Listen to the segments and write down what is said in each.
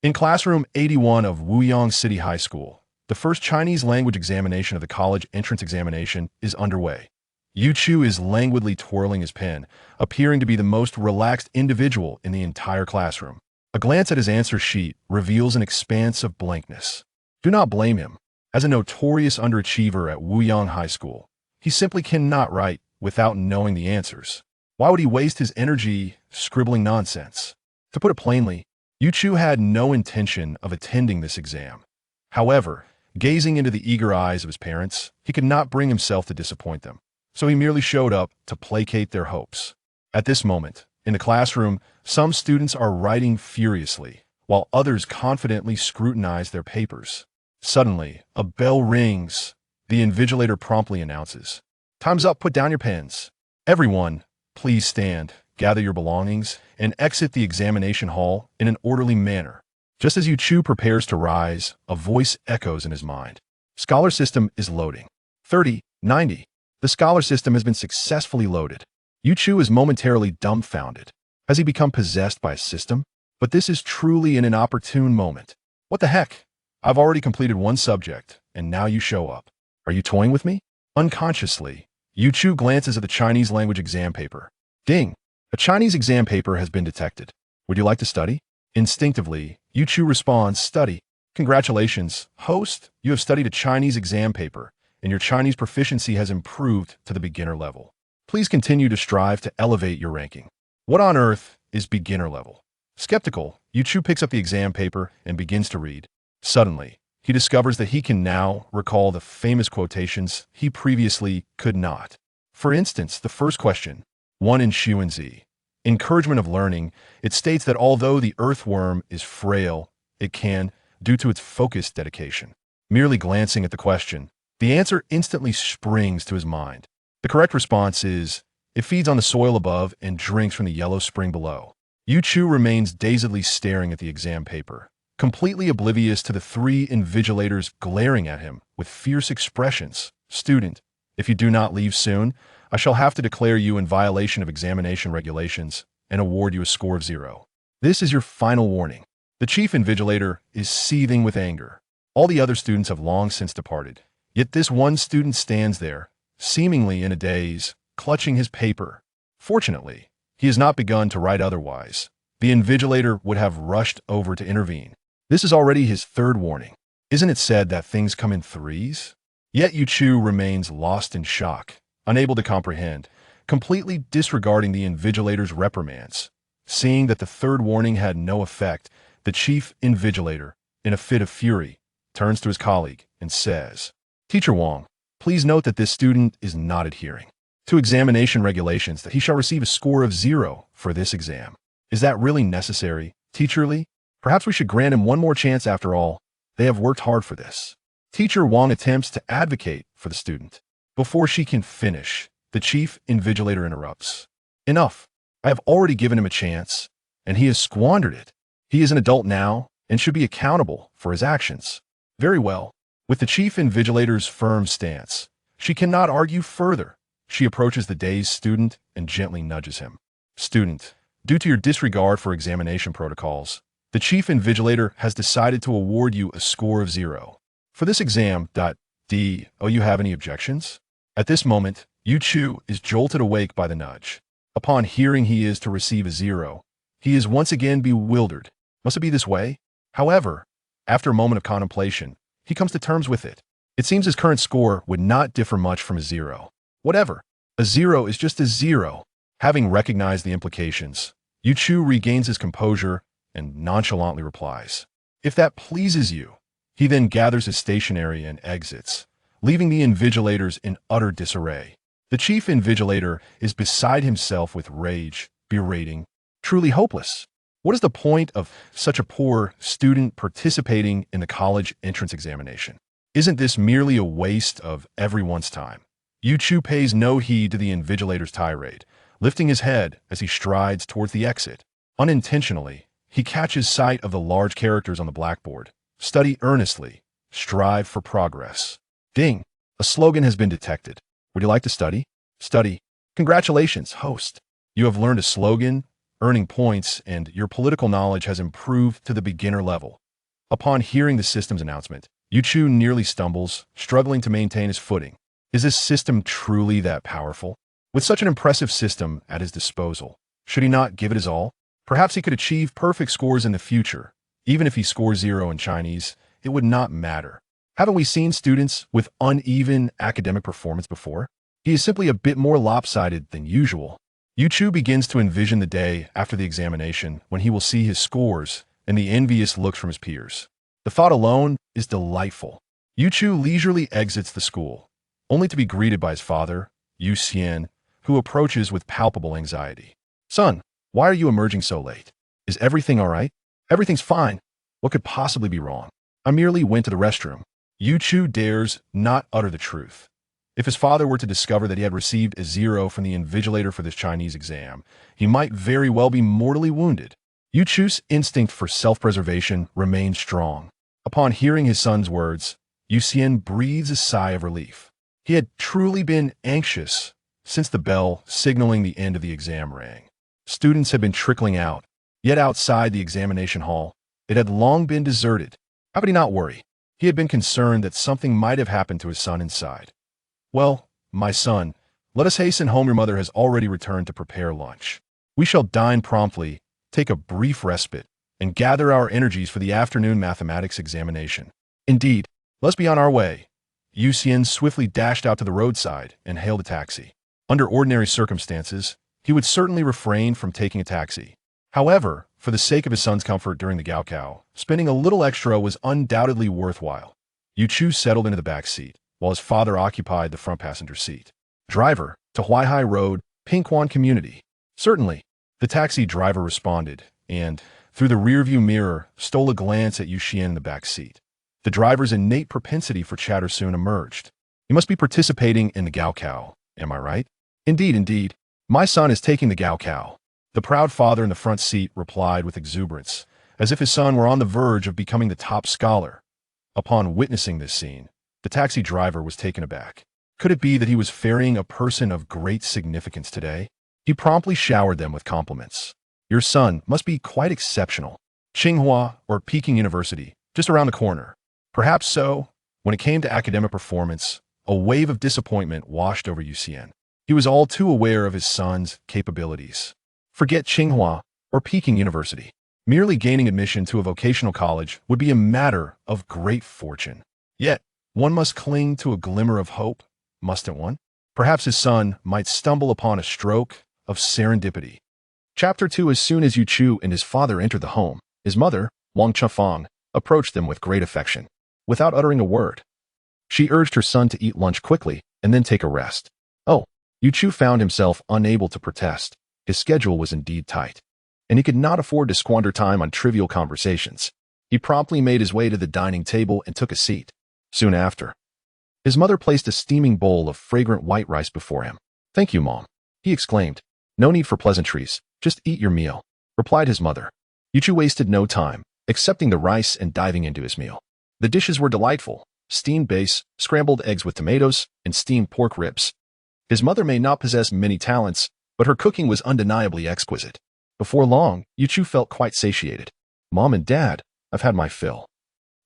In classroom 81 of Wuyang City High School, the first Chinese language examination of the college entrance examination is underway. Yu Chu is languidly twirling his pen, appearing to be the most relaxed individual in the entire classroom. A glance at his answer sheet reveals an expanse of blankness. Do not blame him. As a notorious underachiever at Wuyang High School, he simply cannot write without knowing the answers. Why would he waste his energy scribbling nonsense? To put it plainly, Yu Chu had no intention of attending this exam. However, gazing into the eager eyes of his parents, he could not bring himself to disappoint them, so he merely showed up to placate their hopes. At this moment, in the classroom, some students are writing furiously, while others confidently scrutinize their papers. Suddenly, a bell rings. The invigilator promptly announces, "Time's up, put down your pens. Everyone, please stand, gather your belongings, and exit the examination hall in an orderly manner." Just as Yu Chu prepares to rise, a voice echoes in his mind. Scholar system is loading. 30, 90. The scholar system has been successfully loaded. Yu Chu is momentarily dumbfounded. Has he become possessed by a system? But this is truly an inopportune moment. What the heck? I've already completed one subject, and now you show up. Are you toying with me? Unconsciously, Yu Chu glances at the Chinese language exam paper. Ding! A Chinese exam paper has been detected. Would you like to study? Instinctively, Yu Chu responds, "Study." Congratulations, host. You have studied a Chinese exam paper, and your Chinese proficiency has improved to the beginner level. Please continue to strive to elevate your ranking. What on earth is beginner level? Skeptical, Yu Chu picks up the exam paper and begins to read. Suddenly, he discovers that he can now recall the famous quotations he previously could not. For instance, the first question, one in Xuanzi, Encouragement of Learning, it states that although the earthworm is frail, it can, due to its focused dedication. Merely glancing at the question, the answer instantly springs to his mind. The correct response is, it feeds on the soil above and drinks from the yellow spring below. Yu Chu remains dazedly staring at the exam paper, completely oblivious to the three invigilators glaring at him with fierce expressions. Student, if you do not leave soon, I shall have to declare you in violation of examination regulations and award you a score of 0. This is your final warning. The chief invigilator is seething with anger. All the other students have long since departed, yet this one student stands there, seemingly in a daze, clutching his paper. Fortunately, he has not begun to write otherwise. The invigilator would have rushed over to intervene. This is already his third warning. Isn't it said that things come in threes? Yet Yu Chu remains lost in shock, unable to comprehend, completely disregarding the invigilator's reprimands. Seeing that the third warning had no effect, the chief invigilator, in a fit of fury, turns to his colleague and says, "Teacher Wang, please note that this student is not adhering to examination regulations, that he shall receive a score of 0 for this exam. Is that really necessary, Teacher Li? Perhaps we should grant him one more chance after all. They have worked hard for this." Teacher Wang attempts to advocate for the student. Before she can finish, the chief invigilator interrupts. "Enough. I have already given him a chance, and he has squandered it. He is an adult now and should be accountable for his actions." Very well. With the chief invigilator's firm stance, she cannot argue further. She approaches the dazed student and gently nudges him. "Student, due to your disregard for examination protocols, the chief invigilator has decided to award you a score of 0. For this exam, do you have any objections?" At this moment, Yu Chu is jolted awake by the nudge. Upon hearing he is to receive a 0, he is once again bewildered. Must it be this way? However, after a moment of contemplation, he comes to terms with it. It seems his current score would not differ much from a 0. Whatever. A 0 is just a 0. Having recognized the implications, Yu Chu regains his composure and nonchalantly replies, "If that pleases you." He then gathers his stationery and exits, leaving the invigilators in utter disarray. The chief invigilator is beside himself with rage, berating, "Truly hopeless. What is the point of such a poor student participating in the college entrance examination? Isn't this merely a waste of everyone's time?" Yu Chu pays no heed to the invigilator's tirade, lifting his head as he strides towards the exit. Unintentionally, he catches sight of the large characters on the blackboard. "Study earnestly. Strive for progress." Ding! A slogan has been detected. Would you like to study? Study. Congratulations, host. You have learned a slogan, earning points, and your political knowledge has improved to the beginner level. Upon hearing the system's announcement, Yuchu nearly stumbles, struggling to maintain his footing. Is this system truly that powerful? With such an impressive system at his disposal, should he not give it his all? Perhaps he could achieve perfect scores in the future. Even if he scores 0 in Chinese, it would not matter. Haven't we seen students with uneven academic performance before? He is simply a bit more lopsided than usual. Yuchu begins to envision the day after the examination when he will see his scores and the envious looks from his peers. The thought alone is delightful. Yuchu leisurely exits the school, only to be greeted by his father, Yu Xian, who approaches with palpable anxiety. Son, why are you emerging so late? Is everything all right? Everything's fine. What could possibly be wrong? I merely went to the restroom. Yuchu dares not utter the truth. If his father were to discover that he had received a 0 from the invigilator for this Chinese exam, he might very well be mortally wounded. Yuchu's instinct for self-preservation remained strong. Upon hearing his son's words, Yu Xian breathes a sigh of relief. He had truly been anxious since the bell signaling the end of the exam rang. Students had been trickling out, yet outside the examination hall, it had long been deserted. How could he not worry? He had been concerned that something might have happened to his son inside. Well, my son, let us hasten home. Your mother has already returned to prepare lunch. We shall dine promptly, take a brief respite, and gather our energies for the afternoon mathematics examination. Indeed, let's be on our way. Yu Xian swiftly dashed out to the roadside and hailed a taxi. Under ordinary circumstances, he would certainly refrain from taking a taxi. However, for the sake of his son's comfort during the gaokao, spending a little extra was undoubtedly worthwhile. Yuchu settled into the back seat, while his father occupied the front passenger seat. Driver, to Huaihai Road, Pingquan Community. Certainly, the taxi driver responded, and, through the rearview mirror, stole a glance at Yu Xian in the back seat. The driver's innate propensity for chatter soon emerged. He must be participating in the gaokao, am I right? Indeed. My son is taking the gaokao. The proud father in the front seat replied with exuberance, as if his son were on the verge of becoming the top scholar. Upon witnessing this scene, the taxi driver was taken aback. Could it be that he was ferrying a person of great significance today? He promptly showered them with compliments. Your son must be quite exceptional. Tsinghua or Peking University, just around the corner. Perhaps so. When it came to academic performance, a wave of disappointment washed over Yu Xian. He was all too aware of his son's capabilities. Forget Tsinghua or Peking University. Merely gaining admission to a vocational college would be a matter of great fortune. Yet, one must cling to a glimmer of hope, mustn't one? Perhaps his son might stumble upon a stroke of serendipity. Chapter 2. As soon as Yuchu and his father entered the home, his mother, Wang Chefang, approached them with great affection. Without uttering a word, she urged her son to eat lunch quickly and then take a rest. Oh, Yuchu found himself unable to protest. His schedule was indeed tight, and he could not afford to squander time on trivial conversations. He promptly made his way to the dining table and took a seat. Soon after, his mother placed a steaming bowl of fragrant white rice before him. Thank you, Mom, he exclaimed. No need for pleasantries, just eat your meal, replied his mother. Yuchu wasted no time, accepting the rice and diving into his meal. The dishes were delightful: steamed base, scrambled eggs with tomatoes, and steamed pork ribs. His mother may not possess many talents, but her cooking was undeniably exquisite. Before long, Yuchu felt quite satiated. Mom and Dad, I've had my fill.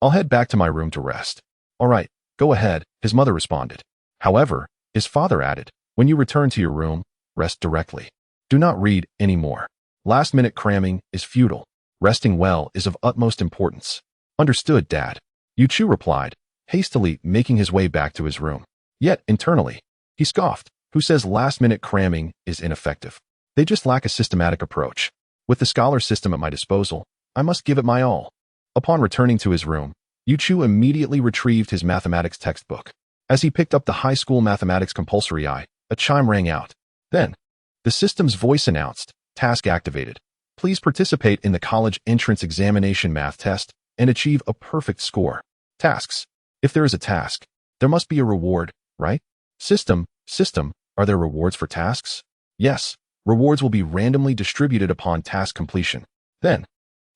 I'll head back to my room to rest. All right, go ahead, his mother responded. However, his father added, when you return to your room, rest directly. Do not read any more. Last-minute cramming is futile. Resting well is of utmost importance. Understood, Dad. Yuchu replied, hastily making his way back to his room. Yet, internally, he scoffed. Who says last-minute cramming is ineffective? They just lack a systematic approach. With the scholar system at my disposal, I must give it my all. Upon returning to his room, Yuchu immediately retrieved his mathematics textbook. As he picked up the high school mathematics compulsory a chime rang out. Then, the system's voice announced, task activated. Please participate in the college entrance examination math test and achieve a perfect score. Tasks. If there is a task, there must be a reward, right? System, are there rewards for tasks? Yes, rewards will be randomly distributed upon task completion. Then,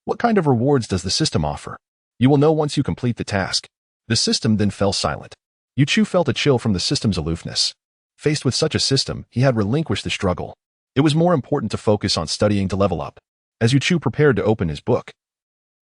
what kind of rewards does the system offer? You will know once you complete the task. The system then fell silent. Yuchu felt a chill from the system's aloofness. Faced with such a system, he had relinquished the struggle. It was more important to focus on studying to level up. As Yu Chu prepared to open his book,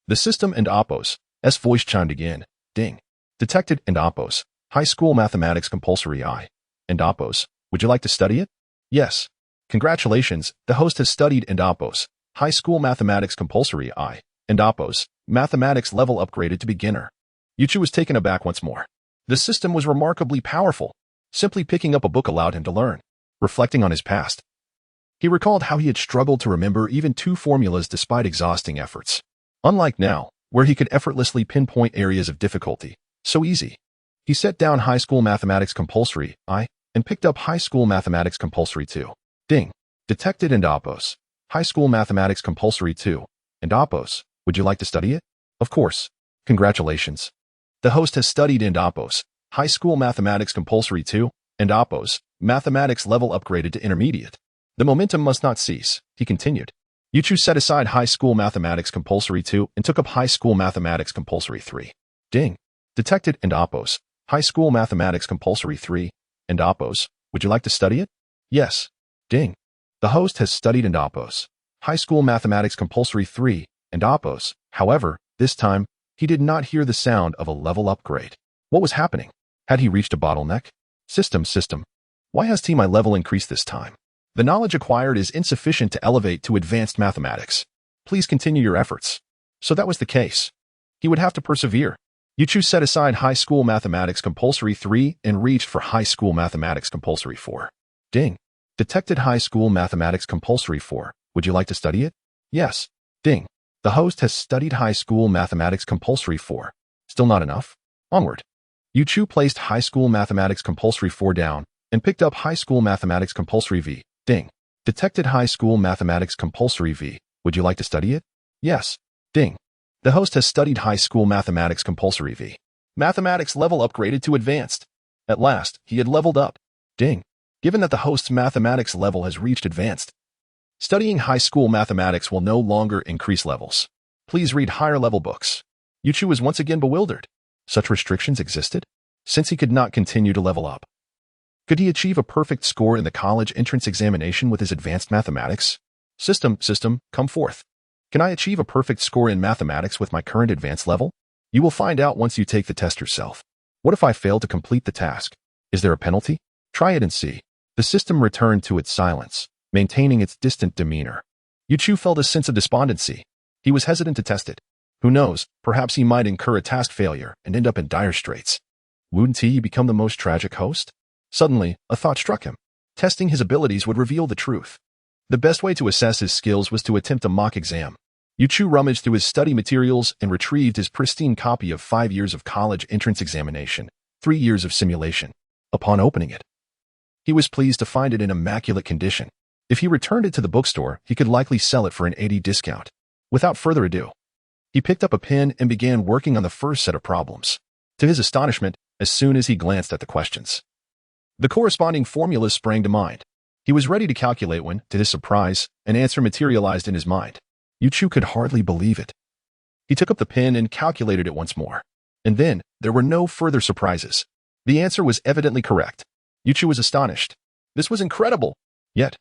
the system and Oppo's voice chimed again. Ding. Detected and Oppo's High School Mathematics Compulsory I. And Oppo's, would you like to study it? Yes. Congratulations, the host has studied and Oppo's High School Mathematics Compulsory I. And Oppo's Mathematics level upgraded to beginner. Yu Chu was taken aback once more. The system was remarkably powerful. Simply picking up a book allowed him to learn. Reflecting on his past, he recalled how he had struggled to remember even two formulas despite exhausting efforts. Unlike now, where he could effortlessly pinpoint areas of difficulty. So easy. He set down High School Mathematics Compulsory I and picked up High School Mathematics Compulsory II. Ding. Detected and Oppo's High School Mathematics Compulsory II. And Oppo's, would you like to study it? Of course. Congratulations. The host has studied and Oppo's High School Mathematics Compulsory II. And Oppo's Mathematics level upgraded to intermediate. The momentum must not cease, he continued. Yu Chu set aside High School Mathematics Compulsory II and took up High School Mathematics Compulsory III. Ding. Detected and Oppo's High School Mathematics Compulsory III. And Oppo's, would you like to study it? Yes. Ding. The host has studied and Oppo's High School Mathematics Compulsory III. And Oppo's. However, this time, he did not hear the sound of a level upgrade. What was happening? Had he reached a bottleneck? System. Why has my level increased this time? The knowledge acquired is insufficient to elevate to advanced mathematics. Please continue your efforts. So that was the case. He would have to persevere. Yu Chu set aside High School Mathematics Compulsory III and reached for High School Mathematics Compulsory IV. Ding. Detected High School Mathematics Compulsory IV. Would you like to study it? Yes. Ding. The host has studied High School Mathematics Compulsory IV. Still not enough? Onward. Yu Chu placed High School Mathematics Compulsory IV down and picked up High School Mathematics Compulsory V. Ding. Detected High School Mathematics Compulsory V. Would you like to study it? Yes. Ding. The host has studied High School Mathematics Compulsory V. Mathematics level upgraded to advanced. At last, he had leveled up. Ding. Given that the host's mathematics level has reached advanced, studying high school mathematics will no longer increase levels. Please read higher level books. Yu Chu was once again bewildered. Such restrictions existed? Since he could not continue to level up, could he achieve a perfect score in the college entrance examination with his advanced mathematics? System, come forth. Can I achieve a perfect score in mathematics with my current advanced level? You will find out once you take the test yourself. What if I fail to complete the task? Is there a penalty? Try it and see. The system returned to its silence, maintaining its distant demeanor. Yu Chu felt a sense of despondency. He was hesitant to test it. Who knows, perhaps he might incur a task failure and end up in dire straits. Wouldn't he become the most tragic host? Suddenly, a thought struck him. Testing his abilities would reveal the truth. The best way to assess his skills was to attempt a mock exam. Yu Chu rummaged through his study materials and retrieved his pristine copy of 5 years of college entrance examination, 3 years of simulation. Upon opening it, he was pleased to find it in immaculate condition. If he returned it to the bookstore, he could likely sell it for an 80% discount. Without further ado, he picked up a pen and began working on the first set of problems. To his astonishment, as soon as he glanced at the questions, the corresponding formulas sprang to mind. He was ready to calculate when, to his surprise, an answer materialized in his mind. Yu Chu could hardly believe it. He took up the pen and calculated it once more. And then, there were no further surprises. The answer was evidently correct. Yu Chu was astonished. This was incredible. Yet,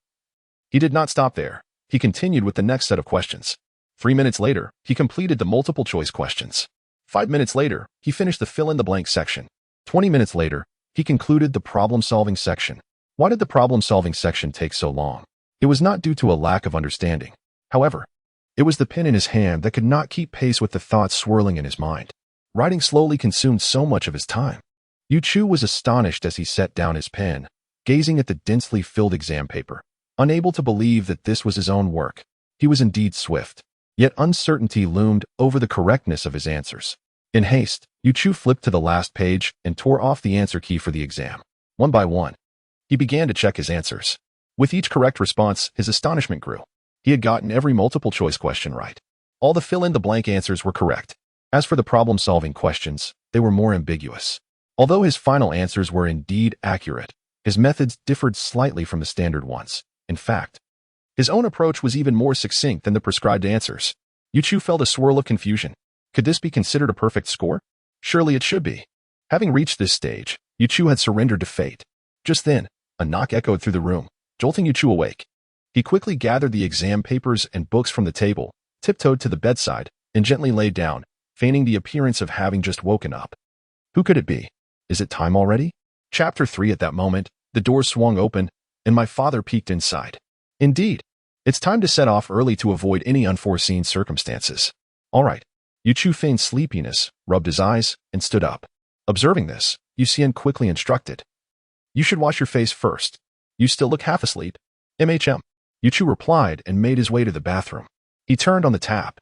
he did not stop there. He continued with the next set of questions. 3 minutes later, he completed the multiple choice questions. 5 minutes later, he finished the fill-in-the-blank section. 20 minutes later, he concluded the problem-solving section. Why did the problem-solving section take so long? It was not due to a lack of understanding. However, it was the pen in his hand that could not keep pace with the thoughts swirling in his mind. Writing slowly consumed so much of his time. Yu Chu was astonished as he set down his pen, gazing at the densely filled exam paper, unable to believe that this was his own work. He was indeed swift, yet uncertainty loomed over the correctness of his answers. In haste, Yu Chu flipped to the last page and tore off the answer key for the exam. One by one, he began to check his answers. With each correct response, his astonishment grew. He had gotten every multiple-choice question right. All the fill-in-the-blank answers were correct. As for the problem-solving questions, they were more ambiguous. Although his final answers were indeed accurate, his methods differed slightly from the standard ones. In fact, his own approach was even more succinct than the prescribed answers. Yu Chu felt a swirl of confusion. Could this be considered a perfect score? Surely it should be. Having reached this stage, Yu Chu had surrendered to fate. Just then, a knock echoed through the room, jolting Yu Chu awake. He quickly gathered the exam papers and books from the table, tiptoed to the bedside, and gently laid down, feigning the appearance of having just woken up. Who could it be? Is it time already? Chapter 3. At that moment, the door swung open, and my father peeked inside. Indeed, it's time to set off early to avoid any unforeseen circumstances. All right. Yuchu feigned sleepiness, rubbed his eyes, and stood up. Observing this, Yuxian quickly instructed. You should wash your face first. You still look half asleep. MHM. Yuchu replied and made his way to the bathroom. He turned on the tap,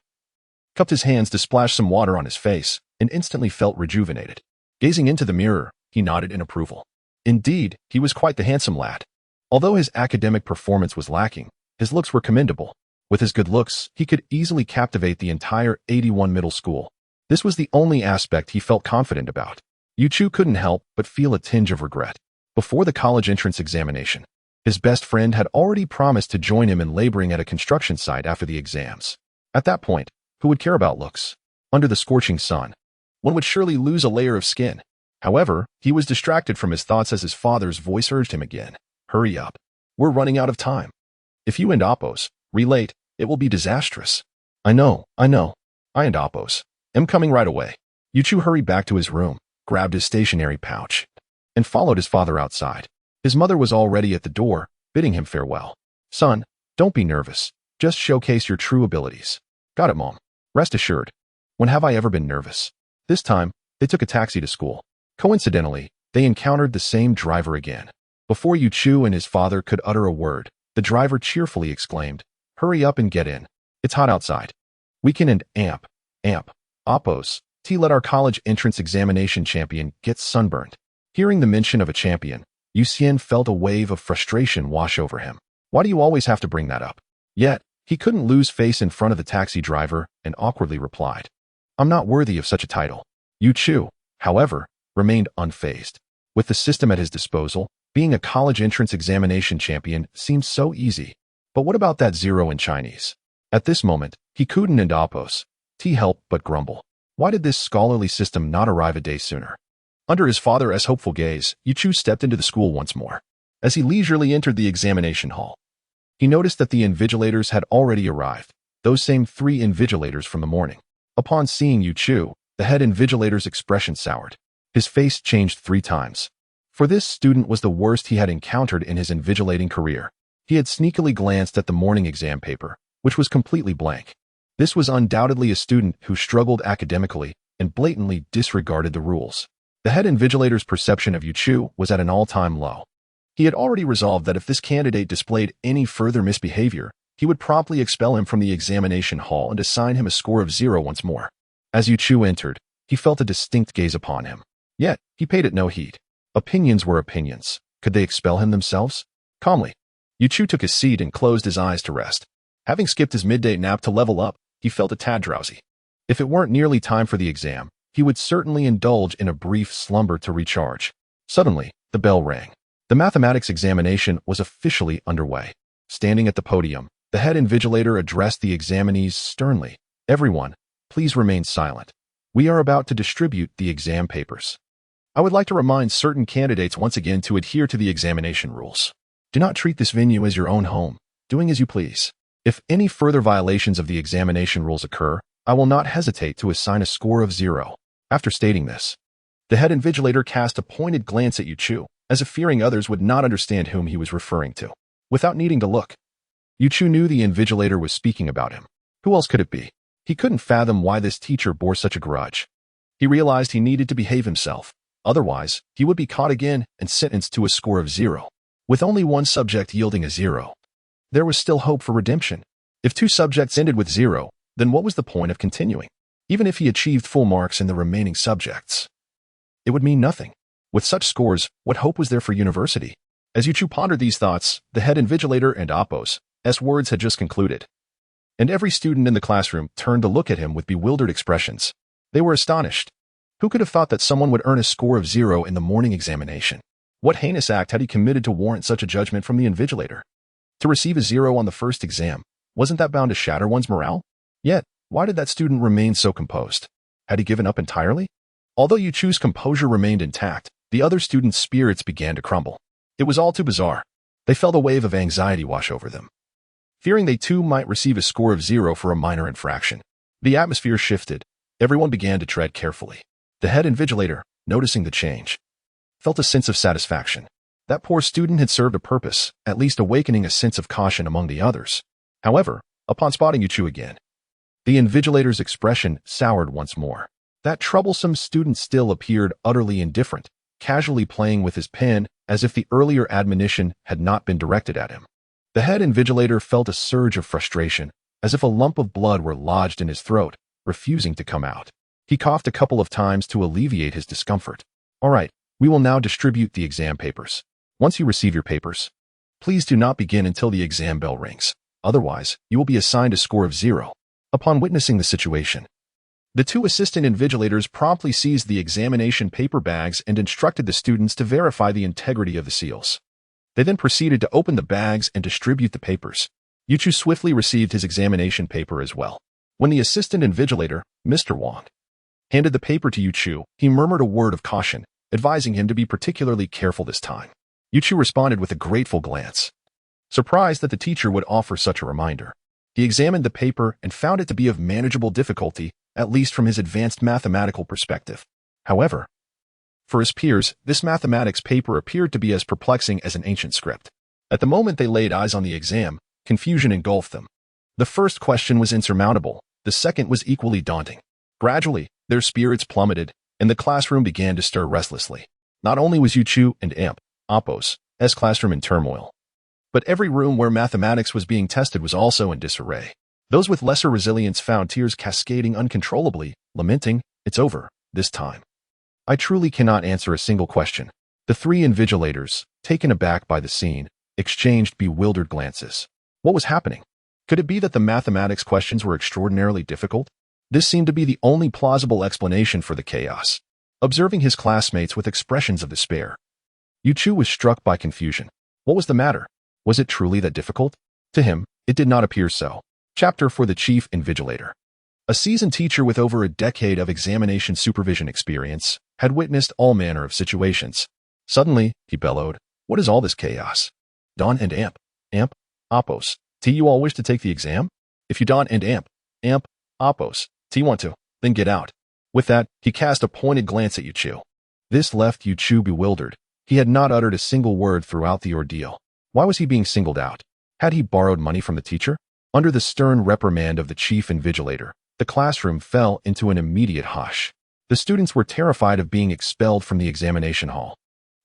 cupped his hands to splash some water on his face, and instantly felt rejuvenated. Gazing into the mirror, he nodded in approval. Indeed, he was quite the handsome lad. Although his academic performance was lacking, his looks were commendable. With his good looks, he could easily captivate the entire 81 middle school. This was the only aspect he felt confident about. Yuchu couldn't help but feel a tinge of regret. Before the college entrance examination, his best friend had already promised to join him in laboring at a construction site after the exams. At that point, who would care about looks? Under the scorching sun, one would surely lose a layer of skin. However, he was distracted from his thoughts as his father's voice urged him again. Hurry up. We're running out of time. If you and Oppos relate, it will be disastrous. I know. I and Oppos am coming right away. Yuchu hurried back to his room, grabbed his stationery pouch, and followed his father outside. His mother was already at the door, bidding him farewell. Son, don't be nervous. Just showcase your true abilities. Got it, Mom. Rest assured. When have I ever been nervous? This time, they took a taxi to school. Coincidentally, they encountered the same driver again. Before Yuchu and his father could utter a word, the driver cheerfully exclaimed, Hurry up and get in. It's hot outside. We can and amp. Oppos, let our college entrance examination champion get sunburned. Hearing the mention of a champion, Yuxian felt a wave of frustration wash over him. Why do you always have to bring that up? Yet, he couldn't lose face in front of the taxi driver and awkwardly replied, I'm not worthy of such a title. Yuchu, however, remained unfazed. With the system at his disposal, being a college entrance examination champion seemed so easy. But what about that zero in Chinese? At this moment, he couldn't and Oppos help but grumble. Why did this scholarly system not arrive a day sooner? Under his father's hopeful gaze, Yuchu stepped into the school once more. As he leisurely entered the examination hall, he noticed that the invigilators had already arrived, those same 3 invigilators from the morning. Upon seeing Yuchu, the head invigilator's expression soured. His face changed 3 times. For this student was the worst he had encountered in his invigilating career. He had sneakily glanced at the morning exam paper, which was completely blank. This was undoubtedly a student who struggled academically and blatantly disregarded the rules. The head invigilator's perception of Yuchu was at an all-time low. He had already resolved that if this candidate displayed any further misbehavior, he would promptly expel him from the examination hall and assign him a score of 0 once more. As Yuchu entered, he felt a distinct gaze upon him. Yet, he paid it no heed. Opinions were opinions. Could they expel him themselves? Calmly, Yuchu took his seat and closed his eyes to rest. Having skipped his midday nap to level up, he felt a tad drowsy. If it weren't nearly time for the exam, he would certainly indulge in a brief slumber to recharge. Suddenly, the bell rang. The mathematics examination was officially underway. Standing at the podium, the head invigilator addressed the examinees sternly. Everyone, please remain silent. We are about to distribute the exam papers. I would like to remind certain candidates once again to adhere to the examination rules. Do not treat this venue as your own home, doing as you please. If any further violations of the examination rules occur, I will not hesitate to assign a score of 0. After stating this, the head invigilator cast a pointed glance at Yuchu, as if fearing others would not understand whom he was referring to. Without needing to look, Yuchu knew the invigilator was speaking about him. Who else could it be? He couldn't fathom why this teacher bore such a grudge. He realized he needed to behave himself. Otherwise, he would be caught again and sentenced to a score of 0. With only one subject yielding a 0, there was still hope for redemption. If 2 subjects ended with 0, then what was the point of continuing? Even if he achieved full marks in the remaining subjects, it would mean nothing. With such scores, what hope was there for university? As Yuchu pondered these thoughts, the head invigilator and Oppos' words had just concluded. And every student in the classroom turned to look at him with bewildered expressions. They were astonished. Who could have thought that someone would earn a score of 0 in the morning examination? What heinous act had he committed to warrant such a judgment from the invigilator? To receive a 0 on the first exam, wasn't that bound to shatter one's morale? Yet, why did that student remain so composed? Had he given up entirely? Although Yuchu's composure remained intact, the other students' spirits began to crumble. It was all too bizarre. They felt a wave of anxiety wash over them. fearing they too might receive a score of 0 for a minor infraction. The atmosphere shifted. Everyone began to tread carefully. The head invigilator, noticing the change, felt a sense of satisfaction. That poor student had served a purpose, at least awakening a sense of caution among the others. However, upon spotting Yuchu again, the invigilator's expression soured once more. That troublesome student still appeared utterly indifferent, casually playing with his pen as if the earlier admonition had not been directed at him. The head invigilator felt a surge of frustration, as if a lump of blood were lodged in his throat, refusing to come out. He coughed a couple of times to alleviate his discomfort. "All right, we will now distribute the exam papers. Once you receive your papers, please do not begin until the exam bell rings. Otherwise, you will be assigned a score of 0. Upon witnessing the situation, the two assistant invigilators promptly seized the examination paper bags and instructed the students to verify the integrity of the seals. They then proceeded to open the bags and distribute the papers. Yuchu swiftly received his examination paper as well. When the assistant invigilator, Mr. Wang, handed the paper to Yuchu, he murmured a word of caution, advising him to be particularly careful this time. Yuchu responded with a grateful glance, surprised that the teacher would offer such a reminder. He examined the paper and found it to be of manageable difficulty, at least from his advanced mathematical perspective. However, for his peers, this mathematics paper appeared to be as perplexing as an ancient script. At the moment they laid eyes on the exam, confusion engulfed them. The first question was insurmountable, the second was equally daunting. Gradually, their spirits plummeted, and the classroom began to stir restlessly. Not only was Yuchu and Appo's classroom in turmoil, but every room where mathematics was being tested was also in disarray. Those with lesser resilience found tears cascading uncontrollably, lamenting, "It's over, this time. I truly cannot answer a single question." The three invigilators, taken aback by the scene, exchanged bewildered glances. What was happening? Could it be that the mathematics questions were extraordinarily difficult? This seemed to be the only plausible explanation for the chaos. Observing his classmates with expressions of despair, Yuchu was struck by confusion. What was the matter? Was it truly that difficult? To him, it did not appear so. Chapter for the Chief Invigilator. A seasoned teacher with over a decade of examination supervision experience had witnessed all manner of situations. Suddenly, he bellowed, "What is all this chaos? Don and Appos, you all wish to take the exam? If you Don and Appos, want to, then get out." With that, he cast a pointed glance at Yuchu. This left Yuchu bewildered. He had not uttered a single word throughout the ordeal. Why was he being singled out? Had he borrowed money from the teacher? Under the stern reprimand of the chief invigilator, the classroom fell into an immediate hush. The students were terrified of being expelled from the examination hall.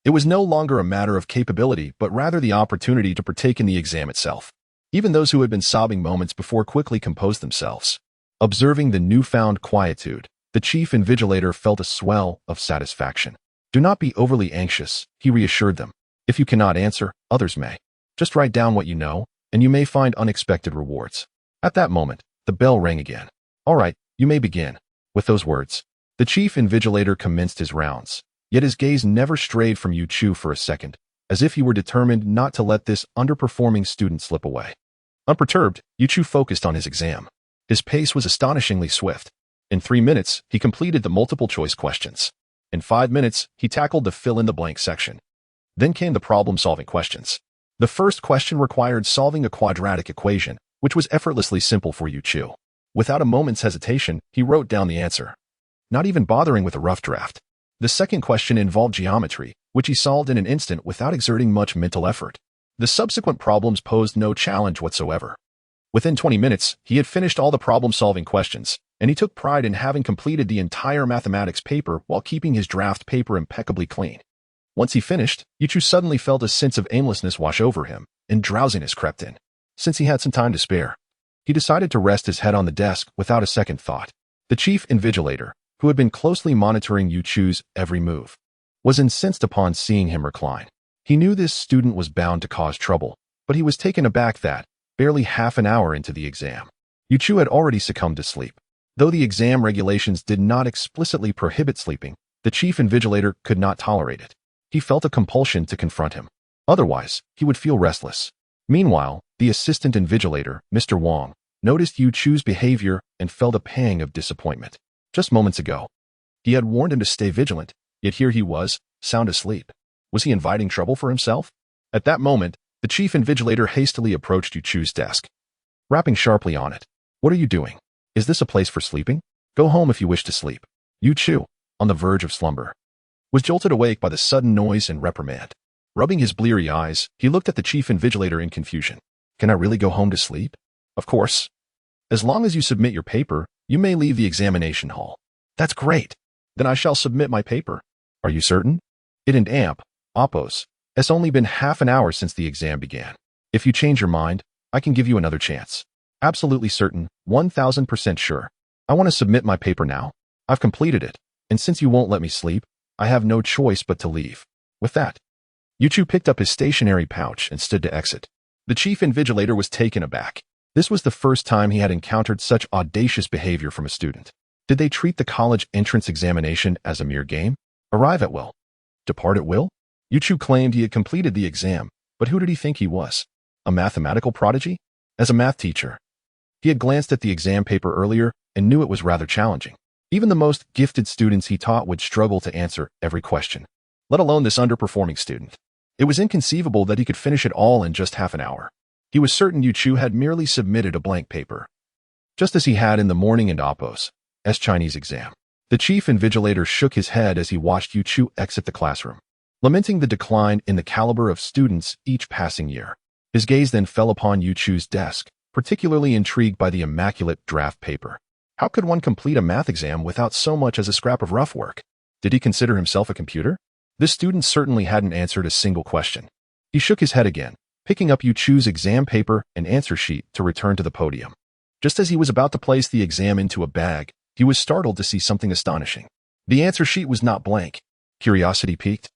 It was no longer a matter of capability, but rather the opportunity to partake in the exam itself. Even those who had been sobbing moments before quickly composed themselves. Observing the newfound quietude, the chief invigilator felt a swell of satisfaction. "Do not be overly anxious," he reassured them. "If you cannot answer, others may. Just write down what you know, and you may find unexpected rewards." At that moment, the bell rang again. "All right, you may begin." With those words, the chief invigilator commenced his rounds, yet his gaze never strayed from Yuchu for a second, as if he were determined not to let this underperforming student slip away. Unperturbed, Yuchu focused on his exam. His pace was astonishingly swift. In 3 minutes, he completed the multiple-choice questions. In 5 minutes, he tackled the fill-in-the-blank section. Then came the problem-solving questions. The first question required solving a quadratic equation, which was effortlessly simple for Yuchu. Without a moment's hesitation, he wrote down the answer, not even bothering with a rough draft. The second question involved geometry, which he solved in an instant without exerting much mental effort. The subsequent problems posed no challenge whatsoever. Within 20 minutes, he had finished all the problem-solving questions, and he took pride in having completed the entire mathematics paper while keeping his draft paper impeccably clean. Once he finished, Yuchu suddenly felt a sense of aimlessness wash over him, and drowsiness crept in. Since he had some time to spare, he decided to rest his head on the desk without a second thought. The chief invigilator, who had been closely monitoring Yuchu's every move, was incensed upon seeing him recline. He knew this student was bound to cause trouble, but he was taken aback that, barely half an hour into the exam, Yuchu had already succumbed to sleep. Though the exam regulations did not explicitly prohibit sleeping, the chief invigilator could not tolerate it. He felt a compulsion to confront him. Otherwise, he would feel restless. Meanwhile, the assistant invigilator, Mr. Wang, noticed Yuchu's behavior and felt a pang of disappointment. Just moments ago, he had warned him to stay vigilant, yet here he was, sound asleep. Was he inviting trouble for himself? At that moment, the chief invigilator hastily approached Yuchu's desk. rapping sharply on it. What are you doing? Is this a place for sleeping? Go home if you wish to sleep. Yu Chu, on the verge of slumber, was jolted awake by the sudden noise and reprimand. Rubbing his bleary eyes, he looked at the chief invigilator in confusion. Can I really go home to sleep? Of course. As long as you submit your paper, you may leave the examination hall. That's great. Then I shall submit my paper. Are you certain? It and amp, oppos. It's only been half an hour since the exam began. If you change your mind, I can give you another chance. Absolutely certain, 1000% sure. I want to submit my paper now. I've completed it, and since you won't let me sleep, I have no choice but to leave. With that, Yu Chu picked up his stationery pouch and stood to exit. The chief invigilator was taken aback. This was the first time he had encountered such audacious behavior from a student. Did they treat the college entrance examination as a mere game? Arrive at will, depart at will? Yu Chu claimed he had completed the exam, but who did he think he was? A mathematical prodigy? As a math teacher, he had glanced at the exam paper earlier and knew it was rather challenging. Even the most gifted students he taught would struggle to answer every question, let alone this underperforming student. It was inconceivable that he could finish it all in just half an hour. He was certain Yu Chu had merely submitted a blank paper, just as he had in the morning and oppos, Chinese exam. The chief invigilator shook his head as he watched Yu Chu exit the classroom, lamenting the decline in the caliber of students each passing year. His gaze then fell upon Yu Chu's desk, particularly intrigued by the immaculate draft paper. How could one complete a math exam without so much as a scrap of rough work? Did he consider himself a computer? This student certainly hadn't answered a single question. He shook his head again, picking up Yu Chu's exam paper and answer sheet to return to the podium. Just as he was about to place the exam into a bag, he was startled to see something astonishing. The answer sheet was not blank. Curiosity piqued.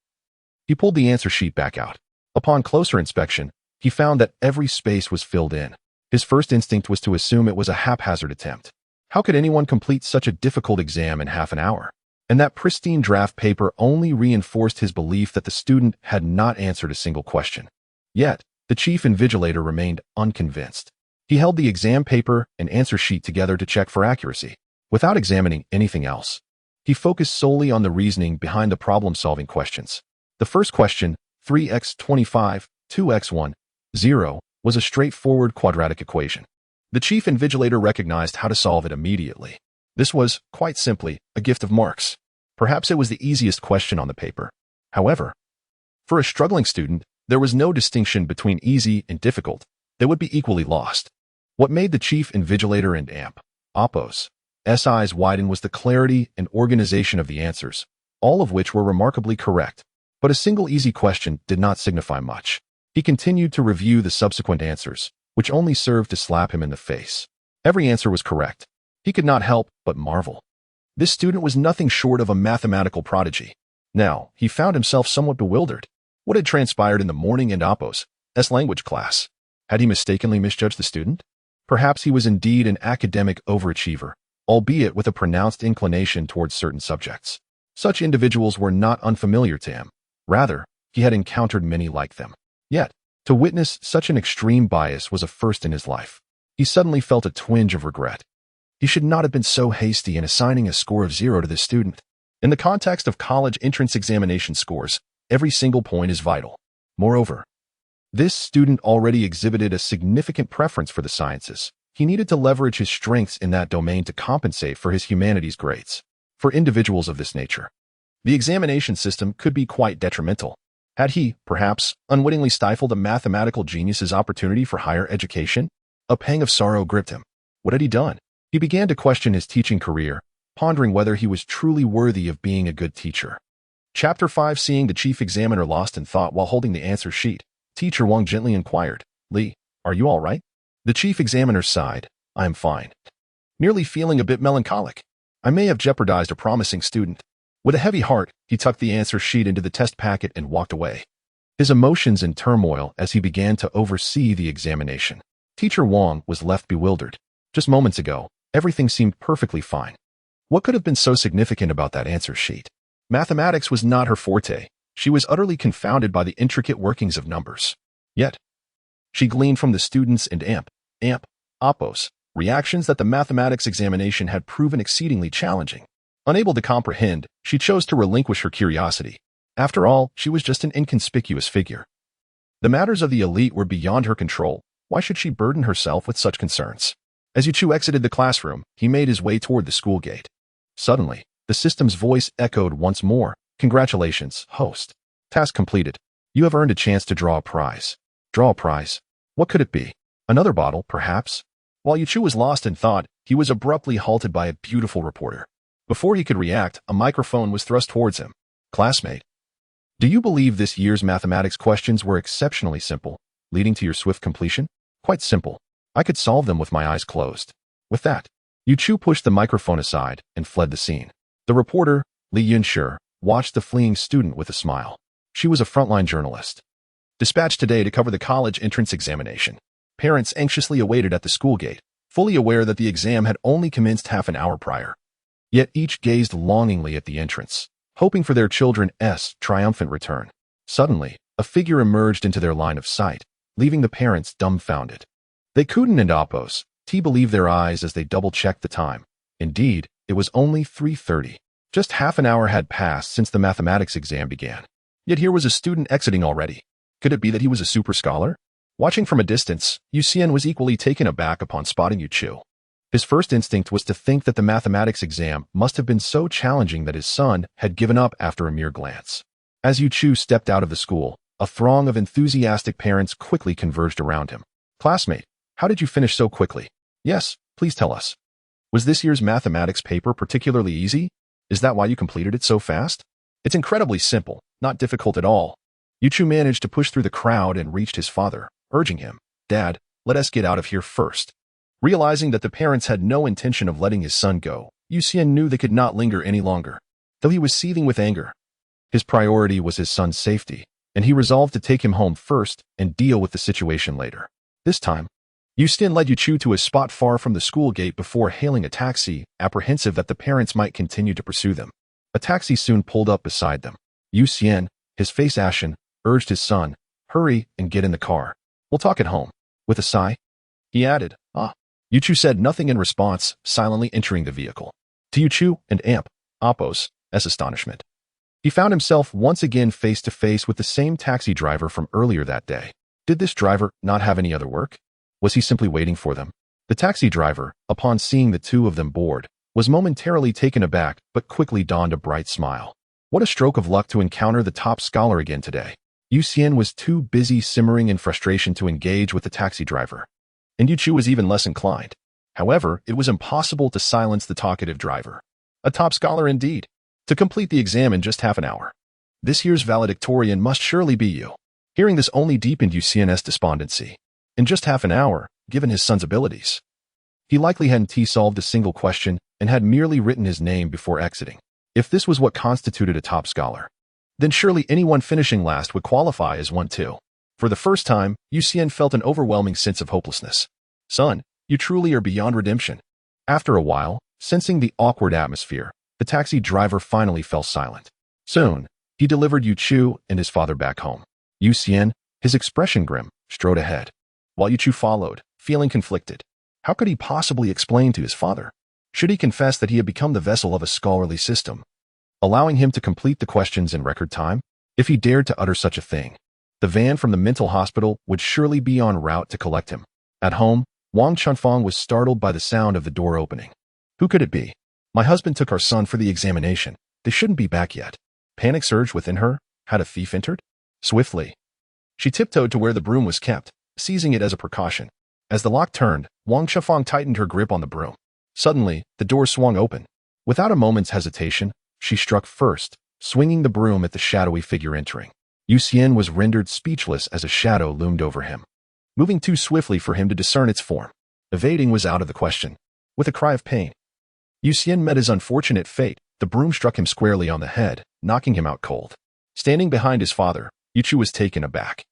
He pulled the answer sheet back out. Upon closer inspection, he found that every space was filled in. His first instinct was to assume it was a haphazard attempt. How could anyone complete such a difficult exam in half an hour? And that pristine draft paper only reinforced his belief that the student had not answered a single question. Yet, the chief invigilator remained unconvinced. He held the exam paper and answer sheet together to check for accuracy, without examining anything else. He focused solely on the reasoning behind the problem-solving questions. The first question, 3x 25, 2x 1, 0, was a straightforward quadratic equation. The chief invigilator recognized how to solve it immediately. This was, quite simply, a gift of marks. Perhaps it was the easiest question on the paper. However, for a struggling student, there was no distinction between easy and difficult. They would be equally lost. What made the chief invigilator and amp, oppos, eyes widen was the clarity and organization of the answers, all of which were remarkably correct. But a single easy question did not signify much. He continued to review the subsequent answers, which only served to slap him in the face. Every answer was correct. He could not help but marvel. This student was nothing short of a mathematical prodigy. Now, he found himself somewhat bewildered. What had transpired in the morning and oppos, language class? Had he mistakenly misjudged the student? Perhaps he was indeed an academic overachiever, albeit with a pronounced inclination towards certain subjects. Such individuals were not unfamiliar to him. Rather, he had encountered many like them. Yet, to witness such an extreme bias was a first in his life. He suddenly felt a twinge of regret. He should not have been so hasty in assigning a score of 0 to this student. In the context of college entrance examination scores, every single point is vital. Moreover, this student already exhibited a significant preference for the sciences. He needed to leverage his strengths in that domain to compensate for his humanities grades. For individuals of this nature, the examination system could be quite detrimental. Had he, perhaps, unwittingly stifled a mathematical genius's opportunity for higher education? A pang of sorrow gripped him. What had he done? He began to question his teaching career, pondering whether he was truly worthy of being a good teacher. Chapter 5. Seeing the chief examiner lost in thought while holding the answer sheet, Teacher Wang gently inquired, "Li, are you all right?" The chief examiner sighed. "I am fine. Merely feeling a bit melancholic. I may have jeopardized a promising student." With a heavy heart, he tucked the answer sheet into the test packet and walked away, his emotions in turmoil as he began to oversee the examination. Teacher Wang was left bewildered. Just moments ago, everything seemed perfectly fine. What could have been so significant about that answer sheet? Mathematics was not her forte. She was utterly confounded by the intricate workings of numbers. Yet, she gleaned from the students and oppos, reactions that the mathematics examination had proven exceedingly challenging. Unable to comprehend, she chose to relinquish her curiosity. After all, she was just an inconspicuous figure. The matters of the elite were beyond her control, Why should she burden herself with such concerns? As Yuchu exited the classroom, he made his way toward the school gate. Suddenly, the system's voice echoed once more. Congratulations, host. Task completed. You have earned a chance to draw a prize. Draw a prize. What could it be? Another bottle, perhaps? While Yuchu was lost in thought, he was abruptly halted by a beautiful reporter. Before he could react, a microphone was thrust towards him. Classmate, do you believe this year's mathematics questions were exceptionally simple, leading to your swift completion? Quite simple. I could solve them with my eyes closed. With that, Yuchu pushed the microphone aside and fled the scene. The reporter, Li Yunshi, watched the fleeing student with a smile. She was a frontline journalist, dispatched today to cover the college entrance examination. Parents anxiously awaited at the school gate, fully aware that the exam had only commenced half an hour prior. Yet each gazed longingly at the entrance, hoping for their children's triumphant return. Suddenly, a figure emerged into their line of sight, leaving the parents dumbfounded. They couldn't and oppose believe their eyes as they double-checked the time. Indeed, it was only 3:30. Just half an hour had passed since the mathematics exam began. Yet here was a student exiting already. Could it be that he was a super scholar? Watching from a distance, Yuxian was equally taken aback upon spotting Yuchu. His first instinct was to think that the mathematics exam must have been so challenging that his son had given up after a mere glance. As Yuchu stepped out of the school, a throng of enthusiastic parents quickly converged around him. Classmate, how did you finish so quickly? Yes, please tell us. Was this year's mathematics paper particularly easy? Is that why you completed it so fast? It's incredibly simple, not difficult at all. Yuchu managed to push through the crowd and reached his father, urging him, Dad, let us get out of here first. Realizing that the parents had no intention of letting his son go, Yuxian knew they could not linger any longer. Though he was seething with anger, his priority was his son's safety, and he resolved to take him home first and deal with the situation later. This time, Yuxian led Yuchu to a spot far from the school gate before hailing a taxi, apprehensive that the parents might continue to pursue them. A taxi soon pulled up beside them. Yuxian, his face ashen, urged his son, hurry and get in the car. We'll talk at home. With a sigh, he added, Yuchu said nothing in response, silently entering the vehicle. To Yuchu and Appo's astonishment, he found himself once again face to face with the same taxi driver from earlier that day. Did this driver not have any other work? Was he simply waiting for them? The taxi driver, upon seeing the two of them board, was momentarily taken aback but quickly donned a bright smile. What a stroke of luck to encounter the top scholar again today. Yuxian was too busy simmering in frustration to engage with the taxi driver, and Yuchu was even less inclined. However, it was impossible to silence the talkative driver. A top scholar indeed. To complete the exam in just half an hour. This year's valedictorian must surely be you. Hearing this only deepened Yuxian's despondency. In just half an hour, given his son's abilities, he likely hadn't solved a single question and had merely written his name before exiting. If this was what constituted a top scholar, then surely anyone finishing last would qualify as one too. For the first time, Yuxian felt an overwhelming sense of hopelessness. Son, you truly are beyond redemption. After a while, sensing the awkward atmosphere, the taxi driver finally fell silent. Soon, he delivered Yuchu and his father back home. Yuxian, his expression grim, strode ahead, while Yuchu followed, feeling conflicted. How could he possibly explain to his father? Should he confess that he had become the vessel of a scholarly system, allowing him to complete the questions in record time? If he dared to utter such a thing, the van from the mental hospital would surely be en route to collect him. At home, Wang Chunfang was startled by the sound of the door opening. Who could it be? My husband took our son for the examination. They shouldn't be back yet. Panic surged within her. Had a thief entered? Swiftly, she tiptoed to where the broom was kept, seizing it as a precaution. As the lock turned, Wang Chunfang tightened her grip on the broom. Suddenly, the door swung open. Without a moment's hesitation, she struck first, swinging the broom at the shadowy figure entering. Yuxian was rendered speechless as a shadow loomed over him, moving too swiftly for him to discern its form. Evading was out of the question. With a cry of pain, Yuxian met his unfortunate fate. The broom struck him squarely on the head, knocking him out cold. Standing behind his father, Yuchu was taken aback,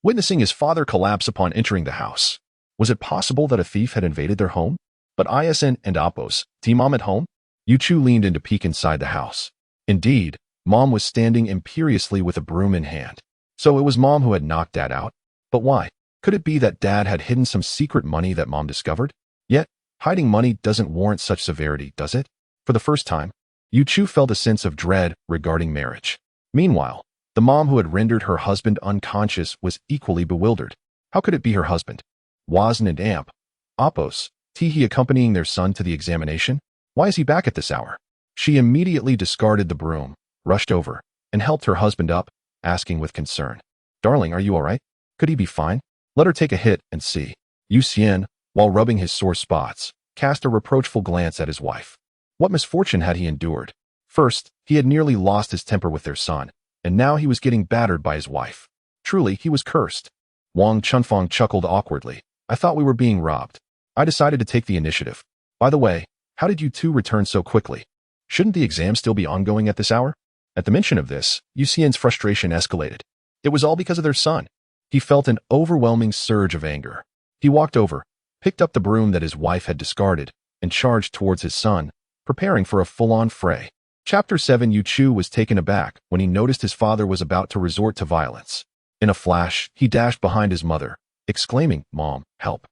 witnessing his father collapse upon entering the house. Was it possible that a thief had invaded their home? But Isn and Appos, Mom at home? Yuchu leaned in to peek inside the house. Indeed, Mom was standing imperiously with a broom in hand. So it was Mom who had knocked Dad out? But why? Could it be that Dad had hidden some secret money that Mom discovered? Yet, hiding money doesn't warrant such severity, does it? For the first time, Yuchu felt a sense of dread regarding marriage. Meanwhile, the mom who had rendered her husband unconscious was equally bewildered. How could it be her husband? Wasn and amp. Oppos. He accompanying their son to the examination? Why is he back at this hour? She immediately discarded the broom, rushed over, and helped her husband up, asking with concern, "Darling, are you all right? Could he be fine? Let her take a hit and see." Yu Xian, while rubbing his sore spots, cast a reproachful glance at his wife. What misfortune had he endured? First, he had nearly lost his temper with their son, and now he was getting battered by his wife. Truly, he was cursed. Wang Chunfang chuckled awkwardly. "I thought we were being robbed. I decided to take the initiative. By the way, how did you two return so quickly? Shouldn't the exam still be ongoing at this hour?" At the mention of this, Yu Xian's frustration escalated. It was all because of their son. He felt an overwhelming surge of anger. He walked over, picked up the broom that his wife had discarded, and charged towards his son, preparing for a full-on fray. Chapter 7. Yu Chu was taken aback when he noticed his father was about to resort to violence. In a flash, he dashed behind his mother, exclaiming, "Mom, help.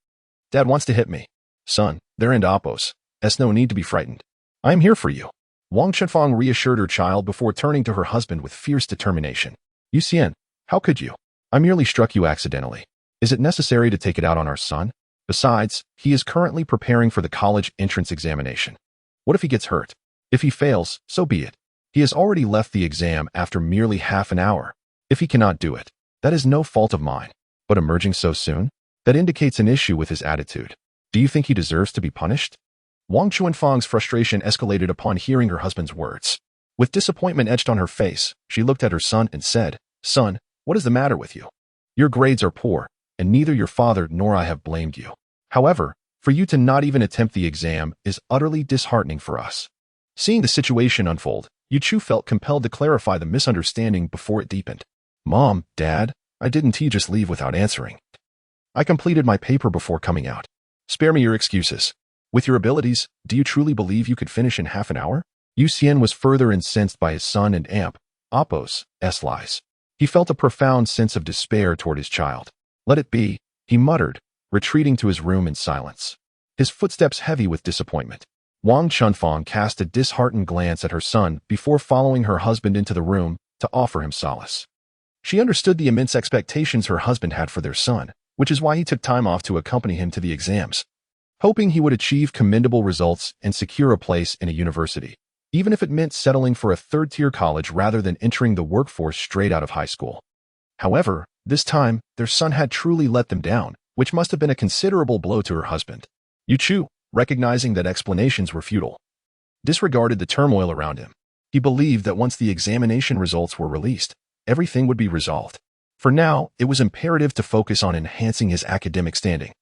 Dad wants to hit me." "Son, they're in Oppos. There's no need to be frightened. I am here for you." Wang Chunfang reassured her child before turning to her husband with fierce determination. "Yu Xian, how could you? I merely struck you accidentally. Is it necessary to take it out on our son? Besides, he is currently preparing for the college entrance examination. What if he gets hurt? If he fails, so be it. He has already left the exam after merely half an hour. If he cannot do it, that is no fault of mine. But emerging so soon? That indicates an issue with his attitude. Do you think he deserves to be punished?" Wang Chunfang's frustration escalated upon hearing her husband's words. With disappointment etched on her face, she looked at her son and said, "Son, what is the matter with you? Your grades are poor, and neither your father nor I have blamed you. However, for you to not even attempt the exam is utterly disheartening for us." Seeing the situation unfold, Yu Chu felt compelled to clarify the misunderstanding before it deepened. "Mom, Dad, I didn't just leave without answering. I completed my paper before coming out. Spare me your excuses. With your abilities, do you truly believe you could finish in half an hour?" Yu Xian was further incensed by his son and amp, Oppos, lies. He felt a profound sense of despair toward his child. "Let it be," he muttered, retreating to his room in silence, his footsteps heavy with disappointment. Wang Chunfang cast a disheartened glance at her son before following her husband into the room to offer him solace. She understood the immense expectations her husband had for their son, which is why he took time off to accompany him to the exams, hoping he would achieve commendable results and secure a place in a university, even if it meant settling for a third-tier college rather than entering the workforce straight out of high school. However, this time, their son had truly let them down, which must have been a considerable blow to her husband. Yu Chu, recognizing that explanations were futile, disregarded the turmoil around him. He believed that once the examination results were released, everything would be resolved. For now, it was imperative to focus on enhancing his academic standing.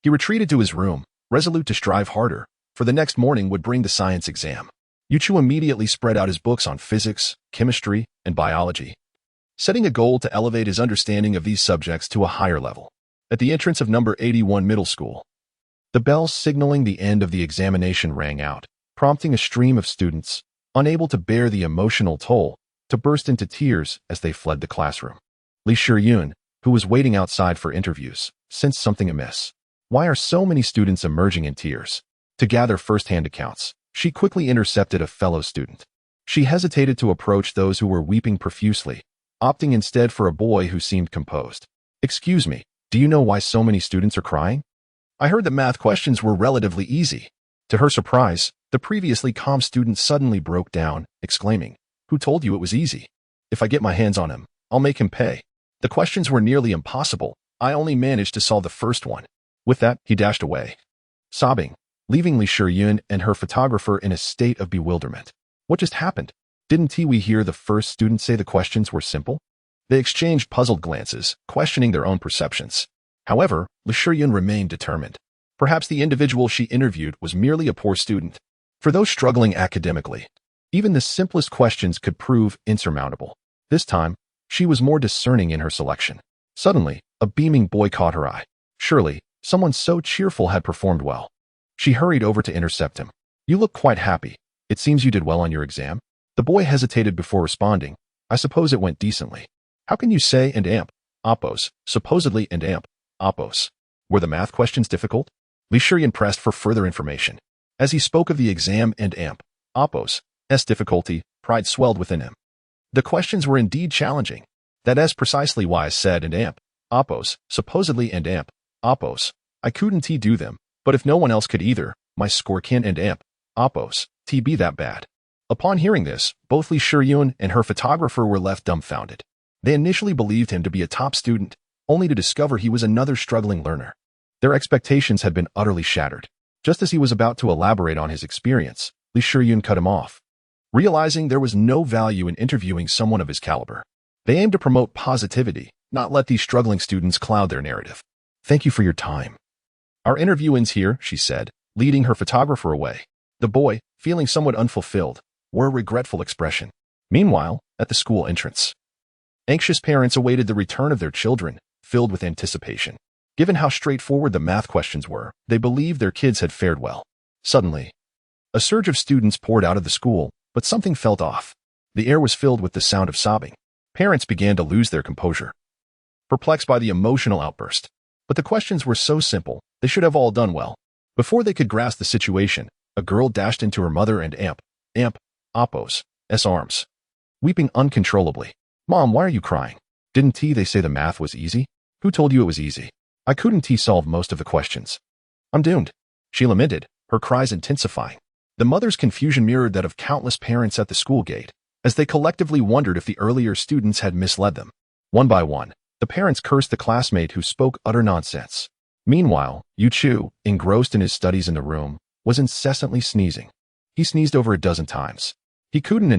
He retreated to his room, resolute to strive harder, for the next morning would bring the science exam. Yu Chu immediately spread out his books on physics, chemistry, and biology, setting a goal to elevate his understanding of these subjects to a higher level. At the entrance of number 81 middle school, the bell signaling the end of the examination rang out, prompting a stream of students, unable to bear the emotional toll, to burst into tears as they fled the classroom. Li Shiyun, who was waiting outside for interviews, sensed something amiss. Why are so many students emerging in tears? To gather first-hand accounts, she quickly intercepted a fellow student. She hesitated to approach those who were weeping profusely, opting instead for a boy who seemed composed. "Excuse me, do you know why so many students are crying? I heard that math questions were relatively easy." To her surprise, the previously calm student suddenly broke down, exclaiming, "Who told you it was easy? If I get my hands on him, I'll make him pay. The questions were nearly impossible. I only managed to solve the first one." With that, he dashed away, sobbing, leaving Li Shiyun and her photographer in a state of bewilderment. What just happened? Didn't we hear the first student say the questions were simple? They exchanged puzzled glances, questioning their own perceptions. However, Li Shiyun remained determined. Perhaps the individual she interviewed was merely a poor student. For those struggling academically, even the simplest questions could prove insurmountable. This time, she was more discerning in her selection. Suddenly, a beaming boy caught her eye. Surely, someone so cheerful had performed well. She hurried over to intercept him. "You look quite happy. It seems you did well on your exam." The boy hesitated before responding. "I suppose it went decently." "How can you say and amp, Oppos, supposedly and amp, Oppos? Were the math questions difficult?" Li Shiyun pressed for further information. As he spoke of the exam and amp, Oppos' difficulty, pride swelled within him. The questions were indeed challenging. That is precisely why I said and amp, Oppos, supposedly and amp, Oppos. I couldn't do them, but if no one else could either, my score can and amp, oppos, be that bad. Upon hearing this, both Li Shiyun and her photographer were left dumbfounded. They initially believed him to be a top student, only to discover he was another struggling learner. Their expectations had been utterly shattered. Just as he was about to elaborate on his experience, Li Shiyun cut him off. Realizing there was no value in interviewing someone of his caliber, they aimed to promote positivity, not let these struggling students cloud their narrative. Thank you for your time. Our interview ends here, she said, leading her photographer away. The boy, feeling somewhat unfulfilled, wore a regretful expression. Meanwhile, at the school entrance, anxious parents awaited the return of their children, filled with anticipation. Given how straightforward the math questions were, they believed their kids had fared well. Suddenly, a surge of students poured out of the school, but something felt off. The air was filled with the sound of sobbing. Parents began to lose their composure, perplexed by the emotional outburst. But the questions were so simple, they should have all done well. Before they could grasp the situation, a girl dashed into her mother and oppos, arms, weeping uncontrollably. Mom, why are you crying? Didn't they say the math was easy? Who told you it was easy? I couldn't solve most of the questions. I'm doomed, she lamented, her cries intensifying. The mother's confusion mirrored that of countless parents at the school gate, as they collectively wondered if the earlier students had misled them. One by one, the parents cursed the classmate who spoke utter nonsense. Meanwhile, Yu Chu, engrossed in his studies in the room, was incessantly sneezing. He sneezed over a dozen times. He couldn't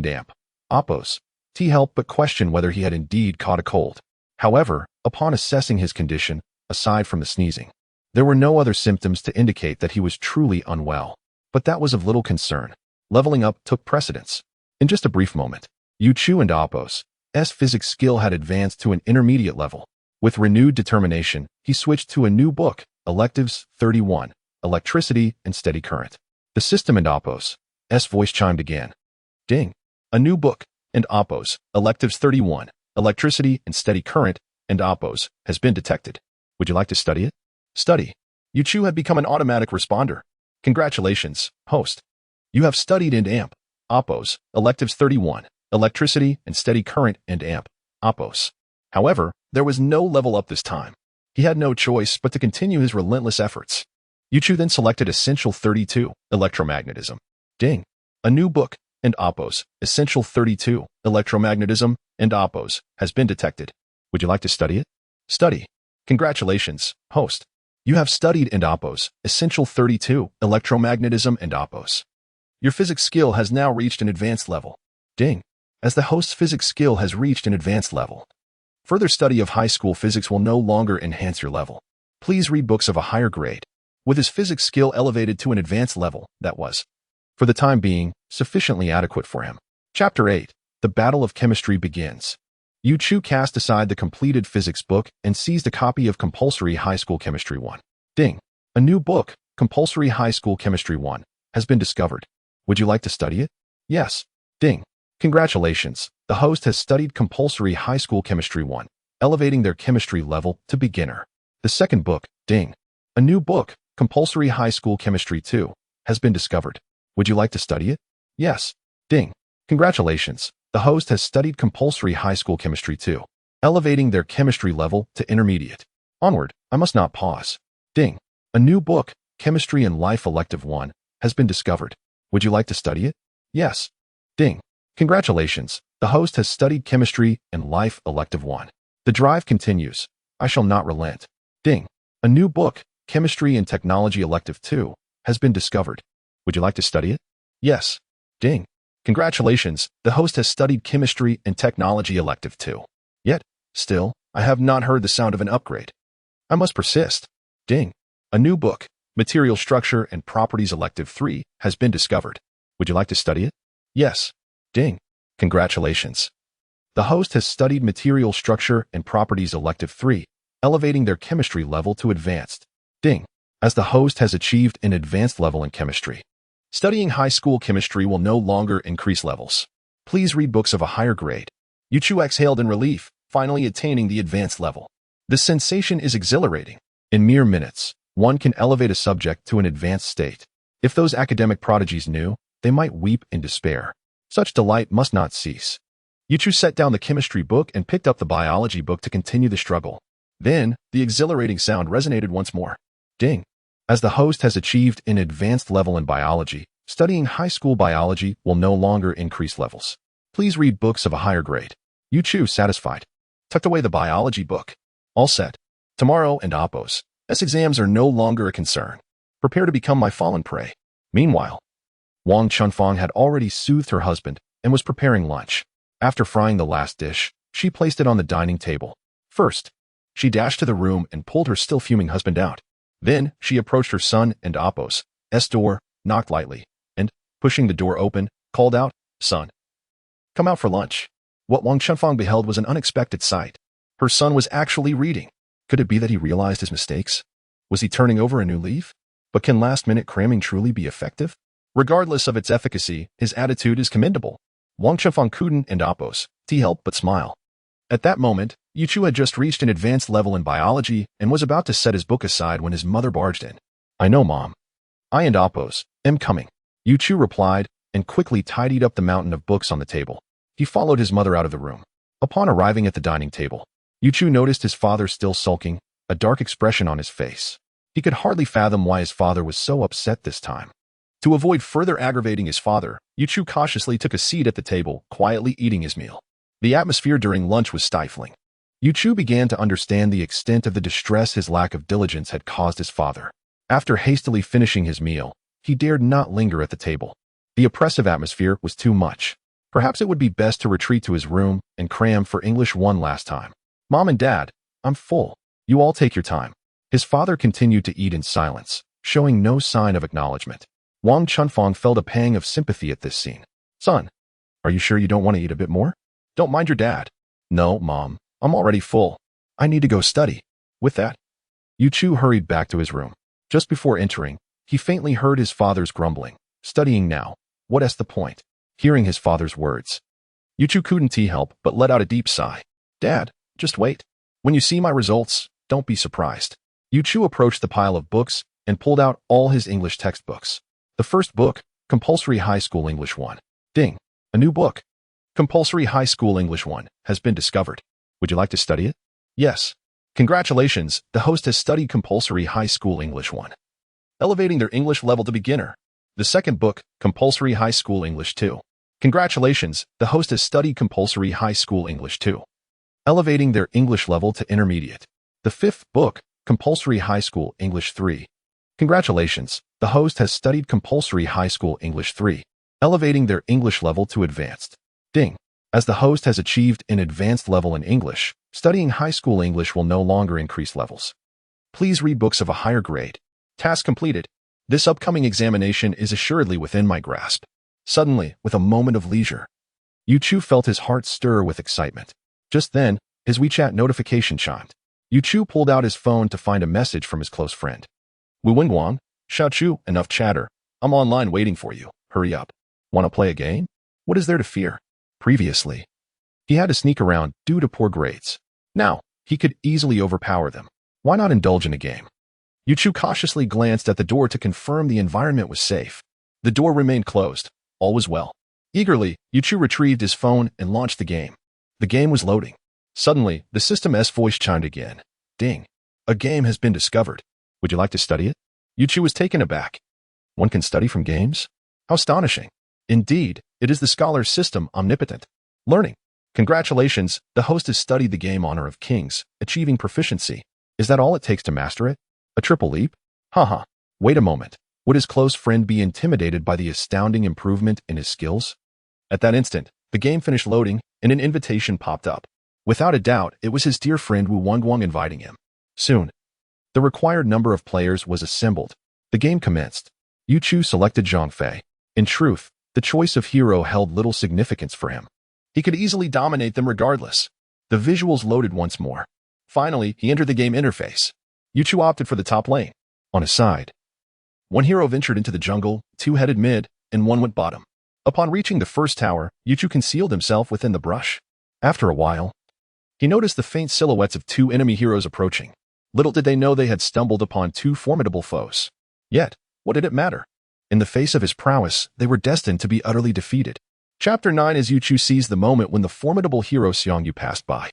oppos, help but question whether he had indeed caught a cold. However, upon assessing his condition, aside from the sneezing, there were no other symptoms to indicate that he was truly unwell. But that was of little concern. Leveling up took precedence. In just a brief moment, Yu Chu and oppos' physics skill had advanced to an intermediate level. With renewed determination, he switched to a new book, Electives 31, Electricity and Steady Current. The system and oppos' voice chimed again. Ding! A new book, and oppos', Electives 31, Electricity and Steady Current, and oppos' has been detected. Would you like to study it? Study. Yu Chu had become an automatic responder. Congratulations, host. You have studied oppos', Electives 31, Electricity and Steady Current and oppos'. However, there was no level up this time. He had no choice but to continue his relentless efforts. Yu Chu then selected Essential 32, Electromagnetism. Ding! A new book, and oppos', Essential 32, Electromagnetism, and oppos' has been detected. Would you like to study it? Study. Congratulations, host. You have studied oppos', Essential 32, Electromagnetism, and oppos'. Your physics skill has now reached an advanced level. Ding! As the host's physics skill has reached an advanced level, further study of high school physics will no longer enhance your level. Please read books of a higher grade. With his physics skill elevated to an advanced level, that was, for the time being, sufficiently adequate for him. Chapter 8. The Battle of Chemistry begins. Yu Chu cast aside the completed physics book and seized a copy of Compulsory High School Chemistry 1. Ding! A new book, Compulsory High School Chemistry 1, has been discovered. Would you like to study it? Yes. Ding! Congratulations, the host has studied Compulsory High School Chemistry 1, elevating their chemistry level to beginner. The second book, Ding! A new book, Compulsory High School Chemistry 2, has been discovered. Would you like to study it? Yes. Ding! Congratulations, the host has studied Compulsory High School Chemistry 2, elevating their chemistry level to intermediate. Onward, I must not pause. Ding! A new book, Chemistry and Life Elective 1, has been discovered. Would you like to study it? Yes. Ding! Congratulations, the host has studied Chemistry and Life Elective 1. The drive continues. I shall not relent. Ding! A new book, Chemistry and Technology Elective 2, has been discovered. Would you like to study it? Yes. Ding! Congratulations, the host has studied Chemistry and Technology Elective 2. Yet, still, I have not heard the sound of an upgrade. I must persist. Ding! A new book, Material Structure and Properties Elective 3, has been discovered. Would you like to study it? Yes. Ding! Congratulations. The host has studied Material Structure and Properties Elective 3, elevating their chemistry level to advanced. Ding! As the host has achieved an advanced level in chemistry, studying high school chemistry will no longer increase levels. Please read books of a higher grade. Yu Chu exhaled in relief, finally attaining the advanced level. The sensation is exhilarating. In mere minutes, one can elevate a subject to an advanced state. If those academic prodigies knew, they might weep in despair. Such delight must not cease. Yu Chu set down the chemistry book and picked up the biology book to continue the struggle. Then, the exhilarating sound resonated once more. Ding. As the host has achieved an advanced level in biology, studying high school biology will no longer increase levels. Please read books of a higher grade. You choose satisfied. Tucked away the biology book. All set. Tomorrow and Oppos. Exams are no longer a concern. Prepare to become my fallen prey. Meanwhile, Wang Chunfang had already soothed her husband and was preparing lunch. After frying the last dish, she placed it on the dining table. First, she dashed to the room and pulled her still fuming husband out. Then, she approached her son and Oppos' door, knocked lightly, and, pushing the door open, called out, "Son, come out for lunch." What Wang Chunfang beheld was an unexpected sight. Her son was actually reading. Could it be that he realized his mistakes? Was he turning over a new leaf? But can last-minute cramming truly be effective? Regardless of its efficacy, his attitude is commendable. Wang Chunfang couldn't and Oppos help but smile. At that moment, Yuchu had just reached an advanced level in biology and was about to set his book aside when his mother barged in. "I know, Mom. I and Oppos am coming," Yuchu replied and quickly tidied up the mountain of books on the table. He followed his mother out of the room. Upon arriving at the dining table, Yuchu noticed his father still sulking, a dark expression on his face. He could hardly fathom why his father was so upset this time. To avoid further aggravating his father, Yuchu cautiously took a seat at the table, quietly eating his meal. The atmosphere during lunch was stifling. Yuchu began to understand the extent of the distress his lack of diligence had caused his father. After hastily finishing his meal, he dared not linger at the table. The oppressive atmosphere was too much. Perhaps it would be best to retreat to his room and cram for English one last time. "Mom and Dad, I'm full. You all take your time." His father continued to eat in silence, showing no sign of acknowledgement. Wang Chunfang felt a pang of sympathy at this scene. "Son, are you sure you don't want to eat a bit more? Don't mind your dad." "No, Mom. I'm already full. I need to go study." With that, Yuchu hurried back to his room. Just before entering, he faintly heard his father's grumbling. "Studying now. What's the point?" Hearing his father's words, Yuchu couldn't help but let out a deep sigh. "Dad, just wait. When you see my results, don't be surprised." Yuchu approached the pile of books and pulled out all his English textbooks. The first book, Compulsory High School English 1. Ding. A new book. Compulsory High School English 1 has been discovered. Would you like to study it? Yes. Congratulations, the host has studied Compulsory High School English 1. Elevating their English level to beginner. The second book, Compulsory High School English 2. Congratulations, the host has studied Compulsory High School English 2. Elevating their English level to intermediate. The fifth book, Compulsory High School English 3. Congratulations, the host has studied Compulsory High School English 3. Elevating their English level to advanced. Ding. As the host has achieved an advanced level in English, studying high school English will no longer increase levels. Please read books of a higher grade. Task completed. This upcoming examination is assuredly within my grasp. Suddenly, with a moment of leisure, Yuchu felt his heart stir with excitement. Just then, his WeChat notification chimed. Yuchu pulled out his phone to find a message from his close friend. "Wu Wingguang, Xiaochu, enough chatter. I'm online waiting for you. Hurry up. Want to play a game? What is there to fear?" Previously, he had to sneak around due to poor grades. Now, he could easily overpower them. Why not indulge in a game? Yuchu cautiously glanced at the door to confirm the environment was safe. The door remained closed. All was well. Eagerly, Yuchu retrieved his phone and launched the game. The game was loading. Suddenly, the system's voice chimed again. "Ding. A game has been discovered. Would you like to study it?" Yuchu was taken aback. One can study from games? How astonishing. Indeed, it is the scholar's system omnipotent. Learning. Congratulations, the host has studied the game Honor of Kings, achieving proficiency. Is that all it takes to master it? A triple leap? Haha. Wait a moment. Would his close friend be intimidated by the astounding improvement in his skills? At that instant, the game finished loading and an invitation popped up. Without a doubt, it was his dear friend Wu Wangguang inviting him. Soon, the required number of players was assembled. The game commenced. Yuchu selected Zhang Fei. In truth, the choice of hero held little significance for him. He could easily dominate them regardless. The visuals loaded once more. Finally, he entered the game interface. Yuchu opted for the top lane. On his side, one hero ventured into the jungle, two headed mid, and one went bottom. Upon reaching the first tower, Yuchu concealed himself within the brush. After a while, he noticed the faint silhouettes of two enemy heroes approaching. Little did they know they had stumbled upon two formidable foes. Yet, what did it matter? In the face of his prowess, they were destined to be utterly defeated. Chapter 9 as Yuchu seized the moment when the formidable hero Xiangyu passed by.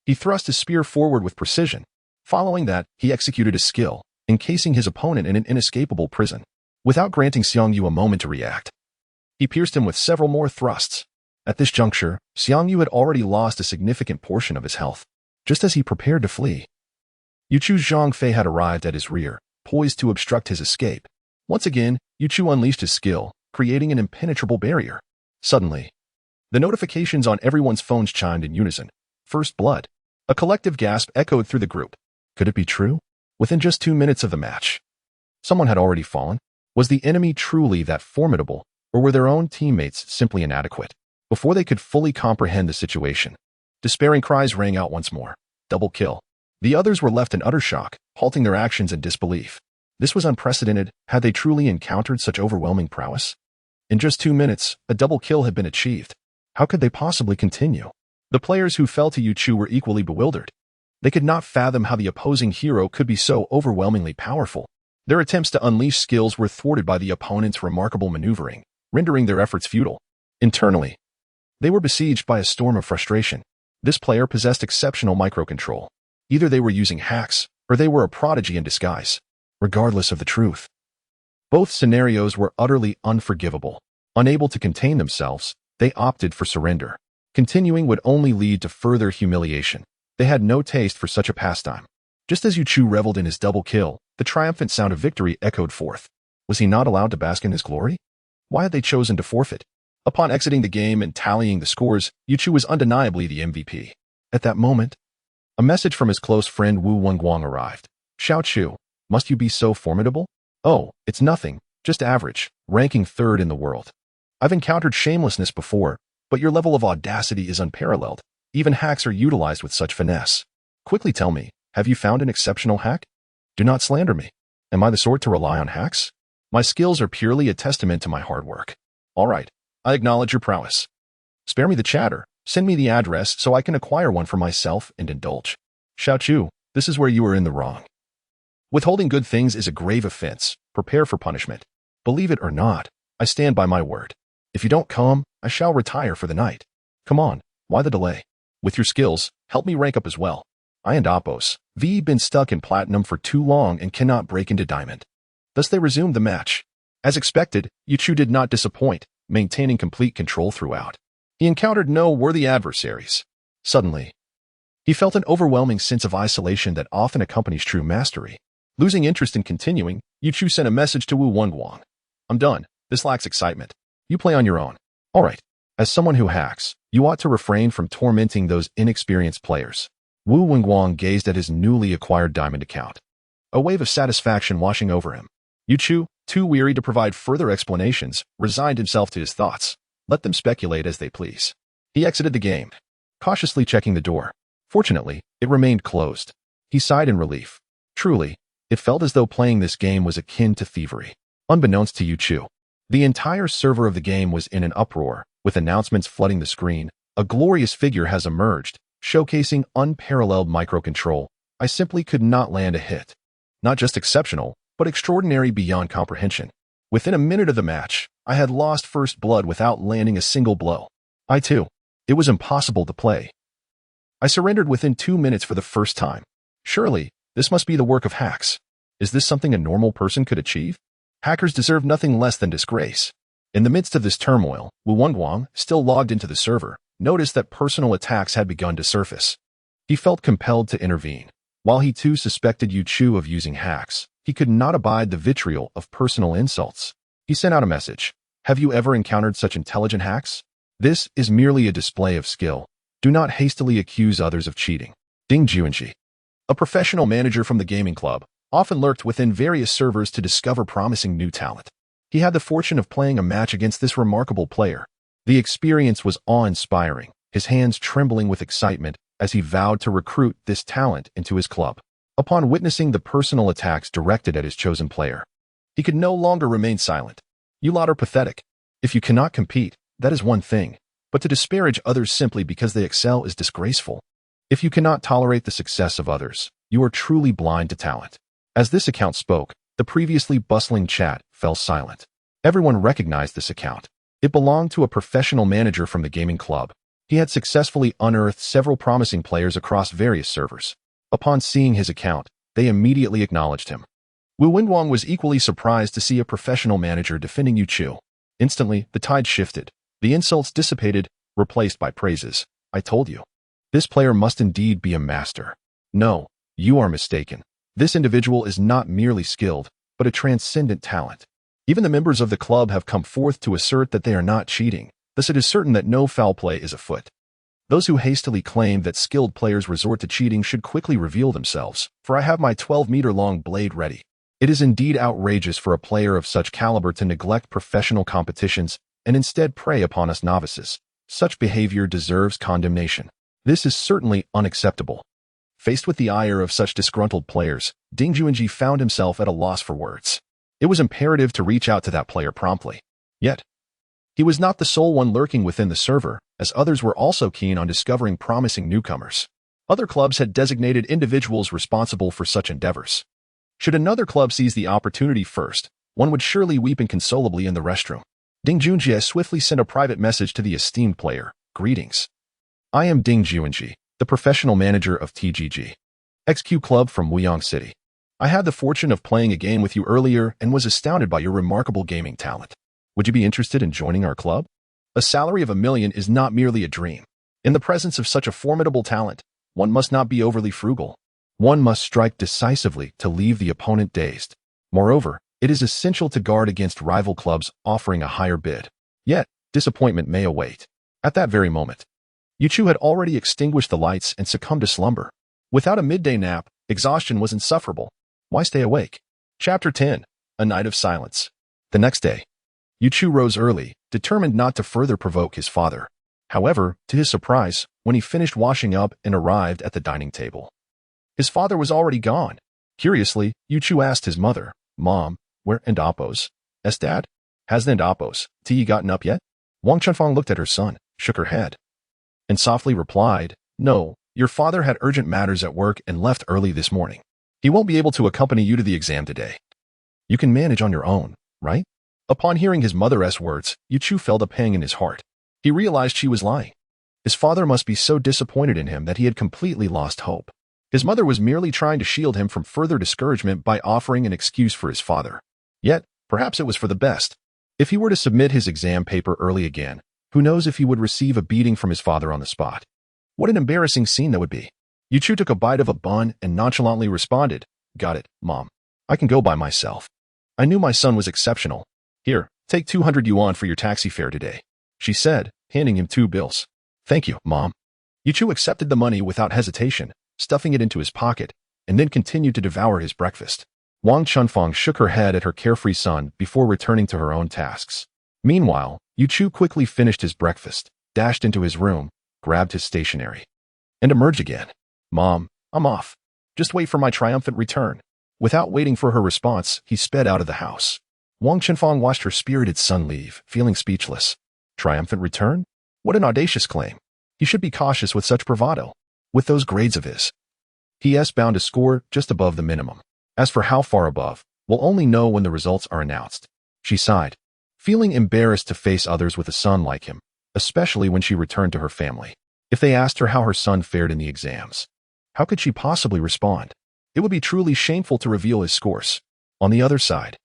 He thrust his spear forward with precision. Following that, he executed a skill, encasing his opponent in an inescapable prison. Without granting Xiang Yu a moment to react, he pierced him with several more thrusts. At this juncture, Xiang Yu had already lost a significant portion of his health. Just as he prepared to flee, Yu Chu's Zhang Fei had arrived at his rear, poised to obstruct his escape. Once again, Yu Chu unleashed his skill, creating an impenetrable barrier. Suddenly, the notifications on everyone's phones chimed in unison. First blood. A collective gasp echoed through the group. Could it be true? Within just 2 minutes of the match, someone had already fallen. Was the enemy truly that formidable, or were their own teammates simply inadequate? Before they could fully comprehend the situation, despairing cries rang out once more. Double kill. The others were left in utter shock, halting their actions in disbelief. This was unprecedented. Had they truly encountered such overwhelming prowess? In just 2 minutes, a double kill had been achieved. How could they possibly continue? The players who fell to Yu Chu were equally bewildered. They could not fathom how the opposing hero could be so overwhelmingly powerful. Their attempts to unleash skills were thwarted by the opponent's remarkable maneuvering, rendering their efforts futile. Internally, they were besieged by a storm of frustration. This player possessed exceptional microcontrol. Either they were using hacks, or they were a prodigy in disguise. Regardless of the truth, both scenarios were utterly unforgivable. Unable to contain themselves, they opted for surrender. Continuing would only lead to further humiliation. They had no taste for such a pastime. Just as Yu Chu reveled in his double kill, the triumphant sound of victory echoed forth. Was he not allowed to bask in his glory? Why had they chosen to forfeit? Upon exiting the game and tallying the scores, Yu Chu was undeniably the MVP. At that moment, a message from his close friend Wu Wenguang arrived. Xiao Chu, must you be so formidable? Oh, it's nothing, just average, ranking 3rd in the world. I've encountered shamelessness before, but your level of audacity is unparalleled. Even hacks are utilized with such finesse. Quickly tell me, have you found an exceptional hack? Do not slander me. Am I the sort to rely on hacks? My skills are purely a testament to my hard work. All right, I acknowledge your prowess. Spare me the chatter. Send me the address so I can acquire one for myself and indulge. Xiao Chu, this is where you are in the wrong. Withholding good things is a grave offense. Prepare for punishment. Believe it or not, I stand by my word. If you don't come, I shall retire for the night. Come on, why the delay? With your skills, help me rank up as well. I and Oppos, V been stuck in platinum for too long and cannot break into diamond. Thus they resumed the match. As expected, Yu Chu did not disappoint, maintaining complete control throughout. He encountered no worthy adversaries. Suddenly, he felt an overwhelming sense of isolation that often accompanies true mastery. Losing interest in continuing, Yu Chu sent a message to Wu Wenguang. I'm done. This lacks excitement. You play on your own. All right. As someone who hacks, you ought to refrain from tormenting those inexperienced players. Wu Wenguang gazed at his newly acquired diamond account, a wave of satisfaction washing over him. Yu Chu, too weary to provide further explanations, resigned himself to his thoughts. Let them speculate as they please. He exited the game, cautiously checking the door. Fortunately, it remained closed. He sighed in relief. Truly, it felt as though playing this game was akin to thievery. Unbeknownst to Yu Chu, the entire server of the game was in an uproar, with announcements flooding the screen. A glorious figure has emerged, showcasing unparalleled microcontrol. I simply could not land a hit. Not just exceptional, but extraordinary beyond comprehension. Within a minute of the match, I had lost first blood without landing a single blow. It was impossible to play. I surrendered within 2 minutes for the first time. Surely, this must be the work of hacks. Is this something a normal person could achieve? Hackers deserve nothing less than disgrace. In the midst of this turmoil, Wu Wenguang, still logged into the server, noticed that personal attacks had begun to surface. He felt compelled to intervene. While he too suspected Yu Chu of using hacks, he could not abide the vitriol of personal insults. He sent out a message. Have you ever encountered such intelligent hacks? This is merely a display of skill. Do not hastily accuse others of cheating. Ding Juanji, a professional manager from the gaming club, often lurked within various servers to discover promising new talent. He had the fortune of playing a match against this remarkable player. The experience was awe-inspiring, his hands trembling with excitement as he vowed to recruit this talent into his club. Upon witnessing the personal attacks directed at his chosen player, he could no longer remain silent. You lot are pathetic. If you cannot compete, that is one thing, but to disparage others simply because they excel is disgraceful. If you cannot tolerate the success of others, you are truly blind to talent. As this account spoke, the previously bustling chat fell silent. Everyone recognized this account. It belonged to a professional manager from the gaming club. He had successfully unearthed several promising players across various servers. Upon seeing his account, they immediately acknowledged him. Wu Wenguang was equally surprised to see a professional manager defending Yu Chu. Instantly, the tide shifted. The insults dissipated, replaced by praises. I told you. This player must indeed be a master. No, you are mistaken. This individual is not merely skilled, but a transcendent talent. Even the members of the club have come forth to assert that they are not cheating, thus it is certain that no foul play is afoot. Those who hastily claim that skilled players resort to cheating should quickly reveal themselves, for I have my 12-meter-long blade ready. It is indeed outrageous for a player of such caliber to neglect professional competitions and instead prey upon us novices. Such behavior deserves condemnation. This is certainly unacceptable. Faced with the ire of such disgruntled players, Ding Juanji found himself at a loss for words. It was imperative to reach out to that player promptly. Yet, he was not the sole one lurking within the server, as others were also keen on discovering promising newcomers. Other clubs had designated individuals responsible for such endeavors. Should another club seize the opportunity first, one would surely weep inconsolably in the restroom. Ding Junji swiftly sent a private message to the esteemed player. Greetings. I am Ding Juanji, the professional manager of TGG XQ Club from Wuyang City. I had the fortune of playing a game with you earlier and was astounded by your remarkable gaming talent. Would you be interested in joining our club? A salary of $1 million is not merely a dream. In the presence of such a formidable talent, one must not be overly frugal. One must strike decisively to leave the opponent dazed. Moreover, it is essential to guard against rival clubs offering a higher bid. Yet, disappointment may await. At that very moment, Yu Chu had already extinguished the lights and succumbed to slumber. Without a midday nap, exhaustion was insufferable. Why stay awake? Chapter 10. A Night of Silence. The next day, Yu Chu rose early, determined not to further provoke his father. However, to his surprise, when he finished washing up and arrived at the dining table, his father was already gone. Curiously, Yu Chu asked his mother, Mom, where and Apo's? Dad? Hasn't Apo's tea gotten up yet? Wang Chunfang looked at her son, shook her head, and softly replied, No, your father had urgent matters at work and left early this morning. He won't be able to accompany you to the exam today. You can manage on your own, right? Upon hearing his mother's words, Yu Chu felt a pang in his heart. He realized she was lying. His father must be so disappointed in him that he had completely lost hope. His mother was merely trying to shield him from further discouragement by offering an excuse for his father. Yet, perhaps it was for the best. If he were to submit his exam paper early again, who knows if he would receive a beating from his father on the spot. What an embarrassing scene that would be. Yu Chu took a bite of a bun and nonchalantly responded, Got it, Mom. I can go by myself. I knew my son was exceptional. Here, take 200 yuan for your taxi fare today, she said, handing him 2 bills. Thank you, Mom. Yu Chu accepted the money without hesitation, stuffing it into his pocket, and then continued to devour his breakfast. Wang Chunfang shook her head at her carefree son before returning to her own tasks. Meanwhile, Yu Chu quickly finished his breakfast, dashed into his room, grabbed his stationery, and emerged again. Mom, I'm off. Just wait for my triumphant return. Without waiting for her response, he sped out of the house. Wang Chunfang watched her spirited son leave, feeling speechless. Triumphant return? What an audacious claim. He should be cautious with such bravado. With those grades of his, he is bound to score just above the minimum. As for how far above, we'll only know when the results are announced. She sighed, feeling embarrassed to face others with a son like him, especially when she returned to her family. If they asked her how her son fared in the exams, how could she possibly respond? It would be truly shameful to reveal his scores. On the other side,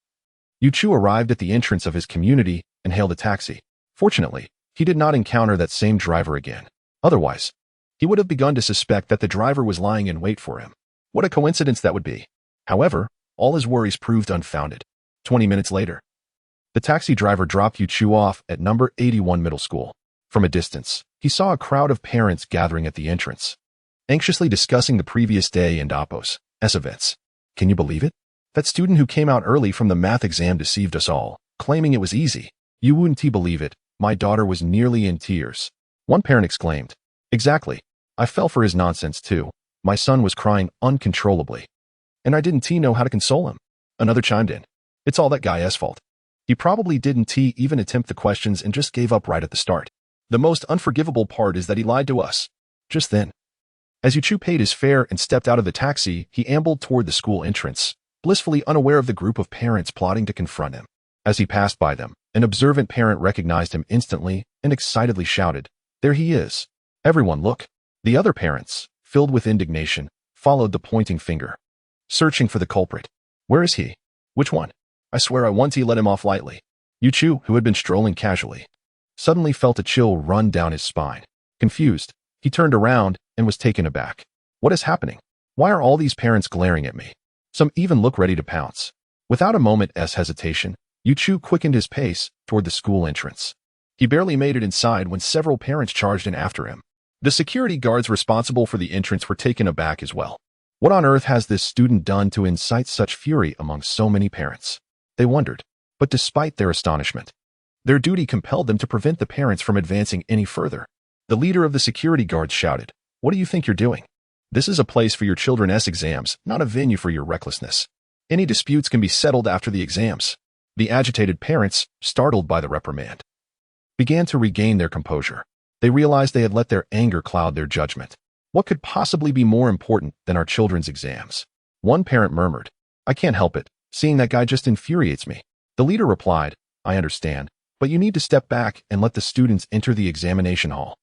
Yu Chu arrived at the entrance of his community and hailed a taxi. Fortunately, he did not encounter that same driver again. Otherwise, he would have begun to suspect that the driver was lying in wait for him. What a coincidence that would be. However, all his worries proved unfounded. 20 minutes later, the taxi driver dropped Yu Chu off at number 81 middle school. From a distance, he saw a crowd of parents gathering at the entrance, anxiously discussing the previous day and Apo's events. Can you believe it? That student who came out early from the math exam deceived us all, claiming it was easy. You wouldn't believe it. My daughter was nearly in tears. One parent exclaimed. Exactly. I fell for his nonsense too. My son was crying uncontrollably, and I didn't know how to console him. Another chimed in. It's all that guy's fault. He probably didn't even attempt the questions and just gave up right at the start. The most unforgivable part is that he lied to us. Just then, as Yu Chu paid his fare and stepped out of the taxi, he ambled toward the school entrance, blissfully unaware of the group of parents plotting to confront him. As he passed by them, an observant parent recognized him instantly and excitedly shouted, There he is. Everyone look. The other parents, filled with indignation, followed the pointing finger, searching for the culprit. Where is he? Which one? I swear I once he let him off lightly. Yu Chu, who had been strolling casually, suddenly felt a chill run down his spine. Confused, he turned around and was taken aback. What is happening? Why are all these parents glaring at me? Some even look ready to pounce. Without a moment's hesitation, Yu Chu quickened his pace toward the school entrance. He barely made it inside when several parents charged in after him. The security guards responsible for the entrance were taken aback as well. What on earth has this student done to incite such fury among so many parents? They wondered. But despite their astonishment, their duty compelled them to prevent the parents from advancing any further. The leader of the security guards shouted, "What do you think you're doing? This is a place for your children's exams, not a venue for your recklessness. Any disputes can be settled after the exams." The agitated parents, startled by the reprimand, began to regain their composure. They realized they had let their anger cloud their judgment. What could possibly be more important than our children's exams? One parent murmured, "I can't help it. Seeing that guy just infuriates me." The leader replied, "I understand, but you need to step back and let the students enter the examination hall."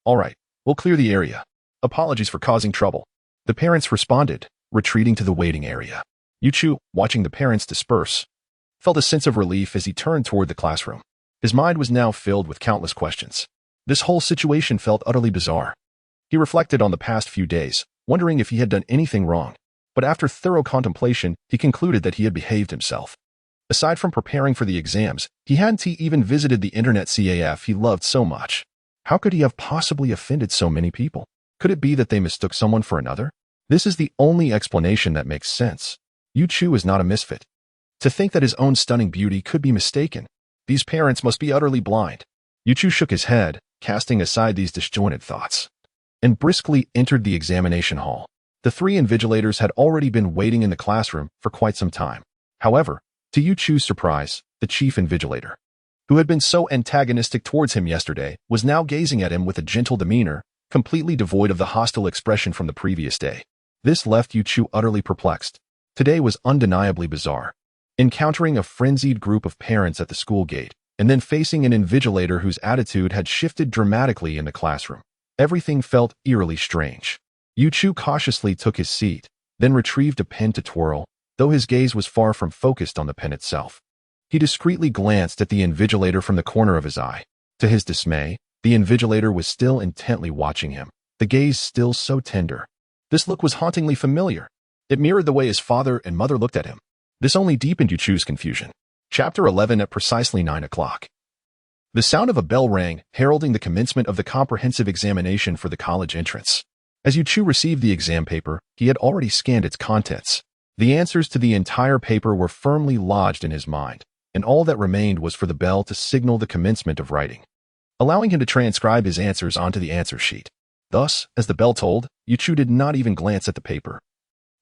"All right, we'll clear the area. Apologies for causing trouble." The parents responded, retreating to the waiting area. Yu Chu, watching the parents disperse, felt a sense of relief as he turned toward the classroom. His mind was now filled with countless questions. This whole situation felt utterly bizarre. He reflected on the past few days, wondering if he had done anything wrong. But after thorough contemplation, he concluded that he had behaved himself. Aside from preparing for the exams, he hadn't even visited the internet CAF he loved so much. How could he have possibly offended so many people? Could it be that they mistook someone for another? This is the only explanation that makes sense. Yu Chu is not a misfit. To think that his own stunning beauty could be mistaken, these parents must be utterly blind. Yu Chu shook his head, casting aside these disjointed thoughts, and briskly entered the examination hall. The three invigilators had already been waiting in the classroom for quite some time. However, to Yu Chu's surprise, the chief invigilator, who had been so antagonistic towards him yesterday, was now gazing at him with a gentle demeanor, completely devoid of the hostile expression from the previous day. This left Yu Chu utterly perplexed. Today was undeniably bizarre. Encountering a frenzied group of parents at the school gate, and then facing an invigilator whose attitude had shifted dramatically in the classroom. Everything felt eerily strange. Yu Chu cautiously took his seat, then retrieved a pen to twirl, though his gaze was far from focused on the pen itself. He discreetly glanced at the invigilator from the corner of his eye. To his dismay, the invigilator was still intently watching him, the gaze still so tender. This look was hauntingly familiar. It mirrored the way his father and mother looked at him. This only deepened Yu Chu's confusion. Chapter 11 at precisely 9 o'clock. The sound of a bell rang, heralding the commencement of the comprehensive examination for the college entrance. As Yu Chu received the exam paper, he had already scanned its contents. The answers to the entire paper were firmly lodged in his mind, and all that remained was for the bell to signal the commencement of writing, allowing him to transcribe his answers onto the answer sheet. Thus, as the bell tolled, Yu Chu did not even glance at the paper.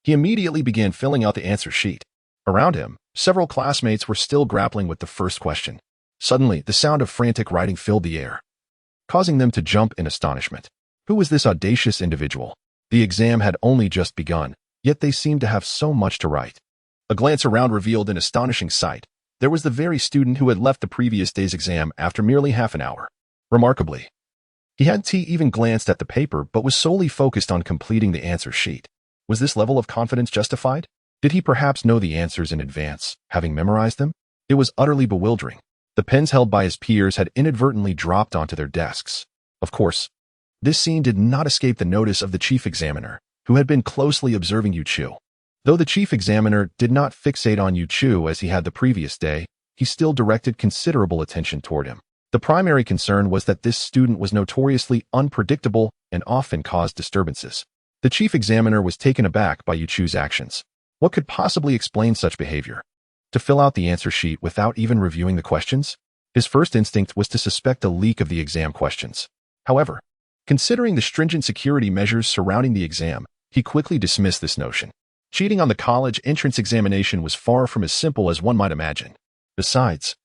He immediately began filling out the answer sheet. Around him, several classmates were still grappling with the first question. Suddenly, the sound of frantic writing filled the air, causing them to jump in astonishment. Who was this audacious individual? The exam had only just begun, yet they seemed to have so much to write. A glance around revealed an astonishing sight. There was the very student who had left the previous day's exam after merely half an hour. Remarkably, he hadn't even glanced at the paper but was solely focused on completing the answer sheet. Was this level of confidence justified? Did he perhaps know the answers in advance, having memorized them? It was utterly bewildering. The pens held by his peers had inadvertently dropped onto their desks. Of course, this scene did not escape the notice of the chief examiner, who had been closely observing Yu Chu. Though the chief examiner did not fixate on Yu Chu as he had the previous day, he still directed considerable attention toward him. The primary concern was that this student was notoriously unpredictable and often caused disturbances. The chief examiner was taken aback by Yu Chu's actions. What could possibly explain such behavior? To fill out the answer sheet without even reviewing the questions? His first instinct was to suspect a leak of the exam questions. However, considering the stringent security measures surrounding the exam, he quickly dismissed this notion. Cheating on the college entrance examination was far from as simple as one might imagine. Besides,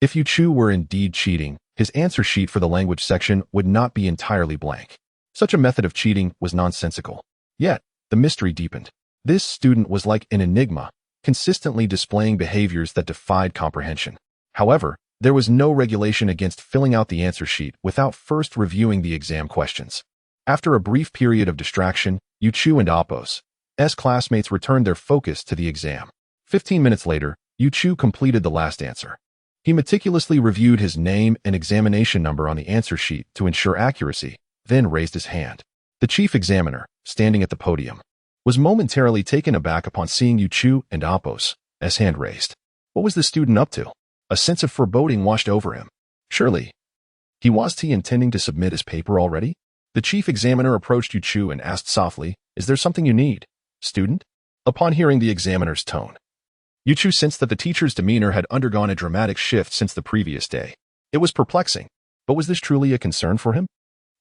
if Yu Chu were indeed cheating, his answer sheet for the language section would not be entirely blank. Such a method of cheating was nonsensical. Yet, the mystery deepened. This student was like an enigma, consistently displaying behaviors that defied comprehension. However, there was no regulation against filling out the answer sheet without first reviewing the exam questions. After a brief period of distraction, Yu Chu and Appo's classmates returned their focus to the exam. 15 minutes later, Yu Chu completed the last answer. He meticulously reviewed his name and examination number on the answer sheet to ensure accuracy, then raised his hand. The chief examiner, standing at the podium, was momentarily taken aback upon seeing Yu Chu and Apos' hand raised. What was the student up to? A sense of foreboding washed over him. Surely, was he intending to submit his paper already? The chief examiner approached Yu Chu and asked softly, "Is there something you need, student?" Upon hearing the examiner's tone, Yu Chu sensed that the teacher's demeanor had undergone a dramatic shift since the previous day. It was perplexing, but was this truly a concern for him?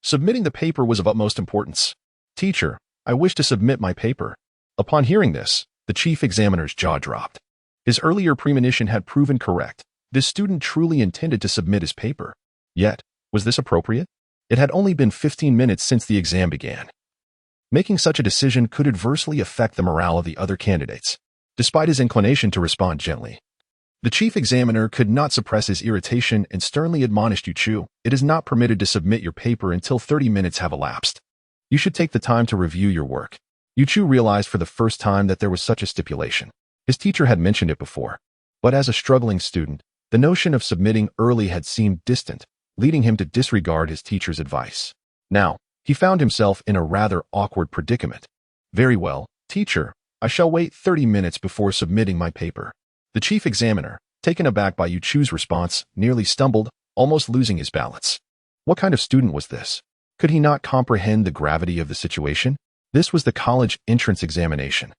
Submitting the paper was of utmost importance. "Teacher, I wish to submit my paper." Upon hearing this, the chief examiner's jaw dropped. His earlier premonition had proven correct. This student truly intended to submit his paper. Yet, was this appropriate? It had only been 15 minutes since the exam began. Making such a decision could adversely affect the morale of the other candidates. Despite his inclination to respond gently, the chief examiner could not suppress his irritation and sternly admonished Yu Chu, "It is not permitted to submit your paper until 30 minutes have elapsed. You should take the time to review your work." Yu Chu realized for the first time that there was such a stipulation. His teacher had mentioned it before, but as a struggling student, the notion of submitting early had seemed distant, leading him to disregard his teacher's advice. Now, he found himself in a rather awkward predicament. "Very well, teacher, I shall wait 30 minutes before submitting my paper." The chief examiner, taken aback by Yu Chu's response, nearly stumbled, almost losing his balance. What kind of student was this? Could he not comprehend the gravity of the situation? This was the college entrance examination.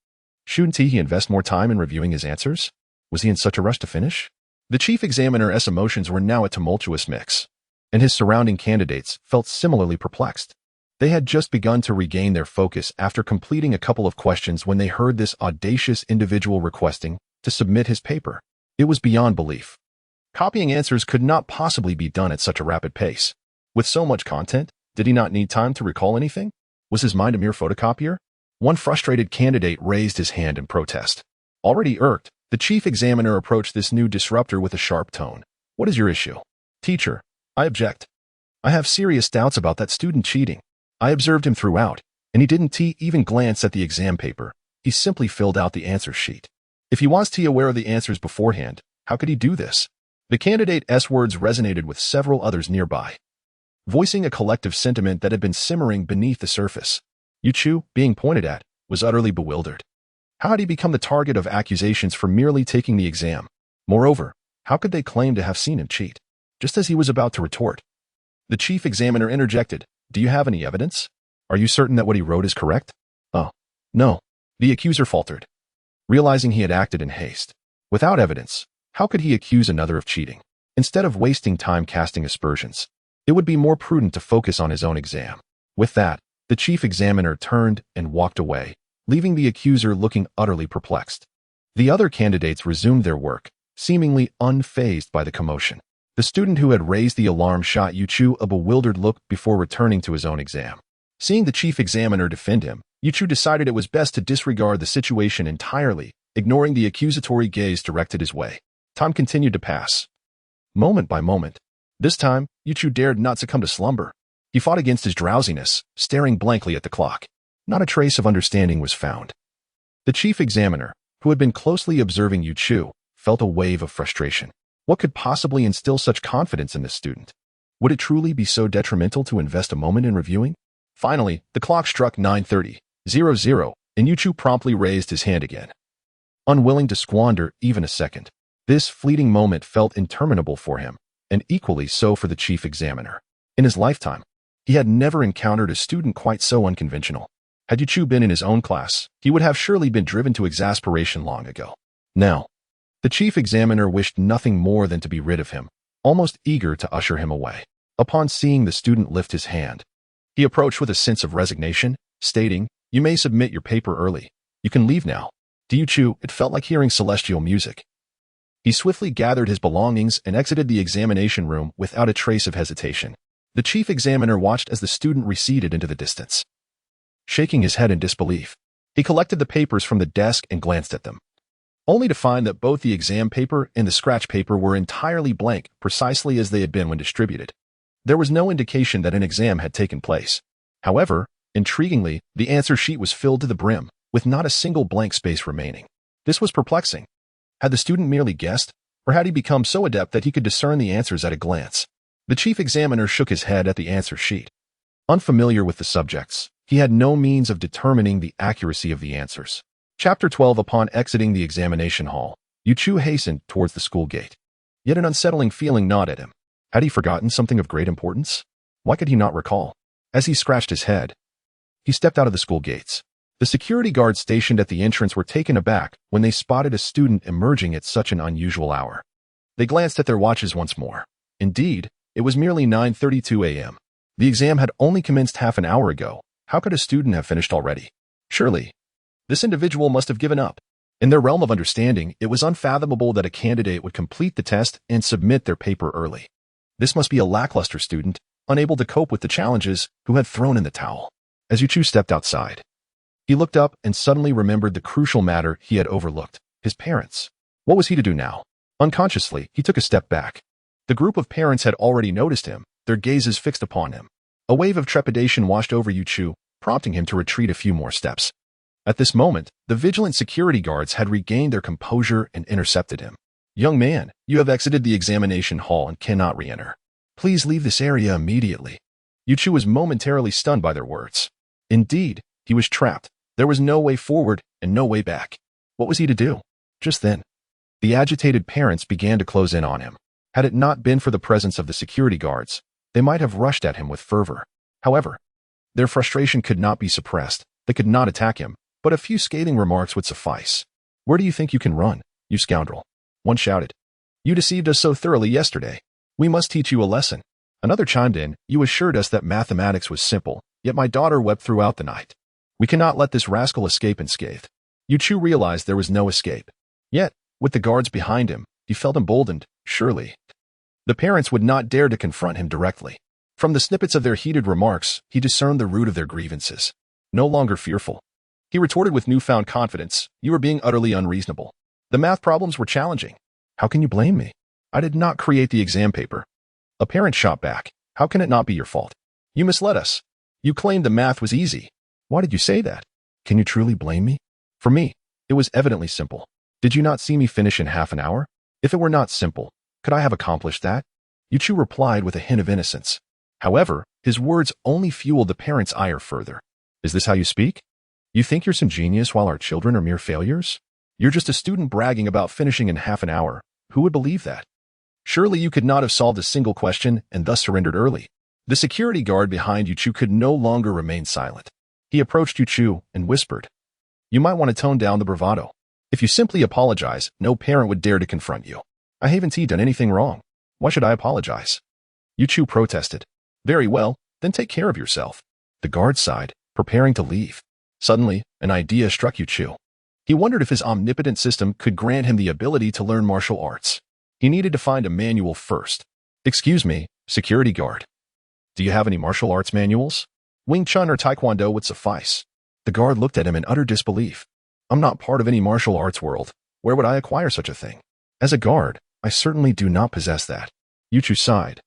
Shouldn't he invest more time in reviewing his answers? Was he in such a rush to finish? The chief examiner's emotions were now a tumultuous mix, and his surrounding candidates felt similarly perplexed. They had just begun to regain their focus after completing a couple of questions when they heard this audacious individual requesting to submit his paper. It was beyond belief. Copying answers could not possibly be done at such a rapid pace. With so much content, did he not need time to recall anything? Was his mind a mere photocopier? One frustrated candidate raised his hand in protest. Already irked, the chief examiner approached this new disruptor with a sharp tone. "What is your issue?" "Teacher, I object. I have serious doubts about that student cheating. I observed him throughout, and he didn't even glance at the exam paper. He simply filled out the answer sheet. If he was aware of the answers beforehand, how could he do this?" The candidate's words resonated with several others nearby, voicing a collective sentiment that had been simmering beneath the surface. Yu Chu, being pointed at, was utterly bewildered. How had he become the target of accusations for merely taking the exam? Moreover, how could they claim to have seen him cheat? Just as he was about to retort, the chief examiner interjected, "Do you have any evidence? Are you certain that what he wrote is correct?" "Oh, no," the accuser faltered, realizing he had acted in haste. Without evidence, how could he accuse another of cheating? Instead of wasting time casting aspersions, it would be more prudent to focus on his own exam. With that, the chief examiner turned and walked away, leaving the accuser looking utterly perplexed. The other candidates resumed their work, seemingly unfazed by the commotion. The student who had raised the alarm shot Yu Chu a bewildered look before returning to his own exam. Seeing the chief examiner defend him, Yu Chu decided it was best to disregard the situation entirely, ignoring the accusatory gaze directed his way. Time continued to pass, moment by moment. This time, Yu Chu dared not succumb to slumber. He fought against his drowsiness, staring blankly at the clock. Not a trace of understanding was found. The chief examiner, who had been closely observing Yu Chu, felt a wave of frustration. What could possibly instill such confidence in this student? Would it truly be so detrimental to invest a moment in reviewing? Finally, the clock struck 9:30, and Yu Chu promptly raised his hand again, unwilling to squander even a second. This fleeting moment felt interminable for him, and equally so for the chief examiner. In his lifetime, he had never encountered a student quite so unconventional. Had Yu Chu been in his own class, he would have surely been driven to exasperation long ago. Now, the chief examiner wished nothing more than to be rid of him, almost eager to usher him away. Upon seeing the student lift his hand, he approached with a sense of resignation, stating, "You may submit your paper early. You can leave now." To Yu Chu, it felt like hearing celestial music. He swiftly gathered his belongings and exited the examination room without a trace of hesitation. The chief examiner watched as the student receded into the distance. Shaking his head in disbelief, he collected the papers from the desk and glanced at them, only to find that both the exam paper and the scratch paper were entirely blank, precisely as they had been when distributed. There was no indication that an exam had taken place. However, intriguingly, the answer sheet was filled to the brim, with not a single blank space remaining. This was perplexing. Had the student merely guessed, or had he become so adept that he could discern the answers at a glance? The chief examiner shook his head at the answer sheet. Unfamiliar with the subjects, he had no means of determining the accuracy of the answers. Chapter 12. Upon exiting the examination hall, Yu Chu hastened towards the school gate. Yet an unsettling feeling gnawed at him. Had he forgotten something of great importance? Why could he not recall? As he scratched his head, he stepped out of the school gates. The security guards stationed at the entrance were taken aback when they spotted a student emerging at such an unusual hour. They glanced at their watches once more. Indeed, it was merely 9:32 a.m. The exam had only commenced half an hour ago. How could a student have finished already? Surely, this individual must have given up. In their realm of understanding, it was unfathomable that a candidate would complete the test and submit their paper early. This must be a lackluster student, unable to cope with the challenges, who had thrown in the towel. As Yu Chu stepped outside, he looked up and suddenly remembered the crucial matter he had overlooked: his parents. What was he to do now? Unconsciously, he took a step back. The group of parents had already noticed him, their gazes fixed upon him. A wave of trepidation washed over Yu Chu, prompting him to retreat a few more steps. At this moment, the vigilant security guards had regained their composure and intercepted him. "Young man, you have exited the examination hall and cannot re-enter. Please leave this area immediately." Yu Chu was momentarily stunned by their words. Indeed, he was trapped. There was no way forward and no way back. What was he to do? Just then, the agitated parents began to close in on him. Had it not been for the presence of the security guards, they might have rushed at him with fervor. However, their frustration could not be suppressed. They could not attack him, but a few scathing remarks would suffice. "Where do you think you can run, you scoundrel?" one shouted. "You deceived us so thoroughly yesterday. We must teach you a lesson." Another chimed in, "You assured us that mathematics was simple, yet my daughter wept throughout the night. We cannot let this rascal escape unscathed." Yu Chu realized there was no escape. Yet, with the guards behind him, he felt emboldened. Surely, the parents would not dare to confront him directly. From the snippets of their heated remarks, he discerned the root of their grievances. No longer fearful, he retorted with newfound confidence, "You are being utterly unreasonable. The math problems were challenging. How can you blame me? I did not create the exam paper." A parent shot back, "How can it not be your fault? You misled us. You claimed the math was easy. Why did you say that? Can you truly blame me? For me, it was evidently simple. Did you not see me finish in half an hour? If it were not simple, could I have accomplished that?" Yu Chu replied with a hint of innocence. However, his words only fueled the parents' ire further. "Is this how you speak? You think you're some genius while our children are mere failures? You're just a student bragging about finishing in half an hour. Who would believe that? Surely you could not have solved a single question and thus surrendered early." The security guard behind Yu Chu could no longer remain silent. He approached Yu Chu and whispered, "You might want to tone down the bravado. If you simply apologize, no parent would dare to confront you. I haven't done anything wrong. Why should I apologize?" Yu Chu protested. "Very well, then take care of yourself." The guard sighed, preparing to leave. Suddenly, an idea struck Yu Chu. He wondered if his omnipotent system could grant him the ability to learn martial arts. He needed to find a manual first. "Excuse me, security guard. Do you have any martial arts manuals? Wing Chun or Taekwondo would suffice." The guard looked at him in utter disbelief. "I'm not part of any martial arts world. Where would I acquire such a thing? As a guard, I certainly do not possess that." Yu Chu sighed,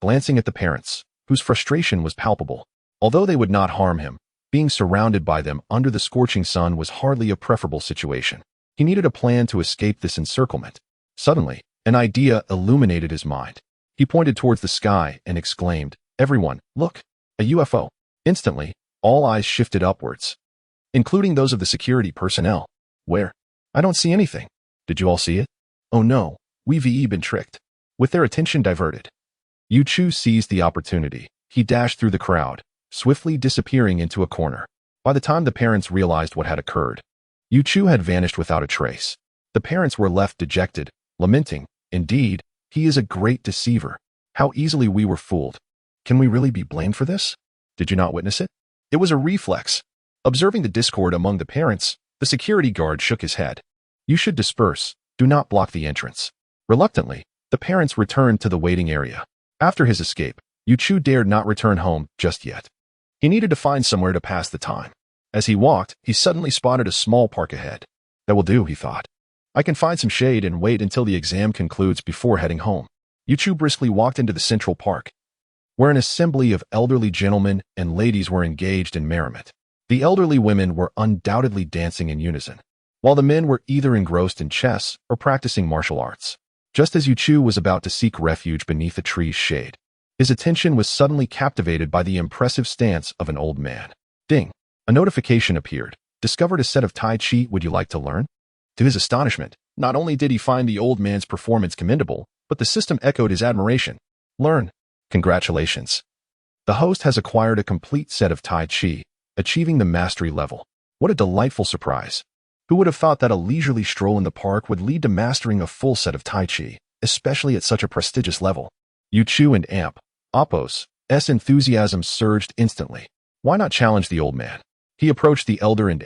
glancing at the parents, whose frustration was palpable. Although they would not harm him, being surrounded by them under the scorching sun was hardly a preferable situation. He needed a plan to escape this encirclement. Suddenly, an idea illuminated his mind. He pointed towards the sky and exclaimed, "Everyone, look, a UFO." Instantly, all eyes shifted upwards, including those of the security personnel. "Where? I don't see anything." "Did you all see it?" "Oh no, we've been tricked." With their attention diverted, Yu Chu seized the opportunity. He dashed through the crowd, swiftly disappearing into a corner. By the time the parents realized what had occurred, Yu Chu had vanished without a trace. The parents were left dejected, lamenting, "Indeed, he is a great deceiver. How easily we were fooled. Can we really be blamed for this? Did you not witness it?" It was a reflex. Observing the discord among the parents, the security guard shook his head. "You should disperse. Do not block the entrance." Reluctantly, the parents returned to the waiting area. After his escape, Yu Chu dared not return home just yet. He needed to find somewhere to pass the time. As he walked, he suddenly spotted a small park ahead. "That will do," he thought. "I can find some shade and wait until the exam concludes before heading home." Yu Chu briskly walked into the central park, where an assembly of elderly gentlemen and ladies were engaged in merriment. The elderly women were undoubtedly dancing in unison. while the men were either engrossed in chess or practicing martial arts. Just as Yu Chu was about to seek refuge beneath a tree's shade, his attention was suddenly captivated by the impressive stance of an old man. Ding! A notification appeared. Discovered a set of Tai Chi, would you like to learn? To his astonishment, not only did he find the old man's performance commendable, but the system echoed his admiration. Learn. Congratulations. The host has acquired a complete set of Tai Chi, achieving the mastery level. What a delightful surprise. Who would have thought that a leisurely stroll in the park would lead to mastering a full set of Tai Chi, especially at such a prestigious level? Yu Chu and Apos' enthusiasm surged instantly. Why not challenge the old man? He approached the elder and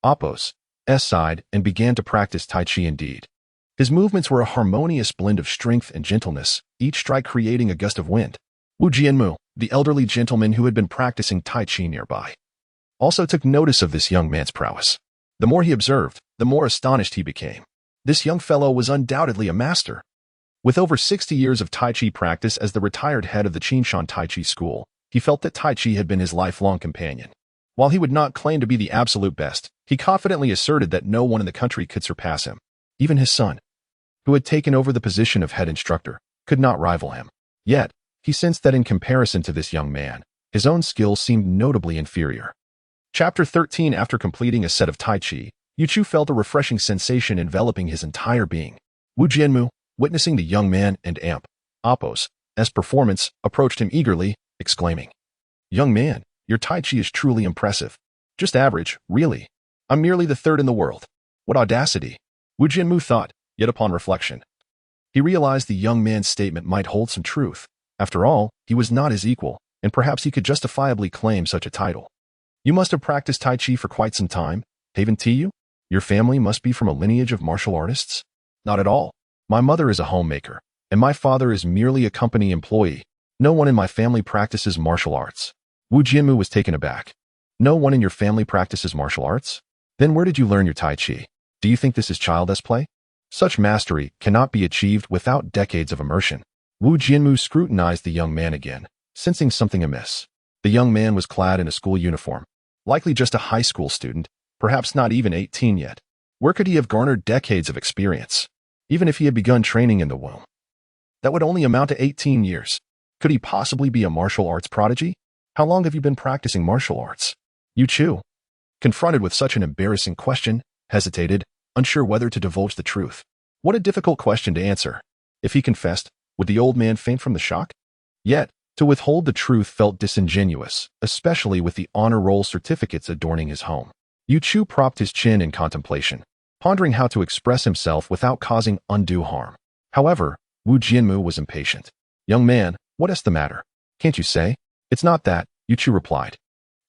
Apos' side and began to practice Tai Chi indeed. His movements were a harmonious blend of strength and gentleness, each strike creating a gust of wind. Wu Jianmu, the elderly gentleman who had been practicing Tai Chi nearby, also took notice of this young man's prowess. The more he observed, the more astonished he became. This young fellow was undoubtedly a master. With over 60 years of Tai Chi practice as the retired head of the Qinshan Tai Chi school, he felt that Tai Chi had been his lifelong companion. While he would not claim to be the absolute best, he confidently asserted that no one in the country could surpass him. Even his son, who had taken over the position of head instructor, could not rival him. Yet, he sensed that in comparison to this young man, his own skills seemed notably inferior. Chapter 13. After completing a set of Tai Chi, Yu Chu felt a refreshing sensation enveloping his entire being. Wu Jianmu, witnessing the young man and Apos' performance, approached him eagerly, exclaiming, "Young man, your Tai Chi is truly impressive. Just average, really. I'm merely the third in the world. What audacity." Wu Jianmu thought, yet upon reflection, he realized the young man's statement might hold some truth. After all, he was not his equal, and perhaps he could justifiably claim such a title. "You must have practiced Tai Chi for quite some time, haven't you? Your family must be from a lineage of martial artists?" "Not at all. My mother is a homemaker, and my father is merely a company employee. No one in my family practices martial arts." Wu Jianmu was taken aback. "No one in your family practices martial arts? Then where did you learn your Tai Chi? Do you think this is child's play? Such mastery cannot be achieved without decades of immersion." Wu Jianmu scrutinized the young man again, sensing something amiss. The young man was clad in a school uniform, likely just a high school student, perhaps not even 18 yet. Where could he have garnered decades of experience? Even if he had begun training in the womb, that would only amount to 18 years. Could he possibly be a martial arts prodigy? How long have you been practicing martial arts? Yu Chu, confronted with such an embarrassing question, hesitated, unsure whether to divulge the truth. What a difficult question to answer. If he confessed, would the old man faint from the shock? Yet, to withhold the truth felt disingenuous, especially with the honor roll certificates adorning his home. Yu Chu propped his chin in contemplation, pondering how to express himself without causing undue harm. However, Wu Jianmu was impatient. "Young man, what is the matter? Can't you say?" "It's not that," Yu Chu replied.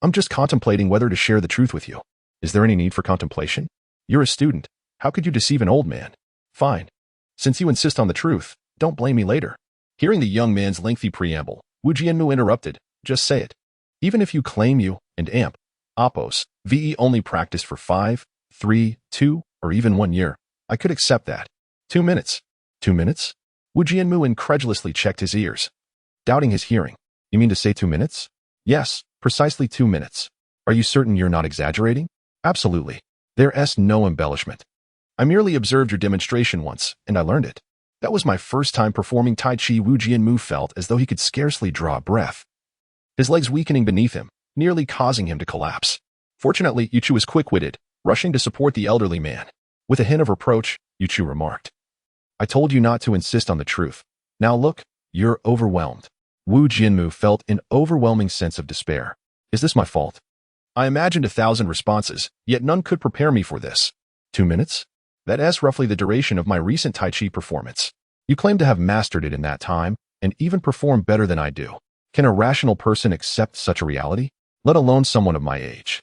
"I'm just contemplating whether to share the truth with you." "Is there any need for contemplation? You're a student. How could you deceive an old man?" "Fine. Since you insist on the truth, don't blame me later." Hearing the young man's lengthy preamble, Wu Jianmu interrupted, "Just say it. Even if you claim you and Apos only practiced for 5, 3, 2, or even 1 year, I could accept that." 2 minutes. 2 minutes? Wu Jianmu incredulously checked his ears, doubting his hearing. "You mean to say 2 minutes?" "Yes, precisely 2 minutes. Are you certain you're not exaggerating?" "Absolutely. There's no embellishment. I merely observed your demonstration once, and I learned it. That was my first time performing Tai Chi." Wu Jianmu felt as though he could scarcely draw a breath, his legs weakening beneath him, nearly causing him to collapse. Fortunately, Yu Chu was quick-witted, rushing to support the elderly man. With a hint of reproach, Yu Chu remarked, "I told you not to insist on the truth. Now look, you're overwhelmed." Wu Jianmu felt an overwhelming sense of despair. "Is this my fault? I imagined 1,000 responses, yet none could prepare me for this. 2 minutes? That is roughly the duration of my recent Tai Chi performance. You claim to have mastered it in that time, and even perform better than I do. Can a rational person accept such a reality? Let alone someone of my age.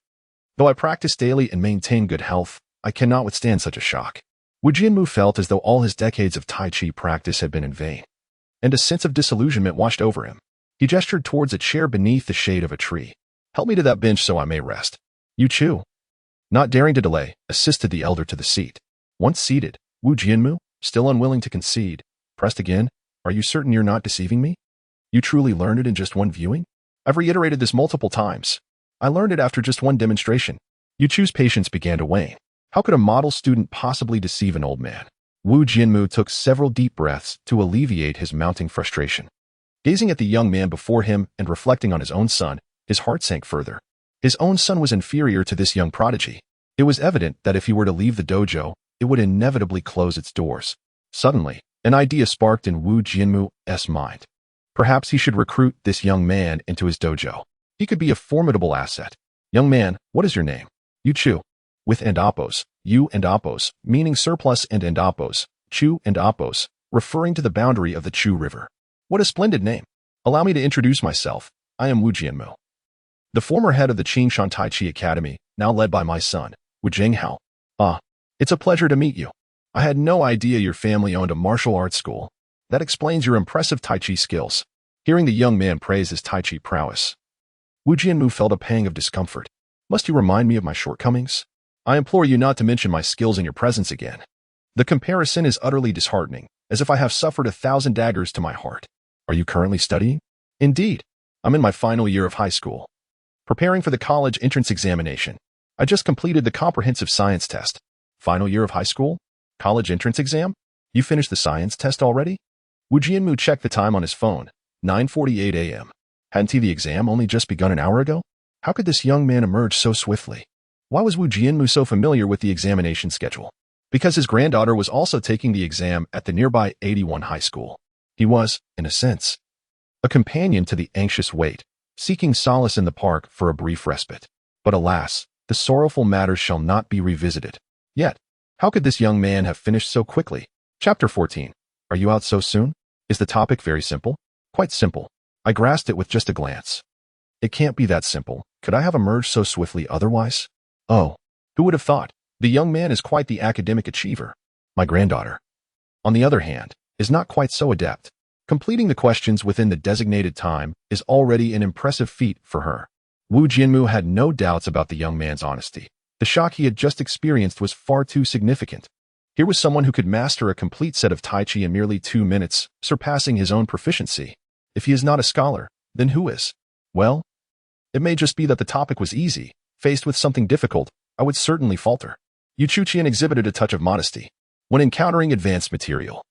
Though I practice daily and maintain good health, I cannot withstand such a shock." Wu Jianmu felt as though all his decades of Tai Chi practice had been in vain, and a sense of disillusionment washed over him. He gestured towards a chair beneath the shade of a tree. "Help me to that bench so I may rest." Yu Chu, not daring to delay, assisted the elder to the seat. Once seated, Wu Jianmu, still unwilling to concede, pressed again, "Are you certain you're not deceiving me? You truly learned it in just one viewing?" "I've reiterated this multiple times. I learned it after just one demonstration." Yu Chu's patience began to wane. How could a model student possibly deceive an old man? Wu Jianmu took several deep breaths to alleviate his mounting frustration. Gazing at the young man before him and reflecting on his own son, his heart sank further. His own son was inferior to this young prodigy. It was evident that if he were to leave the dojo, it would inevitably close its doors. Suddenly, an idea sparked in Wu Jianmu's mind. Perhaps he should recruit this young man into his dojo. He could be a formidable asset. Young man, what is your name? Yu Chu. With and oppos, Yu and oppos, meaning surplus and oppos, Chu and oppos, referring to the boundary of the Chu River. What a splendid name. Allow me to introduce myself. I am Wu Jianmu, the former head of the Qingshan Tai Chi Academy, now led by my son, Wu Jinghao. Ah, it's a pleasure to meet you. I had no idea your family owned a martial arts school. That explains your impressive Tai Chi skills. Hearing the young man praise his Tai Chi prowess, Wu Jianmu felt a pang of discomfort. Must you remind me of my shortcomings? I implore you not to mention my skills in your presence again. The comparison is utterly disheartening, as if I have suffered 1,000 daggers to my heart. Are you currently studying? Indeed. I'm in my final year of high school, preparing for the college entrance examination. I just completed the comprehensive science test. Final year of high school? College entrance exam? You finished the science test already? Wu Jianmu checked the time on his phone. 9:48 a.m. Hadn't the exam only just begun an hour ago? How could this young man emerge so swiftly? Why was Wu Jianmu so familiar with the examination schedule? Because his granddaughter was also taking the exam at the nearby 81 high school. He was, in a sense, a companion to the anxious wait, seeking solace in the park for a brief respite. But alas, the sorrowful matters shall not be revisited. Yet, how could this young man have finished so quickly? Chapter 14. Are you out so soon? Is the topic very simple? Quite simple. I grasped it with just a glance. It can't be that simple. Could I have emerged so swiftly otherwise? Oh, who would have thought? The young man is quite the academic achiever. My granddaughter, on the other hand, is not quite so adept. Completing the questions within the designated time is already an impressive feat for her. Wu Jianmu had no doubts about the young man's honesty. The shock he had just experienced was far too significant. Here was someone who could master a complete set of Tai Chi in merely 2 minutes, surpassing his own proficiency. If he is not a scholar, then who is? Well, it may just be that the topic was easy. Faced with something difficult, I would certainly falter. Yu Chuqian exhibited a touch of modesty. When encountering advanced material,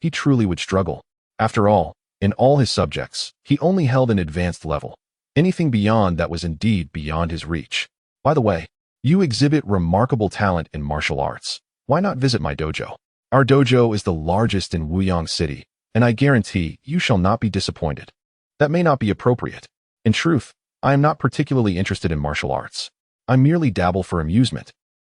he truly would struggle. After all, in all his subjects, he only held an advanced level. Anything beyond that was indeed beyond his reach. By the way, you exhibit remarkable talent in martial arts. Why not visit my dojo? Our dojo is the largest in Wuyang City, and I guarantee you shall not be disappointed. That may not be appropriate. In truth, I am not particularly interested in martial arts. I merely dabble for amusement.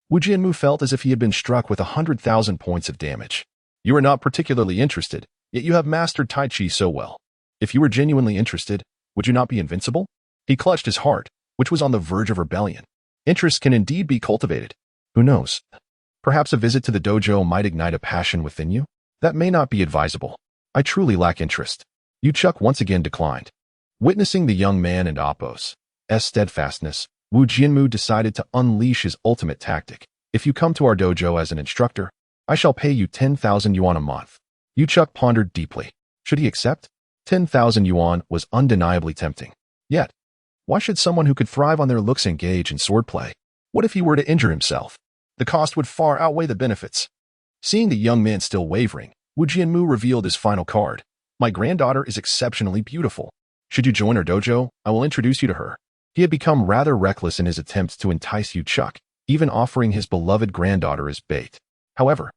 Wu Jianmu felt as if he had been struck with 100,000 points of damage. You are not particularly interested, yet you have mastered Tai Chi so well. If you were genuinely interested, would you not be invincible? He clutched his heart, which was on the verge of rebellion. Interest can indeed be cultivated. Who knows? Perhaps a visit to the dojo might ignite a passion within you? That may not be advisable. I truly lack interest. Yu Chuck once again declined. Witnessing the young man and Appo's steadfastness, Wu Jianmu decided to unleash his ultimate tactic. If you come to our dojo as an instructor, I shall pay you 10,000 yuan a month. Yu Chuck pondered deeply. Should he accept? 10,000 yuan was undeniably tempting. Yet, why should someone who could thrive on their looks engage in swordplay? What if he were to injure himself? The cost would far outweigh the benefits. Seeing the young man still wavering, Wu Jianmu revealed his final card. My granddaughter is exceptionally beautiful. Should you join our dojo, I will introduce you to her. He had become rather reckless in his attempts to entice Yu Chuck, even offering his beloved granddaughter as bait. However,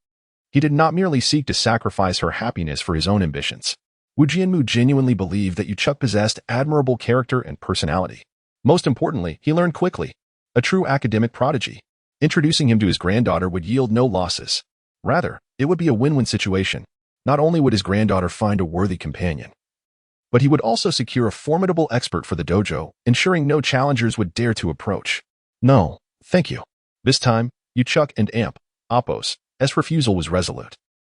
he did not merely seek to sacrifice her happiness for his own ambitions. Wu Jianmu genuinely believed that Yu Chuck possessed admirable character and personality. Most importantly, he learned quickly. A true academic prodigy. Introducing him to his granddaughter would yield no losses. Rather, it would be a win-win situation. Not only would his granddaughter find a worthy companion, but he would also secure a formidable expert for the dojo, ensuring no challengers would dare to approach. No, thank you. This time, Yu Chuck and Appo's refusal was resolute.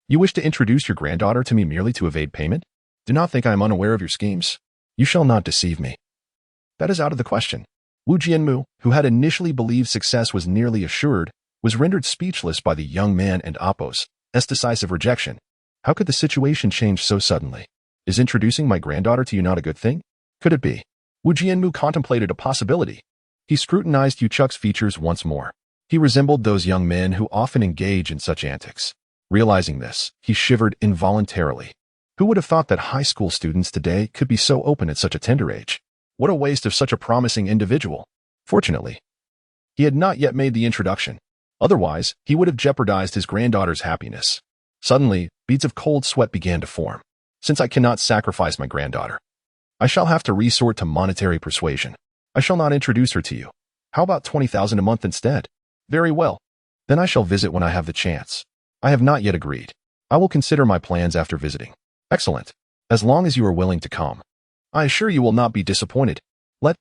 You wish to introduce your granddaughter to me merely to evade payment? Do not think I am unaware of your schemes. You shall not deceive me. That is out of the question. Wu Jianmu, who had initially believed success was nearly assured, was rendered speechless by the young man and Appo's decisive rejection. How could the situation change so suddenly? Is introducing my granddaughter to you not a good thing? Could it be? Wu Jianmu contemplated a possibility. He scrutinized Yu Chuck's features once more. He resembled those young men who often engage in such antics. Realizing this, he shivered involuntarily. Who would have thought that high school students today could be so open at such a tender age? What a waste of such a promising individual. Fortunately, he had not yet made the introduction. Otherwise, he would have jeopardized his granddaughter's happiness. Suddenly, beads of cold sweat began to form. Since I cannot sacrifice my granddaughter, I shall have to resort to monetary persuasion. I shall not introduce her to you. How about 20,000 a month instead? Very well. Then I shall visit when I have the chance. I have not yet agreed. I will consider my plans after visiting. Excellent. As long as you are willing to come. I assure you will not be disappointed. Let's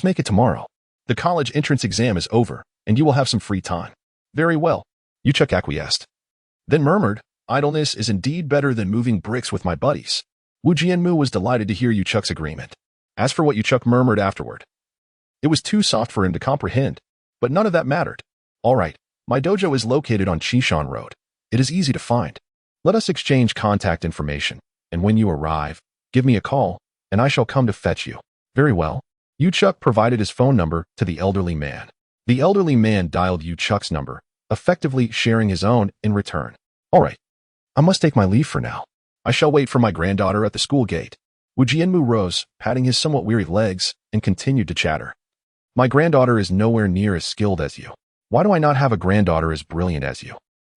make it tomorrow. The college entrance exam is over, and you will have some free time. Very well. Yuchuk acquiesced. Then murmured, idleness is indeed better than moving bricks with my buddies. Wu Jianmu was delighted to hear Yuchuk's agreement. As for what Yuchuk murmured afterward, it was too soft for him to comprehend, but none of that mattered. All right, my dojo is located on Chishan Road. It is easy to find. Let us exchange contact information, and when you arrive, give me a call, and I shall come to fetch you. Very well. Yuchuk provided his phone number to the elderly man. The elderly man dialed Yuchuk's number, effectively sharing his own in return. All right, I must take my leave for now. I shall wait for my granddaughter at the school gate. Wu Jianmu rose, patting his somewhat weary legs, and continued to chatter. My granddaughter is nowhere near as skilled as you. Why do I not have a granddaughter as brilliant as you?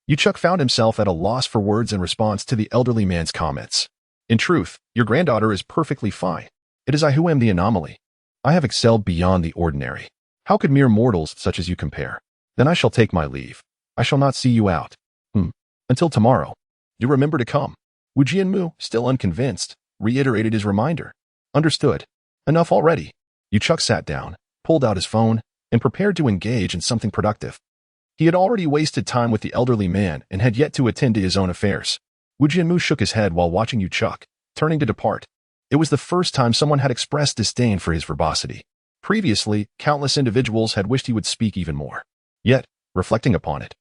Yuchuk found himself at a loss for words in response to the elderly man's comments. In truth, your granddaughter is perfectly fine. It is I who am the anomaly. I have excelled beyond the ordinary. How could mere mortals such as you compare? Then I shall take my leave. I shall not see you out. Until tomorrow. Do remember to come. Wu Jianmu, still unconvinced, reiterated his reminder. Understood. Enough already. Yuchuk sat down, pulled out his phone, and prepared to engage in something productive. He had already wasted time with the elderly man and had yet to attend to his own affairs. Wu Jianmu shook his head while watching Yuchuk, turning to depart. It was the first time someone had expressed disdain for his verbosity. Previously, countless individuals had wished he would speak even more. Yet, reflecting upon it,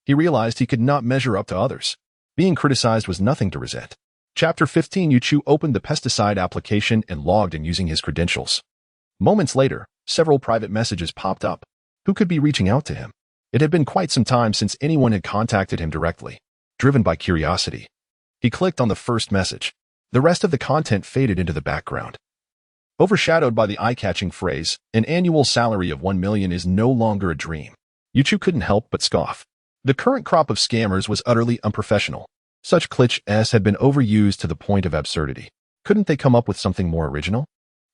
he realized he could not measure up to others. Being criticized was nothing to resent. Chapter 15. Yuchu opened the pesticide application and logged in using his credentials. Moments later, several private messages popped up. Who could be reaching out to him? It had been quite some time since anyone had contacted him directly. Driven by curiosity, he clicked on the first message. The rest of the content faded into the background. Overshadowed by the eye-catching phrase, an annual salary of 1 million is no longer a dream. Yuchu couldn't help but scoff. The current crop of scammers was utterly unprofessional. Such cliches had been overused to the point of absurdity. Couldn't they come up with something more original?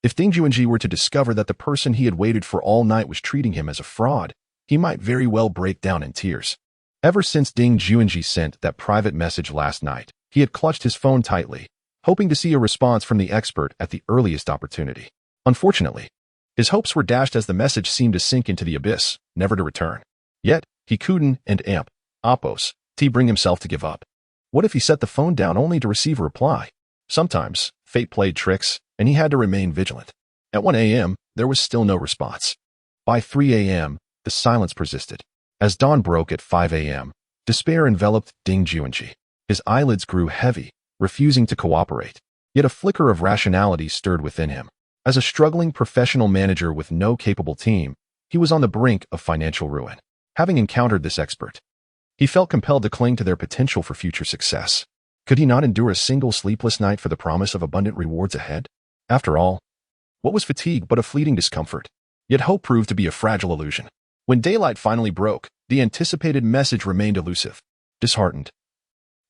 If Ding Juanji were to discover that the person he had waited for all night was treating him as a fraud, he might very well break down in tears. Ever since Ding Juanji sent that private message last night, he had clutched his phone tightly, hoping to see a response from the expert at the earliest opportunity. Unfortunately, his hopes were dashed as the message seemed to sink into the abyss, never to return. Yet, he couldn't bring himself to give up. What if he set the phone down only to receive a reply? Sometimes, fate played tricks, and he had to remain vigilant. At 1 a.m., there was still no response. By 3 a.m., the silence persisted. As dawn broke at 5 a.m., despair enveloped Ding Juanji. His eyelids grew heavy, refusing to cooperate. Yet a flicker of rationality stirred within him. As a struggling professional manager with no capable team, he was on the brink of financial ruin. Having encountered this expert, he felt compelled to cling to their potential for future success. Could he not endure a single sleepless night for the promise of abundant rewards ahead? After all, what was fatigue but a fleeting discomfort? Yet hope proved to be a fragile illusion. When daylight finally broke, the anticipated message remained elusive. Disheartened,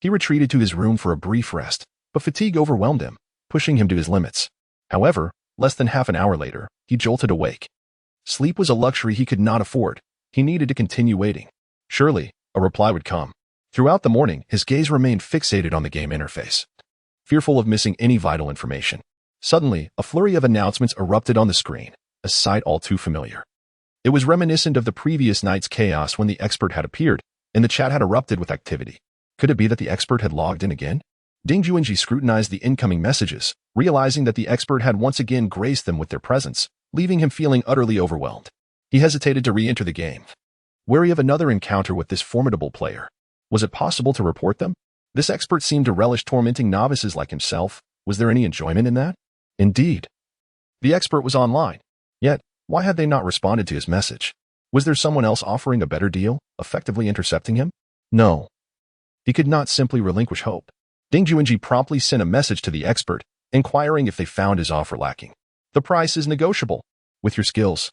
he retreated to his room for a brief rest, but fatigue overwhelmed him, pushing him to his limits. However, less than half an hour later, he jolted awake. Sleep was a luxury he could not afford. He needed to continue waiting. Surely, a reply would come. Throughout the morning, his gaze remained fixated on the game interface, fearful of missing any vital information. Suddenly, a flurry of announcements erupted on the screen, a sight all too familiar. It was reminiscent of the previous night's chaos when the expert had appeared, and the chat had erupted with activity. Could it be that the expert had logged in again? Ding Juanji scrutinized the incoming messages, realizing that the expert had once again graced them with their presence, leaving him feeling utterly overwhelmed. He hesitated to re-enter the game, wary of another encounter with this formidable player. Was it possible to report them? This expert seemed to relish tormenting novices like himself. Was there any enjoyment in that? Indeed. The expert was online. Yet, why had they not responded to his message? Was there someone else offering a better deal, effectively intercepting him? No. He could not simply relinquish hope. Ding Juanji promptly sent a message to the expert, inquiring if they found his offer lacking. The price is negotiable. With your skills,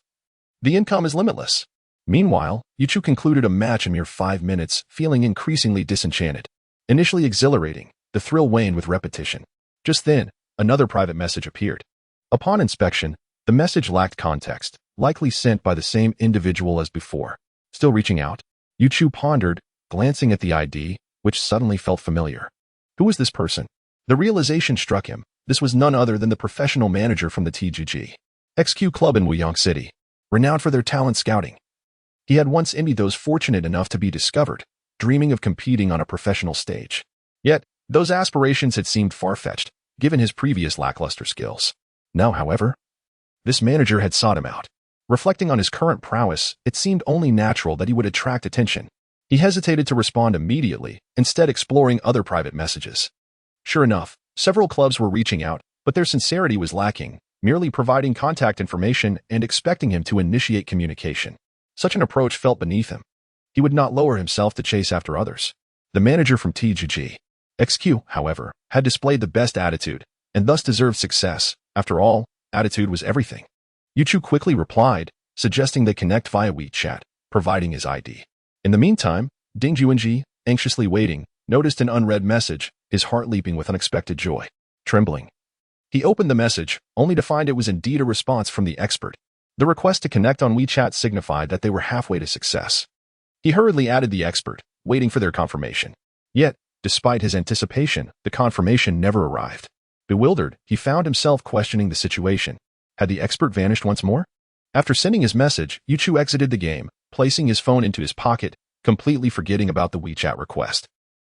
the income is limitless. Meanwhile, Yuchu concluded a match in mere 5 minutes, feeling increasingly disenchanted. Initially exhilarating, the thrill waned with repetition. Just then, another private message appeared. Upon inspection, the message lacked context, likely sent by the same individual as before. Still reaching out, Yuchu pondered, glancing at the ID, which suddenly felt familiar. Who was this person? The realization struck him. This was none other than the professional manager from the TGG XQ Club in Wuyang City, renowned for their talent scouting. He had once envied those fortunate enough to be discovered, dreaming of competing on a professional stage. Yet, those aspirations had seemed far-fetched, given his previous lackluster skills. Now, however, this manager had sought him out. Reflecting on his current prowess, it seemed only natural that he would attract attention. He hesitated to respond immediately, instead exploring other private messages. Sure enough, several clubs were reaching out, but their sincerity was lacking, merely providing contact information and expecting him to initiate communication. Such an approach felt beneath him. He would not lower himself to chase after others. The manager from TGG XQ, however, had displayed the best attitude, and thus deserved success. After all, attitude was everything. Yuchu quickly replied, suggesting they connect via WeChat, providing his ID. In the meantime, Ding Juanji, anxiously waiting, noticed an unread message, his heart leaping with unexpected joy. Trembling, he opened the message, only to find it was indeed a response from the expert. The request to connect on WeChat signified that they were halfway to success. He hurriedly added the expert, waiting for their confirmation. Yet, despite his anticipation, the confirmation never arrived. Bewildered, he found himself questioning the situation. Had the expert vanished once more? After sending his message, Yuchu exited the game, placing his phone into his pocket, completely forgetting about the WeChat request.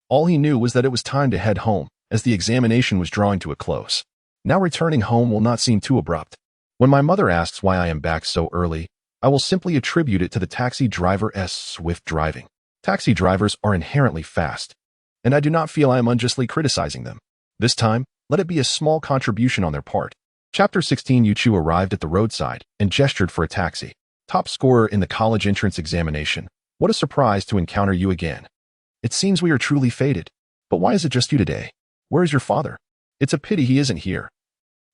All he knew was that it was time to head home, as the examination was drawing to a close. Now returning home will not seem too abrupt. When my mother asks why I am back so early, I will simply attribute it to the taxi driver's swift driving. Taxi drivers are inherently fast, and I do not feel I am unjustly criticizing them. This time, let it be a small contribution on their part. Chapter 16. Yuchu arrived at the roadside and gestured for a taxi. Top scorer in the college entrance examination. What a surprise to encounter you again. It seems we are truly fated. But why is it just you today? Where is your father? It's a pity he isn't here.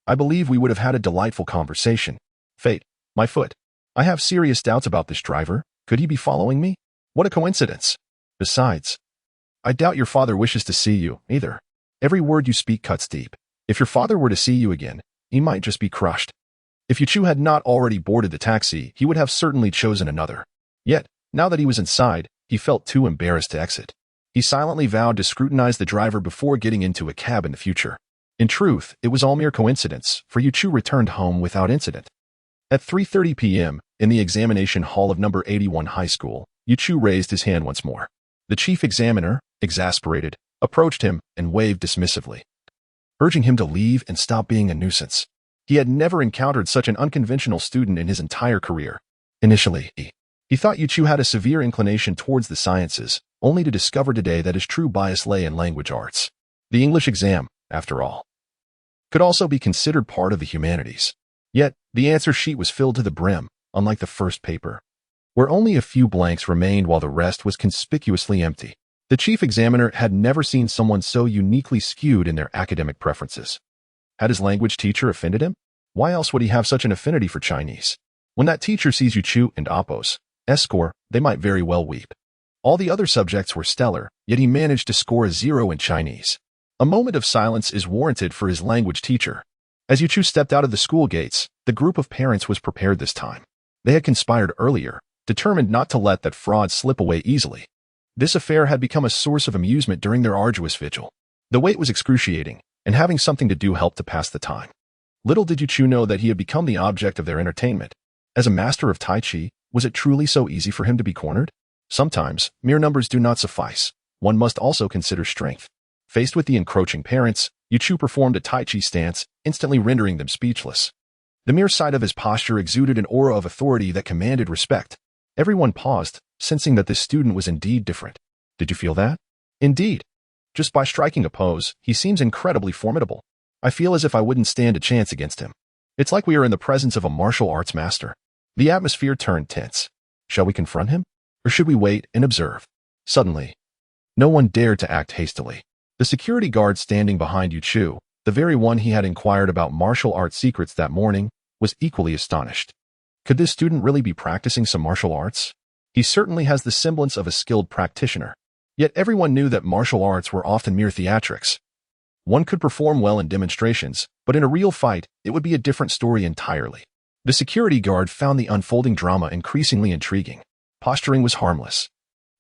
I believe we would have had a delightful conversation. Fate, my foot. I have serious doubts about this driver. Could he be following me? What a coincidence. Besides, I doubt your father wishes to see you, either. Every word you speak cuts deep. If your father were to see you again, he might just be crushed. If Yuchu had not already boarded the taxi, he would have certainly chosen another. Yet, now that he was inside, he felt too embarrassed to exit. He silently vowed to scrutinize the driver before getting into a cab in the future. In truth, it was all mere coincidence, for Yuchu returned home without incident. At 3:30 p.m., in the examination hall of number 81 high school, Yuchu raised his hand once more. The chief examiner, exasperated, approached him and waved dismissively, urging him to leave and stop being a nuisance. He had never encountered such an unconventional student in his entire career. Initially, he thought Yuchu had a severe inclination towards the sciences, only to discover today that his true bias lay in language arts. The English exam, after all, could also be considered part of the humanities. Yet, the answer sheet was filled to the brim, unlike the first paper, where only a few blanks remained while the rest was conspicuously empty. The chief examiner had never seen someone so uniquely skewed in their academic preferences. Had his language teacher offended him? Why else would he have such an affinity for Chinese? When that teacher sees Yuchu and Appo's score, they might very well weep. All the other subjects were stellar, yet he managed to score a 0 in Chinese. A moment of silence is warranted for his language teacher. As Yuchu stepped out of the school gates, the group of parents was prepared this time. They had conspired earlier, determined not to let that fraud slip away easily. This affair had become a source of amusement during their arduous vigil. The wait was excruciating, and having something to do helped to pass the time. Little did Yuchu know that he had become the object of their entertainment. As a master of Tai Chi, was it truly so easy for him to be cornered? Sometimes, mere numbers do not suffice. One must also consider strength. Faced with the encroaching parents, Yuchu performed a Tai Chi stance, instantly rendering them speechless. The mere sight of his posture exuded an aura of authority that commanded respect. Everyone paused, sensing that this student was indeed different. Did you feel that? Indeed. Just by striking a pose, he seems incredibly formidable. I feel as if I wouldn't stand a chance against him. It's like we are in the presence of a martial arts master. The atmosphere turned tense. Shall we confront him? Or should we wait and observe? Suddenly, no one dared to act hastily. The security guard standing behind Yu Chu, the very one he had inquired about martial arts secrets that morning, was equally astonished. Could this student really be practicing some martial arts? He certainly has the semblance of a skilled practitioner. Yet everyone knew that martial arts were often mere theatrics. One could perform well in demonstrations, but in a real fight, it would be a different story entirely. The security guard found the unfolding drama increasingly intriguing. Posturing was harmless,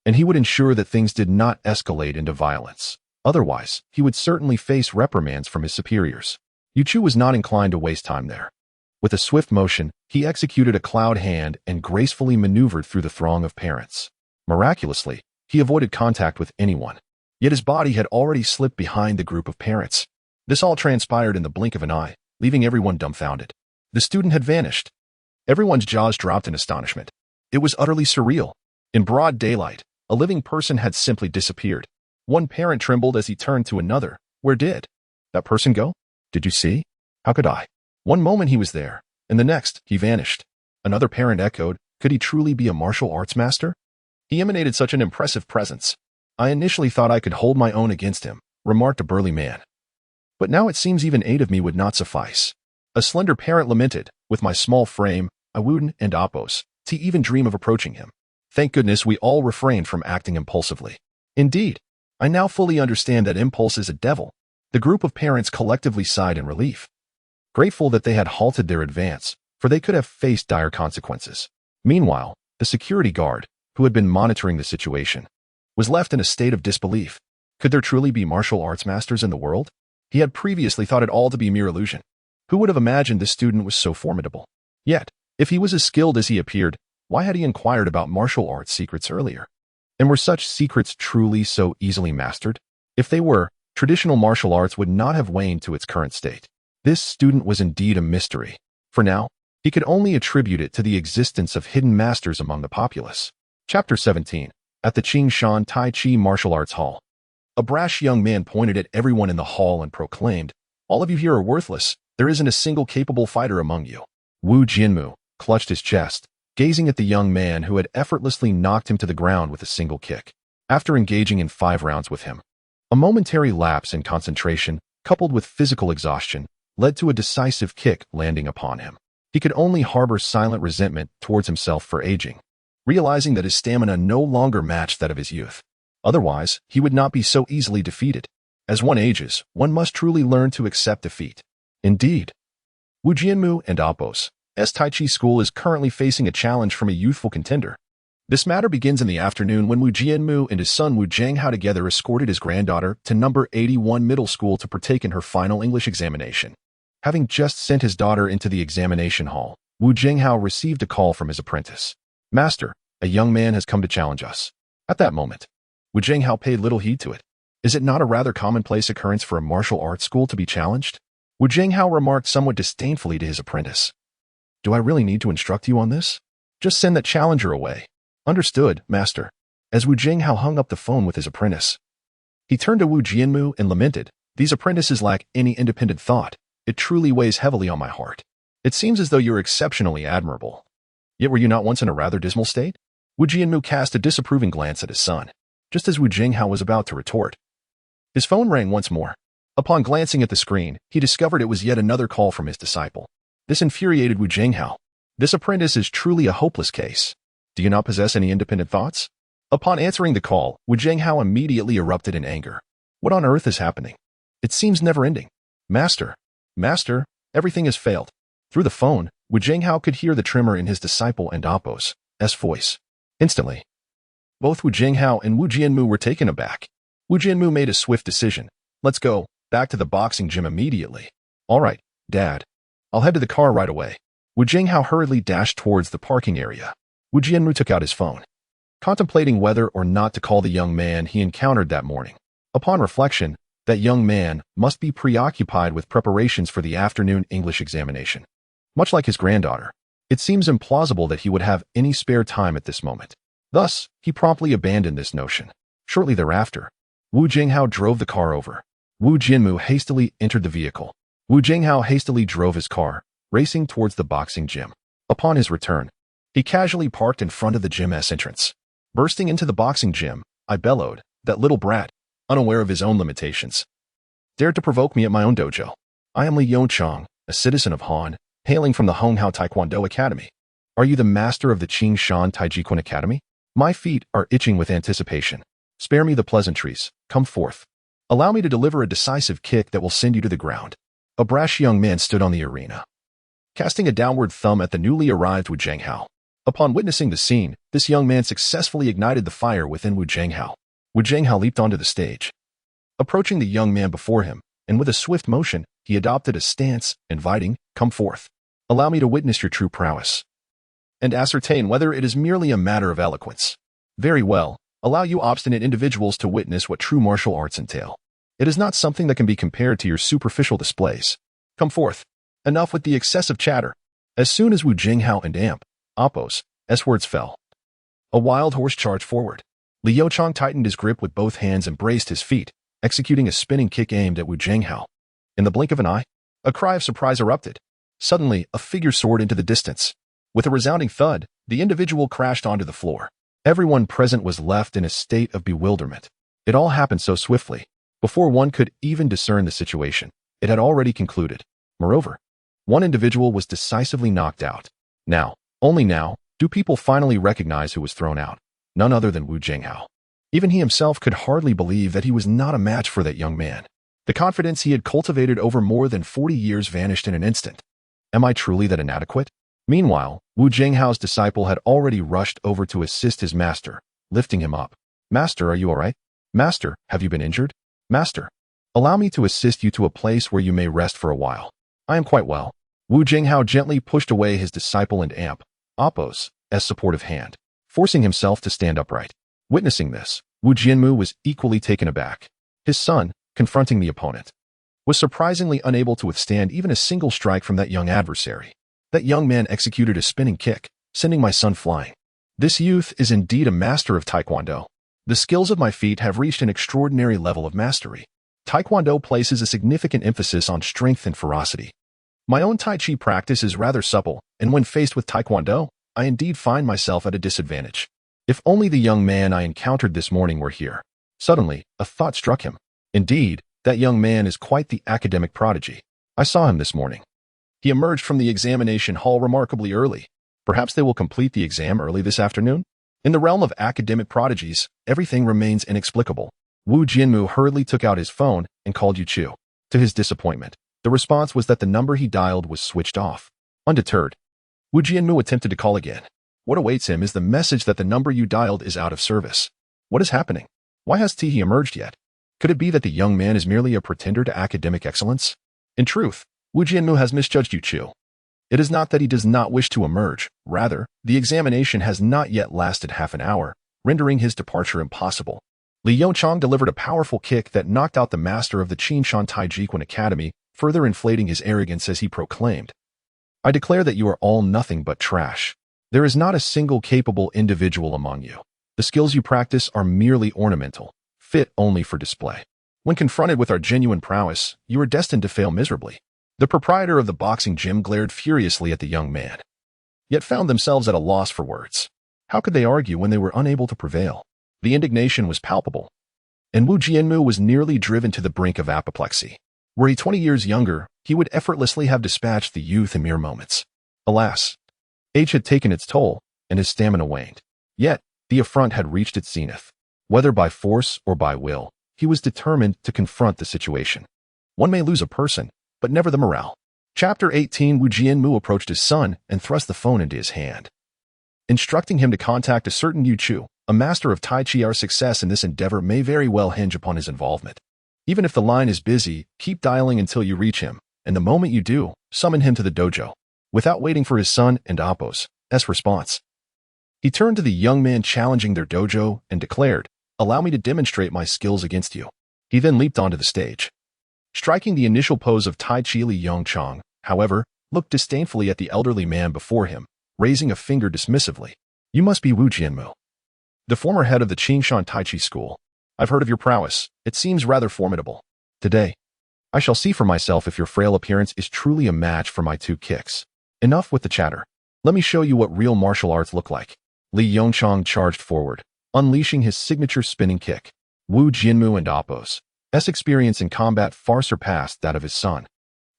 and he would ensure that things did not escalate into violence. Otherwise, he would certainly face reprimands from his superiors. Yu Chu was not inclined to waste time there. With a swift motion, he executed a cloud hand and gracefully maneuvered through the throng of parents. Miraculously, he avoided contact with anyone. Yet his body had already slipped behind the group of parents. This all transpired in the blink of an eye, leaving everyone dumbfounded. The student had vanished. Everyone's jaws dropped in astonishment. It was utterly surreal. In broad daylight, a living person had simply disappeared. One parent trembled as he turned to another. Where did that person go? Did you see? How could I? One moment he was there, and the next he vanished. Another parent echoed, could he truly be a martial arts master? He emanated such an impressive presence. I initially thought I could hold my own against him, remarked a burly man. But now it seems even 8 of me would not suffice. A slender parent lamented, with my small frame, I wouldn't and oppose to even dream of approaching him. Thank goodness we all refrained from acting impulsively. Indeed, I now fully understand that impulse is a devil. The group of parents collectively sighed in relief, grateful that they had halted their advance, for they could have faced dire consequences. Meanwhile, the security guard, who had been monitoring the situation, was left in a state of disbelief. Could there truly be martial arts masters in the world? He had previously thought it all to be mere illusion. Who would have imagined this student was so formidable? Yet, if he was as skilled as he appeared, why had he inquired about martial arts secrets earlier? And were such secrets truly so easily mastered? If they were, traditional martial arts would not have waned to its current state. This student was indeed a mystery. For now, he could only attribute it to the existence of hidden masters among the populace. Chapter 17. At the Qingshan Tai Chi Martial Arts Hall. A brash young man pointed at everyone in the hall and proclaimed, all of you here are worthless. There isn't a single capable fighter among you. Wu Jianmu clutched his chest, gazing at the young man who had effortlessly knocked him to the ground with a single kick. After engaging in 5 rounds with him, a momentary lapse in concentration, coupled with physical exhaustion, led to a decisive kick landing upon him. He could only harbor silent resentment towards himself for aging, realizing that his stamina no longer matched that of his youth. Otherwise, he would not be so easily defeated. As one ages, one must truly learn to accept defeat. Indeed, Wu Jianmu and Appo's Tai Chi school is currently facing a challenge from a youthful contender. This matter begins in the afternoon when Wu Jianmu and his son Wu Zhenghao together escorted his granddaughter to number 81 middle school to partake in her final English examination. Having just sent his daughter into the examination hall, Wu Zhenghao received a call from his apprentice. Master, a young man has come to challenge us. At that moment, Wu Zhenghao paid little heed to it. Is it not a rather commonplace occurrence for a martial arts school to be challenged? Wu Zhenghao remarked somewhat disdainfully to his apprentice. Do I really need to instruct you on this? Just send that challenger away. Understood, master. As Wu Zhenghao hung up the phone with his apprentice, he turned to Wu Jianmu and lamented, these apprentices lack any independent thought. It truly weighs heavily on my heart. It seems as though you're exceptionally admirable. Yet were you not once in a rather dismal state? Wu Jianmu cast a disapproving glance at his son, just as Wu Zhenghao was about to retort. His phone rang once more. Upon glancing at the screen, he discovered it was yet another call from his disciple. This infuriated Wu Zhenghao. This apprentice is truly a hopeless case. Do you not possess any independent thoughts? Upon answering the call, Wu Zhenghao immediately erupted in anger. What on earth is happening? It seems never-ending. Master, everything has failed. Through the phone, Wu Zhenghao could hear the tremor in his disciple and Appo's voice. Instantly, both Wu Zhenghao and Wu Jianmu were taken aback. Wu Jianmu made a swift decision. Let's go back to the boxing gym immediately. All right, Dad. I'll head to the car right away. Wu Zhenghao hurriedly dashed towards the parking area. Wu Jianmu took out his phone, contemplating whether or not to call the young man he encountered that morning. Upon reflection, that young man must be preoccupied with preparations for the afternoon English examination. Much like his granddaughter, it seems implausible that he would have any spare time at this moment. Thus, he promptly abandoned this notion. Shortly thereafter, Wu Zhenghao drove the car over. Wu Jianmu hastily entered the vehicle. Wu Zhenghao hastily drove his car, racing towards the boxing gym. Upon his return, He casually parked in front of the gym's entrance. Bursting into the boxing gym, I bellowed, "That little brat, unaware of his own limitations, dared to provoke me at my own dojo. I am Li Yongchang, a citizen of Han, hailing from the Honghao Taekwondo Academy. Are you the master of the Qingshan Taijikun Academy? My feet are itching with anticipation. Spare me the pleasantries. Come forth. Allow me to deliver a decisive kick that will send you to the ground." A brash young man stood on the arena, casting a downward thumb at the newly arrived Wu Zhenghao. Upon witnessing the scene, this young man successfully ignited the fire within Wu Zhenghao. Wu Zhenghao leaped onto the stage, approaching the young man before him, and with a swift motion, he adopted a stance, inviting, "Come forth. Allow me to witness your true prowess, and ascertain whether it is merely a matter of eloquence. Very well, allow you obstinate individuals to witness what true martial arts entail. It is not something that can be compared to your superficial displays. Come forth. Enough with the excessive chatter." As soon as Wu Zhenghao and Apos, S words fell, a wild horse charged forward. Li Youchang tightened his grip with both hands and braced his feet, executing a spinning kick aimed at Wu Zhenghao. In the blink of an eye, a cry of surprise erupted. Suddenly, a figure soared into the distance. With a resounding thud, the individual crashed onto the floor. Everyone present was left in a state of bewilderment. It all happened so swiftly. Before one could even discern the situation, it had already concluded. Moreover, one individual was decisively knocked out. Now, only now, do people finally recognize who was thrown out. None other than Wu Zhenghao. Even he himself could hardly believe that he was not a match for that young man. The confidence he had cultivated over more than 40 years vanished in an instant. Am I truly that inadequate? Meanwhile, Wu Zhenghao's disciple had already rushed over to assist his master, lifting him up. "Master, are you all right? Master, have you been injured? Master, allow me to assist you to a place where you may rest for a while." "I am quite well." Wu Zhenghao gently pushed away his disciple and Apos' supportive hand, forcing himself to stand upright. Witnessing this, Wu Jianmu was equally taken aback. His son, confronting the opponent, was surprisingly unable to withstand even a single strike from that young adversary. That young man executed a spinning kick, sending my son flying. This youth is indeed a master of Taekwondo. The skills of my feet have reached an extraordinary level of mastery. Taekwondo places a significant emphasis on strength and ferocity. My own Tai Chi practice is rather supple, and when faced with Taekwondo, I indeed find myself at a disadvantage. If only the young man I encountered this morning were here. Suddenly, a thought struck him. Indeed, that young man is quite the academic prodigy. I saw him this morning. He emerged from the examination hall remarkably early. Perhaps they will complete the exam early this afternoon? In the realm of academic prodigies, everything remains inexplicable. Wu Jianmu hurriedly took out his phone and called Yu Chu. To his disappointment, the response was that the number he dialed was switched off. Undeterred, Wu Jianmu attempted to call again. What awaits him is the message that the number you dialed is out of service. What is happening? Why has Tihi emerged yet? Could it be that the young man is merely a pretender to academic excellence? In truth, Wu Jianmu has misjudged Yu Chu. It is not that he does not wish to emerge. Rather, the examination has not yet lasted half an hour, rendering his departure impossible. Li Yongchang delivered a powerful kick that knocked out the master of the Qingshan Taijikun Academy, further inflating his arrogance as he proclaimed, "I declare that you are all nothing but trash. There is not a single capable individual among you. The skills you practice are merely ornamental, fit only for display. When confronted with our genuine prowess, you are destined to fail miserably." The proprietor of the boxing gym glared furiously at the young man, yet found themselves at a loss for words. How could they argue when they were unable to prevail? The indignation was palpable, and Wu Jianmu was nearly driven to the brink of apoplexy. Were he 20 years younger, he would effortlessly have dispatched the youth in mere moments. Alas, age had taken its toll, and his stamina waned. Yet, the affront had reached its zenith. Whether by force or by will, he was determined to confront the situation. One may lose a person, but never the morale. Chapter 18. Wu Jianmu approached his son and thrust the phone into his hand, instructing him to contact a certain Yu Chu, a master of Tai Chi. Our success in this endeavor may very well hinge upon his involvement. Even if the line is busy, keep dialing until you reach him, and the moment you do, summon him to the dojo. Without waiting for his son and Apos' response, he turned to the young man challenging their dojo and declared, "Allow me to demonstrate my skills against you." He then leaped onto the stage. Striking the initial pose of Tai Chi, Li Yongchang, however, looked disdainfully at the elderly man before him, raising a finger dismissively. "You must be Wu Jianmu, the former head of the Qingshan Tai Chi school. I've heard of your prowess. It seems rather formidable. Today, I shall see for myself if your frail appearance is truly a match for my two kicks. Enough with the chatter. Let me show you what real martial arts look like. Li Yongchang charged forward, unleashing his signature spinning kick. Wu Jianmu and Appo's experience in combat far surpassed that of his son.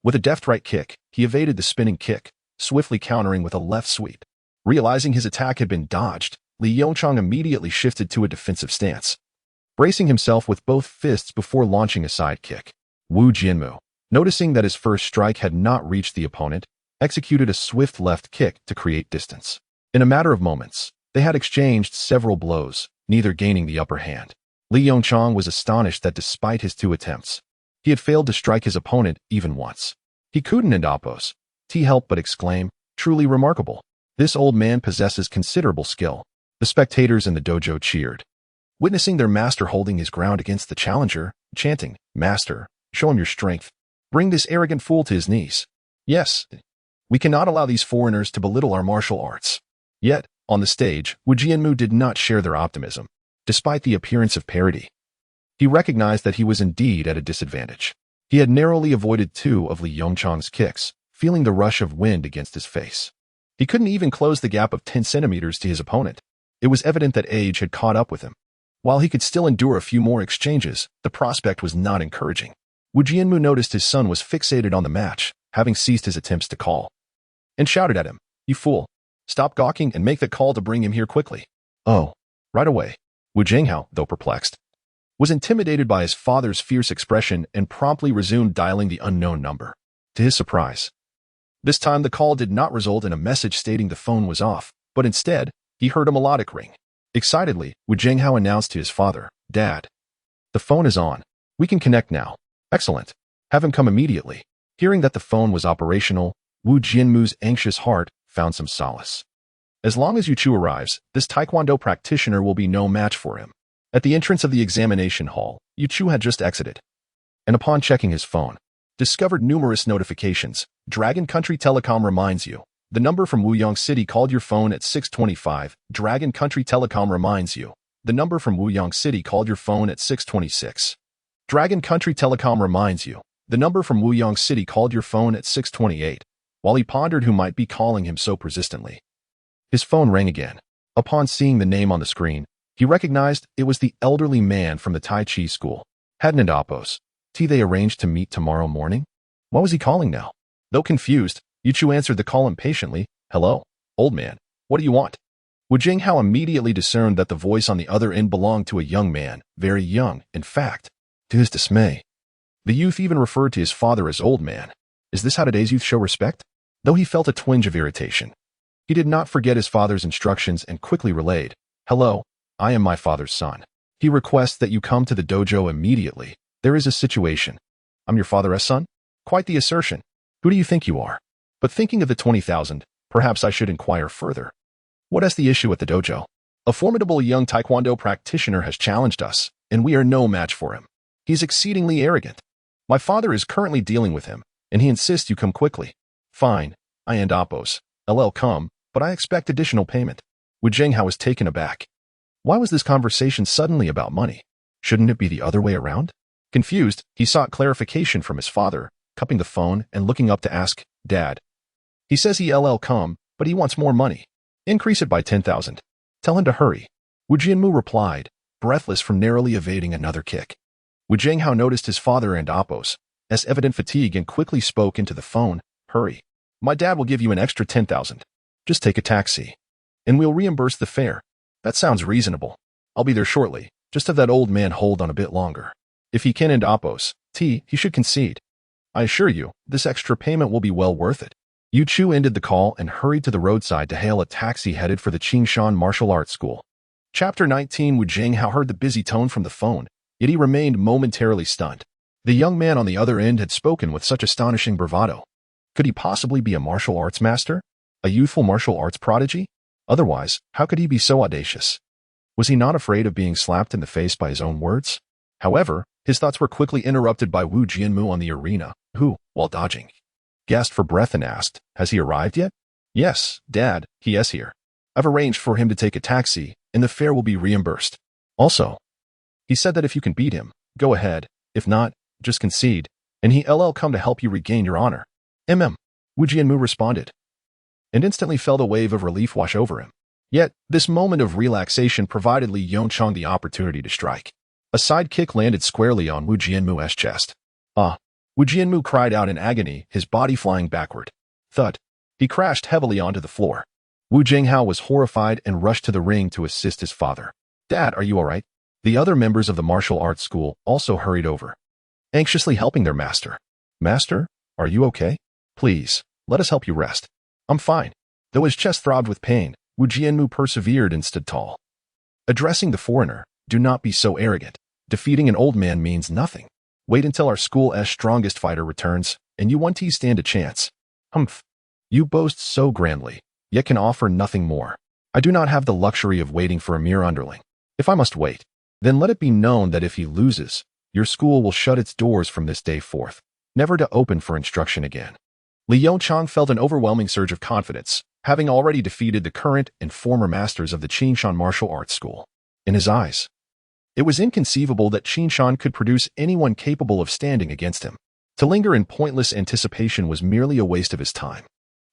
With a deft right kick, he evaded the spinning kick, swiftly countering with a left sweep. Realizing his attack had been dodged, Li Yongchang immediately shifted to a defensive stance, bracing himself with both fists before launching a side kick. Wu Jianmu, noticing that his first strike had not reached the opponent, executed a swift left kick to create distance. In a matter of moments, they had exchanged several blows, neither gaining the upper hand. Li Yongchang was astonished that despite his 2 attempts, he had failed to strike his opponent even once. He couldn't and Appo's help but exclaim, "Truly remarkable. This old man possesses considerable skill." The spectators in the dojo cheered, witnessing their master holding his ground against the challenger, chanting, "Master, show him your strength. Bring this arrogant fool to his knees." Yes, we cannot allow these foreigners to belittle our martial arts. Yet, on the stage, Wu Jianmu did not share their optimism, despite the appearance of parity. He recognized that he was indeed at a disadvantage. He had narrowly avoided 2 of Li Yongchang's kicks, feeling the rush of wind against his face. He couldn't even close the gap of 10 centimeters to his opponent. It was evident that age had caught up with him. While he could still endure a few more exchanges, the prospect was not encouraging. Wu Jianmu noticed his son was fixated on the match, having ceased his attempts to call, and shouted at him, "You fool! Stop gawking and make the call to bring him here quickly." "Oh, right away." Wu Jianghao, though perplexed, was intimidated by his father's fierce expression and promptly resumed dialing the unknown number. To his surprise, this time the call did not result in a message stating the phone was off, but instead, he heard a melodic ring. Excitedly, Wu Jianghao announced to his father, "Dad, the phone is on. We can connect now." "Excellent. Have him come immediately." Hearing that the phone was operational, Wu Jianmu's anxious heart found some solace. As long as Yu Chu arrives, this Taekwondo practitioner will be no match for him. At the entrance of the examination hall, Yu Chu had just exited, and upon checking his phone, discovered numerous notifications. Dragon Country Telecom reminds you. The number from Wuyang City called your phone at 6:25. Dragon Country Telecom reminds you. The number from Wuyang City called your phone at 6:26. Dragon Country Telecom reminds you. The number from Wuyang City called your phone at 6:28. While he pondered who might be calling him so persistently, his phone rang again. Upon seeing the name on the screen, he recognized it was the elderly man from the Tai Chi school. Hadn't and Appo's they arranged to meet tomorrow morning? Why was he calling now? Though confused, Yu Chu answered the call impatiently. "Hello, old man. What do you want?" Wu Jinghao immediately discerned that the voice on the other end belonged to a young man, very young, in fact. To his dismay, the youth even referred to his father as old man. Is this how today's youth show respect? Though he felt a twinge of irritation, he did not forget his father's instructions and quickly relayed, "Hello, I am my father's son. He requests that you come to the dojo immediately. There is a situation." "I'm your father's son?" Quite the assertion. Who do you think you are? But thinking of the 20,000, perhaps I should inquire further. What is the issue at the dojo? A formidable young Taekwondo practitioner has challenged us, and we are no match for him. He's exceedingly arrogant. My father is currently dealing with him, and he insists you come quickly. Fine, I and Appo's LL come, but I expect additional payment. Wu Jinghao was taken aback. Why was this conversation suddenly about money? Shouldn't it be the other way around? Confused, he sought clarification from his father, cupping the phone and looking up to ask, "Dad, he says he LL come, but he wants more money. Increase it by 10,000. Tell him to hurry." Wu Jianmu replied, breathless from narrowly evading another kick. Wu Jinghao noticed his father and Appo's evident fatigue and quickly spoke into the phone, "Hurry. My dad will give you an extra 10,000. Just take a taxi, and we'll reimburse the fare." "That sounds reasonable. I'll be there shortly. Just have that old man hold on a bit longer. If he can end Appo's he should concede. I assure you, this extra payment will be well worth it." Yu Chu ended the call and hurried to the roadside to hail a taxi headed for the Qingshan Martial Arts School. Chapter 19. Wu Jinghao heard the busy tone from the phone, yet he remained momentarily stunned. The young man on the other end had spoken with such astonishing bravado. Could he possibly be a martial arts master? A youthful martial arts prodigy? Otherwise, how could he be so audacious? Was he not afraid of being slapped in the face by his own words? However, his thoughts were quickly interrupted by Wu Jianmu on the arena, who, while dodging, gasped for breath and asked, "Has he arrived yet?" "Yes, Dad, he is here. I've arranged for him to take a taxi, and the fare will be reimbursed. Also, he said that if you can beat him, go ahead. If not, just concede, and he'll come to help you regain your honor." Wu Jianmu responded. and instantly felt a wave of relief wash over him. Yet, this moment of relaxation provided Li Yongchang the opportunity to strike. A side kick landed squarely on Wu Jianmu's chest. Ah! Wu Jianmu cried out in agony, his body flying backward. Thud! He crashed heavily onto the floor. Wu Jinghao was horrified and rushed to the ring to assist his father. Dad, are you all right? The other members of the martial arts school also hurried over, anxiously helping their master. Master, are you okay? Please, let us help you rest. I'm fine. Though his chest throbbed with pain, Wu Jianmu persevered and stood tall. Addressing the foreigner, do not be so arrogant. Defeating an old man means nothing. Wait until our school's strongest fighter returns, and you won't stand a chance. Humph. You boast so grandly, yet can offer nothing more. I do not have the luxury of waiting for a mere underling. If I must wait, then let it be known that if he loses, your school will shut its doors from this day forth, never to open for instruction again. Li Yongchang felt an overwhelming surge of confidence, having already defeated the current and former masters of the Qinshan Martial Arts School. In his eyes, it was inconceivable that Qinshan could produce anyone capable of standing against him. To linger in pointless anticipation was merely a waste of his time.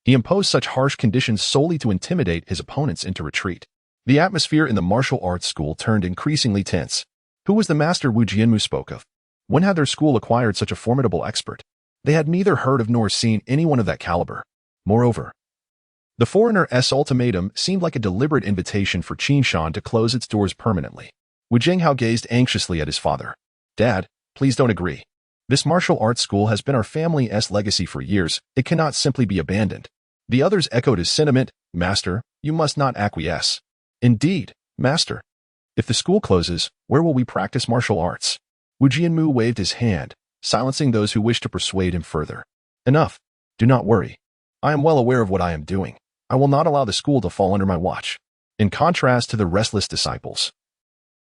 He imposed such harsh conditions solely to intimidate his opponents into retreat. The atmosphere in the martial arts school turned increasingly tense. Who was the master Wu Jianmu spoke of? When had their school acquired such a formidable expert? They had neither heard of nor seen anyone of that caliber. Moreover, the foreigner's ultimatum seemed like a deliberate invitation for Qinshan to close its doors permanently. Wu Jinghao gazed anxiously at his father. Dad, please don't agree. This martial arts school has been our family's legacy for years. It cannot simply be abandoned. The others echoed his sentiment. Master, you must not acquiesce. Indeed, master. If the school closes, where will we practice martial arts? Wu Jianmu waved his hand, silencing those who wished to persuade him further. Enough. Do not worry. I am well aware of what I am doing. I will not allow the school to fall under my watch. In contrast to the restless disciples,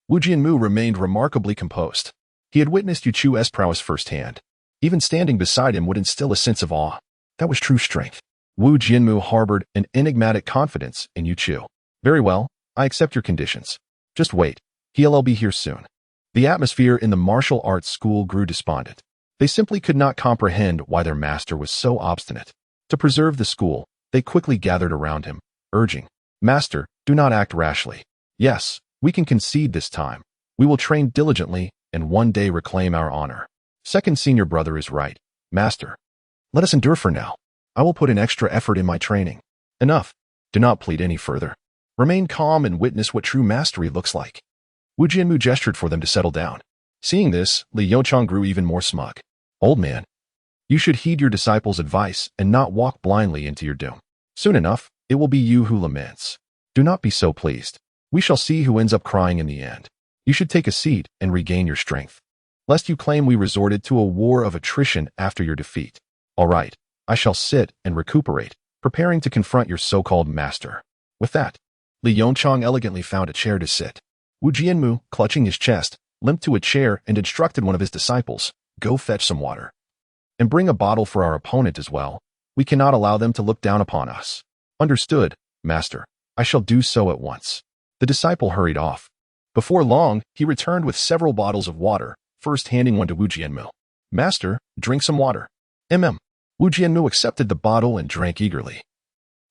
Wu Jianmu remained remarkably composed. He had witnessed Yu Chu's prowess firsthand. Even standing beside him would instill a sense of awe. That was true strength. Wu Jianmu harbored an enigmatic confidence in Yu Chu. Very well, I accept your conditions. Just wait. He'll be here soon. The atmosphere in the martial arts school grew despondent. They simply could not comprehend why their master was so obstinate. To preserve the school, they quickly gathered around him, urging, Master, do not act rashly. Yes, we can concede this time. We will train diligently and one day reclaim our honor. Second senior brother is right. Master, let us endure for now. I will put an extra effort in my training. Enough. Do not plead any further. Remain calm and witness what true mastery looks like. Wu Jianmu gestured for them to settle down. Seeing this, Li Yongchang grew even more smug. Old man, you should heed your disciples' advice and not walk blindly into your doom. Soon enough, it will be you who laments. Do not be so pleased. We shall see who ends up crying in the end. You should take a seat and regain your strength, lest you claim we resorted to a war of attrition after your defeat. All right, I shall sit and recuperate, preparing to confront your so-called master. With that, Li Yongchang elegantly found a chair to sit. Wu Jianmu, clutching his chest, limped to a chair and instructed one of his disciples, go fetch some water. And bring a bottle for our opponent as well. We cannot allow them to look down upon us. Understood, master. I shall do so at once. The disciple hurried off. Before long, he returned with several bottles of water, first handing one to Wu Jianmu. Master, drink some water. Wu Jianmu accepted the bottle and drank eagerly.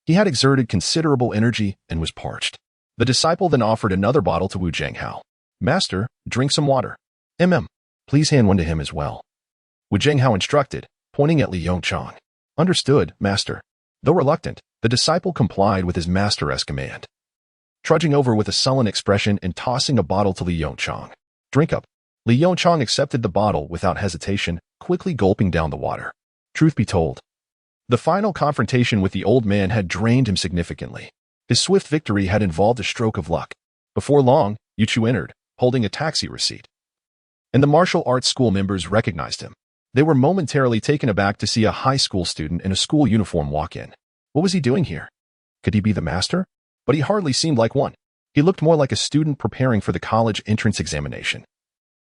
He had exerted considerable energy and was parched. The disciple then offered another bottle to Wu Jinghao. Master, drink some water. Please hand one to him as well. Wu Jinghao instructed, pointing at Li Yongchang. Understood, master. Though reluctant, the disciple complied with his master's command. Trudging over with a sullen expression and tossing a bottle to Li Yongchang. Drink up. Li Yongchang accepted the bottle without hesitation, quickly gulping down the water. Truth be told, the final confrontation with the old man had drained him significantly. His swift victory had involved a stroke of luck. Before long, Yu Chu entered, holding a taxi receipt. And the martial arts school members recognized him. They were momentarily taken aback to see a high school student in a school uniform walk in. What was he doing here? Could he be the master? But he hardly seemed like one. He looked more like a student preparing for the college entrance examination,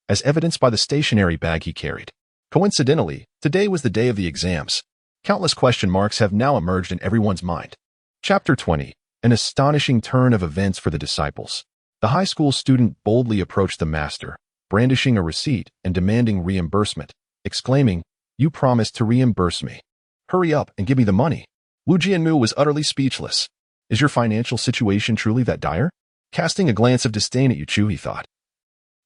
as evidenced by the stationery bag he carried. Coincidentally, today was the day of the exams. Countless question marks have now emerged in everyone's mind. Chapter 20. An astonishing turn of events for the disciples. The high school student boldly approached the master, brandishing a receipt and demanding reimbursement, exclaiming, "You promised to reimburse me. Hurry up and give me the money." Wu Wu Jianmu was utterly speechless. Is your financial situation truly that dire? Casting a glance of disdain at Yu Chu, he thought.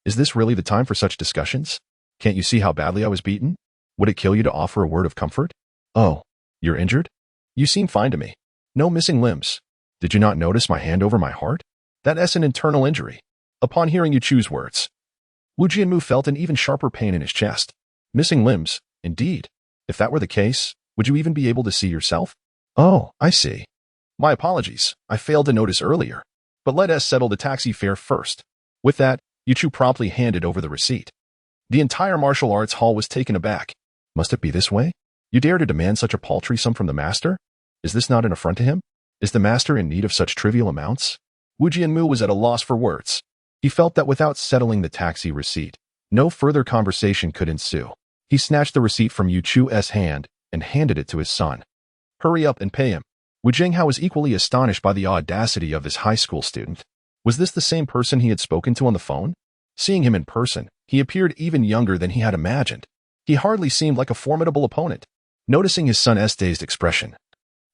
Is this really the time for such discussions? Can't you see how badly I was beaten? Would it kill you to offer a word of comfort? Oh, you're injured? You seem fine to me. No missing limbs. Did you not notice my hand over my heart? That's an internal injury. Upon hearing Yu Chu's words, Wu Jianmu felt an even sharper pain in his chest. Missing limbs, indeed. If that were the case, would you even be able to see yourself? Oh, I see. My apologies, I failed to notice earlier. But let us settle the taxi fare first. With that, Yu Chu promptly handed over the receipt. The entire martial arts hall was taken aback. Must it be this way? You dare to demand such a paltry sum from the master? Is this not an affront to him? Is the master in need of such trivial amounts? Wu Jianmu was at a loss for words. He felt that without settling the taxi receipt, no further conversation could ensue. He snatched the receipt from Yu Chu's hand and handed it to his son. Hurry up and pay him. Wu Jinghao was equally astonished by the audacity of this high school student. Was this the same person he had spoken to on the phone? Seeing him in person, he appeared even younger than he had imagined. He hardly seemed like a formidable opponent. Noticing his son's dazed expression,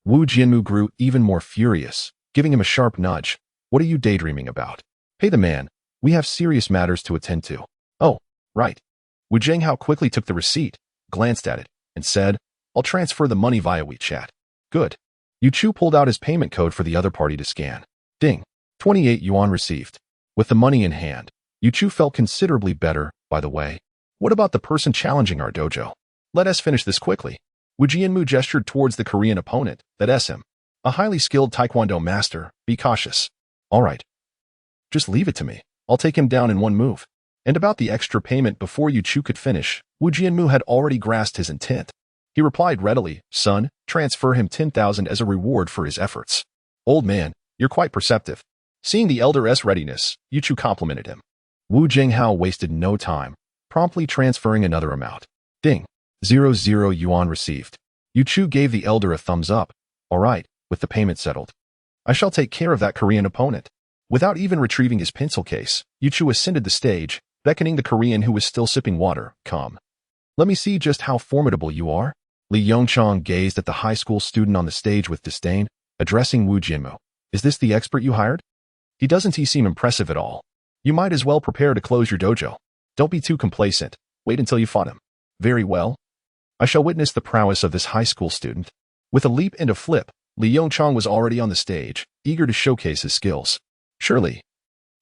Wu Jianmu grew even more furious, giving him a sharp nudge. What are you daydreaming about? Pay the man. We have serious matters to attend to. Oh, right. Wu Jinghao quickly took the receipt, glanced at it, and said, I'll transfer the money via WeChat. Good. Yu Chu pulled out his payment code for the other party to scan. Ding. 28 yuan received. With the money in hand, Yu Chu felt considerably better. By the way, what about the person challenging our dojo? Let us finish this quickly. Wu Jianmu gestured towards the Korean opponent, that's him. A highly skilled taekwondo master, be cautious. All right. Just leave it to me. I'll take him down in one move. And about the extra payment, before Yu Chu could finish, Wu Jianmu had already grasped his intent. He replied readily, son, transfer him 10,000 as a reward for his efforts. Old man, you're quite perceptive. Seeing the elder's readiness, Yu Chu complimented him. Wu Jinghao wasted no time, promptly transferring another amount. Ding. 00 yuan received. Yu Chu gave the elder a thumbs up. All right, with the payment settled. I shall take care of that Korean opponent. Without even retrieving his pencil case, Yu Chu ascended the stage, beckoning the Korean who was still sipping water. Come. Let me see just how formidable you are. Li Yongchong gazed at the high school student on the stage with disdain, addressing Wu Jianmu. Is this the expert you hired? Doesn't he seem impressive at all? You might as well prepare to close your dojo. Don't be too complacent. Wait until you fought him. Very well. I shall witness the prowess of this high school student. With a leap and a flip, Li Yongchong was already on the stage, eager to showcase his skills. Surely,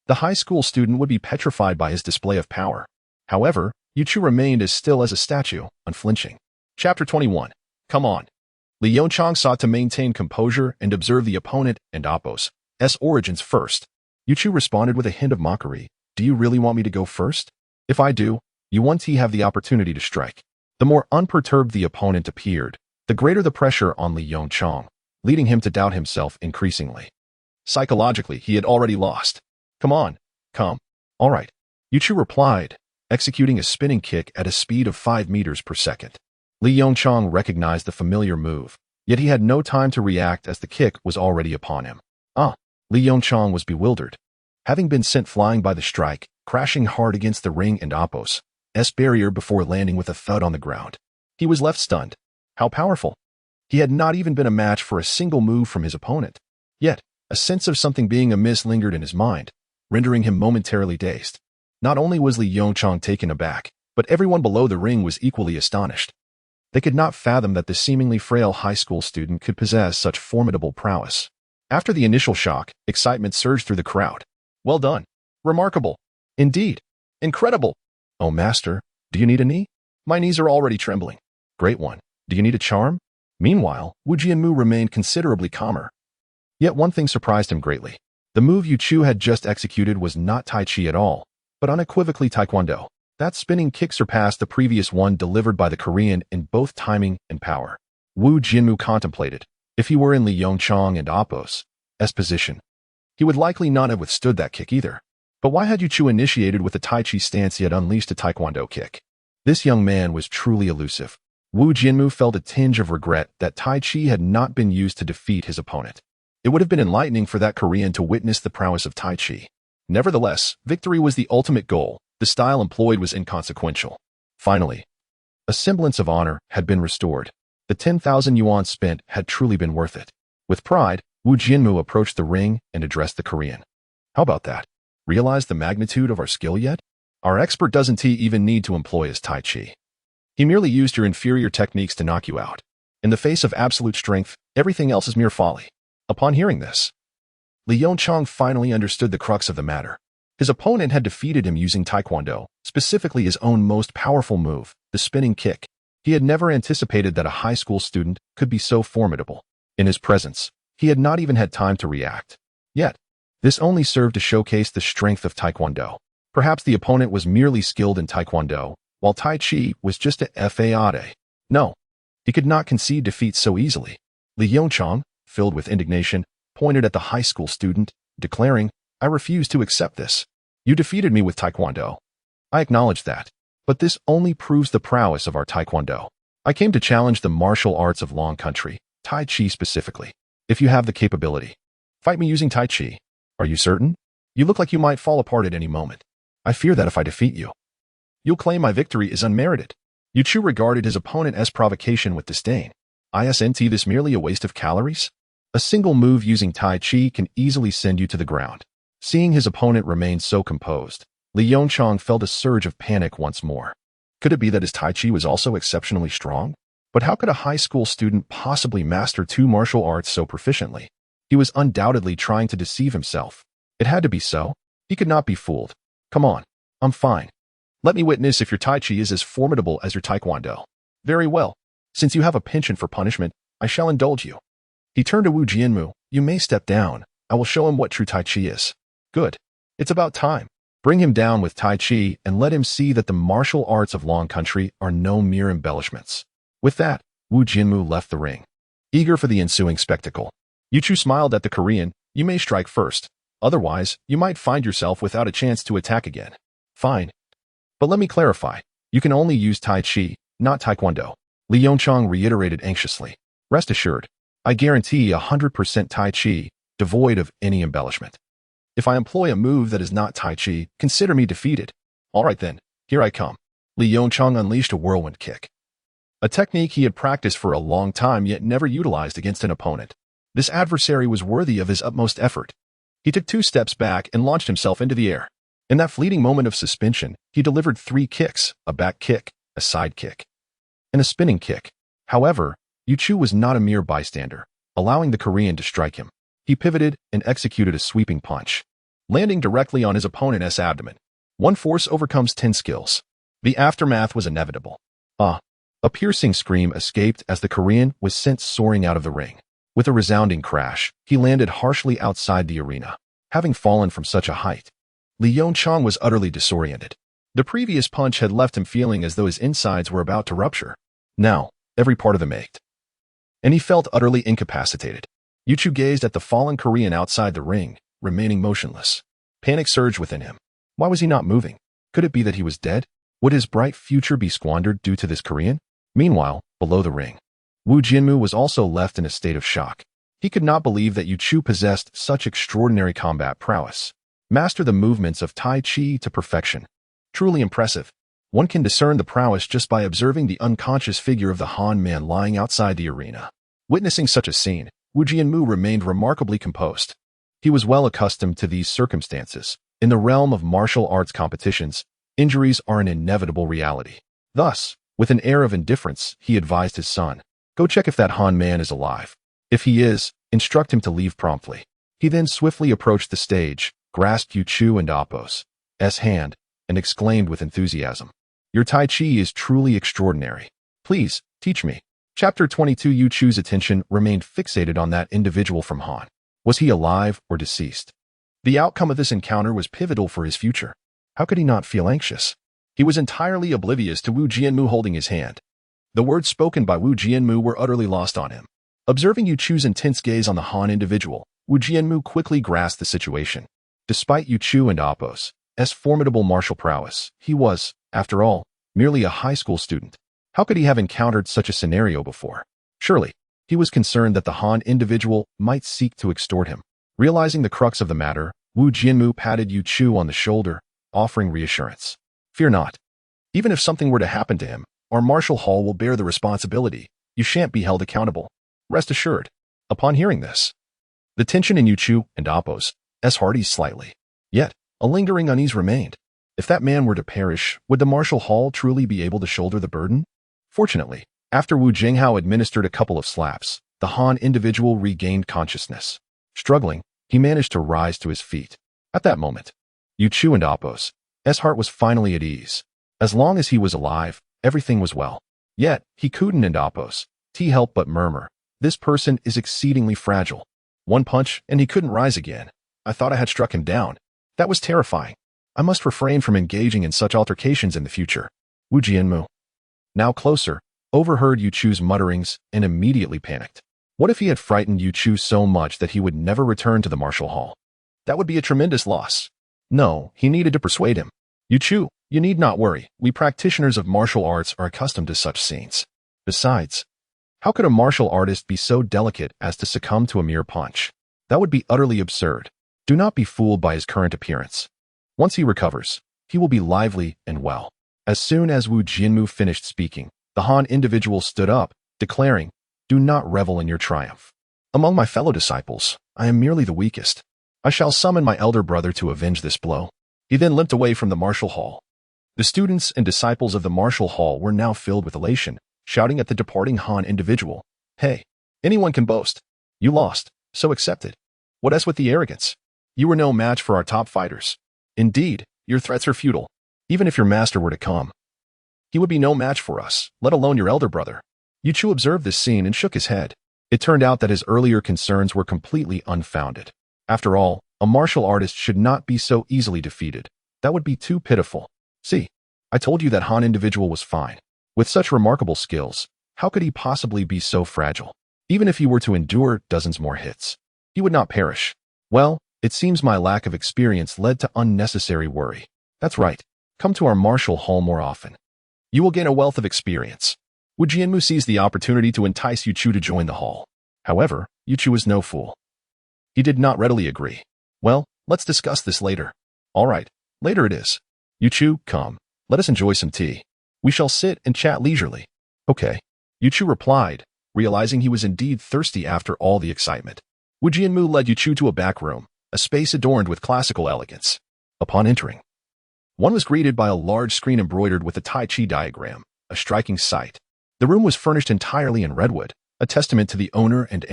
the high school student would be petrified by his display of power. However, Yu Chu remained as still as a statue, unflinching. Chapter 21. Come on. Li Yongchong sought to maintain composure and observe the opponent and Oppo's origins first. Yu Chu responded with a hint of mockery. Do you really want me to go first? If I do, you won't have the opportunity to strike. The more unperturbed the opponent appeared, the greater the pressure on Li Yongchong, leading him to doubt himself increasingly. Psychologically, he had already lost. Come on, come. All right. Yu Chu replied, executing a spinning kick at a speed of 5 meters per second. Li Yongchong recognized the familiar move, yet he had no time to react as the kick was already upon him. Li Yongchong was bewildered. Having been sent flying by the strike, crashing hard against the ring and Oppo's barrier before landing with a thud on the ground. He was left stunned. How powerful! He had not even been a match for a single move from his opponent. Yet, a sense of something being amiss lingered in his mind, rendering him momentarily dazed. Not only was Li Yongchong taken aback, but everyone below the ring was equally astonished. They could not fathom that the seemingly frail high school student could possess such formidable prowess. After the initial shock, excitement surged through the crowd. Well done. Remarkable. Indeed. Incredible. Oh, master, do you need a knee? My knees are already trembling. Great one. Do you need a charm? Meanwhile, Wu Jianmu remained considerably calmer. Yet one thing surprised him greatly. The move Yu Chu had just executed was not Tai Chi at all, but unequivocally Taekwondo. That spinning kick surpassed the previous one delivered by the Korean in both timing and power. Wu Jianmu contemplated. If he were in Li Yongchong and Oppo's position, he would likely not have withstood that kick either. But why had Yu Chu initiated with a Tai Chi stance yet unleashed a Taekwondo kick? This young man was truly elusive. Wu Jianmu felt a tinge of regret that Tai Chi had not been used to defeat his opponent. It would have been enlightening for that Korean to witness the prowess of Tai Chi. Nevertheless, victory was the ultimate goal. The style employed was inconsequential. Finally, a semblance of honor had been restored. The 10,000 yuan spent had truly been worth it. With pride, Wu Jianmu approached the ring and addressed the Korean. How about that? Realize the magnitude of our skill yet? Our expert doesn't even need to employ his Tai Chi. He merely used your inferior techniques to knock you out. In the face of absolute strength, everything else is mere folly. Upon hearing this, Li Yongchang finally understood the crux of the matter. His opponent had defeated him using Taekwondo, specifically his own most powerful move, the spinning kick. He had never anticipated that a high school student could be so formidable. In his presence, he had not even had time to react. Yet, this only served to showcase the strength of Taekwondo. Perhaps the opponent was merely skilled in Taekwondo, while Tai Chi was just a fade. No, he could not concede defeat so easily. Li Yongchang, filled with indignation, pointed at the high school student, declaring, "I refuse to accept this. You defeated me with Taekwondo. I acknowledge that. But this only proves the prowess of our Taekwondo. I came to challenge the martial arts of Long Country, Tai Chi specifically. If you have the capability, fight me using Tai Chi. Are you certain? You look like you might fall apart at any moment. I fear that if I defeat you, you'll claim my victory is unmerited." Yu Chu regarded his opponent as provocation with disdain. Isn't this merely a waste of calories? A single move using Tai Chi can easily send you to the ground. Seeing his opponent remain so composed, Li Yongchang felt a surge of panic once more. Could it be that his Tai Chi was also exceptionally strong? But how could a high school student possibly master two martial arts so proficiently? He was undoubtedly trying to deceive himself. It had to be so. He could not be fooled. Come on, I'm fine. Let me witness if your Tai Chi is as formidable as your Taekwondo. Very well. Since you have a penchant for punishment, I shall indulge you. He turned to Wu Jianmu. You may step down. I will show him what true Tai Chi is. Good. It's about time. Bring him down with Tai Chi and let him see that the martial arts of Long Country are no mere embellishments. With that, Wu Jianmu left the ring, eager for the ensuing spectacle. Yu Chu smiled at the Korean. You may strike first. Otherwise, you might find yourself without a chance to attack again. Fine. But let me clarify. You can only use Tai Chi, not Taekwondo. Li Yongchang reiterated anxiously. Rest assured, I guarantee 100% Tai Chi, devoid of any embellishment. If I employ a move that is not Tai Chi, consider me defeated. All right then, here I come. Li Yongchang unleashed a whirlwind kick. A technique he had practiced for a long time yet never utilized against an opponent. This adversary was worthy of his utmost effort. He took 2 steps back and launched himself into the air. In that fleeting moment of suspension, he delivered 3 kicks, a back kick, a side kick, and a spinning kick. However, Yu Chu was not a mere bystander, allowing the Korean to strike him. He pivoted and executed a sweeping punch, landing directly on his opponent's abdomen. One force overcomes 10 skills. The aftermath was inevitable. A piercing scream escaped as the Korean was sent soaring out of the ring. With a resounding crash, he landed harshly outside the arena. Having fallen from such a height, Li Yongchang was utterly disoriented. The previous punch had left him feeling as though his insides were about to rupture. Now, every part of him ached, and he felt utterly incapacitated. Yu Chu gazed at the fallen Korean outside the ring, remaining motionless. Panic surged within him. Why was he not moving? Could it be that he was dead? Would his bright future be squandered due to this Korean? Meanwhile, below the ring, Wu Jianmu was also left in a state of shock. He could not believe that Yu Chu possessed such extraordinary combat prowess. Master the movements of Tai Chi to perfection. Truly impressive. One can discern the prowess just by observing the unconscious figure of the Han man lying outside the arena. Witnessing such a scene, Wu Jianmu remained remarkably composed. He was well accustomed to these circumstances. In the realm of martial arts competitions, injuries are an inevitable reality. Thus, with an air of indifference, he advised his son, "Go check if that Han man is alive. If he is, instruct him to leave promptly." He then swiftly approached the stage, grasped Yu Chu and Appo's hand, and exclaimed with enthusiasm, "Your Tai Chi is truly extraordinary. Please, teach me." Chapter 22. Yu Chu's attention remained fixated on that individual from Han. Was he alive or deceased? The outcome of this encounter was pivotal for his future. How could he not feel anxious? He was entirely oblivious to Wu Jianmu holding his hand. The words spoken by Wu Jianmu were utterly lost on him. Observing Yu Chu's intense gaze on the Han individual, Wu Jianmu quickly grasped the situation. Despite Yu Chu and Appo's formidable martial prowess, he was, after all, merely a high school student. How could he have encountered such a scenario before? Surely, he was concerned that the Han individual might seek to extort him. Realizing the crux of the matter, Wu Jianmu patted Yu Chu on the shoulder, offering reassurance. "Fear not. Even if something were to happen to him, our martial hall will bear the responsibility." You shan't be held accountable. Rest assured. Upon hearing this, the tension in Yuchu and Appo's heart eased slightly. Yet, a lingering unease remained. If that man were to perish, would the martial hall truly be able to shoulder the burden? Fortunately, after Wu Jinghao administered a couple of slaps, the Han individual regained consciousness. Struggling, he managed to rise to his feet. At that moment, Yuchu and Appo's heart was finally at ease. As long as he was alive, everything was well. Yet, he couldn't and Appo's help but murmur, "This person is exceedingly fragile. One punch, and he couldn't rise again. I thought I had struck him down. That was terrifying. I must refrain from engaging in such altercations in the future." Wu Jianmu, now closer, overheard Yuchu's mutterings and immediately panicked. What if he had frightened Yuchu so much that he would never return to the martial hall? That would be a tremendous loss. No, he needed to persuade him. "Yuchu, you need not worry. We practitioners of martial arts are accustomed to such scenes. Besides, how could a martial artist be so delicate as to succumb to a mere punch? That would be utterly absurd. Do not be fooled by his current appearance. Once he recovers, he will be lively and well." As soon as Wu Jianmu finished speaking, the Han individual stood up, declaring, "Do not revel in your triumph. Among my fellow disciples, I am merely the weakest. I shall summon my elder brother to avenge this blow." He then limped away from the martial hall. The students and disciples of the martial hall were now filled with elation, shouting at the departing Han individual, "Hey, anyone can boast. You lost, so accept it. What else with the arrogance? You were no match for our top fighters. Indeed, your threats are futile. Even if your master were to come, he would be no match for us, let alone your elder brother." Yuchu observed this scene and shook his head. It turned out that his earlier concerns were completely unfounded. After all, a martial artist should not be so easily defeated. That would be too pitiful. See, I told you that Han individual was fine. With such remarkable skills, how could he possibly be so fragile? Even if he were to endure dozens more hits, he would not perish. Well, it seems my lack of experience led to unnecessary worry. That's right. Come to our martial hall more often. You will gain a wealth of experience. Wu Jianmu seized the opportunity to entice Yuchu to join the hall. However, Yuchu was no fool. He did not readily agree. "Well, let's discuss this later." "All right, later it is. Yuchu, come. Let us enjoy some tea. We shall sit and chat leisurely." "Okay," Yuchu replied, realizing he was indeed thirsty after all the excitement. Wu Jianmu led Yuchu to a back room, a space adorned with classical elegance. Upon entering, one was greeted by a large screen embroidered with a Tai Chi diagram, a striking sight. The room was furnished entirely in redwood, a testament to the owner and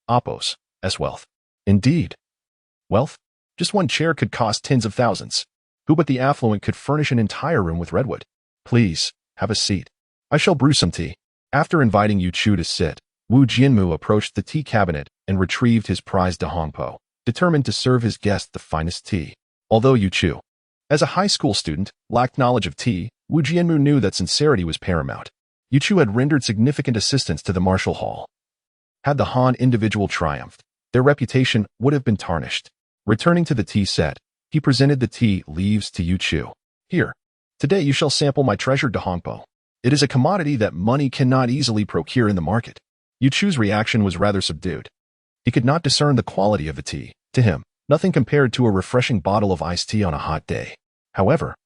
Appo's wealth. Indeed, wealth? Just one chair could cost tens of thousands. Who but the affluent could furnish an entire room with redwood? "Please, have a seat. I shall brew some tea." After inviting Yuchu to sit, Wu Jianmu approached the tea cabinet and retrieved his prized dahongpo, determined to serve his guest the finest tea. Although Yuchu, as a high school student, lacked knowledge of tea, Wu Jianmu knew that sincerity was paramount. Yuchu had rendered significant assistance to the martial hall. Had the Han individual triumphed, their reputation would have been tarnished. Returning to the tea set, he presented the tea leaves to Yuchu. "Here, today you shall sample my treasured dahongpo. It is a commodity that money cannot easily procure in the market." Yuchu's reaction was rather subdued. He could not discern the quality of the tea. To him, nothing compared to a refreshing bottle of iced tea on a hot day. However,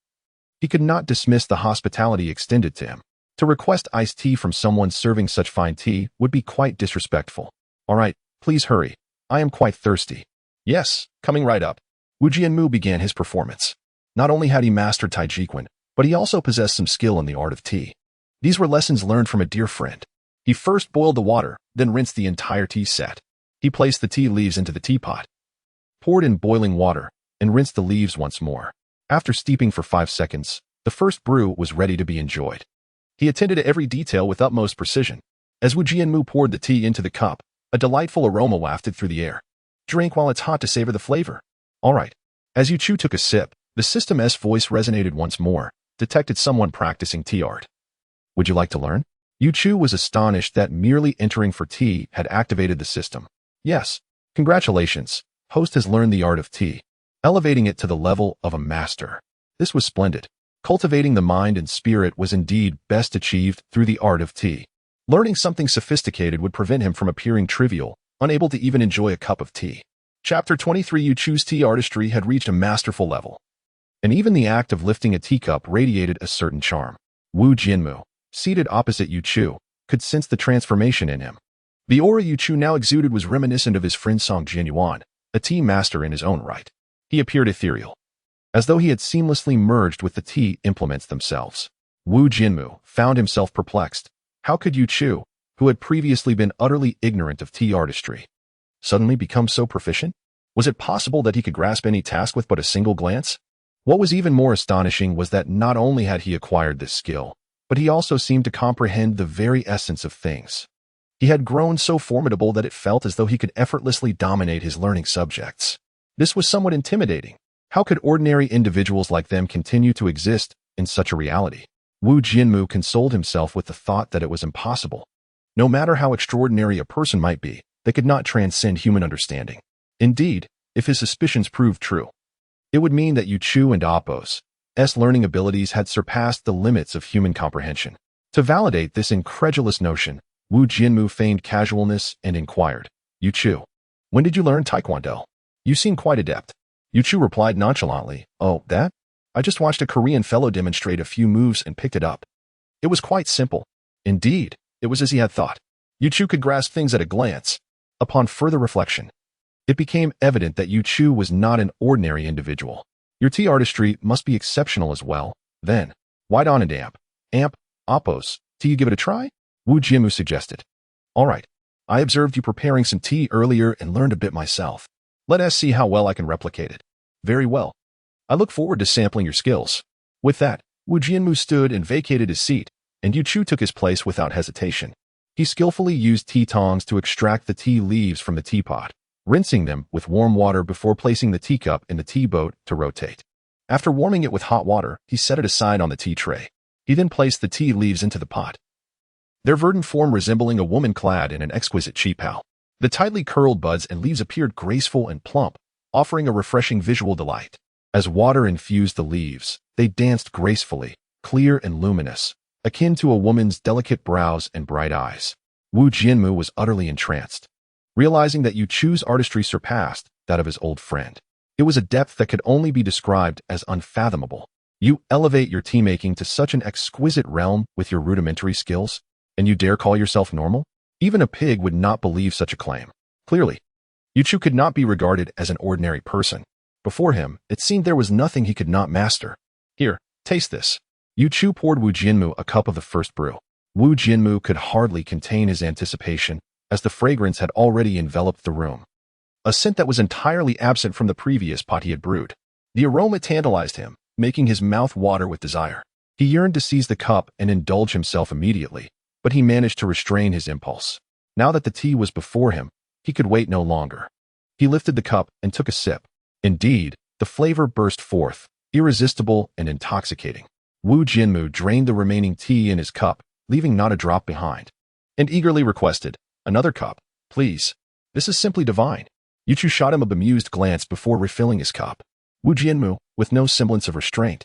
he could not dismiss the hospitality extended to him. To request iced tea from someone serving such fine tea would be quite disrespectful. "All right, please hurry. I am quite thirsty." "Yes, coming right up." Wu Jianmu began his performance. Not only had he mastered Taijiquan, but he also possessed some skill in the art of tea. These were lessons learned from a dear friend. He first boiled the water, then rinsed the entire tea set. He placed the tea leaves into the teapot, poured in boiling water, and rinsed the leaves once more. After steeping for 5 seconds, the first brew was ready to be enjoyed. He attended to every detail with utmost precision. As Wu Jianmu poured the tea into the cup, a delightful aroma wafted through the air. "Drink while it's hot to savor the flavor." "All right." As Yuchu took a sip, the system's voice resonated once more, detected someone practicing tea art. "Would you like to learn?" Yuchu was astonished that merely entering for tea had activated the system. "Yes, congratulations. Host has learned the art of tea, elevating it to the level of a master." This was splendid. Cultivating the mind and spirit was indeed best achieved through the art of tea. Learning something sophisticated would prevent him from appearing trivial, unable to even enjoy a cup of tea. Chapter 23. Yuchu's tea artistry had reached a masterful level, and even the act of lifting a teacup radiated a certain charm. Wu Jianmu, seated opposite Yuchu, could sense the transformation in him. The aura Yu Chu now exuded was reminiscent of his friend Song Jianyuan, a tea master in his own right. He appeared ethereal, as though he had seamlessly merged with the tea implements themselves. Wu Jianmu found himself perplexed. How could Yu Chu, who had previously been utterly ignorant of tea artistry, suddenly become so proficient? Was it possible that he could grasp any task with but a single glance? What was even more astonishing was that not only had he acquired this skill, but he also seemed to comprehend the very essence of things. He had grown so formidable that it felt as though he could effortlessly dominate his learning subjects. This was somewhat intimidating. How could ordinary individuals like them continue to exist in such a reality? Wu Jianmu consoled himself with the thought that it was impossible. No matter how extraordinary a person might be, they could not transcend human understanding. Indeed, if his suspicions proved true, it would mean that Yu Chu and Appo's learning abilities had surpassed the limits of human comprehension. To validate this incredulous notion, Wu Jianmu feigned casualness and inquired, Yu Chu, when did you learn Taekwondo? You seem quite adept. Yu Chu replied nonchalantly, oh, that? I just watched a Korean fellow demonstrate a few moves and picked it up. It was quite simple. Indeed, it was as he had thought. Yu Chu could grasp things at a glance. Upon further reflection, it became evident that Yu Chu was not an ordinary individual. Your tea artistry must be exceptional as well. Then, why don't an Appo's tea, you give it a try? Wu Jianmu suggested. All right. I observed you preparing some tea earlier and learned a bit myself. Let us see how well I can replicate it. Very well. I look forward to sampling your skills. With that, Wu Jianmu stood and vacated his seat, and Yu Chu took his place without hesitation. He skillfully used tea tongs to extract the tea leaves from the teapot, rinsing them with warm water before placing the teacup in the tea boat to rotate. After warming it with hot water, he set it aside on the tea tray. He then placed the tea leaves into the pot, their verdant form resembling a woman clad in an exquisite qipao. The tightly curled buds and leaves appeared graceful and plump, offering a refreshing visual delight. As water infused the leaves, they danced gracefully, clear and luminous, akin to a woman's delicate brows and bright eyes. Wu Jianmu was utterly entranced, realizing that Yu Chu's artistry surpassed that of his old friend. It was a depth that could only be described as unfathomable. You elevate your tea-making to such an exquisite realm with your rudimentary skills, and you dare call yourself normal? Even a pig would not believe such a claim. Clearly, Yu Chu could not be regarded as an ordinary person. Before him, it seemed there was nothing he could not master. Here, taste this. Yu Chu poured Wu Jianmu a cup of the first brew. Wu Jianmu could hardly contain his anticipation, as the fragrance had already enveloped the room. A scent that was entirely absent from the previous pot he had brewed. The aroma tantalized him, making his mouth water with desire. He yearned to seize the cup and indulge himself immediately, but he managed to restrain his impulse. Now that the tea was before him, he could wait no longer. He lifted the cup and took a sip. Indeed, the flavor burst forth, irresistible and intoxicating. Wu Jianmu drained the remaining tea in his cup, leaving not a drop behind, and eagerly requested, another cup, please. This is simply divine. Yu Chu shot him a bemused glance before refilling his cup. Wu Jianmu, with no semblance of restraint,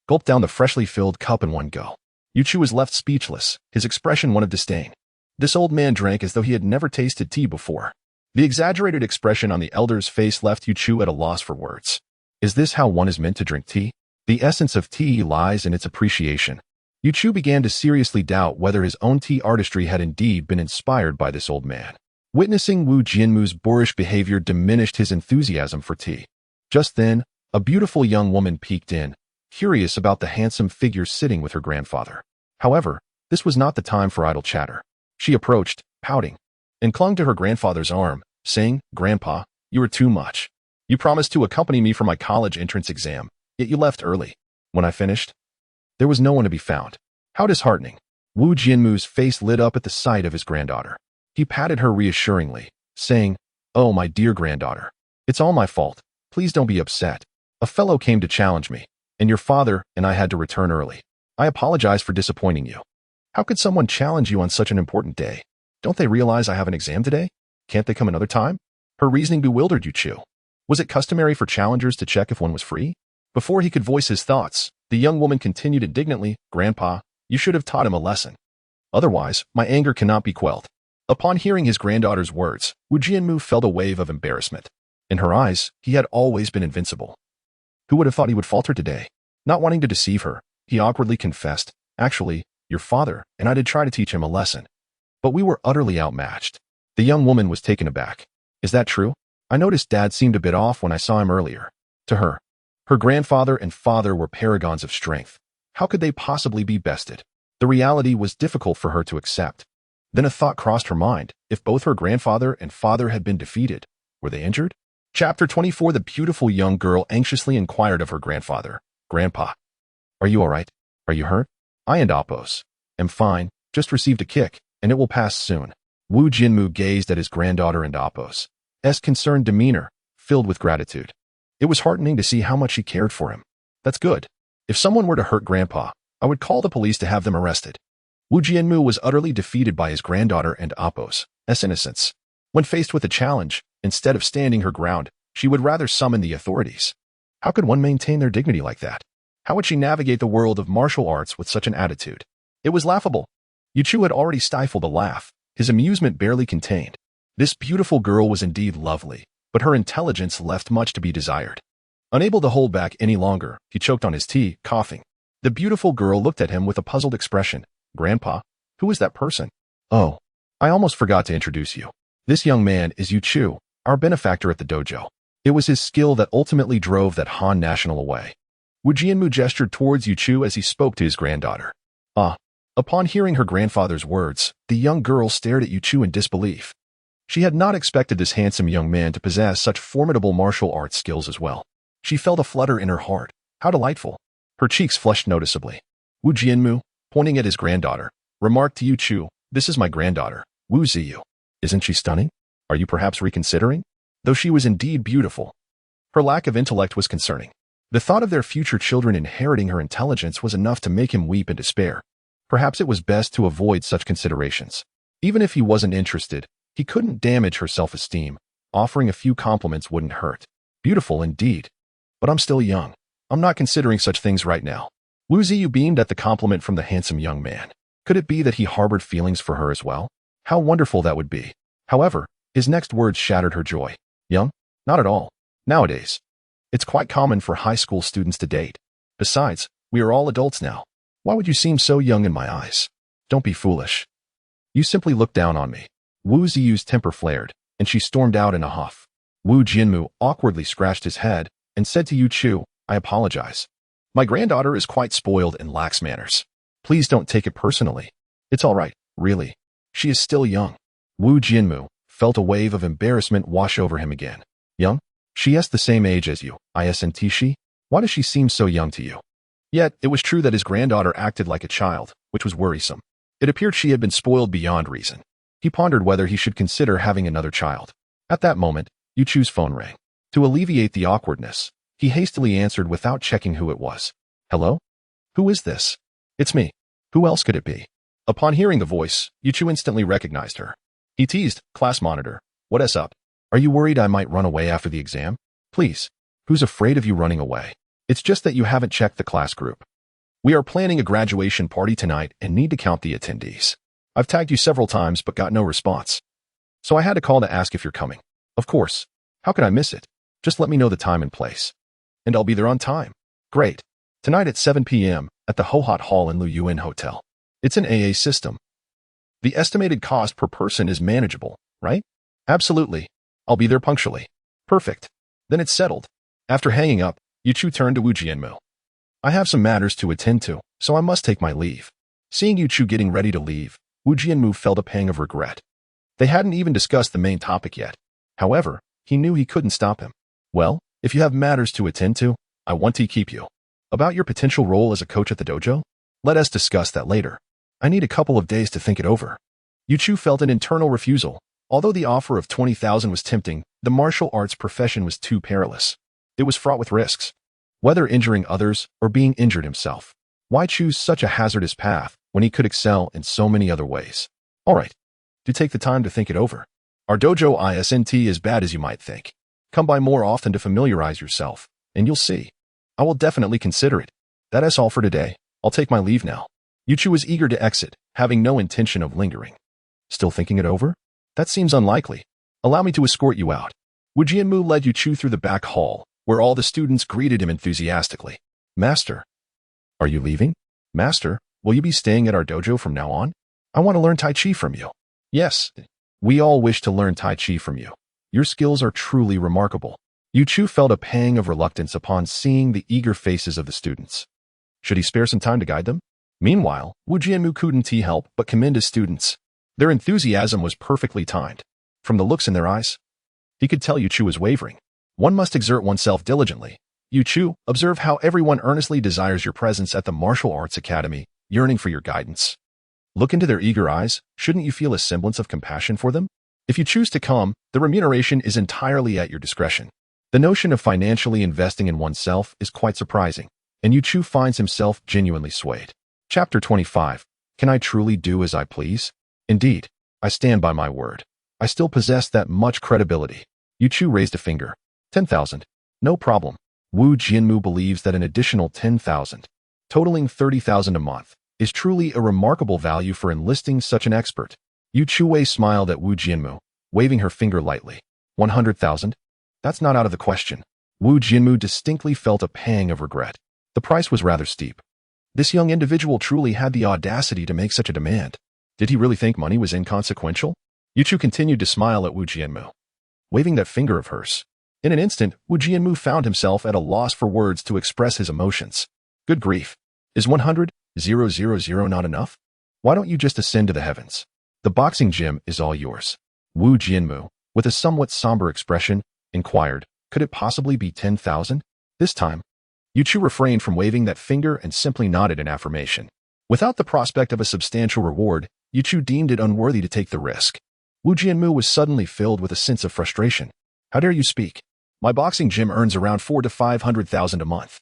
gulped down the freshly filled cup in one go. Yu Chu was left speechless, his expression one of disdain. This old man drank as though he had never tasted tea before. The exaggerated expression on the elder's face left Yu Chu at a loss for words. Is this how one is meant to drink tea? The essence of tea lies in its appreciation. Yu Chu began to seriously doubt whether his own tea artistry had indeed been inspired by this old man. Witnessing Wu Jianmu's boorish behavior diminished his enthusiasm for tea. Just then, a beautiful young woman peeked in, curious about the handsome figure sitting with her grandfather. However, this was not the time for idle chatter. She approached, pouting, and clung to her grandfather's arm, saying, Grandpa, you are too much. You promised to accompany me for my college entrance exam, yet you left early. When I finished, there was no one to be found. How disheartening. Wu Jianmu's face lit up at the sight of his granddaughter. He patted her reassuringly, saying, Oh, my dear granddaughter, it's all my fault. Please don't be upset. A fellow came to challenge me, and your father and I had to return early. I apologize for disappointing you. How could someone challenge you on such an important day? Don't they realize I have an exam today? Can't they come another time? Her reasoning bewildered Yu Chu. Was it customary for challengers to check if one was free? Before he could voice his thoughts, the young woman continued indignantly, Grandpa, you should have taught him a lesson. Otherwise, my anger cannot be quelled. Upon hearing his granddaughter's words, Wu Jianmu felt a wave of embarrassment. In her eyes, he had always been invincible. Who would have thought he would falter today? Not wanting to deceive her, he awkwardly confessed, Actually, your father, and I did try to teach him a lesson. But we were utterly outmatched. The young woman was taken aback. Is that true? I noticed Dad seemed a bit off when I saw him earlier. To her, her grandfather and father were paragons of strength. How could they possibly be bested? The reality was difficult for her to accept. Then a thought crossed her mind. If both her grandfather and father had been defeated, were they injured? Chapter 24. The beautiful young girl anxiously inquired of her grandfather. Grandpa, are you all right? Are you hurt? I and Appos am fine, just received a kick, and it will pass soon. Wu Jinmu gazed at his granddaughter and Appos' concerned demeanor, filled with gratitude. It was heartening to see how much she cared for him. That's good. If someone were to hurt Grandpa, I would call the police to have them arrested. Wu Jianmu was utterly defeated by his granddaughter and Appos' innocence. When faced with a challenge, instead of standing her ground, she would rather summon the authorities. How could one maintain their dignity like that? How would she navigate the world of martial arts with such an attitude? It was laughable. Yuchu had already stifled a laugh, his amusement barely contained. This beautiful girl was indeed lovely, but her intelligence left much to be desired. Unable to hold back any longer, he choked on his tea, coughing. The beautiful girl looked at him with a puzzled expression. Grandpa, who is that person? Oh, I almost forgot to introduce you. This young man is Yuchu, our benefactor at the dojo. It was his skill that ultimately drove that Han national away. Wu Jianmu gestured towards Yuchu as he spoke to his granddaughter. Upon hearing her grandfather's words, the young girl stared at Yuchu in disbelief. She had not expected this handsome young man to possess such formidable martial arts skills as well. She felt a flutter in her heart. How delightful. Her cheeks flushed noticeably. Wu Jianmu, pointing at his granddaughter, remarked to Yuchu, "This is my granddaughter, Wu Ziyu. Isn't she stunning? Are you perhaps reconsidering?" Though she was indeed beautiful, her lack of intellect was concerning. The thought of their future children inheriting her intelligence was enough to make him weep in despair. Perhaps it was best to avoid such considerations. Even if he wasn't interested, he couldn't damage her self-esteem. Offering a few compliments wouldn't hurt. Beautiful indeed. But I'm still young. I'm not considering such things right now. Wu Ziyu beamed at the compliment from the handsome young man. Could it be that he harbored feelings for her as well? How wonderful that would be. However, his next words shattered her joy. Young? Not at all. Nowadays, it's quite common for high school students to date. Besides, we are all adults now. Why would you seem so young in my eyes? Don't be foolish. You simply look down on me. Wu Ziyu's temper flared, and she stormed out in a huff. Wu Jianmu awkwardly scratched his head and said to Yuchu, "I apologize. My granddaughter is quite spoiled and lacks manners. Please don't take it personally. It's all right, really. She is still young." Wu Jianmu felt a wave of embarrassment wash over him again. Young? She is the same age as you, isn't she? Why does she seem so young to you? Yet, it was true that his granddaughter acted like a child, which was worrisome. It appeared she had been spoiled beyond reason. He pondered whether he should consider having another child. At that moment, Yuchu's phone rang. To alleviate the awkwardness, he hastily answered without checking who it was. "Hello? Who is this?" "It's me. Who else could it be?" Upon hearing the voice, Yuchu instantly recognized her. He teased, "Class monitor, what is up? Are you worried I might run away after the exam? Please, who's afraid of you running away? It's just that you haven't checked the class group. We are planning a graduation party tonight and need to count the attendees. I've tagged you several times but got no response. So I had to call to ask if you're coming. Of course. How could I miss it? Just let me know the time and place. And I'll be there on time." "Great. Tonight at 7 p.m. at the Hohot Hall in Lu Yuen Hotel. It's an AA system. The estimated cost per person is manageable, right?" "Absolutely. I'll be there punctually." "Perfect. Then it's settled." After hanging up, Yuchu turned to Wu Jianmu. "I have some matters to attend to, so I must take my leave." Seeing Yuchu getting ready to leave, Wu Jianmu felt a pang of regret. They hadn't even discussed the main topic yet. However, he knew he couldn't stop him. "Well, if you have matters to attend to, I want to keep you. About your potential role as a coach at the dojo? Let us discuss that later. I need a couple of days to think it over." Yuchu felt an internal refusal. Although the offer of 20,000 was tempting, the martial arts profession was too perilous. It was fraught with risks. Whether injuring others or being injured himself. Why choose such a hazardous path when he could excel in so many other ways? "All right. Do take the time to think it over. Our dojo isn't as bad as you might think. Come by more often to familiarize yourself, and you'll see. I will definitely consider it. That is all for today. I'll take my leave now." Yuchu was eager to exit, having no intention of lingering. "Still thinking it over? That seems unlikely. Allow me to escort you out." Wu Jianmu led Yuchu through the back hall, where all the students greeted him enthusiastically. "Master." "Are you leaving?" "Master, Will you be staying at our dojo from now on? I want to learn Tai Chi from you. Yes, we all wish to learn Tai Chi from you. Your skills are truly remarkable. Yu Chu felt a pang of reluctance upon seeing the eager faces of the students. Should he spare some time to guide them? Meanwhile, Wu Jianmu couldn't help but commend his students. Their enthusiasm was perfectly timed. From the looks in their eyes, he could tell Yu Chu was wavering. One must exert oneself diligently. Yu Chu, observe how everyone earnestly desires your presence at the Martial Arts Academy, yearning for your guidance. Look into their eager eyes. Shouldn't you feel a semblance of compassion for them? If you choose to come, the remuneration is entirely at your discretion. The notion of financially investing in oneself is quite surprising, and Yu Chu finds himself genuinely swayed. Chapter 25. Can I truly do as I please? Indeed, I stand by my word. I still possess that much credibility. Yu Chu raised a finger. 10,000. No problem. Wu Jianmu believes that an additional 10,000, totaling 30,000 a month, is truly a remarkable value for enlisting such an expert. Yu Chuwei smiled at Wu Jianmu, waving her finger lightly. 100,000? That's not out of the question. Wu Jianmu distinctly felt a pang of regret. The price was rather steep. This young individual truly had the audacity to make such a demand. Did he really think money was inconsequential? Yu Chu continued to smile at Wu Jianmu, waving that finger of hers. In an instant, Wu Jianmu found himself at a loss for words to express his emotions. Good grief. Is 100,000 not enough? Why don't you just ascend to the heavens? The boxing gym is all yours. Wu Jianmu, with a somewhat somber expression, inquired, could it possibly be 10,000? This time, Yu Chu refrained from waving that finger and simply nodded in affirmation. Without the prospect of a substantial reward, Yu Chu deemed it unworthy to take the risk. Wu Jianmu was suddenly filled with a sense of frustration. How dare you speak? My boxing gym earns around 400,000 to 500,000 a month.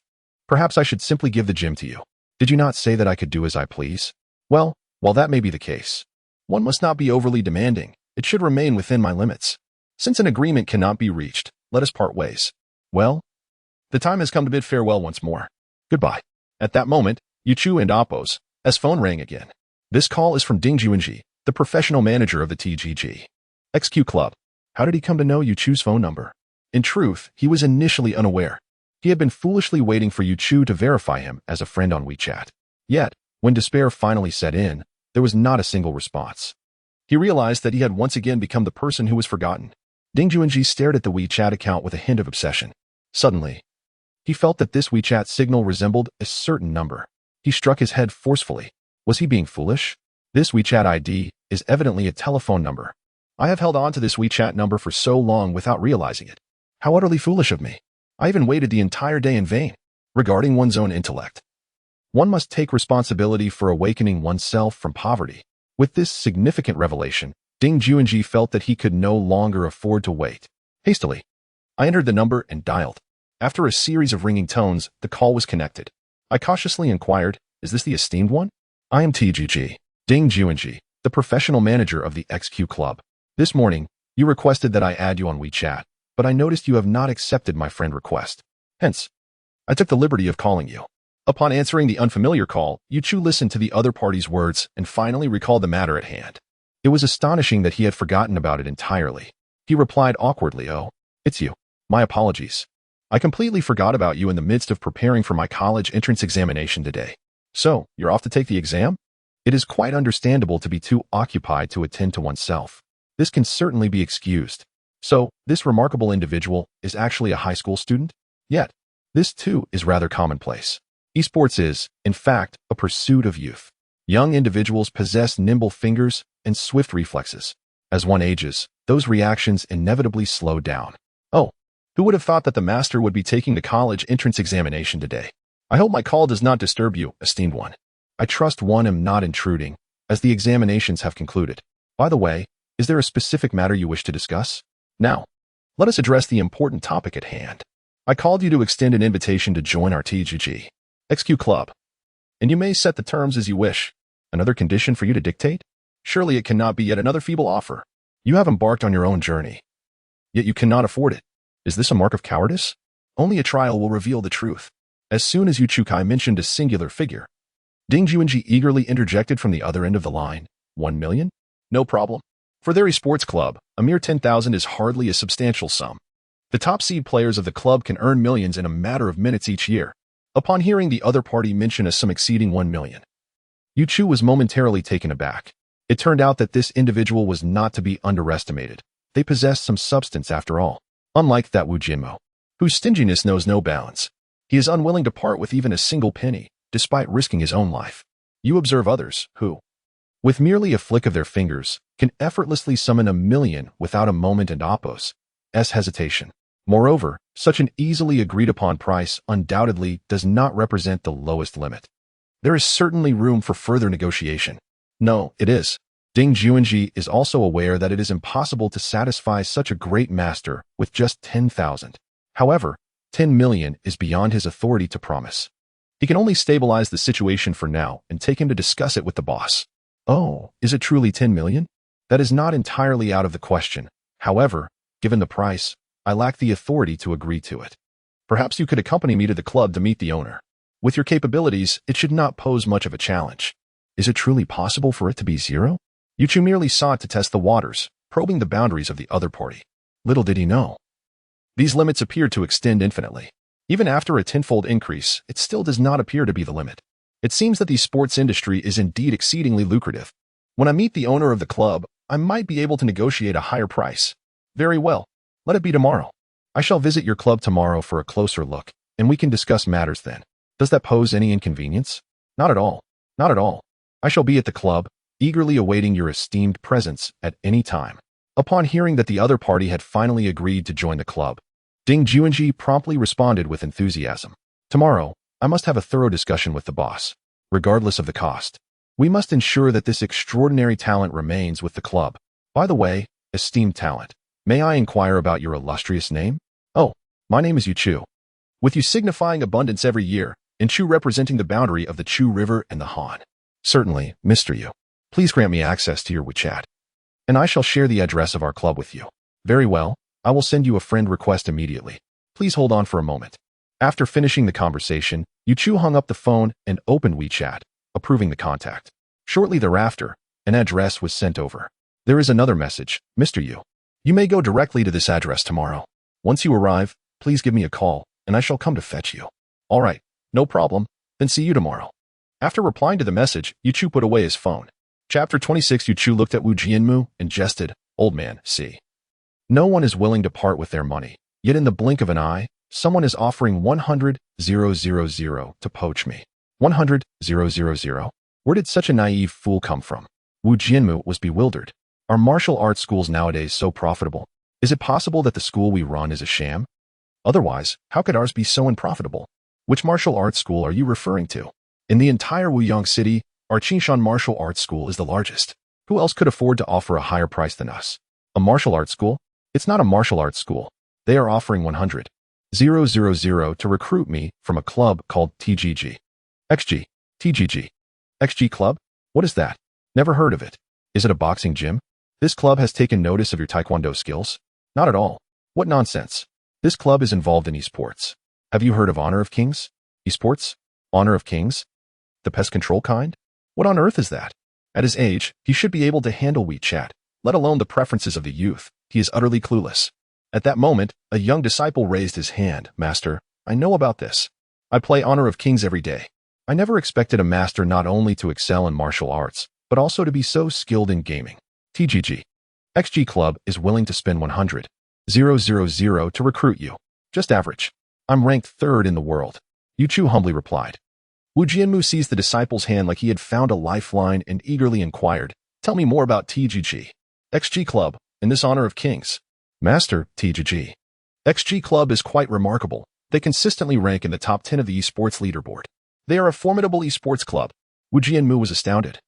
Perhaps I should simply give the gym to you. Did you not say that I could do as I please? Well, while that may be the case, one must not be overly demanding. It should remain within my limits. Since an agreement cannot be reached, let us part ways. Well, the time has come to bid farewell once more. Goodbye. At that moment, Yu Chu and Appo's phone rang again. This call is from Ding Juanji, the professional manager of the TGG XQ Club. How did he come to know Yu Chu's phone number? In truth, he was initially unaware. He had been foolishly waiting for Yu Chu to verify him as a friend on WeChat. Yet, when despair finally set in, there was not a single response. He realized that he had once again become the person who was forgotten. Ding Juanji stared at the WeChat account with a hint of obsession. Suddenly, he felt that this WeChat signal resembled a certain number. He struck his head forcefully. Was he being foolish? This WeChat ID is evidently a telephone number. I have held on to this WeChat number for so long without realizing it. How utterly foolish of me. I even waited the entire day in vain. Regarding one's own intellect, one must take responsibility for awakening oneself from poverty. With this significant revelation, Ding Juanji felt that he could no longer afford to wait. Hastily, I entered the number and dialed. After a series of ringing tones, the call was connected. I cautiously inquired, is this the esteemed one? I am TGG, Ding Juanji, the professional manager of the XQ Club. This morning, you requested that I add you on WeChat, but I noticed you have not accepted my friend request. Hence, I took the liberty of calling you. Upon answering the unfamiliar call, Yu Chu listened to the other party's words and finally recalled the matter at hand. It was astonishing that he had forgotten about it entirely. He replied awkwardly, oh, it's you. My apologies. I completely forgot about you in the midst of preparing for my college entrance examination today. So, you're off to take the exam? It is quite understandable to be too occupied to attend to oneself. This can certainly be excused. So, this remarkable individual is actually a high school student? Yet, this too is rather commonplace. Esports is, in fact, a pursuit of youth. Young individuals possess nimble fingers and swift reflexes. As one ages, those reactions inevitably slow down. Oh, who would have thought that the master would be taking the college entrance examination today? I hope my call does not disturb you, esteemed one. I trust one am not intruding, as the examinations have concluded. By the way, is there a specific matter you wish to discuss? Now, let us address the important topic at hand. I called you to extend an invitation to join our TGG XQ Club, and you may set the terms as you wish. Another condition for you to dictate? Surely it cannot be yet another feeble offer. You have embarked on your own journey, yet you cannot afford it. Is this a mark of cowardice? Only a trial will reveal the truth. As soon as Yu Chukai mentioned a singular figure, Ding Juanji eagerly interjected from the other end of the line. 1 million? No problem. For their esports club, a mere 10,000 is hardly a substantial sum. The top seed players of the club can earn millions in a matter of minutes each year. Upon hearing the other party mention a sum exceeding 1 million, Yu Chu was momentarily taken aback. It turned out that this individual was not to be underestimated. They possessed some substance after all. Unlike that Wu Jianmu, whose stinginess knows no bounds. He is unwilling to part with even a single penny, despite risking his own life. You observe others who, with merely a flick of their fingers, can effortlessly summon 1,000,000 without a moment and Appo's hesitation. Moreover, such an easily agreed-upon price undoubtedly does not represent the lowest limit. There is certainly room for further negotiation. No, it is. Ding Juanji is also aware that it is impossible to satisfy such a great master with just 10,000. However, 10,000,000 is beyond his authority to promise. He can only stabilize the situation for now and take him to discuss it with the boss. Oh, is it truly 10,000,000? That is not entirely out of the question. However, given the price, I lack the authority to agree to it. Perhaps you could accompany me to the club to meet the owner. With your capabilities, it should not pose much of a challenge. Is it truly possible for it to be zero? Yu Chu merely sought to test the waters, probing the boundaries of the other party. Little did he know. These limits appeared to extend infinitely. Even after a tenfold increase, it still does not appear to be the limit. It seems that the sports industry is indeed exceedingly lucrative. When I meet the owner of the club, I might be able to negotiate a higher price. Very well. Let it be tomorrow. I shall visit your club tomorrow for a closer look, and we can discuss matters then. Does that pose any inconvenience? Not at all. Not at all. I shall be at the club, eagerly awaiting your esteemed presence at any time. Upon hearing that the other party had finally agreed to join the club, Ding Juanji promptly responded with enthusiasm. Tomorrow, I must have a thorough discussion with the boss, regardless of the cost. We must ensure that this extraordinary talent remains with the club. By the way, esteemed talent, may I inquire about your illustrious name? Oh, my name is Yu Chu. With you signifying abundance every year, and Chu representing the boundary of the Chu River and the Han. Certainly, Mr. Yu. Please grant me access to your WeChat, and I shall share the address of our club with you. Very well, I will send you a friend request immediately. Please hold on for a moment. After finishing the conversation, Yu Chu hung up the phone and opened WeChat, approving the contact. Shortly thereafter, an address was sent over. There is another message, Mr. Yu. You may go directly to this address tomorrow. Once you arrive, please give me a call, and I shall come to fetch you. All right, no problem, then see you tomorrow. After replying to the message, Yu Chu put away his phone. Chapter 26. Yu Chu looked at Wu Jianmu and jested, "Old man, see. No one is willing to part with their money, yet in the blink of an eye, someone is offering 100,000 to poach me. 100,000? Where did such a naive fool come from?" Wu Jianmu was bewildered. Are martial arts schools nowadays so profitable? Is it possible that the school we run is a sham? Otherwise, how could ours be so unprofitable? Which martial arts school are you referring to? In the entire Wuyang city, our Qingshan Martial Arts School is the largest. Who else could afford to offer a higher price than us? A martial arts school? It's not a martial arts school. They are offering 100,000 to recruit me from a club called TGG. XG. TGG. XG Club? What is that? Never heard of it. Is it a boxing gym? This club has taken notice of your taekwondo skills? Not at all. What nonsense. This club is involved in esports. Have you heard of Honor of Kings? Esports? Honor of Kings? The pest control kind? What on earth is that? At his age, he should be able to handle WeChat, let alone the preferences of the youth. He is utterly clueless. At that moment, a young disciple raised his hand. "Master, I know about this. I play Honor of Kings every day. I never expected a master not only to excel in martial arts, but also to be so skilled in gaming. TGG. XG Club is willing to spend 100,000 to recruit you. Just average. I'm ranked 3rd in the world." Yu Chu humbly replied. Wu Jianmu seized the disciple's hand like he had found a lifeline and eagerly inquired, "Tell me more about TGG. XG Club, and this Honor of Kings." "Master, TGG. XG Club is quite remarkable. They consistently rank in the top 10 of the esports leaderboard. They are a formidable esports club." Wu Jianmu was astounded.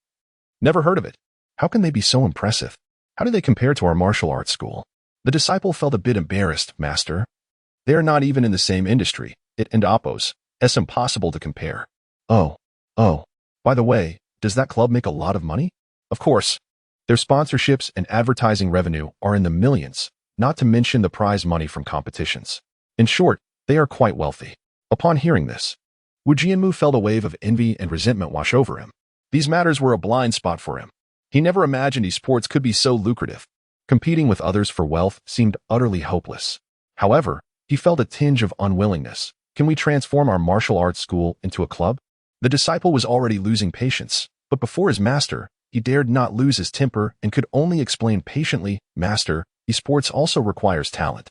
"Never heard of it. How can they be so impressive? How do they compare to our martial arts school?" The disciple felt a bit embarrassed. "Master, they are not even in the same industry. It and Appo's. It's impossible to compare." Oh. By the way, does that club make a lot of money?" "Of course. Their sponsorships and advertising revenue are in the millions, not to mention the prize money from competitions. In short, they are quite wealthy." Upon hearing this, Wu Jianmu felt a wave of envy and resentment wash over him. These matters were a blind spot for him. He never imagined esports could be so lucrative. Competing with others for wealth seemed utterly hopeless. However, he felt a tinge of unwillingness. "Can we transform our martial arts school into a club?" The disciple was already losing patience, But before his master, he dared not lose his temper and could only explain patiently, "Master, esports also requires talent.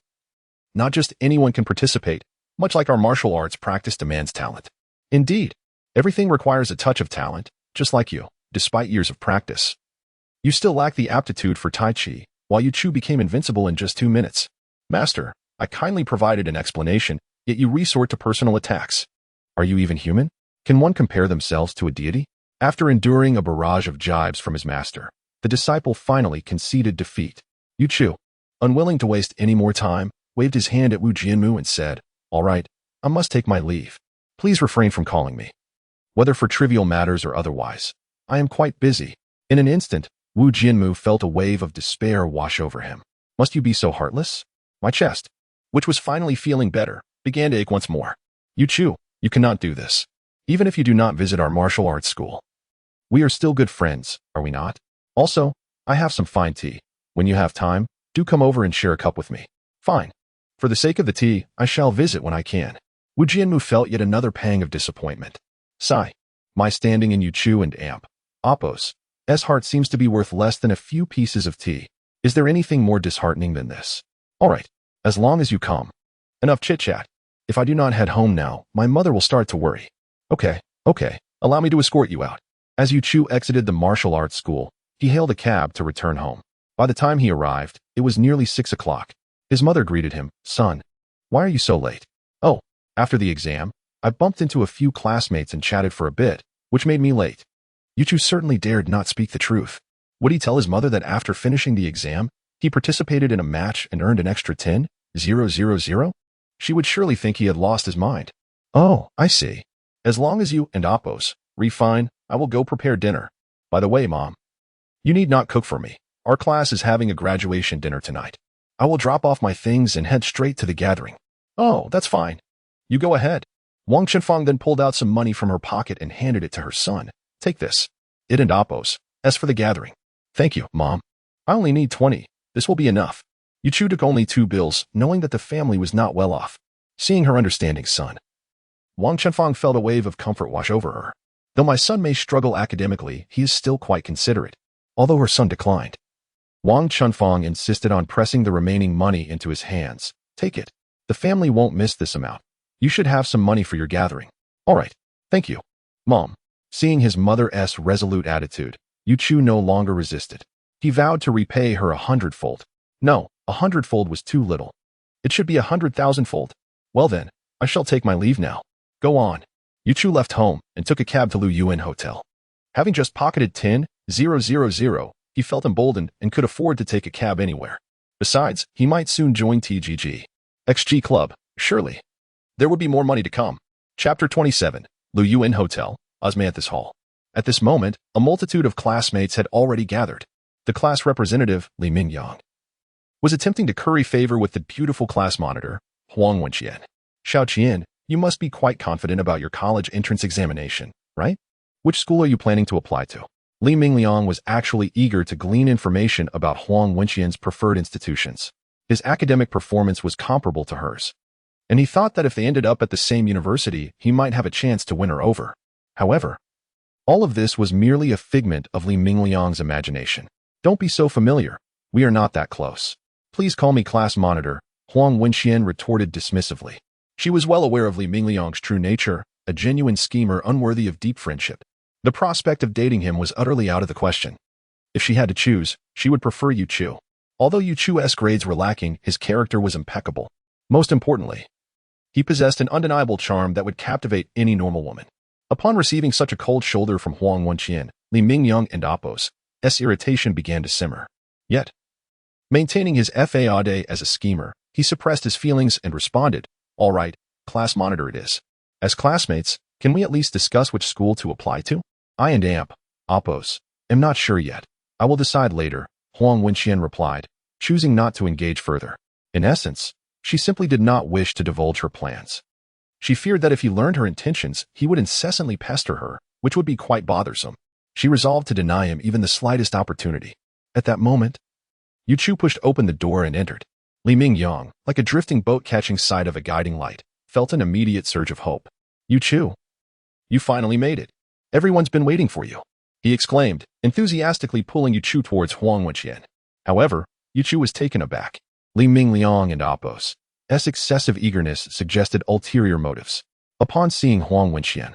Not just anyone can participate, much like our martial arts practice demands talent. Indeed, everything requires a touch of talent, just like you, despite years of practice. You still lack the aptitude for Tai Chi, while Yu Chu became invincible in just 2 minutes. Master, I kindly provided an explanation, yet you resort to personal attacks. Are you even human? Can one compare themselves to a deity?" After enduring a barrage of jibes from his master, the disciple finally conceded defeat. Yu Chu, unwilling to waste any more time, waved his hand at Wu Jianmu and said, "All right, I must take my leave. Please refrain from calling me. Whether for trivial matters or otherwise, I am quite busy." In an instant, Wu Jianmu felt a wave of despair wash over him. "Must you be so heartless?" My chest, which was finally feeling better, began to ache once more. "Yu Chu, you cannot do this. Even if you do not visit our martial arts school, we are still good friends, are we not? Also, I have some fine tea. When you have time, do come over and share a cup with me." "Fine. For the sake of the tea, I shall visit when I can." Wu Jianmu felt yet another pang of disappointment. Sigh. My standing in Yu Chu and Amp. Oppo's heart seems to be worth less than a few pieces of tea. Is there anything more disheartening than this? All right, as long as you come. Enough chit-chat. If I do not head home now, my mother will start to worry. Okay, allow me to escort you out. As Yu Chu exited the martial arts school, he hailed a cab to return home. By the time he arrived, it was nearly 6 o'clock. His mother greeted him, "Son, why are you so late?" "Oh, after the exam, I bumped into a few classmates and chatted for a bit, which made me late." Yu Chu certainly dared not speak the truth. Would he tell his mother that after finishing the exam, he participated in a match and earned an extra 10,000? She would surely think he had lost his mind. "Oh, I see. As long as you and Appos refine, I will go prepare dinner. By the way, Mom, you need not cook for me. Our class is having a graduation dinner tonight. I will drop off my things and head straight to the gathering." "Oh, that's fine. You go ahead." Wang Chenfang then pulled out some money from her pocket and handed it to her son. "Take this. It and Appos. As for the gathering." "Thank you, Mom. I only need 20. This will be enough." Yu Chu took only 2 bills, knowing that the family was not well off. Seeing her understanding son, Wang Chenfang felt a wave of comfort wash over her. Though my son may struggle academically, he is still quite considerate. Although her son declined, Wang Chenfang insisted on pressing the remaining money into his hands. "Take it. The family won't miss this amount. You should have some money for your gathering." "All right. Thank you, Mom." Seeing his mother's resolute attitude, Yu Chu no longer resisted. He vowed to repay her 100-fold. No, 100-fold was too little. It should be 100,000-fold. Well then, I shall take my leave now. Go on. Yu Chu left home and took a cab to Lu Yuan Hotel. Having just pocketed 10,000, he felt emboldened and could afford to take a cab anywhere. Besides, he might soon join TGG. XG Club, surely. There would be more money to come. Chapter 27, Lu Yuan Hotel, Osmanthus Hall. At this moment, a multitude of classmates had already gathered. The class representative, Li Mingyang, was attempting to curry favor with the beautiful class monitor, Huang Wenqian. "Xiao Qian, you must be quite confident about your college entrance examination, right? Which school are you planning to apply to?" Li Mingliang was actually eager to glean information about Huang Wenqian's preferred institutions. His academic performance was comparable to hers, and he thought that if they ended up at the same university, he might have a chance to win her over. However, all of this was merely a figment of Li Mingliang's imagination. "Don't be so familiar. We are not that close. Please call me class monitor," Huang Wenqian retorted dismissively. She was well aware of Li Mingliang's true nature, a genuine schemer unworthy of deep friendship. The prospect of dating him was utterly out of the question. If she had to choose, she would prefer Yu Chu. Although Yu Chu's grades were lacking, his character was impeccable. Most importantly, he possessed an undeniable charm that would captivate any normal woman. Upon receiving such a cold shoulder from Huang Wenqian, Li Mingyang and Appos' irritation began to simmer. Yet, maintaining his faade as a schemer, he suppressed his feelings and responded, "All right, class monitor it is. As classmates, can we at least discuss which school to apply to?" "I and Appos am not sure yet. I will decide later," Huang Wenqian replied, choosing not to engage further. In essence, she simply did not wish to divulge her plans. She feared that if he learned her intentions, he would incessantly pester her, which would be quite bothersome. She resolved to deny him even the slightest opportunity. At that moment, Yu Chu pushed open the door and entered. Li Mingyang, like a drifting boat catching sight of a guiding light, felt an immediate surge of hope. "Yu Chu, you finally made it. Everyone's been waiting for you." he exclaimed, enthusiastically pulling Yuchu towards Huang Wenqian. However, Yuchu was taken aback. Li Mingliang and Apos' excessive eagerness suggested ulterior motives. Upon seeing Huang Wenqian,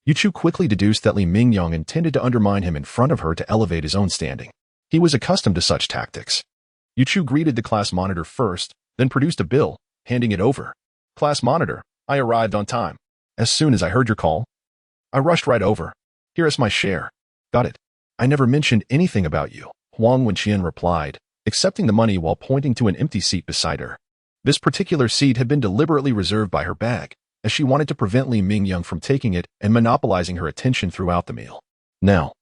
Yuchu quickly deduced that Li Mingyang intended to undermine him in front of her to elevate his own standing. He was accustomed to such tactics. Yuchu greeted the class monitor first, then produced a bill, handing it over. "Class monitor, I arrived on time. As soon as I heard your call, I rushed right over. Here is my share." "Got it. I never mentioned anything about you," Huang Wenqian replied, accepting the money while pointing to an empty seat beside her. This particular seat had been deliberately reserved by her bag, as she wanted to prevent Li Mingyang from taking it and monopolizing her attention throughout the meal. Now,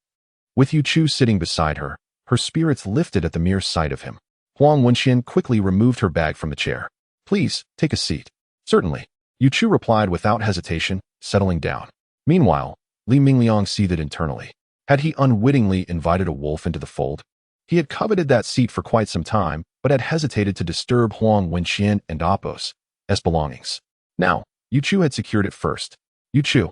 with Yuchu sitting beside her, her spirits lifted at the mere sight of him. Huang Wenqian quickly removed her bag from the chair. "Please, take a seat." "Certainly," Yuchu replied without hesitation, settling down. Meanwhile, Li Mingliang seethed internally. Had he unwittingly invited a wolf into the fold? He had coveted that seat for quite some time, but had hesitated to disturb Huang Wenqian and Apos' belongings. Now, Yuchu had secured it first. "Yuchu,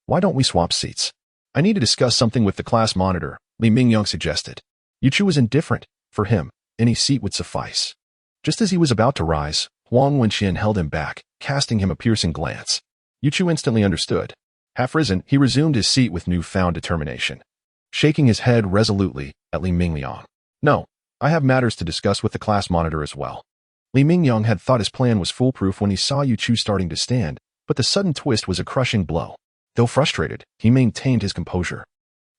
why don't we swap seats? I need to discuss something with the class monitor," Li Mingyang suggested. Yuchu was indifferent. For him, any seat would suffice. Just as he was about to rise, Huang Wenqian held him back, casting him a piercing glance. Yuchu instantly understood. Half risen, he resumed his seat with newfound determination, shaking his head resolutely at Li Mingliang. "No, I have matters to discuss with the class monitor as well." Li Mingyang had thought his plan was foolproof when he saw Yuchu starting to stand, but the sudden twist was a crushing blow. Though frustrated, he maintained his composure.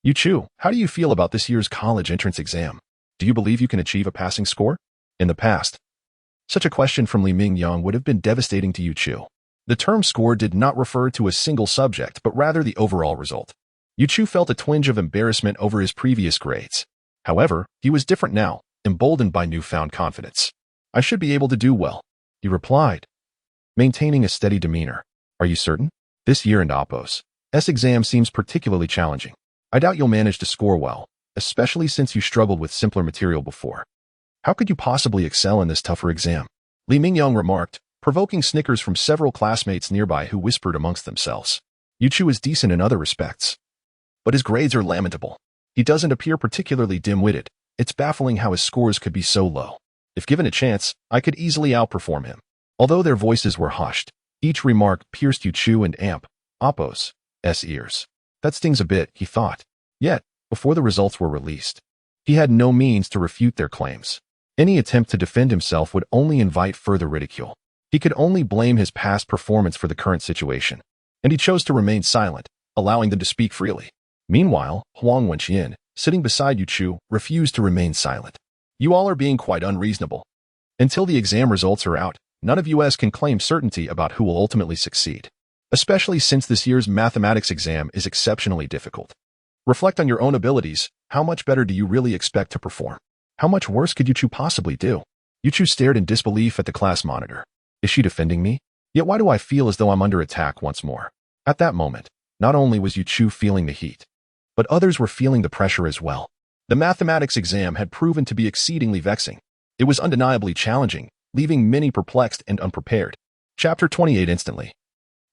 "Yuchu, how do you feel about this year's college entrance exam? Do you believe you can achieve a passing score?" In the past, such a question from Li Mingyang would have been devastating to Yuchu. The term score did not refer to a single subject, but rather the overall result. Yuchu felt a twinge of embarrassment over his previous grades. However, he was different now, emboldened by newfound confidence. "I should be able to do well," he replied, maintaining a steady demeanor. "Are you certain? This year in Apos' exam seems particularly challenging. I doubt you'll manage to score well, especially since you struggled with simpler material before. How could you possibly excel in this tougher exam?" Li Mingyang remarked, provoking snickers from several classmates nearby who whispered amongst themselves. "Yuchu is decent in other respects, but his grades are lamentable. He doesn't appear particularly dim-witted. It's baffling how his scores could be so low. If given a chance, I could easily outperform him." Although their voices were hushed, each remark pierced Yuchu and Apos' ears. "That stings a bit," he thought. Yet, before the results were released, he had no means to refute their claims. Any attempt to defend himself would only invite further ridicule. He could only blame his past performance for the current situation, and he chose to remain silent, allowing them to speak freely. Meanwhile, Huang Wenqian, sitting beside Yuchu, refused to remain silent. "You all are being quite unreasonable. Until the exam results are out, none of us can claim certainty about who will ultimately succeed, especially since this year's mathematics exam is exceptionally difficult. Reflect on your own abilities. How much better do you really expect to perform? How much worse could Yuchu possibly do?" Yuchu stared in disbelief at the class monitor. Is she defending me? Yet why do I feel as though I'm under attack once more? At that moment, not only was Yuchu feeling the heat, but others were feeling the pressure as well. The mathematics exam had proven to be exceedingly vexing. It was undeniably challenging, leaving many perplexed and unprepared. Chapter 28 Instantly,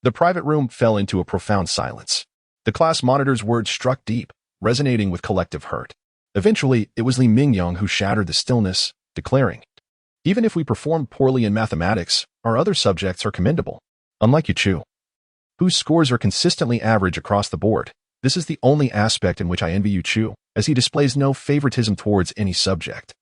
the private room fell into a profound silence. The class monitor's words struck deep, resonating with collective hurt. Eventually, it was Li Mingyang who shattered the stillness, declaring, "Even if we perform poorly in mathematics, our other subjects are commendable. Unlike Yuchu, whose scores are consistently average across the board, this is the only aspect in which I envy Yuchu, as he displays no favoritism towards any subject."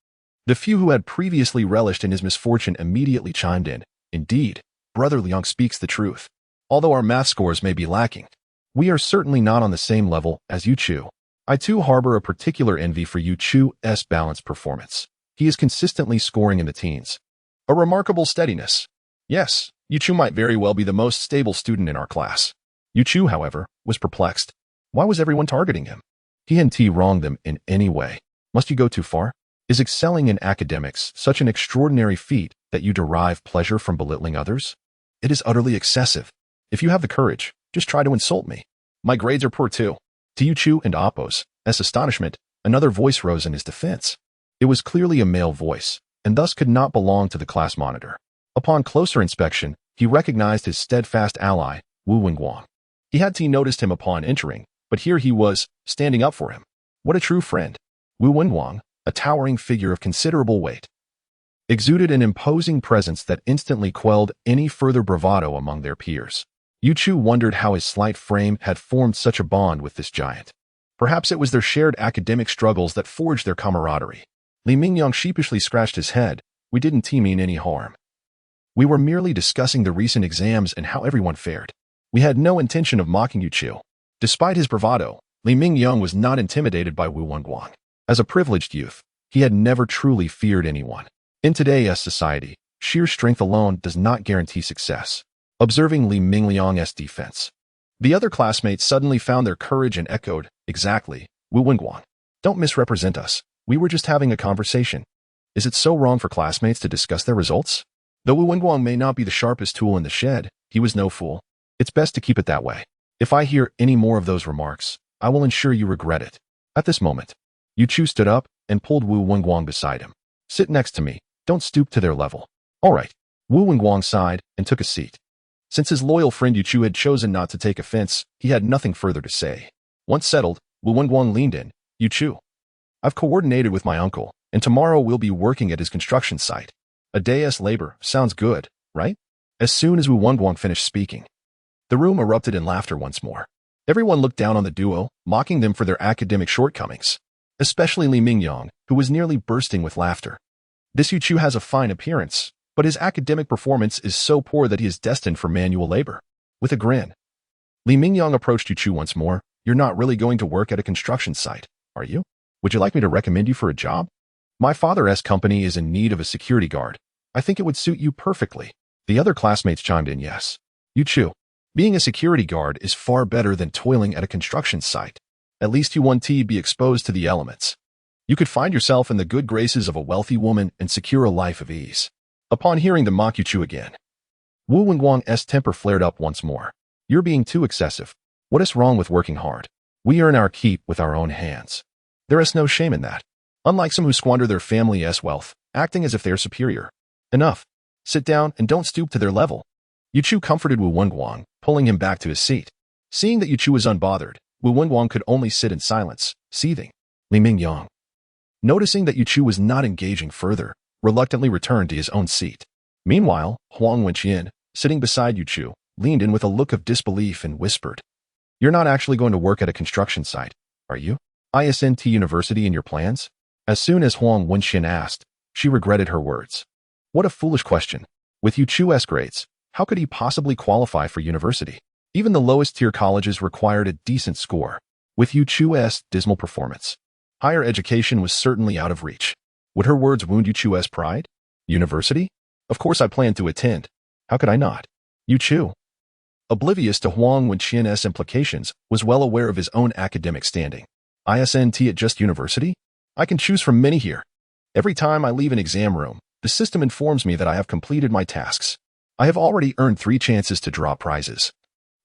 The few who had previously relished in his misfortune immediately chimed in. "Indeed, Brother Liang speaks the truth. Although our math scores may be lacking, we are certainly not on the same level as Yuchu. I too harbor a particular envy for Yuchu's balanced performance. He is consistently scoring in the teens. A remarkable steadiness. Yes, Yuchu might very well be the most stable student in our class." Yuchu, however, was perplexed. Why was everyone targeting him? He hadn't wronged them in any way. Must you go too far? Is excelling in academics such an extraordinary feat that you derive pleasure from belittling others? It is utterly excessive. If you have the courage, just try to insult me. My grades are poor too." To Yuchu and Apos' astonishment, another voice rose in his defense. It was clearly a male voice, and thus could not belong to the class monitor. Upon closer inspection, he recognized his steadfast ally, Wu Wingguang. He had noticed him upon entering, but here he was, standing up for him. What a true friend. Wu Wenguang, a towering figure of considerable weight, exuded an imposing presence that instantly quelled any further bravado among their peers. Yu Chu wondered how his slight frame had formed such a bond with this giant. Perhaps it was their shared academic struggles that forged their camaraderie. Li Mingyang sheepishly scratched his head. We didn't mean any harm. We were merely discussing the recent exams and how everyone fared. We had no intention of mocking Yu Chu. Despite his bravado, Li Mingyang was not intimidated by Wu Wenguang. As a privileged youth, he had never truly feared anyone. In today's society, sheer strength alone does not guarantee success. Observing Li Mingyang's defense, the other classmates suddenly found their courage and echoed, "Exactly, Wu Wenguang. Don't misrepresent us. We were just having a conversation." Is it so wrong for classmates to discuss their results? Though Wu Wenguang may not be the sharpest tool in the shed, he was no fool. It's best to keep it that way. If I hear any more of those remarks, I will ensure you regret it. At this moment, Yu Chu stood up and pulled Wu Wenguang beside him. Sit next to me. Don't stoop to their level. All right. Wu Wenguang sighed and took a seat. Since his loyal friend Yu Chu had chosen not to take offense, he had nothing further to say. Once settled, Wu Wenguang leaned in. Yu Chu, I've coordinated with my uncle, and tomorrow we'll be working at his construction site. A day's labor sounds good, right? As soon as Wu Wenguang finished speaking, the room erupted in laughter once more. Everyone looked down on the duo, mocking them for their academic shortcomings, especially Li Mingyang, who was nearly bursting with laughter. This Yu Chu has a fine appearance, but his academic performance is so poor that he is destined for manual labor. With a grin, Li Mingyang approached Yu Chu once more. You're not really going to work at a construction site, are you? Would you like me to recommend you for a job? My father's company is in need of a security guard. I think it would suit you perfectly. The other classmates chimed in yes. Yu Chu, being a security guard is far better than toiling at a construction site. At least you want to be exposed to the elements. You could find yourself in the good graces of a wealthy woman and secure a life of ease. Upon hearing them mock Yu Chu again, Wu Wenguang's temper flared up once more. You're being too excessive. What is wrong with working hard? We earn our keep with our own hands. There is no shame in that. Unlike some who squander their family's wealth, acting as if they are superior. Enough. Sit down and don't stoop to their level. Yu Chu comforted Wu Wenguang, pulling him back to his seat. Seeing that Yu Chu was unbothered, Wu Wenguang could only sit in silence, seething. Li Mingyang, noticing that Yu Chu was not engaging further, reluctantly returned to his own seat. Meanwhile, Huang Wenqian, sitting beside Yu Chu, leaned in with a look of disbelief and whispered, You're not actually going to work at a construction site, are you? ISNT University in your plans? As soon as Huang Wenqian asked, she regretted her words. What a foolish question. With Yu Chu's grades, how could he possibly qualify for university? Even the lowest tier colleges required a decent score. With Yu Chu's dismal performance, higher education was certainly out of reach. Would her words wound Yu Chu's pride? University? Of course I plan to attend. How could I not? Yu Chu, oblivious to Huang Wenqian's implications, was well aware of his own academic standing. ISNT at just university? I can choose from many here. Every time I leave an exam room, the system informs me that I have completed my tasks. I have already earned 3 chances to draw prizes,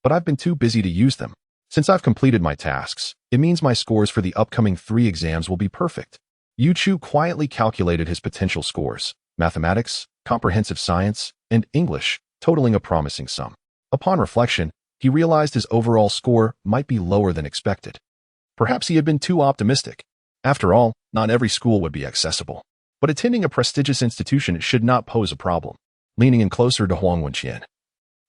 but I've been too busy to use them. Since I've completed my tasks, it means my scores for the upcoming 3 exams will be perfect. Yu Chu quietly calculated his potential scores, mathematics, comprehensive science, and English, totaling a promising sum. Upon reflection, he realized his overall score might be lower than expected. Perhaps he had been too optimistic. After all, not every school would be accessible. But attending a prestigious institution should not pose a problem. Leaning in closer to Huang Wenqian,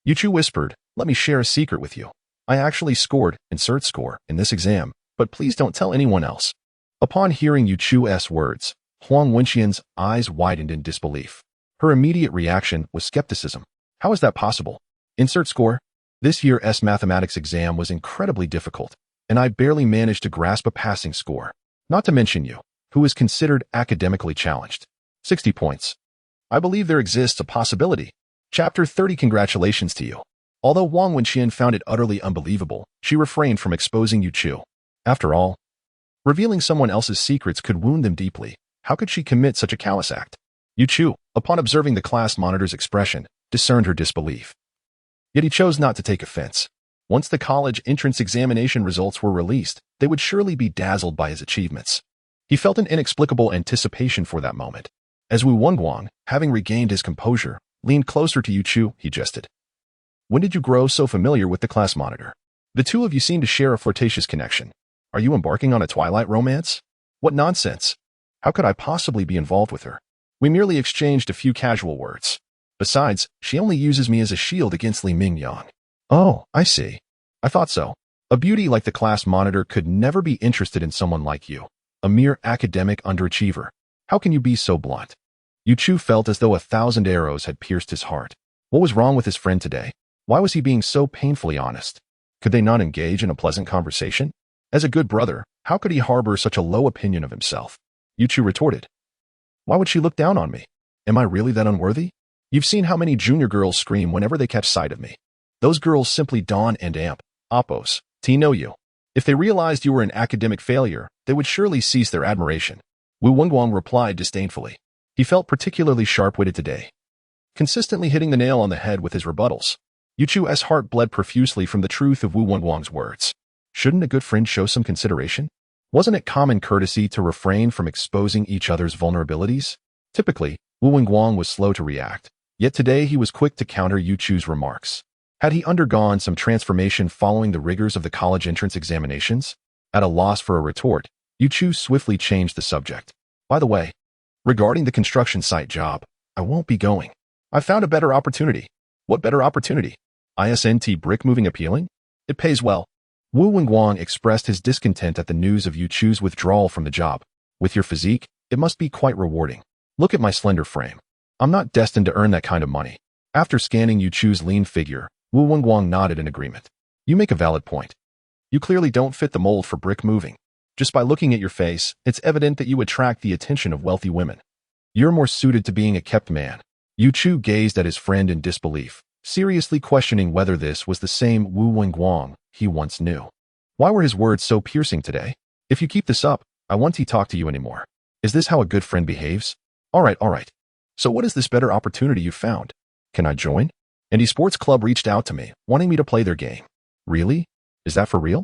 Yu Chu whispered, Let me share a secret with you. I actually scored, insert score, in this exam, but please don't tell anyone else. Upon hearing Yu Chu's words, Huang Wenqian's eyes widened in disbelief. Her immediate reaction was skepticism. How is that possible? Insert score? This year's mathematics exam was incredibly difficult, and I barely managed to grasp a passing score. Not to mention you, who is considered academically challenged. 60 points. I believe there exists a possibility. Chapter 30. Congratulations to you. Although Huang Wenqian found it utterly unbelievable, she refrained from exposing Yu Chu. After all, revealing someone else's secrets could wound them deeply. How could she commit such a callous act? Yu Chu, upon observing the class monitor's expression, discerned her disbelief. Yet he chose not to take offense. Once the college entrance examination results were released, they would surely be dazzled by his achievements. He felt an inexplicable anticipation for that moment. As Wu Wenguang, having regained his composure, leaned closer to Yu Chu, he jested. When did you grow so familiar with the class monitor? The two of you seem to share a flirtatious connection. Are you embarking on a twilight romance? What nonsense! How could I possibly be involved with her? We merely exchanged a few casual words. Besides, she only uses me as a shield against Li Mingyang. Oh, I see. I thought so. A beauty like the class monitor could never be interested in someone like you, a mere academic underachiever. How can you be so blunt? Yu Chu felt as though 1,000 arrows had pierced his heart. What was wrong with his friend today? Why was he being so painfully honest? Could they not engage in a pleasant conversation? As a good brother, how could he harbor such a low opinion of himself? Yu Chu retorted. Why would she look down on me? Am I really that unworthy? You've seen how many junior girls scream whenever they catch sight of me. Those girls simply dawn and amp. Oppos, T know you. If they realized you were an academic failure, they would surely cease their admiration. Wu Wenguang replied disdainfully. He felt particularly sharp-witted today, consistently hitting the nail on the head with his rebuttals. Yu Chu's heart bled profusely from the truth of Wu Wenguang's words. Shouldn't a good friend show some consideration? Wasn't it common courtesy to refrain from exposing each other's vulnerabilities? Typically, Wu Wenguang was slow to react, yet today he was quick to counter Yu Chu's remarks. Had he undergone some transformation following the rigors of the college entrance examinations? At a loss for a retort, Yu Chu swiftly changed the subject. By the way, regarding the construction site job, I won't be going. I found a better opportunity. What better opportunity? ISNT brick moving appealing? It pays well. Wu Wenguang expressed his discontent at the news of Yu Chu's withdrawal from the job. With your physique, it must be quite rewarding. Look at my slender frame. I'm not destined to earn that kind of money. After scanning Yu Chu's lean figure, Wu Wenguang nodded in agreement. You make a valid point. You clearly don't fit the mold for brick moving. Just by looking at your face, it's evident that you attract the attention of wealthy women. You're more suited to being a kept man. Yu Chu gazed at his friend in disbelief, seriously questioning whether this was the same Wu Wenguang he once knew. Why were his words so piercing today? If you keep this up, I won't talk to you anymore. Is this how a good friend behaves? All right. So what is this better opportunity you found? Can I join? Indie Sports Club reached out to me, wanting me to play their game. Really? Is that for real?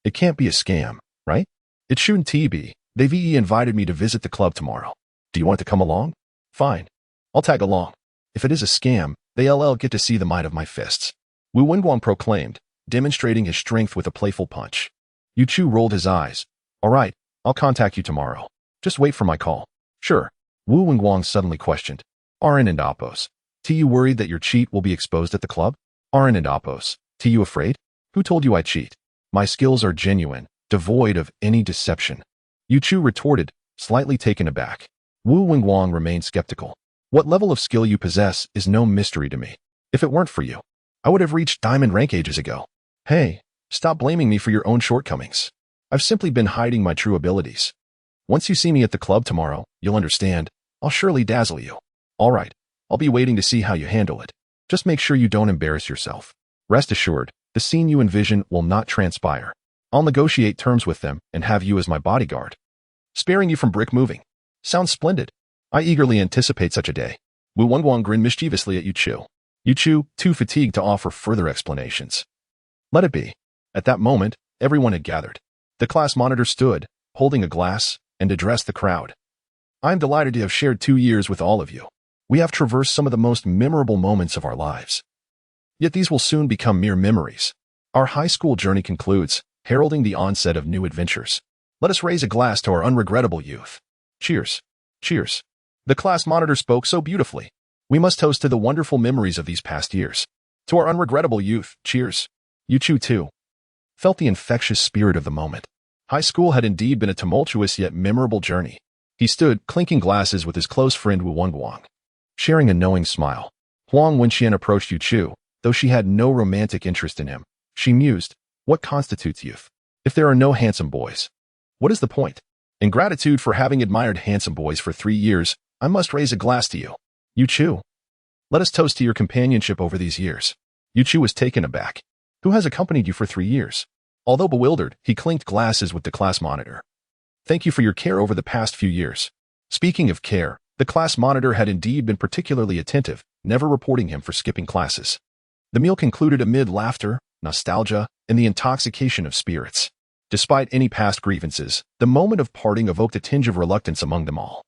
It can't be a scam, right? It shouldn't be. They've invited me to visit the club tomorrow. Do you want to come along? Fine. I'll tag along. If it is a scam, they'll get to see the might of my fists. Wu Wenguang proclaimed, demonstrating his strength with a playful punch. Yu Chu rolled his eyes. All right, I'll contact you tomorrow. Just wait for my call. Sure. Wu Wenguang suddenly questioned. Arin and Oppos. T you worried that your cheat will be exposed at the club? Arin and Oppos. T you afraid? Who told you I cheat? My skills are genuine, devoid of any deception. Yu Chu retorted, slightly taken aback. Wu Wenguang remained skeptical. What level of skill you possess is no mystery to me. If it weren't for you, I would have reached diamond rank ages ago. Hey, stop blaming me for your own shortcomings. I've simply been hiding my true abilities. Once you see me at the club tomorrow, you'll understand. I'll surely dazzle you. All right, I'll be waiting to see how you handle it. Just make sure you don't embarrass yourself. Rest assured, the scene you envision will not transpire. I'll negotiate terms with them and have you as my bodyguard. Sparing you from brick moving. Sounds splendid. I eagerly anticipate such a day. Wu Wenguang grinned mischievously at Yu Chu. Yu Chu, too fatigued to offer further explanations. Let it be. At that moment, everyone had gathered. The class monitor stood, holding a glass, and addressed the crowd. I'm delighted to have shared 2 years with all of you. We have traversed some of the most memorable moments of our lives. Yet these will soon become mere memories. Our high school journey concludes, heralding the onset of new adventures. Let us raise a glass to our unregrettable youth. Cheers. Cheers. The class monitor spoke so beautifully. We must toast to the wonderful memories of these past years. To our unregrettable youth, cheers. Yu Chu, too, felt the infectious spirit of the moment. High school had indeed been a tumultuous yet memorable journey. He stood, clinking glasses with his close friend Wu Wenguang, sharing a knowing smile. Huang Wenxian approached Yu Chu, though she had no romantic interest in him. She mused, what constitutes youth? If there are no handsome boys, what is the point? In gratitude for having admired handsome boys for 3 years, I must raise a glass to you. Yu Chu. Let us toast to your companionship over these years. Yu Chu was taken aback. Who has accompanied you for 3 years? Although bewildered, he clinked glasses with the class monitor. Thank you for your care over the past few years. Speaking of care, the class monitor had indeed been particularly attentive, never reporting him for skipping classes. The meal concluded amid laughter, nostalgia, and the intoxication of spirits. Despite any past grievances, the moment of parting evoked a tinge of reluctance among them all.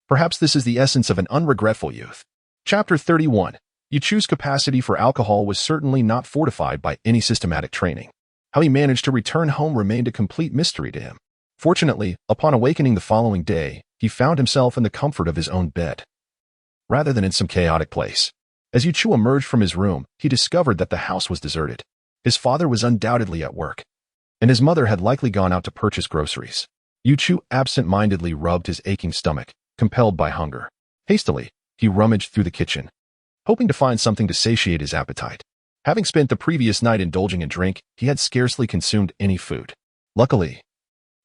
Perhaps this is the essence of an unregretful youth. Chapter 31. Yu Chu's capacity for alcohol was certainly not fortified by any systematic training. How he managed to return home remained a complete mystery to him. Fortunately, upon awakening the following day, he found himself in the comfort of his own bed, rather than in some chaotic place. As Yuchu emerged from his room, he discovered that the house was deserted. His father was undoubtedly at work, and his mother had likely gone out to purchase groceries. Yuchu absent-mindedly rubbed his aching stomach, compelled by hunger. Hastily, he rummaged through the kitchen, hoping to find something to satiate his appetite. Having spent the previous night indulging in drink, he had scarcely consumed any food. Luckily,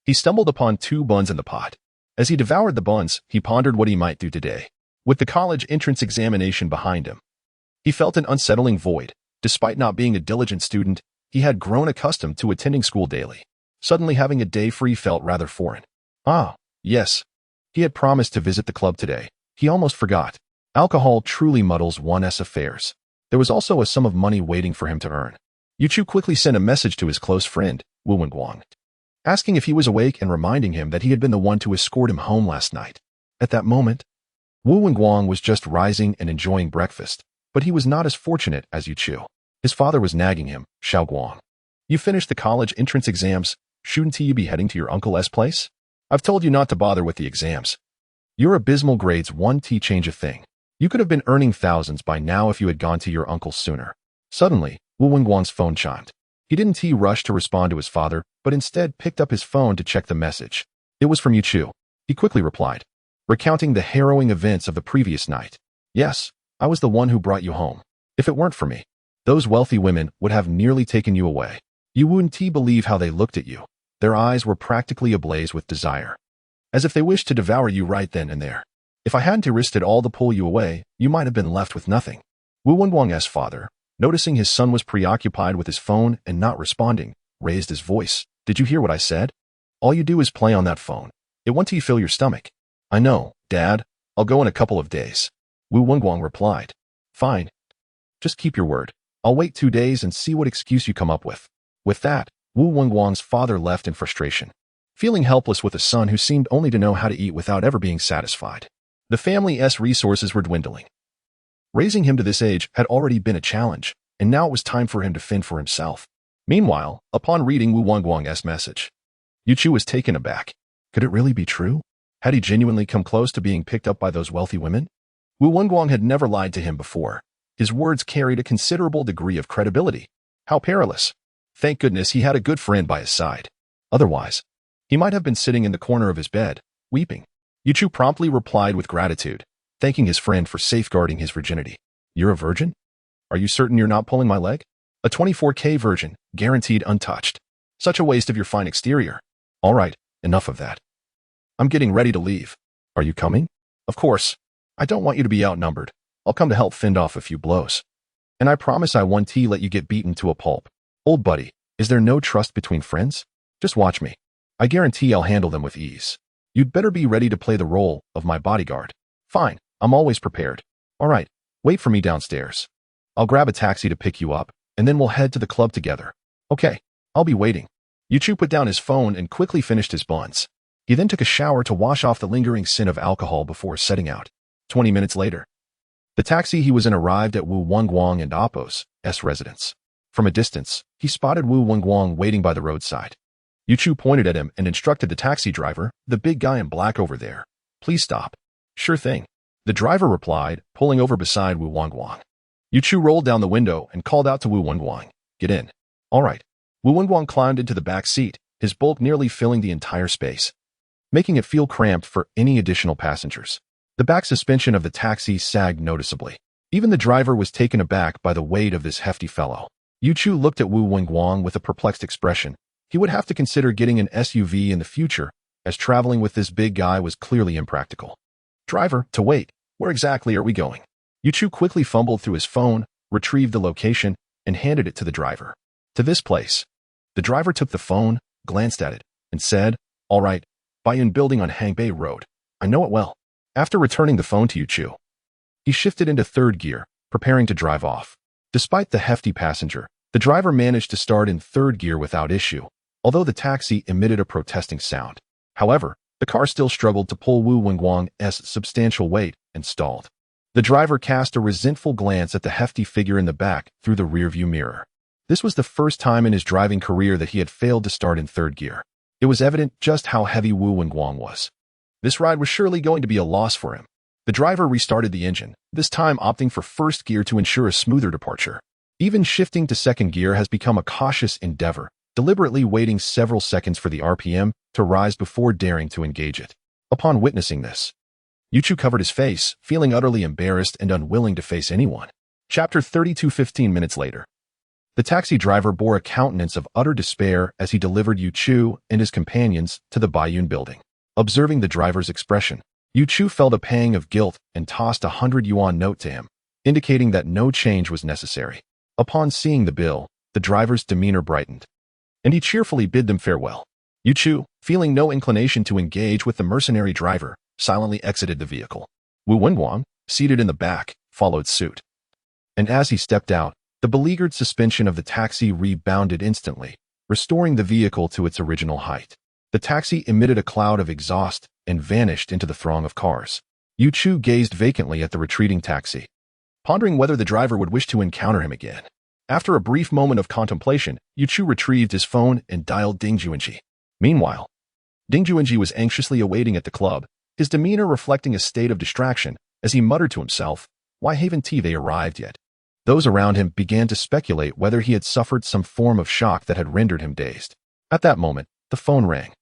he stumbled upon 2 buns in the pot. As he devoured the buns, he pondered what he might do today. With the college entrance examination behind him, he felt an unsettling void. Despite not being a diligent student, he had grown accustomed to attending school daily. Suddenly having a day free felt rather foreign. Ah, yes. He had promised to visit the club today. He almost forgot. Alcohol truly muddles one's affairs. There was also a sum of money waiting for him to earn. Yuchu quickly sent a message to his close friend, Wu Wenguang, asking if he was awake and reminding him that he had been the one to escort him home last night. At that moment, Wu Wenguang was just rising and enjoying breakfast, but he was not as fortunate as Yuchu. His father was nagging him, Xiao Guang. You finished the college entrance exams, shouldn't you be heading to your uncle's place? I've told you not to bother with the exams. Your abysmal grades won't change a thing. You could have been earning thousands by now if you had gone to your uncle sooner. Suddenly, Wu Wenguang's phone chimed. He didn't rush to respond to his father, but instead picked up his phone to check the message. It was from Yuchu. He quickly replied, recounting the harrowing events of the previous night. Yes, I was the one who brought you home. If it weren't for me, those wealthy women would have nearly taken you away. You wouldn't believe how they looked at you. Their eyes were practically ablaze with desire, as if they wished to devour you right then and there. If I hadn't risked it all to pull you away, you might have been left with nothing. Wu Wenguang's father, noticing his son was preoccupied with his phone and not responding, raised his voice. Did you hear what I said? All you do is play on that phone. It won't fill your stomach. I know, Dad. I'll go in a couple of days. Wu Wenguang replied. Fine. Just keep your word. I'll wait 2 days and see what excuse you come up with. With that, Wu Wenguang's father left in frustration, feeling helpless with a son who seemed only to know how to eat without ever being satisfied. The family's resources were dwindling. Raising him to this age had already been a challenge, and now it was time for him to fend for himself. Meanwhile, upon reading Wu Wenguang's message, Yuchu was taken aback. Could it really be true? Had he genuinely come close to being picked up by those wealthy women? Wu Wenguang had never lied to him before. His words carried a considerable degree of credibility. How perilous. Thank goodness he had a good friend by his side. Otherwise, he might have been sitting in the corner of his bed, weeping. Yuchu promptly replied with gratitude, thanking his friend for safeguarding his virginity. You're a virgin? Are you certain you're not pulling my leg? A 24K virgin, guaranteed untouched. Such a waste of your fine exterior. All right, enough of that. I'm getting ready to leave. Are you coming? Of course. I don't want you to be outnumbered. I'll come to help fend off a few blows. And I promise I won't let you get beaten to a pulp. Old buddy, is there no trust between friends? Just watch me. I guarantee I'll handle them with ease. You'd better be ready to play the role of my bodyguard. Fine, I'm always prepared. All right, wait for me downstairs. I'll grab a taxi to pick you up, and then we'll head to the club together. Okay, I'll be waiting. Yuchu put down his phone and quickly finished his buns. He then took a shower to wash off the lingering sin of alcohol before setting out. 20 minutes later, the taxi he was in arrived at Wu Wenguang and Appo's residence. From a distance, he spotted Wu Wenguang waiting by the roadside. Yuchu pointed at him and instructed the taxi driver, the big guy in black over there. Please stop. Sure thing. The driver replied, pulling over beside Wu Wenguang. Yuchu rolled down the window and called out to Wu Wenguang. Get in. All right. Wu Wenguang climbed into the back seat, his bulk nearly filling the entire space, making it feel cramped for any additional passengers. The back suspension of the taxi sagged noticeably. Even the driver was taken aback by the weight of this hefty fellow. Yuchu looked at Wu Wenguang with a perplexed expression. He would have to consider getting an SUV in the future, as traveling with this big guy was clearly impractical. Driver, to wait. Where exactly are we going? Yuchu quickly fumbled through his phone, retrieved the location, and handed it to the driver. To this place. The driver took the phone, glanced at it, and said, All right, Baiyun Building on Hangbei Road. I know it well. After returning the phone to Yuchu, he shifted into third gear, preparing to drive off. Despite the hefty passenger, the driver managed to start in third gear without issue, although the taxi emitted a protesting sound. However, the car still struggled to pull Wu Wenguang's substantial weight and stalled. The driver cast a resentful glance at the hefty figure in the back through the rearview mirror. This was the first time in his driving career that he had failed to start in third gear. It was evident just how heavy Wu Wenguang was. This ride was surely going to be a loss for him. The driver restarted the engine, this time opting for first gear to ensure a smoother departure. Even shifting to second gear has become a cautious endeavor, deliberately waiting several seconds for the RPM to rise before daring to engage it. Upon witnessing this, Yuchu covered his face, feeling utterly embarrassed and unwilling to face anyone. Chapter 32. 15 minutes later. The taxi driver bore a countenance of utter despair as he delivered Yuchu and his companions to the Baiyun building. Observing the driver's expression, Yuchu felt a pang of guilt and tossed a 100 yuan note to him, indicating that no change was necessary. Upon seeing the bill, the driver's demeanor brightened, and he cheerfully bid them farewell. Yuchu, feeling no inclination to engage with the mercenary driver, silently exited the vehicle. Wu Wenguang, seated in the back, followed suit. And as he stepped out, the beleaguered suspension of the taxi rebounded instantly, restoring the vehicle to its original height. The taxi emitted a cloud of exhaust and vanished into the throng of cars. Yuchu gazed vacantly at the retreating taxi, pondering whether the driver would wish to encounter him again. After a brief moment of contemplation, Yuchu retrieved his phone and dialed Ding Juanji. Meanwhile, Ding Juanji was anxiously awaiting at the club, his demeanor reflecting a state of distraction as he muttered to himself, "Why haven't they arrived yet?" Those around him began to speculate whether he had suffered some form of shock that had rendered him dazed. At that moment, the phone rang.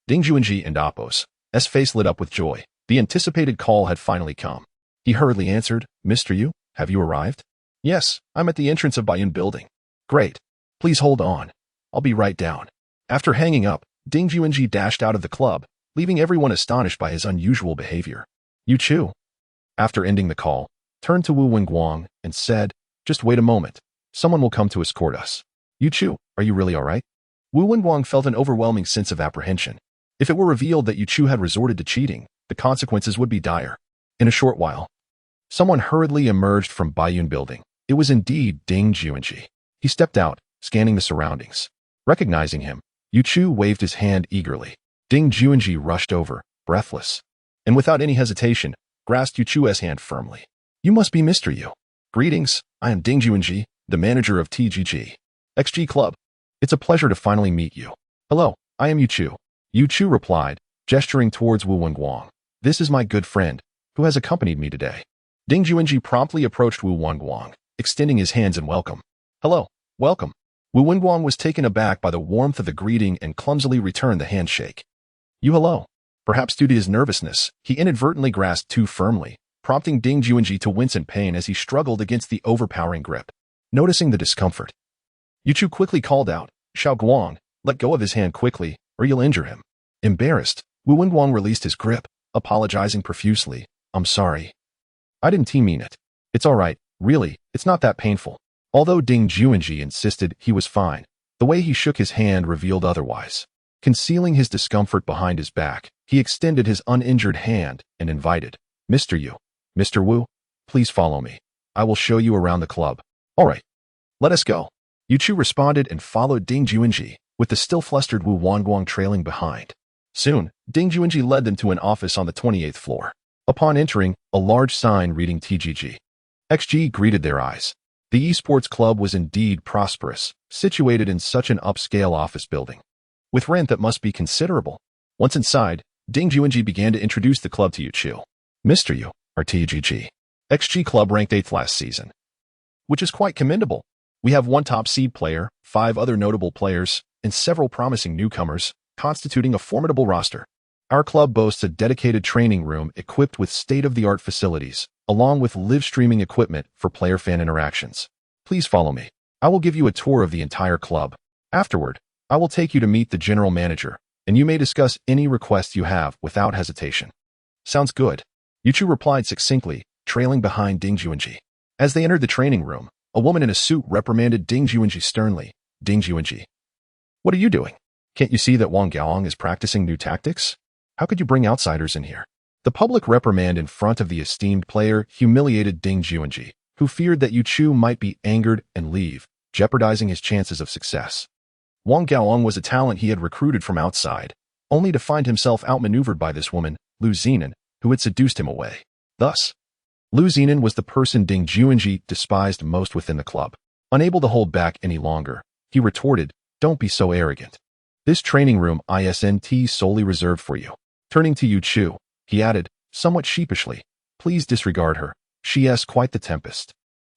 Ding Juanji and Appo's face lit up with joy. The anticipated call had finally come. He hurriedly answered, "Mr. Yu, have you arrived?" "Yes, I'm at the entrance of Baiyun building." "Great. Please hold on. I'll be right down." After hanging up, Ding Juanji dashed out of the club, leaving everyone astonished by his unusual behavior. Yuchu, after ending the call, turned to Wu Wenguang and said, "Just wait a moment. Someone will come to escort us." "Yuchu, are you really all right?" Wu Wenguang felt an overwhelming sense of apprehension. If it were revealed that Yuchu had resorted to cheating, the consequences would be dire. In a short while, someone hurriedly emerged from Baiyun building. It was indeed Ding Juanji. He stepped out, scanning the surroundings. Recognizing him, Yuchu waved his hand eagerly. Ding Juanji rushed over, breathless, and without any hesitation, grasped Yuchu's hand firmly. "You must be Mr. Yu. Greetings, I am Ding Juanji, the manager of TGG XG Club. It's a pleasure to finally meet you." "Hello, I am Yuchu." Yuchu replied, gesturing towards Wu Wenguang. "This is my good friend, who has accompanied me today." Ding Juanji promptly approached Wu Wenguang, extending his hands in welcome. "Hello, welcome." Wu Wenguang was taken aback by the warmth of the greeting and clumsily returned the handshake. "You hello." Perhaps due to his nervousness, he inadvertently grasped too firmly, prompting Ding Juanji to wince in pain as he struggled against the overpowering grip. Noticing the discomfort, Yuchu quickly called out, "Xiao Guang, let go of his hand quickly, or you'll injure him." Embarrassed, Wu Wenguang released his grip, apologizing profusely. "I'm sorry. I didn't mean it. It's all right, really, it's not that painful." Although Ding Juanji insisted he was fine, the way he shook his hand revealed otherwise. Concealing his discomfort behind his back, he extended his uninjured hand and invited, "Mr. Yu, Mr. Wu, please follow me. I will show you around the club." "All right, let us go." Yuchu responded and followed Ding Juanji, with the still flustered Wu Wenguang trailing behind. Soon, Ding Juanji led them to an office on the 28th floor. Upon entering, a large sign reading TGG XG greeted their eyes. The esports club was indeed prosperous, situated in such an upscale office building, with rent that must be considerable. Once inside, Ding Juanji began to introduce the club to Yuchu. "Mr. Yu, our TGG XG club ranked 8th last season, which is quite commendable. We have one top seed player, 5 other notable players, and several promising newcomers, constituting a formidable roster. Our club boasts a dedicated training room equipped with state-of-the-art facilities, along with live streaming equipment for player-fan interactions. Please follow me. I will give you a tour of the entire club. Afterward, I will take you to meet the general manager, and you may discuss any requests you have without hesitation." "Sounds good," Yuchu replied succinctly, trailing behind Ding Juanji. As they entered the training room, a woman in a suit reprimanded Ding Juanji sternly. "Ding Juanji, what are you doing? Can't you see that Wang Gaoang is practicing new tactics? How could you bring outsiders in here?" The public reprimand in front of the esteemed player humiliated Ding Juanji, who feared that Yuchu might be angered and leave, jeopardizing his chances of success. Wang Gaoang was a talent he had recruited from outside, only to find himself outmaneuvered by this woman, Lu Zinan, who had seduced him away. Thus, Lu Zinan was the person Ding Juanji despised most within the club. Unable to hold back any longer, he retorted, "Don't be so arrogant. This training room isn't solely reserved for you." Turning to Yu Chu, he added, somewhat sheepishly, "Please disregard her. She is quite the tempest.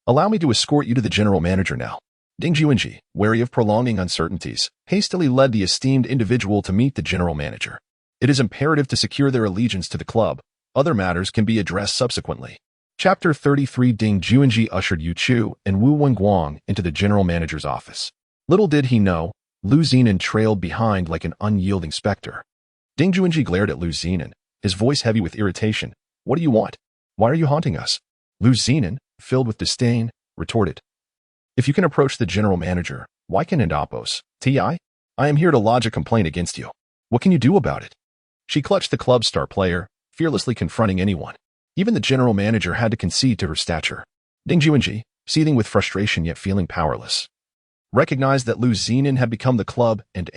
Allow me to escort you to the general manager now." Ding Juanji, wary of prolonging uncertainties, hastily led the esteemed individual to meet the general manager. It is imperative to secure their allegiance to the club. Other matters can be addressed subsequently. Chapter 33. Ding Juanji ushered Yu Chu and Wu Wenguang into the general manager's office. Little did he know, Lu Zinan trailed behind like an unyielding specter. Ding Juanji glared at Lu Zinan, his voice heavy with irritation. "What do you want? Why are you haunting us?" Lu Zinan, filled with disdain, retorted, "If you can approach the general manager, why can't Oppos? Ti? I am here to lodge a complaint against you. What can you do about it?" She clutched the club's star player, fearlessly confronting anyone. Even the general manager had to concede to her stature. Ding Juanji, seething with frustration yet feeling powerless, recognized that Lu Zinan had become the club and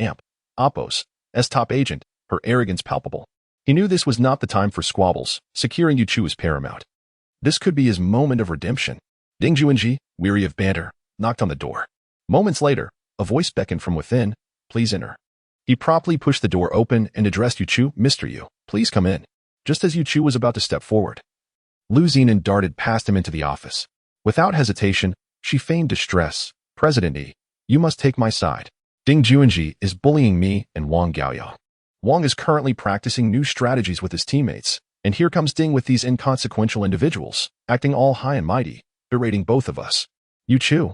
Oppos' top agent, her arrogance palpable. He knew this was not the time for squabbles. Securing Yu Chu was paramount. This could be his moment of redemption. Ding Juanji, weary of banter, knocked on the door. Moments later, a voice beckoned from within, "Please enter." He promptly pushed the door open and addressed Yu Chu, "Mr. Yu, please come in." Just as Yu Chu was about to step forward, Lu Zinan darted past him into the office. Without hesitation, she feigned distress. "President Yi, you must take my side. Ding Juanji is bullying me and Wang Gaoyao. Wang is currently practicing new strategies with his teammates, and here comes Ding with these inconsequential individuals, acting all high and mighty, berating both of us." Yu Chu,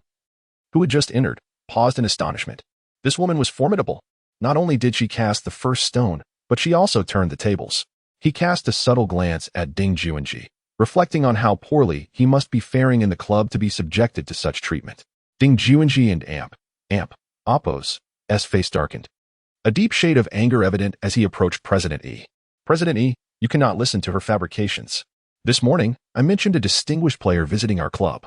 who had just entered, paused in astonishment. This woman was formidable. Not only did she cast the first stone, but she also turned the tables. He cast a subtle glance at Ding Juanji, reflecting on how poorly he must be faring in the club to be subjected to such treatment. Ding Juanji and Oppos' face darkened. A deep shade of anger evident as he approached President Yi. "President Yi, you cannot listen to her fabrications. This morning, I mentioned a distinguished player visiting our club.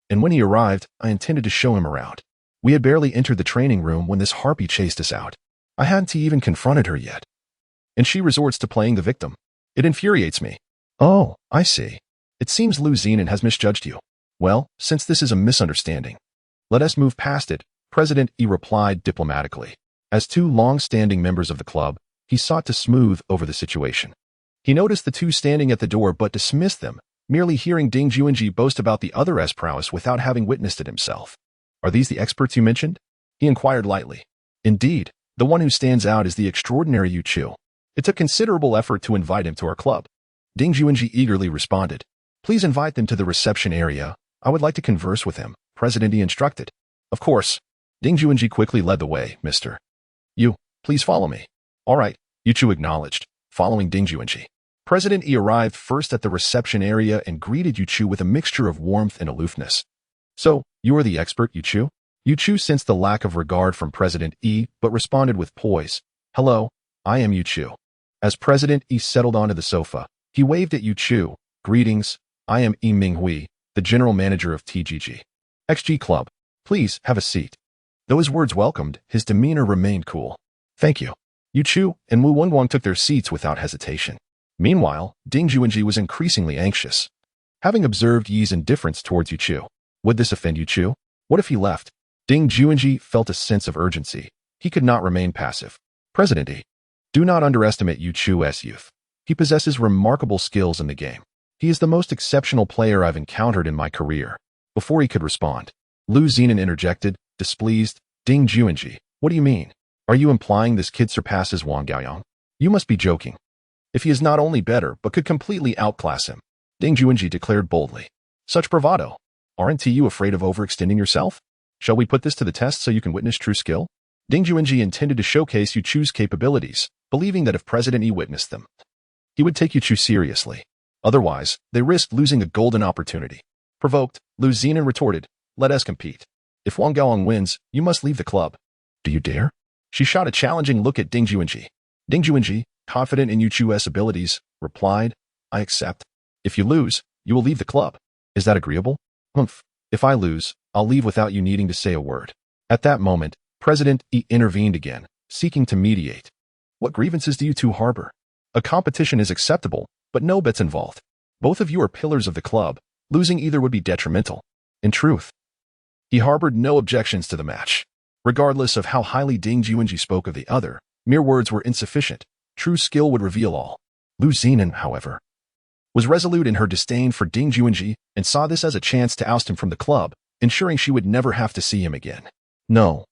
And when he arrived, I intended to show him around. We had barely entered the training room when this harpy chased us out. I hadn't even confronted her yet. And she resorts to playing the victim. It infuriates me." "Oh, I see. It seems Lu Zinan has misjudged you. Well, since this is a misunderstanding, let us move past it," President Yi replied diplomatically. As two long-standing members of the club, he sought to smooth over the situation. He noticed the two standing at the door but dismissed them, merely hearing Ding Juanji boast about the other's prowess without having witnessed it himself. "Are these the experts you mentioned?" he inquired lightly. "Indeed, the one who stands out is the extraordinary Yu Chu. It took considerable effort to invite him to our club." Ding Juanji eagerly responded, "Please invite them to the reception area. I would like to converse with him," President Yi instructed. "Of course." Ding Juanji quickly led the way. "Mr. Yu, please follow me." "All right," Yu Chu acknowledged, following Ding Juanji. President Yi arrived first at the reception area and greeted Yu Chu with a mixture of warmth and aloofness. "So, you are the expert, Yu Chu?" Yu Chu sensed the lack of regard from President Yi, but responded with poise. "Hello, I am Yu Chu." As President Yi settled onto the sofa, he waved at Yu Chu. "Greetings, I am Yi Minghui, the general manager of TGG XG Club. Please have a seat." Though his words welcomed, his demeanor remained cool. "Thank you." Yu Chu and Wu Wenguang took their seats without hesitation. Meanwhile, Ding Juanji was increasingly anxious. Having observed Yi's indifference towards Yu Chu, would this offend Yu Chu? What if he left? Ding Juanji felt a sense of urgency. He could not remain passive. "President Yi, do not underestimate Yu Chu's youth. He possesses remarkable skills in the game. He is the most exceptional player I've encountered in my career." Before he could respond, Lu Zinan interjected, displeased. "Ding Juanji, what do you mean? Are you implying this kid surpasses Wang Gaoyang? You must be joking. If he is not only better but could completely outclass him," Ding Juanji declared boldly. "Such bravado. Aren't you afraid of overextending yourself? Shall we put this to the test so you can witness true skill?" Ding Juanji intended to showcase Yu Chu's capabilities, believing that if President Yi witnessed them, he would take Yu Chu seriously. Otherwise, they risked losing a golden opportunity. Provoked, Lu Zinan retorted, "Let us compete. If Wang Gaoyang wins, you must leave the club." "Do you dare?" She shot a challenging look at Ding Juanji. Ding Juanji, confident in Yu Chu's abilities, replied, "I accept. If you lose, you will leave the club. Is that agreeable?" "Humph. If I lose, I'll leave without you needing to say a word." At that moment, President Yi intervened again, seeking to mediate. "What grievances do you two harbor? A competition is acceptable, but no bets involved. Both of you are pillars of the club. Losing either would be detrimental. In truth," He harbored no objections to the match. Regardless of how highly Ding Juanji spoke of the other, mere words were insufficient. True skill would reveal all. Lu Zinan, however, was resolute in her disdain for Ding Juanji and saw this as a chance to oust him from the club, ensuring she would never have to see him again. No.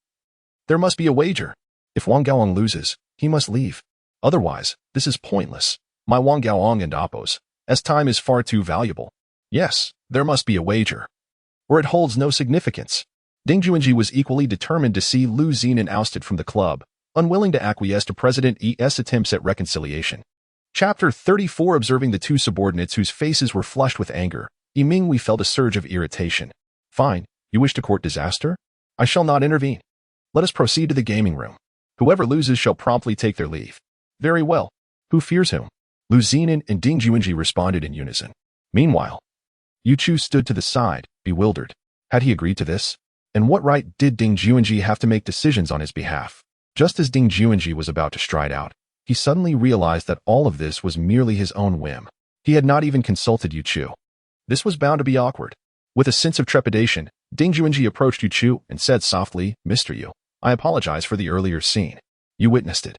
There must be a wager. If Wang Gaoang loses, he must leave. Otherwise, this is pointless. My Wang Gaoang and Oppos, as time is far too valuable. Yes, there must be a wager. Or it holds no significance. Ding Juanji was equally determined to see Lu Zinan ousted from the club, unwilling to acquiesce to President Es attempts at reconciliation. Chapter 34. Observing the two subordinates whose faces were flushed with anger, Yimingwei felt a surge of irritation. Fine, you wish to court disaster? I shall not intervene. Let us proceed to the gaming room. Whoever loses shall promptly take their leave. Very well. Who fears whom? Lu Zinan and Ding Juanji responded in unison. Meanwhile, Yu Chu stood to the side, bewildered. Had he agreed to this? And what right did Ding Juanji have to make decisions on his behalf? Just as Ding Juanji was about to stride out, he suddenly realized that all of this was merely his own whim. He had not even consulted Yu Chu. This was bound to be awkward. With a sense of trepidation, Ding Juanji approached Yu Chu and said softly, Mr. Yu, I apologize for the earlier scene. You witnessed it.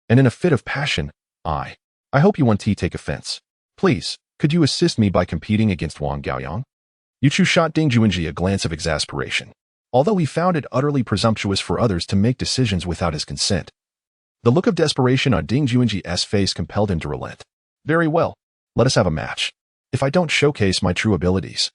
And in a fit of passion, I hope you won't take offense. Please, could you assist me by competing against Wang Gaoyang? Yu Chu shot Ding Juanji a glance of exasperation. Although he found it utterly presumptuous for others to make decisions without his consent, the look of desperation on Ding Juanji's face compelled him to relent. Very well, let us have a match. If I don't showcase my true abilities,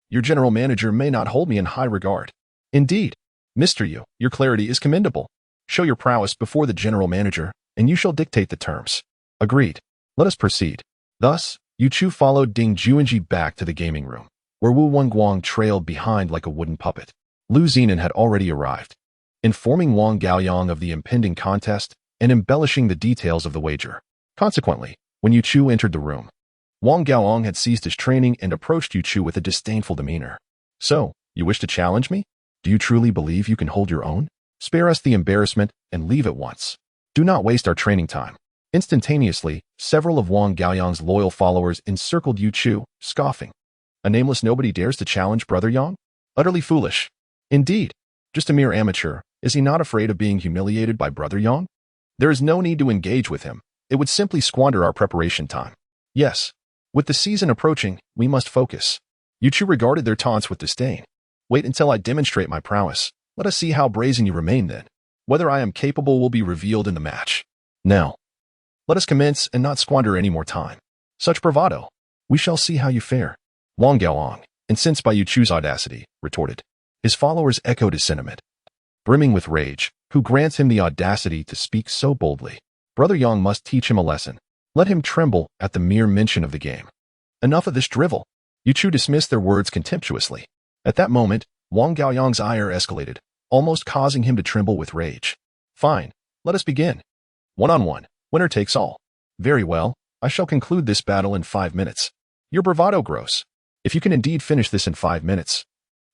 your general manager may not hold me in high regard. Indeed, Mr. Yu, your clarity is commendable. Show your prowess before the general manager, and you shall dictate the terms. Agreed. Let us proceed. Thus, Yu Chu followed Ding Juanji back to the gaming room, where Wu Wenguang trailed behind like a wooden puppet. Lu Zinan had already arrived, informing Wang Gaoyang of the impending contest and embellishing the details of the wager. Consequently, when Yu Chu entered the room, Wang Gaoyang had ceased his training and approached Yu Chu with a disdainful demeanor. So, you wish to challenge me? Do you truly believe you can hold your own? Spare us the embarrassment and leave at once. Do not waste our training time. Instantaneously, several of Wang Gaoyang's loyal followers encircled Yu Chu, scoffing. A nameless nobody dares to challenge Brother Yang? Utterly foolish. Indeed, just a mere amateur, is he not afraid of being humiliated by Brother Yang? There is no need to engage with him. It would simply squander our preparation time. Yes, with the season approaching, we must focus. Yu Chu regarded their taunts with disdain. Wait until I demonstrate my prowess. Let us see how brazen you remain then. Whether I am capable will be revealed in the match. Now, let us commence and not squander any more time. Such bravado. We shall see how you fare. Wang Gaoyang, incensed by Yu Chu's audacity, retorted. His followers echoed his sentiment. Brimming with rage, who grants him the audacity to speak so boldly? Brother Yang must teach him a lesson. Let him tremble at the mere mention of the game. Enough of this drivel. Yu Chu dismissed their words contemptuously. At that moment, Wang Gaoyang's ire escalated, almost causing him to tremble with rage. Fine, let us begin. One-on-one, winner takes all. Very well, I shall conclude this battle in 5 minutes. Your bravado grows. If you can indeed finish this in 5 minutes,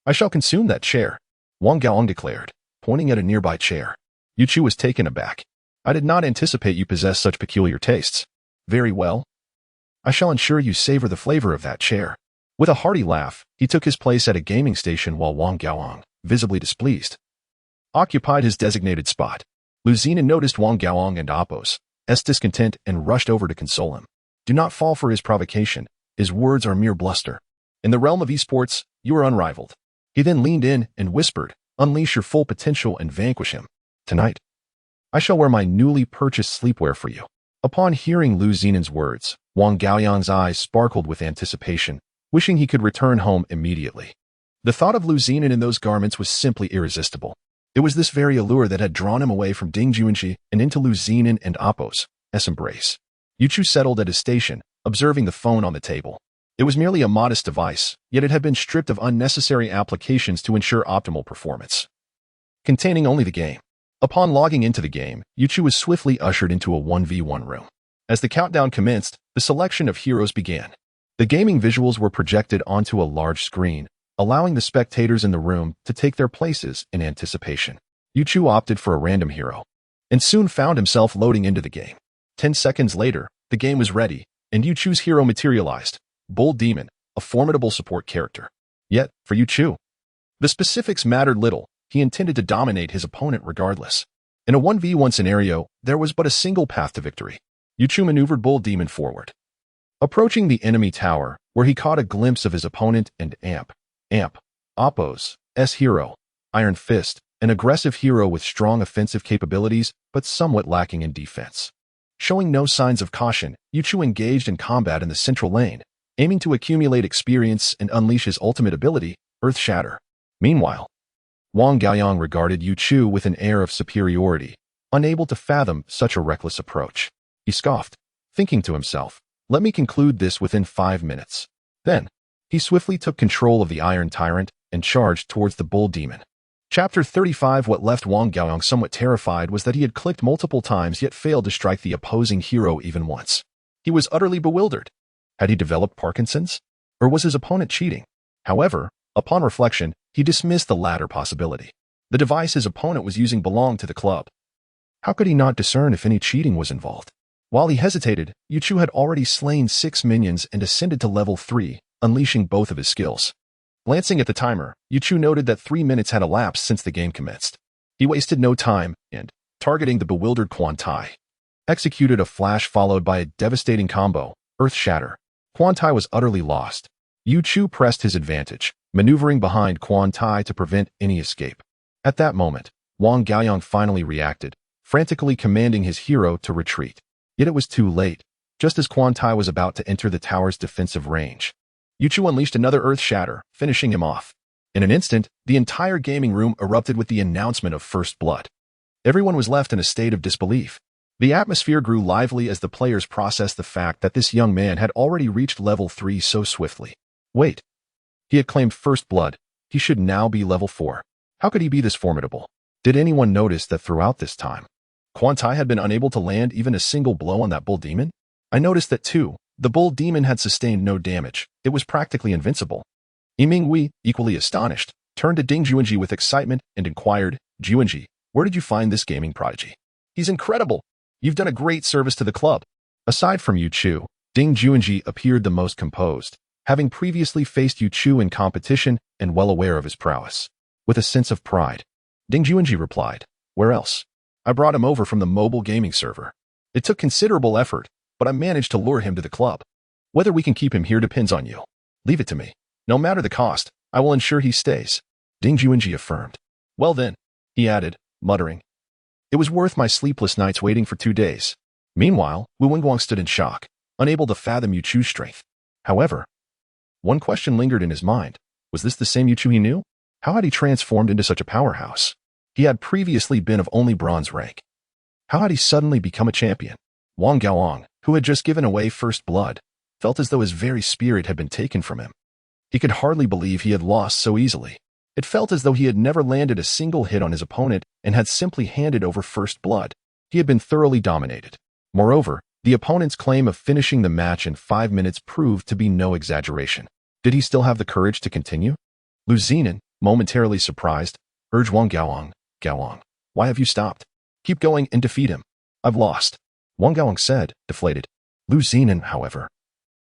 I shall consume that chair, Wang Gaoyang declared, pointing at a nearby chair. Yu Chu was taken aback. I did not anticipate you possessed such peculiar tastes. Very well. I shall ensure you savor the flavor of that chair. With a hearty laugh, he took his place at a gaming station while Wang Gaoyang, visibly displeased, occupied his designated spot. Lu Zinan noticed Wang Gaoyang and Oppos' discontent and rushed over to console him. Do not fall for his provocation. His words are mere bluster. In the realm of esports, you are unrivaled. He then leaned in and whispered, unleash your full potential and vanquish him. Tonight, I shall wear my newly purchased sleepwear for you. Upon hearing Lu Zinan's words, Wang Gaoyang's eyes sparkled with anticipation, wishing he could return home immediately. The thought of Lu Zinan in those garments was simply irresistible. It was this very allure that had drawn him away from Ding Juanji and into Lu Zinan and Oppos' embrace. Yu Chu settled at his station, observing the phone on the table. It was merely a modest device, yet it had been stripped of unnecessary applications to ensure optimal performance. Containing only the game. Upon logging into the game, Yu Chu was swiftly ushered into a 1v1 room. As the countdown commenced, the selection of heroes began. The gaming visuals were projected onto a large screen, allowing the spectators in the room to take their places in anticipation. Yu Chu opted for a random hero, and soon found himself loading into the game. 10 seconds later, the game was ready, and Yu Chu's hero materialized. Bull Demon, a formidable support character. Yet, for Yu Chu, The specifics mattered little. He intended to dominate his opponent regardless. In a 1v1 scenario, there was but a single path to victory. Yuchu maneuvered Bull Demon forward, approaching the enemy tower, where he caught a glimpse of his opponent and Oppo's hero, Iron Fist, an aggressive hero with strong offensive capabilities, but somewhat lacking in defense. Showing no signs of caution, Yuchu engaged in combat in the central lane, aiming to accumulate experience and unleash his ultimate ability, Earth Shatter. Meanwhile, Wang Gaoyang regarded Yuchu with an air of superiority, unable to fathom such a reckless approach. He scoffed, thinking to himself, "Let me conclude this within 5 minutes." Then, he swiftly took control of the Iron Tyrant and charged towards the Bull Demon. Chapter 35. What left Wang Gaoyang somewhat terrified was that he had clicked multiple times yet failed to strike the opposing hero even once. He was utterly bewildered. Had he developed Parkinson's? Or was his opponent cheating? However, upon reflection, he dismissed the latter possibility. The device his opponent was using belonged to the club. How could he not discern if any cheating was involved? While he hesitated, Yuchu had already slain 6 minions and ascended to level 3, unleashing both of his skills. Glancing at the timer, Yuchu noted that 3 minutes had elapsed since the game commenced. He wasted no time and, targeting the bewildered Quan Tai, executed a flash followed by a devastating combo, Earth Shatter. Quan Tai was utterly lost. Yuchu pressed his advantage, maneuvering behind Quan Tai to prevent any escape. At that moment, Wang Gaoyang finally reacted, frantically commanding his hero to retreat. Yet it was too late. Just as Quan Tai was about to enter the tower's defensive range, Yuchu unleashed another Earth Shatter, finishing him off. In an instant, the entire gaming room erupted with the announcement of First Blood. Everyone was left in a state of disbelief. The atmosphere grew lively as the players processed the fact that this young man had already reached level 3 so swiftly. Wait. He had claimed First Blood. He should now be level 4. How could he be this formidable? Did anyone notice that throughout this time, Quan Tai had been unable to land even a single blow on that Bull Demon? I noticed that too. The Bull Demon had sustained no damage. It was practically invincible. Yiming Wei, equally astonished, turned to Ding Juanji with excitement and inquired, "Juanji, where did you find this gaming prodigy?" "He's incredible. You've done a great service to the club." Aside from Yuchu, Ding Juanji appeared the most composed, having previously faced Yuchu in competition and well aware of his prowess. With a sense of pride, Ding Juanji replied, "Where else? I brought him over from the mobile gaming server. It took considerable effort, but I managed to lure him to the club. Whether we can keep him here depends on you. Leave it to me. No matter the cost, I will ensure he stays." Ding Juanji affirmed. "Well then," he added, muttering, "it was worth my sleepless nights waiting for 2 days." Meanwhile, Wu Wenguang stood in shock, unable to fathom Yuchu's strength. However, one question lingered in his mind. Was this the same Yuchu he knew? How had he transformed into such a powerhouse? He had previously been of only bronze rank. How had he suddenly become a champion? Wang Gaoyang, who had just given away First Blood, felt as though his very spirit had been taken from him. He could hardly believe he had lost so easily. It felt as though he had never landed a single hit on his opponent and had simply handed over First Blood. He had been thoroughly dominated. Moreover, the opponent's claim of finishing the match in 5 minutes proved to be no exaggeration. Did he still have the courage to continue? Lu Zinan, momentarily surprised, urged Wang Gaoyang, "Gaoyang, why have you stopped? Keep going and defeat him." "I've lost," Wang Gaoyang said, deflated. Lu Zinan, however,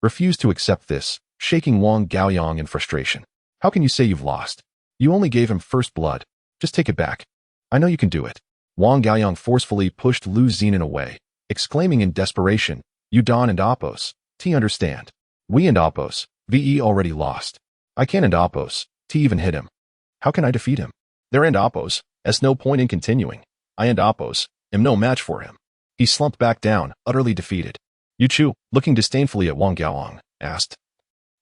refused to accept this, shaking Wang Gaoyang in frustration. "How can you say you've lost? You only gave him First Blood. Just take it back. I know you can do it." Wang Gaoyang forcefully pushed Lu Zinan away, exclaiming in desperation, "You Don and Oppos, T understand. We and Oppos, VE already lost. I can't end Oppos, T even hit him. How can I defeat him? There end Oppos, S no point in continuing. I and Oppos, am no match for him." He slumped back down, utterly defeated. Yuchu, looking disdainfully at Wang Gaoyang, asked,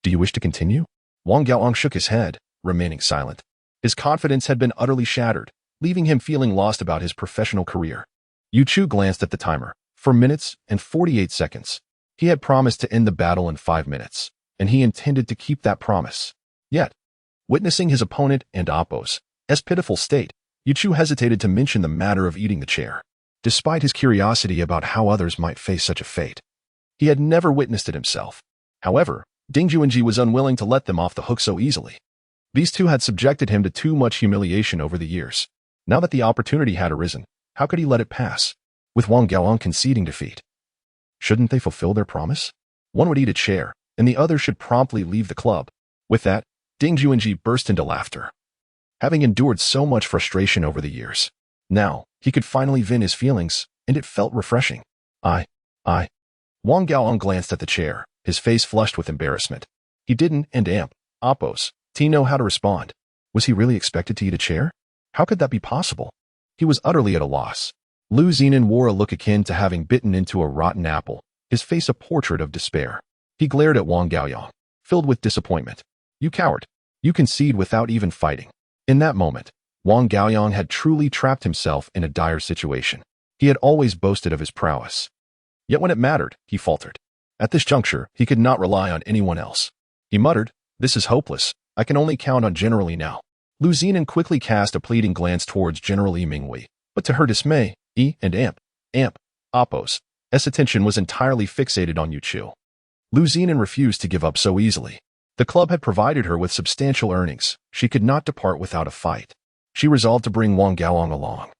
"Do you wish to continue?" Wang Gaoyang shook his head, remaining silent. His confidence had been utterly shattered, leaving him feeling lost about his professional career. Yuchu glanced at the timer. 4 minutes and 48 seconds. He had promised to end the battle in 5 minutes, and he intended to keep that promise. Yet, witnessing his opponent and Oppos' pitiful state, Yuchu hesitated to mention the matter of eating the chair, despite his curiosity about how others might face such a fate. He had never witnessed it himself. However, Ding Juanji was unwilling to let them off the hook so easily. These two had subjected him to too much humiliation over the years. Now that the opportunity had arisen, how could he let it pass? With Wang Gaoyang conceding defeat, shouldn't they fulfill their promise? One would eat a chair, and the other should promptly leave the club. With that, Ding Juanji burst into laughter. having endured so much frustration over the years. Now, he could finally vent his feelings, and it felt refreshing. I. Wang Gaoang glanced at the chair, his face flushed with embarrassment. He didn't and Oppos, know how to respond. Was he really expected to eat a chair? How could that be possible? He was utterly at a loss. Lu Zinan wore a look akin to having bitten into a rotten apple, his face a portrait of despair. He glared at Wang Gaoyang, filled with disappointment. You coward. You concede without even fighting. In that moment, Wang Gaoyang had truly trapped himself in a dire situation. He had always boasted of his prowess. Yet when it mattered, he faltered. At this juncture, he could not rely on anyone else. He muttered, "This is hopeless. I can only count on General Yi now." Lu Zinan quickly cast a pleading glance towards General Yi Mingwei, but to her dismay, Oppos' attention was entirely fixated on Yu Chu. Lu Zinan refused to give up so easily. The club had provided her with substantial earnings. She could not depart without a fight. She resolved to bring Wang Gaoang along,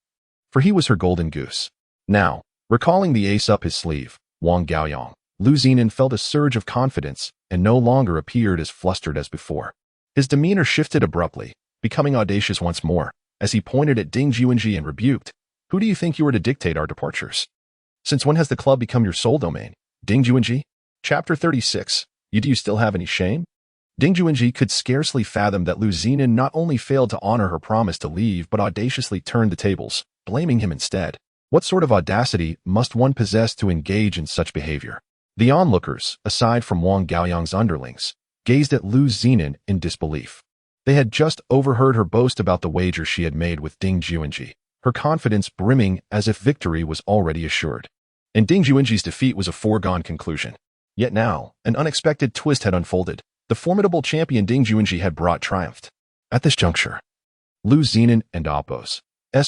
for he was her golden goose. Now, recalling the ace up his sleeve, Wang Gaoyang, Lu Zinan felt a surge of confidence and no longer appeared as flustered as before. His demeanor shifted abruptly, becoming audacious once more, as he pointed at Ding Juanji and rebuked, "Who do you think you are to dictate our departures? Since when has the club become your sole domain, Ding Juanji?" Chapter 36. Do you still have any shame? Ding Juanji could scarcely fathom that Lu Zinan not only failed to honor her promise to leave but audaciously turned the tables, blaming him instead. What sort of audacity must one possess to engage in such behavior? The onlookers, aside from Wang Gaoyang's underlings, gazed at Lu Zinan in disbelief. They had just overheard her boast about the wager she had made with Ding Juanji, her confidence brimming as if victory was already assured. And Ding Juanji's defeat was a foregone conclusion. Yet now, an unexpected twist had unfolded. The formidable champion Ding Juanji had brought triumph. At this juncture, Lu Zinan and Oppos'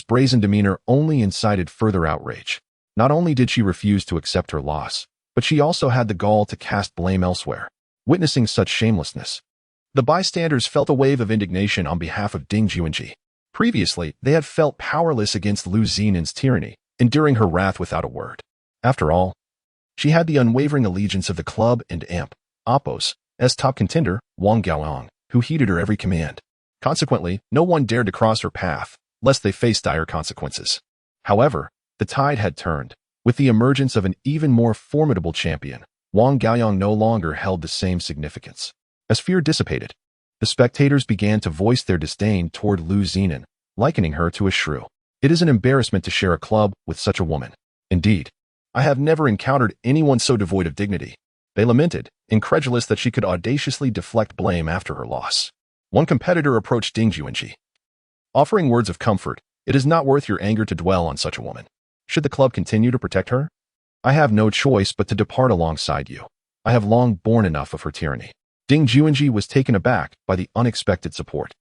brazen demeanor only incited further outrage. Not only did she refuse to accept her loss, but she also had the gall to cast blame elsewhere. Witnessing such shamelessness, the bystanders felt a wave of indignation on behalf of Ding Juanji. Previously, they had felt powerless against Lu Zinan's tyranny, enduring her wrath without a word. After all, she had the unwavering allegiance of the club and Oppos' top contender, Wang Gaoang, who heeded her every command. Consequently, no one dared to cross her path, lest they face dire consequences. However, the tide had turned. With the emergence of an even more formidable champion, Wang Gaoyang no longer held the same significance. As fear dissipated, the spectators began to voice their disdain toward Lu Zinan, likening her to a shrew. It is an embarrassment to share a club with such a woman. Indeed, I have never encountered anyone so devoid of dignity. They lamented, incredulous that she could audaciously deflect blame after her loss. One competitor approached Ding Juanji, offering words of comfort. "It is not worth your anger to dwell on such a woman. Should the club continue to protect her, I have no choice but to depart alongside you. I have long borne enough of her tyranny." Ding Juanji was taken aback by the unexpected support.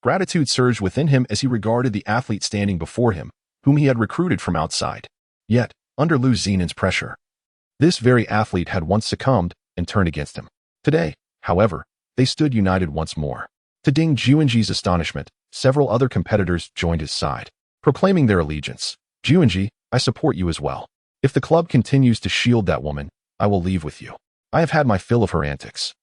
Gratitude surged within him as he regarded the athlete standing before him, whom he had recruited from outside. Yet, under Lu Zinan's pressure, this very athlete had once succumbed and turned against him. Today, however, they stood united once more. To Ding Juanji's astonishment, several other competitors joined his side, proclaiming their allegiance. "Juanji, I support you as well. If the club continues to shield that woman, I will leave with you. I have had my fill of her antics.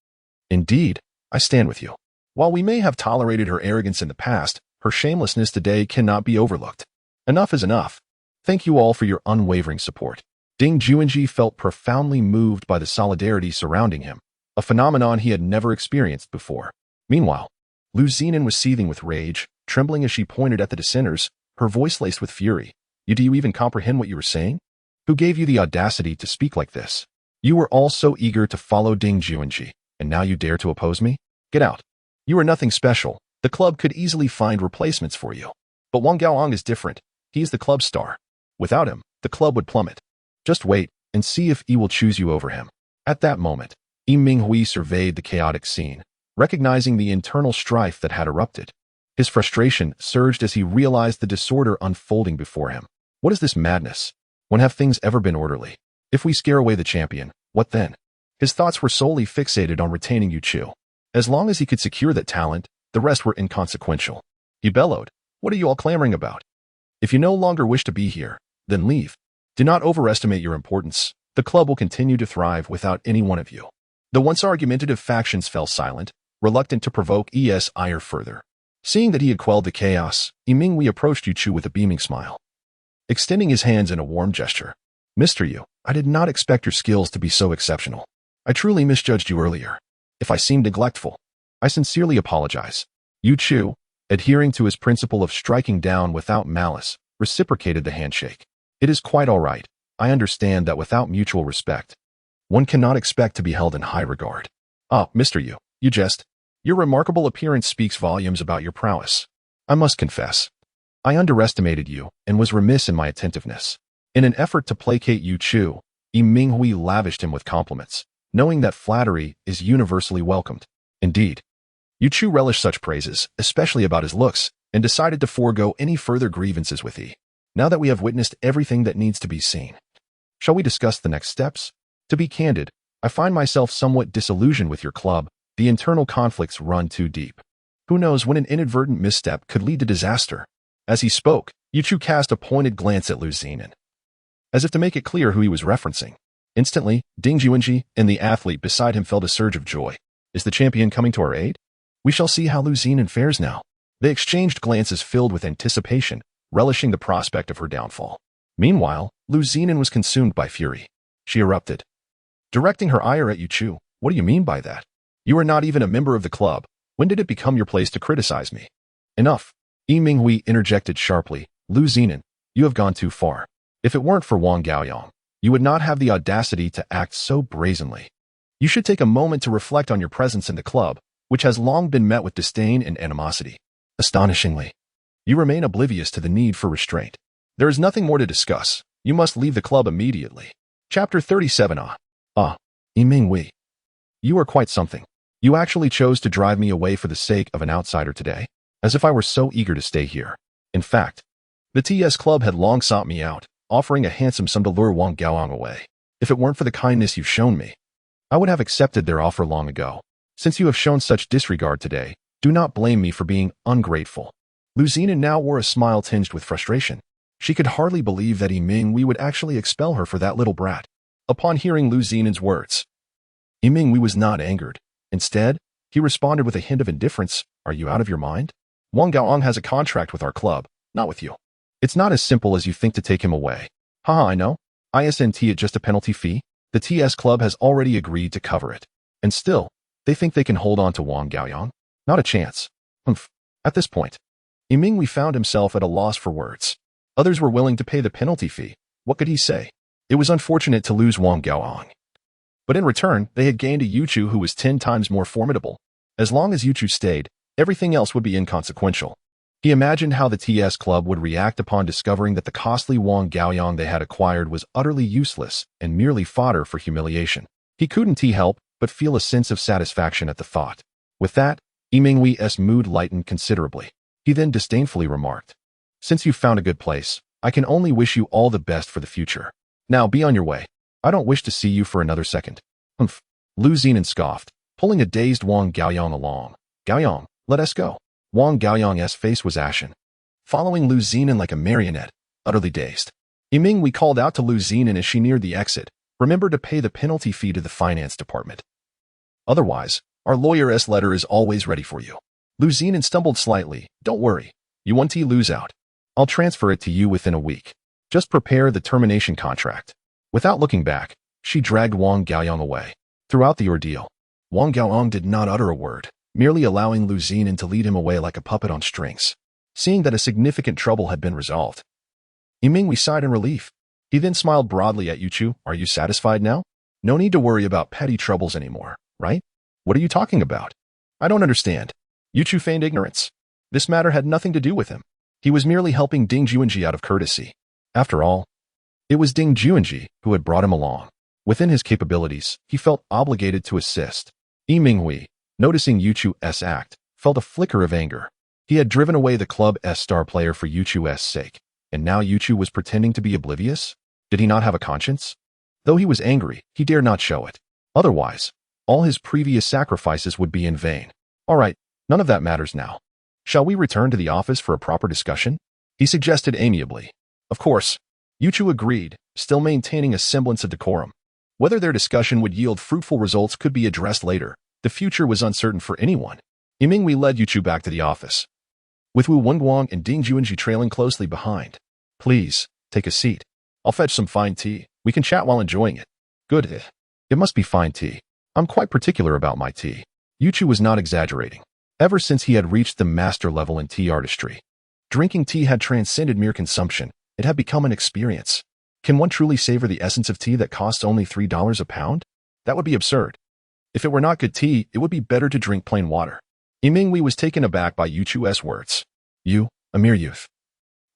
Indeed, I stand with you. While we may have tolerated her arrogance in the past, her shamelessness today cannot be overlooked. Enough is enough. Thank you all for your unwavering support." Ding Juanji felt profoundly moved by the solidarity surrounding him, a phenomenon he had never experienced before. Meanwhile, Lu Zinan was seething with rage, trembling as she pointed at the dissenters, her voice laced with fury. Do you even comprehend what you were saying? Who gave you the audacity to speak like this? You were all so eager to follow Ding Juanji, and now you dare to oppose me? Get out. You are nothing special. The club could easily find replacements for you. But Wang Gaoang is different. He is the club's star. Without him, the club would plummet. Just wait and see if Yi will choose you over him. At that moment, Yi Minghui surveyed the chaotic scene, recognizing the internal strife that had erupted. His frustration surged as he realized the disorder unfolding before him. What is this madness? When have things ever been orderly? If we scare away the champion, what then? His thoughts were solely fixated on retaining Yu Chu. As long as he could secure that talent, the rest were inconsequential. He bellowed, "What are you all clamoring about? If you no longer wish to be here, then leave. Do not overestimate your importance. The club will continue to thrive without any one of you." The once argumentative factions fell silent, reluctant to provoke ire further. Seeing that he had quelled the chaos, Yimingwei approached Yu Chu with a beaming smile, extending his hands in a warm gesture. Mr. Yu, I did not expect your skills to be so exceptional. I truly misjudged you earlier. If I seemed neglectful, I sincerely apologize. Yu Chu, adhering to his principle of striking down without malice, reciprocated the handshake. It is quite all right. I understand that without mutual respect, one cannot expect to be held in high regard. Ah, Mr. Yu, you jest. Your remarkable appearance speaks volumes about your prowess. I must confess, I underestimated you and was remiss in my attentiveness. In an effort to placate Yu Chu, Yimingwei lavished him with compliments, knowing that flattery is universally welcomed. Indeed, Yu Chu relished such praises, especially about his looks, and decided to forego any further grievances with Yi. Now that we have witnessed everything that needs to be seen, shall we discuss the next steps? To be candid, I find myself somewhat disillusioned with your club. The internal conflicts run too deep. Who knows when an inadvertent misstep could lead to disaster? As he spoke, Yu Chu cast a pointed glance at Lu Zinan, as if to make it clear who he was referencing. Instantly, Ding Juanji and the athlete beside him felt a surge of joy. Is the champion coming to our aid? We shall see how Lu Zinan fares now. They exchanged glances filled with anticipation, relishing the prospect of her downfall. Meanwhile, Lu Zinan was consumed by fury. She erupted, directing her ire at Yu Chu. What do you mean by that? You are not even a member of the club. When did it become your place to criticize me? Enough. Yimingwei interjected sharply. Lu Zinan, you have gone too far. If it weren't for Wang Gaoyang, you would not have the audacity to act so brazenly. You should take a moment to reflect on your presence in the club, which has long been met with disdain and animosity. Astonishingly, you remain oblivious to the need for restraint. There is nothing more to discuss. You must leave the club immediately. Chapter 37. Yimingwei, you are quite something. You actually chose to drive me away for the sake of an outsider today, as if I were so eager to stay here. In fact, the TS Club had long sought me out, offering a handsome sum to lure Wang Gaoyang away. If it weren't for the kindness you've shown me, I would have accepted their offer long ago. Since you have shown such disregard today, do not blame me for being ungrateful. Lu Zinan now wore a smile tinged with frustration. She could hardly believe that Yimingwei would actually expel her for that little brat. Upon hearing Lu Zinan's words, Yimingwei was not angered. Instead, he responded with a hint of indifference. Are you out of your mind? Wang Gaoyang has a contract with our club, not with you. It's not as simple as you think to take him away. Haha, I know. Isn't it just a penalty fee? The TS Club has already agreed to cover it. And still, they think they can hold on to Wang Gaoyang? Not a chance. Humph. At this point, Yimingwei found himself at a loss for words. Others were willing to pay the penalty fee. What could he say? It was unfortunate to lose Wang Gaoyang, but in return, they had gained a Yu Chu who was 10 times more formidable. As long as Yu Chu stayed, everything else would be inconsequential. He imagined how the TS Club would react upon discovering that the costly Wang Gaoyang they had acquired was utterly useless and merely fodder for humiliation. He couldn't help but feel a sense of satisfaction at the thought. With that, Yimingwei's mood lightened considerably. He then disdainfully remarked, since you've found a good place, I can only wish you all the best for the future. Now be on your way. I don't wish to see you for another second. Humph. Lu Zinan scoffed, pulling a dazed Wang Gaoyang along. Gaoyang, let us go. Wang Gaoyang's face was ashen, following Lu Zinan like a marionette, utterly dazed. Yimingwei called out to Lu Zinan as she neared the exit. Remember to pay the penalty fee to the finance department. Otherwise, our lawyer's letter is always ready for you. Lu Zinan stumbled slightly. Don't worry. You won't lose out. I'll transfer it to you within a week. Just prepare the termination contract. Without looking back, she dragged Wang Gaoyang away. Throughout the ordeal, Wang Gaoyang did not utter a word, merely allowing Lu Zinan to lead him away like a puppet on strings. Seeing that a significant trouble had been resolved, Yimingwei sighed in relief. He then smiled broadly at Yu Chu. Are you satisfied now? No need to worry about petty troubles anymore, right? What are you talking about? I don't understand. Yu Chu feigned ignorance. This matter had nothing to do with him. He was merely helping Ding Juanji out of courtesy. After all, it was Ding Juanji who had brought him along. Within his capabilities, he felt obligated to assist. Yimingwei, noticing Yu Chu's act, felt a flicker of anger. He had driven away the club's star player for Yu Chu's sake, and now Yu Chu was pretending to be oblivious? Did he not have a conscience? Though he was angry, he dared not show it. Otherwise, all his previous sacrifices would be in vain. All right, none of that matters now. Shall we return to the office for a proper discussion? He suggested amiably. Of course. Yu Chu agreed, still maintaining a semblance of decorum. Whether their discussion would yield fruitful results could be addressed later. The future was uncertain for anyone. Yimingwei led Yu Chu back to the office. with Wu Wenguang and Ding Juanji trailing closely behind. Please, take a seat. I'll fetch some fine tea. We can chat while enjoying it. Good. It must be fine tea. I'm quite particular about my tea. Yuchu was not exaggerating. Ever since he had reached the master level in tea artistry, drinking tea had transcended mere consumption. It had become an experience. Can one truly savor the essence of tea that costs only $3 a pound? That would be absurd. If it were not good tea, it would be better to drink plain water. Yimingwei was taken aback by Yuchu's words. You, a mere youth,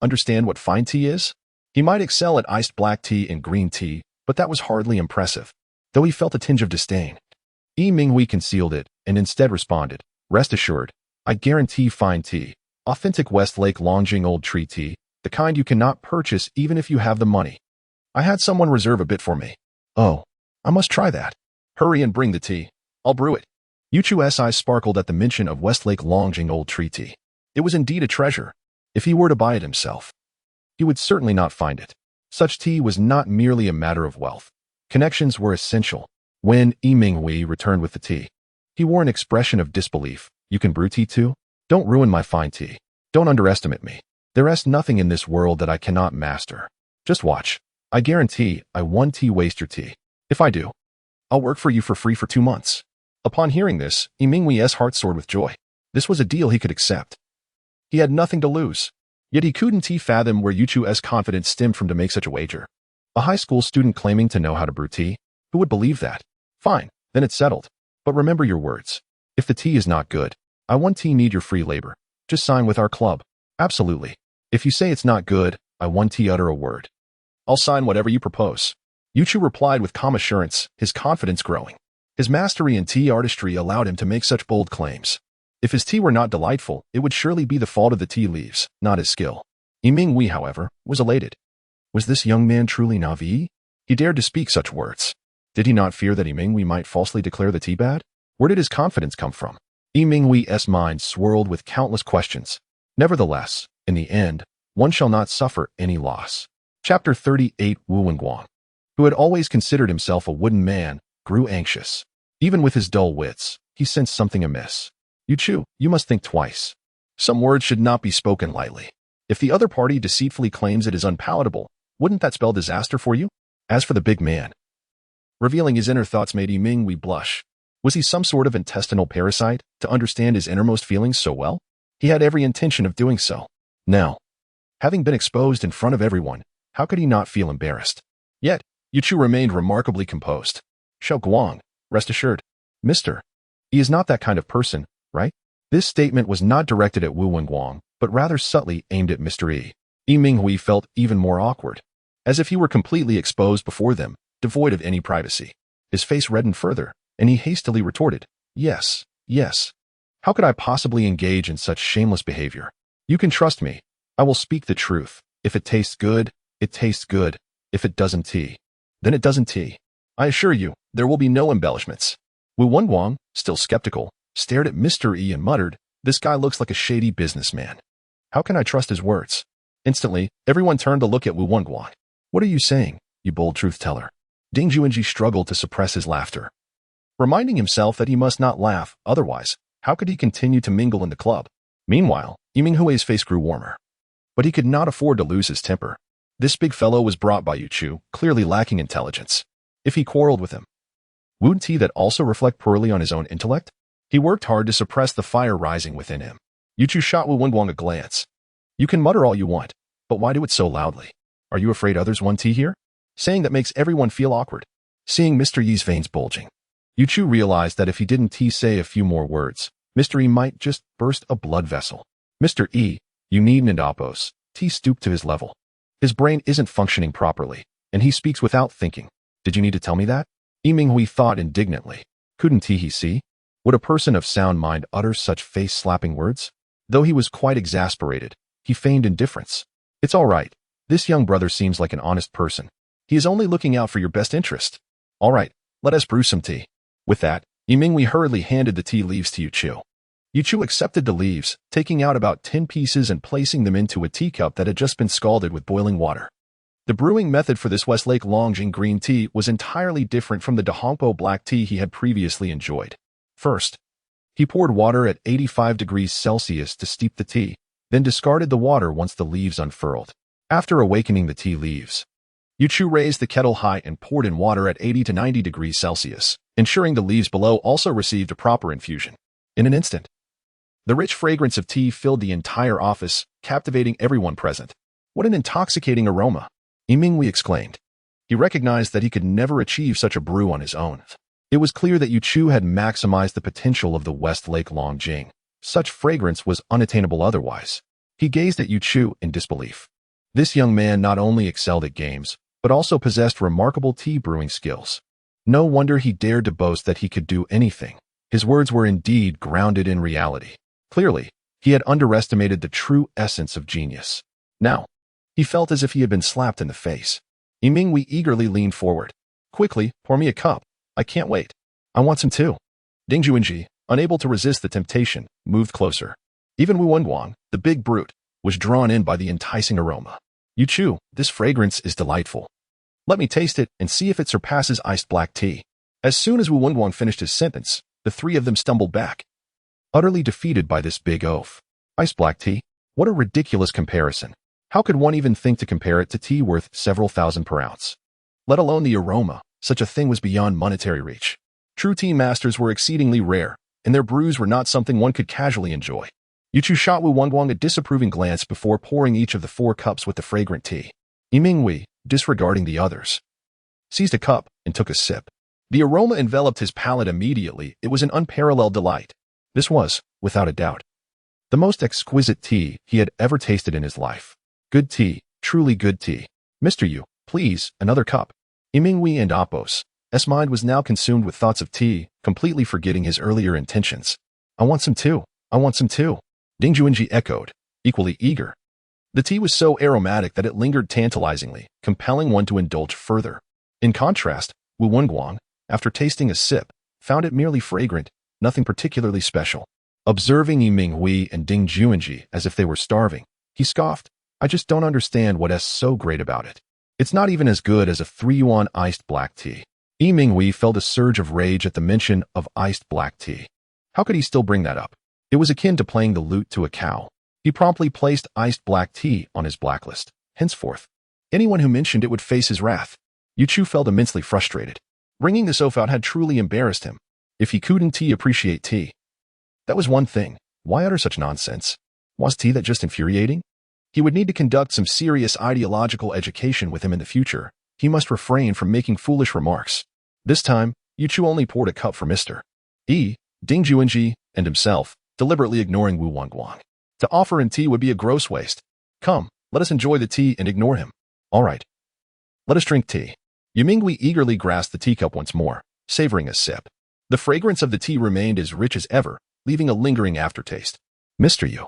understand what fine tea is? He might excel at iced black tea and green tea, but that was hardly impressive, though he felt a tinge of disdain. Yimingwei concealed it and instead responded, rest assured, I guarantee fine tea, authentic Westlake Longjing old tree tea, the kind you cannot purchase even if you have the money. I had someone reserve a bit for me. Oh, I must try that. Hurry and bring the tea. I'll brew it. Yuchu's eyes sparkled at the mention of Westlake Longjing old tree tea. It was indeed a treasure. If he were to buy it himself, he would certainly not find it. Such tea was not merely a matter of wealth. Connections were essential. When Yimingwei returned with the tea, he wore an expression of disbelief. You can brew tea too? Don't ruin my fine tea. Don't underestimate me. There is nothing in this world that I cannot master. Just watch. I guarantee I won't waste your tea. If I do, I'll work for you for free for 2 months. Upon hearing this, Yimingwei's heart soared with joy. This was a deal he could accept. He had nothing to lose. Yet he couldn't fathom where Yuchu's confidence stemmed from to make such a wager. A high school student claiming to know how to brew tea? Who would believe that? Fine, then it's settled. But remember your words. If the tea is not good, I won't need your free labor. Just sign with our club. Absolutely. If you say it's not good, I won't utter a word. I'll sign whatever you propose. Yuchu replied with calm assurance, his confidence growing. His mastery in tea artistry allowed him to make such bold claims. If his tea were not delightful, it would surely be the fault of the tea leaves, not his skill. Yimingwei, however, was elated. Was this young man truly Navi? He dared to speak such words. Did he not fear that Yimingwei might falsely declare the tea bad? Where did his confidence come from? Yimingwei's mind swirled with countless questions. Nevertheless, in the end, one shall not suffer any loss. Chapter 38. Wu Wenguang, who had always considered himself a wooden man, grew anxious. Even with his dull wits, he sensed something amiss. Yuchu, you must think twice. Some words should not be spoken lightly. If the other party deceitfully claims it is unpalatable, wouldn't that spell disaster for you? As for the big man, revealing his inner thoughts made Yimingwei blush. Was he some sort of intestinal parasite to understand his innermost feelings so well? He had every intention of doing so. Now, having been exposed in front of everyone, how could he not feel embarrassed? Yet, Yuchu remained remarkably composed. Xiao Guang, rest assured, Mr. He is not that kind of person, right? This statement was not directed at Wu Wenguang, but rather subtly aimed at Mr. Yi. Yimingwei felt even more awkward, as if he were completely exposed before them, devoid of any privacy. His face reddened further, and he hastily retorted, Yes, yes. How could I possibly engage in such shameless behavior? You can trust me. I will speak the truth. If it tastes good, it tastes good. If it doesn't then it doesn't I assure you, there will be no embellishments. Wu Wenguang, still skeptical, stared at Mr. Yi and muttered, This guy looks like a shady businessman. How can I trust his words? Instantly, everyone turned to look at Wu Wenguang. What are you saying, you bold truth-teller? Ding Juanji struggled to suppress his laughter, reminding himself that he must not laugh, otherwise, how could he continue to mingle in the club? Meanwhile, Yimingwei's face grew warmer. But he could not afford to lose his temper. This big fellow was brought by Yuchu, clearly lacking intelligence. If he quarreled with him, wouldn't he that also reflect poorly on his own intellect? He worked hard to suppress the fire rising within him. Yuchu shot Wu Wenguang a glance. You can mutter all you want, but why do it so loudly? Are you afraid others want tea here? Saying that makes everyone feel awkward. Seeing Mr. Yi's veins bulging, Yuchu realized that if he didn't say a few more words, Mr. Yi might just burst a blood vessel. Mr. Yi, you needn't oppose. T stooped to his level. His brain isn't functioning properly, and he speaks without thinking. Did you need to tell me that? Yimingwei thought indignantly. Couldn't he see? Would a person of sound mind utter such face-slapping words? Though he was quite exasperated, he feigned indifference. It's all right. This young brother seems like an honest person. He is only looking out for your best interest. All right, let us brew some tea. With that, Yimingwei hurriedly handed the tea leaves to Yuchu. Yuchu accepted the leaves, taking out about 10 pieces and placing them into a teacup that had just been scalded with boiling water. The brewing method for this Westlake Longjing green tea was entirely different from the Dahongpo black tea he had previously enjoyed. First, he poured water at 85 degrees Celsius to steep the tea. then discarded the water once the leaves unfurled. After awakening the tea leaves, Yu raised the kettle high and poured in water at 80 to 90 degrees Celsius, ensuring the leaves below also received a proper infusion. In an instant, the rich fragrance of tea filled the entire office, captivating everyone present. What an intoxicating aroma! Yimingwei exclaimed. He recognized that he could never achieve such a brew on his own. It was clear that Yu had maximized the potential of the West Lake Longjing. Such fragrance was unattainable otherwise. He gazed at Yu in disbelief. This young man not only excelled at games, but also possessed remarkable tea brewing skills. No wonder he dared to boast that he could do anything. His words were indeed grounded in reality. Clearly, he had underestimated the true essence of genius. Now, he felt as if he had been slapped in the face. Yimingwei eagerly leaned forward. Quickly, pour me a cup. I can't wait. I want some too. Ding Juanji, unable to resist the temptation, moved closer. Even Wu Wenguang, the big brute, was drawn in by the enticing aroma. Yu, this fragrance is delightful. Let me taste it and see if it surpasses iced black tea. As soon as Wu Wenguang finished his sentence, the three of them stumbled back, utterly defeated by this big oaf. Iced black tea? What a ridiculous comparison. How could one even think to compare it to tea worth several thousand per ounce? Let alone the aroma, such a thing was beyond monetary reach. True tea masters were exceedingly rare, and their brews were not something one could casually enjoy. Yu shot Wu Wenguang a disapproving glance before pouring each of the 4 cups with the fragrant tea. Yimingwei, disregarding the others, seized a cup and took a sip. The aroma enveloped his palate immediately. It was an unparalleled delight. This was, without a doubt, the most exquisite tea he had ever tasted in his life. Good tea, truly good tea. Mr. Yu, please, another cup. Yimingwei and Apos' mind was now consumed with thoughts of tea, completely forgetting his earlier intentions. I want some too. I want some too. Ding Juanji echoed, equally eager. The tea was so aromatic that it lingered tantalizingly, compelling one to indulge further. In contrast, Wu Wenguang, after tasting a sip, found it merely fragrant, nothing particularly special. Observing Yimingwei and Ding Juanji as if they were starving, he scoffed, I just don't understand what's so great about it. It's not even as good as a 3-yuan iced black tea. Yimingwei felt a surge of rage at the mention of iced black tea. How could he still bring that up? It was akin to playing the lute to a cow. He promptly placed iced black tea on his blacklist. Henceforth, anyone who mentioned it would face his wrath. Yu felt immensely frustrated. Bringing this oaf out had truly embarrassed him. If he couldn't appreciate tea, that was one thing. Why utter such nonsense? Was tea that just infuriating? He would need to conduct some serious ideological education with him in the future. He must refrain from making foolish remarks. This time, Yu only poured a cup for Mr. Ding Juanji, and himself, deliberately ignoring Wu Wenguang. To offer him tea would be a gross waste. Come, let us enjoy the tea and ignore him. All right. Let us drink tea. Yimingwei eagerly grasped the teacup once more, savoring a sip. The fragrance of the tea remained as rich as ever, leaving a lingering aftertaste. Mr. Yu,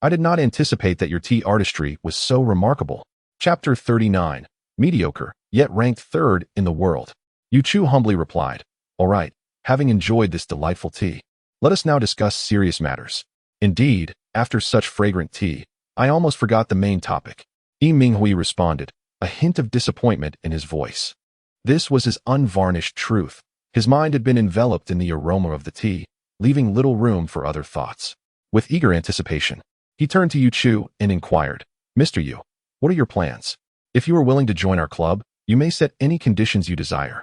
I did not anticipate that your tea artistry was so remarkable. Chapter 39. Mediocre, yet ranked 3rd in the world. Yu humbly replied, All right, having enjoyed this delightful tea, let us now discuss serious matters. Indeed, after such fragrant tea, I almost forgot the main topic. Yimingwei responded, a hint of disappointment in his voice. This was his unvarnished truth. His mind had been enveloped in the aroma of the tea, leaving little room for other thoughts. With eager anticipation, he turned to Yu and inquired, Mr. Yu, what are your plans? If you are willing to join our club, you may set any conditions you desire.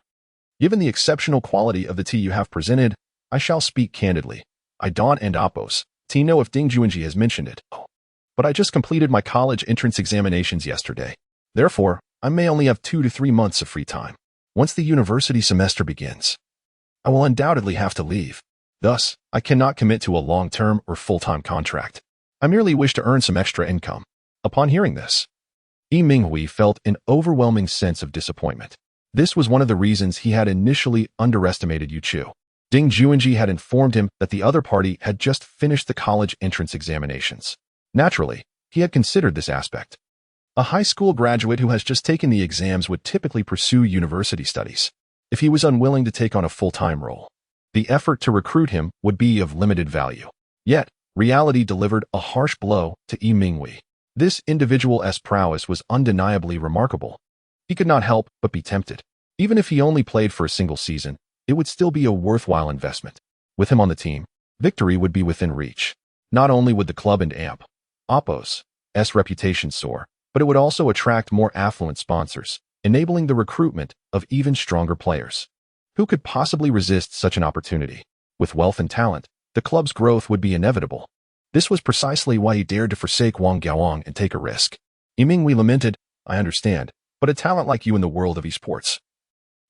Given the exceptional quality of the tea you have presented, I shall speak candidly. I don't and Apos know if Ding Juanji has mentioned it. But I just completed my college entrance examinations yesterday. Therefore, I may only have 2 to 3 months of free time. Once the university semester begins, I will undoubtedly have to leave. Thus, I cannot commit to a long-term or full-time contract. I merely wish to earn some extra income. Upon hearing this, Yimingwei felt an overwhelming sense of disappointment. This was one of the reasons he had initially underestimated Yu. Ding Juanji had informed him that the other party had just finished the college entrance examinations. Naturally, he had considered this aspect. A high school graduate who has just taken the exams would typically pursue university studies. If he was unwilling to take on a full-time role, the effort to recruit him would be of limited value. Yet, reality delivered a harsh blow to Yimingwei. This individual's prowess was undeniably remarkable. He could not help but be tempted. Even if he only played for a single season, it would still be a worthwhile investment. With him on the team, victory would be within reach. Not only would the club and AMP Oppo's reputation soar, but it would also attract more affluent sponsors, enabling the recruitment of even stronger players. Who could possibly resist such an opportunity? With wealth and talent, the club's growth would be inevitable. This was precisely why he dared to forsake Wang Gaoang and take a risk. Yimingwei lamented, I understand, but a talent like you in the world of esports,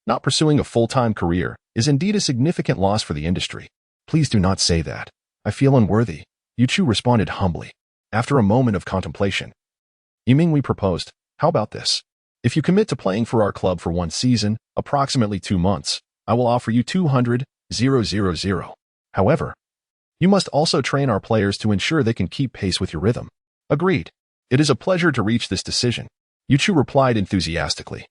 not pursuing a full-time career, is indeed a significant loss for the industry. Please do not say that. I feel unworthy. Yuchu responded humbly. After a moment of contemplation, Yimingwei proposed, how about this? If you commit to playing for our club for one season, approximately 2 months, I will offer you 200,000. However, you must also train our players to ensure they can keep pace with your rhythm. Agreed. It is a pleasure to reach this decision. Yuchu replied enthusiastically,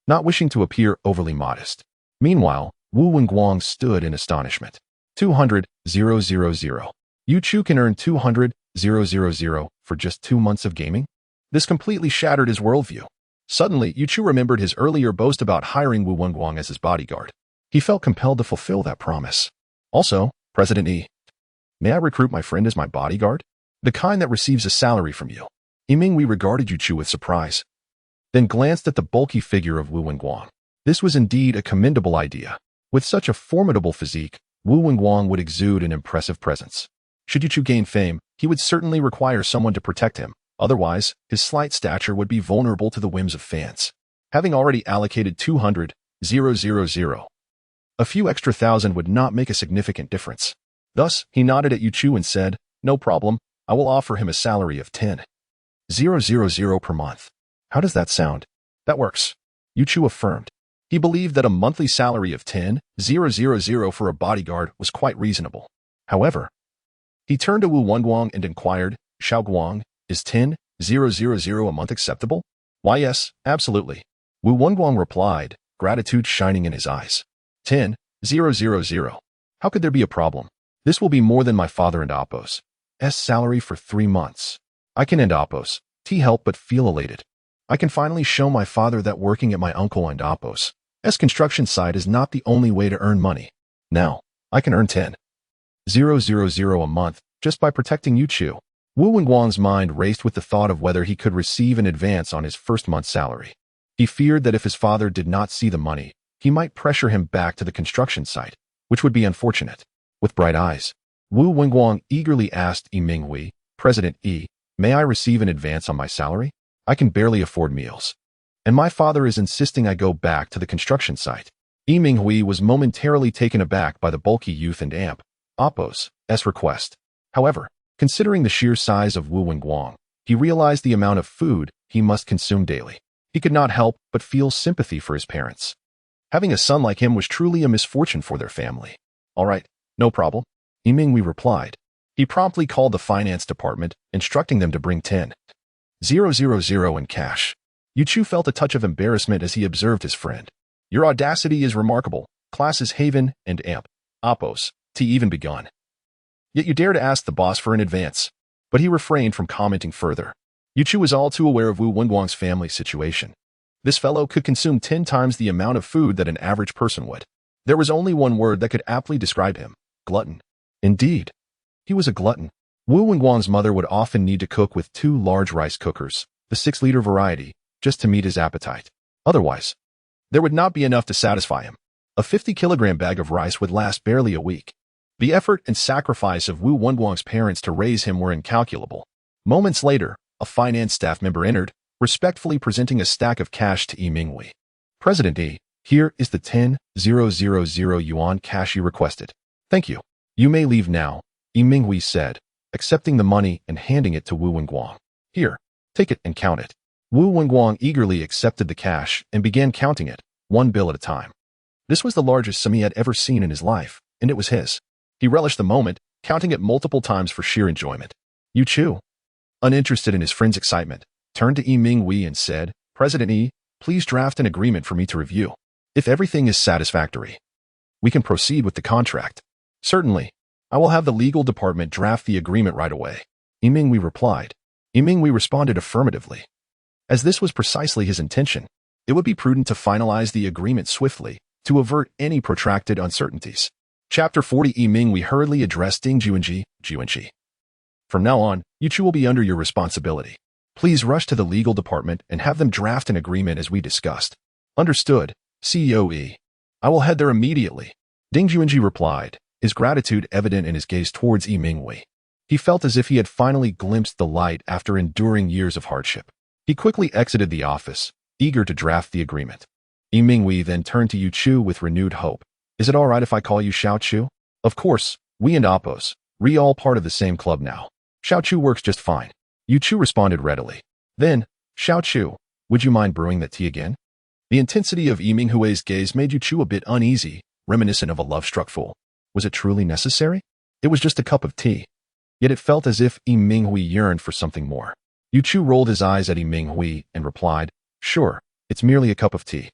not wishing to appear overly modest. Meanwhile, Wu Wenguang stood in astonishment. 200,000. Yuchu can earn 200,000 for just 2 months of gaming? This completely shattered his worldview. Suddenly, Yuchu remembered his earlier boast about hiring Wu Wenguang as his bodyguard. He felt compelled to fulfill that promise. Also, President Yi, may I recruit my friend as my bodyguard? The kind that receives a salary from you. Yimingwei regarded Yuchu with surprise, then glanced at the bulky figure of Wu Wenguang. This was indeed a commendable idea. With such a formidable physique, Wu Wenguang would exude an impressive presence. Should Yuchu gain fame, he would certainly require someone to protect him. Otherwise, his slight stature would be vulnerable to the whims of fans. Having already allocated 200,000, a few extra thousand would not make a significant difference. Thus, he nodded at Yuchu and said, no problem, I will offer him a salary of 10,000 per month. How does that sound? That works. Yuchu affirmed. He believed that a monthly salary of 10,000 for a bodyguard was quite reasonable. However, he turned to Wu Wenguang and inquired, Xiaoguang, is 10,000 a month acceptable? Why yes, absolutely. Wu Wenguang replied, gratitude shining in his eyes. 10,000. How could there be a problem? This will be more than my father and Oppo's salary for 3 months. I can end Oppo's help but feel elated. I can finally show my father that working at my uncle and Oppo's construction site is not the only way to earn money. Now, I can earn 10,000 a month just by protecting Yuchu. Wu Wenguang's mind raced with the thought of whether he could receive an advance on his first month's salary. He feared that if his father did not see the money, he might pressure him back to the construction site, which would be unfortunate. With bright eyes, Wu Wenguang eagerly asked Yimingwei, President Yi, may I receive an advance on my salary? I can barely afford meals. And my father is insisting I go back to the construction site. Yimingwei was momentarily taken aback by the bulky youth and Oppo's request. However, considering the sheer size of Wu Wenguang, he realized the amount of food he must consume daily. He could not help but feel sympathy for his parents. Having a son like him was truly a misfortune for their family. All right, no problem, Yimingwei replied. He promptly called the finance department, instructing them to bring 10,000 in cash. Yuchu felt a touch of embarrassment as he observed his friend. Your audacity is remarkable. Classes Haven and Oppo's even begun. Yet you dare to ask the boss for an advance. But he refrained from commenting further. Yuchu was all too aware of Wu Wenguang's family situation. This fellow could consume 10 times the amount of food that an average person would. There was only one word that could aptly describe him: glutton. Indeed, he was a glutton. Wu Wenguang's mother would often need to cook with 2 large rice cookers, the 6-liter variety, just to meet his appetite. Otherwise, there would not be enough to satisfy him. A 50-kilogram bag of rice would last barely a week. The effort and sacrifice of Wu Wenguang's parents to raise him were incalculable. Moments later, a finance staff member entered, respectfully presenting a stack of cash to Yimingwei. President Yi, here is the 10,000 yuan cash you requested. Thank you. You may leave now, Yimingwei said, accepting the money and handing it to Wu Wenguang. Here, take it and count it. Wu Wenguang eagerly accepted the cash and began counting it, 1 bill at a time. This was the largest sum he had ever seen in his life, and it was his. He relished the moment, counting it multiple times for sheer enjoyment. Yuchu, uninterested in his friend's excitement, turned to Yimingwei and said, President Yi, please draft an agreement for me to review. If everything is satisfactory, we can proceed with the contract. Certainly, I will have the legal department draft the agreement right away, Yimingwei replied. Yimingwei responded affirmatively. As this was precisely his intention, it would be prudent to finalize the agreement swiftly to avert any protracted uncertainties. Chapter 40. Yimingwei hurriedly addressed Ding Juanji. From now on, you two will be under your responsibility. Please rush to the legal department and have them draft an agreement as we discussed. Understood, COE. I will head there immediately. Ding Junji replied, his gratitude evident in his gaze towards Yi Minghui. He felt as if he had finally glimpsed the light after enduring years of hardship. He quickly exited the office, eager to draft the agreement. Yi Minghui then turned to Yu Chu with renewed hope. Is it all right if I call you Xiao Chu? Of course, we and Oppos, we all part of the same club now. Xiao Chu works just fine. Yu Chu responded readily. Then, Xiao Chu, would you mind brewing that tea again? The intensity of Yi Minghui's gaze made Yu Chu a bit uneasy, reminiscent of a love-struck fool. Was it truly necessary? It was just a cup of tea. Yet it felt as if Yi Minghui yearned for something more. Yu Chu rolled his eyes at Yi Minghui and replied, Sure, it's merely a cup of tea.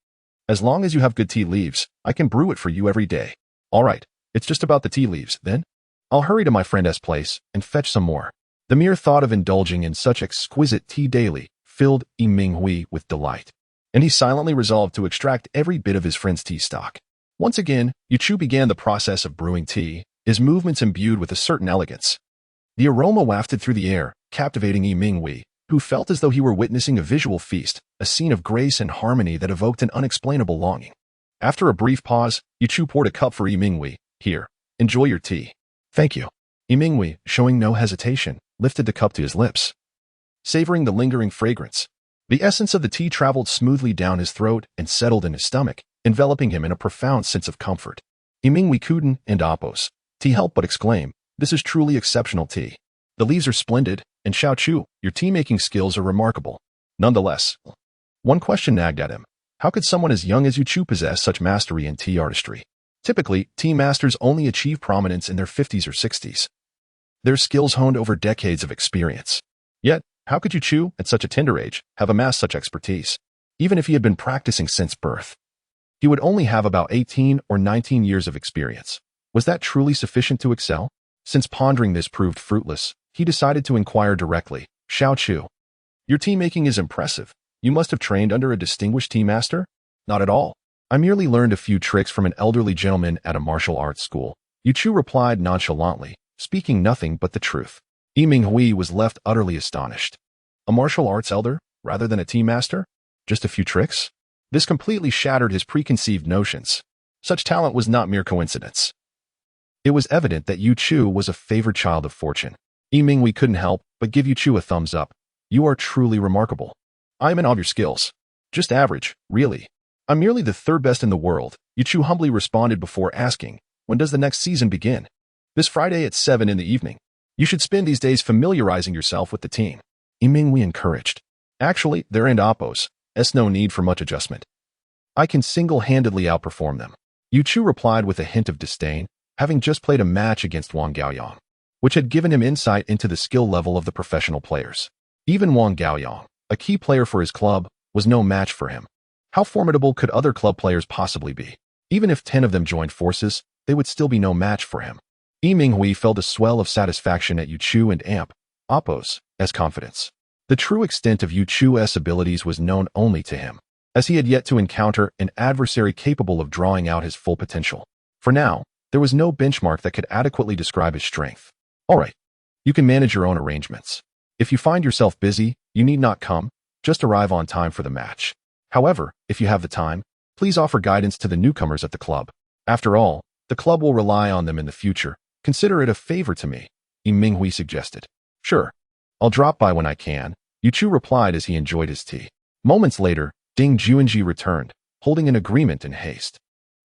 As long as you have good tea leaves, I can brew it for you every day. All right, it's just about the tea leaves, then? I'll hurry to my friend S place and fetch some more. The mere thought of indulging in such exquisite tea daily filled Yi Minghui with delight, and he silently resolved to extract every bit of his friend's tea stock. Once again, Yu Chu began the process of brewing tea, his movements imbued with a certain elegance. The aroma wafted through the air, captivating Yi Minghui, who felt as though he were witnessing a visual feast, a scene of grace and harmony that evoked an unexplainable longing. After a brief pause, Yu Chu poured a cup for Yi Minghui. Here, enjoy your tea. Thank you. Yi Minghui, showing no hesitation, lifted the cup to his lips. Savoring the lingering fragrance, the essence of the tea traveled smoothly down his throat and settled in his stomach, enveloping him in a profound sense of comfort. Yi Minghui couldn't and Oppos, tea helped but exclaim, this is truly exceptional tea. The leaves are splendid, and Xiao Chu, your tea-making skills are remarkable. Nonetheless, one question nagged at him. How could someone as young as Yu Chu possess such mastery in tea artistry? Typically, tea masters only achieve prominence in their 50s or 60s. Their skills honed over decades of experience. Yet, how could Yu Chu, at such a tender age, have amassed such expertise? Even if he had been practicing since birth, he would only have about 18 or 19 years of experience. Was that truly sufficient to excel? Since pondering this proved fruitless, he decided to inquire directly. Xiao Chu, your tea making is impressive. You must have trained under a distinguished tea master? Not at all. I merely learned a few tricks from an elderly gentleman at a martial arts school. Yu Chu replied nonchalantly, speaking nothing but the truth. Yi Minghui was left utterly astonished. A martial arts elder, rather than a tea master? Just a few tricks? This completely shattered his preconceived notions. Such talent was not mere coincidence. It was evident that Yu Chu was a favored child of fortune. Yi Minghui couldn't help but give Yu Chu a thumbs up. You are truly remarkable. I am in awe of your skills. Just average, really. I'm merely the third best in the world, Yu Chu humbly responded before asking, when does the next season begin? This Friday at 7 in the evening. You should spend these days familiarizing yourself with the team. Yi Minghui encouraged. Actually, they're in Oppos. There's no need for much adjustment. I can single-handedly outperform them. Yu Chu replied with a hint of disdain, having just played a match against Wang Gaoyang, which had given him insight into the skill level of the professional players. Even Wang Gaoyang, a key player for his club, was no match for him. How formidable could other club players possibly be? Even if 10 of them joined forces, they would still be no match for him. Yi Minghui felt a swell of satisfaction at Yu Chu and Oppos' confidence. The true extent of Yu Chu's abilities was known only to him, as he had yet to encounter an adversary capable of drawing out his full potential. For now, there was no benchmark that could adequately describe his strength. All right, you can manage your own arrangements. If you find yourself busy, you need not come, just arrive on time for the match. However, if you have the time, please offer guidance to the newcomers at the club. After all, the club will rely on them in the future. Consider it a favor to me, Yi Minghui suggested. Sure, I'll drop by when I can, Yu Chu replied as he enjoyed his tea. Moments later, Ding Junji returned, holding an agreement in haste.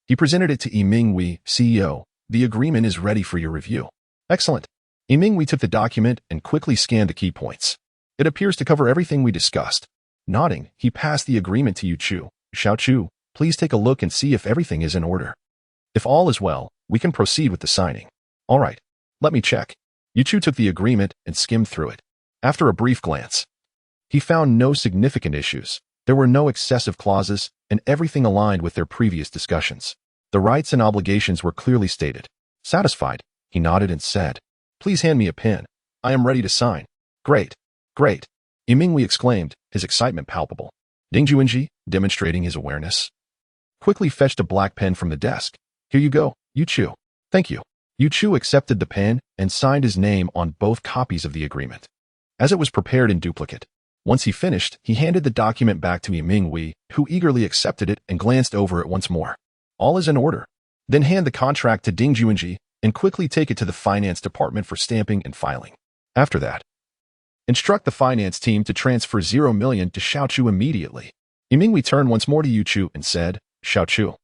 He presented it to Yi Minghui, CEO. The agreement is ready for your review. Excellent. Yi Minghui took the document and quickly scanned the key points. It appears to cover everything we discussed. Nodding, he passed the agreement to Yu Chu. Xiao Chu, please take a look and see if everything is in order. If all is well, we can proceed with the signing. All right, let me check. Yu Chu took the agreement and skimmed through it. After a brief glance, he found no significant issues. There were no excessive clauses, and everything aligned with their previous discussions. The rights and obligations were clearly stated. Satisfied, he nodded and said, please hand me a pen. I am ready to sign. Great, great, Yi Minghui exclaimed, his excitement palpable. Ding Junji, demonstrating his awareness, quickly fetched a black pen from the desk. Here you go, Yu Chu. Thank you. Yu Chu accepted the pen and signed his name on both copies of the agreement, as it was prepared in duplicate. Once he finished, he handed the document back to Yiming Wei, who eagerly accepted it and glanced over it once more. All is in order. Then hand the contract to Ding Juanji and quickly take it to the finance department for stamping and filing. After that, instruct the finance team to transfer 0 million to Xiaochu immediately. Yiming Wei turned once more to Yu Chu and said, Xiaochu,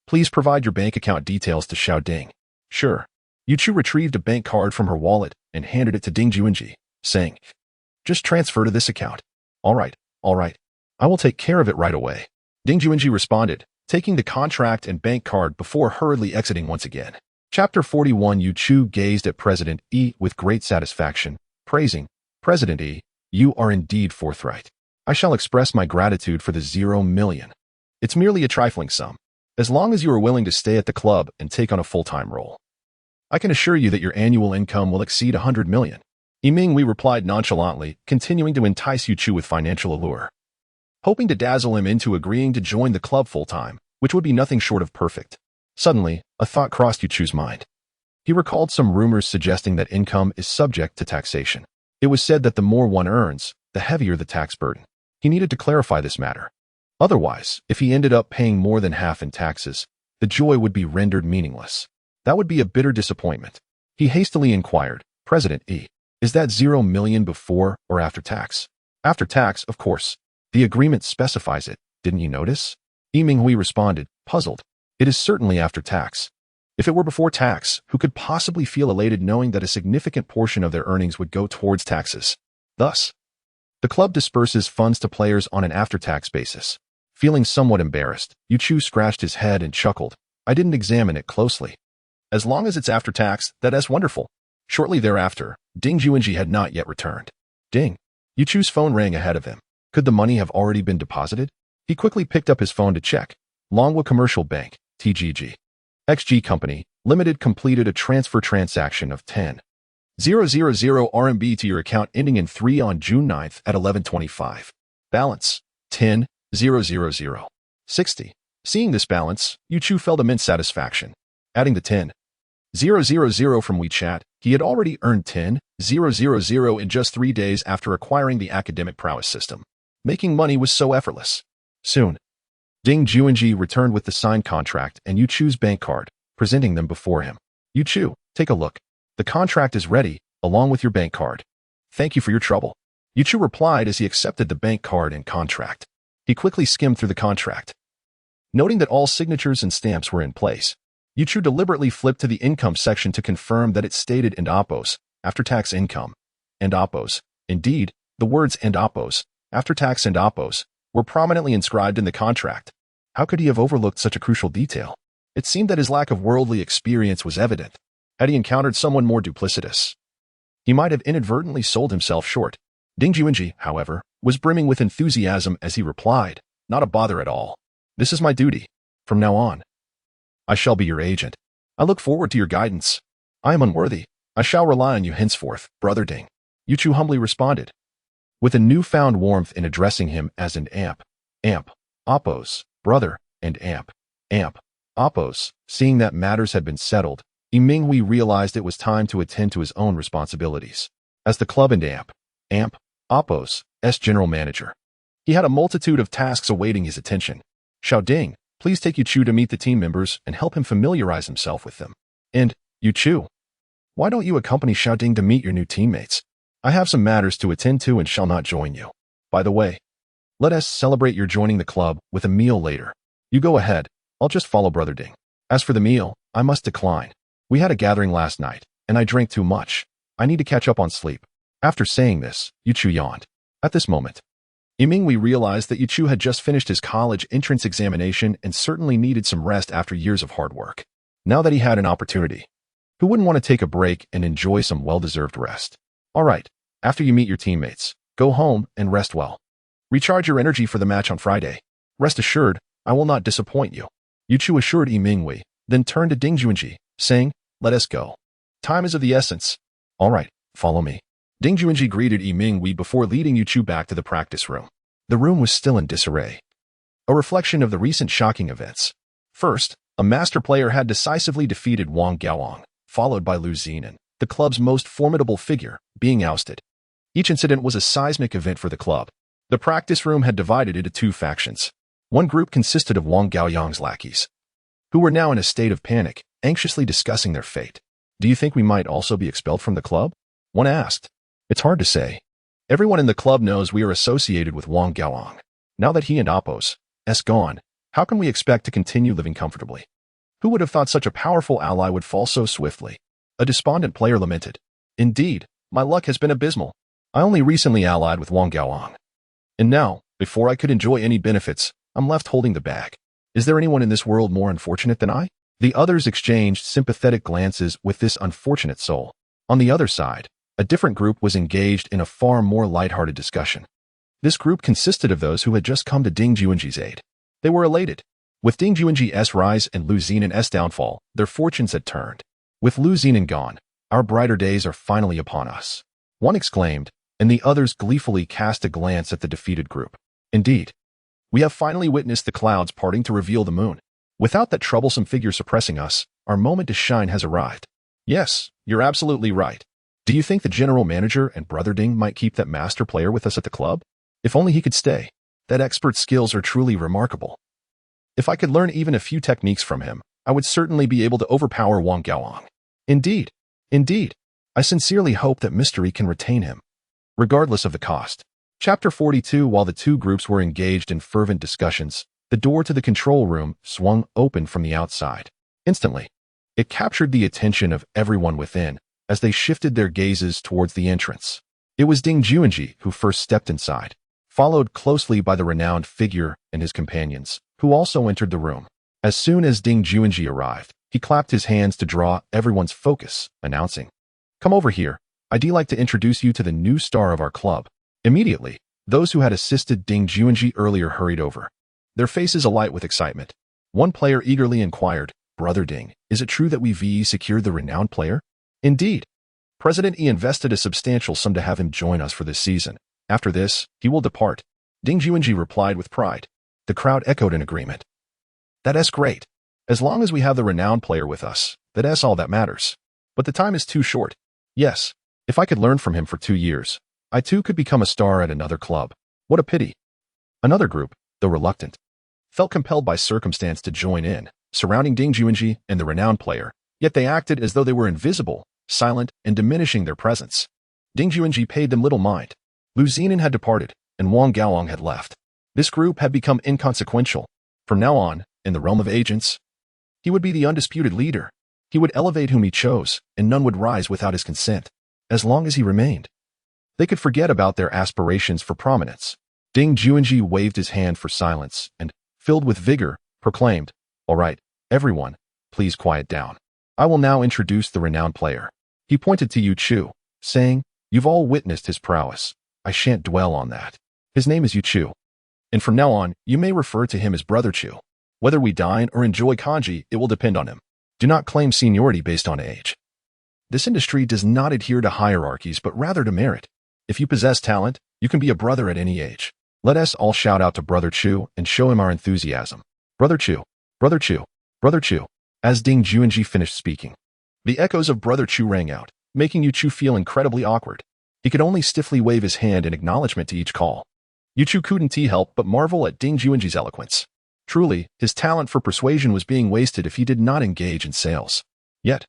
please provide your bank account details to Xiao Ding. Sure. Yu Chu retrieved a bank card from her wallet and handed it to Ding Juanji, saying, just transfer to this account. All right. I will take care of it right away. Ding Juanji responded, taking the contract and bank card before hurriedly exiting once again. Chapter 41. Yu Chu gazed at President Yi with great satisfaction, praising, President Yi, you are indeed forthright. I shall express my gratitude for the 0 million. It's merely a trifling sum. As long as you are willing to stay at the club and take on a full-time role, I can assure you that your annual income will exceed 100 million. Yiming Wei replied nonchalantly, continuing to entice Yu Chu with financial allure, hoping to dazzle him into agreeing to join the club full-time, which would be nothing short of perfect. Suddenly, a thought crossed Yu Chu's mind. He recalled some rumors suggesting that income is subject to taxation. It was said that the more one earns, the heavier the tax burden. He needed to clarify this matter. Otherwise, if he ended up paying more than half in taxes, the joy would be rendered meaningless. That would be a bitter disappointment. He hastily inquired, President Yi, is that 0 million before or after tax? After tax, of course. The agreement specifies it, didn't you notice? Yiming Wei responded, puzzled. It is certainly after tax. If it were before tax, who could possibly feel elated knowing that a significant portion of their earnings would go towards taxes? Thus, the club disperses funds to players on an after-tax basis. Feeling somewhat embarrassed, Yu Chu scratched his head and chuckled. I didn't examine it closely. As long as it's after tax, that's wonderful. Shortly thereafter, Ding Juanji had not yet returned. Ding. Yu Chu's phone rang ahead of him. Could the money have already been deposited? He quickly picked up his phone to check. Longwa Commercial Bank, TGG. XG Company, Limited completed a transfer transaction of 10,000 RMB to your account ending in 3 on June 9th at 11:25. Balance, 10,000. 60. Seeing this balance, Yu Chu felt immense satisfaction. Adding the 10,000 from WeChat, he had already earned 10,000 in just 3 days after acquiring the academic prowess system. Making money was so effortless. Soon, Ding Juanji returned with the signed contract and Yu Chu's bank card, presenting them before him. Yu Chu, take a look. The contract is ready, along with your bank card. Thank you for your trouble. Yu Chu replied as he accepted the bank card and contract. He quickly skimmed through the contract. Noting that all signatures and stamps were in place, Yu Chu deliberately flipped to the income section to confirm that it stated and oppos, after-tax income, and oppos. Indeed, the words and oppos, after-tax and oppos, were prominently inscribed in the contract. How could he have overlooked such a crucial detail? It seemed that his lack of worldly experience was evident. Had he encountered someone more duplicitous, he might have inadvertently sold himself short. Ding Juanji, however, was brimming with enthusiasm as he replied, not a bother at all. This is my duty. From now on, I shall be your agent. I look forward to your guidance. I am unworthy. I shall rely on you henceforth, Brother Ding. Yu Chu humbly responded, with a newfound warmth in addressing him as an amp, oppos, brother, and amp, oppos. Seeing that matters had been settled, Yiming Wei realized it was time to attend to his own responsibilities. As the club and amp, oppos, general manager, he had a multitude of tasks awaiting his attention. Xiao Ding, please take Yu Chu to meet the team members and help him familiarize himself with them. And, Yu Chu, why don't you accompany Xiao Ding to meet your new teammates? I have some matters to attend to and shall not join you. By the way, let us celebrate your joining the club with a meal later. You go ahead, I'll just follow Brother Ding. As for the meal, I must decline. We had a gathering last night, and I drank too much. I need to catch up on sleep. After saying this, Yu Chu yawned. At this moment, Yiming Wei realized that Yu Chu had just finished his college entrance examination and certainly needed some rest after years of hard work. Now that he had an opportunity, who wouldn't want to take a break and enjoy some well-deserved rest? All right, after you meet your teammates, go home and rest well. Recharge your energy for the match on Friday. Rest assured, I will not disappoint you. Yu Chu assured Yiming Wei, then turned to Ding Juanji, saying, let us go. Time is of the essence. All right, follow me. Ding Juanji greeted Yiming Wei before leading Yu Chu back to the practice room. The room was still in disarray, a reflection of the recent shocking events. First, a master player had decisively defeated Wang Gaoang, followed by Lu Zinan, the club's most formidable figure, being ousted. Each incident was a seismic event for the club. The practice room had divided into two factions. One group consisted of Wang Gaoyang's lackeys, who were now in a state of panic, anxiously discussing their fate. "Do you think we might also be expelled from the club?" one asked. "It's hard to say. Everyone in the club knows we are associated with Wang Gaoyang. Now that he and Appos S gone, how can we expect to continue living comfortably? Who would have thought such a powerful ally would fall so swiftly?" A despondent player lamented. "Indeed, my luck has been abysmal. I only recently allied with Wang Gaoyang. And now, before I could enjoy any benefits, I'm left holding the bag. Is there anyone in this world more unfortunate than I?" The others exchanged sympathetic glances with this unfortunate soul. On the other side, a different group was engaged in a far more lighthearted discussion. This group consisted of those who had just come to Ding Juanji's aid. They were elated. With Ding Juanji's rise and Lu Zinan's downfall, their fortunes had turned. "With Lu Zinan gone, our brighter days are finally upon us," one exclaimed, and the others gleefully cast a glance at the defeated group. "Indeed, we have finally witnessed the clouds parting to reveal the moon. Without that troublesome figure suppressing us, our moment to shine has arrived." "Yes, you're absolutely right. Do you think the general manager and Brother Ding might keep that master player with us at the club? If only he could stay. That expert's skills are truly remarkable. If I could learn even a few techniques from him, I would certainly be able to overpower Wang Gaoyang. Indeed, indeed, I sincerely hope that Mystery can retain him, regardless of the cost." Chapter 42. While the two groups were engaged in fervent discussions, the door to the control room swung open from the outside. Instantly, it captured the attention of everyone within as they shifted their gazes towards the entrance. It was Ding Juanji who first stepped inside, followed closely by the renowned figure and his companions, who also entered the room. As soon as Ding Juanji arrived, he clapped his hands to draw everyone's focus, announcing, "Come over here. I'd like to introduce you to the new star of our club." Immediately, those who had assisted Ding Juanji earlier hurried over, their faces alight with excitement. One player eagerly inquired, "Brother Ding, is it true that we've secured the renowned player?" "Indeed. President Yi invested a substantial sum to have him join us for this season. After this, he will depart," Ding Juanji replied with pride. The crowd echoed in agreement. "That's great. As long as we have the renowned player with us, that's all that matters. But the time is too short. Yes, if I could learn from him for 2 years, I too could become a star at another club. What a pity." Another group, though reluctant, felt compelled by circumstance to join in, surrounding Ding Juanji and the renowned player, yet they acted as though they were invisible, silent, and diminishing their presence. Ding Juanji paid them little mind. Lu Zinan had departed, and Wang Gaoyang had left. This group had become inconsequential. From now on, in the realm of agents, he would be the undisputed leader. He would elevate whom he chose, and none would rise without his consent, as long as he remained. They could forget about their aspirations for prominence. Ding Juanji waved his hand for silence and, filled with vigor, proclaimed, "All right, everyone, please quiet down. I will now introduce the renowned player." He pointed to Yu Chu, saying, "You've all witnessed his prowess. I shan't dwell on that. His name is Yu Chu, and from now on, you may refer to him as Brother Chu. Whether we dine or enjoy kanji, it will depend on him. Do not claim seniority based on age. This industry does not adhere to hierarchies, but rather to merit. If you possess talent, you can be a brother at any age. Let us all shout out to Brother Chu and show him our enthusiasm. Brother Chu, Brother Chu, Brother Chu." As Ding Juanji finished speaking, the echoes of Brother Chu rang out, making Yu Chu feel incredibly awkward. He could only stiffly wave his hand in acknowledgement to each call. Yu Chu couldn't help but marvel at Ding Juanji's eloquence. Truly, his talent for persuasion was being wasted if he did not engage in sales. Yet,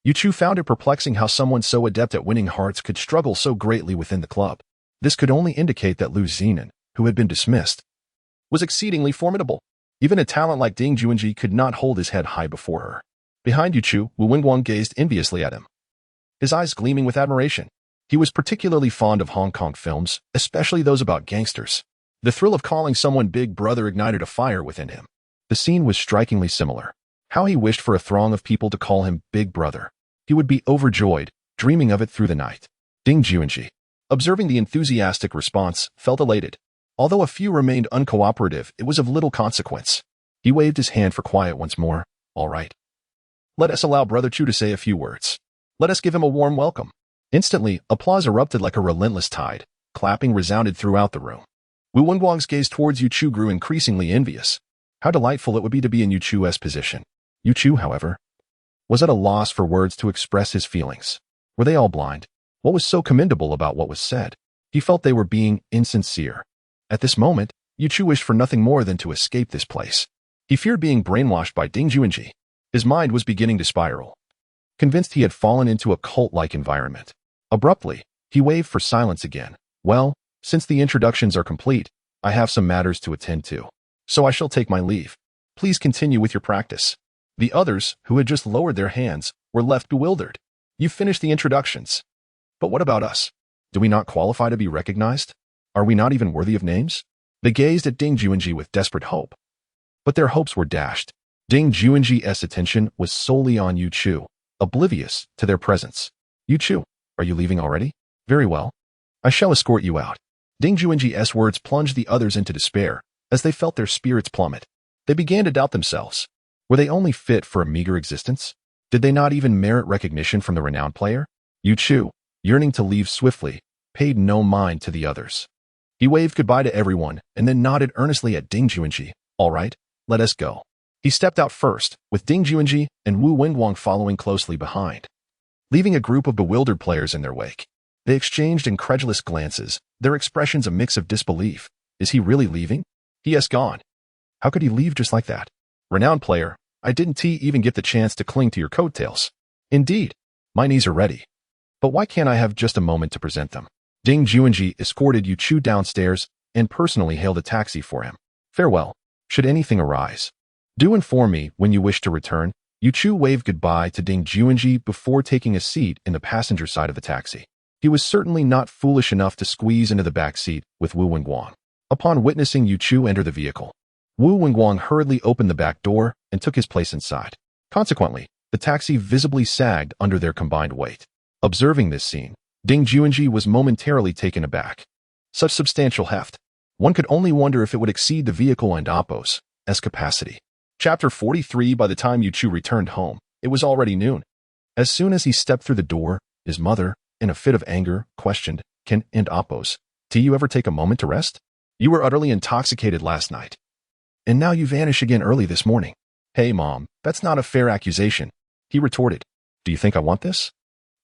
Yu Chu found it perplexing how someone so adept at winning hearts could struggle so greatly within the club. This could only indicate that Lu Zinan, who had been dismissed, was exceedingly formidable. Even a talent like Ding Juanji could not hold his head high before her. Behind Yu Chu, Wu Wingguang gazed enviously at him, his eyes gleaming with admiration. He was particularly fond of Hong Kong films, especially those about gangsters. The thrill of calling someone Big Brother ignited a fire within him. The scene was strikingly similar. How he wished for a throng of people to call him Big Brother. He would be overjoyed, dreaming of it through the night. Ding Juanji, observing the enthusiastic response, felt elated. Although a few remained uncooperative, it was of little consequence. He waved his hand for quiet once more. "All right. Let us allow Brother Chu to say a few words. Let us give him a warm welcome." Instantly, applause erupted like a relentless tide. Clapping resounded throughout the room. Wu Wingguang's gaze towards Yu Chu grew increasingly envious. How delightful it would be to be in Yu Chu's position. Yu Chu, however, was at a loss for words to express his feelings. Were they all blind? What was so commendable about what was said? He felt they were being insincere. At this moment, Yuchu wished for nothing more than to escape this place. He feared being brainwashed by Ding Juanji. His mind was beginning to spiral, convinced he had fallen into a cult-like environment. Abruptly, he waved for silence again. Well, since the introductions are complete, I have some matters to attend to. So I shall take my leave. Please continue with your practice. The others, who had just lowered their hands, were left bewildered. You finished the introductions. But what about us? Do we not qualify to be recognized? Are we not even worthy of names? They gazed at Ding Juanji with desperate hope. But their hopes were dashed. Ding Juanji's attention was solely on Yuchu, oblivious to their presence. Yuchu, are you leaving already? Very well. I shall escort you out. Ding Juanji's words plunged the others into despair, as they felt their spirits plummet. They began to doubt themselves. Were they only fit for a meager existence? Did they not even merit recognition from the renowned player? Yuchu, yearning to leave swiftly, paid no mind to the others. He waved goodbye to everyone and then nodded earnestly at Ding Juanji. All right, let us go. He stepped out first, with Ding Juanji and Wu Wingguang following closely behind, leaving a group of bewildered players in their wake. They exchanged incredulous glances, their expressions a mix of disbelief. Is he really leaving? He has gone. How could he leave just like that? Renowned player, I didn't even get the chance to cling to your coattails. Indeed, my knees are ready. But why can't I have just a moment to present them? Ding Juanji escorted Yuchu downstairs and personally hailed a taxi for him. Farewell. Should anything arise, do inform me when you wish to return. Yuchu waved goodbye to Ding Juanji before taking a seat in the passenger side of the taxi. He was certainly not foolish enough to squeeze into the back seat with Wu Wingguang. Upon witnessing Yuchu enter the vehicle, Wu Wingguang hurriedly opened the back door and took his place inside. Consequently, the taxi visibly sagged under their combined weight. Observing this scene, Ding Juanji was momentarily taken aback. Such substantial heft. One could only wonder if it would exceed the vehicle and Oppo's capacity. Chapter 43. By the time Yuchu returned home, it was already noon. As soon as he stepped through the door, his mother, in a fit of anger, questioned, Can and Oppo's, do you ever take a moment to rest? You were utterly intoxicated last night. And now you vanish again early this morning. Hey, Mom, that's not a fair accusation. He retorted. Do you think I want this?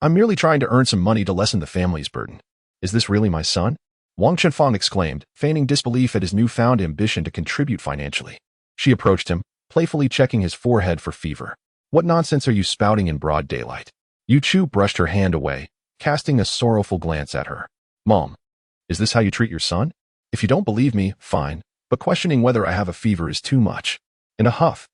I'm merely trying to earn some money to lessen the family's burden. Is this really my son? Wang Chenfang exclaimed, feigning disbelief at his newfound ambition to contribute financially. She approached him, playfully checking his forehead for fever. What nonsense are you spouting in broad daylight? Yuchu brushed her hand away, casting a sorrowful glance at her. Mom, is this how you treat your son? If you don't believe me, fine, but questioning whether I have a fever is too much. In a huff,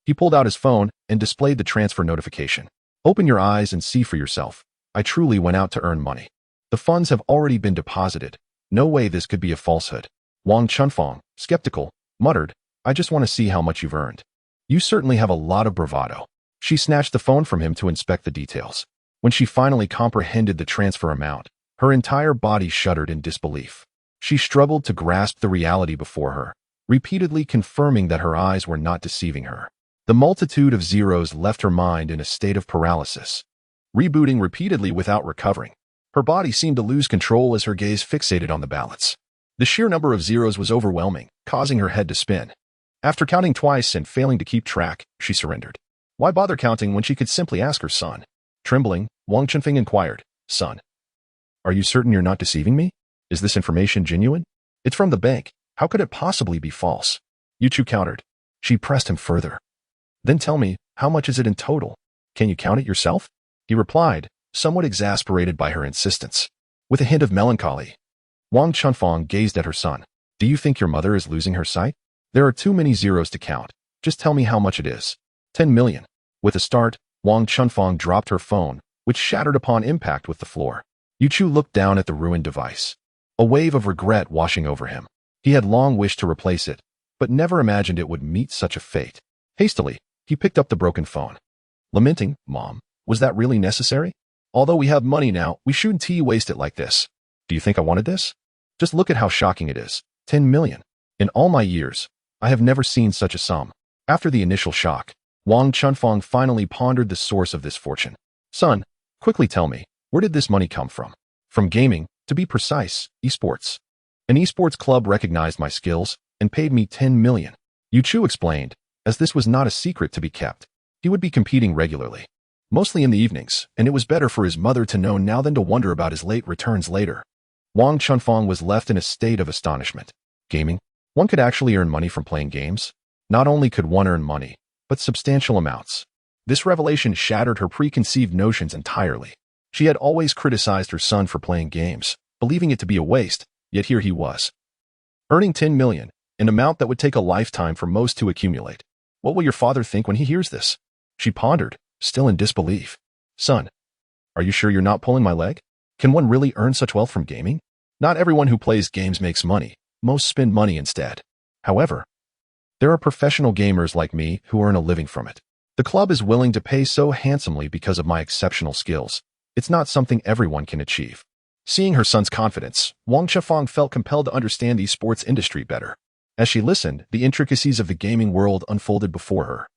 he pulled out his phone and displayed the transfer notification. Open your eyes and see for yourself. I truly went out to earn money. The funds have already been deposited. No way this could be a falsehood. Wang Chenfang, skeptical, muttered, I just want to see how much you've earned. You certainly have a lot of bravado. She snatched the phone from him to inspect the details. When she finally comprehended the transfer amount, her entire body shuddered in disbelief. She struggled to grasp the reality before her, repeatedly confirming that her eyes were not deceiving her. The multitude of zeros left her mind in a state of paralysis, rebooting repeatedly without recovering. Her body seemed to lose control as her gaze fixated on the balance. The sheer number of zeros was overwhelming, causing her head to spin. After counting twice and failing to keep track, she surrendered. Why bother counting when she could simply ask her son? Trembling, Wang Chenfeng inquired, Son, are you certain you're not deceiving me? Is this information genuine? It's from the bank. How could it possibly be false? Yuchu countered. She pressed him further. Then tell me, how much is it in total? Can you count it yourself? He replied, somewhat exasperated by her insistence. With a hint of melancholy, Wang Chenfeng gazed at her son. Do you think your mother is losing her sight? There are too many zeros to count. Just tell me how much it is. 10 million. With a start, Wang Chenfeng dropped her phone, which shattered upon impact with the floor. Yuchu looked down at the ruined device, a wave of regret washing over him. He had long wished to replace it, but never imagined it would meet such a fate. Hastily, he picked up the broken phone. Lamenting, Mom, was that really necessary? Although we have money now, we shouldn't waste it like this. Do you think I wanted this? Just look at how shocking it is. 10 million. In all my years, I have never seen such a sum. After the initial shock, Wang Chenfeng finally pondered the source of this fortune. Son, quickly tell me, where did this money come from? From gaming, to be precise, esports. An esports club recognized my skills and paid me 10 million. Yuchu explained, as this was not a secret to be kept. He would be competing regularly, mostly in the evenings, and it was better for his mother to know now than to wonder about his late returns later. Wang Chunfang was left in a state of astonishment. Gaming? One could actually earn money from playing games? Not only could one earn money, but substantial amounts. This revelation shattered her preconceived notions entirely. She had always criticized her son for playing games, believing it to be a waste, yet here he was, earning 10 million, an amount that would take a lifetime for most to accumulate. What will your father think when he hears this? She pondered, still in disbelief. Son, are you sure you're not pulling my leg? Can one really earn such wealth from gaming? Not everyone who plays games makes money. Most spend money instead. However, there are professional gamers like me who earn a living from it. The club is willing to pay so handsomely because of my exceptional skills. It's not something everyone can achieve. Seeing her son's confidence, Wang Chefang felt compelled to understand the sports industry better. As she listened, the intricacies of the gaming world unfolded before her,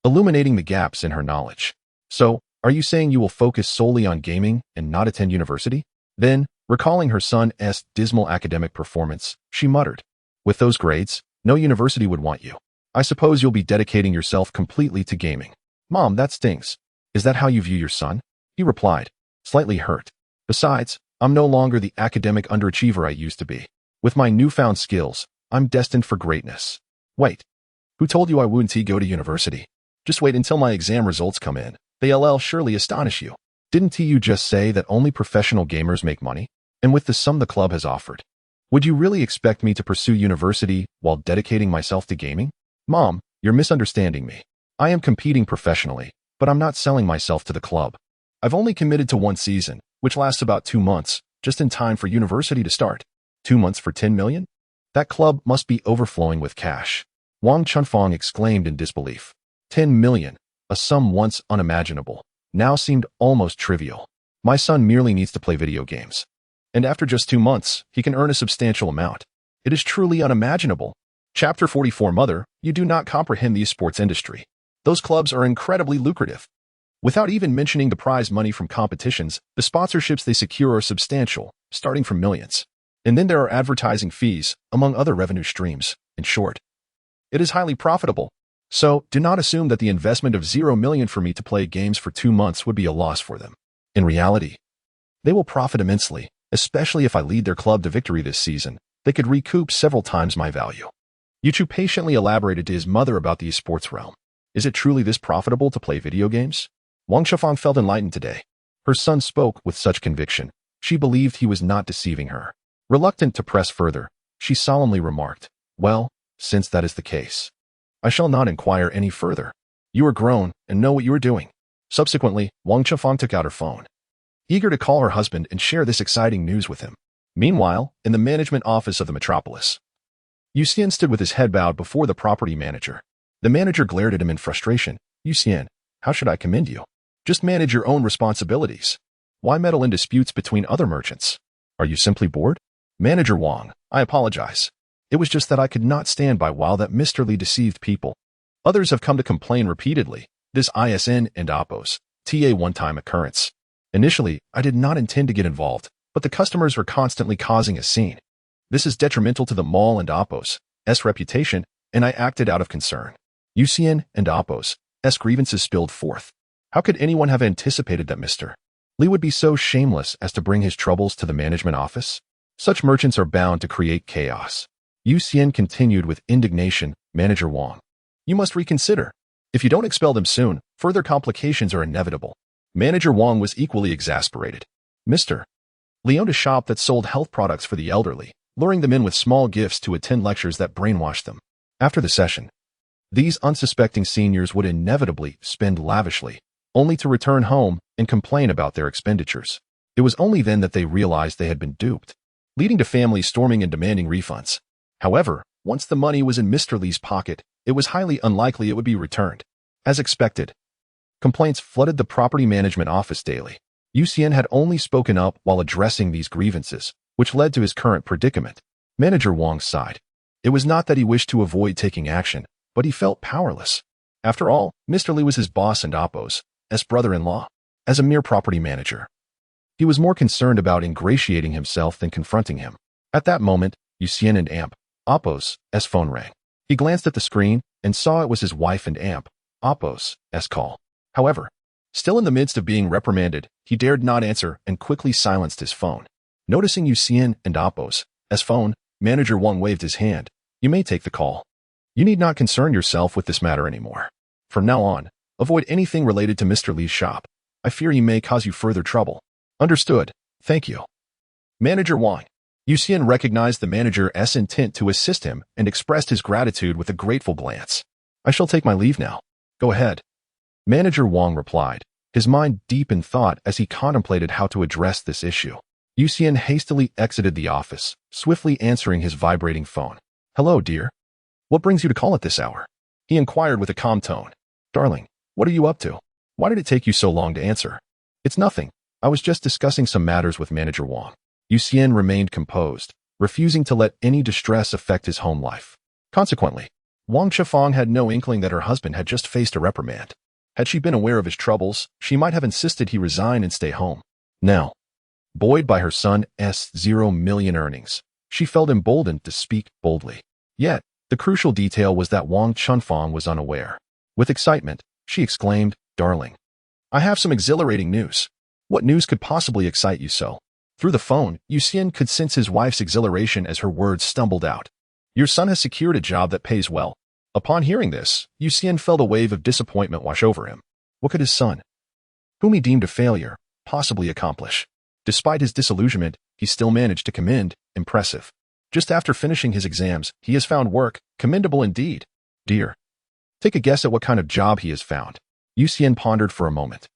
illuminating the gaps in her knowledge. So, are you saying you will focus solely on gaming and not attend university? Then, recalling her son's dismal academic performance, she muttered, with those grades, no university would want you. I suppose you'll be dedicating yourself completely to gaming. Mom, that stings. Is that how you view your son? He replied, slightly hurt. Besides, I'm no longer the academic underachiever I used to be. With my newfound skills, I'm destined for greatness. Wait, who told you I wouldn't go to university? Just wait until my exam results come in. They'll surely astonish you. Didn't you just say that only professional gamers make money? And with the sum the club has offered, would you really expect me to pursue university while dedicating myself to gaming? Mom, you're misunderstanding me. I am competing professionally, but I'm not selling myself to the club. I've only committed to one season, which lasts about 2 months, just in time for university to start. 2 months for 10 million? That club must be overflowing with cash. Wang Chunfang exclaimed in disbelief. 10 million, a sum once unimaginable, now seemed almost trivial. My son merely needs to play video games. And after just 2 months, he can earn a substantial amount. It is truly unimaginable. Chapter 44 Mother, you do not comprehend the sports industry. Those clubs are incredibly lucrative. Without even mentioning the prize money from competitions, the sponsorships they secure are substantial, starting from millions. And then there are advertising fees, among other revenue streams. In short, it is highly profitable. So, do not assume that the investment of 0 million for me to play games for 2 months would be a loss for them. In reality, they will profit immensely, especially if I lead their club to victory this season. They could recoup several times my value. Yuchu patiently elaborated to his mother about the sports realm. Is it truly this profitable to play video games? Wang Shifang felt enlightened today. Her son spoke with such conviction. She believed he was not deceiving her. Reluctant to press further, she solemnly remarked, well, since that is the case, I shall not inquire any further. You are grown and know what you are doing. Subsequently, Wang Chifang took out her phone, eager to call her husband and share this exciting news with him. Meanwhile, in the management office of the metropolis, Yu Xian stood with his head bowed before the property manager. The manager glared at him in frustration. Yu Xian, how should I commend you? Just manage your own responsibilities. Why meddle in disputes between other merchants? Are you simply bored? Manager Wang, I apologize. It was just that I could not stand by while that Mr. Li deceived people. Others have come to complain repeatedly. This ISN and Oppos, TA one-time occurrence. Initially, I did not intend to get involved, but the customers are constantly causing a scene. This is detrimental to the mall and Oppos' reputation, and I acted out of concern. UCN and Oppos' grievances spilled forth. How could anyone have anticipated that Mr. Li would be so shameless as to bring his troubles to the management office? Such merchants are bound to create chaos. Yu Xian continued with indignation. Manager Wang, you must reconsider. If you don't expel them soon, further complications are inevitable. Manager Wang was equally exasperated. Mr. Li owned a shop that sold health products for the elderly, luring them in with small gifts to attend lectures that brainwashed them. After the session, these unsuspecting seniors would inevitably spend lavishly, only to return home and complain about their expenditures. It was only then that they realized they had been duped, leading to families storming and demanding refunds. However, once the money was in Mr. Li's pocket, it was highly unlikely it would be returned. As expected, complaints flooded the property management office daily. Yu Xian had only spoken up while addressing these grievances, which led to his current predicament. Manager Wang sighed. It was not that he wished to avoid taking action, but he felt powerless. After all, Mr. Li was his boss and Oppos' brother-in-law. As a mere property manager, he was more concerned about ingratiating himself than confronting him. At that moment, Yu Xian and Oppos' phone rang. He glanced at the screen and saw it was his wife and Amp, Oppo's call. However, still in the midst of being reprimanded, he dared not answer and quickly silenced his phone. Noticing Yuxian and Oppo's phone, Manager Wang waved his hand. You may take the call. You need not concern yourself with this matter anymore. From now on, avoid anything related to Mr. Li's shop. I fear he may cause you further trouble. Understood. Thank you. Manager Wang. Yuxian recognized the manager's intent to assist him and expressed his gratitude with a grateful glance. I shall take my leave now. Go ahead. Manager Wang replied, his mind deep in thought as he contemplated how to address this issue. Yuxian hastily exited the office, swiftly answering his vibrating phone. Hello, dear. What brings you to call at this hour? He inquired with a calm tone. Darling, what are you up to? Why did it take you so long to answer? It's nothing. I was just discussing some matters with Manager Wang. Yuxian remained composed, refusing to let any distress affect his home life. Consequently, Wang Chifeng had no inkling that her husband had just faced a reprimand. Had she been aware of his troubles, she might have insisted he resign and stay home. Now, buoyed by her son's 0 million earnings, she felt emboldened to speak boldly. Yet, the crucial detail was that Wang Chunfang was unaware. With excitement, she exclaimed, Darling, I have some exhilarating news. What news could possibly excite you so? Through the phone, Yuxian could sense his wife's exhilaration as her words stumbled out. Your son has secured a job that pays well. Upon hearing this, Yuxian felt a wave of disappointment wash over him. What could his son, whom he deemed a failure, possibly accomplish? Despite his disillusionment, he still managed to commend, impressive. Just after finishing his exams, he has found work, commendable indeed. Dear, take a guess at what kind of job he has found. Yuxian pondered for a moment,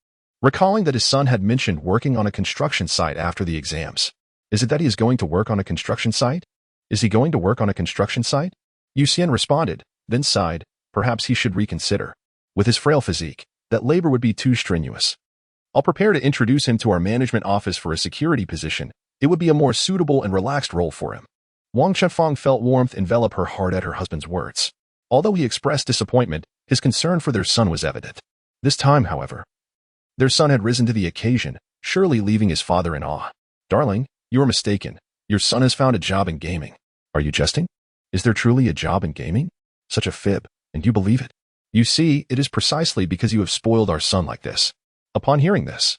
recalling that his son had mentioned working on a construction site after the exams. Is it that he is going to work on a construction site? Is he going to work on a construction site? Yuxian responded, then sighed, perhaps he should reconsider. With his frail physique, that labor would be too strenuous. I'll prepare to introduce him to our management office for a security position. It would be a more suitable and relaxed role for him. Wang Chunfang felt warmth envelop her heart at her husband's words. Although he expressed disappointment, his concern for their son was evident. This time, however, their son had risen to the occasion, surely leaving his father in awe. Darling, you are mistaken. Your son has found a job in gaming. Are you jesting? Is there truly a job in gaming? Such a fib, and you believe it? You see, it is precisely because you have spoiled our son like this. Upon hearing this,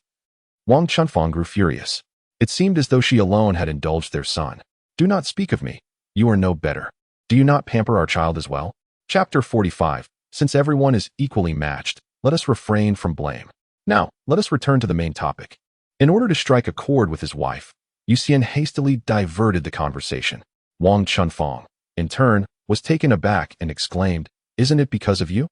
Wang Chunfang grew furious. It seemed as though she alone had indulged their son. Do not speak of me. You are no better. Do you not pamper our child as well? Chapter 45. Since everyone is equally matched, let us refrain from blame. Now, let us return to the main topic. In order to strike a chord with his wife, Yuxian hastily diverted the conversation. Wang Chunfang, in turn, was taken aback and exclaimed, Isn't it because of you?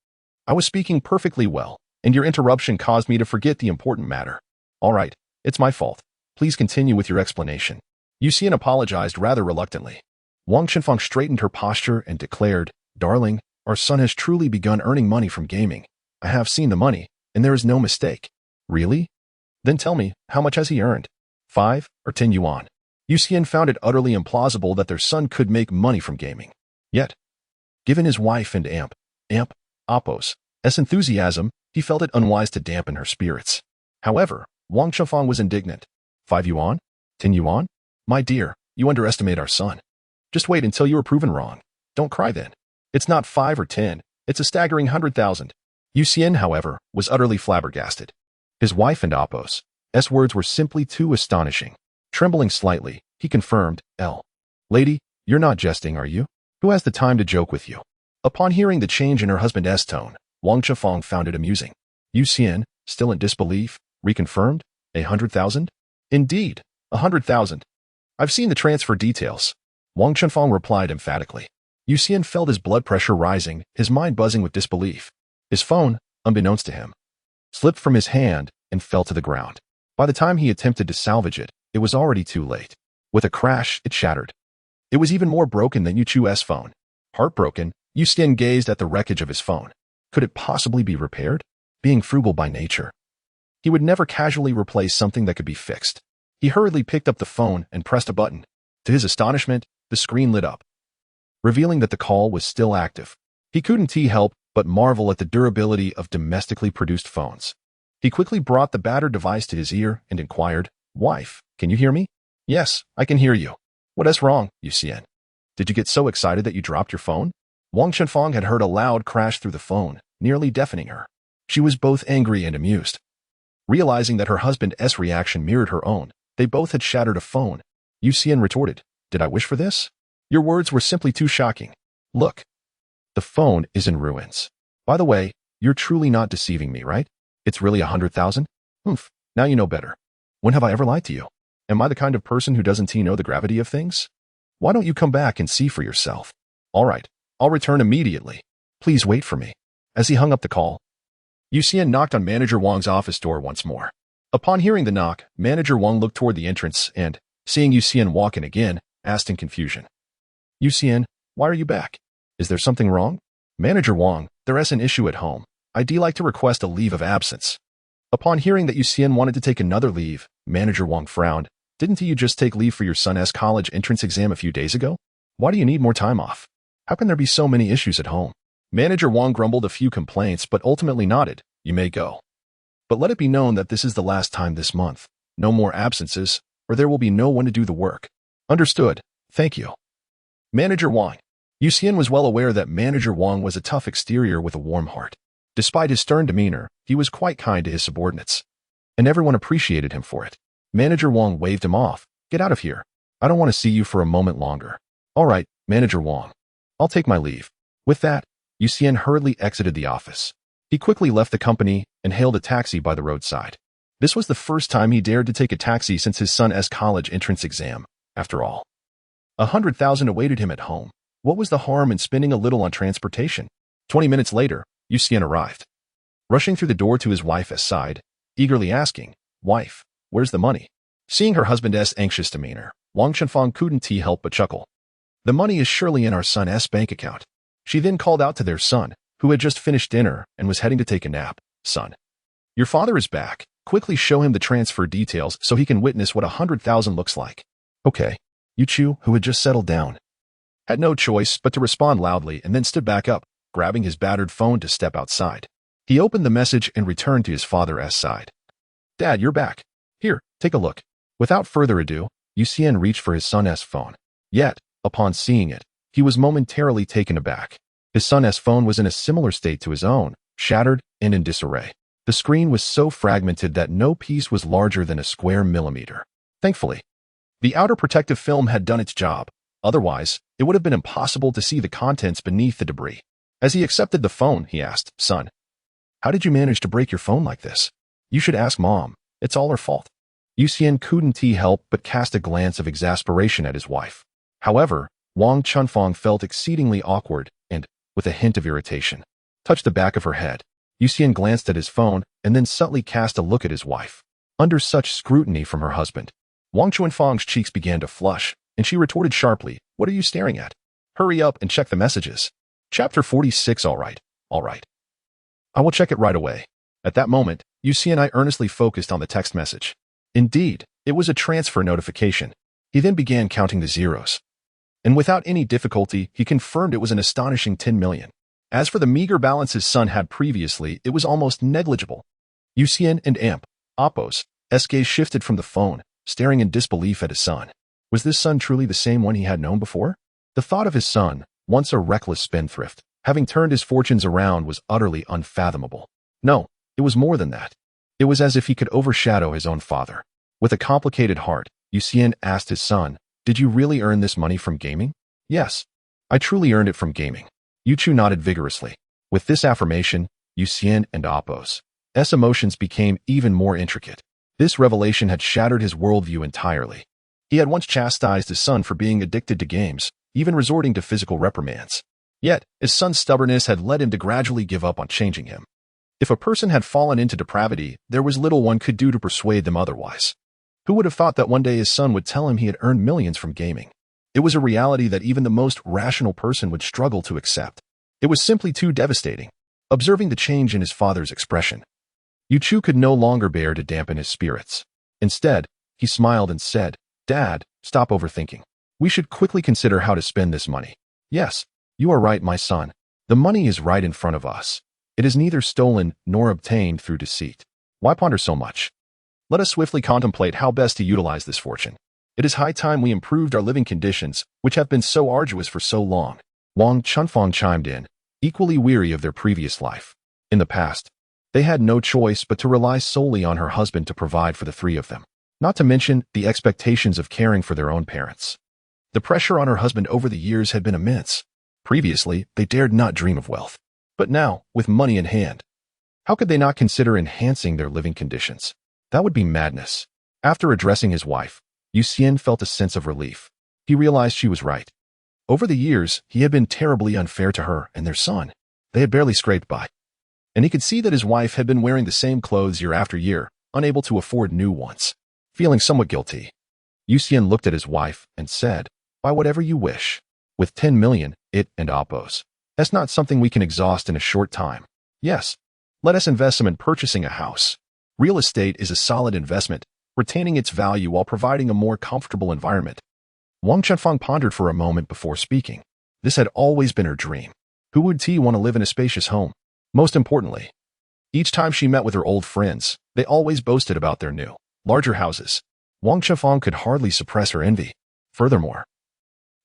I was speaking perfectly well, and your interruption caused me to forget the important matter. All right, it's my fault. Please continue with your explanation. Yuxian apologized rather reluctantly. Wang Chunfang straightened her posture and declared, Darling, our son has truly begun earning money from gaming. I have seen the money, and there is no mistake. Really? Then tell me, how much has he earned? 5 or 10 yuan? Yuxian found it utterly implausible that their son could make money from gaming. Yet, given his wife and Oppo's enthusiasm, he felt it unwise to dampen her spirits. However, Wang Chunfang was indignant. 5 yuan? 10 yuan? My dear, you underestimate our son. Just wait until you are proven wrong. Don't cry then. It's not 5 or 10, it's a staggering 100,000. Yuxian, however, was utterly flabbergasted. His wife and Oppo's words were simply too astonishing. Trembling slightly, he confirmed, Lady, you're not jesting, are you? Who has the time to joke with you? Upon hearing the change in her husband's tone, Wang Chunfang found it amusing. Yuxian, still in disbelief, reconfirmed, 100,000? Indeed, 100,000. I've seen the transfer details. Wang Chunfang replied emphatically. Yuxian felt his blood pressure rising, his mind buzzing with disbelief. His phone, unbeknownst to him, slipped from his hand and fell to the ground. By the time he attempted to salvage it, it was already too late. With a crash, it shattered. It was even more broken than Yuchu's phone. Heartbroken, Yuxian gazed at the wreckage of his phone. Could it possibly be repaired? Being frugal by nature, he would never casually replace something that could be fixed. He hurriedly picked up the phone and pressed a button. To his astonishment, the screen lit up, revealing that the call was still active. He couldn't help but marvel at the durability of domestically produced phones. He quickly brought the battered device to his ear and inquired, Wife, can you hear me? Yes, I can hear you. What is wrong, Yuxian? Did you get so excited that you dropped your phone? Wang Chunfang had heard a loud crash through the phone, nearly deafening her. She was both angry and amused. Realizing that her husband's reaction mirrored her own, they both had shattered a phone. Yuxian retorted, "Did I wish for this? Your words were simply too shocking. Look. The phone is in ruins. By the way, you're truly not deceiving me, right? It's really 100,000? Oomph, now you know better. When have I ever lied to you? Am I the kind of person who doesn't know the gravity of things? Why don't you come back and see for yourself? All right, I'll return immediately. Please wait for me." As he hung up the call, Yuxian knocked on Manager Wang's office door once more. Upon hearing the knock, Manager Wang looked toward the entrance and, seeing Yuxian walk in again, asked in confusion, "Yuxian, why are you back? Is there something wrong?" "Manager Wang, there's an issue at home. I'd like to request a leave of absence." Upon hearing that Yuxian wanted to take another leave, Manager Wang frowned. "Didn't you just take leave for your son's college entrance exam a few days ago? Why do you need more time off? How can there be so many issues at home?" Manager Wang grumbled a few complaints but ultimately nodded, "You may go. But let it be known that this is the last time this month. No more absences, or there will be no one to do the work." "Understood. Thank you." Manager Wang. Yuxian was well aware that Manager Wang was a tough exterior with a warm heart. Despite his stern demeanor, he was quite kind to his subordinates. And everyone appreciated him for it. Manager Wang waved him off. "Get out of here. I don't want to see you for a moment longer." "All right, Manager Wang. I'll take my leave." With that, Yuxian hurriedly exited the office. He quickly left the company and hailed a taxi by the roadside. This was the first time he dared to take a taxi since his son's college entrance exam. After all, 100,000 awaited him at home. What was the harm in spending a little on transportation? 20 minutes later, Yuxian arrived. Rushing through the door to his wife's side, eagerly asking, "Wife, where's the money?" Seeing her husband's anxious demeanor, Wang Chenfang couldn't help but chuckle. "The money is surely in our son's bank account." She then called out to their son, who had just finished dinner and was heading to take a nap. "Son, your father is back. Quickly show him the transfer details so he can witness what 100,000 looks like." "Okay." Yuchu, who had just settled down, had no choice but to respond loudly and then stood back up, grabbing his battered phone to step outside. He opened the message and returned to his father's side. "Dad, you're back. Here, take a look." Without further ado, Yuxian reached for his son's phone. Yet, upon seeing it, he was momentarily taken aback. His son's phone was in a similar state to his own, shattered and in disarray. The screen was so fragmented that no piece was larger than a square millimeter. Thankfully, the outer protective film had done its job. Otherwise, it would have been impossible to see the contents beneath the debris. As he accepted the phone, he asked, "Son, how did you manage to break your phone like this? You should ask Mom. It's all her fault." Yuxian couldn't help but cast a glance of exasperation at his wife. However, Wang Chenfang felt exceedingly awkward and, with a hint of irritation, touched the back of her head. Yuxian glanced at his phone and then subtly cast a look at his wife. Under such scrutiny from her husband, Wang Chenfang's cheeks began to flush, and she retorted sharply, "What are you staring at? Hurry up and check the messages." Chapter 46. All right. I will check it right away." At that moment, Yuxian earnestly focused on the text message. Indeed, it was a transfer notification. He then began counting the zeros. And without any difficulty, he confirmed it was an astonishing 10 million. As for the meager balance his son had previously, it was almost negligible. Yuxian and Oppo's gaze shifted from the phone, staring in disbelief at his son. Was this son truly the same one he had known before? The thought of his son, once a reckless spendthrift, having turned his fortunes around was utterly unfathomable. No, it was more than that. It was as if he could overshadow his own father. With a complicated heart, Yuxian asked his son, "Did you really earn this money from gaming?" "Yes, I truly earned it from gaming." Yuchu nodded vigorously. With this affirmation, Yuxian and Oppo's emotions became even more intricate. This revelation had shattered his worldview entirely. He had once chastised his son for being addicted to games, even resorting to physical reprimands. Yet, his son's stubbornness had led him to gradually give up on changing him. If a person had fallen into depravity, there was little one could do to persuade them otherwise. Who would have thought that one day his son would tell him he had earned millions from gaming? It was a reality that even the most rational person would struggle to accept. It was simply too devastating. Observing the change in his father's expression, Yuchu could no longer bear to dampen his spirits. Instead, he smiled and said, "Dad, stop overthinking. We should quickly consider how to spend this money." "Yes, you are right, my son. The money is right in front of us. It is neither stolen nor obtained through deceit. Why ponder so much? Let us swiftly contemplate how best to utilize this fortune. It is high time we improved our living conditions, which have been so arduous for so long." Wang Chenfang chimed in, equally weary of their previous life. In the past, they had no choice but to rely solely on her husband to provide for the three of them, not to mention the expectations of caring for their own parents. The pressure on her husband over the years had been immense. Previously, they dared not dream of wealth. But now, with money in hand, how could they not consider enhancing their living conditions? That would be madness. After addressing his wife, Yu Xian felt a sense of relief. He realized she was right. Over the years, he had been terribly unfair to her and their son. They had barely scraped by. And he could see that his wife had been wearing the same clothes year after year, unable to afford new ones. Feeling somewhat guilty, Yu Xian looked at his wife and said, "Buy whatever you wish. With 10 million, it and Oppos. That's not something we can exhaust in a short time. Yes, let us invest some in purchasing a house. Real estate is a solid investment, retaining its value while providing a more comfortable environment." Wang Chenfeng pondered for a moment before speaking. This had always been her dream. Who would T want to live in a spacious home? Most importantly, each time she met with her old friends, they always boasted about their new, larger houses. Wang Chenfeng could hardly suppress her envy. Furthermore,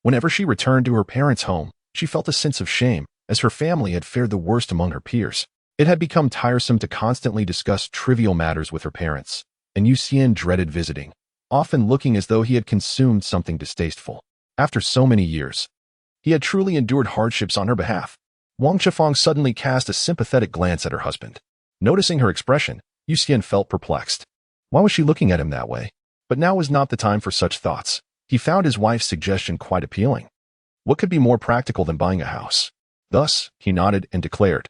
whenever she returned to her parents' home, she felt a sense of shame, as her family had fared the worst among her peers. It had become tiresome to constantly discuss trivial matters with her parents, and Yu Xian dreaded visiting, often looking as though he had consumed something distasteful. After so many years, he had truly endured hardships on her behalf. Wang Chenfeng suddenly cast a sympathetic glance at her husband. Noticing her expression, Yu Xian felt perplexed. Why was she looking at him that way? But now was not the time for such thoughts. He found his wife's suggestion quite appealing. What could be more practical than buying a house? Thus, he nodded and declared,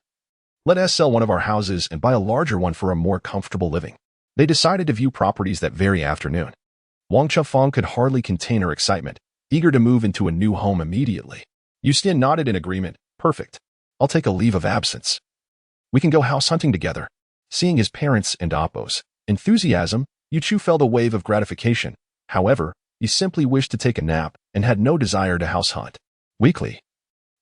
"Let us sell one of our houses and buy a larger one for a more comfortable living." They decided to view properties that very afternoon. Wang Chenfeng could hardly contain her excitement, eager to move into a new home immediately. Yu Xian nodded in agreement. "Perfect. I'll take a leave of absence. We can go house hunting together." Seeing his parents and Oppo's enthusiasm, Yu Chu felt a wave of gratification. However, he simply wished to take a nap and had no desire to house hunt. Weakly,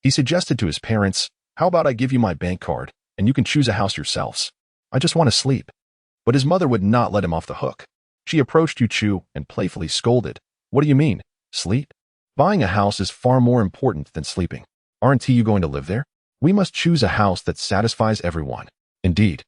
he suggested to his parents, "How about I give you my bank card, and you can choose a house yourselves? I just want to sleep." But his mother would not let him off the hook. She approached Yu Chu and playfully scolded, "What do you mean? Sleep? Buying a house is far more important than sleeping. Aren't you going to live there? We must choose a house that satisfies everyone." Indeed,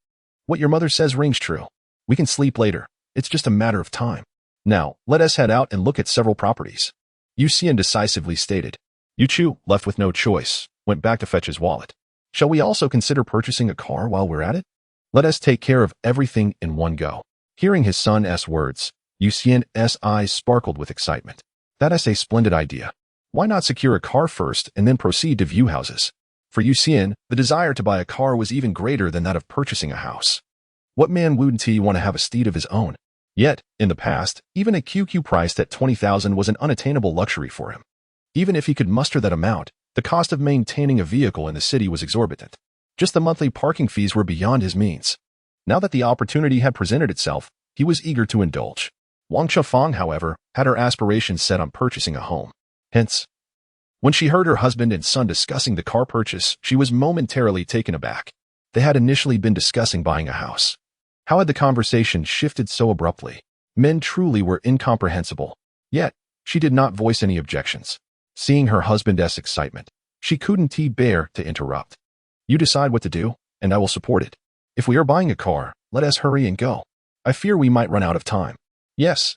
what your mother says rings true. We can sleep later. It's just a matter of time. Now, let us head out and look at several properties. Yu Xian decisively stated. Yu Chu, left with no choice, went back to fetch his wallet. "Shall we also consider purchasing a car while we're at it? Let us take care of everything in one go." Hearing his son's words, Yu Xian's eyes sparkled with excitement. That's a splendid idea. Why not secure a car first and then proceed to view houses? For Yu Xian, the desire to buy a car was even greater than that of purchasing a house. What man wouldn't he want to have a steed of his own? Yet, in the past, even a QQ priced at 20,000 was an unattainable luxury for him. Even if he could muster that amount, the cost of maintaining a vehicle in the city was exorbitant. Just the monthly parking fees were beyond his means. Now that the opportunity had presented itself, he was eager to indulge. Wang Chenfeng, however, had her aspirations set on purchasing a home. Hence, when she heard her husband and son discussing the car purchase, she was momentarily taken aback. They had initially been discussing buying a house. How had the conversation shifted so abruptly? Men truly were incomprehensible. Yet, she did not voice any objections. Seeing her husband's excitement, she couldn't bear to interrupt. "You decide what to do, and I will support it. If we are buying a car, let us hurry and go. I fear we might run out of time." "Yes,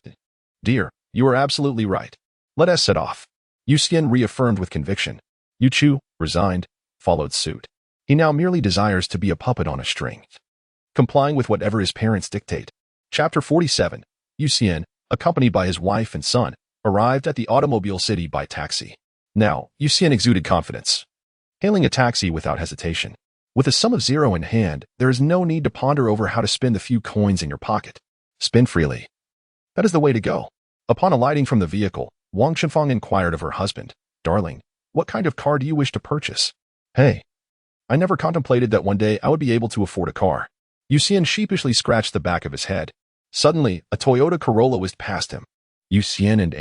dear, you are absolutely right. Let us set off." Yu Xian reaffirmed with conviction. Yu Chu, resigned, followed suit. He now merely desires to be a puppet on a string, complying with whatever his parents dictate. Chapter 47. Yu Xian, accompanied by his wife and son, arrived at the automobile city by taxi. Now, Yu Xian exuded confidence, hailing a taxi without hesitation. With a sum of zero in hand, there is no need to ponder over how to spend the few coins in your pocket. Spend freely. That is the way to go. Upon alighting from the vehicle, Wang Chenfeng inquired of her husband, "Darling, what kind of car do you wish to purchase?" "Hey, I never contemplated that one day I would be able to afford a car." Yu Xian sheepishly scratched the back of his head. Suddenly, a Toyota Corolla whizzed past him. Yu Xian and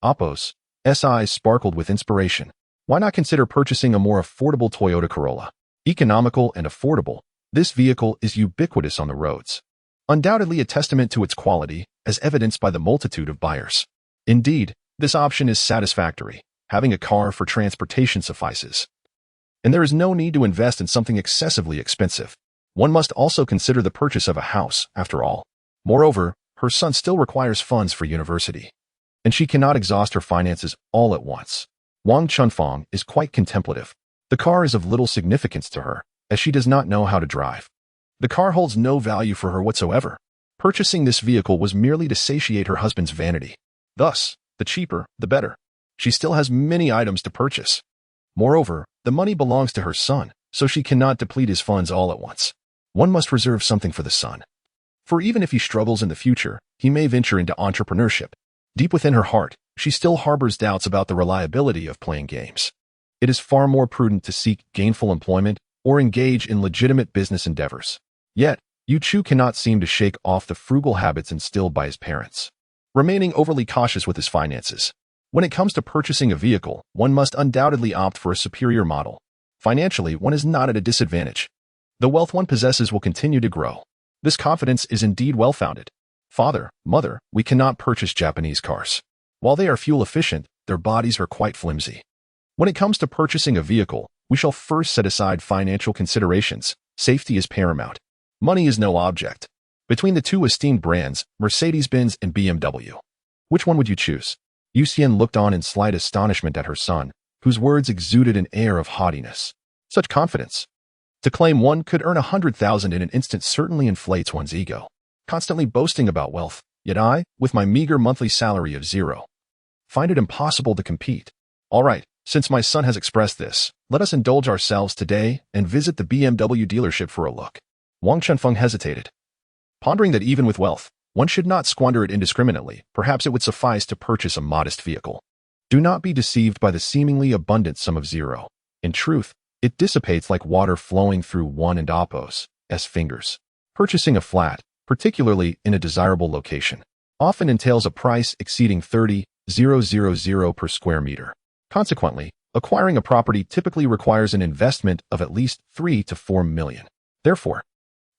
Oppo's eyes sparkled with inspiration. Why not consider purchasing a more affordable Toyota Corolla? Economical and affordable, this vehicle is ubiquitous on the roads. Undoubtedly a testament to its quality, as evidenced by the multitude of buyers. Indeed, this option is satisfactory. Having a car for transportation suffices. And there is no need to invest in something excessively expensive. One must also consider the purchase of a house, after all. Moreover, her son still requires funds for university, and she cannot exhaust her finances all at once. Wang Chunfang is quite contemplative. The car is of little significance to her, as she does not know how to drive. The car holds no value for her whatsoever. Purchasing this vehicle was merely to satiate her husband's vanity. Thus, the cheaper, the better. She still has many items to purchase. Moreover, the money belongs to her son, so she cannot deplete his funds all at once. One must reserve something for the son. For even if he struggles in the future, he may venture into entrepreneurship. Deep within her heart, she still harbors doubts about the reliability of playing games. It is far more prudent to seek gainful employment or engage in legitimate business endeavors. Yet, Yu Chu cannot seem to shake off the frugal habits instilled by his parents, remaining overly cautious with his finances. When it comes to purchasing a vehicle, one must undoubtedly opt for a superior model. Financially, one is not at a disadvantage. The wealth one possesses will continue to grow. This confidence is indeed well-founded. Father, mother, we cannot purchase Japanese cars. While they are fuel-efficient, their bodies are quite flimsy. When it comes to purchasing a vehicle, we shall first set aside financial considerations. Safety is paramount. Money is no object. Between the two esteemed brands, Mercedes-Benz and BMW, which one would you choose? Yu Xian looked on in slight astonishment at her son, whose words exuded an air of haughtiness. Such confidence. To claim one could earn 100,000 in an instant certainly inflates one's ego. Constantly boasting about wealth, yet I, with my meager monthly salary of 0, find it impossible to compete. All right, since my son has expressed this, let us indulge ourselves today and visit the BMW dealership for a look. Wang Chunfeng hesitated, pondering that even with wealth, one should not squander it indiscriminately. Perhaps it would suffice to purchase a modest vehicle. Do not be deceived by the seemingly abundant sum of 0. In truth, it dissipates like water flowing through one and Oppo's fingers. Purchasing a flat, particularly in a desirable location, often entails a price exceeding 30,000 per square meter. Consequently, acquiring a property typically requires an investment of at least 3 to 4 million. Therefore,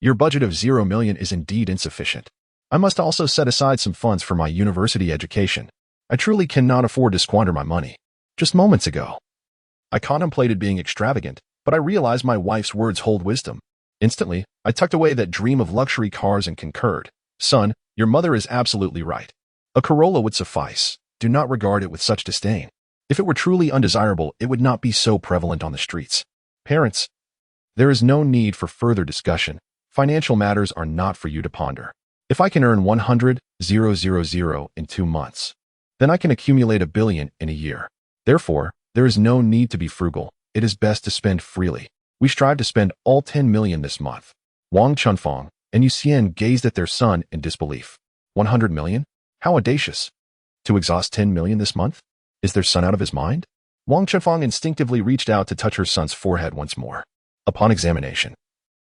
your budget of 0 million is indeed insufficient. I must also set aside some funds for my university education. I truly cannot afford to squander my money. Just moments ago, I contemplated being extravagant, but I realized my wife's words hold wisdom. Instantly, I tucked away that dream of luxury cars and concurred. Son, your mother is absolutely right. A Corolla would suffice. Do not regard it with such disdain. If it were truly undesirable, it would not be so prevalent on the streets. Parents, there is no need for further discussion. Financial matters are not for you to ponder. If I can earn 100,000 in 2 months, then I can accumulate 1 billion in a year. Therefore, there is no need to be frugal. It is best to spend freely. We strive to spend all 10 million this month. Wang Chunfang and Yu Xian gazed at their son in disbelief. 100 million? How audacious! To exhaust 10 million this month? Is their son out of his mind? Wang Chunfang instinctively reached out to touch her son's forehead once more. Upon examination,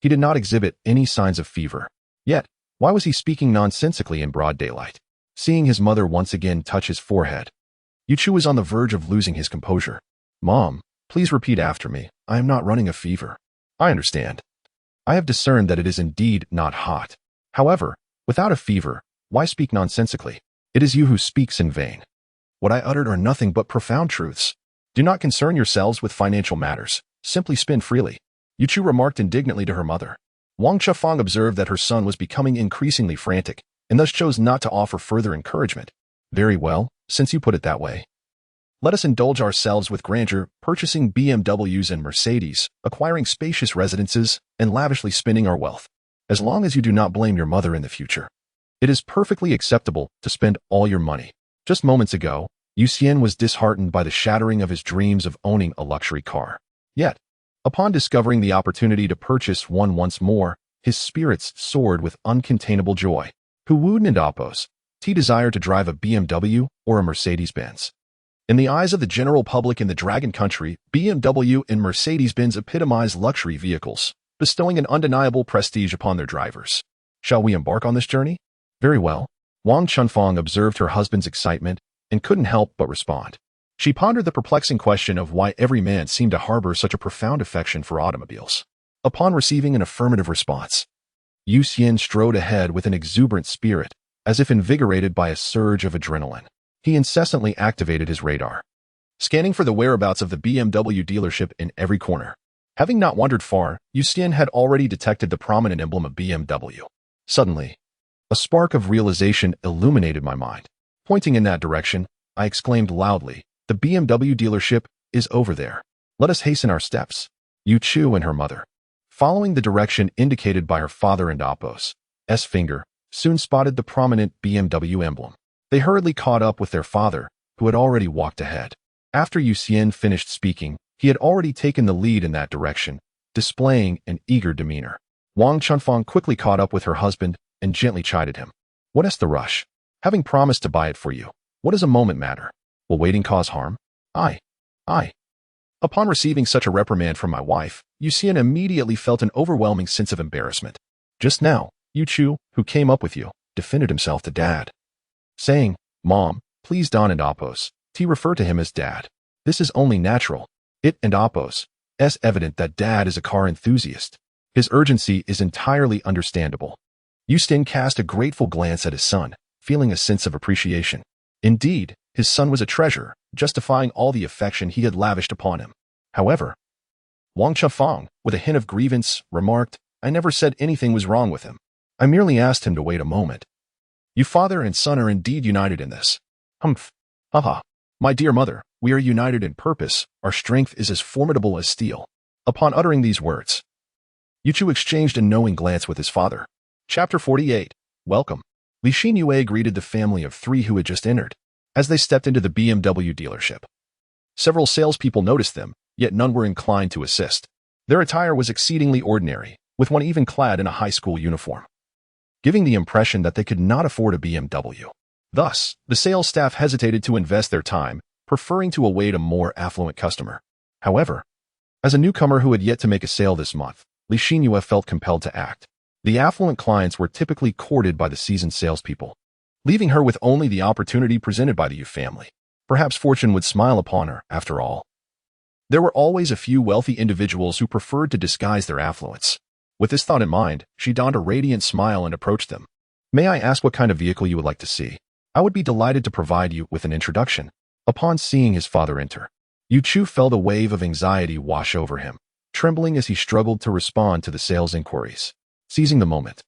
he did not exhibit any signs of fever. Yet, why was he speaking nonsensically in broad daylight? Seeing his mother once again touch his forehead, Yu Chu was on the verge of losing his composure. Mom, please repeat after me. I am not running a fever. I understand. I have discerned that it is indeed not hot. However, without a fever, why speak nonsensically? It is you who speaks in vain. What I uttered are nothing but profound truths. Do not concern yourselves with financial matters. Simply spend freely. Yu Chu remarked indignantly to her mother. Wang Chunfang observed that her son was becoming increasingly frantic, and thus chose not to offer further encouragement. Very well, since you put it that way. Let us indulge ourselves with grandeur, purchasing BMWs and Mercedes, acquiring spacious residences, and lavishly spending our wealth. As long as you do not blame your mother in the future, it is perfectly acceptable to spend all your money. Just moments ago, Yu Xian was disheartened by the shattering of his dreams of owning a luxury car. Yet, upon discovering the opportunity to purchase one once more, his spirits soared with uncontainable joy. Who wouldn't oppose? He desired to drive a BMW or a Mercedes-Benz. In the eyes of the general public in the Dragon Country, BMW and Mercedes-Benz epitomize luxury vehicles, bestowing an undeniable prestige upon their drivers. Shall we embark on this journey? Very well. Wang Chunfang observed her husband's excitement and couldn't help but respond. She pondered the perplexing question of why every man seemed to harbor such a profound affection for automobiles. Upon receiving an affirmative response, Yu Xian strode ahead with an exuberant spirit, as if invigorated by a surge of adrenaline. He incessantly activated his radar, scanning for the whereabouts of the BMW dealership in every corner. Having not wandered far, Yuxian had already detected the prominent emblem of BMW. Suddenly, a spark of realization illuminated my mind. Pointing in that direction, I exclaimed loudly, "The BMW dealership is over there. Let us hasten our steps." Yu Chu and her mother, following the direction indicated by her father and Appo's finger, soon spotted the prominent BMW emblem. They hurriedly caught up with their father, who had already walked ahead. After Yuxian finished speaking, he had already taken the lead in that direction, displaying an eager demeanor. Wang Chunfang quickly caught up with her husband and gently chided him. "What is the rush? Having promised to buy it for you, what does a moment matter? Will waiting cause harm?" I. Upon receiving such a reprimand from my wife, Yuxian immediately felt an overwhelming sense of embarrassment. Just now, Yu Chu, who came up with you, defended himself to Dad, saying, "Mom, please Don and Appo's." He referred to him as Dad. This is only natural. It and Appo's. It's evident that Dad is a car enthusiast. His urgency is entirely understandable. Yuxian cast a grateful glance at his son, feeling a sense of appreciation. Indeed, his son was a treasure, justifying all the affection he had lavished upon him. However, Wang Chunfang, with a hint of grievance, remarked, "I never said anything was wrong with him. I merely asked him to wait a moment. You father and son are indeed united in this." "Humph. Haha. My dear mother, we are united in purpose. Our strength is as formidable as steel." Upon uttering these words, Yu Chu exchanged a knowing glance with his father. Chapter 48. Welcome. Li Xinyue greeted the family of three who had just entered. As they stepped into the BMW dealership, several salespeople noticed them, yet none were inclined to assist. Their attire was exceedingly ordinary, with one even clad in a high school uniform, giving the impression that they could not afford a BMW. Thus, the sales staff hesitated to invest their time, preferring to await a more affluent customer. However, as a newcomer who had yet to make a sale this month, Li Xinyue felt compelled to act. The affluent clients were typically courted by the seasoned salespeople, leaving her with only the opportunity presented by the Yu family. Perhaps fortune would smile upon her, after all. There were always a few wealthy individuals who preferred to disguise their affluence. With this thought in mind, she donned a radiant smile and approached them. "May I ask what kind of vehicle you would like to see? I would be delighted to provide you with an introduction." Upon seeing his father enter, Yu Chu felt a wave of anxiety wash over him, trembling as he struggled to respond to the sales inquiries. Seizing the moment,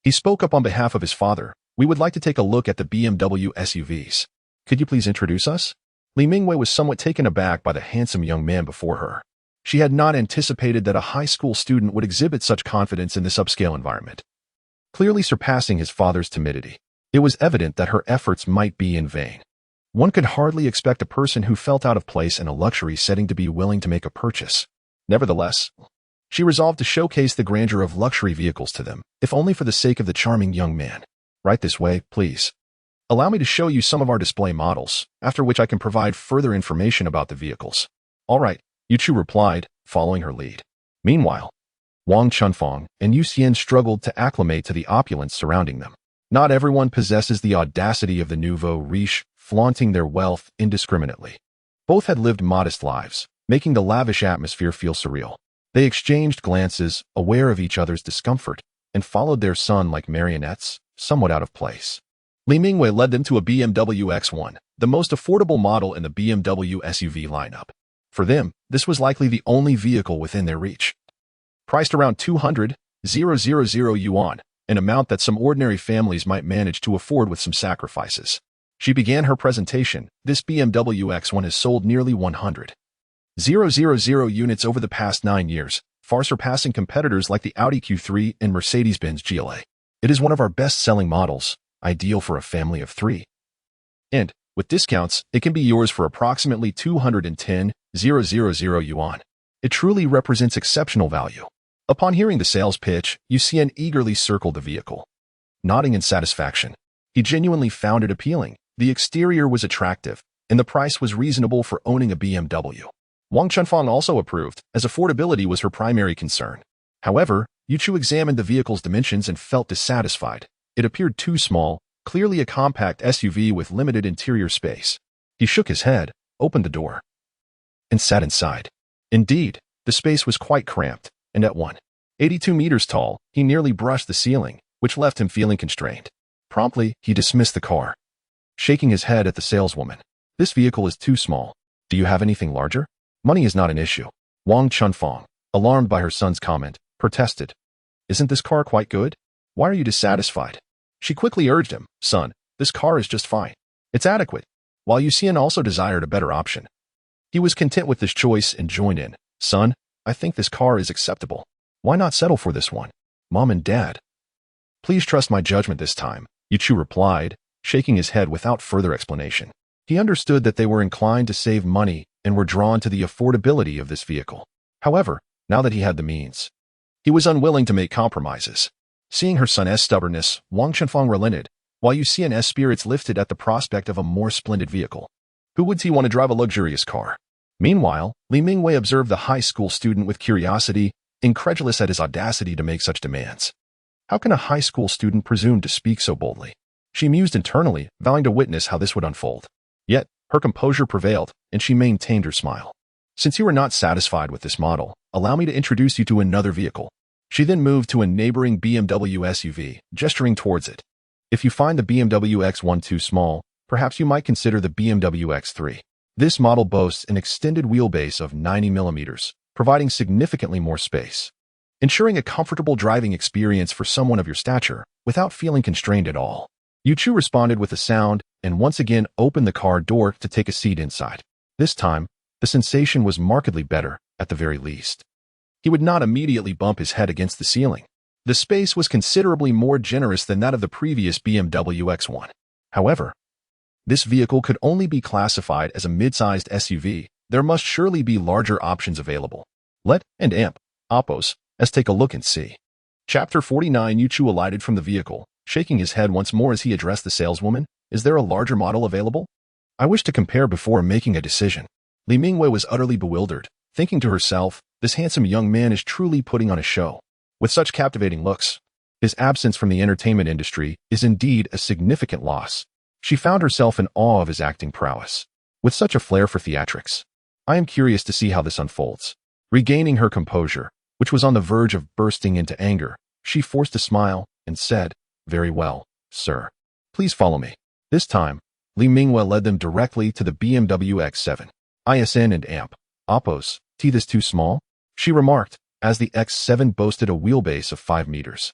he spoke up on behalf of his father. "We would like to take a look at the BMW SUVs. Could you please introduce us?" Li Mingwei was somewhat taken aback by the handsome young man before her. She had not anticipated that a high school student would exhibit such confidence in this upscale environment. Clearly surpassing his father's timidity, it was evident that her efforts might be in vain. One could hardly expect a person who felt out of place in a luxury setting to be willing to make a purchase. Nevertheless, she resolved to showcase the grandeur of luxury vehicles to them, if only for the sake of the charming young man. "Right this way, please. Allow me to show you some of our display models, after which I can provide further information about the vehicles." "All right," Yu Chu replied, following her lead. Meanwhile, Wang Chunfang and Yuxian struggled to acclimate to the opulence surrounding them. Not everyone possesses the audacity of the nouveau riche, flaunting their wealth indiscriminately. Both had lived modest lives, making the lavish atmosphere feel surreal. They exchanged glances, aware of each other's discomfort, and followed their son like marionettes, somewhat out of place. Li Mingwei led them to a BMW X1, the most affordable model in the BMW SUV lineup. For them, this was likely the only vehicle within their reach. Priced around 200,000 yuan, an amount that some ordinary families might manage to afford with some sacrifices. She began her presentation. "This BMW X1 has sold nearly 100,000 units over the past 9 years, far surpassing competitors like the Audi Q3 and Mercedes-Benz GLA. It is one of our best-selling models, ideal for a family of 3. And, with discounts, it can be yours for approximately 210,000 yuan. It truly represents exceptional value." Upon hearing the sales pitch, Yuxian eagerly circled the vehicle. Nodding in satisfaction, he genuinely found it appealing. The exterior was attractive, and the price was reasonable for owning a BMW. Wang Chunfang also approved, as affordability was her primary concern. However, Yu Chu examined the vehicle's dimensions and felt dissatisfied. It appeared too small, clearly a compact SUV with limited interior space. He shook his head, opened the door, and sat inside. Indeed, the space was quite cramped, and at 182 meters tall, he nearly brushed the ceiling, which left him feeling constrained. Promptly, he dismissed the car, shaking his head at the saleswoman. "This vehicle is too small. Do you have anything larger?" "Money is not an issue." Wang Chunfang, alarmed by her son's comment, protested. Isn't this car quite good? Why are you dissatisfied? She quickly urged him, son, this car is just fine. It's adequate. While Yuxian also desired a better option. He was content with this choice and joined in. Son, I think this car is acceptable. Why not settle for this one? Mom and Dad. Please trust my judgment this time, Yuchu replied, shaking his head without further explanation. He understood that they were inclined to save money and were drawn to the affordability of this vehicle. However, now that he had the means, he was unwilling to make compromises. Seeing her son's stubbornness, Wang Chenfang relented, while Yuxian's spirits lifted at the prospect of a more splendid vehicle. Who would he want to drive a luxurious car? Meanwhile, Li Mingwei observed the high school student with curiosity, incredulous at his audacity to make such demands. How can a high school student presume to speak so boldly? She mused internally, vowing to witness how this would unfold. Yet, her composure prevailed, and she maintained her smile. Since you are not satisfied with this model, allow me to introduce you to another vehicle. She then moved to a neighboring BMW SUV, gesturing towards it. If you find the BMW X1 too small, perhaps you might consider the BMW X3. This model boasts an extended wheelbase of 90 millimeters, providing significantly more space, ensuring a comfortable driving experience for someone of your stature without feeling constrained at all. Yuchu responded with a sound and once again opened the car door to take a seat inside. This time, the sensation was markedly better, at the very least. He would not immediately bump his head against the ceiling. The space was considerably more generous than that of the previous BMW X1. However, this vehicle could only be classified as a mid-sized SUV. There must surely be larger options available. Let and amp, Oppos, let's take a look and see. Chapter 49. Yuchu alighted from the vehicle, shaking his head once more as he addressed the saleswoman. Is there a larger model available? I wish to compare before making a decision. Li Mingwei was utterly bewildered, thinking to herself, this handsome young man is truly putting on a show. With such captivating looks, his absence from the entertainment industry is indeed a significant loss. She found herself in awe of his acting prowess. With such a flair for theatrics, I am curious to see how this unfolds. Regaining her composure, which was on the verge of bursting into anger, she forced a smile and said, very well, sir. Please follow me. This time, Li Mingwei led them directly to the BMW X7. ISN and AMP. Oppos, this too small? She remarked, as the X7 boasted a wheelbase of 5 meters.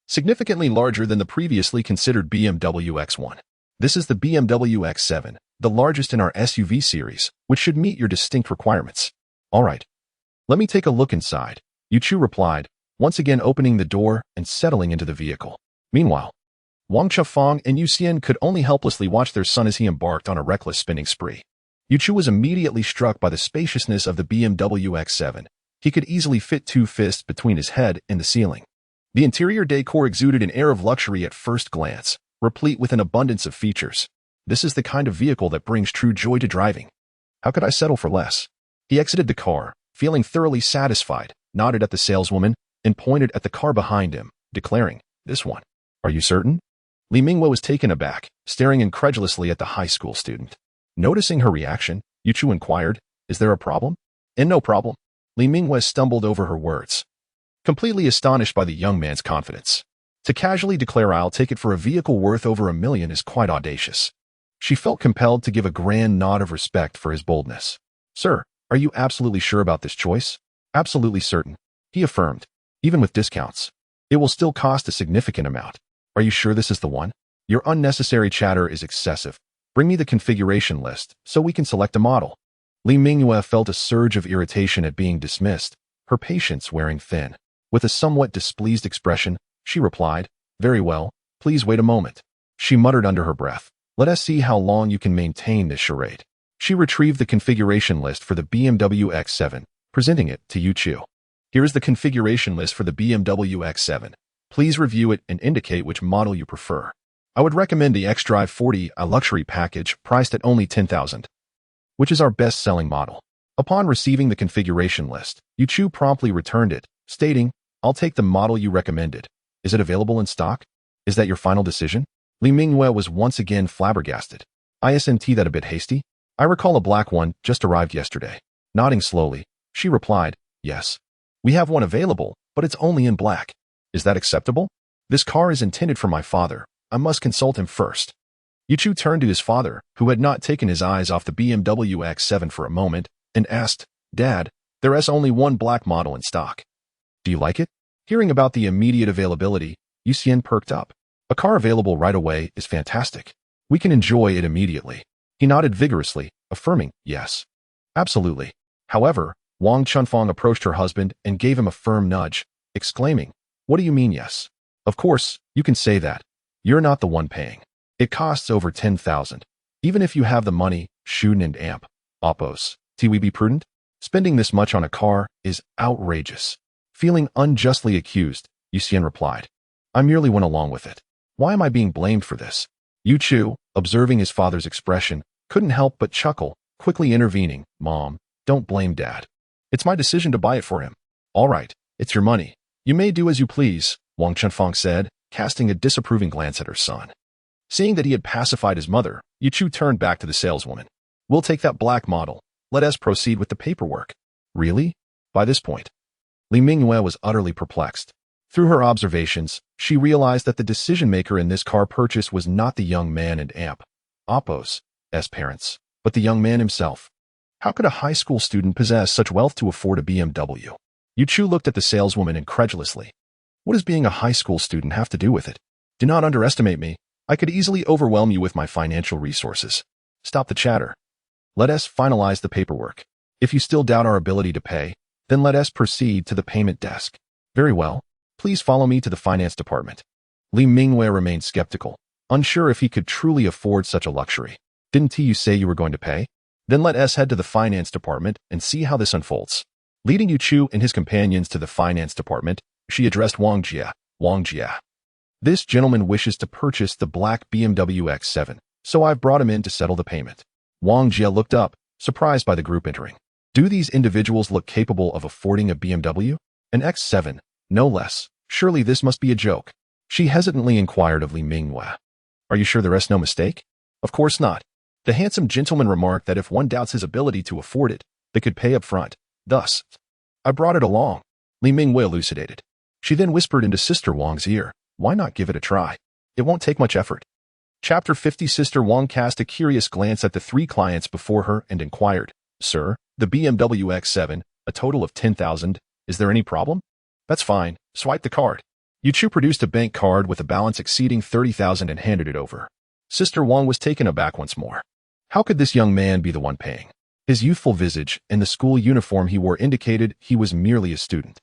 Significantly larger than the previously considered BMW X1. This is the BMW X7, the largest in our SUV series, which should meet your distinct requirements. All right. Let me take a look inside, Yuchu replied, once again opening the door and settling into the vehicle. Meanwhile, Wang Chefang and Yuxian could only helplessly watch their son as he embarked on a reckless spinning spree. Yuchu was immediately struck by the spaciousness of the BMW X7. He could easily fit 2 fists between his head and the ceiling. The interior decor exuded an air of luxury at first glance, replete with an abundance of features. This is the kind of vehicle that brings true joy to driving. How could I settle for less? He exited the car, feeling thoroughly satisfied, nodded at the saleswoman, and pointed at the car behind him, declaring, this one. Are you certain? Li Mingwei was taken aback, staring incredulously at the high school student. Noticing her reaction, Yuchu inquired, is there a problem? And no problem. Li Mingwei stumbled over her words, completely astonished by the young man's confidence. To casually declare I'll take it for a vehicle worth over $1 million is quite audacious. She felt compelled to give a grand nod of respect for his boldness. Sir, are you absolutely sure about this choice? Absolutely certain, he affirmed. Even with discounts, it will still cost a significant amount. Are you sure this is the one? Your unnecessary chatter is excessive. Bring me the configuration list so we can select a model. Li Mingwei felt a surge of irritation at being dismissed, her patience wearing thin. With a somewhat displeased expression, she replied, very well, please wait a moment. She muttered under her breath, let us see how long you can maintain this charade. She retrieved the configuration list for the BMW X7, presenting it to Yuchu. Here is the configuration list for the BMW X7. Please review it and indicate which model you prefer. I would recommend the X-Drive 40, a luxury package priced at only $10,000, which is our best-selling model. Upon receiving the configuration list, Yuchu promptly returned it, stating, I'll take the model you recommended. Is it available in stock? Is that your final decision? Li Mingwei was once again flabbergasted. Isn't that a bit hasty? I recall a black one just arrived yesterday. Nodding slowly, she replied, yes. We have one available, but it's only in black. Is that acceptable? This car is intended for my father. I must consult him first. Yuchu turned to his father, who had not taken his eyes off the BMW X7 for a moment, and asked, Dad, There's only one black model in stock. Do you like it? Hearing about the immediate availability, Yuxian perked up. A car available right away is fantastic. We can enjoy it immediately. He nodded vigorously, affirming, yes. Absolutely. However, Wang Chunfang approached her husband and gave him a firm nudge, exclaiming, what do you mean yes? Of course, you can say that. You're not the one paying. It costs over 10,000. Even if you have the money, Shuden and Amp. Oppos. We be prudent? Spending this much on a car is outrageous. Feeling unjustly accused, Yuxian replied. I merely went along with it. Why am I being blamed for this? Yu Chu, observing his father's expression, couldn't help but chuckle, quickly intervening, Mom, don't blame Dad. It's my decision to buy it for him. All right, it's your money. You may do as you please, Wang Chunfang said, casting a disapproving glance at her son. Seeing that he had pacified his mother, Yu Chu turned back to the saleswoman. We'll take that black model. Let us proceed with the paperwork. Really? By this point, Li Mingyue was utterly perplexed. Through her observations, she realized that the decision-maker in this car purchase was not the young man and Amp, Oppo's parents, but the young man himself. How could a high school student possess such wealth to afford a BMW? Yu Chu looked at the saleswoman incredulously. What does being a high school student have to do with it? Do not underestimate me. I could easily overwhelm you with my financial resources. Stop the chatter. Let us finalize the paperwork. If you still doubt our ability to pay, then let us proceed to the payment desk. Very well. Please follow me to the finance department. Li Mingyue remained skeptical, unsure if he could truly afford such a luxury. Didn't you say you were going to pay? Then let us head to the finance department and see how this unfolds. Leading Yu Chu and his companions to the finance department, she addressed Wang Jia. Wang Jia. This gentleman wishes to purchase the black BMW X7, so I've brought him in to settle the payment. Wang Jia looked up, surprised by the group entering. Do these individuals look capable of affording a BMW? An X7, no less. Surely this must be a joke. She hesitantly inquired of Li Mingyue. Are you sure there is no mistake? Of course not. The handsome gentleman remarked that if one doubts his ability to afford it, they could pay up front. Thus, I brought it along. Li Mingyue elucidated. She then whispered into Sister Wang's ear, why not give it a try? It won't take much effort. Chapter 50. Sister Wang cast a curious glance at the three clients before her and inquired, Sir, the BMW X7, a total of 10,000, is there any problem? That's fine, swipe the card. Yu Chu produced a bank card with a balance exceeding 30,000 and handed it over. Sister Wang was taken aback once more. How could this young man be the one paying? His youthful visage and the school uniform he wore indicated he was merely a student.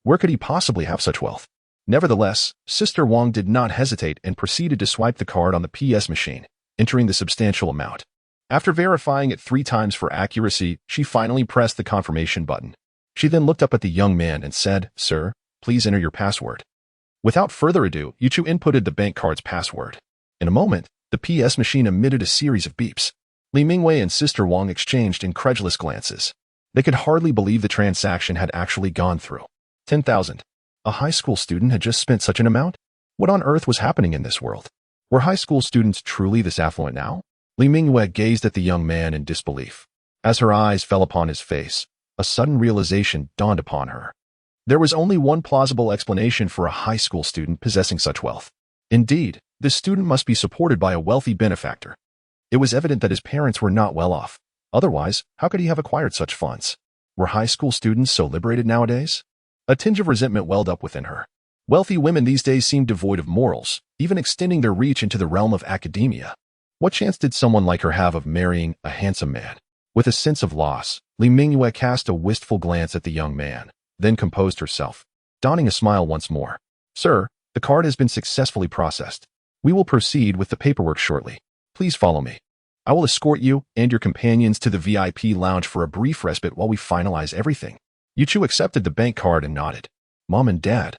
Where could he possibly have such wealth? Nevertheless, Sister Wang did not hesitate and proceeded to swipe the card on the PS machine, entering the substantial amount. After verifying it 3 times for accuracy, she finally pressed the confirmation button. She then looked up at the young man and said, Sir, please enter your password. Without further ado, Yu Chu inputted the bank card's password. In a moment, the PS machine emitted a series of beeps. Li Mingyue and Sister Wang exchanged incredulous glances. They could hardly believe the transaction had actually gone through. 10,000. A high school student had just spent such an amount? What on earth was happening in this world? Were high school students truly this affluent now? Li Mingyue gazed at the young man in disbelief. As her eyes fell upon his face, a sudden realization dawned upon her. There was only one plausible explanation for a high school student possessing such wealth. Indeed, this student must be supported by a wealthy benefactor. It was evident that his parents were not well off. Otherwise, how could he have acquired such funds? Were high school students so liberated nowadays? A tinge of resentment welled up within her. Wealthy women these days seemed devoid of morals, even extending their reach into the realm of academia. What chance did someone like her have of marrying a handsome man? With a sense of loss, Li Mingyue cast a wistful glance at the young man, then composed herself, donning a smile once more. Sir, the card has been successfully processed. We will proceed with the paperwork shortly. Please follow me. I will escort you and your companions to the VIP lounge for a brief respite while we finalize everything. Yu Chu accepted the bank card and nodded. Mom and Dad,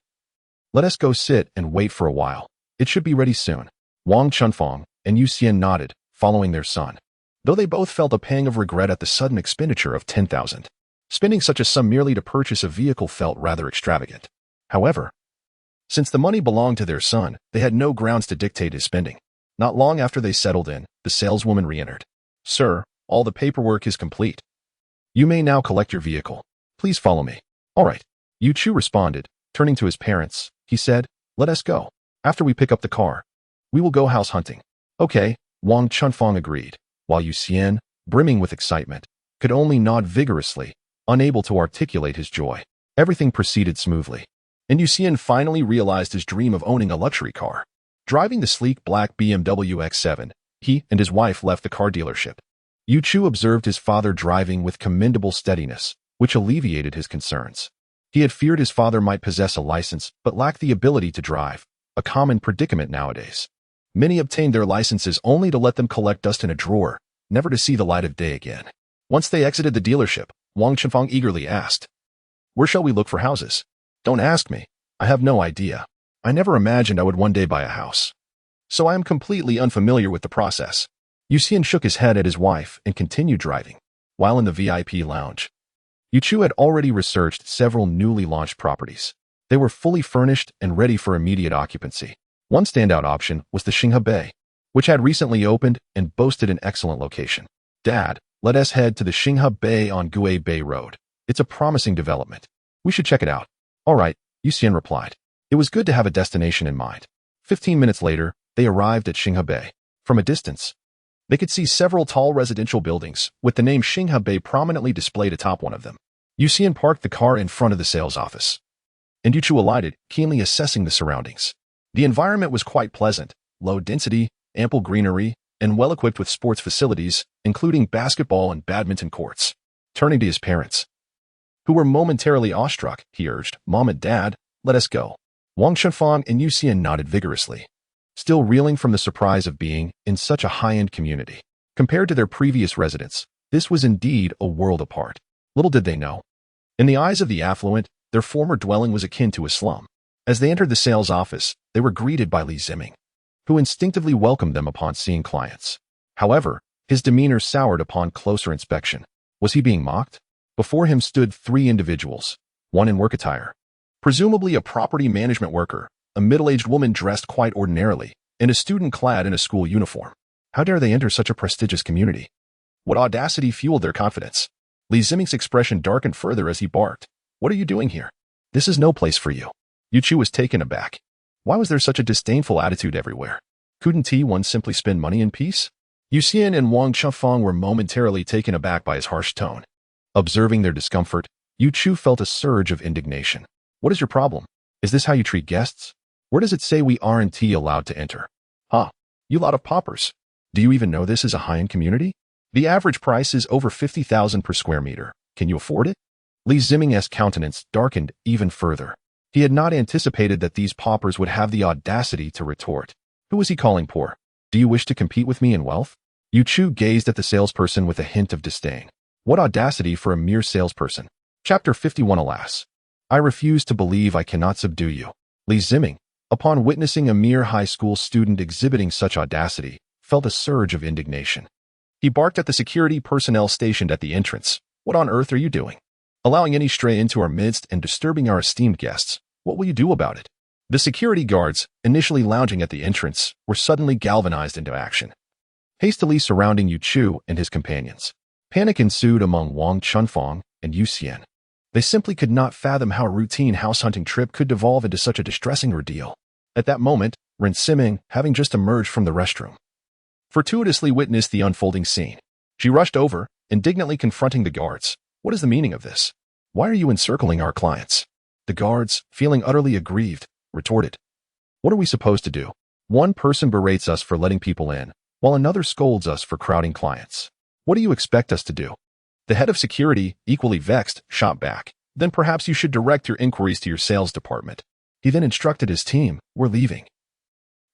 let us go sit and wait for a while. It should be ready soon. Wang Chunfang and Yuxian nodded, following their son. Though they both felt a pang of regret at the sudden expenditure of 10,000. Spending such a sum merely to purchase a vehicle felt rather extravagant. However, since the money belonged to their son, they had no grounds to dictate his spending. Not long after they settled in, the saleswoman re-entered. Sir, all the paperwork is complete. You may now collect your vehicle. Please follow me. All right. Yu Chu responded, turning to his parents. He said, let us go. After we pick up the car, we will go house hunting. Okay, Wang Chunfang agreed, while Yuxian, brimming with excitement, could only nod vigorously, unable to articulate his joy. Everything proceeded smoothly, and Yuxian finally realized his dream of owning a luxury car. Driving the sleek black BMW X7, he and his wife left the car dealership. Yu Chu observed his father driving with commendable steadiness, which alleviated his concerns. He had feared his father might possess a license but lacked the ability to drive, a common predicament nowadays. Many obtained their licenses only to let them collect dust in a drawer, never to see the light of day again. Once they exited the dealership, Wang Chenfang eagerly asked, "Where shall we look for houses?" "Don't ask me. I have no idea. I never imagined I would one day buy a house. So I am completely unfamiliar with the process." Yuxian shook his head at his wife and continued driving. While in the VIP lounge, Yu Chu had already researched several newly launched properties. They were fully furnished and ready for immediate occupancy. One standout option was the Xinghe Bay, which had recently opened and boasted an excellent location. "Dad, let us head to the Xinghe Bay on Gue Bay Road. It's a promising development. We should check it out." "All right," Yuxian replied. It was good to have a destination in mind. 15 minutes later, they arrived at Xinghe Bay. From a distance, they could see several tall residential buildings, with the name Xinghe Bay prominently displayed atop one of them. Yuxian parked the car in front of the sales office, and Yu Chu alighted, keenly assessing the surroundings. The environment was quite pleasant, low density, ample greenery, and well-equipped with sports facilities, including basketball and badminton courts. Turning to his parents, who were momentarily awestruck, he urged, "Mom and Dad, let us go." Wang Chenfang and Yuxian nodded vigorously, still reeling from the surprise of being in such a high-end community. Compared to their previous residence, this was indeed a world apart. Little did they know, in the eyes of the affluent, their former dwelling was akin to a slum. As they entered the sales office, they were greeted by Li Ziming, who instinctively welcomed them upon seeing clients. However, his demeanor soured upon closer inspection. Was he being mocked? Before him stood three individuals, one in work attire, presumably a property management worker, a middle-aged woman dressed quite ordinarily, and a student clad in a school uniform. How dare they enter such a prestigious community? What audacity fueled their confidence? Li Ziming's expression darkened further as he barked, "What are you doing here? This is no place for you." Yu Chu was taken aback. Why was there such a disdainful attitude everywhere? Couldn't one simply spend money in peace? Yuxian and Wang Chenfang were momentarily taken aback by his harsh tone. Observing their discomfort, Yu Chu felt a surge of indignation. "What is your problem? Is this how you treat guests? Where does it say we aren't allowed to enter?" "Huh, you lot of paupers. Do you even know this is a high-end community? The average price is over 50,000 per square meter. Can you afford it?" Li Ziming's countenance darkened even further. He had not anticipated that these paupers would have the audacity to retort. Who was he calling poor? "Do you wish to compete with me in wealth?" Yu Chu gazed at the salesperson with a hint of disdain. What audacity for a mere salesperson. Chapter 51. Alas, I refuse to believe I cannot subdue you. Li Ziming, upon witnessing a mere high school student exhibiting such audacity, felt a surge of indignation. He barked at the security personnel stationed at the entrance. "What on earth are you doing? Allowing any stray into our midst and disturbing our esteemed guests. What will you do about it?" The security guards, initially lounging at the entrance, were suddenly galvanized into action, hastily surrounding Yu Chu and his companions. Panic ensued among Wang Chenfang and Yuxian. They simply could not fathom how a routine house-hunting trip could devolve into such a distressing ordeal. At that moment, Ren Siming, having just emerged from the restroom, fortuitously witnessed the unfolding scene. She rushed over, indignantly confronting the guards. "What is the meaning of this? Why are you encircling our clients?" The guards, feeling utterly aggrieved, retorted, "What are we supposed to do? One person berates us for letting people in, while another scolds us for crowding clients. What do you expect us to do?" The head of security, equally vexed, shot back. "Then perhaps you should direct your inquiries to your sales department." He then instructed his team, "We're leaving.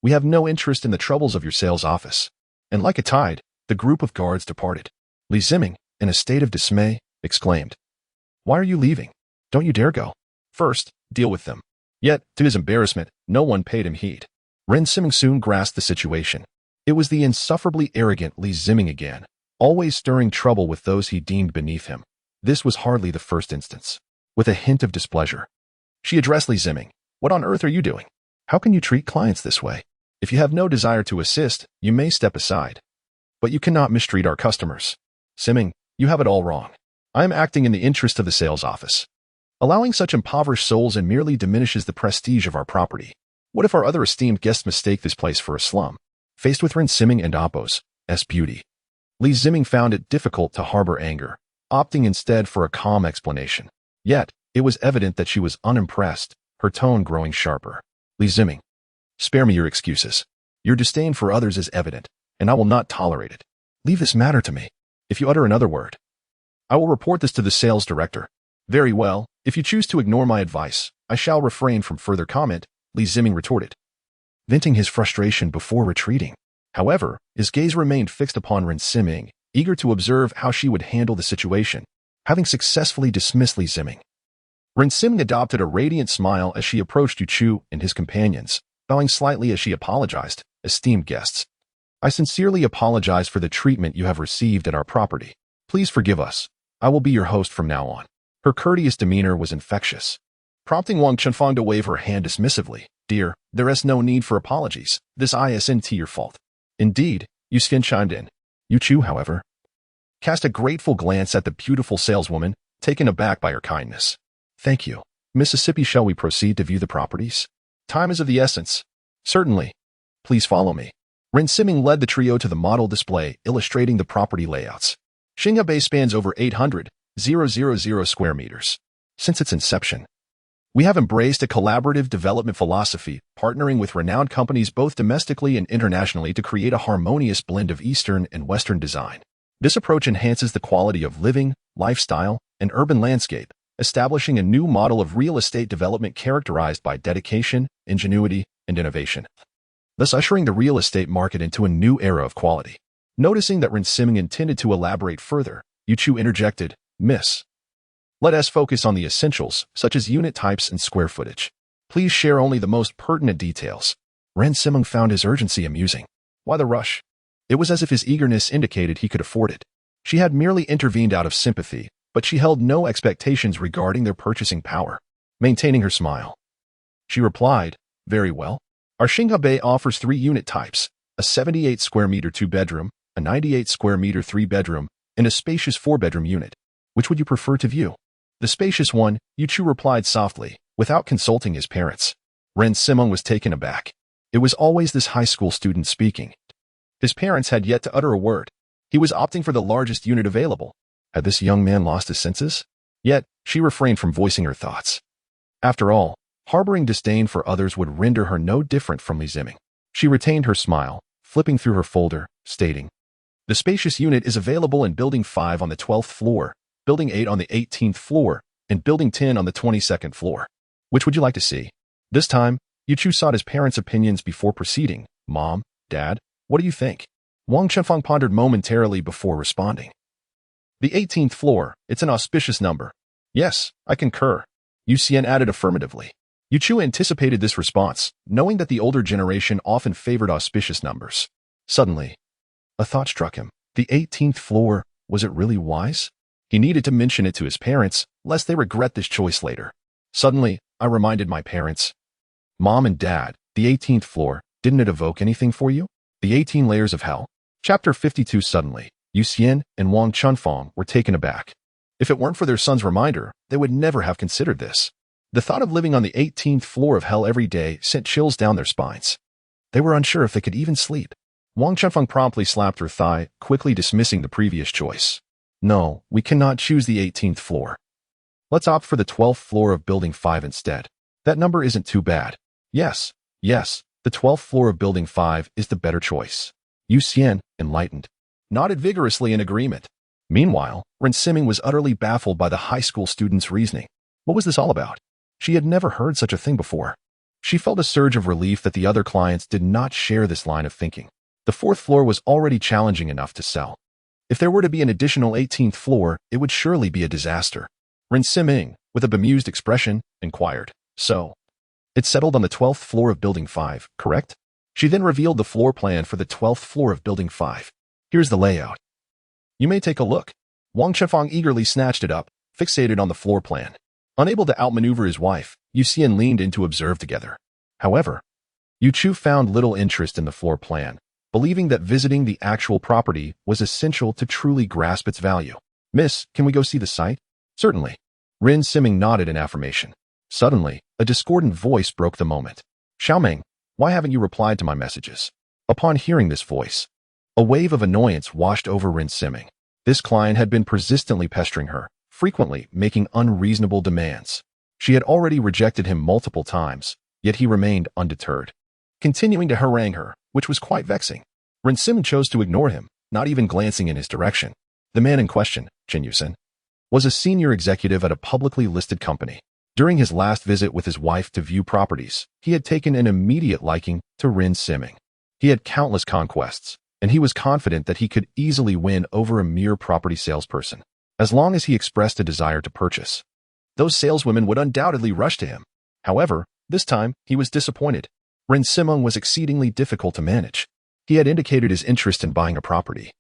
We have no interest in the troubles of your sales office." And like a tide, the group of guards departed. Li Ziming, in a state of dismay, exclaimed, "Why are you leaving? Don't you dare go. First, deal with them." Yet, to his embarrassment, no one paid him heed. Ren Siming soon grasped the situation. It was the insufferably arrogant Li Ziming again, always stirring trouble with those he deemed beneath him. This was hardly the first instance. With a hint of displeasure, she addressed Li Ziming. "What on earth are you doing? How can you treat clients this way? If you have no desire to assist, you may step aside. But you cannot mistreat our customers. Siming, you have it all wrong. I am acting in the interest of the sales office. Allowing such impoverished souls in merely diminishes the prestige of our property. What if our other esteemed guests mistake this place for a slum?" Faced with Ren Siming and Appo's beauty, Li Ziming found it difficult to harbor anger. opting instead for a calm explanation. Yet, it was evident that she was unimpressed, her tone growing sharper. Li Ziming, spare me your excuses. Your disdain for others is evident, and I will not tolerate it. Leave this matter to me. If you utter another word, I will report this to the sales director. Very well, if you choose to ignore my advice, I shall refrain from further comment, Li Ziming retorted, venting his frustration before retreating. However, his gaze remained fixed upon Ren Siming, eager to observe how she would handle the situation, having successfully dismissed Li Ziming. Ren Siming adopted a radiant smile as she approached Yu Chu and his companions, bowing slightly as she apologized. Esteemed guests, I sincerely apologize for the treatment you have received at our property. Please forgive us. I will be your host from now on. Her courteous demeanor was infectious, prompting Wang Chunfang to wave her hand dismissively. Dear, there is no need for apologies. This isn't your fault. Indeed, Yu Xian chimed in. Yu Chu, however, cast a grateful glance at the beautiful saleswoman, taken aback by her kindness. Thank you. Mississippi, shall we proceed to view the properties? Time is of the essence. Certainly. Please follow me. Ren Siming led the trio to the model display illustrating the property layouts. Xinghe Bay spans over 800,000 square meters. Since its inception, we have embraced a collaborative development philosophy, partnering with renowned companies both domestically and internationally to create a harmonious blend of Eastern and Western design. This approach enhances the quality of living, lifestyle, and urban landscape, establishing a new model of real estate development characterized by dedication, ingenuity, and innovation, thus ushering the real estate market into a new era of quality. Noticing that Ren Siming intended to elaborate further, Yu Chu interjected, Miss, let us focus on the essentials, such as unit types and square footage. Please share only the most pertinent details. Ren Siming found his urgency amusing. Why the rush? It was as if his eagerness indicated he could afford it. She had merely intervened out of sympathy, but she held no expectations regarding their purchasing power. Maintaining her smile, she replied, very well. Our Xinghe Bay offers 3 unit types, a 78 square meter 2-bedroom, a 98 square meter 3-bedroom, and a spacious 4-bedroom unit. Which would you prefer to view? The spacious one, Yu Chu replied softly, without consulting his parents. Ren Siming was taken aback. It was always this high school student speaking. His parents had yet to utter a word. He was opting for the largest unit available. Had this young man lost his senses? Yet, she refrained from voicing her thoughts. After all, harboring disdain for others would render her no different from Li Ziming. She retained her smile, flipping through her folder, stating, the spacious unit is available in Building 5 on the 12th floor, Building 8 on the 18th floor, and Building 10 on the 22nd floor. Which would you like to see? This time, Yu Chu sought his parents' opinions before proceeding. Mom, Dad, what do you think? Wang Chunfang pondered momentarily before responding. The 18th floor, it's an auspicious number. Yes, I concur. Yu Xian added affirmatively. Yu Chu anticipated this response, knowing that the older generation often favored auspicious numbers. Suddenly, a thought struck him. The 18th floor, was it really wise? He needed to mention it to his parents, lest they regret this choice later. Suddenly, I reminded my parents. Mom and Dad, the 18th floor, didn't it evoke anything for you? The 18 Layers of Hell. Chapter 52. Suddenly, Yu Xian and Wang Chunfang were taken aback. If it weren't for their son's reminder, they would never have considered this. The thought of living on the 18th floor of hell every day sent chills down their spines. They were unsure if they could even sleep. Wang Chunfang promptly slapped her thigh, quickly dismissing the previous choice. No, we cannot choose the 18th floor. Let's opt for the 12th floor of Building 5 instead. That number isn't too bad. Yes, the 12th floor of Building 5 is the better choice. Yu Xian, enlightened, nodded vigorously in agreement. Meanwhile, Ren Siming was utterly baffled by the high school student's reasoning. What was this all about? She had never heard such a thing before. She felt a surge of relief that the other clients did not share this line of thinking. The 4th floor was already challenging enough to sell. If there were to be an additional 18th floor, it would surely be a disaster. Ren Siming, with a bemused expression, inquired. So, it's settled on the 12th floor of Building 5, correct? She then revealed the floor plan for the 12th floor of Building 5. Here's the layout. You may take a look. Wang Chunfang eagerly snatched it up, fixated on the floor plan. Unable to outmaneuver his wife, Yu Xian leaned in to observe together. However, Yu Chu found little interest in the floor plan, believing that visiting the actual property was essential to truly grasp its value. Miss, can we go see the site? Certainly. Ren Siming nodded in affirmation. Suddenly, a discordant voice broke the moment. Xiaoming, why haven't you replied to my messages? Upon hearing this voice, a wave of annoyance washed over Ren Siming. This client had been persistently pestering her, frequently making unreasonable demands. She had already rejected him multiple times, yet he remained undeterred, continuing to harangue her, which was quite vexing. Rin Sim chose to ignore him, not even glancing in his direction. The man in question, Chen Yusen, was a senior executive at a publicly listed company. During his last visit with his wife to view properties, he had taken an immediate liking to Rin Simming. He had countless conquests, and he was confident that he could easily win over a mere property salesperson, as long as he expressed a desire to purchase. Those saleswomen would undoubtedly rush to him. However, this time he was disappointed. Rin Simong was exceedingly difficult to manage. He had indicated his interest in buying a property,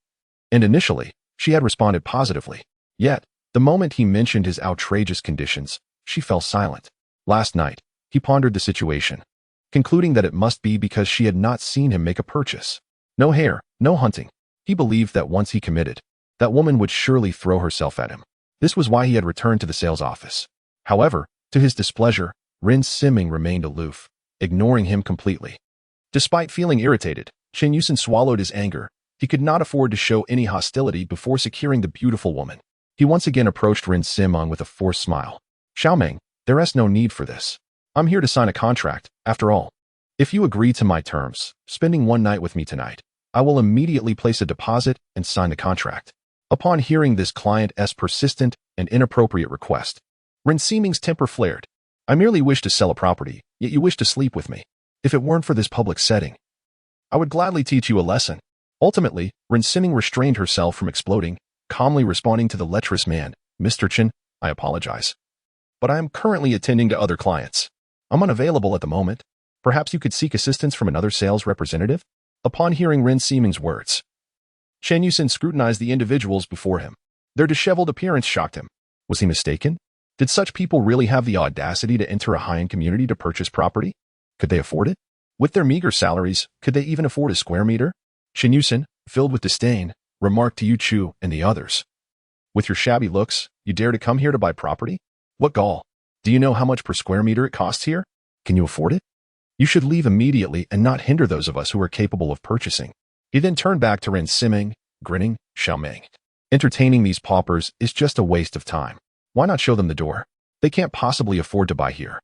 and initially, she had responded positively. Yet, the moment he mentioned his outrageous conditions, she fell silent. Last night, he pondered the situation, concluding that it must be because she had not seen him make a purchase. No hare, no hunting. He believed that once he committed, that woman would surely throw herself at him. This was why he had returned to the sales office. However, to his displeasure, Rin Simming remained aloof, ignoring him completely. Despite feeling irritated, Chen Yusen swallowed his anger. He could not afford to show any hostility before securing the beautiful woman. He once again approached Rin Simong with a forced smile. Xiaoming, there is no need for this. I'm here to sign a contract, after all. If you agree to my terms, spending one night with me tonight, I will immediately place a deposit and sign the contract. Upon hearing this client's persistent and inappropriate request, Rin Siming's temper flared. I merely wish to sell a property, yet you wish to sleep with me. If it weren't for this public setting, I would gladly teach you a lesson. Ultimately, Rin Siming restrained herself from exploding, calmly responding to the lecherous man. Mr. Chen, I apologize, but I am currently attending to other clients. I'm unavailable at the moment. Perhaps you could seek assistance from another sales representative? Upon hearing Rin Siming's words, Chen Yusen scrutinized the individuals before him. Their disheveled appearance shocked him. Was he mistaken? Did such people really have the audacity to enter a high-end community to purchase property? Could they afford it? With their meager salaries, could they even afford a square meter? Chen Yusen, filled with disdain, remarked to Yu Chu and the others. With your shabby looks, you dare to come here to buy property? What gall! Do you know how much per square meter it costs here? Can you afford it? You should leave immediately and not hinder those of us who are capable of purchasing. He then turned back to Rin Siming, grinning. Xiaoming, entertaining these paupers is just a waste of time. Why not show them the door? They can't possibly afford to buy here.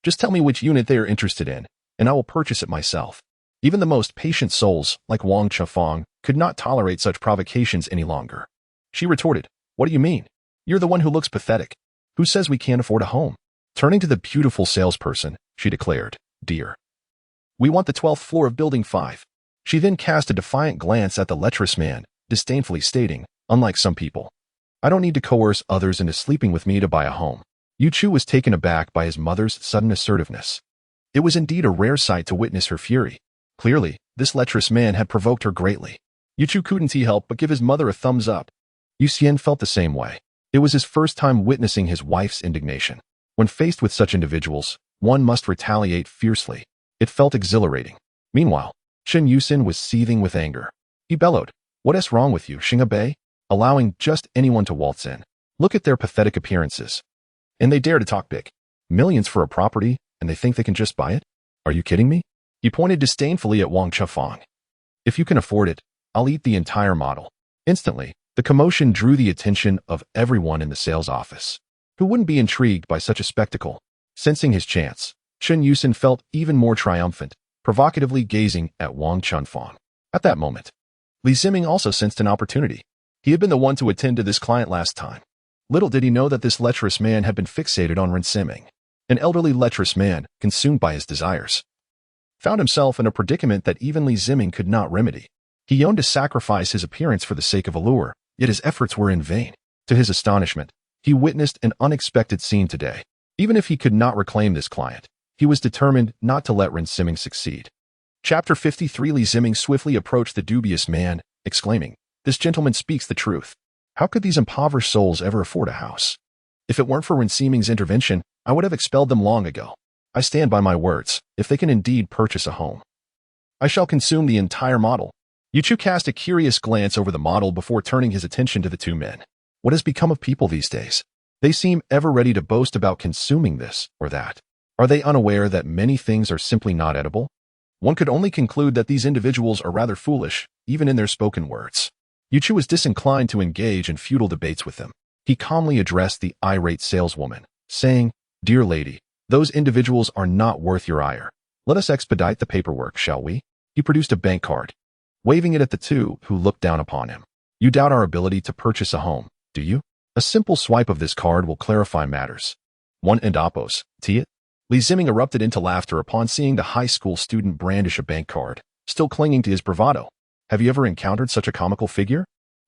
Just tell me which unit they are interested in, and I will purchase it myself. Even the most patient souls, like Wang Chefang, could not tolerate such provocations any longer. She retorted, what do you mean? You're the one who looks pathetic. Who says we can't afford a home? Turning to the beautiful salesperson, she declared, dear, we want the 12th floor of Building 5. She then cast a defiant glance at the lecherous man, disdainfully stating, unlike some people, I don't need to coerce others into sleeping with me to buy a home. Yu Chu was taken aback by his mother's sudden assertiveness. It was indeed a rare sight to witness her fury. Clearly, this lecherous man had provoked her greatly. Yu Chu couldn't help but give his mother a thumbs up. Yu Xian felt the same way. It was his first time witnessing his wife's indignation. When faced with such individuals, one must retaliate fiercely. It felt exhilarating. Meanwhile, Chen Yusen was seething with anger. He bellowed, what's wrong with you, Xingabei? Allowing just anyone to waltz in. Look at their pathetic appearances. And they dare to talk big. Millions for a property, and they think they can just buy it? Are you kidding me? He pointed disdainfully at Wang Chefang. If you can afford it, I'll eat the entire model. Instantly, the commotion drew the attention of everyone in the sales office. Who wouldn't be intrigued by such a spectacle? Sensing his chance, Chen Yusen felt even more triumphant, provocatively gazing at Wang Chunfang. At that moment, Li Ziming also sensed an opportunity. He had been the one to attend to this client last time. Little did he know that this lecherous man had been fixated on Rin Siming. An elderly lecherous man, consumed by his desires, found himself in a predicament that even Li Ziming could not remedy. He yearned to sacrifice his appearance for the sake of allure, yet his efforts were in vain. To his astonishment, he witnessed an unexpected scene today. Even if he could not reclaim this client, he was determined not to let Rin Siming succeed. Chapter 53. Li Ziming swiftly approached the dubious man, exclaiming, this gentleman speaks the truth. How could these impoverished souls ever afford a house? If it weren't for Rin Siming's intervention, I would have expelled them long ago. I stand by my words. If they can indeed purchase a home, I shall consume the entire model. Yu Chu cast a curious glance over the model before turning his attention to the two men. What has become of people these days? They seem ever ready to boast about consuming this or that. Are they unaware that many things are simply not edible? One could only conclude that these individuals are rather foolish, even in their spoken words. Chu was disinclined to engage in futile debates with him. He calmly addressed the irate saleswoman, saying, "Dear lady, those individuals are not worth your ire. Let us expedite the paperwork, shall we?" He produced a bank card, waving it at the two who looked down upon him. "You doubt our ability to purchase a home, do you? A simple swipe of this card will clarify matters. One and oppos, it?" Li Ziming erupted into laughter upon seeing the high school student brandish a bank card, still clinging to his bravado. Have you ever encountered such a comical figure?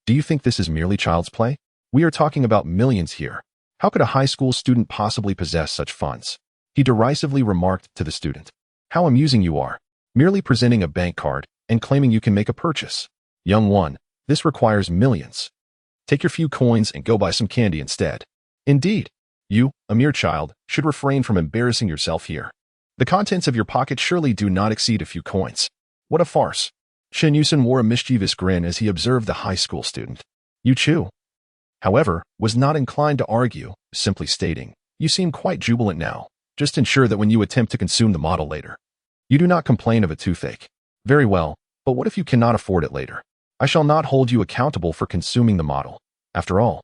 Do you think this is merely child's play? We are talking about millions here. How could a high school student possibly possess such funds? He derisively remarked to the student. How amusing you are, merely presenting a bank card and claiming you can make a purchase. Young one, this requires millions. Take your few coins and go buy some candy instead. Indeed, you, a mere child, should refrain from embarrassing yourself here. The contents of your pocket surely do not exceed a few coins. What a farce. Chen Yusen wore a mischievous grin as he observed the high school student. Chu, however, was not inclined to argue, simply stating, "You seem quite jubilant now. Just ensure that when you attempt to consume the model later, you do not complain of a toothache. Very well, but what if you cannot afford it later? I shall not hold you accountable for consuming the model. After all,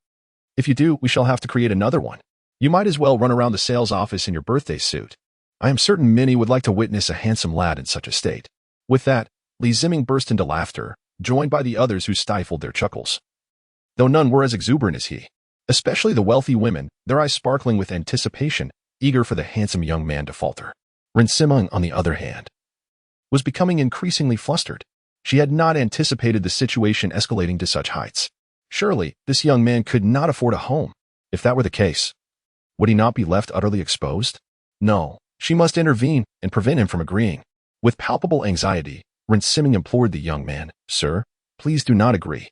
if you do, we shall have to create another one. You might as well run around the sales office in your birthday suit. I am certain many would like to witness a handsome lad in such a state." With that, Li Ziming burst into laughter, joined by the others who stifled their chuckles. Though none were as exuberant as he, especially the wealthy women, their eyes sparkling with anticipation, eager for the handsome young man to falter. Ren Simeng, on the other hand, was becoming increasingly flustered. She had not anticipated the situation escalating to such heights. Surely, this young man could not afford a home. If that were the case, would he not be left utterly exposed? No, she must intervene and prevent him from agreeing. With palpable anxiety, Ren Simeng implored the young man, "Sir, please do not agree.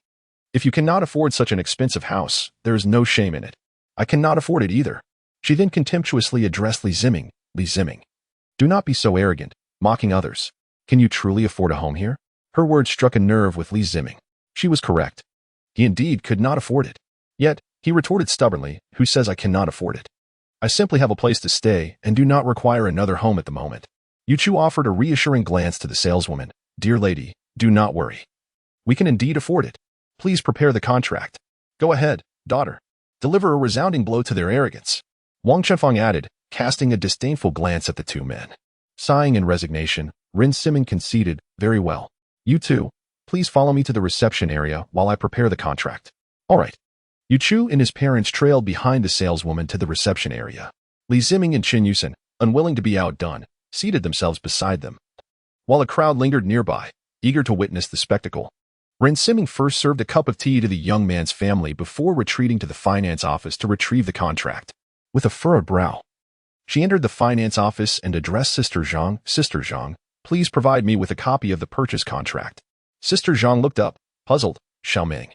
If you cannot afford such an expensive house, there is no shame in it. I cannot afford it either." She then contemptuously addressed Li Ziming. "Li Ziming, do not be so arrogant, mocking others. Can you truly afford a home here?" Her words struck a nerve with Li Ziming. She was correct. He indeed could not afford it. Yet, he retorted stubbornly, "Who says I cannot afford it? I simply have a place to stay and do not require another home at the moment." Chu offered a reassuring glance to the saleswoman. "Dear lady, do not worry. We can indeed afford it. Please prepare the contract. Go ahead, daughter. Deliver a resounding blow to their arrogance." Wang Chenfeng added, casting a disdainful glance at the two men. Sighing in resignation, Ren Simeng conceded, "Very well. You two, please follow me to the reception area while I prepare the contract." "All right." Chu and his parents trailed behind the saleswoman to the reception area. Li Ziming and Chen Yusen, unwilling to be outdone, seated themselves beside them, while a crowd lingered nearby, eager to witness the spectacle. Ren Simeng first served a cup of tea to the young man's family before retreating to the finance office to retrieve the contract. With a furrowed brow, she entered the finance office and addressed Sister Zhang. "Sister Zhang, please provide me with a copy of the purchase contract." Sister Zhang looked up, puzzled. "Xiaoming,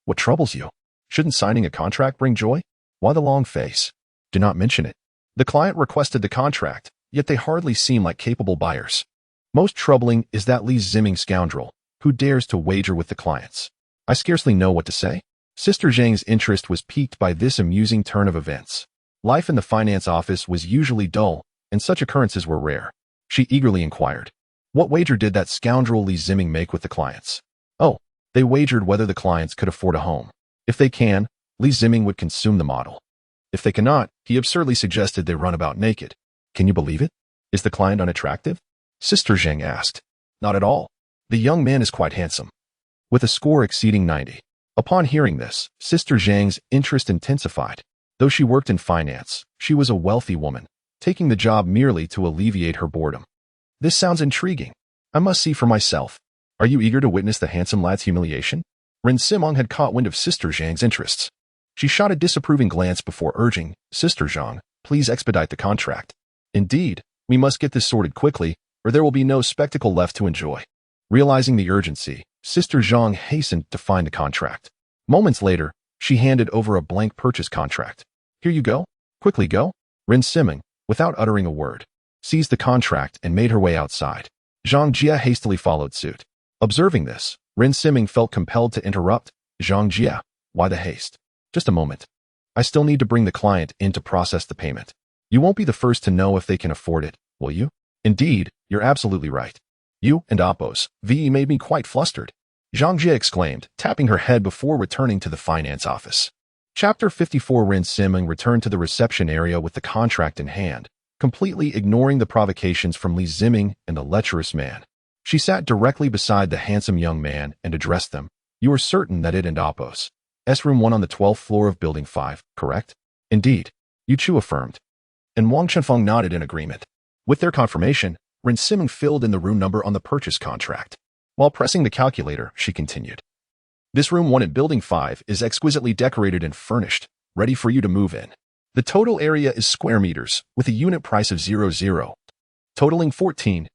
what troubles you? Shouldn't signing a contract bring joy? Why the long face? Do not mention it." The client requested the contract, yet they hardly seem like capable buyers. Most troubling is that Li Ziming scoundrel, who dares to wager with the clients. I scarcely know what to say. Sister Zhang's interest was piqued by this amusing turn of events. Life in the finance office was usually dull, and such occurrences were rare. She eagerly inquired, "What wager did that scoundrel Li Ziming make with the clients?" "Oh, they wagered whether the clients could afford a home. If they can, Li Ziming would consume the model. If they cannot, he absurdly suggested they run about naked. Can you believe it? Is the client unattractive?" Sister Zhang asked. "Not at all. The young man is quite handsome, with a score exceeding 90. Upon hearing this, Sister Zhang's interest intensified. Though she worked in finance, she was a wealthy woman, taking the job merely to alleviate her boredom. "This sounds intriguing. I must see for myself. Are you eager to witness the handsome lad's humiliation?" Ren Simeng had caught wind of Sister Zhang's interests. She shot a disapproving glance before urging, "Sister Zhang, please expedite the contract. Indeed, we must get this sorted quickly, or there will be no spectacle left to enjoy." Realizing the urgency, Sister Zhang hastened to find the contract. Moments later, she handed over a blank purchase contract. "Here you go. Quickly go." Ren Simeng, without uttering a word, seized the contract and made her way outside. Zhang Jia hastily followed suit. Observing this, Ren Simeng felt compelled to interrupt. "Zhang Jia, why the haste? Just a moment. I still need to bring the client in to process the payment. You won't be the first to know if they can afford it, will you?" "Indeed, you're absolutely right. You and Oppos, VE made me quite flustered. Zhang Jie exclaimed, tapping her head before returning to the finance office. Chapter 54. Rin Siming returned to the reception area with the contract in hand, completely ignoring the provocations from Li Ziming and the lecherous man. She sat directly beside the handsome young man and addressed them. You are certain that it and Appo's room 1 on the 12th floor of Building 5, correct? Indeed, Yu Chu affirmed. And Wang Chenfeng nodded in agreement. With their confirmation, Rin Siming filled in the room number on the purchase contract. While pressing the calculator, she continued. This room 1 at Building 5 is exquisitely decorated and furnished, ready for you to move in. The total area is square meters, with a unit price of 00, totaling 14,000.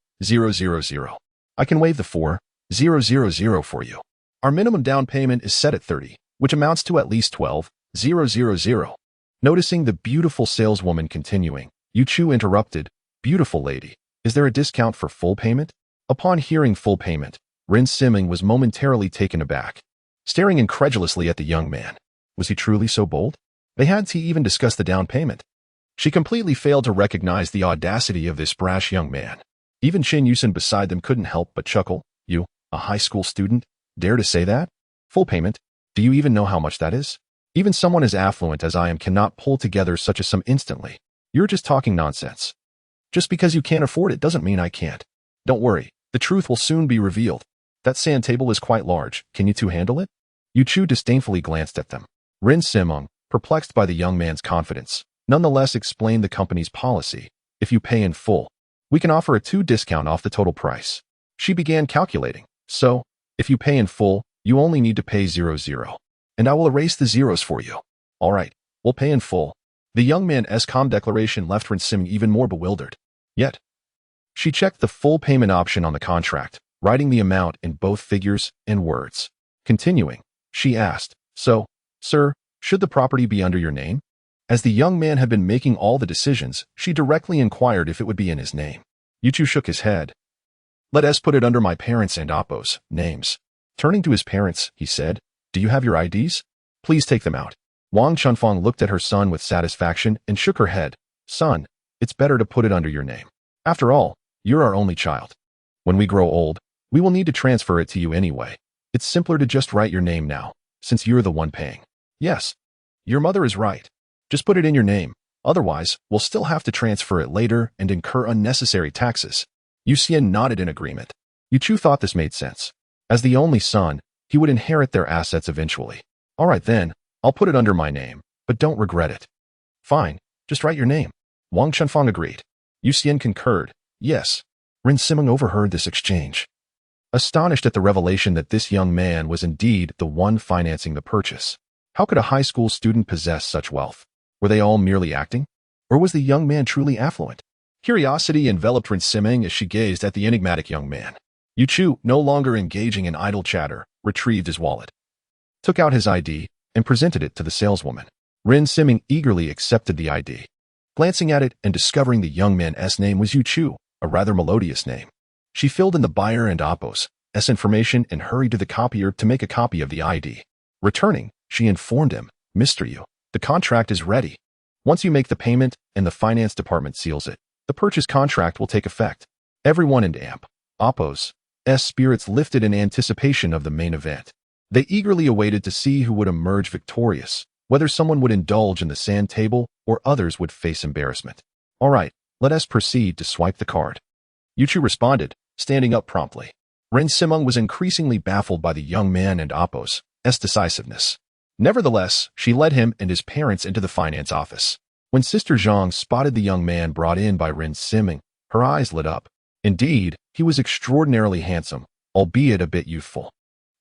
I can waive the 4,000 for you. Our minimum down payment is set at 30, which amounts to at least 12,000. Noticing the beautiful saleswoman continuing, Yu Chu interrupted, Beautiful lady, is there a discount for full payment? Upon hearing full payment, Rin Siming was momentarily taken aback, staring incredulously at the young man. Was he truly so bold? They hadn't even discussed the down payment. She completely failed to recognize the audacity of this brash young man. Even Qin Yusen beside them couldn't help but chuckle. You, a high school student, dare to say that? Full payment? Do you even know how much that is? Even someone as affluent as I am cannot pull together such a sum instantly. You're just talking nonsense. Just because you can't afford it doesn't mean I can't. Don't worry, the truth will soon be revealed. That sand table is quite large. Can you two handle it? Yu Chu disdainfully glanced at them. Rin Siming, perplexed by the young man's confidence, nonetheless explained the company's policy. If you pay in full, we can offer a 2 discount off the total price. She began calculating. So, if you pay in full, you only need to pay 00. And I will erase the zeros for you. All right, we'll pay in full. The young man's calm declaration left Rin Siming even more bewildered. Yet, she checked the full payment option on the contract, writing the amount in both figures and words. Continuing, she asked, So, sir, should the property be under your name? As the young man had been making all the decisions, she directly inquired if it would be in his name. Yu Chu shook his head. Let us put it under my parents' and Appo's names. Turning to his parents, he said, Do you have your IDs? Please take them out. Wang Chenfeng looked at her son with satisfaction and shook her head. Son, it's better to put it under your name. After all, you're our only child. When we grow old, we will need to transfer it to you anyway. It's simpler to just write your name now, since you're the one paying. Yes, your mother is right. Just put it in your name. Otherwise, we'll still have to transfer it later and incur unnecessary taxes. Yu Xian nodded in agreement. Yu Chu thought this made sense. As the only son, he would inherit their assets eventually. All right then, I'll put it under my name, but don't regret it. Fine, just write your name. Wang Chenfeng agreed. Yu Xian concurred. Yes. Rin Siming overheard this exchange. Astonished at the revelation that this young man was indeed the one financing the purchase. How could a high school student possess such wealth? Were they all merely acting? Or was the young man truly affluent? Curiosity enveloped Rin Siming as she gazed at the enigmatic young man. Yu Chu, no longer engaging in idle chatter, retrieved his wallet, took out his ID, and presented it to the saleswoman. Rin Siming eagerly accepted the ID. Glancing at it and discovering the young man's name was Yu Chu, a rather melodious name. She filled in the buyer and Appo's information and hurried to the copier to make a copy of the ID. Returning, she informed him, Mr. Yu, the contract is ready. Once you make the payment and the finance department seals it, the purchase contract will take effect. Everyone in Appo's spirits lifted in anticipation of the main event. They eagerly awaited to see who would emerge victorious, whether someone would indulge in the sand table or others would face embarrassment. All right, let us proceed to swipe the card. Yu Chu responded, standing up promptly. Rin Siming was increasingly baffled by the young man and Appo's decisiveness. Nevertheless, she led him and his parents into the finance office. When Sister Zhang spotted the young man brought in by Rin Siming, her eyes lit up. Indeed, he was extraordinarily handsome, albeit a bit youthful.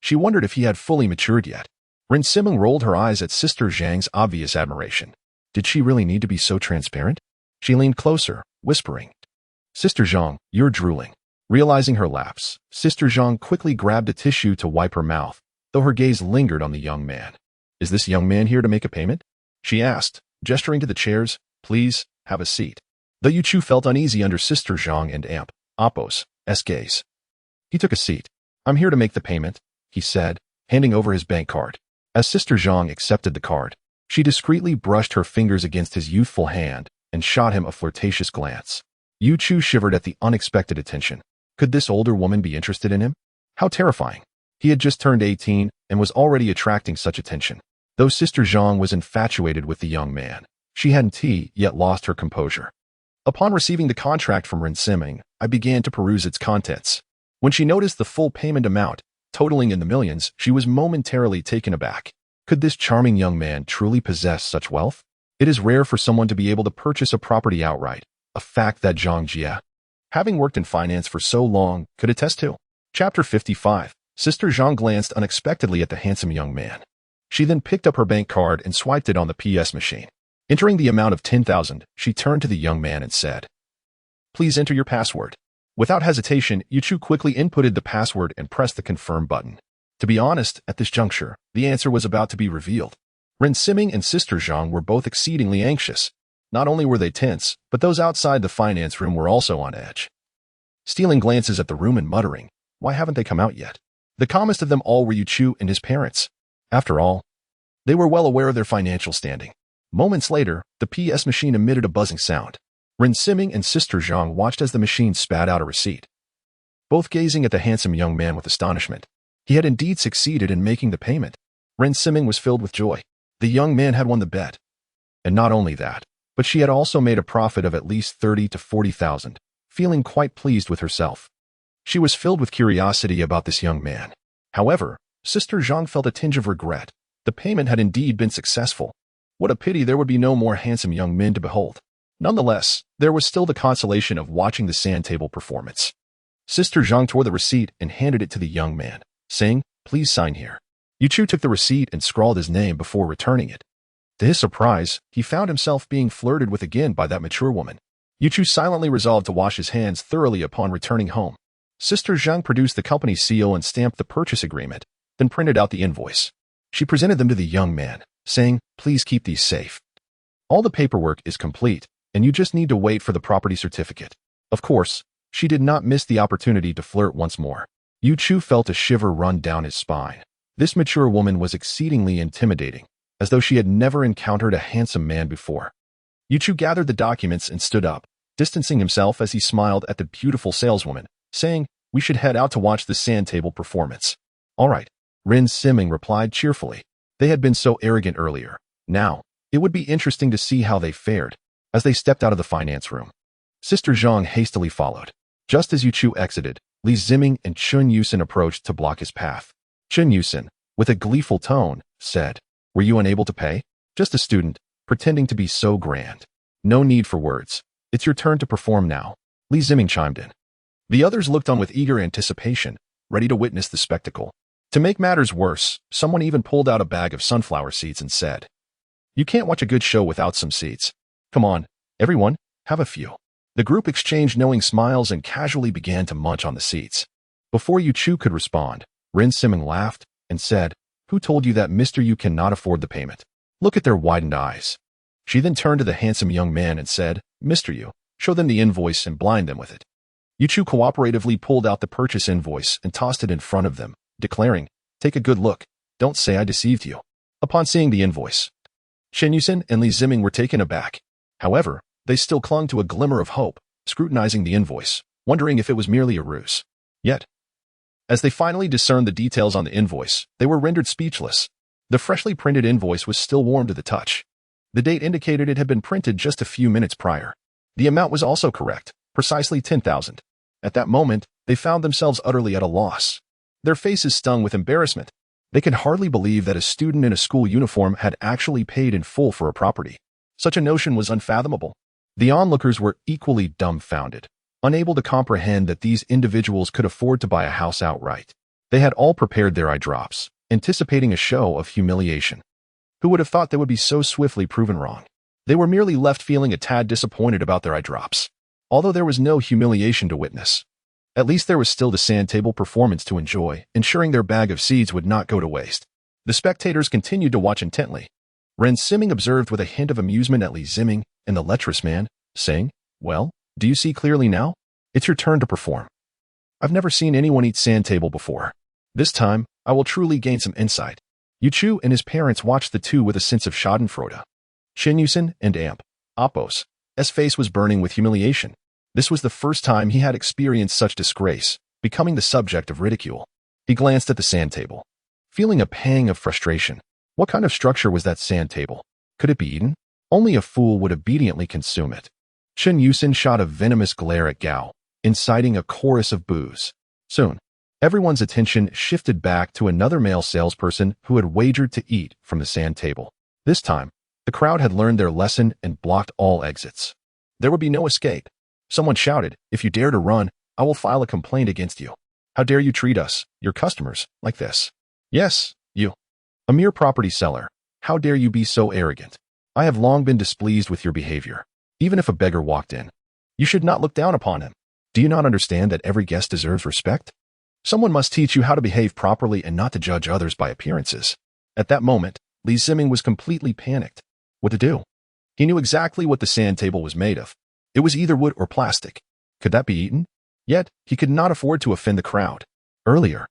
She wondered if he had fully matured yet. Rin Siming rolled her eyes at Sister Zhang's obvious admiration. Did she really need to be so transparent? She leaned closer, whispering, Sister Zhang, you're drooling. Realizing her lapse, Sister Zhang quickly grabbed a tissue to wipe her mouth, though her gaze lingered on the young man. Is this young man here to make a payment? She asked, gesturing to the chairs. Please, have a seat. Though Yu Chu felt uneasy under Sister Zhang and Appo's gaze. He took a seat. I'm here to make the payment, he said, handing over his bank card. As Sister Zhang accepted the card, she discreetly brushed her fingers against his youthful hand and shot him a flirtatious glance. Yu Chu shivered at the unexpected attention. Could this older woman be interested in him? How terrifying. He had just turned 18 and was already attracting such attention. Though Sister Zhang was infatuated with the young man, she hadn't yet lost her composure. Upon receiving the contract from Ren Siming, I began to peruse its contents. When she noticed the full payment amount, totaling in the millions, she was momentarily taken aback. Could this charming young man truly possess such wealth? It is rare for someone to be able to purchase a property outright, a fact that Zhang Jie, having worked in finance for so long, could attest to. Chapter 55. Sister Zhang glanced unexpectedly at the handsome young man. She then picked up her bank card and swiped it on the PS machine. Entering the amount of 10,000, she turned to the young man and said, "Please enter your password." Without hesitation, Yuchu quickly inputted the password and pressed the confirm button. To be honest, at this juncture, the answer was about to be revealed. Ren Siming and Sister Zhang were both exceedingly anxious. Not only were they tense, but those outside the finance room were also on edge. Stealing glances at the room and muttering, "Why haven't they come out yet?" The calmest of them all were Yuchu and his parents. After all, they were well aware of their financial standing. Moments later, the PS machine emitted a buzzing sound. Ren Siming and Sister Zhang watched as the machine spat out a receipt, both gazing at the handsome young man with astonishment. He had indeed succeeded in making the payment. Ren Siming was filled with joy. The young man had won the bet. And not only that, but she had also made a profit of at least 30 to 40,000, feeling quite pleased with herself. She was filled with curiosity about this young man. However, Sister Zhang felt a tinge of regret. The payment had indeed been successful. What a pity there would be no more handsome young men to behold. Nonetheless, there was still the consolation of watching the sand table performance. Sister Zhang tore the receipt and handed it to the young man, saying, "Please sign here." Yuchu took the receipt and scrawled his name before returning it. To his surprise, he found himself being flirted with again by that mature woman. Yuchu silently resolved to wash his hands thoroughly upon returning home. Sister Zhang produced the company's seal and stamped the purchase agreement, then printed out the invoice. She presented them to the young man, saying, "Please keep these safe. All the paperwork is complete, and you just need to wait for the property certificate." Of course, she did not miss the opportunity to flirt once more. Yuchu felt a shiver run down his spine. This mature woman was exceedingly intimidating, as though she had never encountered a handsome man before. Yuchu gathered the documents and stood up, distancing himself as he smiled at the beautiful saleswoman, saying, "We should head out to watch the sand table performance." "All right," Ren Siming replied cheerfully. They had been so arrogant earlier. Now, it would be interesting to see how they fared. As they stepped out of the finance room, Sister Zhang hastily followed. Just as Yuchu exited, Li Ziming and Chun Yusin approached to block his path. Chun Yusin, with a gleeful tone, said, "Were you unable to pay?" "Just a student, pretending to be so grand." "No need for words. It's your turn to perform now," Li Ziming chimed in. The others looked on with eager anticipation, ready to witness the spectacle. To make matters worse, someone even pulled out a bag of sunflower seeds and said, "You can't watch a good show without some seeds. Come on, everyone, have a few." The group exchanged knowing smiles and casually began to munch on the seeds. Before Yuchu could respond, Ren Siming laughed and said, "Who told you that Mr. Yu cannot afford the payment? Look at their widened eyes." She then turned to the handsome young man and said, "Mr. Yu, show them the invoice and blind them with it." Yuchu cooperatively pulled out the purchase invoice and tossed it in front of them, declaring, "Take a good look. Don't say I deceived you." Upon seeing the invoice, Chen Yusin and Li Ziming were taken aback. However, they still clung to a glimmer of hope, scrutinizing the invoice, wondering if it was merely a ruse. Yet, as they finally discerned the details on the invoice, they were rendered speechless. The freshly printed invoice was still warm to the touch. The date indicated it had been printed just a few minutes prior. The amount was also correct, precisely 10,000. At that moment, they found themselves utterly at a loss. Their faces stung with embarrassment. They could hardly believe that a student in a school uniform had actually paid in full for a property. Such a notion was unfathomable. The onlookers were equally dumbfounded, unable to comprehend that these individuals could afford to buy a house outright. They had all prepared their eye drops, anticipating a show of humiliation. Who would have thought they would be so swiftly proven wrong? They were merely left feeling a tad disappointed about their eye drops. Although there was no humiliation to witness, at least there was still the sand table performance to enjoy, ensuring their bag of seeds would not go to waste. The spectators continued to watch intently. Ren Siming observed with a hint of amusement at Li Ziming and the lecherous man, saying, "Well, do you see clearly now? It's your turn to perform. I've never seen anyone eat sand table before. This time, I will truly gain some insight." Yuchu and his parents watched the two with a sense of schadenfreude. Chen Yusin and Apos' face was burning with humiliation. This was the first time he had experienced such disgrace, becoming the subject of ridicule. He glanced at the sand table, feeling a pang of frustration. What kind of structure was that sand table? Could it be eaten? Only a fool would obediently consume it. Chen Yusin shot a venomous glare at Gao, inciting a chorus of boos. Soon, everyone's attention shifted back to another male salesperson who had wagered to eat from the sand table. This time, the crowd had learned their lesson and blocked all exits. There would be no escape. Someone shouted, "If you dare to run, I will file a complaint against you. How dare you treat us, your customers, like this? Yes, you. A mere property seller. How dare you be so arrogant? I have long been displeased with your behavior. Even if a beggar walked in, you should not look down upon him. Do you not understand that every guest deserves respect? Someone must teach you how to behave properly and not to judge others by appearances." At that moment, Li Ziming was completely panicked. What to do? He knew exactly what the sand table was made of. It was either wood or plastic. Could that be eaten? Yet, he could not afford to offend the crowd. Earlier,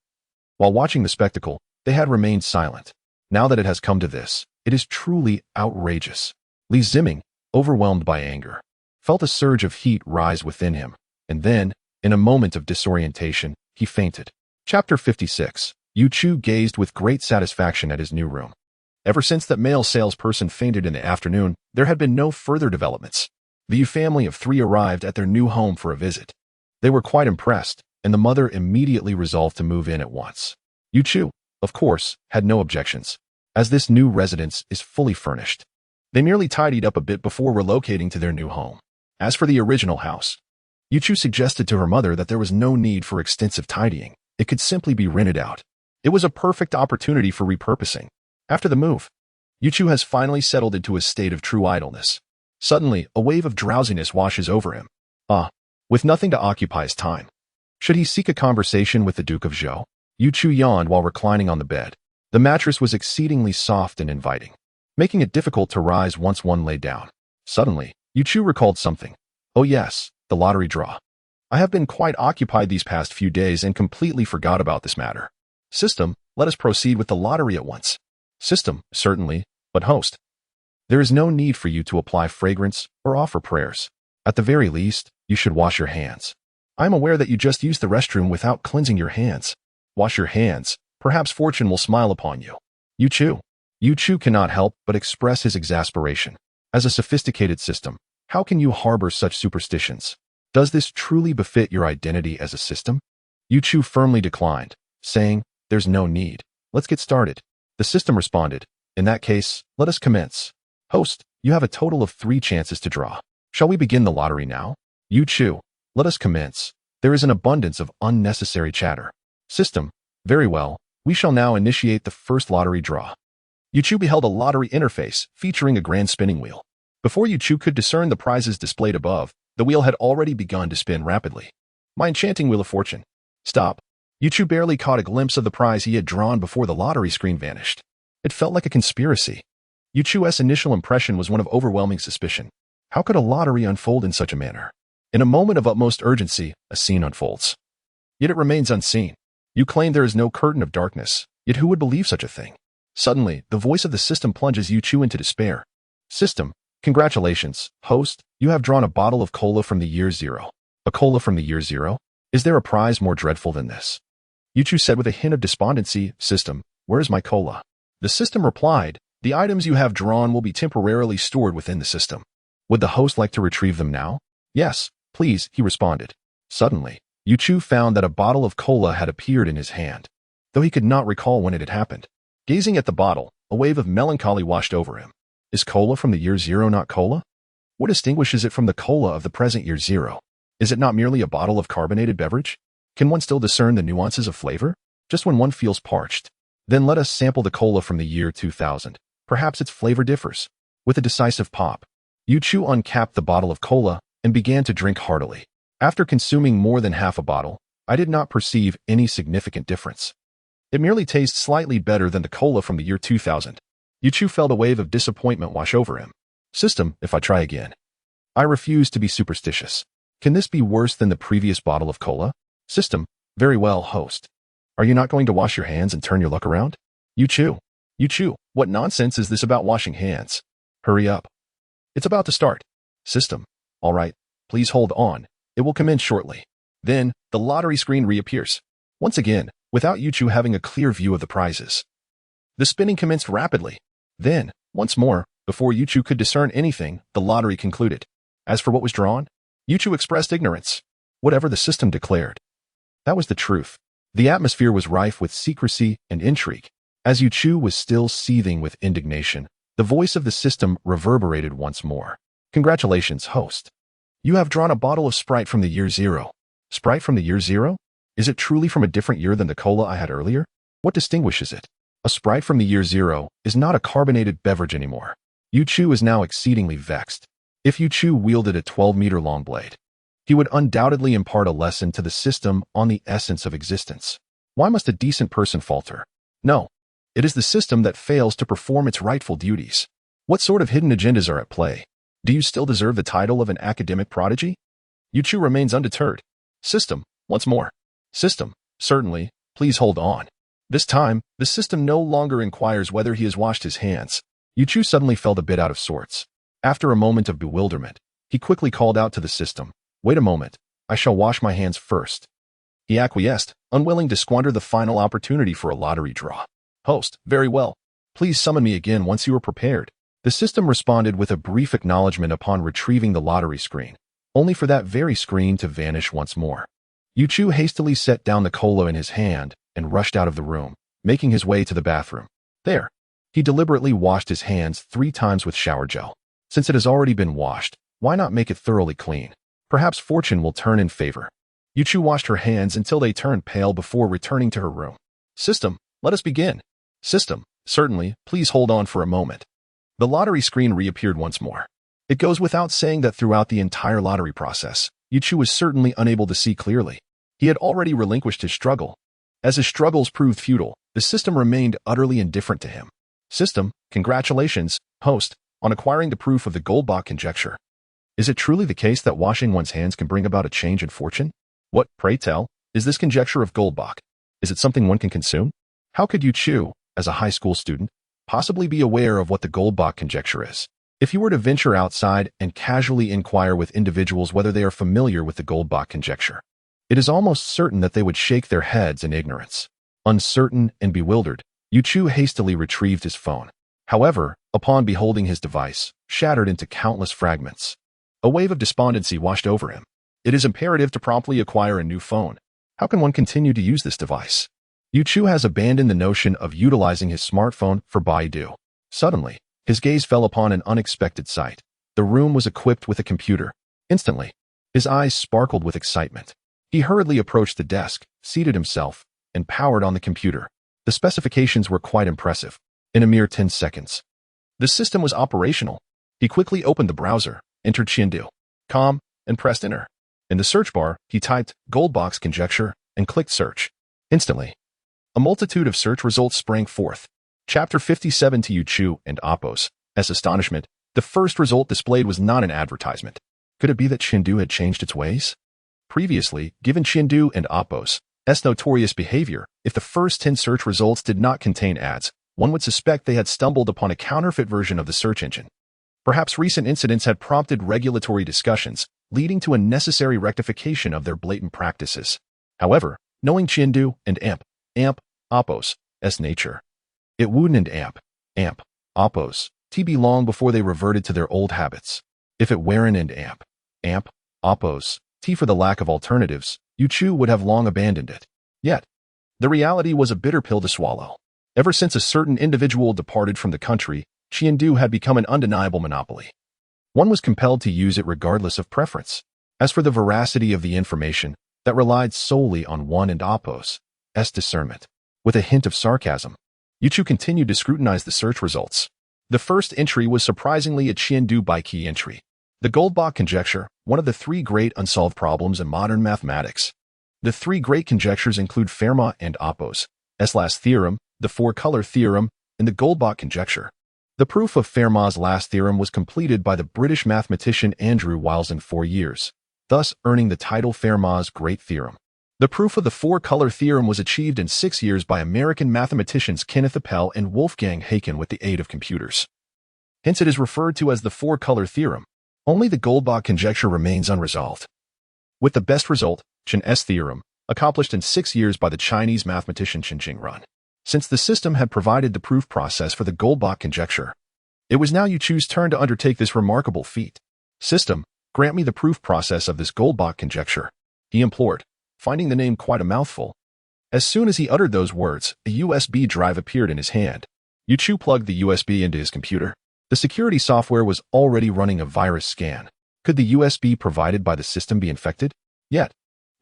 while watching the spectacle, they had remained silent. Now that it has come to this, it is truly outrageous. Li Ziming, overwhelmed by anger, felt a surge of heat rise within him, and then, in a moment of disorientation, he fainted. Chapter 56. Yu Chu gazed with great satisfaction at his new room. Ever since that male salesperson fainted in the afternoon, there had been no further developments. The Yu family of 3 arrived at their new home for a visit. They were quite impressed, and the mother immediately resolved to move in at once. Yu Chu, of course, had no objections, as this new residence is fully furnished. They merely tidied up a bit before relocating to their new home. As for the original house, Yu Chu suggested to her mother that there was no need for extensive tidying. It could simply be rented out. It was a perfect opportunity for repurposing. After the move, Yu Chu has finally settled into a state of true idleness. Suddenly, a wave of drowsiness washes over him. With nothing to occupy his time. Should he seek a conversation with the Duke of Zhou? Yu Chu yawned while reclining on the bed. The mattress was exceedingly soft and inviting, making it difficult to rise once one lay down. Suddenly, Yu Chu recalled something. Oh yes, the lottery draw. I have been quite occupied these past few days and completely forgot about this matter. System, let us proceed with the lottery at once. System, certainly, but host, there is no need for you to apply fragrance or offer prayers. At the very least, you should wash your hands. I am aware that you just used the restroom without cleansing your hands. Wash your hands. Perhaps fortune will smile upon you. Yu Chu. Yu Chu cannot help but express his exasperation. As a sophisticated system, how can you harbor such superstitions? Does this truly befit your identity as a system? Yu Chu firmly declined, saying, "There's no need. Let's get started." The system responded, "In that case, let us commence. Host, you have a total of 3 chances to draw. Shall we begin the lottery now?" Yu Chu, let us commence. There is an abundance of unnecessary chatter. System, very well. We shall now initiate the first lottery draw. Yu Chu beheld a lottery interface featuring a grand spinning wheel. Before Yu Chu could discern the prizes displayed above, the wheel had already begun to spin rapidly. My enchanting wheel of fortune. Stop. Yu Chu barely caught a glimpse of the prize he had drawn before the lottery screen vanished. It felt like a conspiracy. Yu Chu's initial impression was one of overwhelming suspicion. How could a lottery unfold in such a manner? In a moment of utmost urgency, a scene unfolds. Yet it remains unseen. You claim there is no curtain of darkness, yet who would believe such a thing? Suddenly, the voice of the system plunges Yu Chu into despair. System, congratulations, host, you have drawn a bottle of cola from the year 0. A cola from the year 0? Is there a prize more dreadful than this? Yu Chu said with a hint of despondency, System, where is my cola? The system replied, the items you have drawn will be temporarily stored within the system. Would the host like to retrieve them now? Yes, please, he responded. Suddenly, Yu Chu found that a bottle of cola had appeared in his hand, though he could not recall when it had happened. Gazing at the bottle, a wave of melancholy washed over him. Is cola from the year 0 not cola? What distinguishes it from the cola of the present year 0? Is it not merely a bottle of carbonated beverage? Can one still discern the nuances of flavor? Just when one feels parched. Then let us sample the cola from the year 2000. Perhaps its flavor differs. With a decisive pop, Yu Chu uncapped the bottle of cola and began to drink heartily. After consuming more than half a bottle, I did not perceive any significant difference. It merely tastes slightly better than the cola from the year 2000. Yu Chu felt a wave of disappointment wash over him. System, if I try again. I refuse to be superstitious. Can this be worse than the previous bottle of cola? System, very well, host. Are you not going to wash your hands and turn your luck around? Yu Chu, what nonsense is this about washing hands? Hurry up. It's about to start. System, all right, please hold on. It will commence shortly. Then, the lottery screen reappears. Once again, without Yuchu having a clear view of the prizes. The spinning commenced rapidly. Then, once more, before Yuchu could discern anything, the lottery concluded. As for what was drawn, Yuchu expressed ignorance. Whatever the system declared. That was the truth. The atmosphere was rife with secrecy and intrigue. As Yuchu was still seething with indignation, the voice of the system reverberated once more. Congratulations, host. You have drawn a bottle of Sprite from the year 0. Sprite from the year 0? Is it truly from a different year than the cola I had earlier? What distinguishes it? A Sprite from the year 0 is not a carbonated beverage anymore. Yuchu is now exceedingly vexed. If Yuchu wielded a 12-meter-long blade, he would undoubtedly impart a lesson to the system on the essence of existence. Why must a decent person falter? No, it is the system that fails to perform its rightful duties. What sort of hidden agendas are at play? Do you still deserve the title of an academic prodigy? Yuchu remains undeterred. System, once more. System, certainly, please hold on. This time, the system no longer inquires whether he has washed his hands. Yuchu suddenly felt a bit out of sorts. After a moment of bewilderment, he quickly called out to the system, "Wait a moment, I shall wash my hands first." He acquiesced, unwilling to squander the final opportunity for a lottery draw. Host, very well. Please summon me again once you are prepared. The system responded with a brief acknowledgement upon retrieving the lottery screen, only for that very screen to vanish once more. Yuchu hastily set down the cola in his hand and rushed out of the room, making his way to the bathroom. There, he deliberately washed his hands 3 times with shower gel. Since it has already been washed, why not make it thoroughly clean? Perhaps fortune will turn in favor. Yuchu washed her hands until they turned pale before returning to her room. System, let us begin. System, certainly, please hold on for a moment. The lottery screen reappeared once more. It goes without saying that throughout the entire lottery process, Yuchu was certainly unable to see clearly. He had already relinquished his struggle. As his struggles proved futile, the system remained utterly indifferent to him. System, congratulations, host, on acquiring the proof of the Goldbach conjecture. Is it truly the case that washing one's hands can bring about a change in fortune? What, pray tell, is this conjecture of Goldbach? Is it something one can consume? How could Yuchu, as a high school student, possibly be aware of what the Goldbach conjecture is? If you were to venture outside and casually inquire with individuals whether they are familiar with the Goldbach conjecture, it is almost certain that they would shake their heads in ignorance. Uncertain and bewildered, Yuchu hastily retrieved his phone. However, upon beholding his device, shattered into countless fragments, a wave of despondency washed over him. It is imperative to promptly acquire a new phone. How can one continue to use this device? Yuchu has abandoned the notion of utilizing his smartphone for Baidu. Suddenly, his gaze fell upon an unexpected sight. The room was equipped with a computer. Instantly, his eyes sparkled with excitement. He hurriedly approached the desk, seated himself, and powered on the computer. The specifications were quite impressive. In a mere 10 seconds, the system was operational. He quickly opened the browser, entered Chengdu.com, and pressed enter. In the search bar, he typed Goldbach conjecture and clicked search. Instantly, a multitude of search results sprang forth. Chapter 57 to Yuchu and Appos. As astonishment, the first result displayed was not an advertisement. Could it be that Chengdu had changed its ways? Previously, given Chengdu and Appos' notorious behavior, if the first 10 search results did not contain ads, one would suspect they had stumbled upon a counterfeit version of the search engine. Perhaps recent incidents had prompted regulatory discussions, leading to a necessary rectification of their blatant practices. However, knowing Chengdu and Appos' nature, it wouldn't Appos, be long before they reverted to their old habits. If it weren't Appos, for the lack of alternatives, Yuchu would have long abandoned it. Yet, the reality was a bitter pill to swallow. Ever since a certain individual departed from the country, Chengdu had become an undeniable monopoly. One was compelled to use it regardless of preference. As for the veracity of the information, that relied solely on one and Appos' discernment. With a hint of sarcasm, Yuchu continued to scrutinize the search results. The first entry was surprisingly a Chengdu Baiki entry. The Goldbach conjecture, one of the 3 great unsolved problems in modern mathematics. The 3 great conjectures include Fermat and Appos' last theorem, the 4-color theorem, and the Goldbach conjecture. The proof of Fermat's last theorem was completed by the British mathematician Andrew Wiles in 4 years, thus earning the title Fermat's Great Theorem. The proof of the 4-color theorem was achieved in 6 years by American mathematicians Kenneth Appel and Wolfgang Haken with the aid of computers. Hence it is referred to as the 4-color theorem. Only the Goldbach conjecture remains unresolved. With the best result, Chen's theorem, accomplished in 6 years by the Chinese mathematician Qin Run. Since the system had provided the proof process for the Goldbach conjecture, it was now Yuchu's turn to undertake this remarkable feat. System, grant me the proof process of this Goldbach conjecture, he implored, finding the name quite a mouthful. As soon as he uttered those words, a USB drive appeared in his hand. Yuchu plugged the USB into his computer. The security software was already running a virus scan. Could the USB provided by the system be infected? Yet,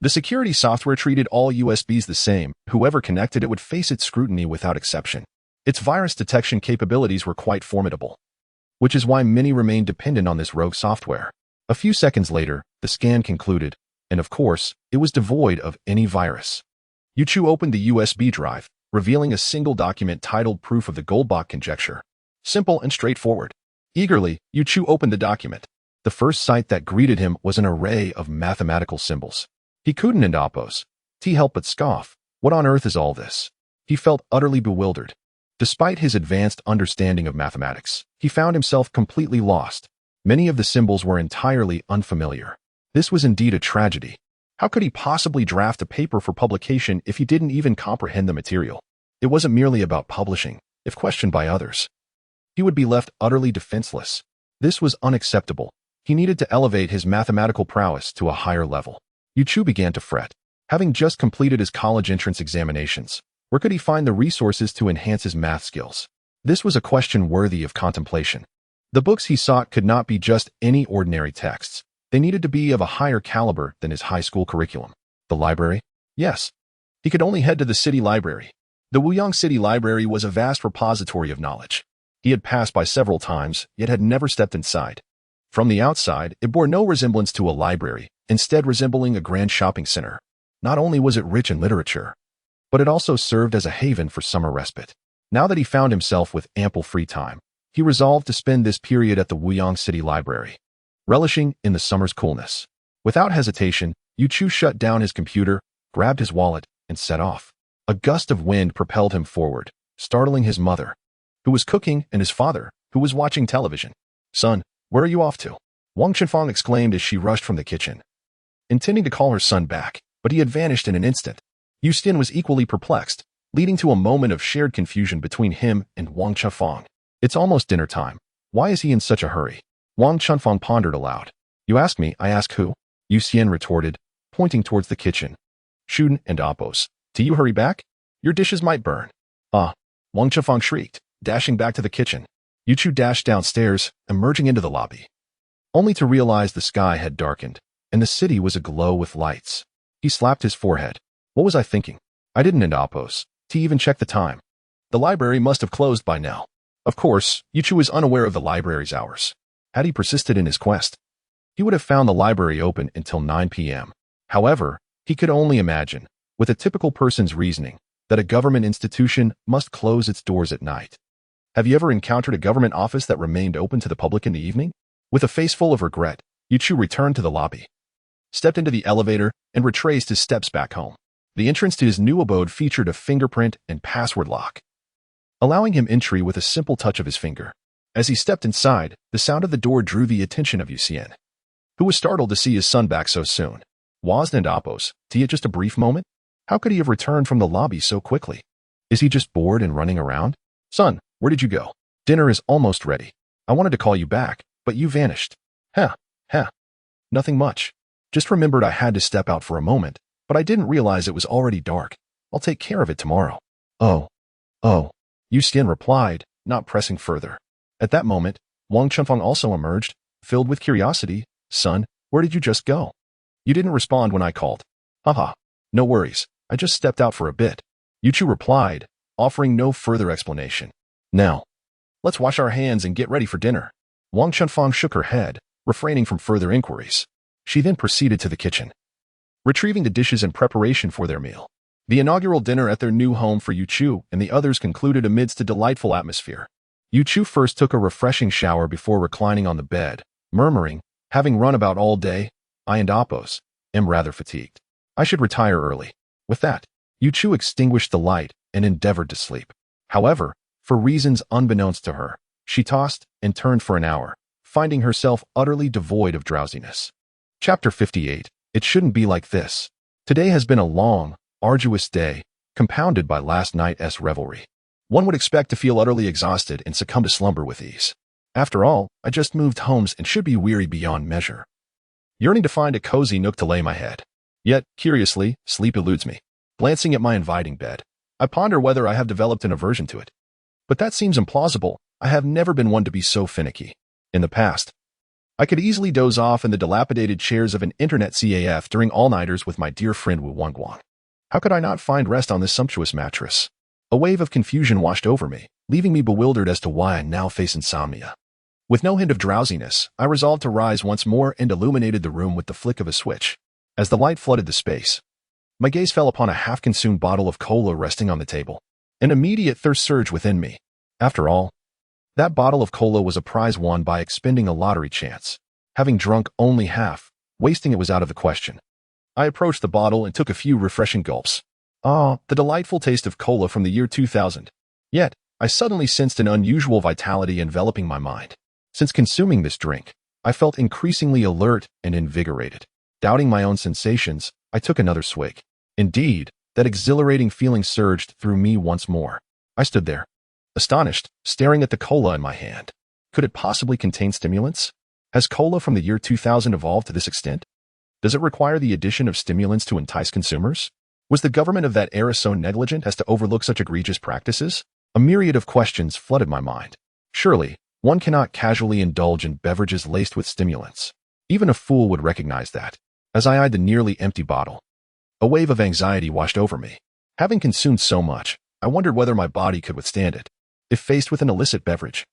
the security software treated all USBs the same. Whoever connected it would face its scrutiny without exception. Its virus detection capabilities were quite formidable, which is why many remained dependent on this rogue software. A few seconds later, the scan concluded, and of course, it was devoid of any virus. Yuchu opened the USB drive, revealing a single document titled Proof of the Goldbach Conjecture. Simple and straightforward. Eagerly, Yuchu opened the document. The first sight that greeted him was an array of mathematical symbols. He couldn't help but scoff. What on earth is all this? He felt utterly bewildered. Despite his advanced understanding of mathematics, he found himself completely lost. Many of the symbols were entirely unfamiliar. This was indeed a tragedy. How could he possibly draft a paper for publication if he didn't even comprehend the material? It wasn't merely about publishing. If questioned by others, he would be left utterly defenseless. This was unacceptable. He needed to elevate his mathematical prowess to a higher level. Yuchu began to fret. Having just completed his college entrance examinations, where could he find the resources to enhance his math skills? This was a question worthy of contemplation. The books he sought could not be just any ordinary texts. They needed to be of a higher caliber than his high school curriculum. The library? Yes. He could only head to the city library. The Wuyang City Library was a vast repository of knowledge. He had passed by several times, yet had never stepped inside. From the outside, it bore no resemblance to a library, instead resembling a grand shopping center. Not only was it rich in literature, but it also served as a haven for summer respite. Now that he found himself with ample free time, he resolved to spend this period at the Wuyang City Library, relishing in the summer's coolness. Without hesitation, Yuchu shut down his computer, grabbed his wallet, and set off. A gust of wind propelled him forward, startling his mother, who was cooking, and his father, who was watching television. "Son, where are you off to?" Wang Chenfang exclaimed as she rushed from the kitchen, intending to call her son back, but he had vanished in an instant. Yu Stian was equally perplexed, leading to a moment of shared confusion between him and Wang Chenfang. "It's almost dinner time. Why is he in such a hurry?" Wang Chenfang pondered aloud. "You ask me, I ask who?" Yu Xian retorted, pointing towards the kitchen. "Shun and Appos. Do you hurry back? Your dishes might burn." "Ah!" Wang Chenfang shrieked, dashing back to the kitchen. Yuchu dashed downstairs, emerging into the lobby, only to realize the sky had darkened, and the city was aglow with lights. He slapped his forehead. "What was I thinking? I didn't end Appos to even check the time. The library must have closed by now." Of course, Yuchu was unaware of the library's hours. Had he persisted in his quest, he would have found the library open until 9 p.m. However, he could only imagine, with a typical person's reasoning, that a government institution must close its doors at night. Have you ever encountered a government office that remained open to the public in the evening? With a face full of regret, Yuchu returned to the lobby, stepped into the elevator, and retraced his steps back home. The entrance to his new abode featured a fingerprint and password lock, allowing him entry with a simple touch of his finger. As he stepped inside, the sound of the door drew the attention of Yu Xian, who was startled to see his son back so soon. "Was and Appos, Tia, just a brief moment? How could he have returned from the lobby so quickly? Is he just bored and running around?" "Son, where did you go? Dinner is almost ready. I wanted to call you back, but you vanished." Huh. Nothing much. Just remembered I had to step out for a moment, but I didn't realize it was already dark. I'll take care of it tomorrow." Oh. Yu Xian replied, not pressing further. At that moment, Wang Chenfang also emerged, filled with curiosity. "Son, where did you just go? You didn't respond when I called." "Haha. No worries. I just stepped out for a bit," Yuchu replied, offering no further explanation. "Now, let's wash our hands and get ready for dinner." Wang Chenfang shook her head, refraining from further inquiries. She then proceeded to the kitchen, retrieving the dishes in preparation for their meal. The inaugural dinner at their new home for Yuchu and the others concluded amidst a delightful atmosphere. Yuchu first took a refreshing shower before reclining on the bed, murmuring, "Having run about all day, I and Appos am rather fatigued. I should retire early." With that, Yuchu extinguished the light and endeavored to sleep. However, for reasons unbeknownst to her, she tossed and turned for an hour, finding herself utterly devoid of drowsiness. Chapter 58. It shouldn't be like this. Today has been a long, arduous day, compounded by last night's revelry. One would expect to feel utterly exhausted and succumb to slumber with ease. After all, I just moved homes and should be weary beyond measure, yearning to find a cozy nook to lay my head. Yet, curiously, sleep eludes me. Glancing at my inviting bed, I ponder whether I have developed an aversion to it. But that seems implausible. I have never been one to be so finicky. In the past, I could easily doze off in the dilapidated chairs of an internet CAF during all-nighters with my dear friend Wu Wangguang. How could I not find rest on this sumptuous mattress? A wave of confusion washed over me, leaving me bewildered as to why I now face insomnia. With no hint of drowsiness, I resolved to rise once more and illuminated the room with the flick of a switch. As the light flooded the space, my gaze fell upon a half-consumed bottle of cola resting on the table. An immediate thirst surged within me. After all, that bottle of cola was a prize won by expending a lottery chance. Having drunk only half, wasting it was out of the question. I approached the bottle and took a few refreshing gulps. Ah, the delightful taste of cola from the year 2000. Yet, I suddenly sensed an unusual vitality enveloping my mind. Since consuming this drink, I felt increasingly alert and invigorated. Doubting my own sensations, I took another swig. Indeed, that exhilarating feeling surged through me once more. I stood there, astonished, staring at the cola in my hand. Could it possibly contain stimulants? Has cola from the year 2000 evolved to this extent? Does it require the addition of stimulants to entice consumers? Was the government of that era so negligent as to overlook such egregious practices? A myriad of questions flooded my mind. Surely, one cannot casually indulge in beverages laced with stimulants. Even a fool would recognize that. As I eyed the nearly empty bottle, a wave of anxiety washed over me. Having consumed so much, I wondered whether my body could withstand it. If faced with an illicit beverage,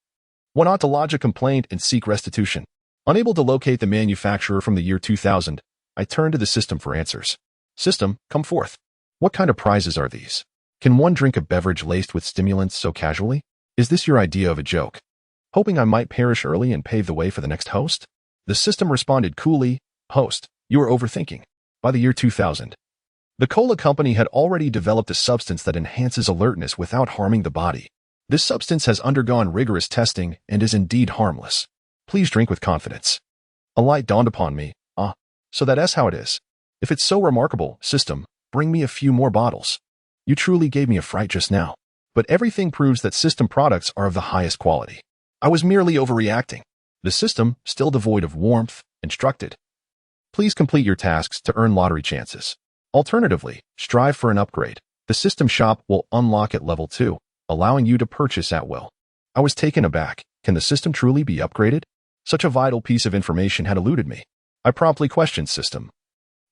one ought to lodge a complaint and seek restitution. Unable to locate the manufacturer from the year 2000, I turned to the system for answers. System, come forth. What kind of prizes are these? Can one drink a beverage laced with stimulants so casually? Is this your idea of a joke? Hoping I might perish early and pave the way for the next host? The system responded coolly, Host, you are overthinking. By the year 2000, the cola company had already developed a substance that enhances alertness without harming the body. This substance has undergone rigorous testing and is indeed harmless. Please drink with confidence. A light dawned upon me. So that's how it is. If it's so remarkable, system, bring me a few more bottles. You truly gave me a fright just now. But everything proves that system products are of the highest quality. I was merely overreacting. The system, still devoid of warmth, instructed. Please complete your tasks to earn lottery chances. Alternatively, strive for an upgrade. The system shop will unlock at level 2, allowing you to purchase at will. I was taken aback. Can the system truly be upgraded? Such a vital piece of information had eluded me. I promptly questioned system.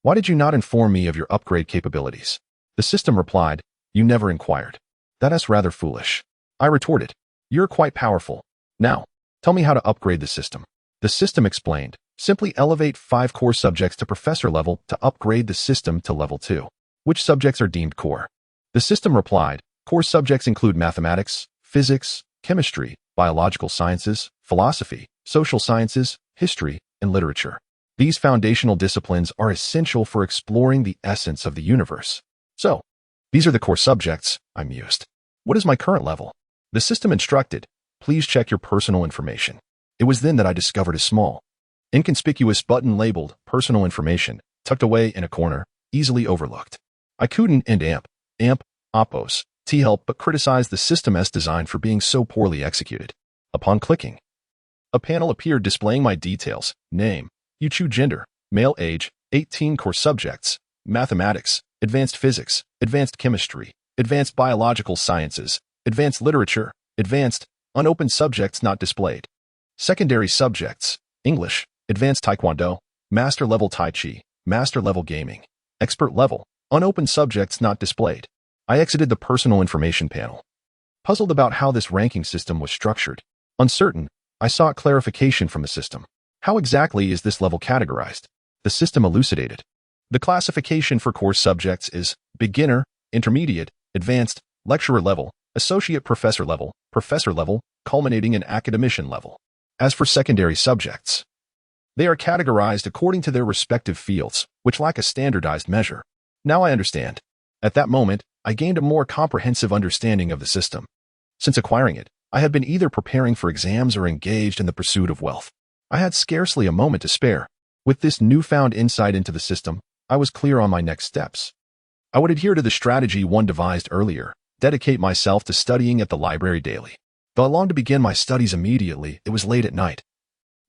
Why did you not inform me of your upgrade capabilities? The system replied, you never inquired. That is rather foolish. I retorted, you're quite powerful. Now, tell me how to upgrade the system. The system explained, simply elevate 5 core subjects to professor level to upgrade the system to level 2. Which subjects are deemed core? The system replied, core subjects include mathematics, physics, chemistry, biological sciences, philosophy, social sciences, history, and literature. These foundational disciplines are essential for exploring the essence of the universe. So, these are the core subjects, I mused. What is my current level? The system instructed, please check your personal information. It was then that I discovered a small, inconspicuous button labeled personal information, tucked away in a corner, easily overlooked. I couldn't and oppose, help but criticize the system's design for being so poorly executed. Upon clicking, a panel appeared displaying my details, name, you choose gender, male age, 18 core subjects, mathematics, advanced physics, advanced chemistry, advanced biological sciences, advanced literature, advanced, unopened subjects not displayed. Secondary subjects, English, advanced taekwondo, master level tai chi, master level gaming, expert level, unopened subjects not displayed. I exited the personal information panel. Puzzled about how this ranking system was structured. Uncertain, I sought clarification from the system. How exactly is this level categorized? The system elucidated. The classification for core subjects is beginner, intermediate, advanced, lecturer level, associate professor level, culminating in academician level. As for secondary subjects, they are categorized according to their respective fields, which lack a standardized measure. Now I understand. At that moment, I gained a more comprehensive understanding of the system. Since acquiring it, I had been either preparing for exams or engaged in the pursuit of wealth. I had scarcely a moment to spare. With this newfound insight into the system, I was clear on my next steps. I would adhere to the strategy one devised earlier, dedicate myself to studying at the library daily. Though I longed to begin my studies immediately, it was late at night.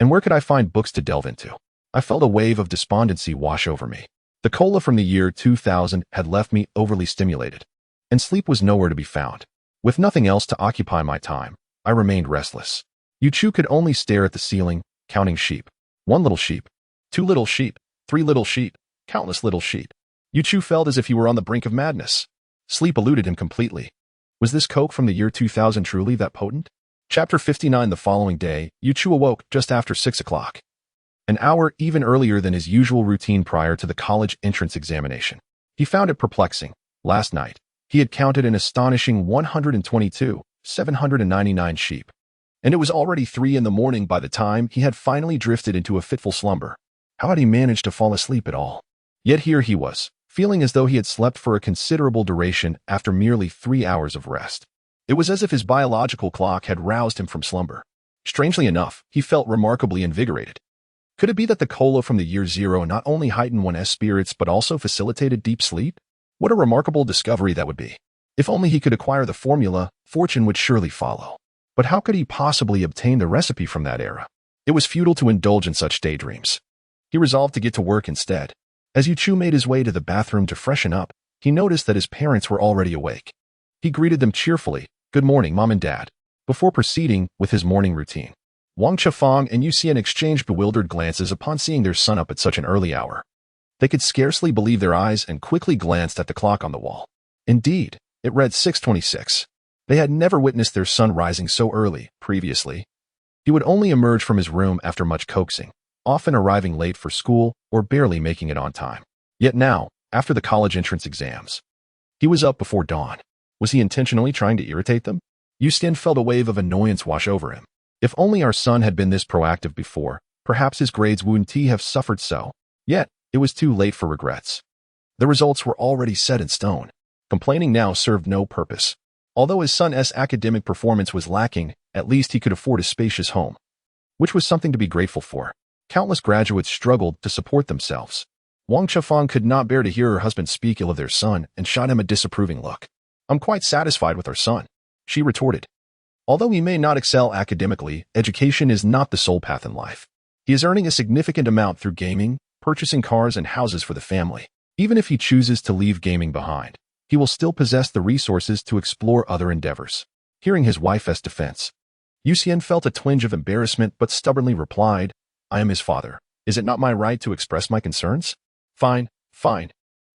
And where could I find books to delve into? I felt a wave of despondency wash over me. The cola from the year 2000 had left me overly stimulated, and sleep was nowhere to be found. With nothing else to occupy my time, I remained restless. Yuchu could only stare at the ceiling, counting sheep. 1 little sheep, 2 little sheep, 3 little sheep, countless little sheep. Yuchu felt as if he were on the brink of madness. Sleep eluded him completely. Was this coke from the year 2000 truly that potent? Chapter 59. The following day, Yuchu awoke just after 6 o'clock. An hour even earlier than his usual routine prior to the college entrance examination. He found it perplexing. Last night, he had counted an astonishing 122,799 sheep. And it was already 3 in the morning by the time he had finally drifted into a fitful slumber. How had he managed to fall asleep at all? Yet here he was, feeling as though he had slept for a considerable duration after merely 3 hours of rest. It was as if his biological clock had roused him from slumber. Strangely enough, he felt remarkably invigorated. Could it be that the cola from the year 0 not only heightened one's spirits but also facilitated deep sleep? What a remarkable discovery that would be. If only he could acquire the formula, fortune would surely follow. But how could he possibly obtain the recipe from that era? It was futile to indulge in such daydreams. He resolved to get to work instead. As Yuchu made his way to the bathroom to freshen up, he noticed that his parents were already awake. He greeted them cheerfully, "Good morning, Mom and Dad," before proceeding with his morning routine. Wang Chifeng and Yuxian exchanged bewildered glances upon seeing their son up at such an early hour. They could scarcely believe their eyes and quickly glanced at the clock on the wall. Indeed, it read 6:26. They had never witnessed their son rising so early previously. He would only emerge from his room after much coaxing, often arriving late for school or barely making it on time. Yet now, after the college entrance exams, he was up before dawn. Was he intentionally trying to irritate them? Yuxian felt a wave of annoyance wash over him. If only our son had been this proactive before, perhaps his grades wouldn't have suffered so. Yet, it was too late for regrets. The results were already set in stone. Complaining now served no purpose. Although his son's academic performance was lacking, at least he could afford a spacious home, which was something to be grateful for. Countless graduates struggled to support themselves. Wang Chifeng could not bear to hear her husband speak ill of their son and shot him a disapproving look. "I'm quite satisfied with our son," she retorted. "Although he may not excel academically, education is not the sole path in life. He is earning a significant amount through gaming, purchasing cars and houses for the family. Even if he chooses to leave gaming behind, he will still possess the resources to explore other endeavors." Hearing his wife's defense, Yuxian felt a twinge of embarrassment but stubbornly replied, "I am his father. Is it not my right to express my concerns?" Fine.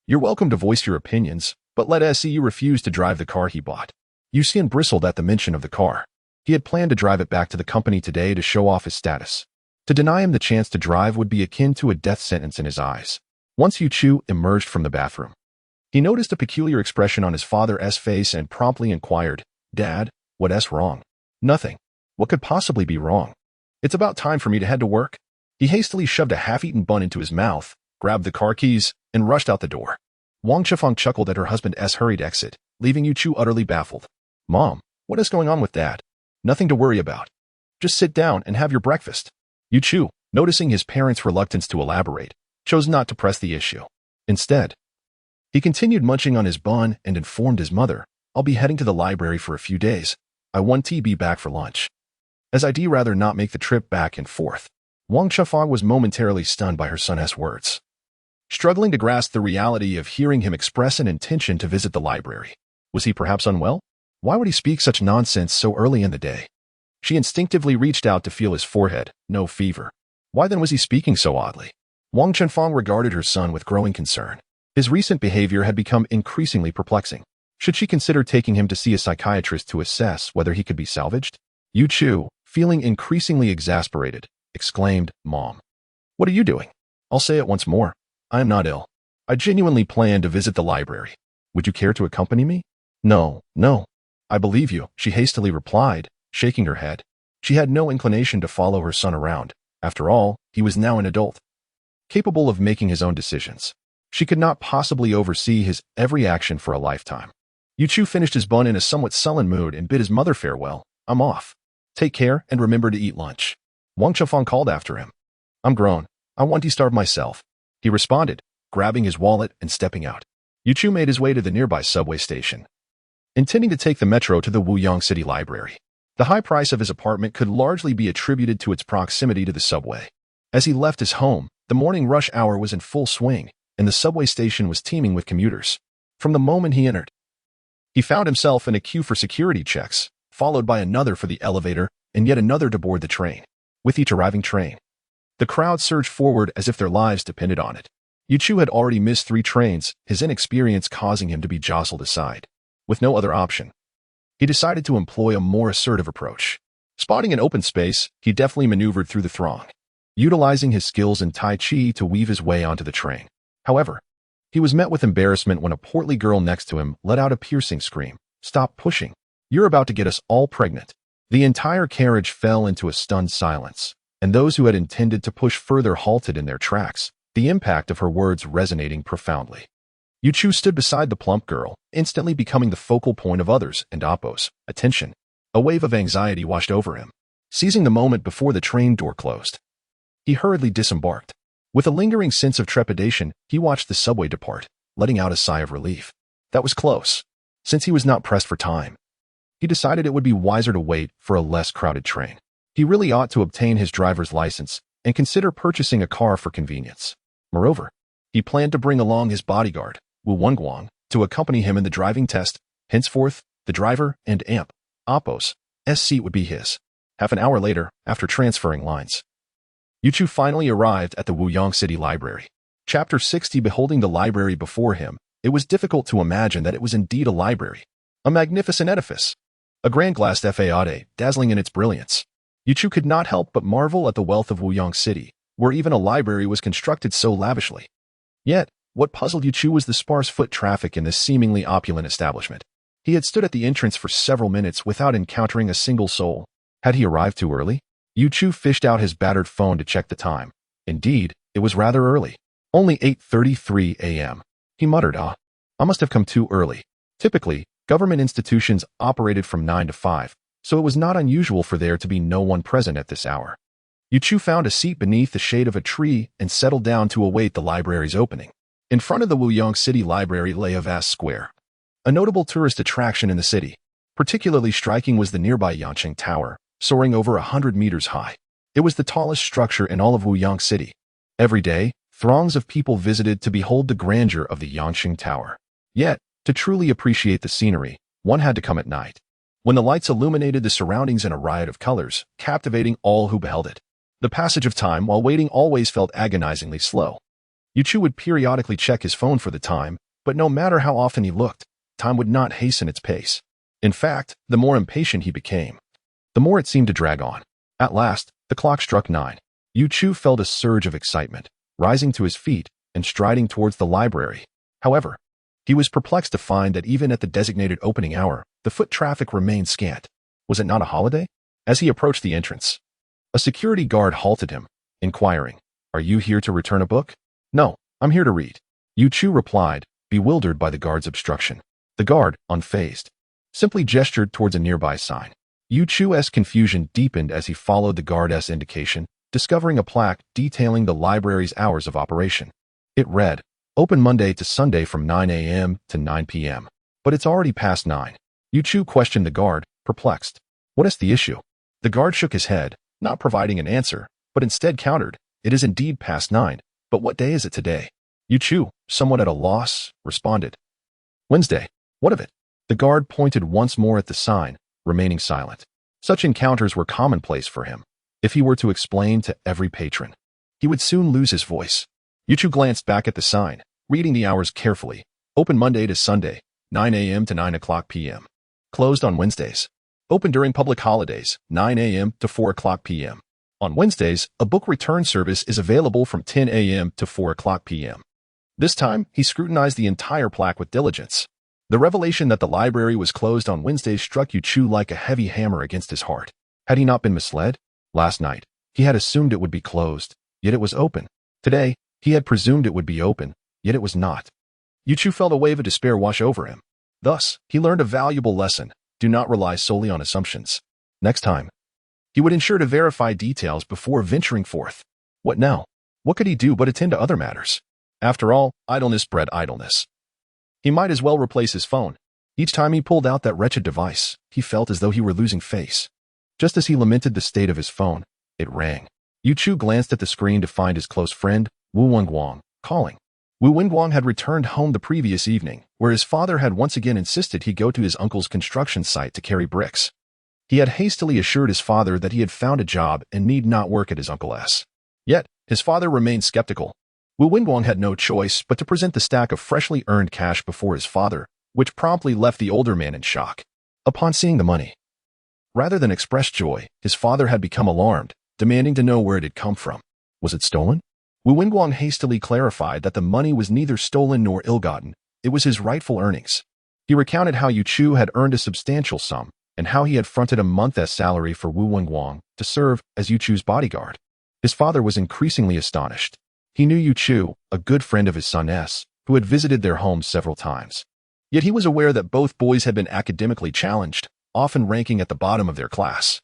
You're welcome to voice your opinions, but let us see you refuse to drive the car he bought." Yuxian bristled at the mention of the car. He had planned to drive it back to the company today to show off his status. To deny him the chance to drive would be akin to a death sentence in his eyes. Once Yuchu emerged from the bathroom, he noticed a peculiar expression on his father's face and promptly inquired, "Dad, what's wrong?" "Nothing. What could possibly be wrong? It's about time for me to head to work." He hastily shoved a half-eaten bun into his mouth, grabbed the car keys, and rushed out the door. Wang Chifeng chuckled at her husband's hurried exit, leaving Yuchu utterly baffled. "Mom, what is going on with Dad?" "Nothing to worry about. Just sit down and have your breakfast." Yuchu, noticing his parents' reluctance to elaborate, chose not to press the issue. Instead, he continued munching on his bun and informed his mother, "I'll be heading to the library for a few days. I want to be back for lunch, as I'd rather not make the trip back and forth." Wang Chifeng was momentarily stunned by her son's words, struggling to grasp the reality of hearing him express an intention to visit the library. Was he perhaps unwell? Why would he speak such nonsense so early in the day? She instinctively reached out to feel his forehead. No fever. Why then was he speaking so oddly? Wang Chifeng regarded her son with growing concern. His recent behavior had become increasingly perplexing. Should she consider taking him to see a psychiatrist to assess whether he could be salvaged? Yuchu, feeling increasingly exasperated, exclaimed, "Mom, what are you doing?" "I'll say it once more. I am not ill. I genuinely plan to visit the library. Would you care to accompany me?" No. "I believe you," she hastily replied, shaking her head. She had no inclination to follow her son around. After all, he was now an adult, capable of making his own decisions. She could not possibly oversee his every action for a lifetime. Yuchu finished his bun in a somewhat sullen mood and bid his mother farewell. "I'm off. Take care and remember to eat lunch." Wang Chifeng called after him. "I'm grown. I want to starve myself," he responded, grabbing his wallet and stepping out. Yu made his way to the nearby subway station, intending to take the metro to the Wuyang City Library. The high price of his apartment could largely be attributed to its proximity to the subway. As he left his home, the morning rush hour was in full swing, and the subway station was teeming with commuters. From the moment he entered, he found himself in a queue for security checks, followed by another for the elevator and yet another to board the train. With each arriving train, the crowd surged forward as if their lives depended on it. Yu had already missed 3 trains, his inexperience causing him to be jostled aside. With no other option, he decided to employ a more assertive approach. Spotting an open space, he deftly maneuvered through the throng, utilizing his skills in Tai Chi to weave his way onto the train. However, he was met with embarrassment when a portly girl next to him let out a piercing scream. "Stop pushing. You're about to get us all pregnant." The entire carriage fell into a stunned silence, and those who had intended to push further halted in their tracks, the impact of her words resonating profoundly. Yu stood beside the plump girl, instantly becoming the focal point of others and Oppo's attention. A wave of anxiety washed over him. Seizing the moment before the train door closed, he hurriedly disembarked. With a lingering sense of trepidation, he watched the subway depart, letting out a sigh of relief. That was close. Since he was not pressed for time, he decided it would be wiser to wait for a less crowded train. He really ought to obtain his driver's license and consider purchasing a car for convenience. Moreover, he planned to bring along his bodyguard, Wu Wenguang, to accompany him in the driving test. Henceforth, the driver and Oppo's seat would be his. Half an hour later, after transferring lines, Yu finally arrived at the Wuyang City Library. Chapter 60. Beholding the library before him, it was difficult to imagine that it was indeed a library. A magnificent edifice. A grand glassed fayade, dazzling in its brilliance. Yu could not help but marvel at the wealth of Wuyang City, where even a library was constructed so lavishly. Yet, what puzzled Yu was the sparse foot traffic in this seemingly opulent establishment. He had stood at the entrance for several minutes without encountering a single soul. Had he arrived too early? Yu fished out his battered phone to check the time. Indeed, it was rather early. Only 8:33 a.m. He muttered, I must have come too early. Typically, government institutions operated from 9 to 5, so it was not unusual for there to be no one present at this hour. Yu found a seat beneath the shade of a tree and settled down to await the library's opening. In front of the Wuyang City Library lay a vast square, a notable tourist attraction in the city. Particularly striking was the nearby Yanqing Tower, soaring over 100 meters high. It was the tallest structure in all of Wuyang City. Every day, throngs of people visited to behold the grandeur of the Yanqing Tower. Yet, to truly appreciate the scenery, one had to come at night, when the lights illuminated the surroundings in a riot of colors, captivating all who beheld it. The passage of time while waiting always felt agonizingly slow. Yu would periodically check his phone for the time, but no matter how often he looked, time would not hasten its pace. In fact, the more impatient he became, the more it seemed to drag on. At last, the clock struck 9. Yu felt a surge of excitement, rising to his feet and striding towards the library. However, he was perplexed to find that even at the designated opening hour, the foot traffic remained scant. Was it not a holiday? As he approached the entrance, a security guard halted him, inquiring, "Are you here to return a book?" "No, I'm here to read," Yu replied, bewildered by the guard's obstruction. The guard, unfazed, simply gestured towards a nearby sign. Yu's confusion deepened as he followed the guard's indication, discovering a plaque detailing the library's hours of operation. It read, "Open Monday to Sunday from 9 a.m. to 9 p.m. But it's already past 9. Yu questioned the guard, perplexed. "What is the issue?" The guard shook his head, not providing an answer, but instead countered, "It is indeed past 9, but what day is it today?" Yu, somewhat at a loss, responded, "Wednesday. What of it?" The guard pointed once more at the sign, remaining silent. Such encounters were commonplace for him. If he were to explain to every patron, he would soon lose his voice. Yu glanced back at the sign, reading the hours carefully. Open Monday to Sunday, 9 a.m. to 9 o'clock p.m. Closed on Wednesdays. Open during public holidays, 9 a.m. to 4 o'clock p.m. On Wednesdays, a book return service is available from 10 a.m. to 4 o'clock p.m. This time, he scrutinized the entire plaque with diligence. The revelation that the library was closed on Wednesdays struck Yu like a heavy hammer against his heart. Had he not been misled? Last night, he had assumed it would be closed, yet it was open. Today, he had presumed it would be open, yet it was not. Yu felt a wave of despair wash over him. Thus, he learned a valuable lesson: do not rely solely on assumptions. Next time, he would ensure to verify details before venturing forth. What now? What could he do but attend to other matters? After all, idleness bred idleness. He might as well replace his phone. Each time he pulled out that wretched device, he felt as though he were losing face. Just as he lamented the state of his phone, it rang. Yu Chu glanced at the screen to find his close friend, Wu Wenguang, calling. Wu Wenguang had returned home the previous evening, where his father had once again insisted he go to his uncle's construction site to carry bricks. He had hastily assured his father that he had found a job and need not work at his uncle's. Yet, his father remained skeptical. Wu Wenguang had no choice but to present the stack of freshly earned cash before his father, which promptly left the older man in shock. Upon seeing the money, rather than express joy, his father had become alarmed, demanding to know where it had come from. Was it stolen? Wu Wenguang hastily clarified that the money was neither stolen nor ill-gotten. It was his rightful earnings. He recounted how Yu Chu had earned a substantial sum, and how he had fronted a month's salary for Wu Wenguang to serve as Yu Chu's bodyguard. His father was increasingly astonished. He knew Yu Chu, a good friend of his son S, who had visited their home several times. Yet he was aware that both boys had been academically challenged, often ranking at the bottom of their class.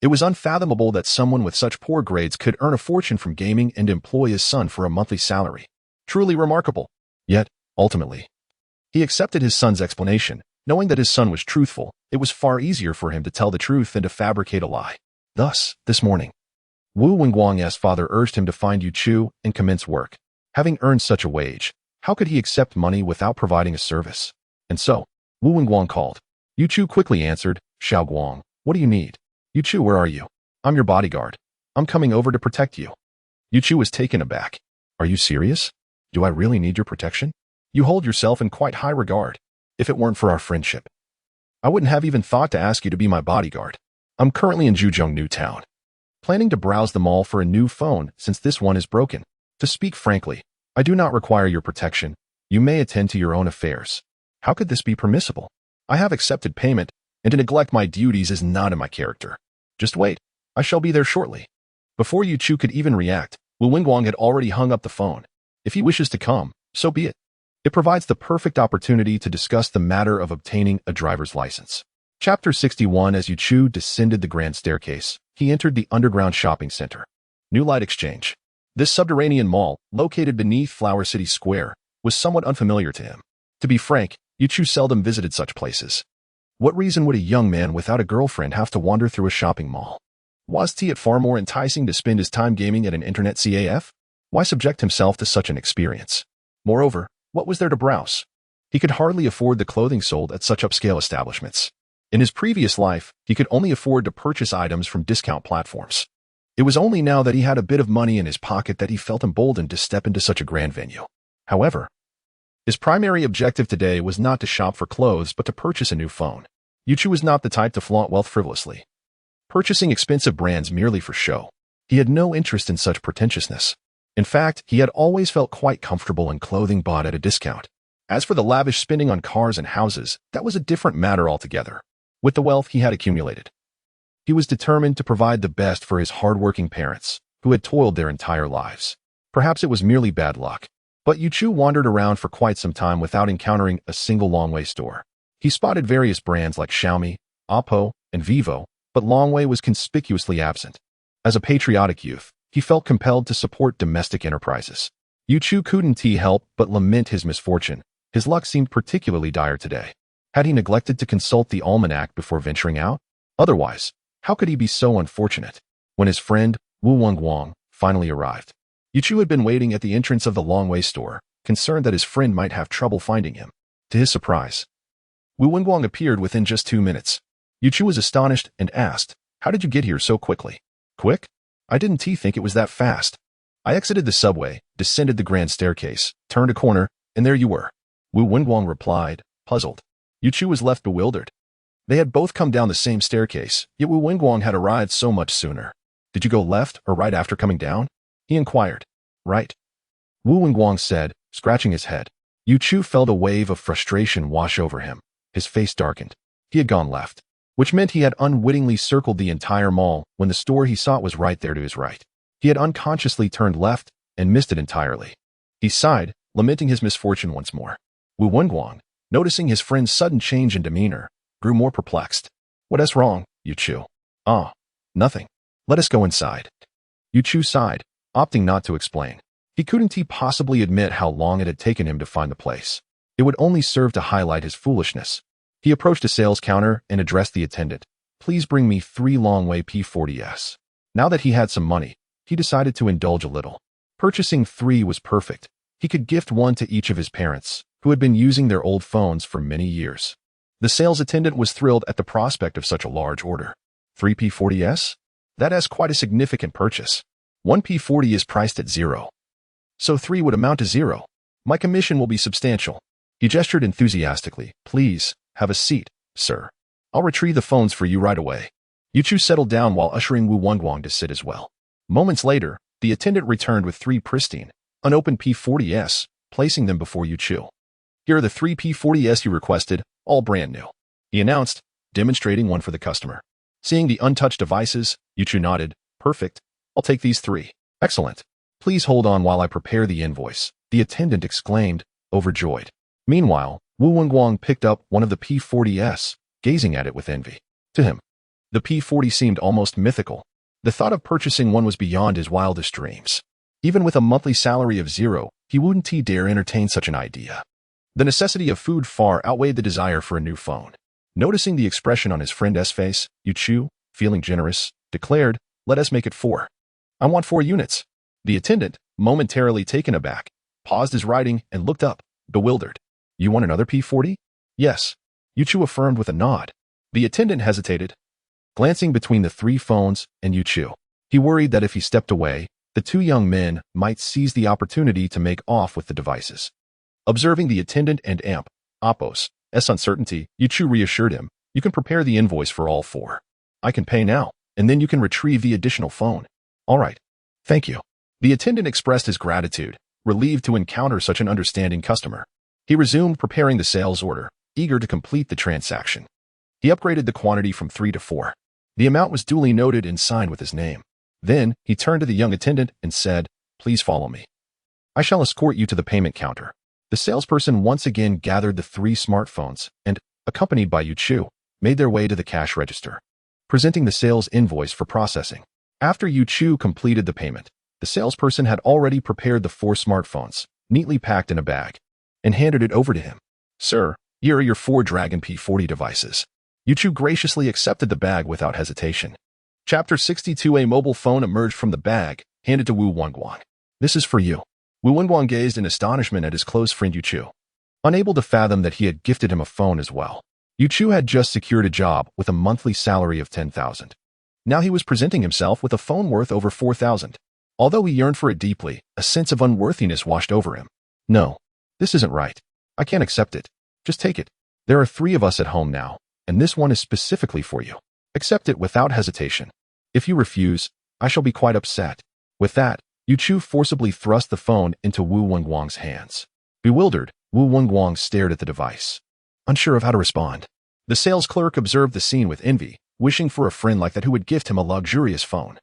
It was unfathomable that someone with such poor grades could earn a fortune from gaming and employ his son for a monthly salary. Truly remarkable. Yet, ultimately, he accepted his son's explanation. Knowing that his son was truthful, it was far easier for him to tell the truth than to fabricate a lie. Thus, this morning, Wu Wenguang's father urged him to find Yu Chu and commence work. Having earned such a wage, how could he accept money without providing a service? And so, Wu Wenguang called. Yu Chu quickly answered, Xiao Guang, what do you need? Yu Chu, where are you? I'm your bodyguard. I'm coming over to protect you. Yu Chu was taken aback. Are you serious? Do I really need your protection? You hold yourself in quite high regard. If it weren't for our friendship, I wouldn't have even thought to ask you to be my bodyguard. I'm currently in Zhujiang New Town, planning to browse the mall for a new phone since this one is broken. To speak frankly, I do not require your protection. You may attend to your own affairs. How could this be permissible? I have accepted payment, and to neglect my duties is not in my character. Just wait. I shall be there shortly. Before Yu Chu could even react, Wu Wenguang had already hung up the phone. If he wishes to come, so be it. It provides the perfect opportunity to discuss the matter of obtaining a driver's license. Chapter 61. As Yu Chu descended the grand staircase, he entered the underground shopping center. New Light Exchange. This subterranean mall, located beneath Flower City Square, was somewhat unfamiliar to him. To be frank, Yu Chu seldom visited such places. What reason would a young man without a girlfriend have to wander through a shopping mall? Wasn't it far more enticing to spend his time gaming at an internet CAF? Why subject himself to such an experience? Moreover, what was there to browse? He could hardly afford the clothing sold at such upscale establishments. In his previous life, he could only afford to purchase items from discount platforms. It was only now that he had a bit of money in his pocket that he felt emboldened to step into such a grand venue. However, his primary objective today was not to shop for clothes but to purchase a new phone. Yu Chu was not the type to flaunt wealth frivolously, purchasing expensive brands merely for show. He had no interest in such pretentiousness. In fact, he had always felt quite comfortable in clothing bought at a discount. As for the lavish spending on cars and houses, that was a different matter altogether. With the wealth he had accumulated, he was determined to provide the best for his hard-working parents, who had toiled their entire lives. Perhaps it was merely bad luck, but Yu Chu wandered around for quite some time without encountering a single Longway store. He spotted various brands like Xiaomi, Oppo, and Vivo, but Longway was conspicuously absent. As a patriotic youth, he felt compelled to support domestic enterprises. Yu Chu couldn't help but lament his misfortune. His luck seemed particularly dire today. Had he neglected to consult the almanac before venturing out? Otherwise, how could he be so unfortunate? When his friend, Wu Wenguang, finally arrived, Yu Chu had been waiting at the entrance of the Longway store, concerned that his friend might have trouble finding him. To his surprise, Wu Wenguang appeared within just 2 minutes. Yu Chu was astonished and asked, "How did you get here so quickly?" "Quick? I didn't think it was that fast. I exited the subway, descended the grand staircase, turned a corner, and there you were." Wu Wenguang replied, puzzled. Yu Chu was left bewildered. They had both come down the same staircase, yet Wu Wenguang had arrived so much sooner. "Did you go left or right after coming down?" he inquired. "Right," Wu Wenguang said, scratching his head. Yu Chu felt a wave of frustration wash over him. His face darkened. He had gone left, which meant he had unwittingly circled the entire mall when the store he sought was right there to his right. He had unconsciously turned left and missed it entirely. He sighed, lamenting his misfortune once more. Wu Wenguang, noticing his friend's sudden change in demeanor, grew more perplexed. "What is wrong, Yu Chu?" "Ah, nothing. Let us go inside." Yu Chu sighed, opting not to explain. He couldn't possibly admit how long it had taken him to find the place. It would only serve to highlight his foolishness. He approached a sales counter and addressed the attendant. Please bring me 3 long-way P40s. Now that he had some money, he decided to indulge a little. Purchasing 3 was perfect. He could gift one to each of his parents, who had been using their old phones for many years. The sales attendant was thrilled at the prospect of such a large order. 3 P40s? That is quite a significant purchase. 1 P40 is priced at 0. So 3 would amount to 0. My commission will be substantial. He gestured enthusiastically. Please, have a seat, sir. I'll retrieve the phones for you right away. Yuchu settled down while ushering Wu Wenguang to sit as well. Moments later, the attendant returned with 3 pristine, unopened P40s, placing them before Yuchu. Here are the 3 P40s you requested, all brand new, he announced, demonstrating one for the customer. Seeing the untouched devices, Yuchu nodded. Perfect. I'll take these 3. Excellent. Please hold on while I prepare the invoice, the attendant exclaimed, overjoyed. Meanwhile, Wu Wenguang picked up one of the P40s, gazing at it with envy. To him, the P40 seemed almost mythical. The thought of purchasing one was beyond his wildest dreams. Even with a monthly salary of 0, he wouldn't dare entertain such an idea. The necessity of food far outweighed the desire for a new phone. Noticing the expression on his friend's face, Yuchu, feeling generous, declared, let us make it 4. I want 4 units. The attendant, momentarily taken aback, paused his writing and looked up, bewildered. You want another P40? Yes. Yuchu affirmed with a nod. The attendant hesitated, glancing between the 3 phones and Yuchu. He worried that if he stepped away, the 2 young men might seize the opportunity to make off with the devices. Observing the attendant and Oppo's uncertainty, Yuchu reassured him, you can prepare the invoice for all 4. I can pay now, and then you can retrieve the additional phone. All right. Thank you. The attendant expressed his gratitude, relieved to encounter such an understanding customer. He resumed preparing the sales order, eager to complete the transaction. He upgraded the quantity from 3 to 4. The amount was duly noted and signed with his name. Then, he turned to the young attendant and said, please follow me. I shall escort you to the payment counter. The salesperson once again gathered the 3 smartphones and, accompanied by Yuchu, made their way to the cash register, presenting the sales invoice for processing. After Yuchu completed the payment, the salesperson had already prepared the 4 smartphones, neatly packed in a bag, and handed it over to him. Sir, here are your 4 Dragon P40 devices. Yuchu graciously accepted the bag without hesitation. Chapter 62. A mobile phone emerged from the bag, handed to Wu Wenguang. This is for you. Wu Wenguang gazed in astonishment at his close friend Yuchu, unable to fathom that he had gifted him a phone as well. Yuchu had just secured a job with a monthly salary of 10,000. Now he was presenting himself with a phone worth over 4,000. Although he yearned for it deeply, a sense of unworthiness washed over him. No, this isn't right. I can't accept it. Just take it. There are 3 of us at home now, and this one is specifically for you. Accept it without hesitation. If you refuse, I shall be quite upset. With that, Yuchu forcibly thrust the phone into Wu Wenguang's hands. Bewildered, Wu Wenguang stared at the device, unsure of how to respond. The sales clerk observed the scene with envy, wishing for a friend like that who would gift him a luxurious phone.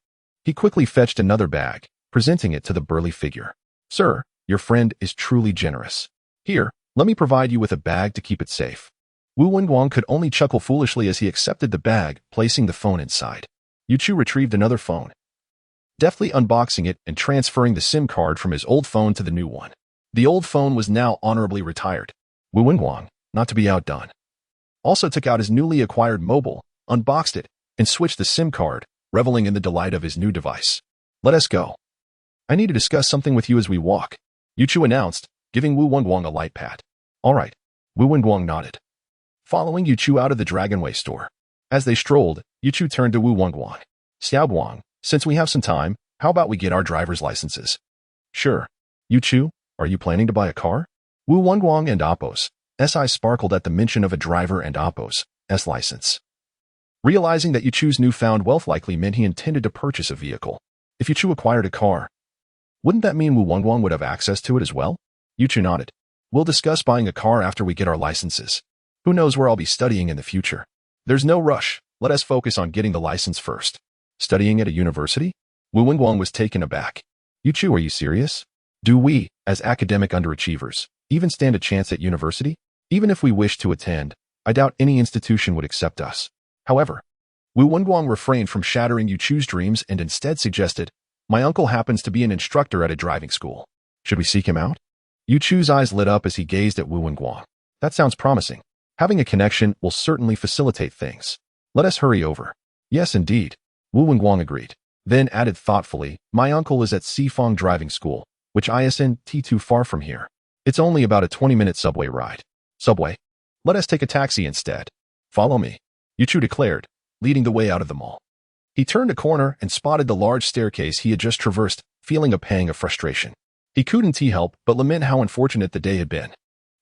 He quickly fetched another bag, presenting it to the burly figure. Sir, your friend is truly generous. Here, let me provide you with a bag to keep it safe. Wu Wenguang could only chuckle foolishly as he accepted the bag, placing the phone inside. Yuchu retrieved another phone, deftly unboxing it and transferring the SIM card from his old phone to the new one. The old phone was now honorably retired. Wu Wenguang, not to be outdone, also took out his newly acquired mobile, unboxed it, and switched the SIM card, reveling in the delight of his new device. Let us go. I need to discuss something with you as we walk, Yuchu announced, giving Wu Wenguang a light pat. All right. Wu Wenguang nodded, following Yuchu out of the Dragonway store. As they strolled, Yuchu turned to Wu Wenguang. Xiaoguang, since we have some time, how about we get our driver's licenses? Sure. Yuchu, are you planning to buy a car? Wu Wenguang and Oppo's eyes sparkled at the mention of a driver and Oppo's license. Realizing that Yuchu's newfound wealth likely meant he intended to purchase a vehicle. If Yuchu acquired a car, wouldn't that mean Wu Wenguang would have access to it as well? Yuchu nodded. We'll discuss buying a car after we get our licenses. Who knows where I'll be studying in the future? There's no rush. Let us focus on getting the license first. Studying at a university? Wu Wenguang was taken aback. Yuchu, are you serious? Do we, as academic underachievers, even stand a chance at university? Even if we wish to attend, I doubt any institution would accept us. However, Wu Wenguang refrained from shattering Yuchu's dreams and instead suggested, my uncle happens to be an instructor at a driving school. Should we seek him out? Yu Chu's eyes lit up as he gazed at Wu Wenguang. That sounds promising. Having a connection will certainly facilitate things. Let us hurry over. Yes, indeed. Wu Wenguang agreed. Then added thoughtfully, my uncle is at Sifang Driving School, which isn't too far from here. It's only about a 20-minute subway ride. Subway? Let us take a taxi instead. Follow me, Yu Chu declared, leading the way out of the mall. He turned a corner and spotted the large staircase he had just traversed, feeling a pang of frustration. He couldn't help but lament how unfortunate the day had been.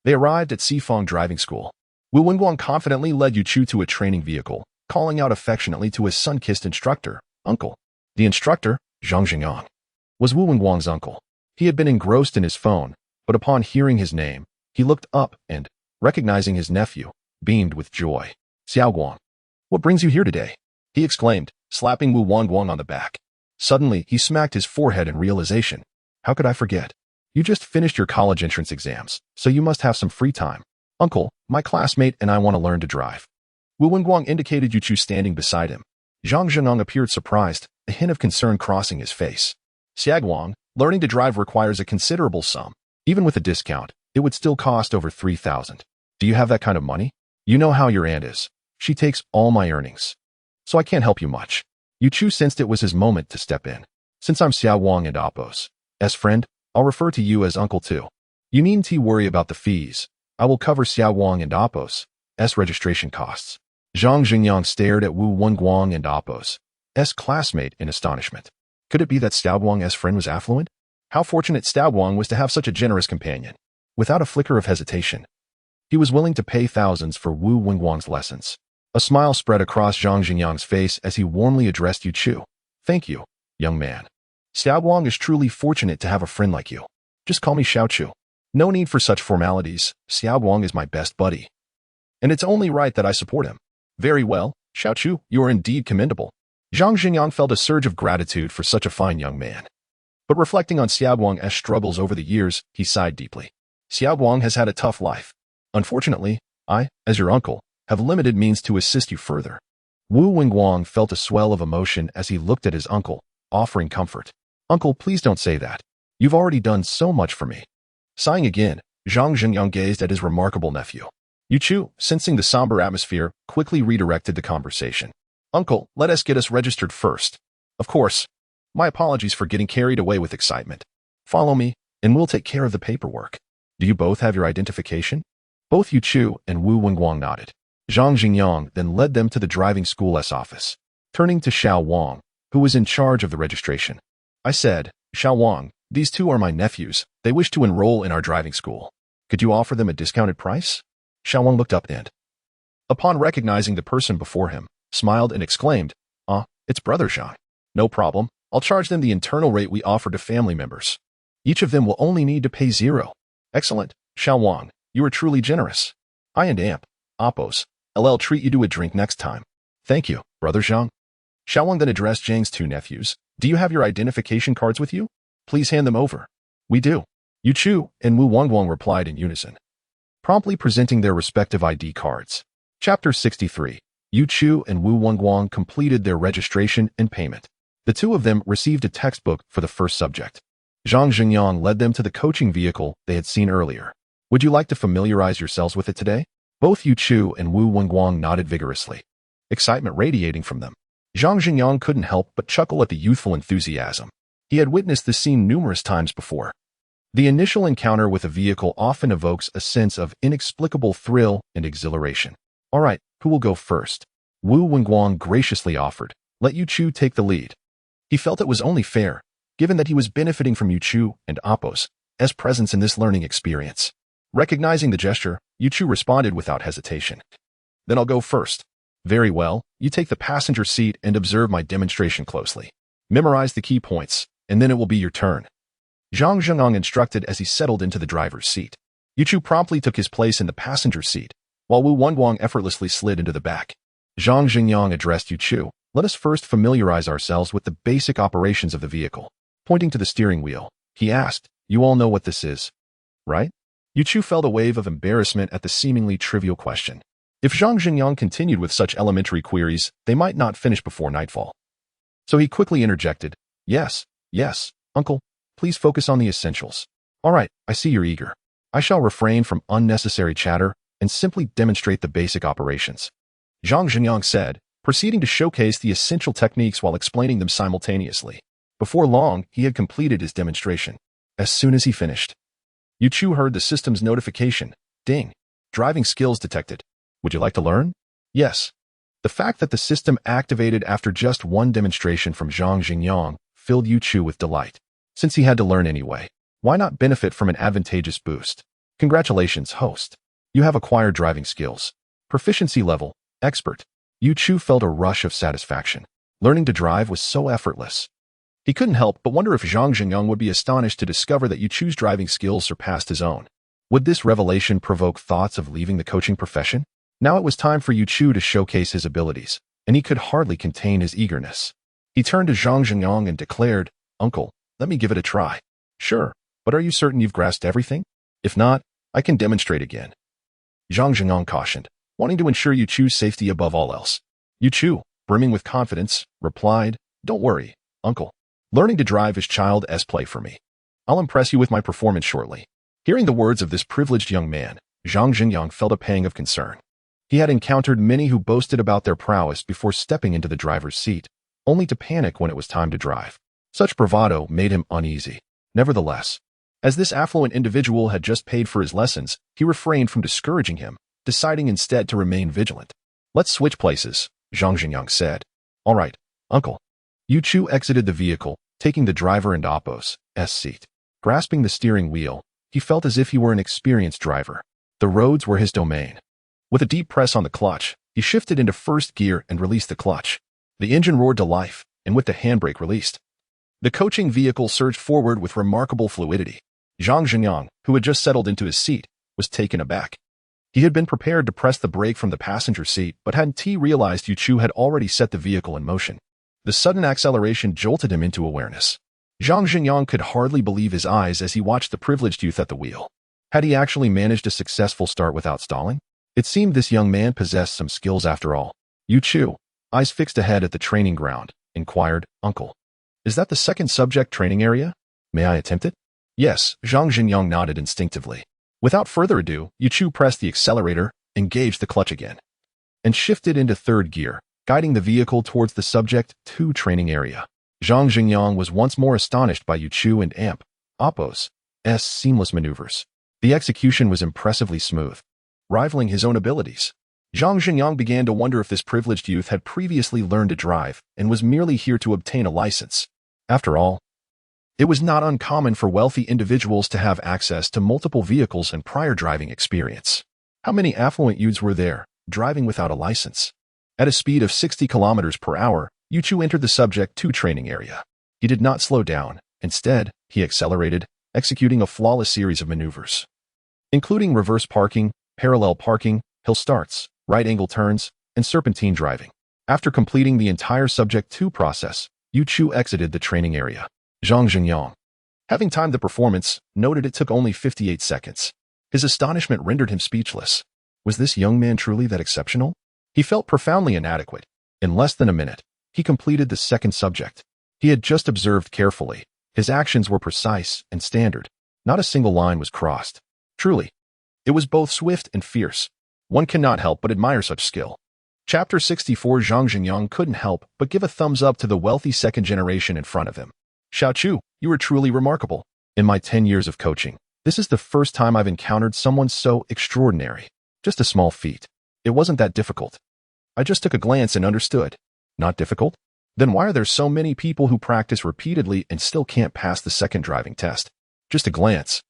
They arrived at Sifang Driving School. Wu Wenguang confidently led Yu Chu to a training vehicle, calling out affectionately to his sun-kissed instructor, Uncle. The instructor, Zhang Xingyang, was Wu Wenguang's uncle. He had been engrossed in his phone, but upon hearing his name, he looked up and, recognizing his nephew, beamed with joy. Xiaoguang, what brings you here today? He exclaimed, slapping Wu Wenguang on the back. Suddenly, he smacked his forehead in realization. How could I forget? You just finished your college entrance exams, so you must have some free time. Uncle, my classmate and I want to learn to drive. Wu Wenguang indicated Yu Chu standing beside him. Zhang Zhengang appeared surprised, a hint of concern crossing his face. Xiaoguang, learning to drive requires a considerable sum. Even with a discount, it would still cost over 3,000. Do you have that kind of money? You know how your aunt is. She takes all my earnings. So I can't help you much. Yu Chu sensed it was his moment to step in. Since I'm Xiaoguang and Appo's friend, I'll refer to you as uncle too. You needn't worry about the fees. I will cover Xiaoguang and Appo's registration costs. Zhang Xingyang stared at Wu Wenguang and Appo's classmate in astonishment. Could it be that Xiaoguang's friend was affluent? How fortunate Xiaoguang was to have such a generous companion. Without a flicker of hesitation, he was willing to pay thousands for Wu Wenguang's lessons. A smile spread across Zhang Xingyang's face as he warmly addressed Yu Chu. Thank you, young man. Xiaoguang is truly fortunate to have a friend like you. Just call me Xiao Chu. No need for such formalities. Xiaoguang is my best buddy. And it's only right that I support him. Very well, Xiao Chu, you are indeed commendable. Zhang Xingyang felt a surge of gratitude for such a fine young man. But reflecting on Xiaoguang's struggles over the years, he sighed deeply. Xiaoguang has had a tough life. Unfortunately, I, as your uncle, have limited means to assist you further. Wu Wenguang felt a swell of emotion as he looked at his uncle, offering comfort. Uncle, please don't say that. You've already done so much for me. Sighing again, Zhang Zhengyang gazed at his remarkable nephew. Yu Chu, sensing the somber atmosphere, quickly redirected the conversation. Uncle, let us get us registered first. Of course. My apologies for getting carried away with excitement. Follow me, and we'll take care of the paperwork. Do you both have your identification? Both Yu Chu and Wu Wenguang nodded. Zhang Xingyang then led them to the driving school's office. Turning to Xiao Wang, who was in charge of the registration. I said, Xiao Wang, these two are my nephews. They wish to enroll in our driving school. Could you offer them a discounted price? Xiao Wang looked up and, upon recognizing the person before him, smiled and exclaimed, it's Brother Zhang. No problem. I'll charge them the internal rate we offer to family members. Each of them will only need to pay 0. Excellent, Xiao Wang. You are truly generous. I and Appo's treat you to a drink next time. Thank you, Brother Zhang. Xiao Wang then addressed Zhang's two nephews. Do you have your identification cards with you? Please hand them over. We do. Yu Chu and Wu Wenguang replied in unison, promptly presenting their respective ID cards. Chapter 63. Yu Chu and Wu Wenguang completed their registration and payment. The two of them received a textbook for the first subject. Zhang Xingyang led them to the coaching vehicle they had seen earlier. Would you like to familiarize yourselves with it today? Both Yu Chu and Wu Wenguang nodded vigorously, excitement radiating from them. Zhang Xingyang couldn't help but chuckle at the youthful enthusiasm. He had witnessed this scene numerous times before. The initial encounter with a vehicle often evokes a sense of inexplicable thrill and exhilaration. All right, who will go first? Wu Wenguang graciously offered. Let Yu Chu take the lead. He felt it was only fair, given that he was benefiting from Yu Chu and Appo's presence in this learning experience. Recognizing the gesture, Yu Chu responded without hesitation. Then I'll go first. Very well, you take the passenger seat and observe my demonstration closely. Memorize the key points, and then it will be your turn. Zhang Zhengang instructed as he settled into the driver's seat. Yu Chu promptly took his place in the passenger seat, while Wu Wenguang effortlessly slid into the back. Zhang Xingyang addressed Yu Chu. Let us first familiarize ourselves with the basic operations of the vehicle. Pointing to the steering wheel, he asked, you all know what this is, right? Yu Chu felt a wave of embarrassment at the seemingly trivial question. If Zhang Xingyang continued with such elementary queries, they might not finish before nightfall. So he quickly interjected, yes, uncle, please focus on the essentials. All right, I see you're eager. I shall refrain from unnecessary chatter and simply demonstrate the basic operations. Zhang Zhenyang said, proceeding to showcase the essential techniques while explaining them simultaneously. Before long, he had completed his demonstration. As soon as he finished, Yu Chu heard the system's notification. Ding. Driving skills detected. Would you like to learn? Yes. The fact that the system activated after just one demonstration from Zhang Zhenyang filled Yu Chu with delight. Since he had to learn anyway, why not benefit from an advantageous boost? Congratulations, host. You have acquired driving skills. Proficiency level, expert. Yu Chu felt a rush of satisfaction. Learning to drive was so effortless. He couldn't help but wonder if Zhang Zhenyang would be astonished to discover that Yu Chu's driving skills surpassed his own. Would this revelation provoke thoughts of leaving the coaching profession? Now it was time for Yu Chu to showcase his abilities, and he could hardly contain his eagerness. He turned to Zhang Zhenyang and declared, Uncle, let me give it a try. Sure, but are you certain you've grasped everything? If not, I can demonstrate again. Zhang Zhenyang cautioned, wanting to ensure Yu Chu's safety above all else. Yu Chu, brimming with confidence, replied, Don't worry, Uncle. Learning to drive is child's play for me. I'll impress you with my performance shortly. Hearing the words of this privileged young man, Zhang Zhenyang felt a pang of concern. He had encountered many who boasted about their prowess before stepping into the driver's seat, only to panic when it was time to drive. Such bravado made him uneasy. Nevertheless, as this affluent individual had just paid for his lessons, he refrained from discouraging him, deciding instead to remain vigilant. Let's switch places, Zhang Zhenyang said. All right, Uncle. Yu Chu exited the vehicle, taking the driver and Oppo's seat. Grasping the steering wheel, he felt as if he were an experienced driver. The roads were his domain. With a deep press on the clutch, he shifted into first gear and released the clutch. The engine roared to life, and with the handbrake released, the coaching vehicle surged forward with remarkable fluidity. Zhang Zhenyang, who had just settled into his seat, was taken aback. He had been prepared to press the brake from the passenger seat, but hadn't realized Yu Chu had already set the vehicle in motion. The sudden acceleration jolted him into awareness. Zhang Zhenyang could hardly believe his eyes as he watched the privileged youth at the wheel. Had he actually managed a successful start without stalling? It seemed this young man possessed some skills after all. Yu Chu, eyes fixed ahead at the training ground, inquired, Uncle, is that the second subject training area? May I attempt it? Yes, Zhang Zhenyang nodded instinctively. Without further ado, Yu Chu pressed the accelerator, engaged the clutch again, and shifted into third gear, guiding the vehicle towards the subject 2 training area. Zhang Zhenyang was once more astonished by Yu Chu and Oppo's seamless maneuvers. The execution was impressively smooth, rivaling his own abilities. Zhang Zhenyang began to wonder if this privileged youth had previously learned to drive and was merely here to obtain a license. After all, it was not uncommon for wealthy individuals to have access to multiple vehicles and prior driving experience. How many affluent youths were there, driving without a license? At a speed of 60 kilometers per hour, Yu Chu entered the subject 2 training area. He did not slow down. Instead, he accelerated, executing a flawless series of maneuvers, including reverse parking, parallel parking, hill starts, right-angle turns, and serpentine driving. After completing the entire subject 2 process, Yu Chu exited the training area. Zhang Zhenyang, having timed the performance, noted it took only 58 seconds. His astonishment rendered him speechless. Was this young man truly that exceptional? He felt profoundly inadequate. In less than a minute, he completed the second subject. He had just observed carefully. His actions were precise and standard. Not a single line was crossed. Truly, it was both swift and fierce. One cannot help but admire such skill. Chapter 64. Zhang Zhenyang couldn't help but give a thumbs up to the wealthy second generation in front of him. Xiao Chu, you are truly remarkable. In my 10 years of coaching, this is the first time I've encountered someone so extraordinary. Just a small feat. It wasn't that difficult. I just took a glance and understood. Not difficult? Then why are there so many people who practice repeatedly and still can't pass the second driving test? Just a glance.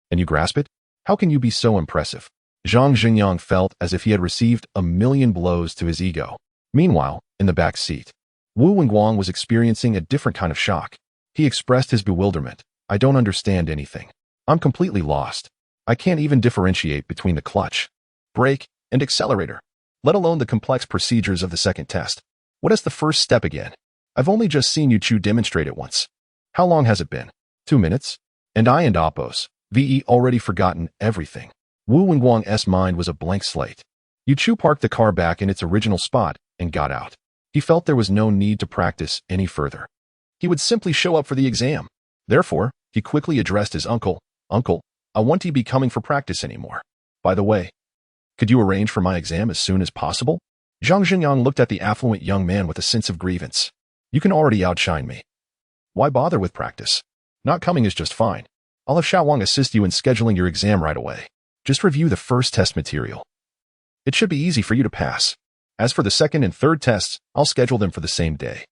And you grasp it? How can you be so impressive? Zhang Zhenyang felt as if he had received a million blows to his ego. Meanwhile, in the back seat, Wu Wenguang was experiencing a different kind of shock. He expressed his bewilderment. I don't understand anything. I'm completely lost. I can't even differentiate between the clutch, brake, and accelerator, let alone the complex procedures of the second test. What is the first step again? I've only just seen Yu Chu demonstrate it once. How long has it been? 2 minutes? And I and Oppo's VE already forgotten everything. Wu Wenguang's mind was a blank slate. Yu Chu parked the car back in its original spot and got out. He felt there was no need to practice any further. He would simply show up for the exam. Therefore, he quickly addressed his uncle, Uncle, I won't be coming for practice anymore. By the way, could you arrange for my exam as soon as possible? Zhang Xingyang looked at the affluent young man with a sense of grievance. You can already outshine me. Why bother with practice? Not coming is just fine. I'll have Xiaowang assist you in scheduling your exam right away. Just review the first test material. It should be easy for you to pass. As for the second and third tests, I'll schedule them for the same day.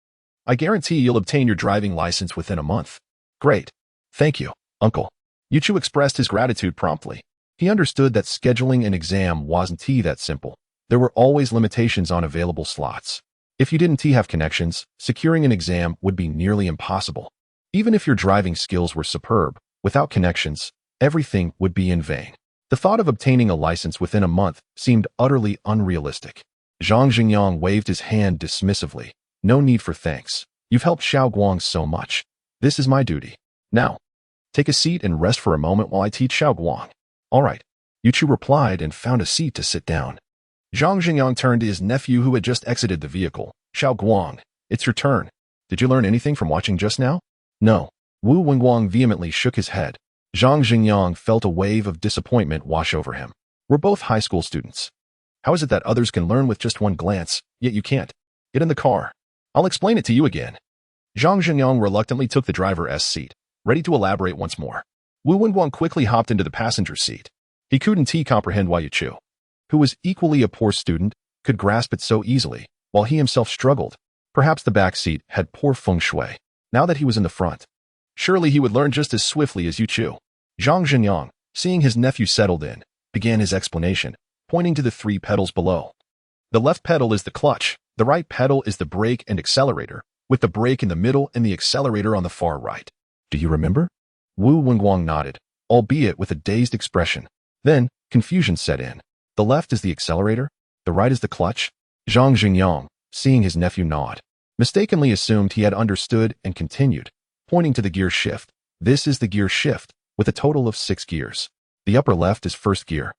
I guarantee you'll obtain your driving license within a month. Great. Thank you, Uncle. Yuchu expressed his gratitude promptly. He understood that scheduling an exam wasn't that simple. There were always limitations on available slots. If you didn't have connections, securing an exam would be nearly impossible. Even if your driving skills were superb, without connections, everything would be in vain. The thought of obtaining a license within a month seemed utterly unrealistic. Zhang Xingyang waved his hand dismissively. No need for thanks. You've helped Xiao Guang so much. This is my duty. Now, take a seat and rest for a moment while I teach Xiao Guang. All right. Yuchu replied and found a seat to sit down. Zhang Xingyang turned to his nephew who had just exited the vehicle. Xiao Guang, it's your turn. Did you learn anything from watching just now? No. Wu Wenguang vehemently shook his head. Zhang Xingyang felt a wave of disappointment wash over him. We're both high school students. How is it that others can learn with just one glance, yet you can't? Get in the car. I'll explain it to you again. Zhang Xingyang reluctantly took the driver's seat, ready to elaborate once more. Wu Wenguang quickly hopped into the passenger seat. He couldn't comprehend why Yuchu, who was equally a poor student, could grasp it so easily, while he himself struggled. Perhaps the back seat had poor feng shui. Now that he was in the front, surely he would learn just as swiftly as Yuchu. Zhang Xingyang, seeing his nephew settled in, began his explanation, pointing to the 3 pedals below. The left pedal is the clutch, the right pedal is the brake and accelerator, with the brake in the middle and the accelerator on the far right. Do you remember? Wu Wenguang nodded, albeit with a dazed expression. Then, confusion set in. The left is the accelerator, the right is the clutch. Zhang Xingyang, seeing his nephew nod, mistakenly assumed he had understood and continued, pointing to the gear shift. This is the gear shift, with a total of 6 gears. The upper left is first gear.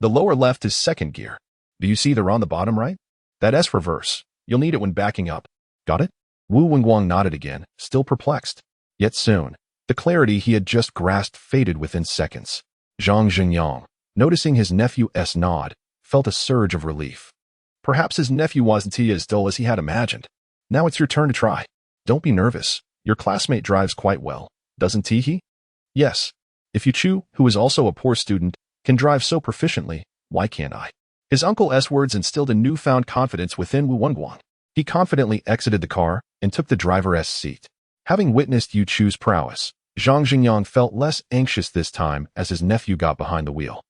The lower left is second gear. Do you see the on the bottom right? That S reverse. You'll need it when backing up. Got it? Wu Wenguang nodded again, still perplexed. Yet soon, the clarity he had just grasped faded within seconds. Zhang Xingyang, noticing his nephew's nod, felt a surge of relief. Perhaps his nephew wasn't as dull as he had imagined. Now it's your turn to try. Don't be nervous. Your classmate drives quite well, doesn't he? Yes. If Yuchu, who is also a poor student, can drive so proficiently, why can't I? His uncle's words instilled a newfound confidence within Wu Wenguang. He confidently exited the car and took the driver's seat. Having witnessed Yuchu's prowess, Zhang Xingyang felt less anxious this time as his nephew got behind the wheel.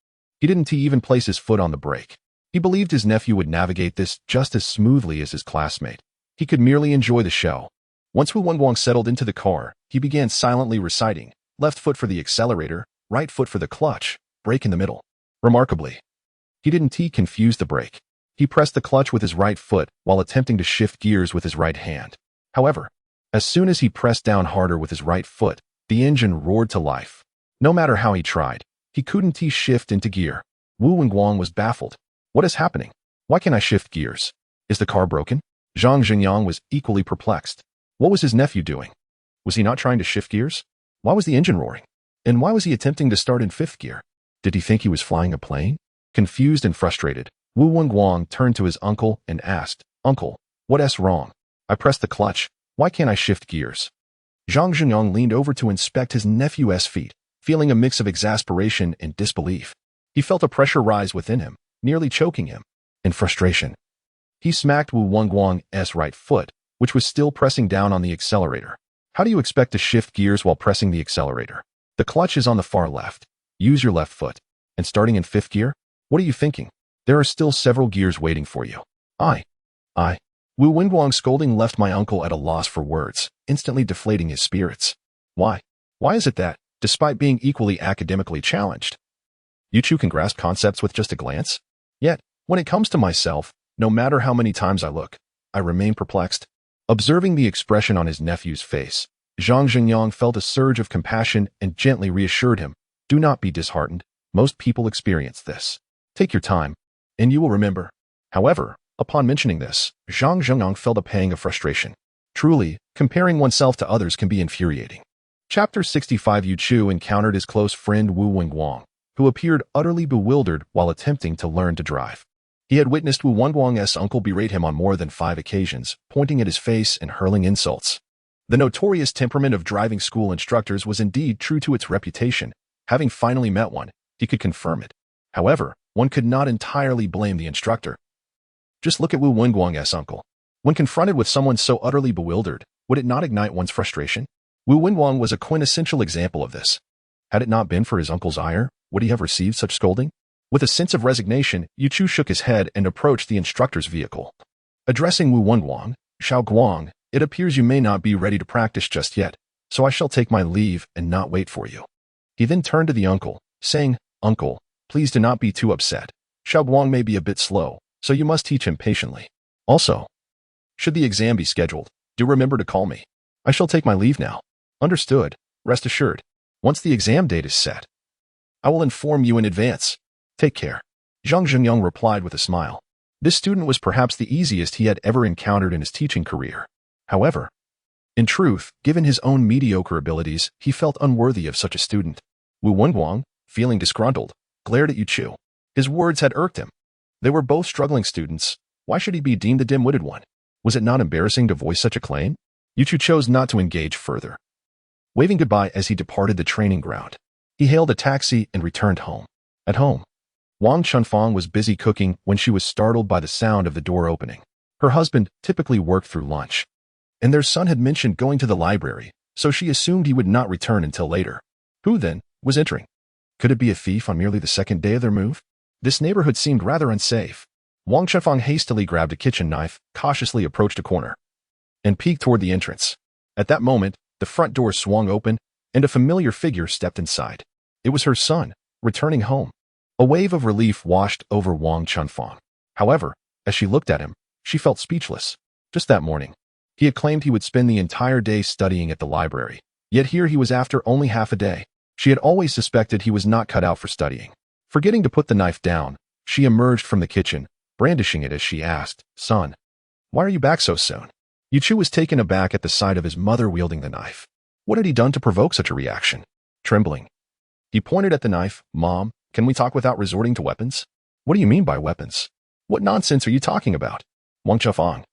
He didn't even place his foot on the brake. He believed his nephew would navigate this just as smoothly as his classmate. He could merely enjoy the show. Once Wu Wenguang settled into the car, he began silently reciting, left foot for the accelerator, right foot for the clutch, brake in the middle. Remarkably, he didn't confuse the brake. He pressed the clutch with his right foot while attempting to shift gears with his right hand. However, as soon as he pressed down harder with his right foot, the engine roared to life. No matter how he tried, he couldn't shift into gear. Wu Wenguang was baffled. What is happening? Why can't I shift gears? Is the car broken? Zhang Xingyang was equally perplexed. What was his nephew doing? Was he not trying to shift gears? Why was the engine roaring? And why was he attempting to start in 5th gear? Did he think he was flying a plane? Confused and frustrated, Wu Wenguang turned to his uncle and asked, Uncle, what's wrong? I pressed the clutch. Why can't I shift gears? Zhang Xingyang leaned over to inspect his nephew's feet, feeling a mix of exasperation and disbelief. He felt a pressure rise within him, nearly choking him. In frustration, he smacked Wu Wenguang's right foot, which was still pressing down on the accelerator. How do you expect to shift gears while pressing the accelerator? The clutch is on the far left. Use your left foot. And starting in 5th gear? What are you thinking? There are still several gears waiting for you. Wu Wenguang's scolding left my uncle at a loss for words, instantly deflating his spirits. Why? Why is it that, despite being equally academically challenged, Yuchu can grasp concepts with just a glance? Yet, when it comes to myself, no matter how many times I look, I remain perplexed. Observing the expression on his nephew's face, Zhang Xingyang felt a surge of compassion and gently reassured him, do not be disheartened. Most people experience this. Take your time, and you will remember. However, upon mentioning this, Zhang Xingyang felt a pang of frustration. Truly, comparing oneself to others can be infuriating. Chapter 65. Yu Chu encountered his close friend Wu Wenguang, who appeared utterly bewildered while attempting to learn to drive. He had witnessed Wu Wenguang's uncle berate him on more than 5 occasions, pointing at his face and hurling insults. The notorious temperament of driving school instructors was indeed true to its reputation. Having finally met one, he could confirm it. However, one could not entirely blame the instructor. Just look at Wu Wenguang's uncle. When confronted with someone so utterly bewildered, would it not ignite one's frustration? Wu Wenguang was a quintessential example of this. Had it not been for his uncle's ire, would he have received such scolding? With a sense of resignation, Yu Chu shook his head and approached the instructor's vehicle. Addressing Wu Wenguang, "Xiao Guang, it appears you may not be ready to practice just yet, so I shall take my leave and not wait for you." He then turned to the uncle, saying, "Uncle, please do not be too upset. Xiao Guang may be a bit slow, so you must teach him patiently. Also, should the exam be scheduled, do remember to call me. I shall take my leave now." "Understood. Rest assured. Once the exam date is set, I will inform you in advance. Take care." Zhang Zhengyang replied with a smile. This student was perhaps the easiest he had ever encountered in his teaching career. However, in truth, given his own mediocre abilities, he felt unworthy of such a student. Wu Wenguang, feeling disgruntled, glared at Yu Chu. His words had irked him. They were both struggling students. Why should he be deemed the dim-witted one? Was it not embarrassing to voice such a claim? Yu Chu chose not to engage further. Waving goodbye as he departed the training ground, he hailed a taxi and returned home. At home, Wang Chunfang was busy cooking when she was startled by the sound of the door opening. Her husband typically worked through lunch, and their son had mentioned going to the library, so she assumed he would not return until later. Who, then, was entering? Could it be a thief on merely the second day of their move? This neighborhood seemed rather unsafe. Wang Chunfang hastily grabbed a kitchen knife, cautiously approached a corner, and peeked toward the entrance. At that moment, the front door swung open, and a familiar figure stepped inside. It was her son, returning home. A wave of relief washed over Wang Chunfang. However, as she looked at him, she felt speechless. Just that morning, he had claimed he would spend the entire day studying at the library. Yet here he was after only half a day. She had always suspected he was not cut out for studying. Forgetting to put the knife down, she emerged from the kitchen, brandishing it as she asked, "Son, why are you back so soon?" Yu Chu was taken aback at the sight of his mother wielding the knife. What had he done to provoke such a reaction? Trembling, he pointed at the knife. "Mom, can we talk without resorting to weapons?" "What do you mean by weapons? What nonsense are you talking about?" Wang Chunfang,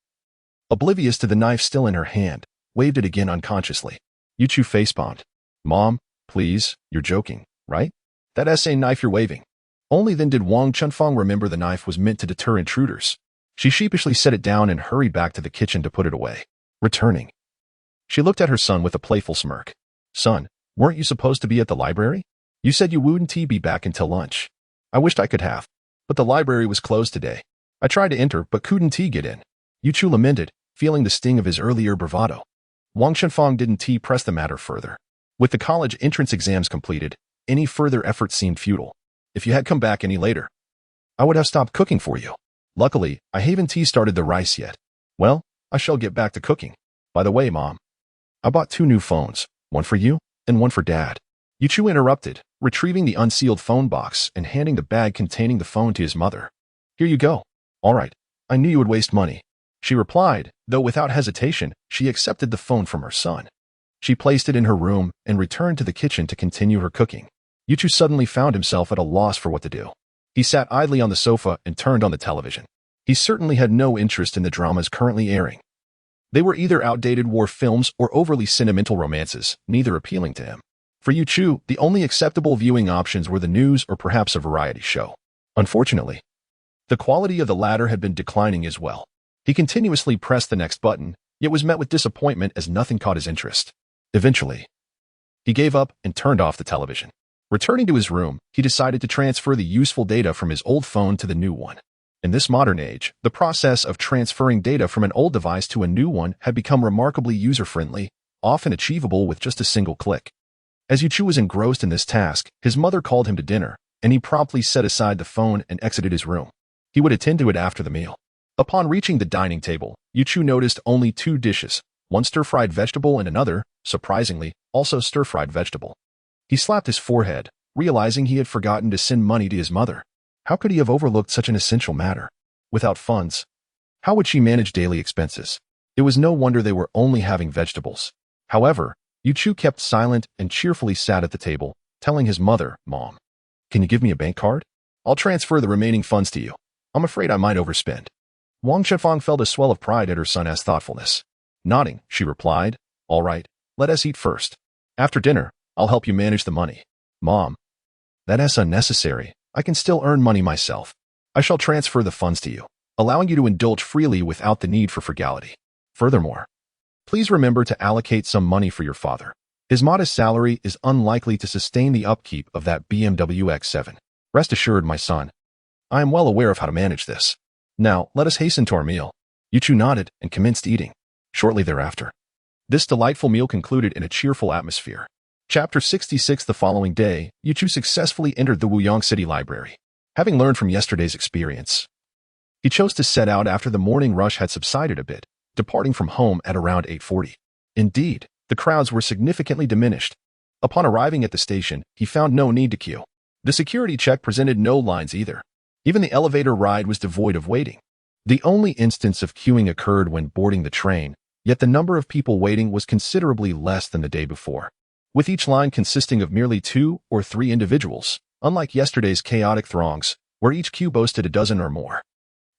oblivious to the knife still in her hand, waved it again unconsciously. Yu Chu facepalmed. "Mom, please, you're joking, right? That SA knife you're waving." Only then did Wang Chunfang remember the knife was meant to deter intruders. She sheepishly set it down and hurried back to the kitchen to put it away. Returning, she looked at her son with a playful smirk. "Son, weren't you supposed to be at the library? You said you wouldn't be back until lunch. I wished I could have, but the library was closed today. I tried to enter, but couldn't get in." Yu Chu lamented, feeling the sting of his earlier bravado. Wang Chunfang didn't press the matter further. With the college entrance exams completed, any further effort seemed futile. "If you had come back any later, I would have stopped cooking for you. Luckily, I haven't started the rice yet. Well, I shall get back to cooking. By the way, Mom, I bought 2 new phones, one for you and one for Dad." Yu Chu interrupted, retrieving the unsealed phone box and handing the bag containing the phone to his mother. "Here you go." "All right, I knew you would waste money," she replied, though without hesitation, she accepted the phone from her son. She placed it in her room and returned to the kitchen to continue her cooking. Yu Chu suddenly found himself at a loss for what to do. He sat idly on the sofa and turned on the television. He certainly had no interest in the dramas currently airing. They were either outdated war films or overly sentimental romances, neither appealing to him. For Yu Chu, the only acceptable viewing options were the news or perhaps a variety show. Unfortunately, the quality of the latter had been declining as well. He continuously pressed the next button, yet was met with disappointment as nothing caught his interest. Eventually, he gave up and turned off the television. Returning to his room, he decided to transfer the useful data from his old phone to the new one. In this modern age, the process of transferring data from an old device to a new one had become remarkably user-friendly, often achievable with just a single click. As Yu Chu was engrossed in this task, his mother called him to dinner, and he promptly set aside the phone and exited his room. He would attend to it after the meal. Upon reaching the dining table, Yu Chu noticed only 2 dishes, one stir-fried vegetable and another, surprisingly, also stir-fried vegetable. He slapped his forehead, realizing he had forgotten to send money to his mother. How could he have overlooked such an essential matter? Without funds, how would she manage daily expenses? It was no wonder they were only having vegetables. However, Chu kept silent and cheerfully sat at the table, telling his mother, "Mom, can you give me a bank card? I'll transfer the remaining funds to you. I'm afraid I might overspend." Wang Chefang felt a swell of pride at her son's thoughtfulness. Nodding, she replied, "All right, let us eat first. After dinner, I'll help you manage the money." "Mom, that's unnecessary. I can still earn money myself. I shall transfer the funds to you, allowing you to indulge freely without the need for frugality. Furthermore, please remember to allocate some money for your father. His modest salary is unlikely to sustain the upkeep of that BMW X7. Rest assured, my son, I am well aware of how to manage this. Now, let us hasten to our meal." Chu nodded and commenced eating. Shortly thereafter, this delightful meal concluded in a cheerful atmosphere. Chapter 66. The following day, Chu successfully entered the Wuyang City Library. Having learned from yesterday's experience, he chose to set out after the morning rush had subsided a bit, departing from home at around 8:40. Indeed, the crowds were significantly diminished. Upon arriving at the station, he found no need to queue. The security check presented no lines either. Even the elevator ride was devoid of waiting. The only instance of queuing occurred when boarding the train, yet the number of people waiting was considerably less than the day before, with each line consisting of merely 2 or 3 individuals, unlike yesterday's chaotic throngs, where each queue boasted a dozen or more.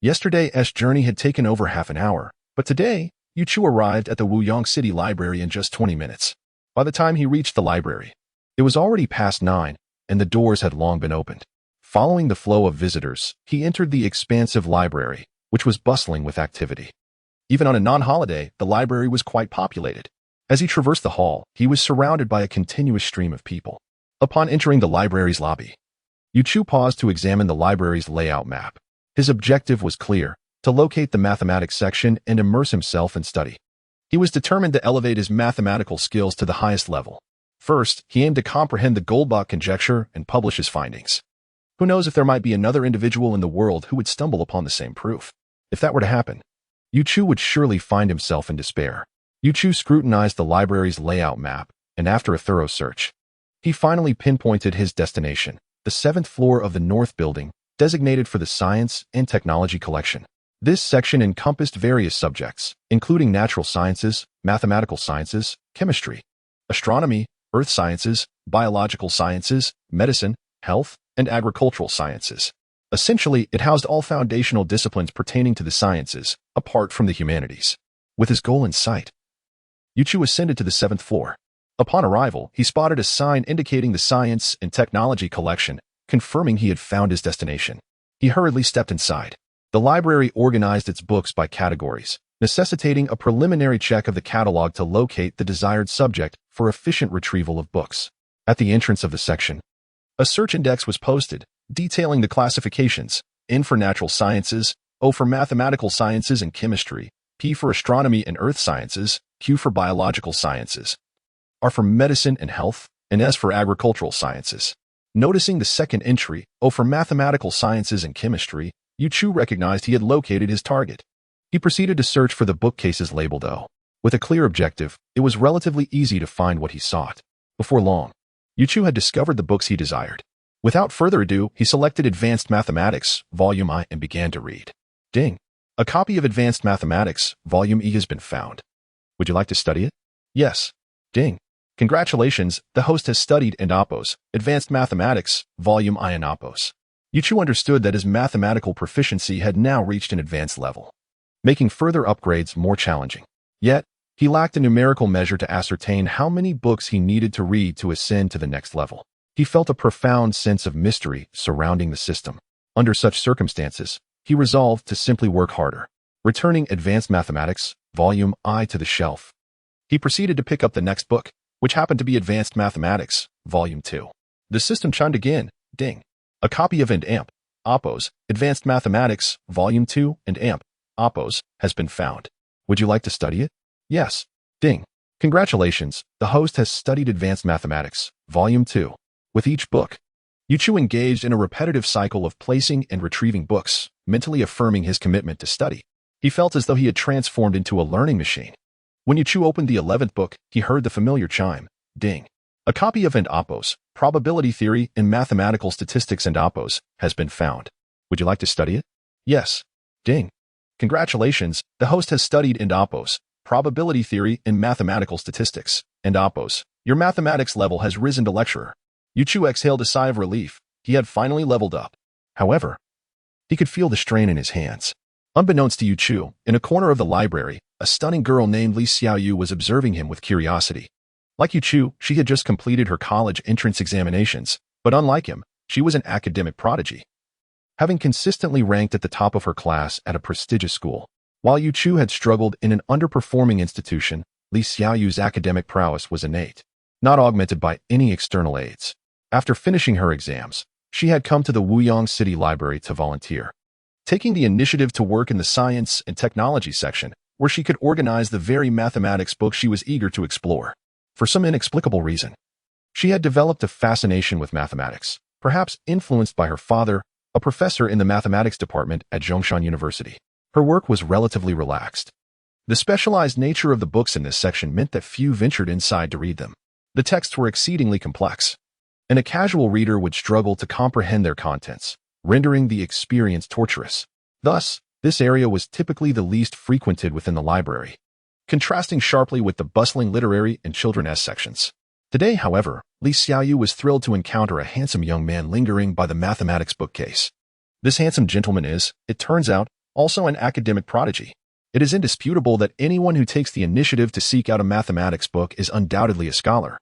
Yesterday's journey had taken over half an hour, but today, Chu arrived at the Wuyang City Library in just 20 minutes. By the time he reached the library, it was already past 9, and the doors had long been opened. Following the flow of visitors, he entered the expansive library, which was bustling with activity. Even on a non-holiday, the library was quite populated. As he traversed the hall, he was surrounded by a continuous stream of people. Upon entering the library's lobby, Chu paused to examine the library's layout map. His objective was clear: to locate the mathematics section and immerse himself in study. He was determined to elevate his mathematical skills to the highest level. First, he aimed to comprehend the Goldbach conjecture and publish his findings. Who knows if there might be another individual in the world who would stumble upon the same proof? If that were to happen, Chu would surely find himself in despair. Chu scrutinized the library's layout map, and after a thorough search, he finally pinpointed his destination, the 7th floor of the North Building, designated for the Science and Technology Collection. This section encompassed various subjects, including natural sciences, mathematical sciences, chemistry, astronomy, earth sciences, biological sciences, medicine, health, and agricultural sciences. Essentially, it housed all foundational disciplines pertaining to the sciences, apart from the humanities. With his goal in sight, Chu ascended to the 7th floor. Upon arrival, he spotted a sign indicating the Science and Technology Collection, confirming he had found his destination. He hurriedly stepped inside. The library organized its books by categories, necessitating a preliminary check of the catalog to locate the desired subject for efficient retrieval of books. At the entrance of the section, a search index was posted, detailing the classifications: N for natural sciences, O for mathematical sciences and chemistry, P for astronomy and earth sciences, Q for biological sciences, R for medicine and health, and S for agricultural sciences. Noticing the second entry, O for mathematical sciences and chemistry, Chu recognized he had located his target. He proceeded to search for the bookcases labeled O. With a clear objective, it was relatively easy to find what he sought. Before long, Chu had discovered the books he desired. Without further ado, he selected Advanced Mathematics, Volume I, and began to read. Ding! A copy of Advanced Mathematics, Volume E has been found. Would you like to study it? Yes. Ding! Congratulations, the host has studied and Oppos, Advanced Mathematics, Volume I and Oppos. Chu understood that his mathematical proficiency had now reached an advanced level, making further upgrades more challenging. Yet, he lacked a numerical measure to ascertain how many books he needed to read to ascend to the next level. He felt a profound sense of mystery surrounding the system. Under such circumstances, he resolved to simply work harder. Returning Advanced Mathematics, Volume I to the shelf, he proceeded to pick up the next book, which happened to be Advanced Mathematics, Volume II. The system chimed again. Ding! A copy of AMP, Oppos, Advanced Mathematics, Volume II, and AMP, Oppos, has been found. Would you like to study it? Yes. Ding! Congratulations, the host has studied Advanced Mathematics, Volume II. With each book, Chu engaged in a repetitive cycle of placing and retrieving books, mentally affirming his commitment to study. He felt as though he had transformed into a learning machine. When Chu opened the 11th book, he heard the familiar chime. Ding! A copy of Oppos, Probability Theory in Mathematical Statistics and Oppos, has been found. Would you like to study it? Yes. Ding! Congratulations, the host has studied Oppos, probability theory, and mathematical statistics. And Oppos, your mathematics level has risen to lecturer. Yu Chu exhaled a sigh of relief. He had finally leveled up. However, he could feel the strain in his hands. Unbeknownst to Yu Chu, in a corner of the library, a stunning girl named Li Xiaoyu was observing him with curiosity. Like Yu Chu, she had just completed her college entrance examinations, but unlike him, she was an academic prodigy, having consistently ranked at the top of her class at a prestigious school. While Yu Chu had struggled in an underperforming institution, Li Xiaoyu's academic prowess was innate, not augmented by any external aids. After finishing her exams, she had come to the Wuyang City Library to volunteer, taking the initiative to work in the science and technology section, where she could organize the very mathematics book she was eager to explore. For some inexplicable reason, she had developed a fascination with mathematics, perhaps influenced by her father, a professor in the mathematics department at Zhongshan University. Her work was relatively relaxed. The specialized nature of the books in this section meant that few ventured inside to read them. The texts were exceedingly complex, and a casual reader would struggle to comprehend their contents, rendering the experience torturous. Thus, this area was typically the least frequented within the library, contrasting sharply with the bustling literary and children's sections. Today, however, Li Xiaoyu was thrilled to encounter a handsome young man lingering by the mathematics bookcase. This handsome gentleman is, it turns out, also an academic prodigy. It is indisputable that anyone who takes the initiative to seek out a mathematics book is undoubtedly a scholar.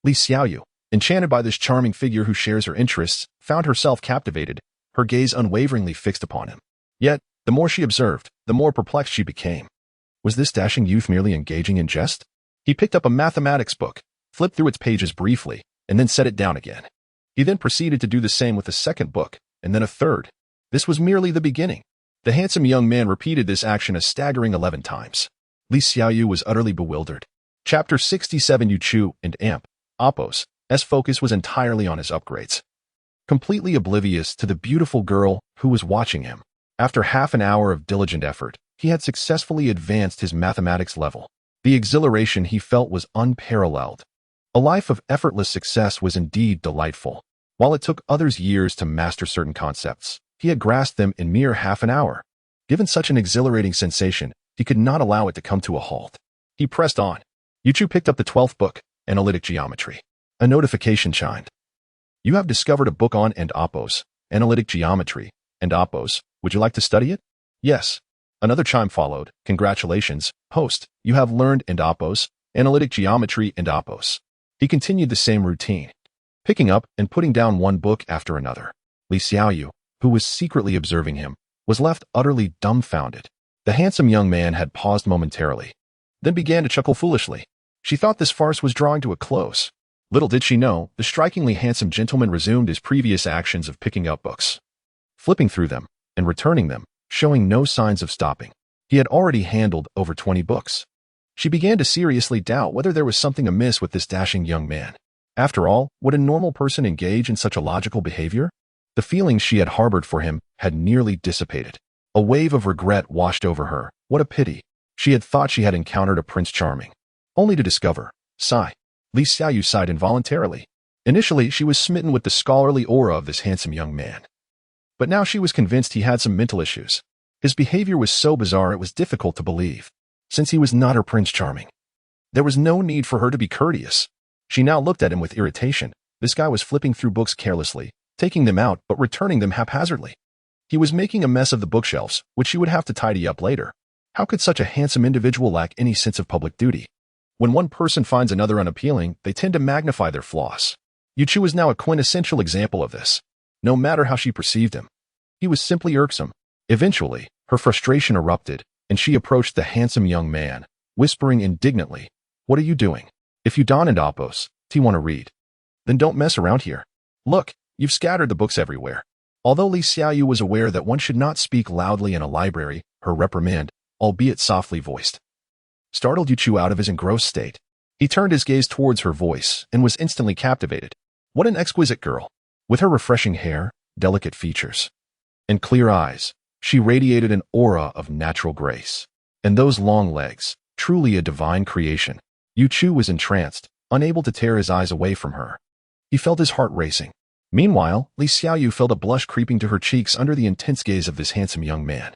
Li Xiaoyu, enchanted by this charming figure who shares her interests, found herself captivated, her gaze unwaveringly fixed upon him. Yet, the more she observed, the more perplexed she became. Was this dashing youth merely engaging in jest? He picked up a mathematics book, flipped through its pages briefly, and then set it down again. He then proceeded to do the same with a second book, and then a third. This was merely the beginning. The handsome young man repeated this action a staggering 11 times. Li Xiaoyu was utterly bewildered. Chapter 67. Yu Chu and Amp. Oppos' focus was entirely on his upgrades, completely oblivious to the beautiful girl who was watching him. After half an hour of diligent effort, he had successfully advanced his mathematics level. The exhilaration he felt was unparalleled. A life of effortless success was indeed delightful. While it took others years to master certain concepts, he had grasped them in mere half an hour. Given such an exhilarating sensation, he could not allow it to come to a halt. He pressed on. Yu Chu picked up the 12th book, Analytic Geometry. A notification chimed. You have discovered a book on and Oppos, Analytic Geometry, and Oppos. Would you like to study it? Yes. Another chime followed. Congratulations, host. You have learned and Oppos, Analytic Geometry and Oppos. He continued the same routine, picking up and putting down one book after another. Li Xiaoyu, who was secretly observing him, was left utterly dumbfounded. The handsome young man had paused momentarily, then began to chuckle foolishly. She thought this farce was drawing to a close. Little did she know, the strikingly handsome gentleman resumed his previous actions of picking up books, flipping through them, and returning them, showing no signs of stopping. He had already handled over 20 books. She began to seriously doubt whether there was something amiss with this dashing young man. After all, would a normal person engage in such illogical behavior? The feelings she had harbored for him had nearly dissipated. A wave of regret washed over her. What a pity. She had thought she had encountered a Prince Charming, only to discover, sigh. Li Xiaoyu sighed involuntarily. Initially, she was smitten with the scholarly aura of this handsome young man. But now she was convinced he had some mental issues. His behavior was so bizarre it was difficult to believe, since he was not her Prince Charming. There was no need for her to be courteous. She now looked at him with irritation. This guy was flipping through books carelessly, taking them out but returning them haphazardly. He was making a mess of the bookshelves, which she would have to tidy up later. How could such a handsome individual lack any sense of public duty? When one person finds another unappealing, they tend to magnify their flaws. Yu Chu was now a quintessential example of this. No matter how she perceived him, he was simply irksome. Eventually, her frustration erupted, and she approached the handsome young man, whispering indignantly, "What are you doing? If you don and Oppos, do you want to read? Then don't mess around here. Look, you've scattered the books everywhere." Although Li Xiaoyu was aware that one should not speak loudly in a library, her reprimand, albeit softly voiced, startled Yu Chu out of his engrossed state. He turned his gaze towards her voice and was instantly captivated. What an exquisite girl! With her refreshing hair, delicate features, and clear eyes, she radiated an aura of natural grace. And those long legs, truly a divine creation. Yu Chu was entranced, unable to tear his eyes away from her. He felt his heart racing. Meanwhile, Li Xiaoyu felt a blush creeping to her cheeks under the intense gaze of this handsome young man.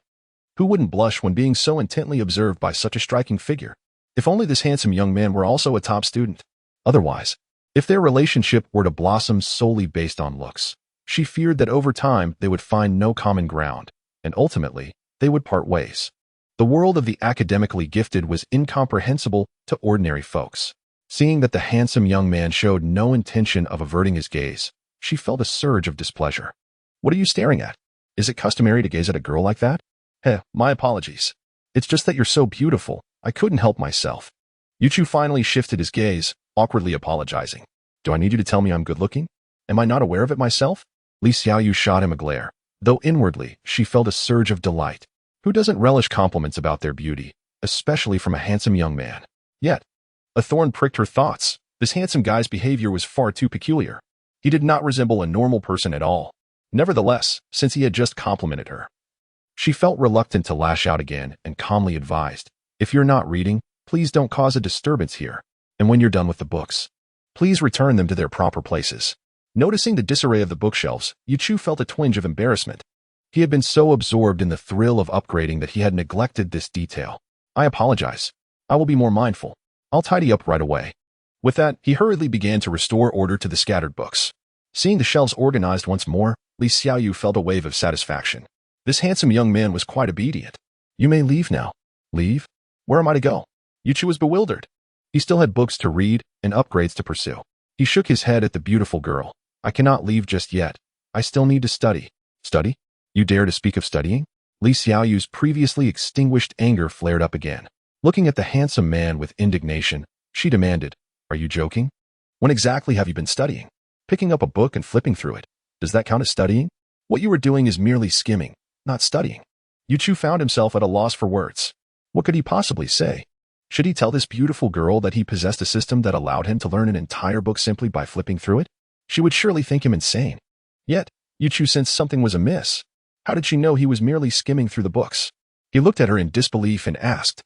Who wouldn't blush when being so intently observed by such a striking figure? If only this handsome young man were also a top student. Otherwise, if their relationship were to blossom solely based on looks, she feared that over time they would find no common ground, and ultimately, they would part ways. The world of the academically gifted was incomprehensible to ordinary folks. Seeing that the handsome young man showed no intention of averting his gaze, she felt a surge of displeasure. What are you staring at? Is it customary to gaze at a girl like that? My apologies. It's just that you're so beautiful, I couldn't help myself. Yuchu finally shifted his gaze, awkwardly apologizing. Do I need you to tell me I'm good-looking? Am I not aware of it myself? Li Xiaoyu shot him a glare, though inwardly she felt a surge of delight. Who doesn't relish compliments about their beauty, especially from a handsome young man? Yet, a thorn pricked her thoughts. This handsome guy's behavior was far too peculiar. He did not resemble a normal person at all. Nevertheless, since he had just complimented her, she felt reluctant to lash out again and calmly advised, if you're not reading, please don't cause a disturbance here, and when you're done with the books, please return them to their proper places. Noticing the disarray of the bookshelves, Yuchu felt a twinge of embarrassment. He had been so absorbed in the thrill of upgrading that he had neglected this detail. I apologize. I will be more mindful. I'll tidy up right away. With that, he hurriedly began to restore order to the scattered books. Seeing the shelves organized once more, Li Xiaoyu felt a wave of satisfaction. This handsome young man was quite obedient. You may leave now. Leave? Where am I to go? Yuchu was bewildered. He still had books to read and upgrades to pursue. He shook his head at the beautiful girl. I cannot leave just yet. I still need to study. Study? You dare to speak of studying? Li Xiaoyu's previously extinguished anger flared up again. Looking at the handsome man with indignation, she demanded, Are you joking? When exactly have you been studying? Picking up a book and flipping through it. Does that count as studying? What you were doing is merely skimming, not studying. Yuchu found himself at a loss for words. What could he possibly say? Should he tell this beautiful girl that he possessed a system that allowed him to learn an entire book simply by flipping through it? She would surely think him insane. Yet, Yuchu sensed something was amiss. How did she know he was merely skimming through the books? He looked at her in disbelief and asked,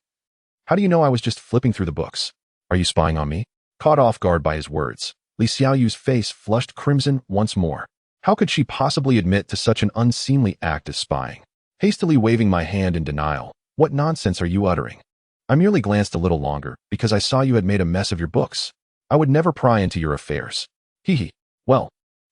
How do you know I was just flipping through the books? Are you spying on me? Caught off guard by his words, Li Xiaoyu's face flushed crimson once more. How could she possibly admit to such an unseemly act as spying? Hastily waving my hand in denial, what nonsense are you uttering? I merely glanced a little longer because I saw you had made a mess of your books. I would never pry into your affairs. Hee. Well,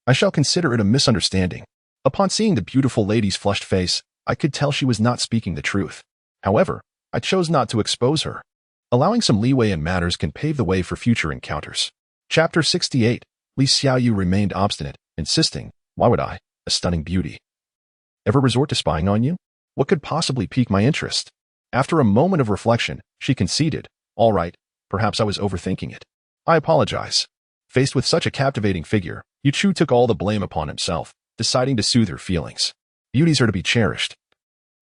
I shall consider it a misunderstanding. Upon seeing the beautiful lady's flushed face, I could tell she was not speaking the truth. However, I chose not to expose her. Allowing some leeway in matters can pave the way for future encounters. Chapter 68. Li Xiaoyu remained obstinate, insisting, Why would I, a stunning beauty, ever resort to spying on you? What could possibly pique my interest? After a moment of reflection, she conceded, All right, perhaps I was overthinking it. I apologize. Faced with such a captivating figure, Yuchu took all the blame upon himself, deciding to soothe her feelings. Beauties are to be cherished,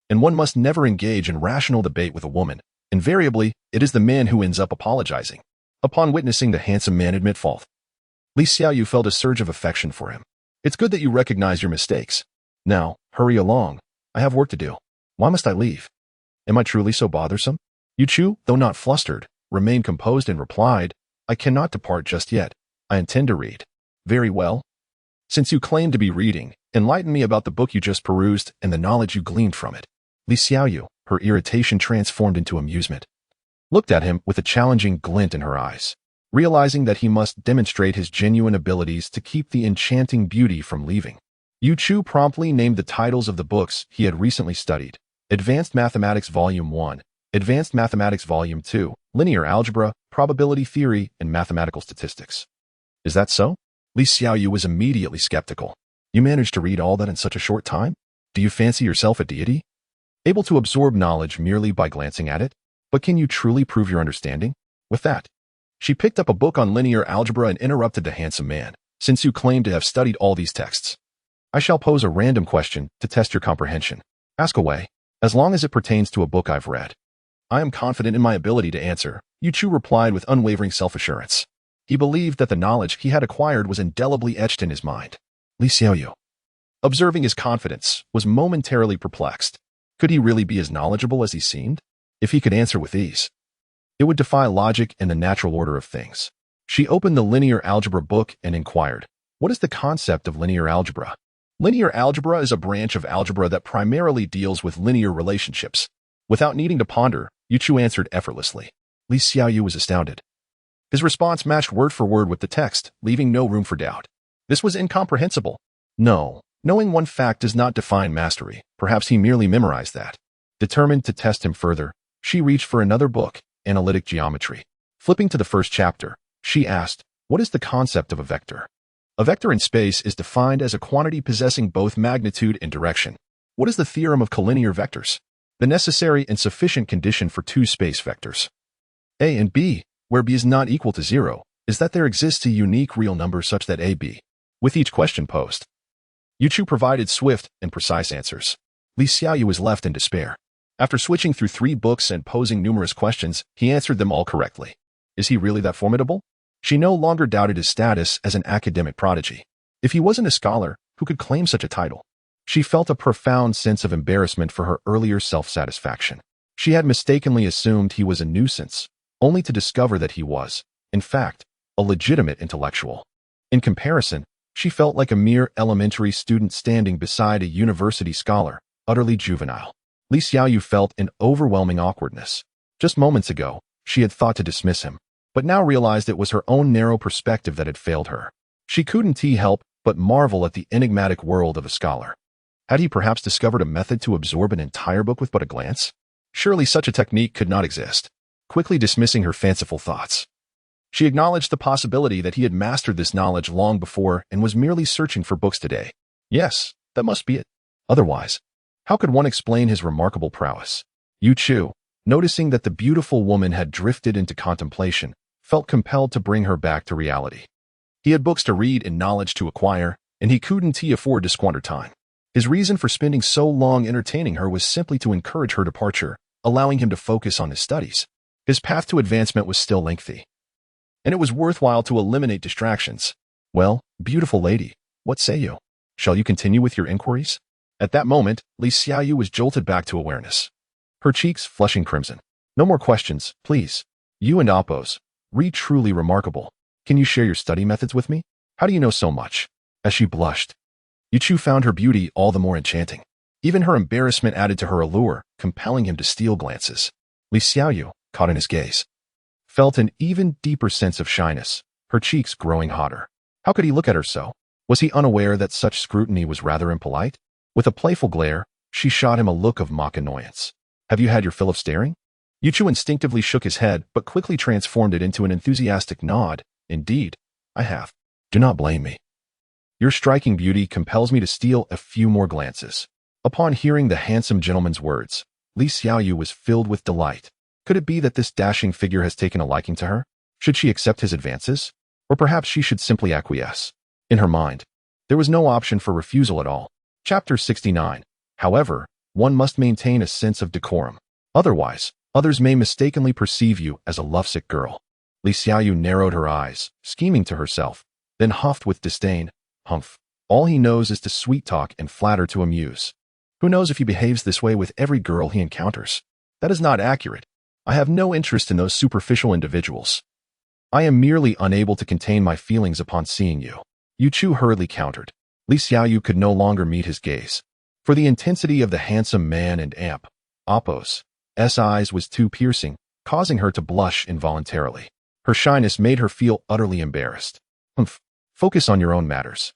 and one must never engage in rational debate with a woman. Invariably, it is the man who ends up apologizing. Upon witnessing the handsome man admit fault, Li Xiaoyu felt a surge of affection for him. It's good that you recognize your mistakes. Now, hurry along. I have work to do. Why must I leave? Am I truly so bothersome? Yuchu, though not flustered, remained composed and replied, I cannot depart just yet. I intend to read. Very well. Since you claim to be reading, enlighten me about the book you just perused and the knowledge you gleaned from it. Li Xiaoyu, her irritation transformed into amusement, looked at him with a challenging glint in her eyes, realizing that he must demonstrate his genuine abilities to keep the enchanting beauty from leaving. Yuchu promptly named the titles of the books he had recently studied. Advanced Mathematics Volume 1, Advanced Mathematics Volume 2, Linear Algebra, Probability Theory, and Mathematical Statistics. Is that so? Li Xiaoyu was immediately skeptical. You managed to read all that in such a short time? Do you fancy yourself a deity, able to absorb knowledge merely by glancing at it? But can you truly prove your understanding? With that, she picked up a book on linear algebra and interrupted the handsome man. Since you claim to have studied all these texts, I shall pose a random question to test your comprehension. Ask away, as long as it pertains to a book I've read. I am confident in my ability to answer, Yuchu replied with unwavering self-assurance. He believed that the knowledge he had acquired was indelibly etched in his mind. Li Xiaoyu, observing his confidence, was momentarily perplexed. Could he really be as knowledgeable as he seemed? If he could answer with ease, it would defy logic and the natural order of things. She opened the linear algebra book and inquired, What is the concept of linear algebra? Linear algebra is a branch of algebra that primarily deals with linear relationships. Without needing to ponder, Yuchu answered effortlessly. Li Xiaoyu was astounded. His response matched word for word with the text, leaving no room for doubt. This was incomprehensible. No, knowing one fact does not define mastery. Perhaps he merely memorized that. Determined to test him further, she reached for another book, Analytic Geometry. Flipping to the first chapter, she asked, "What is the concept of a vector?" A vector in space is defined as a quantity possessing both magnitude and direction. What is the theorem of collinear vectors? The necessary and sufficient condition for two space vectors, A and B, where B is not equal to 0, is that there exists a unique real number such that AB. With each question posed, Yuchu provided swift and precise answers. Li Xiaoyu was left in despair. After switching through 3 books and posing numerous questions, he answered them all correctly. Is he really that formidable? She no longer doubted his status as an academic prodigy. If he wasn't a scholar, who could claim such a title? She felt a profound sense of embarrassment for her earlier self-satisfaction. She had mistakenly assumed he was a nuisance, only to discover that he was, in fact, a legitimate intellectual. In comparison, she felt like a mere elementary student standing beside a university scholar, utterly juvenile. Li Xiaoyu felt an overwhelming awkwardness. Just moments ago, she had thought to dismiss him, but now realized it was her own narrow perspective that had failed her. She couldn't help but marvel at the enigmatic world of a scholar. Had he perhaps discovered a method to absorb an entire book with but a glance? Surely such a technique could not exist. Quickly dismissing her fanciful thoughts, she acknowledged the possibility that he had mastered this knowledge long before and was merely searching for books today. Yes, that must be it. Otherwise, how could one explain his remarkable prowess? Yuchu, noticing that the beautiful woman had drifted into contemplation, felt compelled to bring her back to reality. He had books to read and knowledge to acquire, and he couldn't afford to squander time. His reason for spending so long entertaining her was simply to encourage her departure, allowing him to focus on his studies. His path to advancement was still lengthy, and it was worthwhile to eliminate distractions. Well, beautiful lady, what say you? Shall you continue with your inquiries? At that moment, Li Xiaoyu was jolted back to awareness, her cheeks flushing crimson. No more questions, please. You and Appos, truly remarkable. Can you share your study methods with me? How do you know so much? As she blushed, Yuchu found her beauty all the more enchanting. Even her embarrassment added to her allure, compelling him to steal glances. Li Xiaoyu, caught in his gaze, felt an even deeper sense of shyness, her cheeks growing hotter. How could he look at her so? Was he unaware that such scrutiny was rather impolite? With a playful glare, she shot him a look of mock annoyance. Have you had your fill of staring? Yuchu instinctively shook his head, but quickly transformed it into an enthusiastic nod. Indeed, I have. Do not blame me. Your striking beauty compels me to steal a few more glances. Upon hearing the handsome gentleman's words, Li Xiaoyu was filled with delight. Could it be that this dashing figure has taken a liking to her? Should she accept his advances? Or perhaps she should simply acquiesce? In her mind, there was no option for refusal at all. Chapter 69. However, one must maintain a sense of decorum. Otherwise, others may mistakenly perceive you as a lovesick girl. Li Xiaoyu narrowed her eyes, scheming to herself, then huffed with disdain. Humph. All he knows is to sweet-talk and flatter to amuse. Who knows if he behaves this way with every girl he encounters? That is not accurate. I have no interest in those superficial individuals. I am merely unable to contain my feelings upon seeing you. Yuchu hurriedly countered. Li Xiaoyu could no longer meet his gaze. For the intensity of the handsome man and Appos' eyes was too piercing, causing her to blush involuntarily. Her shyness made her feel utterly embarrassed. Humph. Focus on your own matters.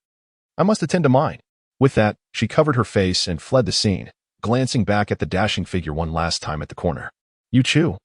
I must attend to mine. With that, she covered her face and fled the scene, glancing back at the dashing figure one last time at the corner. Yuchu,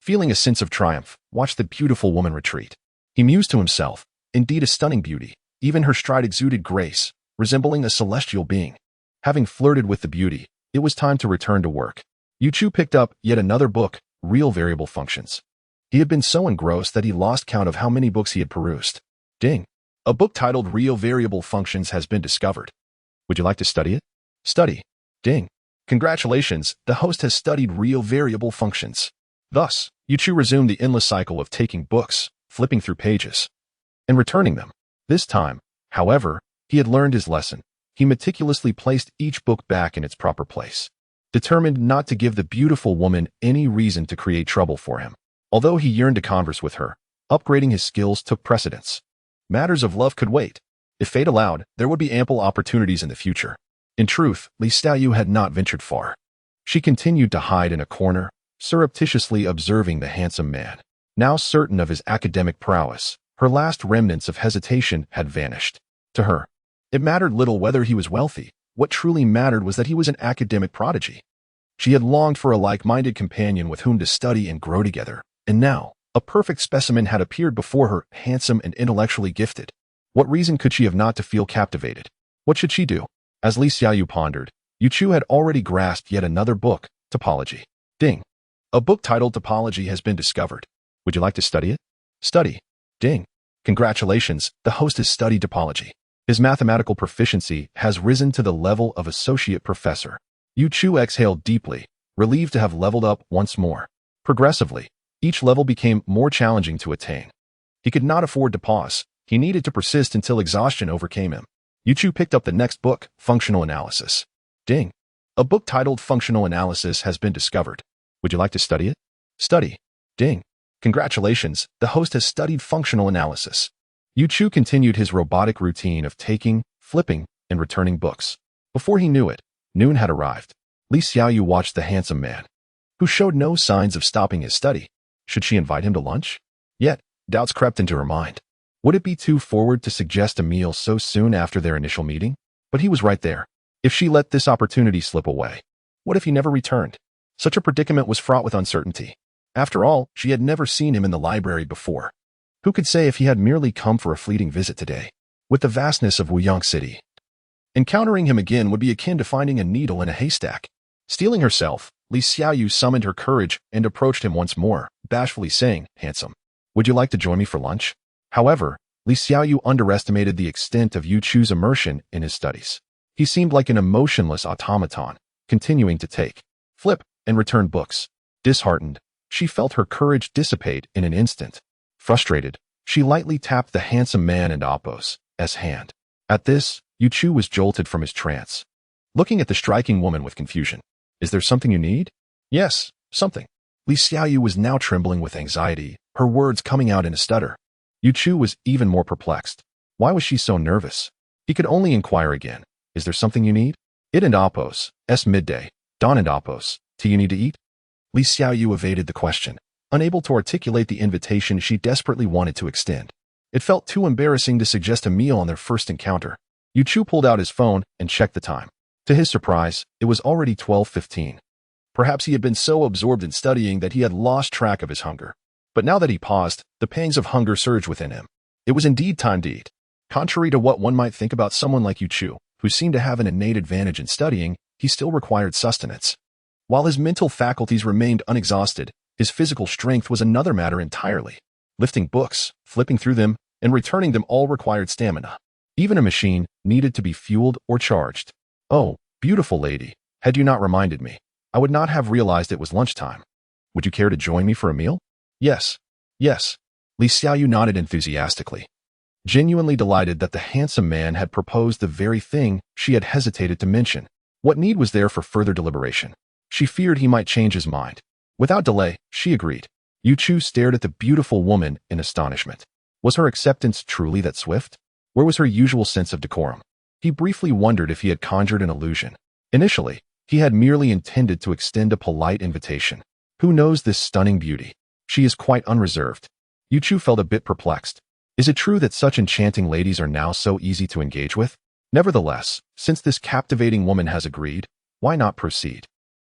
feeling a sense of triumph, watched the beautiful woman retreat. He mused to himself, indeed a stunning beauty. Even her stride exuded grace, resembling a celestial being. Having flirted with the beauty, it was time to return to work. Yuchu picked up yet another book, Real Variable Functions. He had been so engrossed that he lost count of how many books he had perused. Ding. A book titled Real Variable Functions has been discovered. Would you like to study it? Study. Ding. Congratulations, the host has studied real variable functions. Thus, Yuchu resumed the endless cycle of taking books, flipping through pages, and returning them. This time, however, he had learned his lesson. He meticulously placed each book back in its proper place, determined not to give the beautiful woman any reason to create trouble for him. Although he yearned to converse with her, upgrading his skills took precedence. Matters of love could wait. If fate allowed, there would be ample opportunities in the future. In truth, Li Xiaoyu had not ventured far. She continued to hide in a corner, surreptitiously observing the handsome man. Now certain of his academic prowess, her last remnants of hesitation had vanished. To her, it mattered little whether he was wealthy. What truly mattered was that he was an academic prodigy. She had longed for a like-minded companion with whom to study and grow together, and now, a perfect specimen had appeared before her, handsome and intellectually gifted. What reason could she have not to feel captivated? What should she do? As Li Xiaoyu pondered, Yu Chu had already grasped yet another book, Topology. Ding. A book titled Topology has been discovered. Would you like to study it? Study. Ding. Congratulations, the host has studied topology. His mathematical proficiency has risen to the level of associate professor. Yu Chu exhaled deeply, relieved to have leveled up once more. Progressively, each level became more challenging to attain. He could not afford to pause. He needed to persist until exhaustion overcame him. Yu Chu picked up the next book, Functional Analysis. Ding. A book titled Functional Analysis has been discovered. Would you like to study it? Study. Ding. Congratulations, the host has studied functional analysis. Yu Chu continued his robotic routine of taking, flipping, and returning books. Before he knew it, noon had arrived. Li Xiaoyu watched the handsome man, who showed no signs of stopping his study. Should she invite him to lunch? Yet, doubts crept into her mind. Would it be too forward to suggest a meal so soon after their initial meeting? But he was right there. If she let this opportunity slip away, what if he never returned? Such a predicament was fraught with uncertainty. After all, she had never seen him in the library before. Who could say if he had merely come for a fleeting visit today? With the vastness of Wuyang City, encountering him again would be akin to finding a needle in a haystack. Steeling herself, Li Xiaoyu summoned her courage and approached him once more, bashfully saying, "Handsome, would you like to join me for lunch?" However, Li Xiaoyu underestimated the extent of Yu Chu's immersion in his studies. He seemed like an emotionless automaton, continuing to take, flip, and return books. Disheartened, she felt her courage dissipate in an instant. Frustrated, she lightly tapped the handsome man and Appo's hand. At this, Yu Chu was jolted from his trance, looking at the striking woman with confusion. "Is there something you need?" "Yes, something." Li Xiaoyu was now trembling with anxiety, her words coming out in a stutter. Yu Chu was even more perplexed. Why was she so nervous? He could only inquire again. "Is there something you need?" "It and Appo's midday. Dawn and Appo's tea you need to eat?" Li Xiaoyu evaded the question, unable to articulate the invitation she desperately wanted to extend. It felt too embarrassing to suggest a meal on their first encounter. Yu Chu pulled out his phone and checked the time. To his surprise, it was already 12:15. Perhaps he had been so absorbed in studying that he had lost track of his hunger. But now that he paused, the pangs of hunger surged within him. It was indeed time to eat. Contrary to what one might think about someone like Yu Chu, who seemed to have an innate advantage in studying, he still required sustenance. While his mental faculties remained unexhausted, his physical strength was another matter entirely. Lifting books, flipping through them, and returning them all required stamina. Even a machine needed to be fueled or charged. "Oh, beautiful lady, had you not reminded me, I would not have realized it was lunchtime. Would you care to join me for a meal?" "Yes, yes." Li Xiaoyu nodded enthusiastically, genuinely delighted that the handsome man had proposed the very thing she had hesitated to mention. What need was there for further deliberation? She feared he might change his mind. Without delay, she agreed. Yu Chu stared at the beautiful woman in astonishment. Was her acceptance truly that swift? Where was her usual sense of decorum? He briefly wondered if he had conjured an illusion. Initially, he had merely intended to extend a polite invitation. Who knows this stunning beauty? She is quite unreserved. Yu Chu felt a bit perplexed. Is it true that such enchanting ladies are now so easy to engage with? Nevertheless, since this captivating woman has agreed, why not proceed?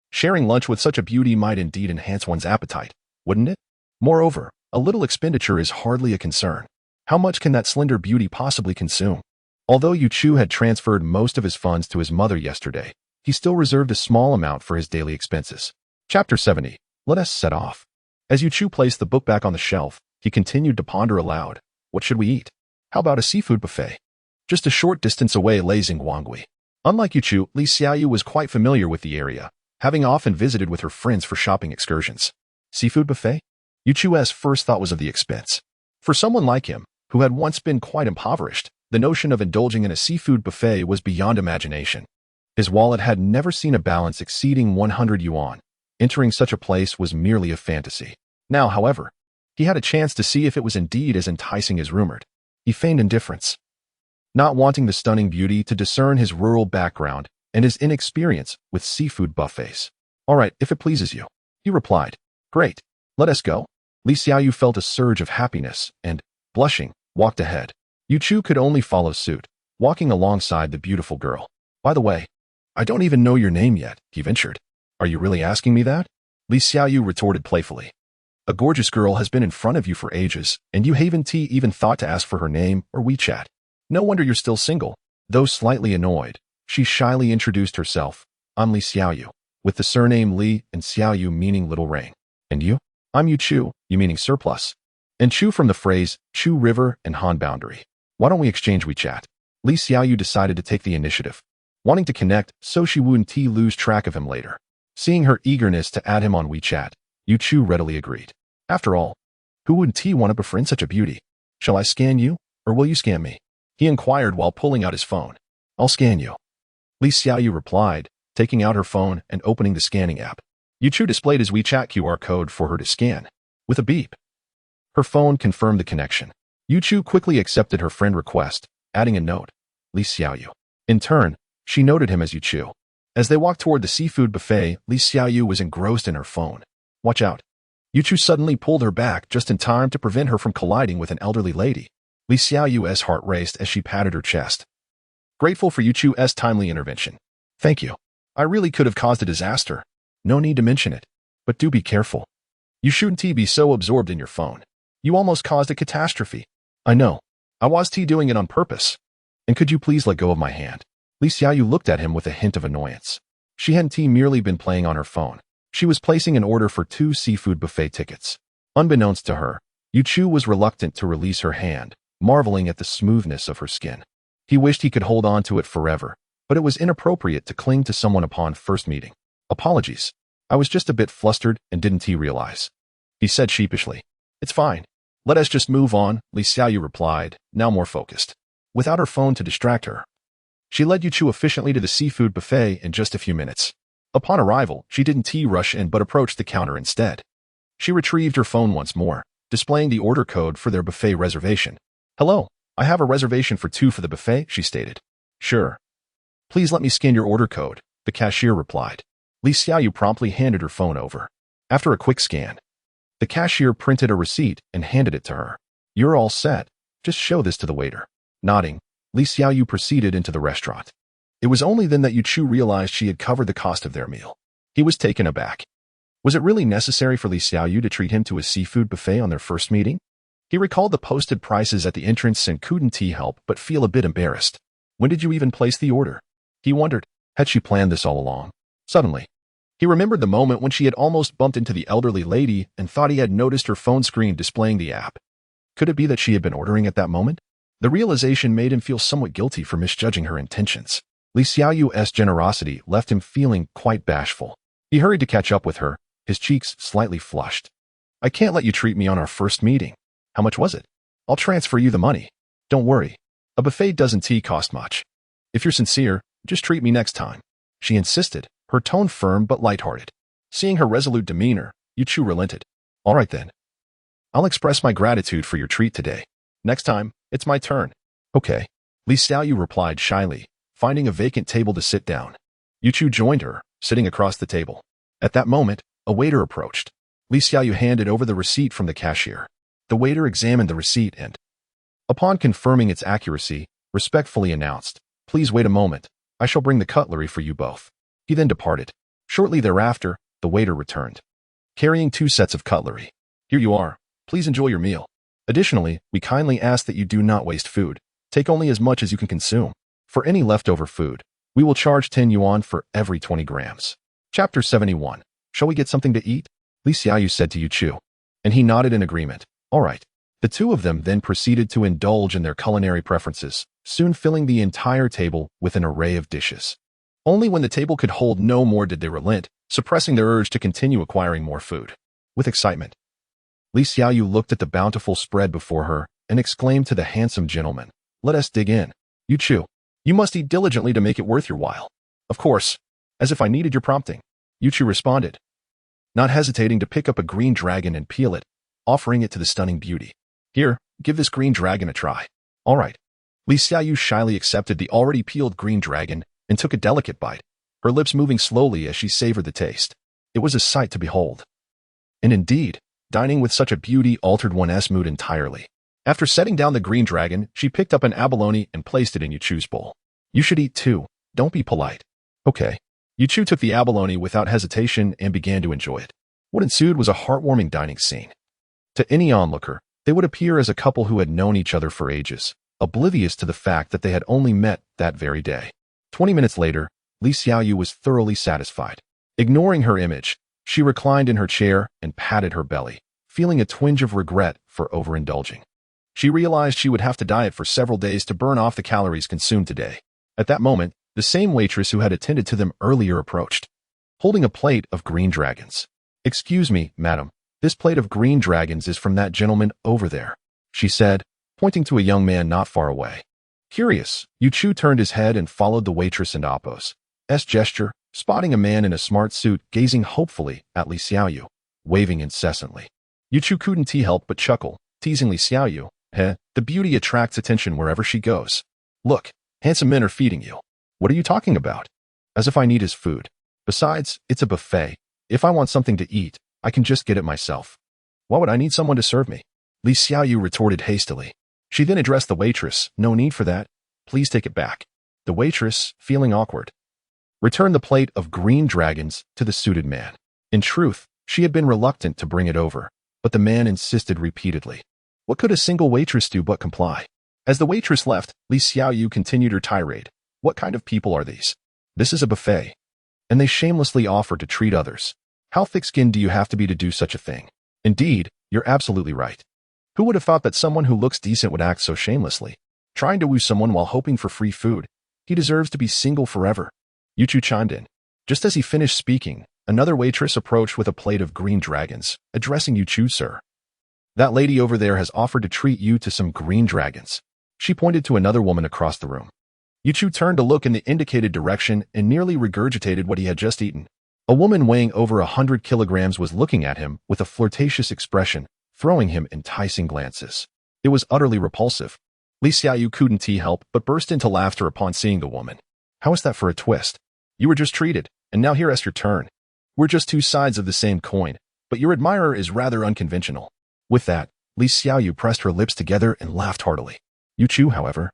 Sharing lunch with such a beauty might indeed enhance one's appetite, wouldn't it? Moreover, a little expenditure is hardly a concern. How much can that slender beauty possibly consume? Although Yu Chu had transferred most of his funds to his mother yesterday, he still reserved a small amount for his daily expenses. Chapter 70. Let us set off. As Yu Chu placed the book back on the shelf, he continued to ponder aloud. What should we eat? How about a seafood buffet? Just a short distance away lay Xinguangui. Unlike Yu Chu, Li Xiaoyu was quite familiar with the area, having often visited with her friends for shopping excursions. Seafood buffet? Yu Chu's first thought was of the expense. For someone like him, who had once been quite impoverished, the notion of indulging in a seafood buffet was beyond imagination. His wallet had never seen a balance exceeding 100 yuan. Entering such a place was merely a fantasy. Now, however, he had a chance to see if it was indeed as enticing as rumored. He feigned indifference, not wanting the stunning beauty to discern his rural background and his inexperience with seafood buffets. "All right, if it pleases you," he replied, Great. Let us go. Li Xiaoyu felt a surge of happiness and, blushing, walked ahead. Yu Chu could only follow suit, walking alongside the beautiful girl. By the way, I don't even know your name yet, he ventured. Are you really asking me that? Li Xiaoyu retorted playfully. A gorgeous girl has been in front of you for ages, and you haven't even thought to ask for her name or WeChat. No wonder you're still single. Though slightly annoyed, she shyly introduced herself. I'm Li Xiaoyu, with the surname Li and Xiaoyu meaning little rain. And you? I'm Yu Chu, you meaning surplus. And Chu from the phrase Chu River and Han boundary. Why don't we exchange WeChat? Li Xiaoyu decided to take the initiative, wanting to connect so she wouldn't lose track of him later. Seeing her eagerness to add him on WeChat, Yu Chu readily agreed. After all, who wouldn't want to befriend such a beauty? Shall I scan you, or will you scan me? He inquired while pulling out his phone. I'll scan you. Li Xiaoyu replied, taking out her phone and opening the scanning app. Yu Chu displayed his WeChat QR code for her to scan. With a beep, her phone confirmed the connection. Yu Chu quickly accepted her friend request, adding a note. Li Xiaoyu. In turn, she noted him as Yu Chu. As they walked toward the seafood buffet, Li Xiaoyu was engrossed in her phone. Watch out. Yu Chu suddenly pulled her back just in time to prevent her from colliding with an elderly lady. Li Xiaoyu's heart raced as she patted her chest. Grateful for Yu Chu's timely intervention. Thank you. I really could have caused a disaster. No need to mention it. But do be careful. You shouldn't be so absorbed in your phone. You almost caused a catastrophe. I know. I was doing it on purpose. And could you please let go of my hand? Li Xiaoyu looked at him with a hint of annoyance. She hadn't merely been playing on her phone. She was placing an order for 2 seafood buffet tickets. Unbeknownst to her, Yu Chu was reluctant to release her hand, marveling at the smoothness of her skin. He wished he could hold on to it forever, but it was inappropriate to cling to someone upon first meeting. Apologies. I was just a bit flustered and didn't realize. He said sheepishly. It's fine. Let us just move on, Li Xiaoyu replied, now more focused. Without her phone to distract her, she led Yu Chu efficiently to the seafood buffet in just a few minutes. Upon arrival, she didn't rush in but approached the counter instead. She retrieved her phone once more, displaying the order code for their buffet reservation. Hello, I have a reservation for 2 for the buffet, she stated. Sure. Please let me scan your order code, the cashier replied. Li Xiaoyu promptly handed her phone over. After a quick scan, the cashier printed a receipt and handed it to her. You're all set. Just show this to the waiter. Nodding, Li Xiaoyu proceeded into the restaurant. It was only then that Yu Chu realized she had covered the cost of their meal. He was taken aback. Was it really necessary for Li Xiaoyu to treat him to a seafood buffet on their first meeting? He recalled the posted prices at the entrance and couldn't help but feel a bit embarrassed. When did you even place the order? He wondered, had she planned this all along? Suddenly, he remembered the moment when she had almost bumped into the elderly lady and thought he had noticed her phone screen displaying the app. Could it be that she had been ordering at that moment? The realization made him feel somewhat guilty for misjudging her intentions. Li Xiaoyu's generosity left him feeling quite bashful. He hurried to catch up with her, his cheeks slightly flushed. I can't let you treat me on our first meeting. How much was it? I'll transfer you the money. Don't worry. A buffet doesn't cost much. If you're sincere, just treat me next time. She insisted, her tone firm but lighthearted. Seeing her resolute demeanor, Yu Chu relented. All right then. I'll express my gratitude for your treat today. Next time, it's my turn. Okay. Li Xiaoyu replied shyly, finding a vacant table to sit down. Yu Chu joined her, sitting across the table. At that moment, a waiter approached. Li Xiaoyu handed over the receipt from the cashier. The waiter examined the receipt and, upon confirming its accuracy, respectfully announced, Please wait a moment. I shall bring the cutlery for you both. He then departed. Shortly thereafter, the waiter returned, carrying 2 sets of cutlery. Here you are. Please enjoy your meal. Additionally, we kindly ask that you do not waste food. Take only as much as you can consume. For any leftover food, we will charge 10 yuan for every 20 grams. Chapter 71. Shall we get something to eat? Li Xiaoyu said to Yu Chu, and he nodded in agreement. All right. The 2 of them then proceeded to indulge in their culinary preferences, soon filling the entire table with an array of dishes. Only when the table could hold no more did they relent, suppressing their urge to continue acquiring more food. With excitement, Li Xiaoyu looked at the bountiful spread before her and exclaimed to the handsome gentleman, Let us dig in. Yu Chu, you must eat diligently to make it worth your while. Of course, as if I needed your prompting. Yu Chu responded, not hesitating to pick up a green dragon and peel it, offering it to the stunning beauty. Here, give this green dragon a try. All right. Li Xiaoyu shyly accepted the already peeled green dragon and took a delicate bite, her lips moving slowly as she savored the taste. It was a sight to behold. And indeed, dining with such a beauty altered one's mood entirely. After setting down the green dragon, she picked up an abalone and placed it in Yuchu's bowl. You should eat too. Don't be polite. Okay. Yuchu took the abalone without hesitation and began to enjoy it. What ensued was a heartwarming dining scene. To any onlooker, they would appear as a couple who had known each other for ages, oblivious to the fact that they had only met that very day. 20 minutes later, Li Xiaoyu was thoroughly satisfied. Ignoring her image, she reclined in her chair and patted her belly, feeling a twinge of regret for overindulging. She realized she would have to diet for several days to burn off the calories consumed today. At that moment, the same waitress who had attended to them earlier approached, holding a plate of green dragons. "Excuse me, madam, this plate of green dragons is from that gentleman over there," she said, pointing to a young man not far away. Curious, Yuchu turned his head and followed the waitress and Appo's gesture, spotting a man in a smart suit gazing hopefully at Li Xiaoyu, waving incessantly. Yuchu couldn't help but chuckle, teasing Li Xiaoyu. The beauty attracts attention wherever she goes. Look, handsome men are feeding you. What are you talking about? As if I need his food. Besides, it's a buffet. If I want something to eat, I can just get it myself. Why would I need someone to serve me? Li Xiaoyu retorted hastily. She then addressed the waitress. No need for that. Please take it back. The waitress, feeling awkward, returned the plate of green dragons to the suited man. In truth, she had been reluctant to bring it over, but the man insisted repeatedly. What could a single waitress do but comply? As the waitress left, Li Xiaoyu continued her tirade. What kind of people are these? This is a buffet. And they shamelessly offer to treat others. How thick-skinned do you have to be to do such a thing? Indeed, you're absolutely right. Who would have thought that someone who looks decent would act so shamelessly? Trying to woo someone while hoping for free food. He deserves to be single forever. Yuchu chimed in. Just as he finished speaking, another waitress approached with a plate of green dragons, addressing Yuchu, sir. That lady over there has offered to treat you to some green dragons. She pointed to another woman across the room. Yuchu turned to look in the indicated direction and nearly regurgitated what he had just eaten. A woman weighing over 100 kilograms was looking at him with a flirtatious expression, throwing him enticing glances. It was utterly repulsive. Li Xiaoyu couldn't help but burst into laughter upon seeing the woman. How is that for a twist? You were just treated, and now here's your turn. We're just two sides of the same coin, but your admirer is rather unconventional. With that, Li Xiaoyu pressed her lips together and laughed heartily. Yuchu, however,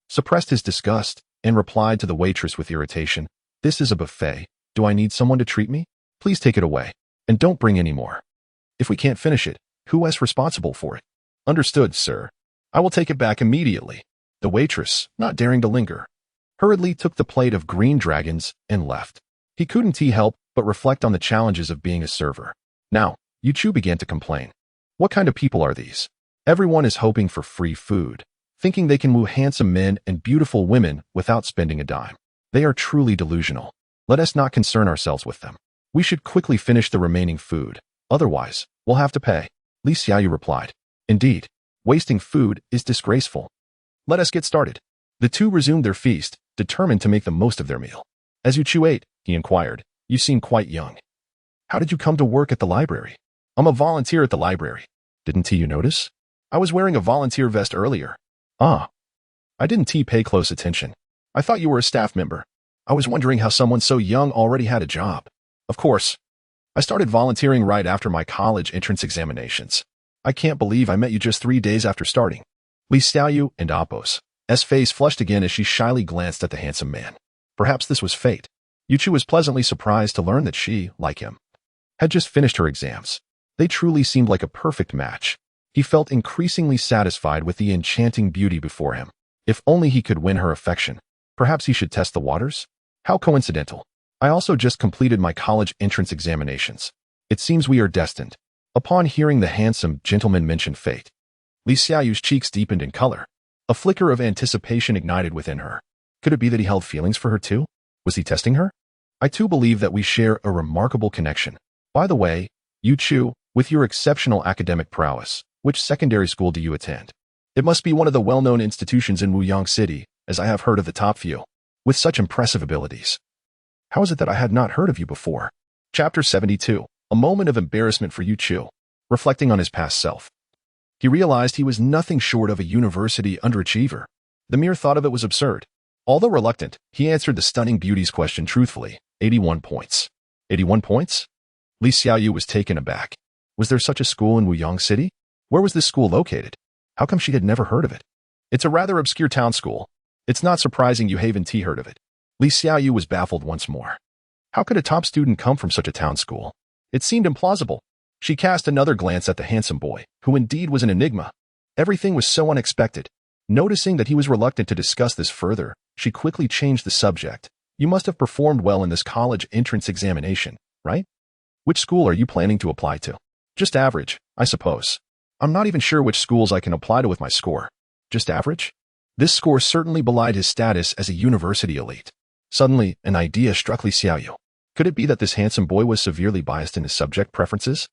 suppressed his disgust and replied to the waitress with irritation. This is a buffet. Do I need someone to treat me? Please take it away, and don't bring any more. If we can't finish it, who is responsible for it? Understood, sir. I will take it back immediately. The waitress, not daring to linger, hurriedly took the plate of green dragons and left. He couldn't help but reflect on the challenges of being a server. Now, Yuchu began to complain. What kind of people are these? Everyone is hoping for free food, thinking they can woo handsome men and beautiful women without spending a dime. They are truly delusional. Let us not concern ourselves with them. We should quickly finish the remaining food. Otherwise, we'll have to pay. Li Xiaoyu replied. Indeed, wasting food is disgraceful. Let us get started. The two resumed their feast, determined to make the most of their meal. As Yuchu ate, he inquired, you seem quite young. How did you come to work at the library? I'm a volunteer at the library. Didn't you notice? I was wearing a volunteer vest earlier. Ah. I didn't pay close attention. I thought you were a staff member. I was wondering how someone so young already had a job. Of course. I started volunteering right after my college entrance examinations. I can't believe I met you just 3 days after starting. Li Xiaoyu and Appo's face flushed again as she shyly glanced at the handsome man. Perhaps this was fate. Yuchu was pleasantly surprised to learn that she, like him, had just finished her exams. They truly seemed like a perfect match. He felt increasingly satisfied with the enchanting beauty before him. If only he could win her affection. Perhaps he should test the waters? How coincidental. I also just completed my college entrance examinations. It seems we are destined. Upon hearing the handsome gentleman mention fate, Li Xiaoyu's cheeks deepened in color. A flicker of anticipation ignited within her. Could it be that he held feelings for her too? Was he testing her? I too believe that we share a remarkable connection. By the way, Yuchu, with your exceptional academic prowess, which secondary school do you attend? It must be one of the well-known institutions in Wuyang City, as I have heard of the top few, with such impressive abilities. How is it that I had not heard of you before? Chapter 72. A moment of embarrassment for Yuchu. Reflecting on his past self, he realized he was nothing short of a university underachiever. The mere thought of it was absurd. Although reluctant, he answered the stunning beauty's question truthfully. 81 points. 81 points? Li Xiaoyu was taken aback. Was there such a school in Wuyang City? Where was this school located? How come she had never heard of it? It's a rather obscure town school. It's not surprising you haven't heard of it. Li Xiaoyu was baffled once more. How could a top student come from such a town school? It seemed implausible. She cast another glance at the handsome boy, who indeed was an enigma. Everything was so unexpected. Noticing that he was reluctant to discuss this further, she quickly changed the subject. You must have performed well in this college entrance examination, right? Which school are you planning to apply to? Just average, I suppose. I'm not even sure which schools I can apply to with my score. Just average? This score certainly belied his status as a university elite. Suddenly, an idea struck Li Xiaoyu. Could it be that this handsome boy was severely biased in his subject preferences?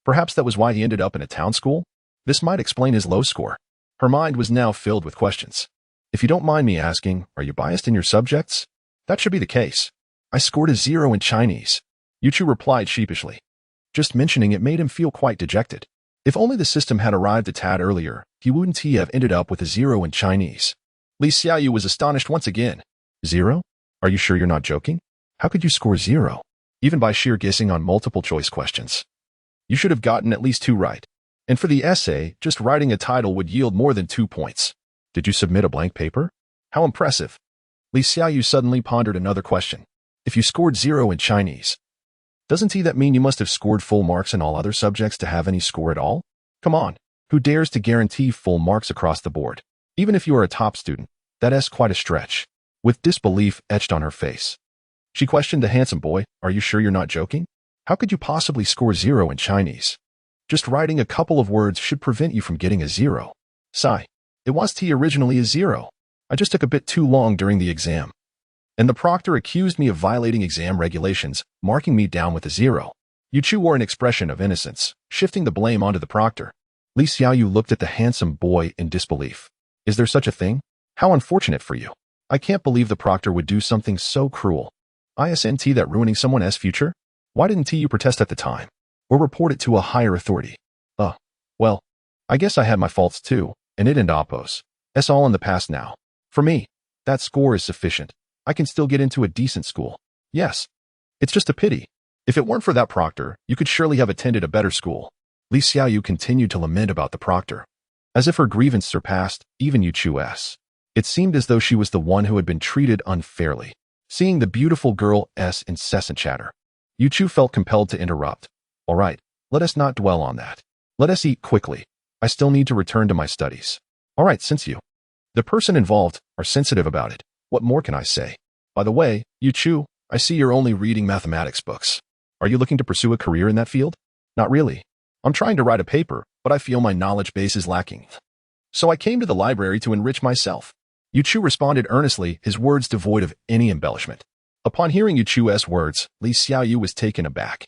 Perhaps that was why he ended up in a town school? This might explain his low score. Her mind was now filled with questions. If you don't mind me asking, are you biased in your subjects? That should be the case. I scored a 0 in Chinese. Yuchu replied sheepishly. Just mentioning it made him feel quite dejected. If only the system had arrived a tad earlier, he wouldn't have ended up with a 0 in Chinese. Li Xiaoyu was astonished once again. 0? Are you sure you're not joking? How could you score 0? Even by sheer guessing on multiple choice questions. You should have gotten at least 2 right. And for the essay, just writing a title would yield more than 2 points. Did you submit a blank paper? How impressive. Li Xiaoyu suddenly pondered another question. If you scored 0 in Chinese, doesn't that mean you must have scored full marks in all other subjects to have any score at all? Come on, who dares to guarantee full marks across the board? Even if you are a top student, that's quite a stretch. With disbelief etched on her face, she questioned the handsome boy, are you sure you're not joking? How could you possibly score 0 in Chinese? Just writing a couple of words should prevent you from getting a 0. Sigh. It was originally a 0. I just took a bit too long during the exam. And the proctor accused me of violating exam regulations, marking me down with a 0. Yuchu wore an expression of innocence, shifting the blame onto the proctor. Li Xiaoyu looked at the handsome boy in disbelief. Is there such a thing? How unfortunate for you. I can't believe the proctor would do something so cruel. Isn't that ruining someone's future? Why didn't you protest at the time? Or report it to a higher authority? Well, I guess I had my faults too, and it and oppose. It's all in the past now. For me, that score is sufficient. I can still get into a decent school. Yes. It's just a pity. If it weren't for that proctor, you could surely have attended a better school. Li Xiaoyu continued to lament about the proctor. As if her grievance surpassed even Yuchu's. It seemed as though she was the one who had been treated unfairly. Seeing the beautiful girl's incessant chatter, Yuchu felt compelled to interrupt. All right, let us not dwell on that. Let us eat quickly. I still need to return to my studies. All right, since you, the person involved, are sensitive about it, what more can I say? By the way, Yuchu, I see you're only reading mathematics books. Are you looking to pursue a career in that field? Not really. I'm trying to write a paper, but I feel my knowledge base is lacking. So I came to the library to enrich myself. Yuchu responded earnestly, his words devoid of any embellishment. Upon hearing Yuchu's words, Li Xiaoyu was taken aback.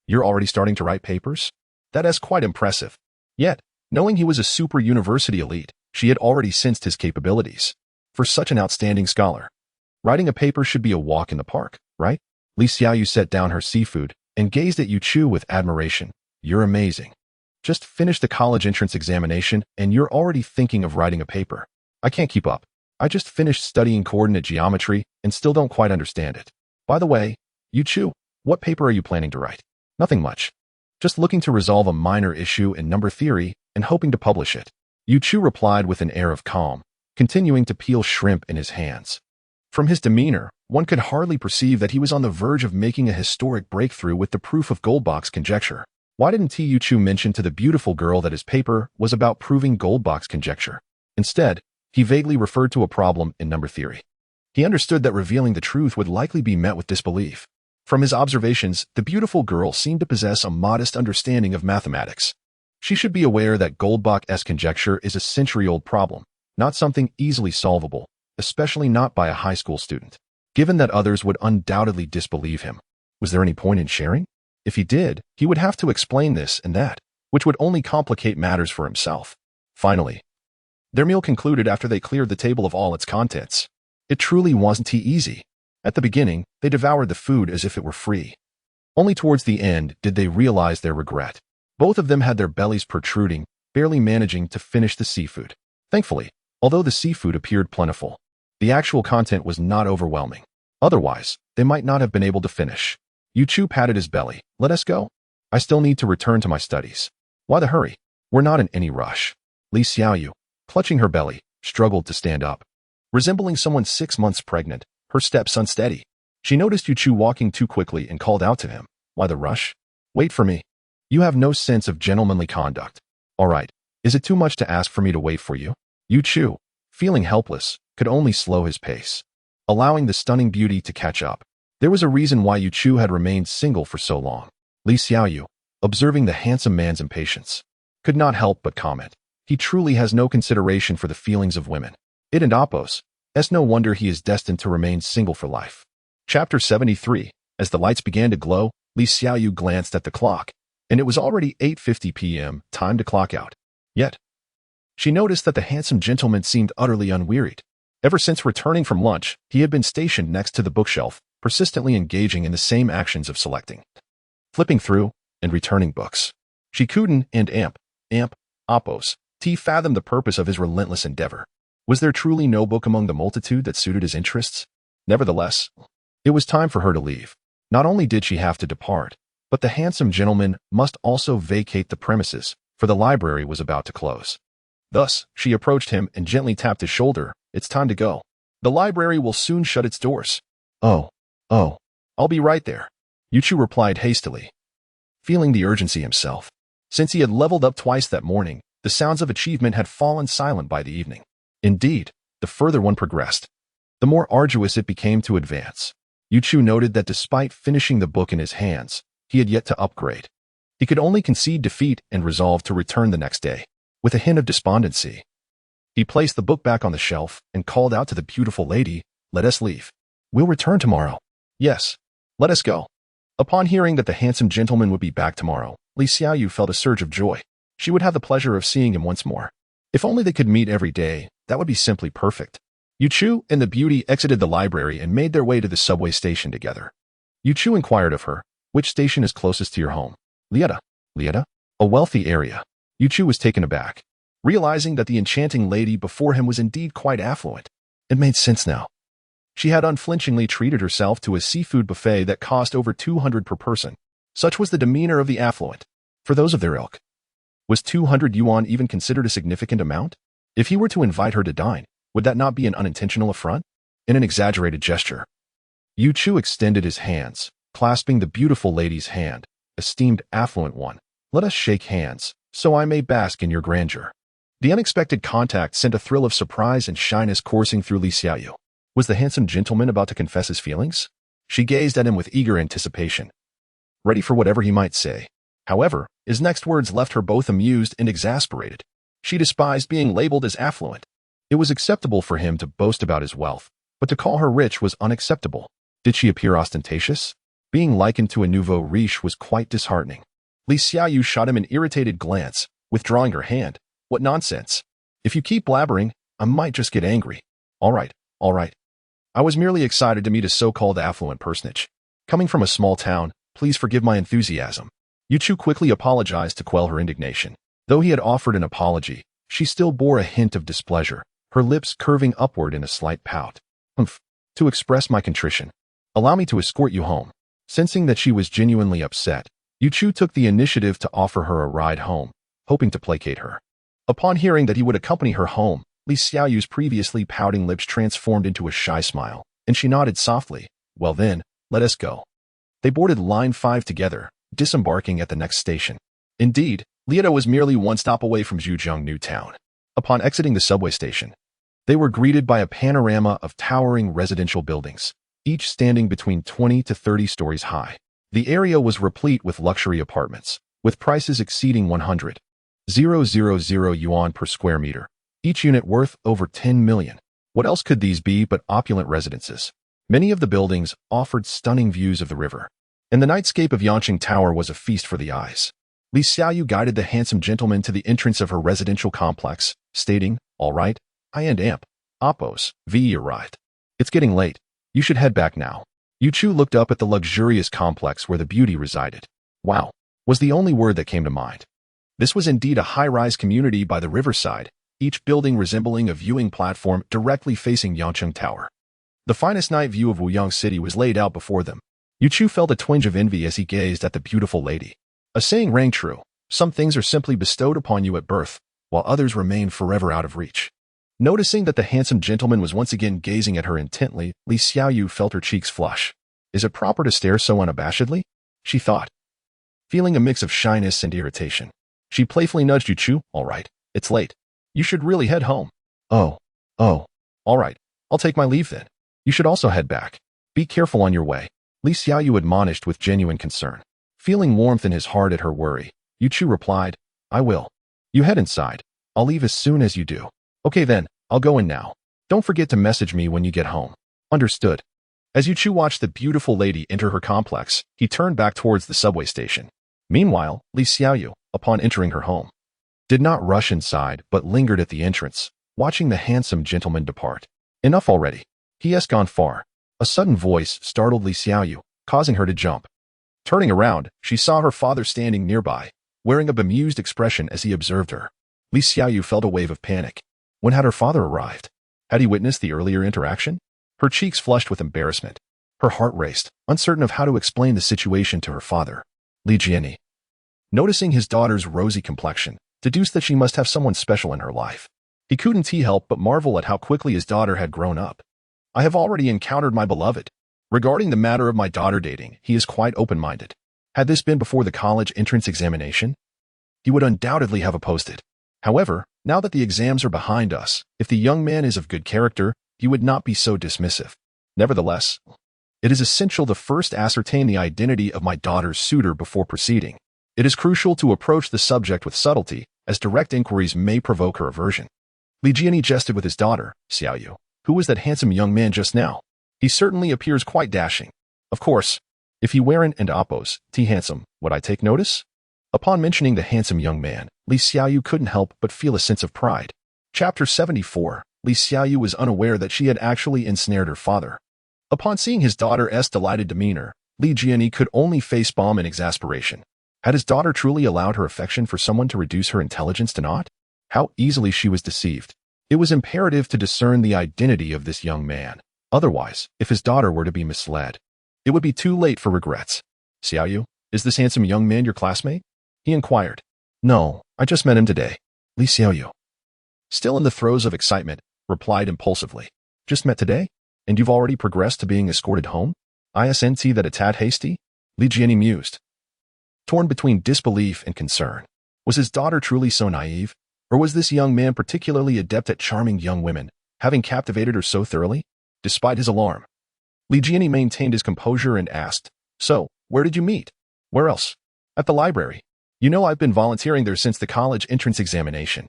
You're already starting to write papers? That is quite impressive. Yet, knowing he was a super university elite, she had already sensed his capabilities. For such an outstanding scholar, writing a paper should be a walk in the park, right? Li Xiaoyu set down her seafood and gazed at Yuchu with admiration. You're amazing. Just finished the college entrance examination and you're already thinking of writing a paper. I can't keep up. I just finished studying coordinate geometry and still don't quite understand it. By the way, Yuchu, what paper are you planning to write? Nothing much. Just looking to resolve a minor issue in number theory and hoping to publish it. Yuchu replied with an air of calm, continuing to peel shrimp in his hands. From his demeanor, one could hardly perceive that he was on the verge of making a historic breakthrough with the proof of Goldbach's conjecture. Why didn't Yuchu mention to the beautiful girl that his paper was about proving Goldbach's conjecture? Instead, he vaguely referred to a problem in number theory. He understood that revealing the truth would likely be met with disbelief. From his observations, the beautiful girl seemed to possess a modest understanding of mathematics. She should be aware that Goldbach's conjecture is a century-old problem, not something easily solvable, especially not by a high school student. Given that others would undoubtedly disbelieve him, was there any point in sharing? If he did, he would have to explain this and that, which would only complicate matters for himself. Finally, their meal concluded after they cleared the table of all its contents. It truly wasn't easy. At the beginning, they devoured the food as if it were free. Only towards the end did they realize their regret. Both of them had their bellies protruding, barely managing to finish the seafood. Thankfully, although the seafood appeared plentiful, the actual content was not overwhelming. Otherwise, they might not have been able to finish. Yuchu patted his belly. Let us go. I still need to return to my studies. Why the hurry? We're not in any rush. Li Xiaoyu, clutching her belly, struggled to stand up. Resembling someone 6 months pregnant, her steps unsteady. She noticed Yu Chu walking too quickly and called out to him. Why the rush? Wait for me. You have no sense of gentlemanly conduct. All right, is it too much to ask for me to wait for you? Yu Chu, feeling helpless, could only slow his pace, allowing the stunning beauty to catch up. There was a reason why Yu Chu had remained single for so long. Li Xiaoyu, observing the handsome man's impatience, could not help but comment. He truly has no consideration for the feelings of women. It and Oppos. It's no wonder he is destined to remain single for life. Chapter 73. As the lights began to glow, Li Xiaoyu glanced at the clock, and it was already 8:50 p.m., time to clock out. Yet, she noticed that the handsome gentleman seemed utterly unwearied. Ever since returning from lunch, he had been stationed next to the bookshelf, persistently engaging in the same actions of selecting, flipping through, and returning books. Shikuden and Oppos, T fathomed the purpose of his relentless endeavor. Was there truly no book among the multitude that suited his interests? Nevertheless, it was time for her to leave. Not only did she have to depart, but the handsome gentleman must also vacate the premises, for the library was about to close. Thus, she approached him and gently tapped his shoulder. It's time to go. The library will soon shut its doors. Oh, I'll be right there. Yu Chu replied hastily, feeling the urgency himself. Since he had leveled up twice that morning, the sounds of achievement had fallen silent by the evening. Indeed, the further one progressed, the more arduous it became to advance. Yu Chu noted that despite finishing the book in his hands, he had yet to upgrade. He could only concede defeat and resolve to return the next day. With a hint of despondency, he placed the book back on the shelf and called out to the beautiful lady, "Let us leave. We'll return tomorrow." "Yes, let us go." Upon hearing that the handsome gentleman would be back tomorrow, Li Xiaoyu felt a surge of joy. She would have the pleasure of seeing him once more. If only they could meet every day, that would be simply perfect. Yu Chu and the beauty exited the library and made their way to the subway station together. Yu Chu inquired of her, "Which station is closest to your home?" Lieta. A wealthy area. Yu Chu was taken aback, realizing that the enchanting lady before him was indeed quite affluent. It made sense now. She had unflinchingly treated herself to a seafood buffet that cost over 200 per person. Such was the demeanor of the affluent. For those of their ilk, was 200 yuan even considered a significant amount? If he were to invite her to dine, would that not be an unintentional affront? In an exaggerated gesture, Yu Chu extended his hands, clasping the beautiful lady's hand. "Esteemed affluent one, let us shake hands, so I may bask in your grandeur." The unexpected contact sent a thrill of surprise and shyness coursing through Li Xiaoyu. Was the handsome gentleman about to confess his feelings? She gazed at him with eager anticipation, ready for whatever he might say. However, his next words left her both amused and exasperated. She despised being labeled as affluent. It was acceptable for him to boast about his wealth, but to call her rich was unacceptable. Did she appear ostentatious? Being likened to a nouveau riche was quite disheartening. Li Xiaoyu shot him an irritated glance, withdrawing her hand. "What nonsense! If you keep blabbering, I might just get angry." All right. I was merely excited to meet a so-called affluent personage. Coming from a small town, please forgive my enthusiasm." Yu Chu quickly apologized to quell her indignation. Though he had offered an apology, she still bore a hint of displeasure, her lips curving upward in a slight pout. "To express my contrition, allow me to escort you home." Sensing that she was genuinely upset, Yu Chu took the initiative to offer her a ride home, hoping to placate her. Upon hearing that he would accompany her home, Li Xiaoyu's previously pouting lips transformed into a shy smile, and she nodded softly. "Well then, let us go." They boarded Line 5 together, disembarking at the next station. Indeed, Lieta was merely one stop away from Zhujiang New Town. Upon exiting the subway station, they were greeted by a panorama of towering residential buildings, each standing between 20 to 30 stories high. The area was replete with luxury apartments, with prices exceeding 100,000 yuan per square meter, each unit worth over 10 million. What else could these be but opulent residences? Many of the buildings offered stunning views of the river, and the nightscape of Yanqing Tower was a feast for the eyes. Li Xiaoyu guided the handsome gentleman to the entrance of her residential complex, stating, "All right, I and Oppos, V arrived. It's getting late. You should head back now." Yu Chu looked up at the luxurious complex where the beauty resided. "Wow," was the only word that came to mind. This was indeed a high-rise community by the riverside, each building resembling a viewing platform directly facing Yanqing Tower. The finest night view of Wuyang City was laid out before them. Yu Chu felt a twinge of envy as he gazed at the beautiful lady. A saying rang true. Some things are simply bestowed upon you at birth, while others remain forever out of reach. Noticing that the handsome gentleman was once again gazing at her intently, Li Xiaoyu felt her cheeks flush. Is it proper to stare so unabashedly? She thought, feeling a mix of shyness and irritation. She playfully nudged Yu Chu. All right, it's late. You should really head home. Oh, all right. I'll take my leave then. You should also head back. Be careful on your way. Li Xiaoyu admonished with genuine concern. Feeling warmth in his heart at her worry, Yu Chu replied, I will. You head inside. I'll leave as soon as you do. Okay then, I'll go in now. Don't forget to message me when you get home. Understood. As Yu Chu watched the beautiful lady enter her complex, he turned back towards the subway station. Meanwhile, Li Xiaoyu, upon entering her home, did not rush inside but lingered at the entrance, watching the handsome gentleman depart. Enough already. He has gone far. A sudden voice startled Li Xiaoyu, causing her to jump. Turning around, she saw her father standing nearby, wearing a bemused expression as he observed her. Li Xiaoyu felt a wave of panic. When had her father arrived? Had he witnessed the earlier interaction? Her cheeks flushed with embarrassment. Her heart raced, uncertain of how to explain the situation to her father. Li Jiani, noticing his daughter's rosy complexion, deduced that she must have someone special in her life. He couldn't help but marvel at how quickly his daughter had grown up. I have already encountered my beloved. Regarding the matter of my daughter dating, he is quite open-minded. Had this been before the college entrance examination, he would undoubtedly have opposed it. However, now that the exams are behind us, if the young man is of good character, he would not be so dismissive. Nevertheless, it is essential to first ascertain the identity of my daughter's suitor before proceeding. It is crucial to approach the subject with subtlety, as direct inquiries may provoke her aversion. Li Jiani jested with his daughter, Xiaoyu. Who was that handsome young man just now? He certainly appears quite dashing. Of course, if he weren't and oppose, handsome, would I take notice? Upon mentioning the handsome young man, Li Xiaoyu couldn't help but feel a sense of pride. Chapter 74. Li Xiaoyu was unaware that she had actually ensnared her father. Upon seeing his daughter's delighted demeanor, Li Jiani could only facepalm in exasperation. Had his daughter truly allowed her affection for someone to reduce her intelligence to naught? How easily she was deceived. It was imperative to discern the identity of this young man. Otherwise, if his daughter were to be misled, it would be too late for regrets. Xiaoyu, is this handsome young man your classmate? He inquired. No, I just met him today. Li Xiaoyu, still in the throes of excitement, replied impulsively. Just met today? And you've already progressed to being escorted home? Isn't that a tad hasty? Li Jiani mused, torn between disbelief and concern. Was his daughter truly so naive? Or was this young man particularly adept at charming young women, having captivated her so thoroughly? Despite his alarm, Li Jiani maintained his composure and asked, So, where did you meet? Where else? At the library. You know I've been volunteering there since the college entrance examination.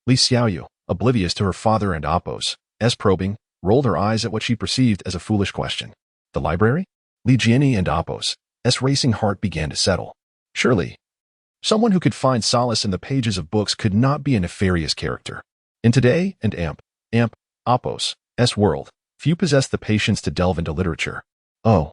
Li Xiaoyu, oblivious to her father and Appo's probing, rolled her eyes at what she perceived as a foolish question. The library? Li Jiani and Appo's racing heart began to settle. Surely, someone who could find solace in the pages of books could not be a nefarious character. In today and Appo's world, few possess the patience to delve into literature. Oh,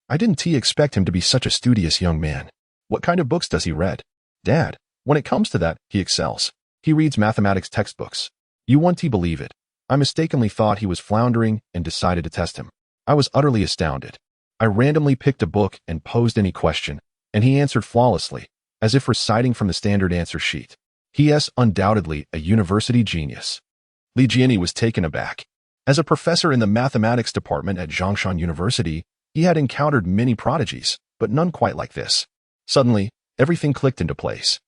I didn't expect him to be such a studious young man. What kind of books does he read? Dad, when it comes to that, he excels. He reads mathematics textbooks. You won't believe it. I mistakenly thought he was floundering and decided to test him. I was utterly astounded. I randomly picked a book and posed any question, and he answered flawlessly, as if reciting from the standard answer sheet. He is undoubtedly a university genius. Li Jiani was taken aback. As a professor in the mathematics department at Zhongshan University, he had encountered many prodigies, but none quite like this. Suddenly, everything clicked into place.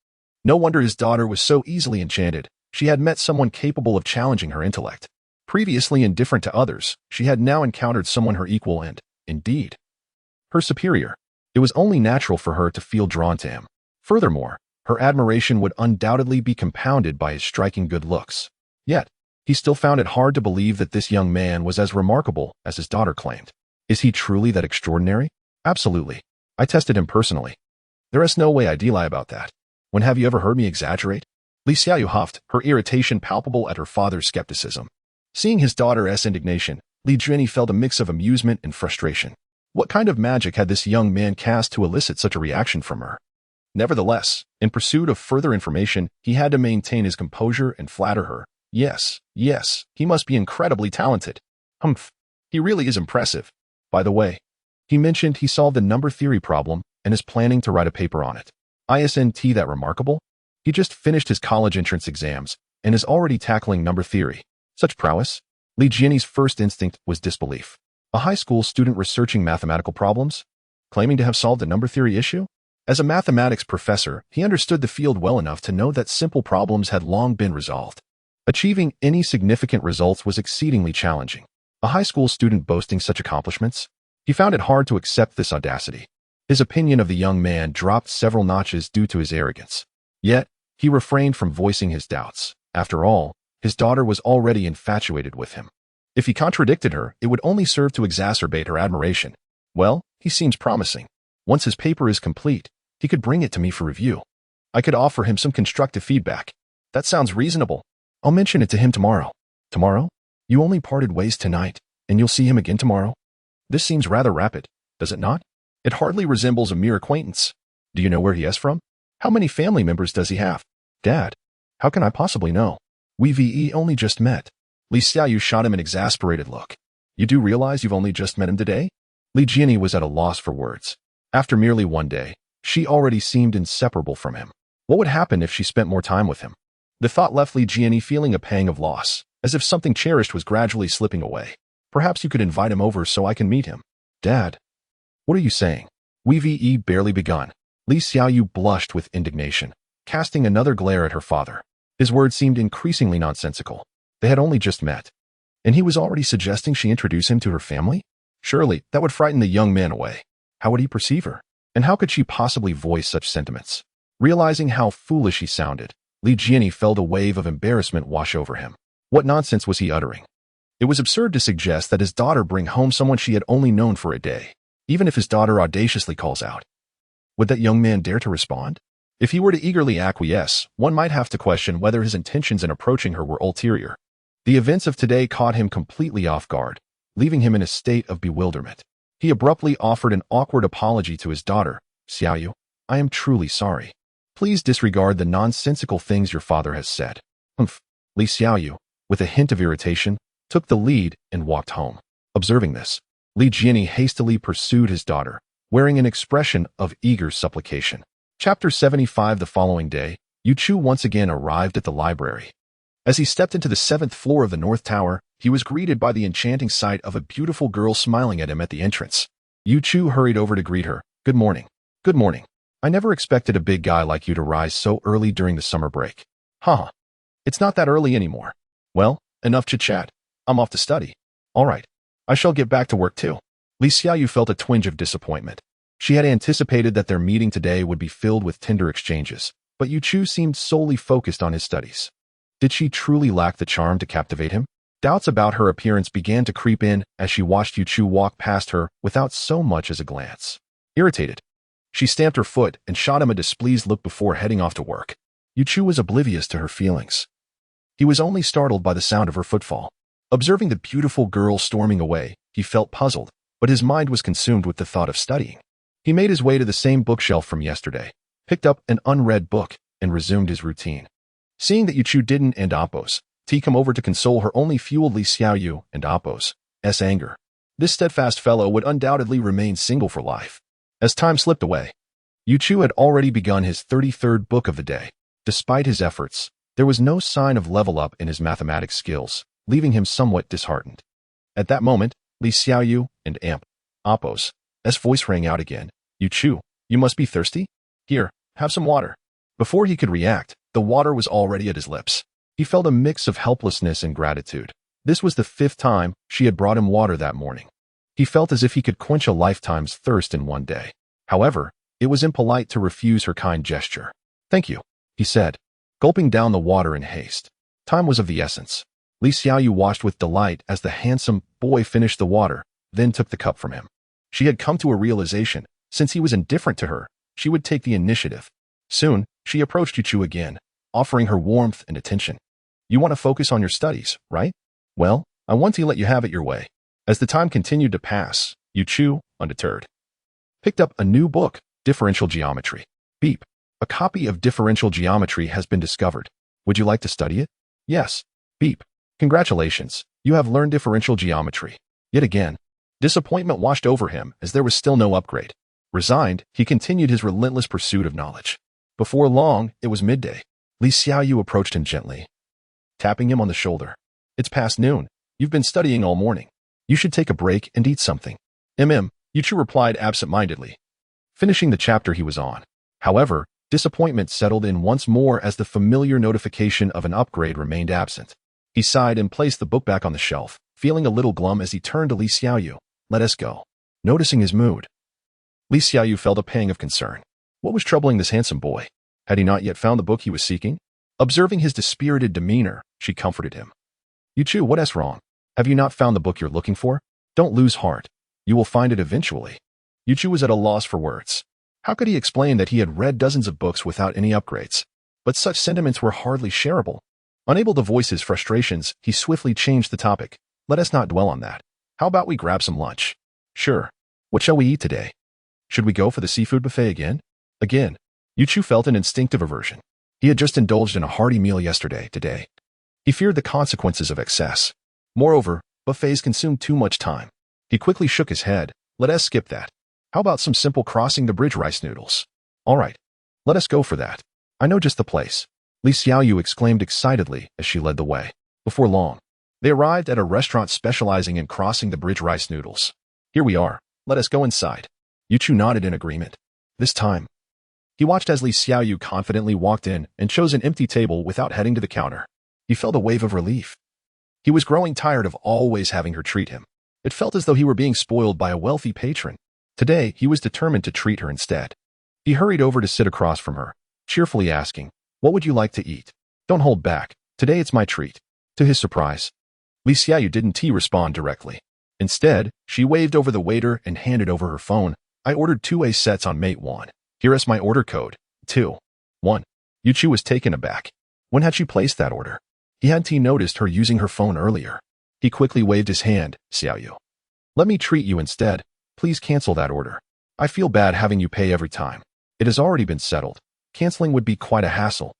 No wonder his daughter was so easily enchanted. She had met someone capable of challenging her intellect. Previously indifferent to others, she had now encountered someone her equal and, indeed, her superior. It was only natural for her to feel drawn to him. Furthermore, her admiration would undoubtedly be compounded by his striking good looks. Yet, he still found it hard to believe that this young man was as remarkable as his daughter claimed. Is he truly that extraordinary? Absolutely. I tested him personally. There is no way I'd lie about that. When have you ever heard me exaggerate? Li Xiaoyu huffed, her irritation palpable at her father's skepticism. Seeing his daughter's indignation, Li Jiani felt a mix of amusement and frustration. What kind of magic had this young man cast to elicit such a reaction from her? Nevertheless, in pursuit of further information, he had to maintain his composure and flatter her. Yes, he must be incredibly talented. Humph, he really is impressive. By the way, he mentioned he solved the number theory problem and is planning to write a paper on it. Isn't that remarkable? He just finished his college entrance exams and is already tackling number theory. Such prowess? Li Jianyi's first instinct was disbelief. A high school student researching mathematical problems? Claiming to have solved a number theory issue? As a mathematics professor, he understood the field well enough to know that simple problems had long been resolved. Achieving any significant results was exceedingly challenging. A high school student boasting such accomplishments? He found it hard to accept this audacity. His opinion of the young man dropped several notches due to his arrogance. Yet, he refrained from voicing his doubts. After all, his daughter was already infatuated with him. If he contradicted her, it would only serve to exacerbate her admiration. Well, he seems promising. Once his paper is complete, he could bring it to me for review. I could offer him some constructive feedback. That sounds reasonable. I'll mention it to him tomorrow. Tomorrow? You only parted ways tonight, and you'll see him again tomorrow? This seems rather rapid, does it not? It hardly resembles a mere acquaintance. Do you know where he is from? How many family members does he have? Dad, how can I possibly know? We've only just met. Li Xiaoyu shot him an exasperated look. You do realize you've only just met him today? Li Jianyi was at a loss for words. After merely one day, she already seemed inseparable from him. What would happen if she spent more time with him? The thought left Li Jianyi feeling a pang of loss, as if something cherished was gradually slipping away. Perhaps you could invite him over so I can meet him. Dad, what are you saying? We've barely begun. Li Xiaoyu blushed with indignation, casting another glare at her father. His words seemed increasingly nonsensical. They had only just met. And he was already suggesting she introduce him to her family? Surely, that would frighten the young man away. How would he perceive her? And how could she possibly voice such sentiments? Realizing how foolish he sounded, Li Jianyi felt a wave of embarrassment wash over him. What nonsense was he uttering? It was absurd to suggest that his daughter bring home someone she had only known for a day, even if his daughter audaciously calls out. Would that young man dare to respond? If he were to eagerly acquiesce, one might have to question whether his intentions in approaching her were ulterior. The events of today caught him completely off guard, leaving him in a state of bewilderment. He abruptly offered an awkward apology to his daughter. Xiaoyu, I am truly sorry. Please disregard the nonsensical things your father has said. Humph. Li Xiaoyu, with a hint of irritation, took the lead and walked home. Observing this, Li Jianyi hastily pursued his daughter, wearing an expression of eager supplication. Chapter 75. The following day, Yu Chu once again arrived at the library. As he stepped into the 7th floor of the North Tower, he was greeted by the enchanting sight of a beautiful girl smiling at him at the entrance. Yu Chu hurried over to greet her. Good morning. Good morning. I never expected a big guy like you to rise so early during the summer break. Huh. It's not that early anymore. Well, enough chit-chat. I'm off to study. All right. I shall get back to work too. Li Xiaoyu felt a twinge of disappointment. She had anticipated that their meeting today would be filled with tender exchanges, but Yu Chu seemed solely focused on his studies. Did she truly lack the charm to captivate him? Doubts about her appearance began to creep in as she watched Yu Chu walk past her without so much as a glance. Irritated, she stamped her foot and shot him a displeased look before heading off to work. Yu Chu was oblivious to her feelings. He was only startled by the sound of her footfall. Observing the beautiful girl storming away, he felt puzzled, but his mind was consumed with the thought of studying. He made his way to the same bookshelf from yesterday, picked up an unread book, and resumed his routine. Seeing that Yu Chu didn't and Appo's come over to console her only fueled Li Xiaoyu and Appo's anger. This steadfast fellow would undoubtedly remain single for life. As time slipped away, Yu Chu had already begun his 33rd book of the day. Despite his efforts, there was no sign of level up in his mathematics skills, leaving him somewhat disheartened. At that moment, Li Xiaoyu and Appo's voice rang out again. Yu Chu, you must be thirsty? Here, have some water. Before he could react, the water was already at his lips. He felt a mix of helplessness and gratitude. This was the 5th time she had brought him water that morning. He felt as if he could quench a lifetime's thirst in one day. However, it was impolite to refuse her kind gesture. Thank you, he said, gulping down the water in haste. Time was of the essence. Li Xiaoyu watched with delight as the handsome boy finished the water, then took the cup from him. She had come to a realization. Since he was indifferent to her, she would take the initiative. Soon, she approached Yu Chu again, offering her warmth and attention. You want to focus on your studies, right? Well, I want to let you have it your way. As the time continued to pass, Yu Chu, undeterred, picked up a new book, Differential Geometry. Beep. A copy of Differential Geometry has been discovered. Would you like to study it? Yes. Beep. Congratulations, you have learned differential geometry. Yet again, disappointment washed over him as there was still no upgrade. Resigned, he continued his relentless pursuit of knowledge. Before long, it was midday. Li Xiaoyu approached him gently, tapping him on the shoulder. It's past noon. You've been studying all morning. You should take a break and eat something. Yuchu replied absent-mindedly, finishing the chapter he was on. However, disappointment settled in once more as the familiar notification of an upgrade remained absent. He sighed and placed the book back on the shelf, feeling a little glum as he turned to Li Xiaoyu. Let us go. Noticing his mood, Li Xiaoyu felt a pang of concern. What was troubling this handsome boy? Had he not yet found the book he was seeking? Observing his dispirited demeanor, she comforted him. Yuchu, what's wrong? Have you not found the book you're looking for? Don't lose heart. You will find it eventually. Yuchu was at a loss for words. How could he explain that he had read dozens of books without any upgrades? But such sentiments were hardly shareable. Unable to voice his frustrations, he swiftly changed the topic. Let us not dwell on that. How about we grab some lunch? Sure. What shall we eat today? Should we go for the seafood buffet again? Again. Yuchu felt an instinctive aversion. He had just indulged in a hearty meal today. He feared the consequences of excess. Moreover, buffets consumed too much time. He quickly shook his head. Let us skip that. How about some simple crossing the bridge rice noodles? All right. Let us go for that. I know just the place. Li Xiaoyu exclaimed excitedly as she led the way. Before long, they arrived at a restaurant specializing in crossing the bridge rice noodles. Here we are. Let us go inside. Yuchu nodded in agreement. This time, he watched as Li Xiaoyu confidently walked in and chose an empty table without heading to the counter. He felt a wave of relief. He was growing tired of always having her treat him. It felt as though he were being spoiled by a wealthy patron. Today, he was determined to treat her instead. He hurried over to sit across from her, cheerfully asking, "What would you like to eat? Don't hold back. Today it's my treat." To his surprise, Li Xiaoyu didn't respond directly. Instead, she waved over the waiter and handed over her phone. I ordered 2 sets on Mate 1. Here is my order code, 2-1. Yuchu was taken aback. When had she placed that order? He hadn't noticed her using her phone earlier. He quickly waved his hand. Xiaoyu, let me treat you instead. Please cancel that order. I feel bad having you pay every time. It has already been settled. Canceling would be quite a hassle.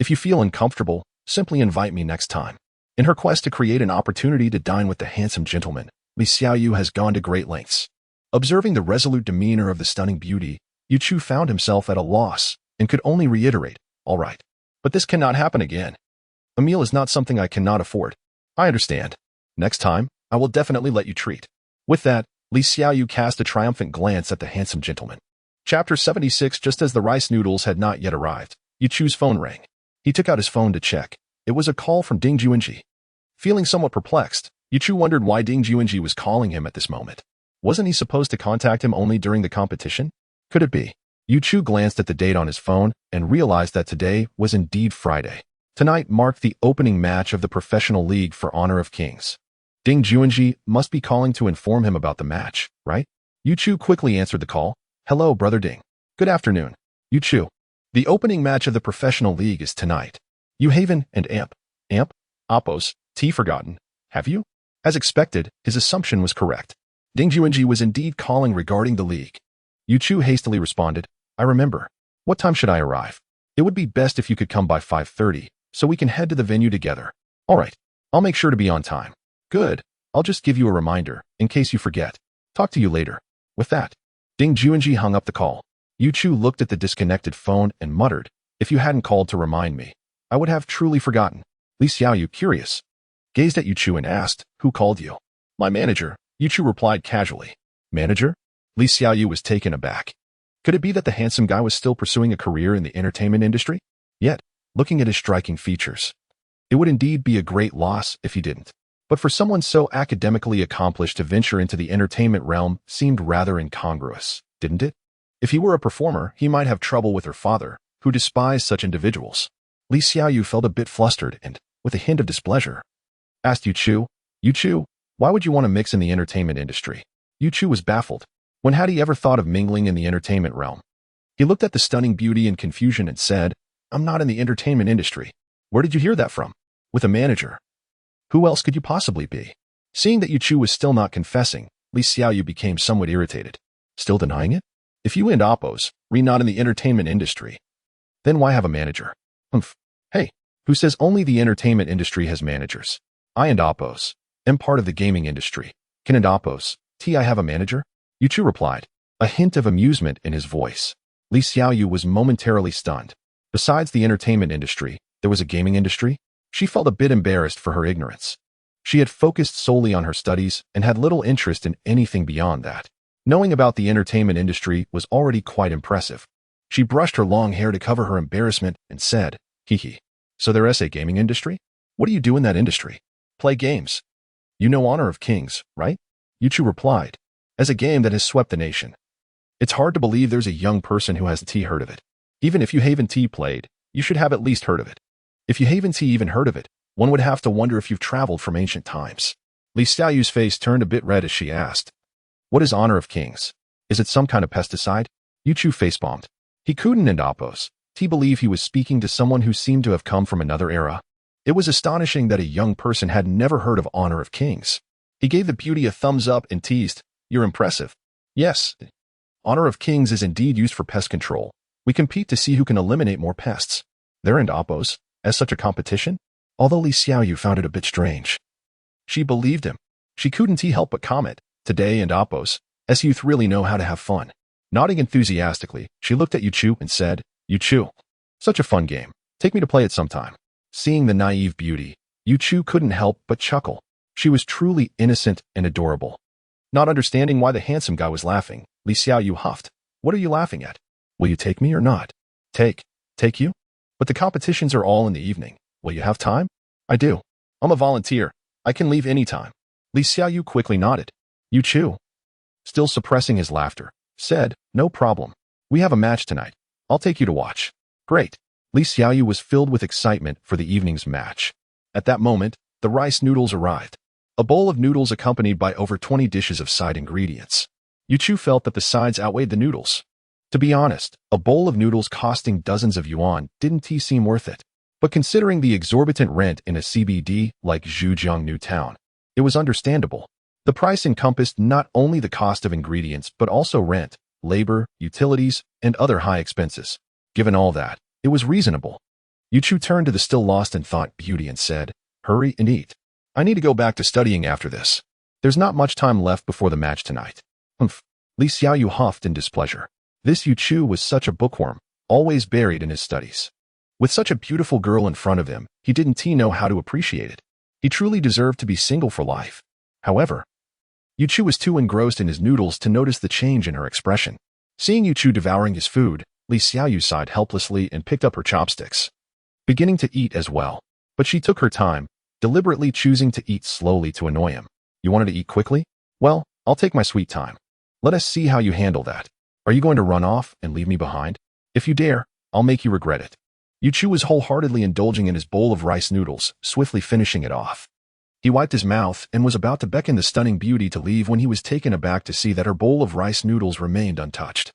If you feel uncomfortable, simply invite me next time. In her quest to create an opportunity to dine with the handsome gentleman, Li Xiaoyu has gone to great lengths. Observing the resolute demeanor of the stunning beauty, Yuchu found himself at a loss and could only reiterate, all right. But this cannot happen again. A meal is not something I cannot afford. I understand. Next time, I will definitely let you treat. With that, Li Xiaoyu cast a triumphant glance at the handsome gentleman. Chapter 76. Just as the rice noodles had not yet arrived, Yuchu's phone rang. He took out his phone to check. It was a call from Ding Juanji. Feeling somewhat perplexed, Yuchu wondered why Ding Juanji was calling him at this moment. Wasn't he supposed to contact him only during the competition? Could it be? Yuchu glanced at the date on his phone and realized that today was indeed Friday. Tonight marked the opening match of the professional league for Honor of Kings. Ding Juanji must be calling to inform him about the match, right? Yuchu quickly answered the call. Hello, Brother Ding. Good afternoon. Yuchu. The opening match of the professional league is tonight. Haven and Amp, Oppos, forgotten. Have you? As expected, his assumption was correct. Ding Juanji was indeed calling regarding the league. Yuchu hastily responded, I remember. What time should I arrive? It would be best if you could come by 5:30, so we can head to the venue together. All right, I'll make sure to be on time. Good, I'll just give you a reminder, in case you forget. Talk to you later. With that, Ding Juanji hung up the call. Yuchu looked at the disconnected phone and muttered, if you hadn't called to remind me, I would have truly forgotten. Li Xiaoyu, curious, gazed at Yuchu and asked, who called you? My manager, Yuchu replied casually. Manager? Li Xiaoyu was taken aback. Could it be that the handsome guy was still pursuing a career in the entertainment industry? Yet, looking at his striking features, it would indeed be a great loss if he didn't. But for someone so academically accomplished to venture into the entertainment realm seemed rather incongruous, didn't it? If he were a performer, he might have trouble with her father, who despised such individuals. Li Xiaoyu felt a bit flustered and, with a hint of displeasure, asked Yuchu, why would you want to mix in the entertainment industry? Yuchu was baffled. When had he ever thought of mingling in the entertainment realm? He looked at the stunning beauty in confusion and said, I'm not in the entertainment industry. Where did you hear that from? With a manager. Who else could you possibly be? Seeing that Yuchu was still not confessing, Li Xiaoyu became somewhat irritated. Still denying it? If you and Oppos re not in the entertainment industry, then why have a manager? Humph. Hey, who says only the entertainment industry has managers? I and Oppos am part of the gaming industry. Can and Oppos, I have a manager? Yuchu replied, a hint of amusement in his voice. Li Xiaoyu was momentarily stunned. Besides the entertainment industry, there was a gaming industry? She felt a bit embarrassed for her ignorance. She had focused solely on her studies and had little interest in anything beyond that. Knowing about the entertainment industry was already quite impressive. She brushed her long hair to cover her embarrassment and said, "Hee hee. So there is a gaming industry? What do you do in that industry?" "Play games. You know Honor of Kings, right?" Yuchu replied, "As a game that has swept the nation. It's hard to believe there's a young person who hasn't heard of it. Even if you haven't played, you should have at least heard of it. If you haven't even heard of it, one would have to wonder if you've traveled from ancient times." Li Xiaoyu's face turned a bit red as she asked, "What is Honor of Kings? Is it some kind of pesticide?" Yuchu facepalmed. He couldn't and oppose. He believed he was speaking to someone who seemed to have come from another era. It was astonishing that a young person had never heard of Honor of Kings. He gave the beauty a thumbs up and teased, "You're impressive." "Yes. Honor of Kings is indeed used for pest control. We compete to see who can eliminate more pests. There and oppose, as such a competition?" Although Li Xiaoyu found it a bit strange. She believed him. She couldn't help but comment, "Today and oppose, as youth really know how to have fun." Nodding enthusiastically, she looked at Yuchu and said, "Yuchu, such a fun game. Take me to play it sometime." Seeing the naive beauty, Yuchu couldn't help but chuckle. She was truly innocent and adorable. Not understanding why the handsome guy was laughing, Li Xiaoyu huffed, "What are you laughing at? Will you take me or not?" Take you? But the competitions are all in the evening. Will you have time?" "I do. I'm a volunteer. I can leave any time." Li Xiaoyu quickly nodded. Yuchu, still suppressing his laughter, said, "No problem. We have a match tonight. I'll take you to watch." "Great." Li Xiaoyu was filled with excitement for the evening's match. At that moment, the rice noodles arrived. A bowl of noodles accompanied by over 20 dishes of side ingredients. Yuchu felt that the sides outweighed the noodles. To be honest, a bowl of noodles costing dozens of yuan didn't seem worth it. But considering the exorbitant rent in a CBD like Zhujiang New Town, it was understandable. The price encompassed not only the cost of ingredients but also rent, labor, utilities, and other high expenses. Given all that, it was reasonable. Yuchu turned to the still lost in thought beauty and said, "Hurry and eat. I need to go back to studying after this. There's not much time left before the match tonight." "Humph." Li Xiaoyu huffed in displeasure. This Yuchu was such a bookworm, always buried in his studies. With such a beautiful girl in front of him, he didn't know how to appreciate it. He truly deserved to be single for life. However, Yuchu was too engrossed in his noodles to notice the change in her expression. Seeing Yuchu devouring his food, Li Xiaoyu sighed helplessly and picked up her chopsticks, beginning to eat as well. But she took her time, deliberately choosing to eat slowly to annoy him. "You wanted to eat quickly? Well, I'll take my sweet time. Let us see how you handle that. Are you going to run off and leave me behind? If you dare, I'll make you regret it." Yuchu was wholeheartedly indulging in his bowl of rice noodles, swiftly finishing it off. He wiped his mouth and was about to beckon the stunning beauty to leave when he was taken aback to see that her bowl of rice noodles remained untouched,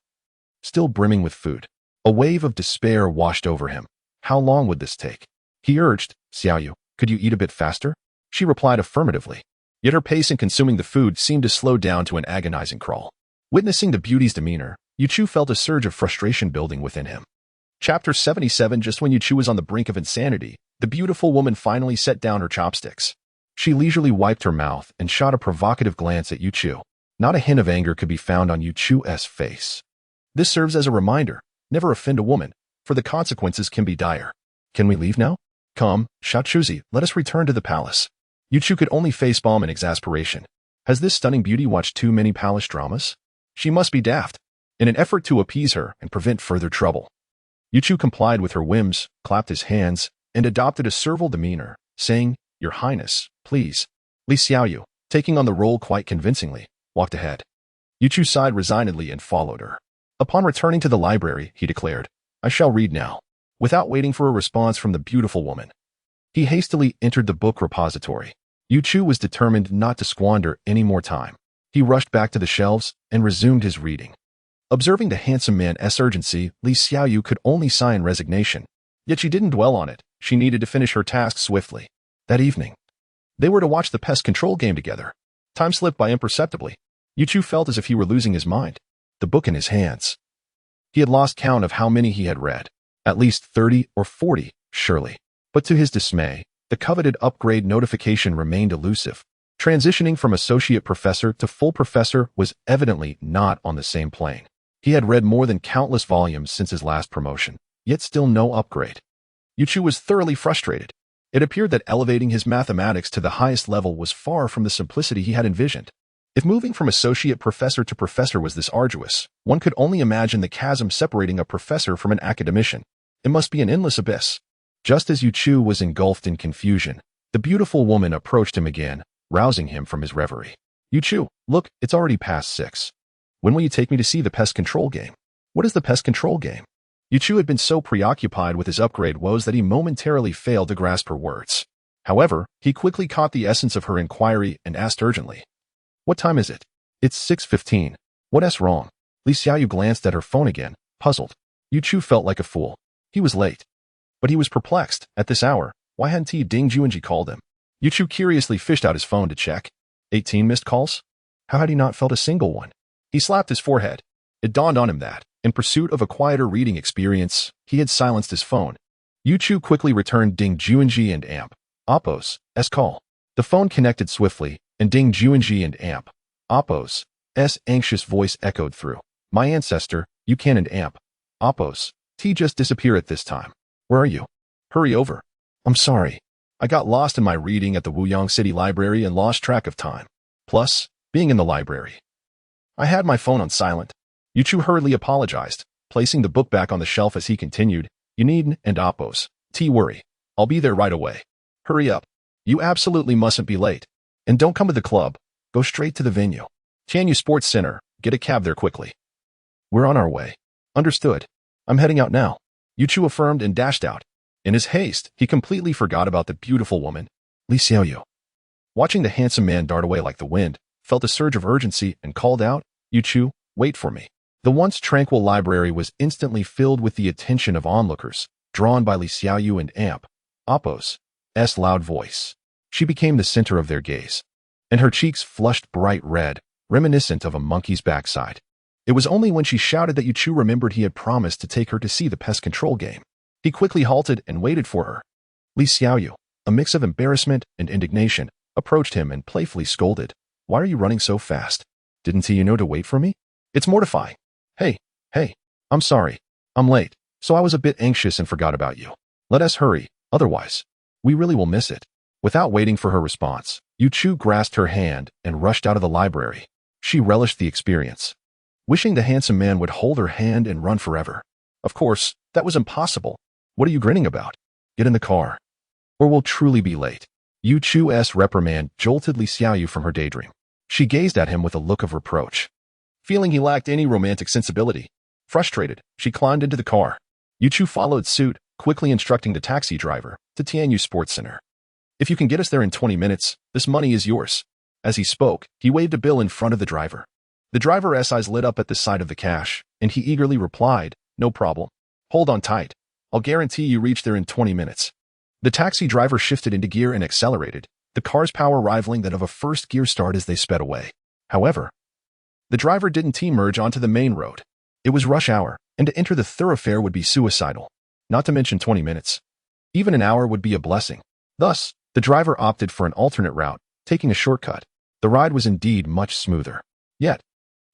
still brimming with food. A wave of despair washed over him. How long would this take? He urged, "Xiaoyu, could you eat a bit faster?" She replied affirmatively. Yet her pace in consuming the food seemed to slow down to an agonizing crawl. Witnessing the beauty's demeanor, Yuchu felt a surge of frustration building within him. Chapter 77. Just when Yuchu was on the brink of insanity, the beautiful woman finally set down her chopsticks. She leisurely wiped her mouth and shot a provocative glance at Yuchu. Not a hint of anger could be found on Yuchu's face. This serves as a reminder, never offend a woman, for the consequences can be dire. "Can we leave now?" "Come, Shachuzi, let us return to the palace." Yuchu could only facepalm in exasperation. Has this stunning beauty watched too many palace dramas? She must be daft. In an effort to appease her and prevent further trouble, Yuchu complied with her whims, clapped his hands, and adopted a servile demeanor, saying, "Your Highness, please." Li Xiaoyu, taking on the role quite convincingly, walked ahead. Yuchu sighed resignedly and followed her. Upon returning to the library, he declared, "I shall read now." Without waiting for a response from the beautiful woman, he hastily entered the book repository. Yuchu was determined not to squander any more time. He rushed back to the shelves and resumed his reading. Observing the handsome man's urgency, Li Xiaoyu could only sigh in resignation. Yet she didn't dwell on it. She needed to finish her task swiftly. That evening, they were to watch the pest control game together. Time slipped by imperceptibly. Yuchu felt as if he were losing his mind. The book in his hands. He had lost count of how many he had read. At least 30 or 40, surely. But to his dismay, the coveted upgrade notification remained elusive. Transitioning from associate professor to full professor was evidently not on the same plane. He had read more than countless volumes since his last promotion, yet still no upgrade. Yu Chu was thoroughly frustrated. It appeared that elevating his mathematics to the highest level was far from the simplicity he had envisioned. If moving from associate professor to professor was this arduous, one could only imagine the chasm separating a professor from an academician. It must be an endless abyss. Just as Yu Chu was engulfed in confusion, the beautiful woman approached him again, rousing him from his reverie. Yu Chu, look, it's already past 6. When will you take me to see the pest control game? What is the pest control game? Yu Chu had been so preoccupied with his upgrade woes that he momentarily failed to grasp her words. However, he quickly caught the essence of her inquiry and asked urgently, "What time is it?" "It's 6:15. What's wrong?" Li Xiaoyu glanced at her phone again, puzzled. Yu Chu felt like a fool. He was late. But he was perplexed. At this hour, why hadn't Ding Juanji called him? Yu Chu curiously fished out his phone to check. 18 missed calls? How had he not felt a single one? He slapped his forehead. It dawned on him that, in pursuit of a quieter reading experience, he had silenced his phone. Yu Chu quickly returned Ding Juanji and Amp. Oppo's call. The phone connected swiftly, and Ding Juanji and Amp. Oppo's anxious voice echoed through. "My ancestor, you can and Amp. Oppo's just disappear at this time. Where are you? Hurry over." "I'm sorry. I got lost in my reading at the Wuyang City Library and lost track of time. Plus, being in the library. I had my phone on silent." Yu Chu hurriedly apologized, placing the book back on the shelf as he continued. "You needn't and Oppo's worry. I'll be there right away. Hurry up. You absolutely mustn't be late. And don't come to the club. Go straight to the venue. Tianyu Sports Center. Get a cab there quickly." "We're on our way." "Understood. I'm heading out now," Yu Chu affirmed and dashed out. In his haste, he completely forgot about the beautiful woman, Li Xiaoyu. Watching the handsome man dart away like the wind, felt a surge of urgency and called out, "Yu Chu, wait for me." The once tranquil library was instantly filled with the attention of onlookers, drawn by Li Xiaoyu and Amp. Oppo's loud voice. She became the center of their gaze, and her cheeks flushed bright red, reminiscent of a monkey's backside. It was only when she shouted that Yu Chu remembered he had promised to take her to see the pest control game. He quickly halted and waited for her. Li Xiaoyu, a mix of embarrassment and indignation, approached him and playfully scolded. "Why are you running so fast? Didn't he know to wait for me? It's mortifying. Hey, I'm sorry. I'm late, so I was a bit anxious and forgot about you. Let us hurry, otherwise, we really will miss it." Without waiting for her response, Yu Chu grasped her hand and rushed out of the library. She relished the experience, wishing the handsome man would hold her hand and run forever. Of course, that was impossible. "What are you grinning about? Get in the car, or we'll truly be late." Yu Chu's reprimand jolted Li Xiaoyu from her daydream. She gazed at him with a look of reproach. Feeling he lacked any romantic sensibility, frustrated, she climbed into the car. Yu Chu followed suit, quickly instructing the taxi driver to Tianyu Sports Center. "If you can get us there in 20 minutes, this money is yours." As he spoke, he waved a bill in front of the driver. The driver's eyes lit up at the sight of the cash, and he eagerly replied, "No problem. Hold on tight. I'll guarantee you reach there in 20 minutes. The taxi driver shifted into gear and accelerated, the car's power rivaling that of a first-gear start as they sped away. However, the driver didn't merge onto the main road. It was rush hour, and to enter the thoroughfare would be suicidal, not to mention 20 minutes. Even an hour would be a blessing. Thus, the driver opted for an alternate route, taking a shortcut. The ride was indeed much smoother. Yet,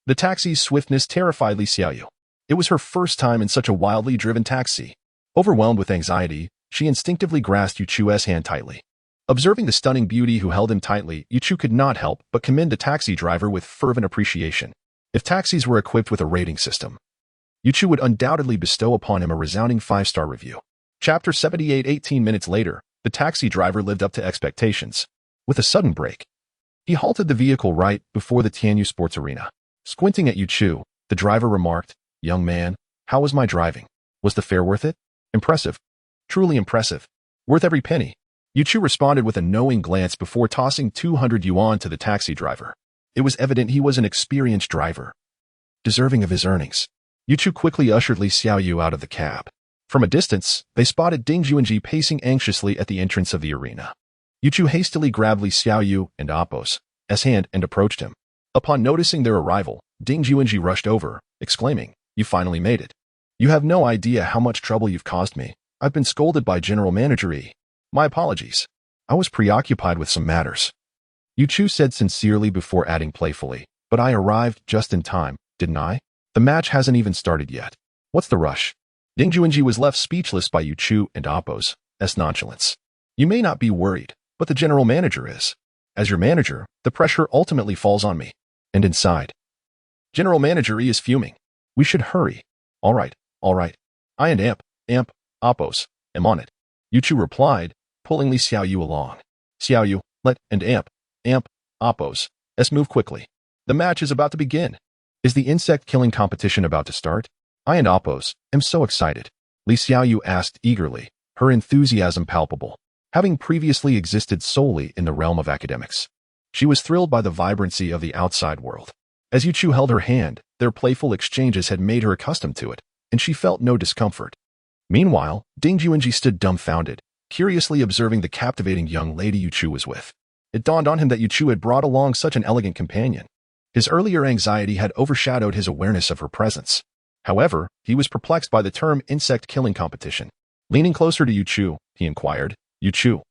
the taxi's swiftness terrified Li Xiaoyu. It was her first time in such a wildly driven taxi. Overwhelmed with anxiety, she instinctively grasped Yu Chu's hand tightly. Observing the stunning beauty who held him tightly, Yu Chu could not help but commend the taxi driver with fervent appreciation. If taxis were equipped with a rating system, Yu Chu would undoubtedly bestow upon him a resounding 5-star review. Chapter 78. 18 minutes later, the taxi driver lived up to expectations. With a sudden break, he halted the vehicle right before the Tianyu Sports Arena. Squinting at Yu Chu, the driver remarked, "Young man, how was my driving? Was the fare worth it?" "Impressive. Truly impressive. Worth every penny." Yu Chu responded with a knowing glance before tossing 200 yuan to the taxi driver. It was evident he was an experienced driver, deserving of his earnings. Yu Chu quickly ushered Li Xiaoyu out of the cab. From a distance, they spotted Ding Juanji pacing anxiously at the entrance of the arena. Yu Chu hastily grabbed Li Xiaoyu and Oppo's hand and approached him. Upon noticing their arrival, Ding Juanji rushed over, exclaiming, "You finally made it. You have no idea how much trouble you've caused me. I've been scolded by General Manager E. My apologies. I was preoccupied with some matters." Yu Chu said sincerely before adding playfully, "But I arrived just in time, didn't I?" The match hasn't even started yet. What's the rush? Ding Juanji was left speechless by Yu Chu and Appo's nonchalance. You may not be worried, but the general manager is. As your manager, the pressure ultimately falls on me. And inside. General Manager E is fuming. We should hurry. All right. I and Amp, Appos, am on it. Yu Chu replied, pulling Li Xiaoyu along. Xiaoyu, let and Amp, Appos, move quickly. The match is about to begin. Is the insect killing competition about to start? I and Appos am so excited. Li Xiaoyu asked eagerly, her enthusiasm palpable, having previously existed solely in the realm of academics. She was thrilled by the vibrancy of the outside world. As Yu Chu held her hand, their playful exchanges had made her accustomed to it, and she felt no discomfort. Meanwhile, Ding Juanji stood dumbfounded, curiously observing the captivating young lady Yu Chu was with. It dawned on him that Yu Chu had brought along such an elegant companion. His earlier anxiety had overshadowed his awareness of her presence. However, he was perplexed by the term insect-killing competition. Leaning closer to Yu Chu, he inquired, Yu Chu,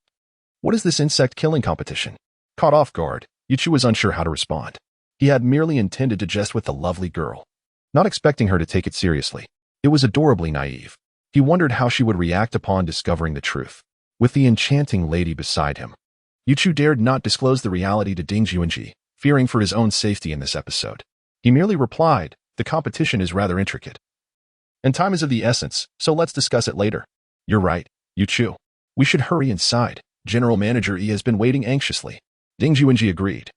what is this insect-killing competition? Caught off guard, Yu Chu was unsure how to respond. He had merely intended to jest with the lovely girl, not expecting her to take it seriously. It was adorably naive. He wondered how she would react upon discovering the truth. With the enchanting lady beside him, Yu Chu dared not disclose the reality to Ding Juanji, fearing for his own safety in this episode. He merely replied, the competition is rather intricate. And time is of the essence, so let's discuss it later. You're right, Yu Chu. We should hurry inside. General Manager E has been waiting anxiously. Ding Juanji agreed,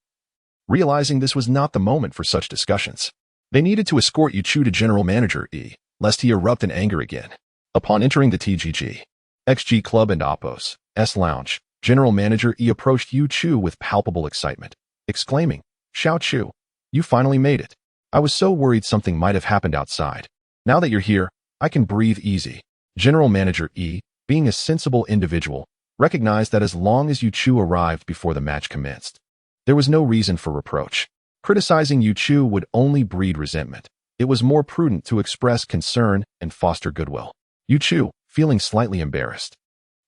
realizing this was not the moment for such discussions. They needed to escort Yu Chu to General Manager E, lest he erupt in anger again. Upon entering the TGG, XG Club and Appos lounge, General Manager E approached Yu Chu with palpable excitement, exclaiming, Xiao Chu, you finally made it. I was so worried something might have happened outside. Now that you're here, I can breathe easy. General Manager E, being a sensible individual, recognized that as long as Yu Chu arrived before the match commenced, there was no reason for reproach. Criticizing Yu Chu would only breed resentment. It was more prudent to express concern and foster goodwill. Yu Chu, feeling slightly embarrassed,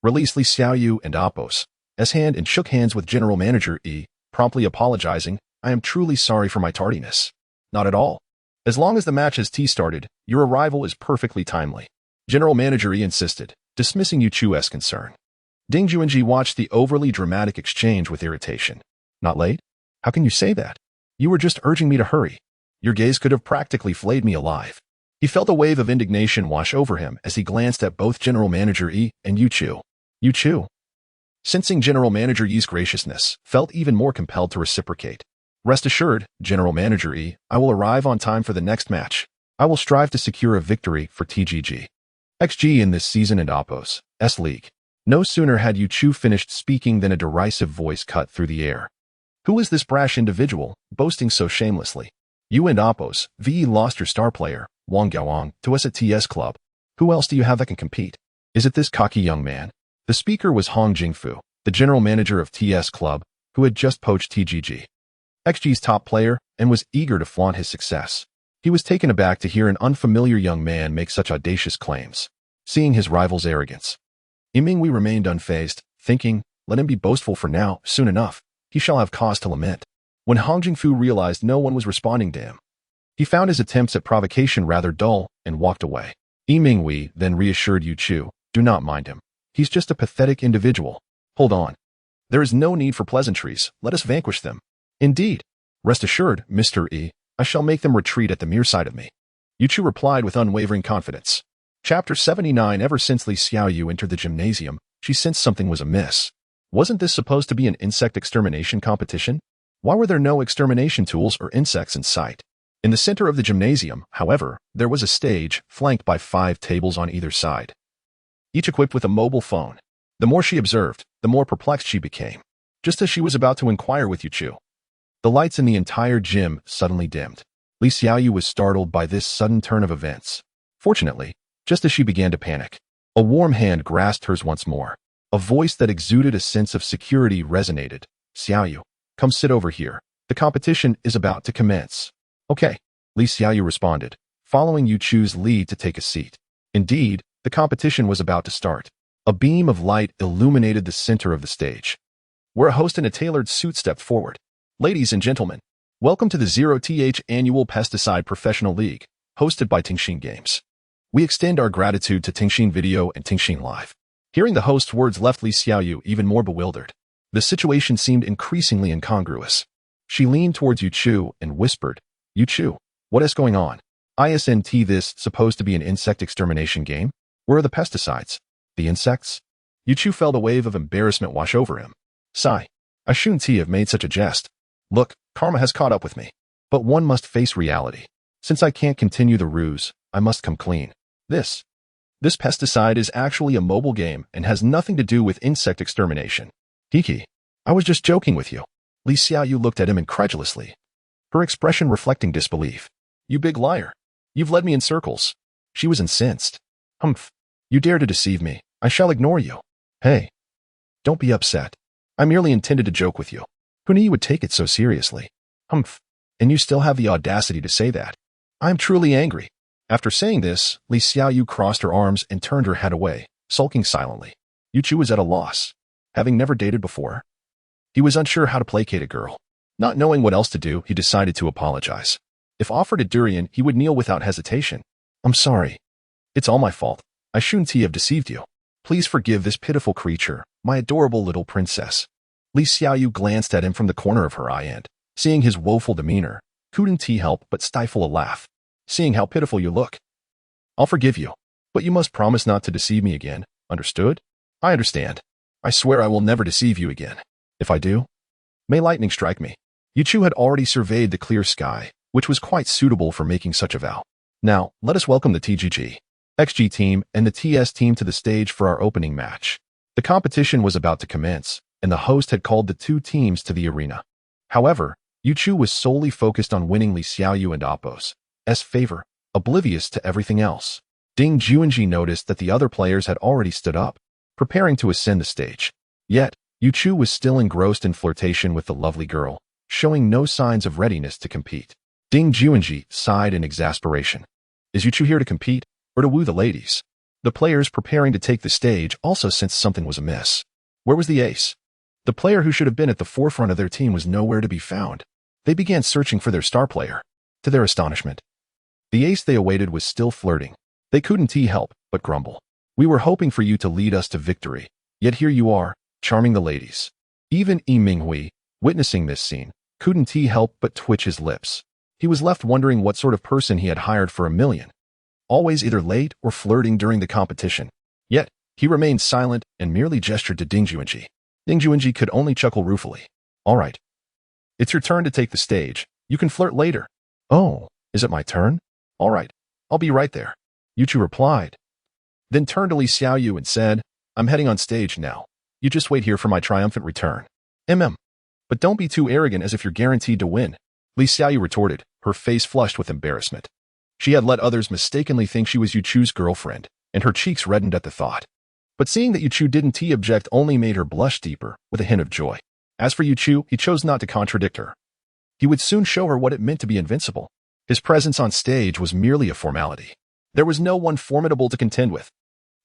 released Li Xiaoyu and Appos hand and shook hands with General Manager E, promptly apologizing, I am truly sorry for my tardiness. Not at all. As long as the match has started, your arrival is perfectly timely. General Manager E insisted, dismissing Yu Chu's concern. Ding Juanji watched the overly dramatic exchange with irritation. Not late? How can you say that? You were just urging me to hurry. Your gaze could have practically flayed me alive. He felt a wave of indignation wash over him as he glanced at both General Manager E and Yu Chu. Yu Chu, sensing General Manager E's graciousness, felt even more compelled to reciprocate. Rest assured, General Manager E, I will arrive on time for the next match. I will strive to secure a victory for TGG. XG in this season and Appos League. No sooner had Yu Chu finished speaking than a derisive voice cut through the air. Who is this brash individual, boasting so shamelessly? You and Appos VE lost your star player, Wang Gaoang, to us at TS Club. Who else do you have that can compete? Is it this cocky young man? The speaker was Hong Jingfu, the general manager of TS Club, who had just poached TGG. XG's top player and was eager to flaunt his success. He was taken aback to hear an unfamiliar young man make such audacious claims, seeing his rival's arrogance. Yimingwei remained unfazed, thinking, let him be boastful for now, soon enough, he shall have cause to lament. When Hong Jingfu realized no one was responding to him, he found his attempts at provocation rather dull and walked away. Yimingwei then reassured Yu Chu, do not mind him. He's just a pathetic individual. Hold on. There is no need for pleasantries, let us vanquish them. Indeed. Rest assured, Mr. E, I shall make them retreat at the mere sight of me. Yu Chu replied with unwavering confidence. Chapter 79. Ever since Li Xiaoyu entered the gymnasium, she sensed something was amiss. Wasn't this supposed to be an insect extermination competition? Why were there no extermination tools or insects in sight? In the center of the gymnasium, however, there was a stage, flanked by 5 tables on either side, each equipped with a mobile phone. The more she observed, the more perplexed she became. Just as she was about to inquire with Yu Chu, the lights in the entire gym suddenly dimmed. Li Xiaoyu was startled by this sudden turn of events. Fortunately, just as she began to panic, a warm hand grasped hers once more. A voice that exuded a sense of security resonated. Xiaoyu, come sit over here. The competition is about to commence. Okay, Li Xiaoyu responded, following Yu Chu's lead to take a seat. Indeed, the competition was about to start. A beam of light illuminated the center of the stage, where a host in a tailored suit stepped forward. Ladies and gentlemen, welcome to the 0th Annual Pesticide Professional League, hosted by Tingxin Games. We extend our gratitude to Tingxin Video and Tingxin Live. Hearing the host's words left Li Xiaoyu even more bewildered. The situation seemed increasingly incongruous. She leaned towards Yu Chu and whispered, "Yu Chu, what is going on? Isn't this supposed to be an insect extermination game? Where are the pesticides? The insects?" Yu Chu felt a wave of embarrassment wash over him. "Sigh. I shouldn't have made such a jest. Look, karma has caught up with me. But one must face reality. Since I can't continue the ruse, I must come clean. This pesticide is actually a mobile game and has nothing to do with insect extermination. Kiki, I was just joking with you." Li Xiaoyu looked at him incredulously, her expression reflecting disbelief. "You big liar. You've led me in circles." She was incensed. "Humph. You dare to deceive me. I shall ignore you." "Hey. Don't be upset. I merely intended to joke with you. Who knew you would take it so seriously?" "Humph. And you still have the audacity to say that. I am truly angry." After saying this, Li Xiaoyu crossed her arms and turned her head away, sulking silently. Yu Chu was at a loss. Having never dated before, he was unsure how to placate a girl. Not knowing what else to do, he decided to apologize. If offered a durian, he would kneel without hesitation. "I'm sorry. It's all my fault. I shouldn't have deceived you. Please forgive this pitiful creature, my adorable little princess." Li Xiaoyu glanced at him from the corner of her eye and, seeing his woeful demeanor, couldn't help but stifle a laugh. "Seeing how pitiful you look, I'll forgive you, but you must promise not to deceive me again, understood?" "I understand. I swear I will never deceive you again. If I do, may lightning strike me." Yu Chu had already surveyed the clear sky, which was quite suitable for making such a vow. "Now, let us welcome the TGG, XG team and the TS team to the stage for our opening match." The competition was about to commence, and the host had called the two teams to the arena. However, Yu Chu was solely focused on winning Li Xiaoyu and Appo's favor, oblivious to everything else. Ding Juanji noticed that the other players had already stood up, preparing to ascend the stage. Yet, Yu Chu was still engrossed in flirtation with the lovely girl, showing no signs of readiness to compete. Ding Juanji sighed in exasperation. Is Yu Chu here to compete, or to woo the ladies? The players preparing to take the stage also sensed something was amiss. Where was the ace? The player who should have been at the forefront of their team was nowhere to be found. They began searching for their star player. To their astonishment, the ace they awaited was still flirting. They couldn't help but grumble. "We were hoping for you to lead us to victory, yet here you are, charming the ladies." Even Yi Minghui, witnessing this scene, couldn't help but twitch his lips. He was left wondering what sort of person he had hired for $1 million. Always either late or flirting during the competition. Yet, he remained silent and merely gestured to Ding Juanji. Ding Juanji could only chuckle ruefully. "All right. It's your turn to take the stage. You can flirt later." "Oh, is it my turn? All right. I'll be right there," Yu Chu replied. Then turned to Li Xiaoyu and said, "I'm heading on stage now. You just wait here for my triumphant return. But don't be too arrogant as if you're guaranteed to win," Li Xiaoyu retorted, her face flushed with embarrassment. She had let others mistakenly think she was Yu Chu's girlfriend, and her cheeks reddened at the thought. But seeing that Yu Chu didn't object only made her blush deeper, with a hint of joy. As for Yu Chu, he chose not to contradict her. He would soon show her what it meant to be invincible. His presence on stage was merely a formality. There was no one formidable to contend with.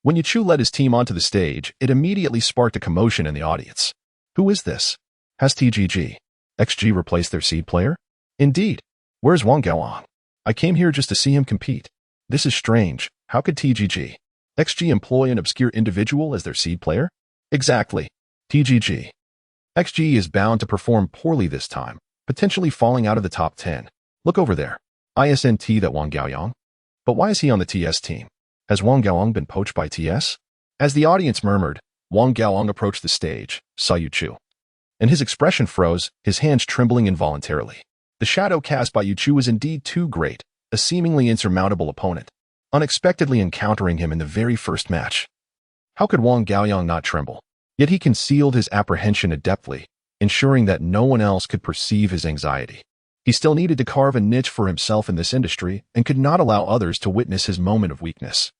When Yu Chu led his team onto the stage, it immediately sparked a commotion in the audience. Who is this? Has TGG, XG replaced their seed player? Indeed. Where's Wang Gaoang? I came here just to see him compete. This is strange. How could TGG, XG employ an obscure individual as their seed player? Exactly. TGG, XG is bound to perform poorly this time, potentially falling out of the top 10. Look over there. Isn't that Wang Gaoyang? But why is he on the TS team? Has Wang Gaoang been poached by TS? As the audience murmured, Wang Gaoang approached the stage, saw Yu Chu. And his expression froze, his hands trembling involuntarily. The shadow cast by Yu Chu was indeed too great, a seemingly insurmountable opponent, unexpectedly encountering him in the very first match. How could Wang Gaoyang not tremble? Yet he concealed his apprehension adeptly, ensuring that no one else could perceive his anxiety. He still needed to carve a niche for himself in this industry and could not allow others to witness his moment of weakness.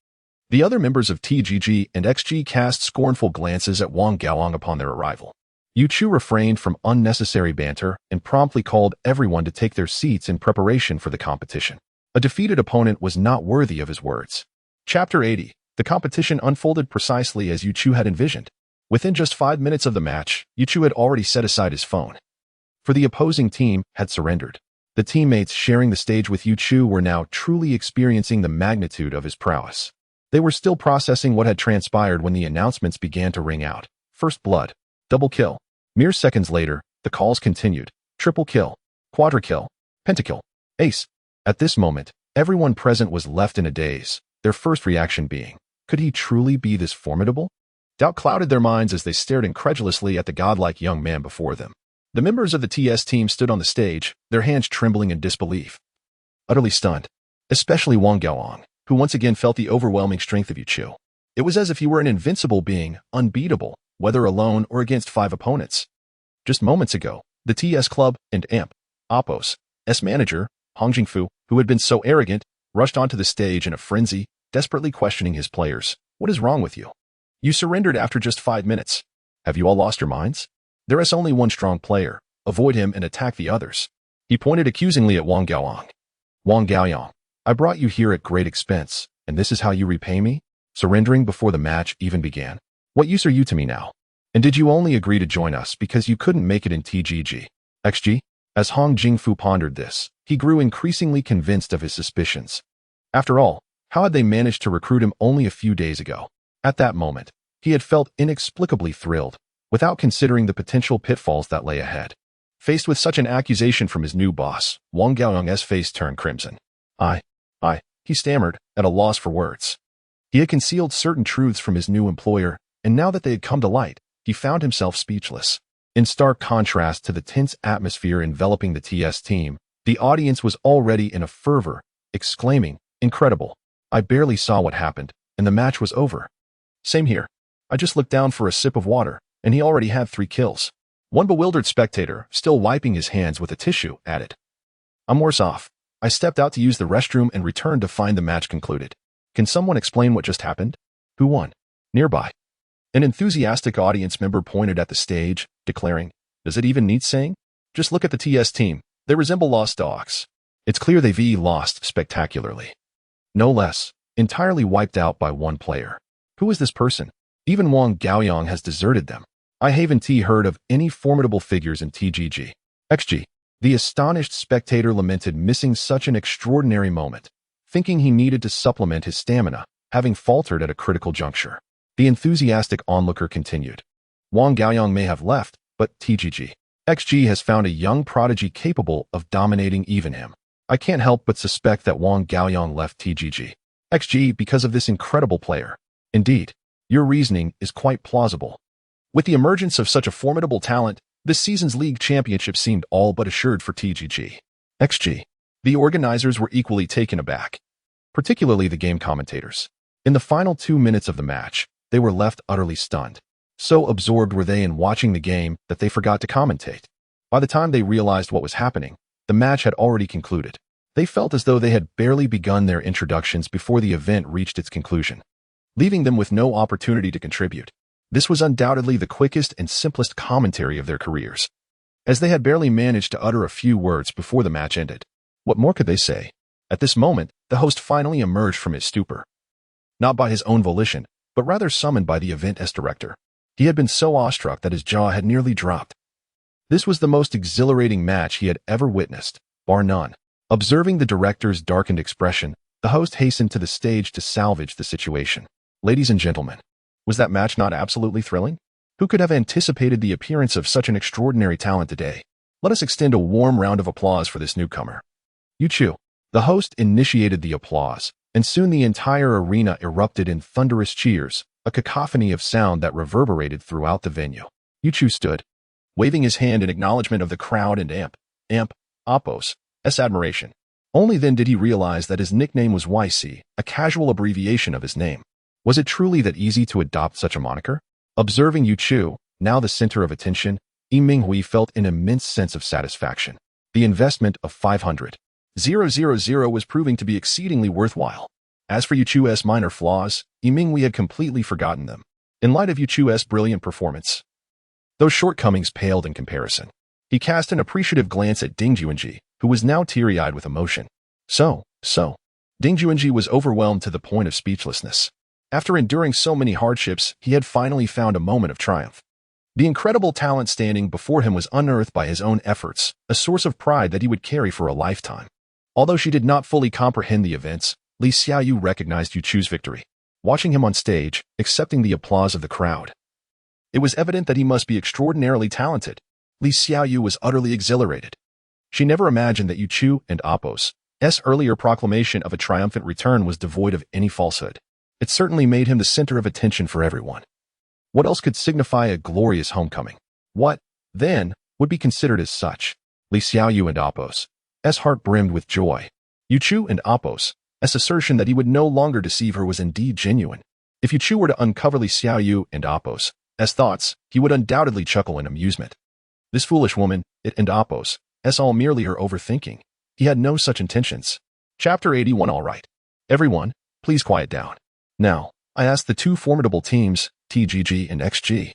The other members of TGG and XG cast scornful glances at Wang Gaoang upon their arrival. Yu Chu refrained from unnecessary banter and promptly called everyone to take their seats in preparation for the competition. A defeated opponent was not worthy of his words. Chapter 80. The competition unfolded precisely as Yu Chu had envisioned. Within just 5 minutes of the match, Yu Chu had already set aside his phone. For the opposing team had surrendered. The teammates sharing the stage with Yu Chu were now truly experiencing the magnitude of his prowess. They were still processing what had transpired when the announcements began to ring out. First blood. Double kill. Mere seconds later, the calls continued. Triple kill. Quadra-kill. Pentakill. Ace. At this moment, everyone present was left in a daze, their first reaction being, could he truly be this formidable? Doubt clouded their minds as they stared incredulously at the godlike young man before them. The members of the TS team stood on the stage, their hands trembling in disbelief. Utterly stunned. Especially Wang Gaoyang, who once again felt the overwhelming strength of Yu Chu. It was as if he were an invincible being, unbeatable, whether alone or against 5 opponents. Just moments ago, the TS club and AMP, Oppo's, manager, Hong Jingfu, who had been so arrogant, rushed onto the stage in a frenzy, desperately questioning his players. What is wrong with you? You surrendered after just 5 minutes. Have you all lost your minds? There is only one strong player. Avoid him and attack the others. He pointed accusingly at Wang Gaoyang. Wang Gaoyang, I brought you here at great expense, and this is how you repay me? Surrendering before the match even began. What use are you to me now? And did you only agree to join us because you couldn't make it in TGG? XG? As Hong Jingfu pondered this, he grew increasingly convinced of his suspicions. After all, how had they managed to recruit him only a few days ago? At that moment, he had felt inexplicably thrilled, without considering the potential pitfalls that lay ahead. Faced with such an accusation from his new boss, Wang Gaoyang's face turned crimson. He stammered, at a loss for words. He had concealed certain truths from his new employer, and now that they had come to light, he found himself speechless. In stark contrast to the tense atmosphere enveloping the TS team, the audience was already in a fervor, exclaiming, "Incredible! I barely saw what happened, and the match was over." Same here. I just looked down for a sip of water, and he already had 3 kills. One bewildered spectator, still wiping his hands with a tissue, added, I'm worse off. I stepped out to use the restroom and returned to find the match concluded. Can someone explain what just happened? Who won? Nearby, an enthusiastic audience member pointed at the stage, declaring, Does it even need saying? Just look at the TS team. They resemble lost dogs. It's clear they've lost spectacularly. No less, entirely wiped out by one player. Who is this person? Even Wang Gaoyang has deserted them. I haven't heard of any formidable figures in TGG. XG. The astonished spectator lamented missing such an extraordinary moment, thinking he needed to supplement his stamina, having faltered at a critical juncture. The enthusiastic onlooker continued. Wang Gaoyang may have left, but TGG. XG has found a young prodigy capable of dominating even him. I can't help but suspect that Wang Gaoyang left TGG. XG because of this incredible player. Indeed, your reasoning is quite plausible. With the emergence of such a formidable talent, this season's league championship seemed all but assured for TGG. XG. The organizers were equally taken aback, particularly the game commentators. In the final 2 minutes of the match, they were left utterly stunned. So absorbed were they in watching the game that they forgot to commentate. By the time they realized what was happening, the match had already concluded. They felt as though they had barely begun their introductions before the event reached its conclusion, leaving them with no opportunity to contribute. This was undoubtedly the quickest and simplest commentary of their careers, as they had barely managed to utter a few words before the match ended. What more could they say? At this moment, the host finally emerged from his stupor. Not by his own volition, but rather summoned by the event's director. He had been so awestruck that his jaw had nearly dropped. This was the most exhilarating match he had ever witnessed, bar none. Observing the director's darkened expression, the host hastened to the stage to salvage the situation. Ladies and gentlemen, was that match not absolutely thrilling? Who could have anticipated the appearance of such an extraordinary talent today? Let us extend a warm round of applause for this newcomer. Yu Chu. The host initiated the applause, and soon the entire arena erupted in thunderous cheers, a cacophony of sound that reverberated throughout the venue. Yu Chu stood, waving his hand in acknowledgement of the crowd and Oppo's admiration. Only then did he realize that his nickname was YC, a casual abbreviation of his name. Was it truly that easy to adopt such a moniker? Observing Yu Chu, now the center of attention, Minghui felt an immense sense of satisfaction. The investment of 500,000 was proving to be exceedingly worthwhile. As for Yu Chu's minor flaws, Minghui had completely forgotten them. In light of Yu Chu's brilliant performance, those shortcomings paled in comparison. He cast an appreciative glance at Ding Juanji, who was now teary-eyed with emotion. So. Ding Juanji was overwhelmed to the point of speechlessness. After enduring so many hardships, he had finally found a moment of triumph. The incredible talent standing before him was unearthed by his own efforts, a source of pride that he would carry for a lifetime. Although she did not fully comprehend the events, Li Xiaoyu recognized Yu Chu's victory. Watching him on stage, accepting the applause of the crowd, it was evident that he must be extraordinarily talented. Li Xiaoyu was utterly exhilarated. She never imagined that Yu Chu and Apos' earlier proclamation of a triumphant return was devoid of any falsehood. It certainly made him the center of attention for everyone. What else could signify a glorious homecoming? What, then, would be considered as such? Li Xiaoyu and Apos' heart brimmed with joy. Yu Chu and Apos' assertion that he would no longer deceive her was indeed genuine. If Yu Chu were to uncover Li Xiaoyu and Apos' thoughts, he would undoubtedly chuckle in amusement. This foolish woman, it and Apos' all merely her overthinking. He had no such intentions. Chapter 81. All right. Everyone, please quiet down. Now, I ask the two formidable teams, TGG and XG,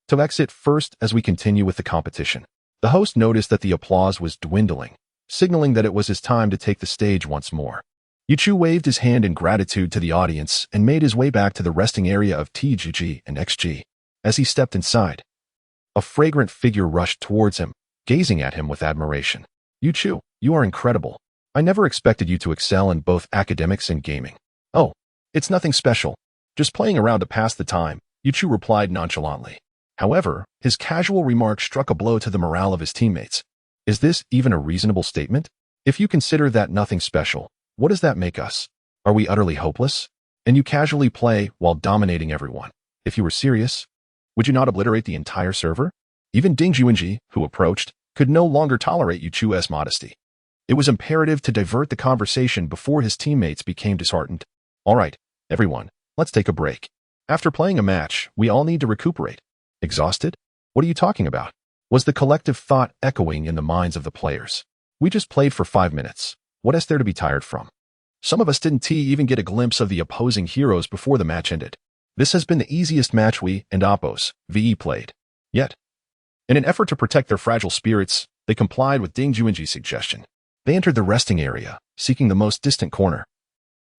to exit first as we continue with the competition. The host noticed that the applause was dwindling, signaling that it was his time to take the stage once more. Yu Chu waved his hand in gratitude to the audience and made his way back to the resting area of TGG and XG. As he stepped inside, a fragrant figure rushed towards him, gazing at him with admiration. Yu Chu, you are incredible. I never expected you to excel in both academics and gaming. Oh, it's nothing special. Just playing around to pass the time, Yu Chu replied nonchalantly. However, his casual remark struck a blow to the morale of his teammates. Is this even a reasonable statement? If you consider that nothing special, what does that make us? Are we utterly hopeless? And you casually play while dominating everyone. If you were serious, would you not obliterate the entire server? Even Ding Juanji, who approached, could no longer tolerate Yu Chu's modesty. It was imperative to divert the conversation before his teammates became disheartened. All right, everyone, let's take a break. After playing a match, we all need to recuperate. Exhausted? What are you talking about? Was the collective thought echoing in the minds of the players. We just played for 5 minutes. What is there to be tired from? Some of us didn't even get a glimpse of the opposing heroes before the match ended. This has been the easiest match we and Apos VE played. Yet, in an effort to protect their fragile spirits, they complied with Ding Juanji's suggestion. They entered the resting area, seeking the most distant corner,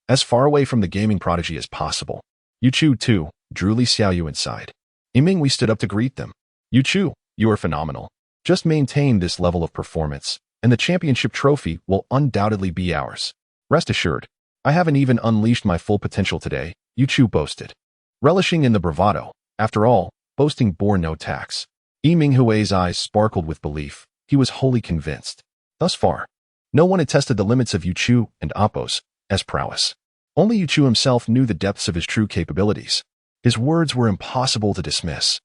as far away from the gaming prodigy as possible. Yu Chu, too, drew Li Xiaoyu inside. Yimingwei stood up to greet them. Yu Chu, you are phenomenal. Just maintain this level of performance, and the championship trophy will undoubtedly be ours. Rest assured, I haven't even unleashed my full potential today, Yu Chu boasted. Relishing in the bravado, after all, boasting bore no tax. Yimingwei's eyes sparkled with belief. He was wholly convinced. Thus far, no one had tested the limits of Yu Chu and Apos' prowess. Only Yu Chu himself knew the depths of his true capabilities. His words were impossible to dismiss.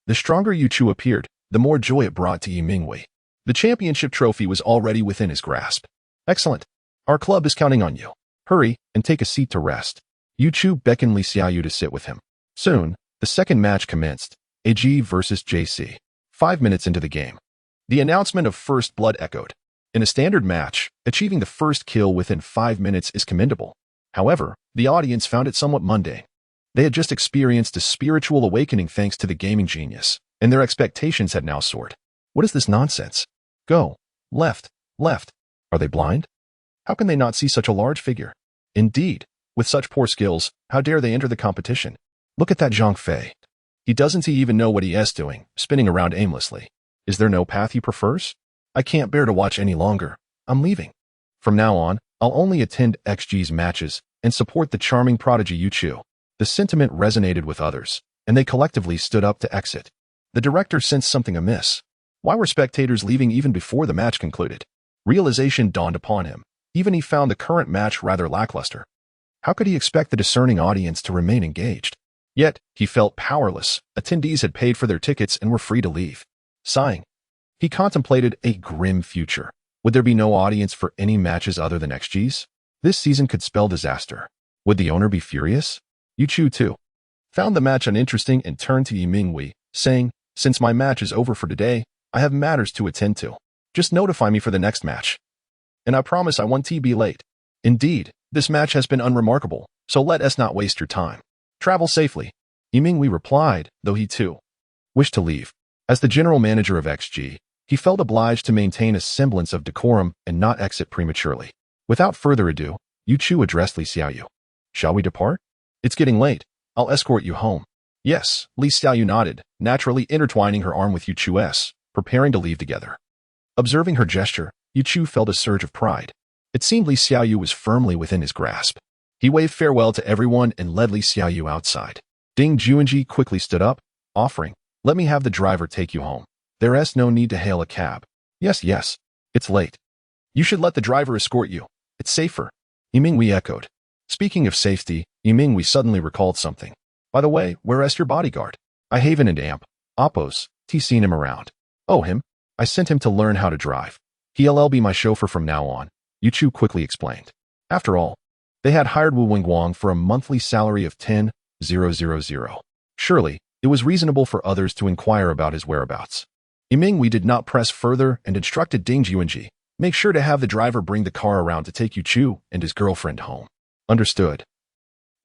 The stronger Yu Chu appeared, the more joy it brought to Yimingwei. The championship trophy was already within his grasp. Excellent. Our club is counting on you. Hurry and take a seat to rest. Yu Chu beckoned Li Xiaoyu to sit with him. Soon, the second match commenced, AG versus JC. 5 minutes into the game, the announcement of first blood echoed. In a standard match, achieving the first kill within 5 minutes is commendable. However, the audience found it somewhat mundane. They had just experienced a spiritual awakening thanks to the gaming genius, and their expectations had now soared. What is this nonsense? Go. Left. Left. Are they blind? How can they not see such a large figure? Indeed, with such poor skills, how dare they enter the competition? Look at that Zhang Fei. He doesn't even know what he is doing, spinning around aimlessly. Is there no path he prefers? I can't bear to watch any longer. I'm leaving. From now on, I'll only attend XG's matches and support the charming prodigy Yu Chu. The sentiment resonated with others, and they collectively stood up to exit. The director sensed something amiss. Why were spectators leaving even before the match concluded? Realization dawned upon him. Even he found the current match rather lackluster. How could he expect the discerning audience to remain engaged? Yet, he felt powerless. Attendees had paid for their tickets and were free to leave. Sighing, he contemplated a grim future. Would there be no audience for any matches other than XG's? This season could spell disaster. Would the owner be furious? Yu Chu, too, found the match uninteresting and turned to Yimingwei, saying, "Since my match is over for today, I have matters to attend to. Just notify me for the next match. And I promise I won't be late. Indeed, this match has been unremarkable, so let us not waste your time. Travel safely." Yimingwei replied, though he too wished to leave. As the general manager of XG, he felt obliged to maintain a semblance of decorum and not exit prematurely. Without further ado, Yu Chu addressed Li Xiaoyu. "Shall we depart? It's getting late. I'll escort you home." Yes, Li Xiaoyu nodded, naturally intertwining her arm with Yu Chu's, preparing to leave together. Observing her gesture, Yu Chu felt a surge of pride. It seemed Li Xiaoyu was firmly within his grasp. He waved farewell to everyone and led Li Xiaoyu outside. Ding Juanji quickly stood up, offering, "Let me have the driver take you home. There's no need to hail a cab." Yes, it's late. You should let the driver escort you. It's safer." Yimingwei echoed. Speaking of safety, Yimingwei suddenly recalled something. "By the way, where's your bodyguard? I haven and amp. Oppos, seen him around." "Oh, him? I sent him to learn how to drive. He'll be my chauffeur from now on," Yu Chu quickly explained. After all, they had hired Wu Wingguang for a monthly salary of 10,000. Surely, it was reasonable for others to inquire about his whereabouts. Yimingwei did not press further and instructed Ding Juanji, "Make sure to have the driver bring the car around to take Yu Chu and his girlfriend home." "Understood."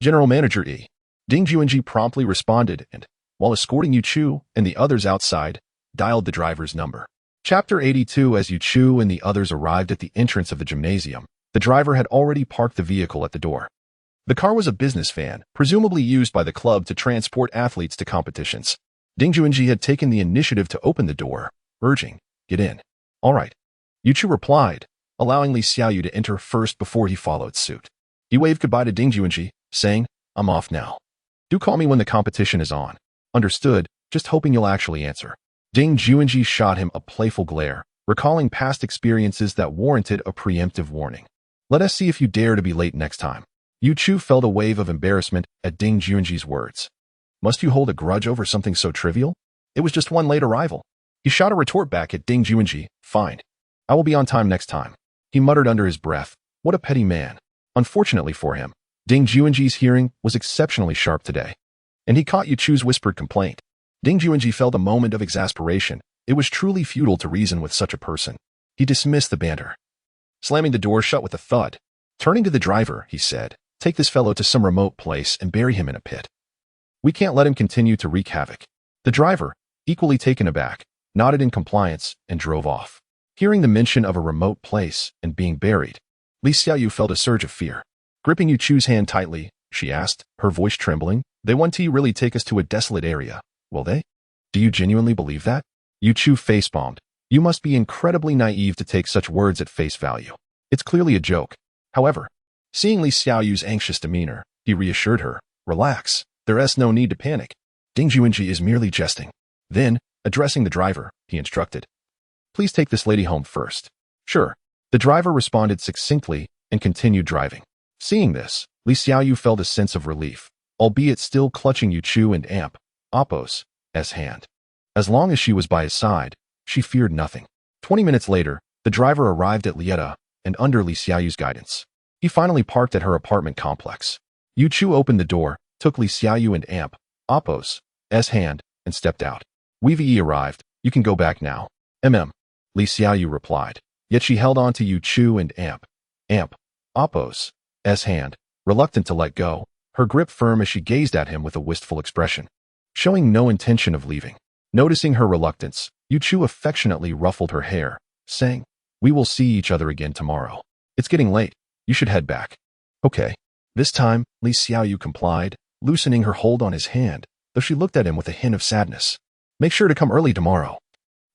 General Manager E. Ding Juanji promptly responded and, while escorting Yu Chu and the others outside, dialed the driver's number. Chapter 82. As Yu Chu and the others arrived at the entrance of the gymnasium, the driver had already parked the vehicle at the door. The car was a business van, presumably used by the club to transport athletes to competitions. Ding Juanji had taken the initiative to open the door, urging, "Get in." "All right." Yu Chu replied, allowing Li Xiaoyu to enter first before he followed suit. He waved goodbye to Ding Juanji, saying, "I'm off now. Do call me when the competition is on." "Understood, just hoping you'll actually answer." Ding Juanji shot him a playful glare, recalling past experiences that warranted a preemptive warning. "Let us see if you dare to be late next time." Yu Chu felt a wave of embarrassment at Ding Juanji's words. Must you hold a grudge over something so trivial? It was just one late arrival. He shot a retort back at Ding Juanji, "Fine. I will be on time next time." He muttered under his breath, "What a petty man." Unfortunately for him, Ding Juanji's hearing was exceptionally sharp today, and he caught Yu Chu's whispered complaint. Ding Juanji felt a moment of exasperation. It was truly futile to reason with such a person. He dismissed the banter, slamming the door shut with a thud. Turning to the driver, he said, "Take this fellow to some remote place and bury him in a pit. We can't let him continue to wreak havoc." The driver, equally taken aback, nodded in compliance and drove off. Hearing the mention of a remote place and being buried, Li Xiaoyu felt a surge of fear. Gripping Yu Chu's hand tightly, she asked, her voice trembling, "They want to really take us to a desolate area, will they? Do you genuinely believe that?" Yu Chu facepalmed. "You must be incredibly naive to take such words at face value. It's clearly a joke." However, seeing Li Xiaoyu's anxious demeanor, he reassured her, "Relax, there's no need to panic. Ding Juanji is merely jesting." Then, addressing the driver, he instructed, "Please take this lady home first." "Sure." The driver responded succinctly and continued driving. Seeing this, Li Xiaoyu felt a sense of relief, albeit still clutching Yu Chu and Amp, Oppos' hand. As long as she was by his side, she feared nothing. 20 minutes later, the driver arrived at Lieta, and under Li Xiaoyu's guidance, he finally parked at her apartment complex. Yu Chu opened the door, took Li Xiaoyu and Amp, Oppos' hand, and stepped out. "We've arrived, you can go back now." Li Xiaoyu replied. Yet she held on to Yu Chu and Amp, Oppos' hand, reluctant to let go, her grip firm as she gazed at him with a wistful expression, showing no intention of leaving. Noticing her reluctance, Yu Chu affectionately ruffled her hair, saying, "We will see each other again tomorrow. It's getting late. You should head back." "Okay." This time, Li Xiaoyu complied, loosening her hold on his hand, though she looked at him with a hint of sadness. "Make sure to come early tomorrow.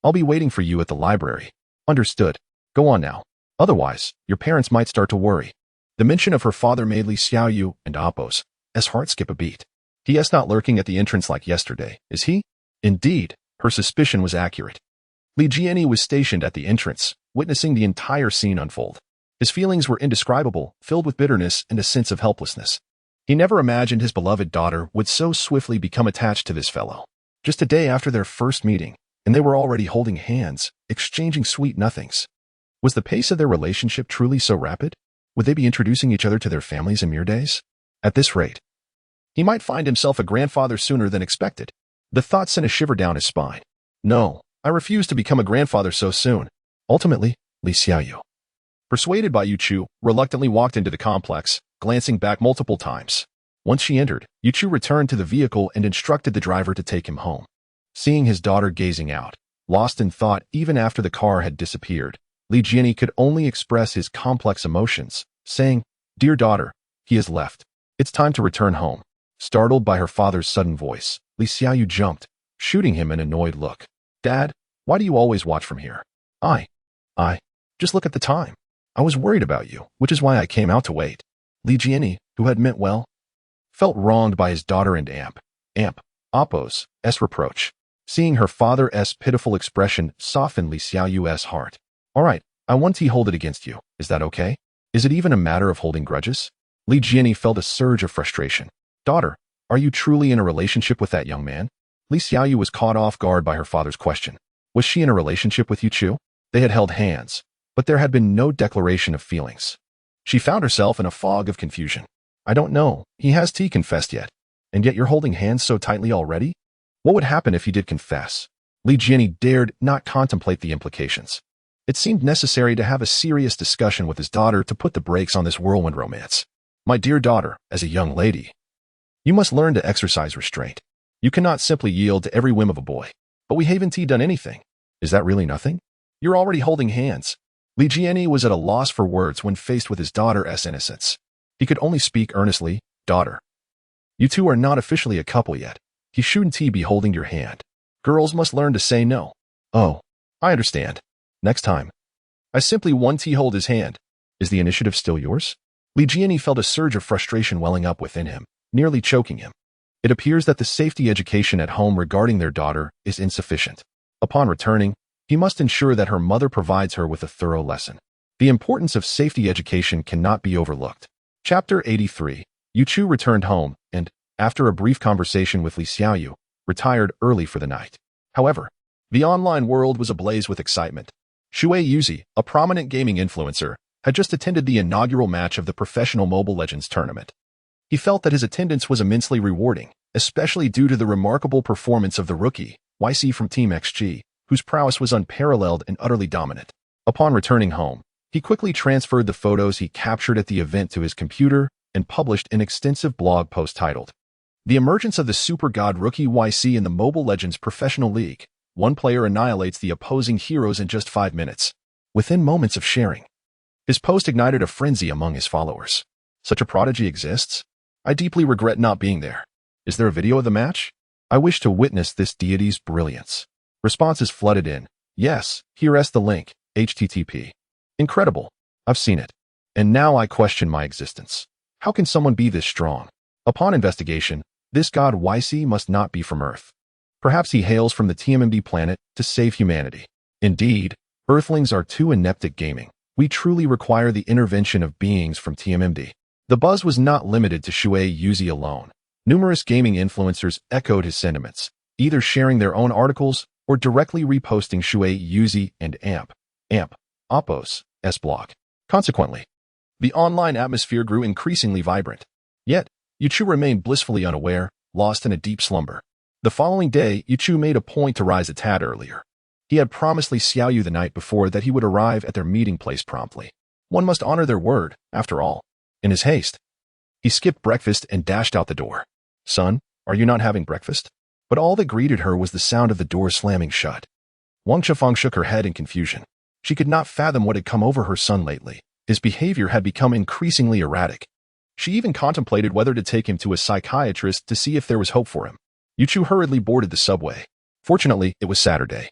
I'll be waiting for you at the library." "Understood. Go on now. Otherwise, your parents might start to worry." The mention of her father made Li Xiaoyu and Oppos' heart skip a beat. "He's not lurking at the entrance like yesterday, is he?" Indeed, her suspicion was accurate. Li Jianyi was stationed at the entrance, witnessing the entire scene unfold. His feelings were indescribable, filled with bitterness and a sense of helplessness. He never imagined his beloved daughter would so swiftly become attached to this fellow. Just a day after their first meeting, and they were already holding hands, exchanging sweet nothings. Was the pace of their relationship truly so rapid? Would they be introducing each other to their families in mere days? At this rate, he might find himself a grandfather sooner than expected. The thought sent a shiver down his spine. "No, I refuse to become a grandfather so soon." Ultimately, Li Xiaoyu, persuaded by Yu Chu, reluctantly walked into the complex, glancing back multiple times. Once she entered, Yu Chu returned to the vehicle and instructed the driver to take him home. Seeing his daughter gazing out, lost in thought even after the car had disappeared, Li Jianyi could only express his complex emotions, saying, "Dear daughter, he has left. It's time to return home." Startled by her father's sudden voice, Li Li Xiaoyu jumped, shooting him an annoyed look. Dad, why do you always watch from here? I, just look at the time. I was worried about you, which is why I came out to wait. Li Jianyi, who had meant well, felt wronged by his daughter and Appo's reproach. Seeing her father's pitiful expression softened Li Xiaoyu's heart. All right, I want to hold it against you. Is that okay? Is it even a matter of holding grudges? Li Jianyi felt a surge of frustration. Daughter, are you truly in a relationship with that young man? Li Xiaoyu was caught off guard by her father's question. Was she in a relationship with Yu Chu? They had held hands, but there had been no declaration of feelings. She found herself in a fog of confusion. I don't know, he has confessed yet. And yet you're holding hands so tightly already? What would happen if he did confess? Li Jianyi dared not contemplate the implications. It seemed necessary to have a serious discussion with his daughter to put the brakes on this whirlwind romance. My dear daughter, as a young lady, you must learn to exercise restraint. You cannot simply yield to every whim of a boy. But we haven't done anything. Is that really nothing? You're already holding hands. Li Jianyi was at a loss for words when faced with his daughter's innocence. He could only speak earnestly. Daughter, you two are not officially a couple yet. He shouldn't be holding your hand. Girls must learn to say no. Oh, I understand. Next time. I simply want to hold his hand. Is the initiative still yours? Li Jianyi felt a surge of frustration welling up within him, nearly choking him. It appears that the safety education at home regarding their daughter is insufficient. Upon returning, he must ensure that her mother provides her with a thorough lesson. The importance of safety education cannot be overlooked. Chapter 83. Yu Chu returned home and, after a brief conversation with Li Xiaoyu, retired early for the night. However, the online world was ablaze with excitement. Shui Yuzi, a prominent gaming influencer, had just attended the inaugural match of the Professional Mobile Legends tournament. He felt that his attendance was immensely rewarding, especially due to the remarkable performance of the rookie, YC from Team XG, whose prowess was unparalleled and utterly dominant. Upon returning home, he quickly transferred the photos he captured at the event to his computer and published an extensive blog post titled, The Emergence of the Super God Rookie YC in the Mobile Legends Professional League. One player annihilates the opposing heroes in just 5 minutes. Within moments of sharing, his post ignited a frenzy among his followers. Such a prodigy exists? I deeply regret not being there. Is there a video of the match? I wish to witness this deity's brilliance. Responses flooded in. Yes, here's the link. HTTP. Incredible. I've seen it. And now I question my existence. How can someone be this strong? Upon investigation, this god YC must not be from Earth. Perhaps he hails from the TMMD planet to save humanity. Indeed, Earthlings are too inept at gaming. We truly require the intervention of beings from TMMD. The buzz was not limited to Shui Yuzi alone. Numerous gaming influencers echoed his sentiments, either sharing their own articles or directly reposting Shui Yuzi and Appo's blog. Consequently, the online atmosphere grew increasingly vibrant. Yet, Yu Chu remained blissfully unaware, lost in a deep slumber. The following day, Yu Chu made a point to rise a tad earlier. He had promised Li Xiaoyu the night before that he would arrive at their meeting place promptly. One must honor their word, after all. In his haste, he skipped breakfast and dashed out the door. Son, are you not having breakfast? But all that greeted her was the sound of the door slamming shut. Wang Chifeng shook her head in confusion. She could not fathom what had come over her son lately. His behavior had become increasingly erratic. She even contemplated whether to take him to a psychiatrist to see if there was hope for him. Yu Chu hurriedly boarded the subway. Fortunately, it was Saturday,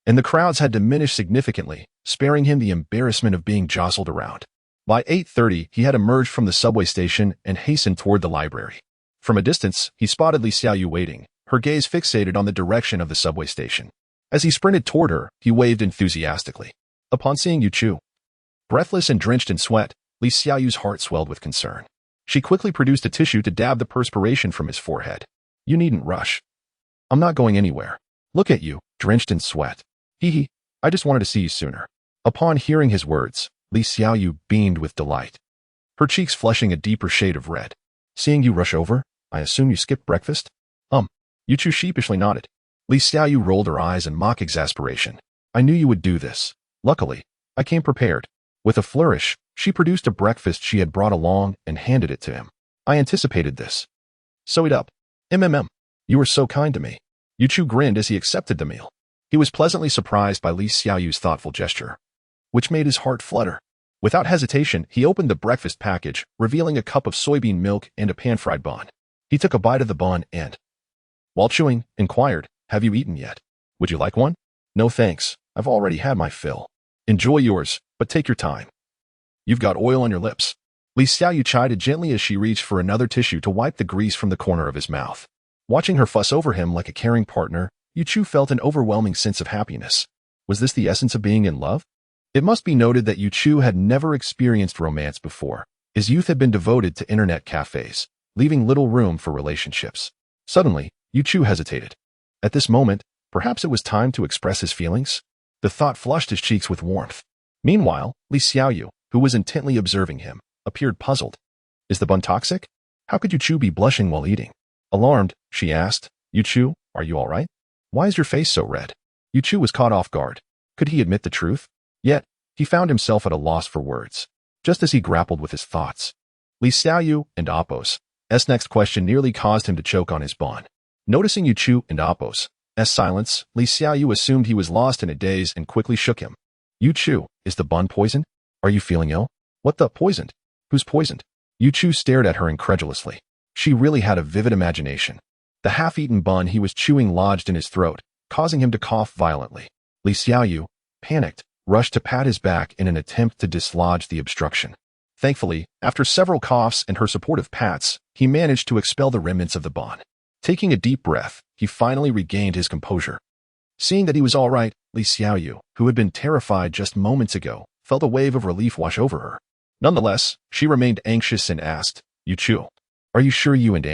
and the crowds had diminished significantly, sparing him the embarrassment of being jostled around. By 8:30, he had emerged from the subway station and hastened toward the library. From a distance, he spotted Li Xiaoyu waiting, her gaze fixated on the direction of the subway station. As he sprinted toward her, he waved enthusiastically. Upon seeing Yu Chu, breathless and drenched in sweat, Li Xiaoyu's heart swelled with concern. She quickly produced a tissue to dab the perspiration from his forehead. You needn't rush. I'm not going anywhere. Look at you, drenched in sweat. Hee, I just wanted to see you sooner. Upon hearing his words, Li Xiaoyu beamed with delight, her cheeks flushing a deeper shade of red. Seeing you rush over, I assume you skipped breakfast? Yu Chu sheepishly nodded. Li Xiaoyu rolled her eyes in mock exasperation. I knew you would do this. Luckily, I came prepared. With a flourish, she produced a breakfast she had brought along and handed it to him. I anticipated this. Sew it up. You were so kind to me. Yu Chu grinned as he accepted the meal. He was pleasantly surprised by Li Xiaoyu's thoughtful gesture, which made his heart flutter. Without hesitation, he opened the breakfast package, revealing a cup of soybean milk and a pan-fried bun. He took a bite of the bun and, While chewing, inquired, "Have you eaten yet? Would you like one?" "No thanks, I've already had my fill." "Enjoy yours, but take your time. You've got oil on your lips." Li Xiaoyu chided gently as she reached for another tissue to wipe the grease from the corner of his mouth. Watching her fuss over him like a caring partner, Yu Chu felt an overwhelming sense of happiness. Was this the essence of being in love? It must be noted that Yu Chu had never experienced romance before. His youth had been devoted to internet cafes, leaving little room for relationships. Suddenly, Yu Chu hesitated. At this moment, perhaps it was time to express his feelings? The thought flushed his cheeks with warmth. Meanwhile, Li Xiaoyu, who was intently observing him, appeared puzzled. "Is the bun toxic? How could Yu Chu be blushing while eating?" Alarmed, she asked, "Yu Chu, are you all right? Why is your face so red?" Yu Chu was caught off guard. Could he admit the truth? Yet, he found himself at a loss for words. Just as he grappled with his thoughts, Li Xiaoyu and Apos' next question nearly caused him to choke on his bun. Noticing Yu Chu and Apos' silence, Li Xiaoyu assumed he was lost in a daze and quickly shook him. "Yu Chu, is the bun poisoned? Are you feeling ill?" "What the poisoned? Who's poisoned?" Yu Chu stared at her incredulously. She really had a vivid imagination. The half-eaten bun he was chewing lodged in his throat, causing him to cough violently. Li Xiaoyu, panicked, rushed to pat his back in an attempt to dislodge the obstruction. Thankfully, after several coughs and her supportive pats, he managed to expel the remnants of the bun. Taking a deep breath, he finally regained his composure. Seeing that he was all right, Li Xiaoyu, who had been terrified just moments ago, felt a wave of relief wash over her. Nonetheless, she remained anxious and asked, "Yu Chu, are you sure you and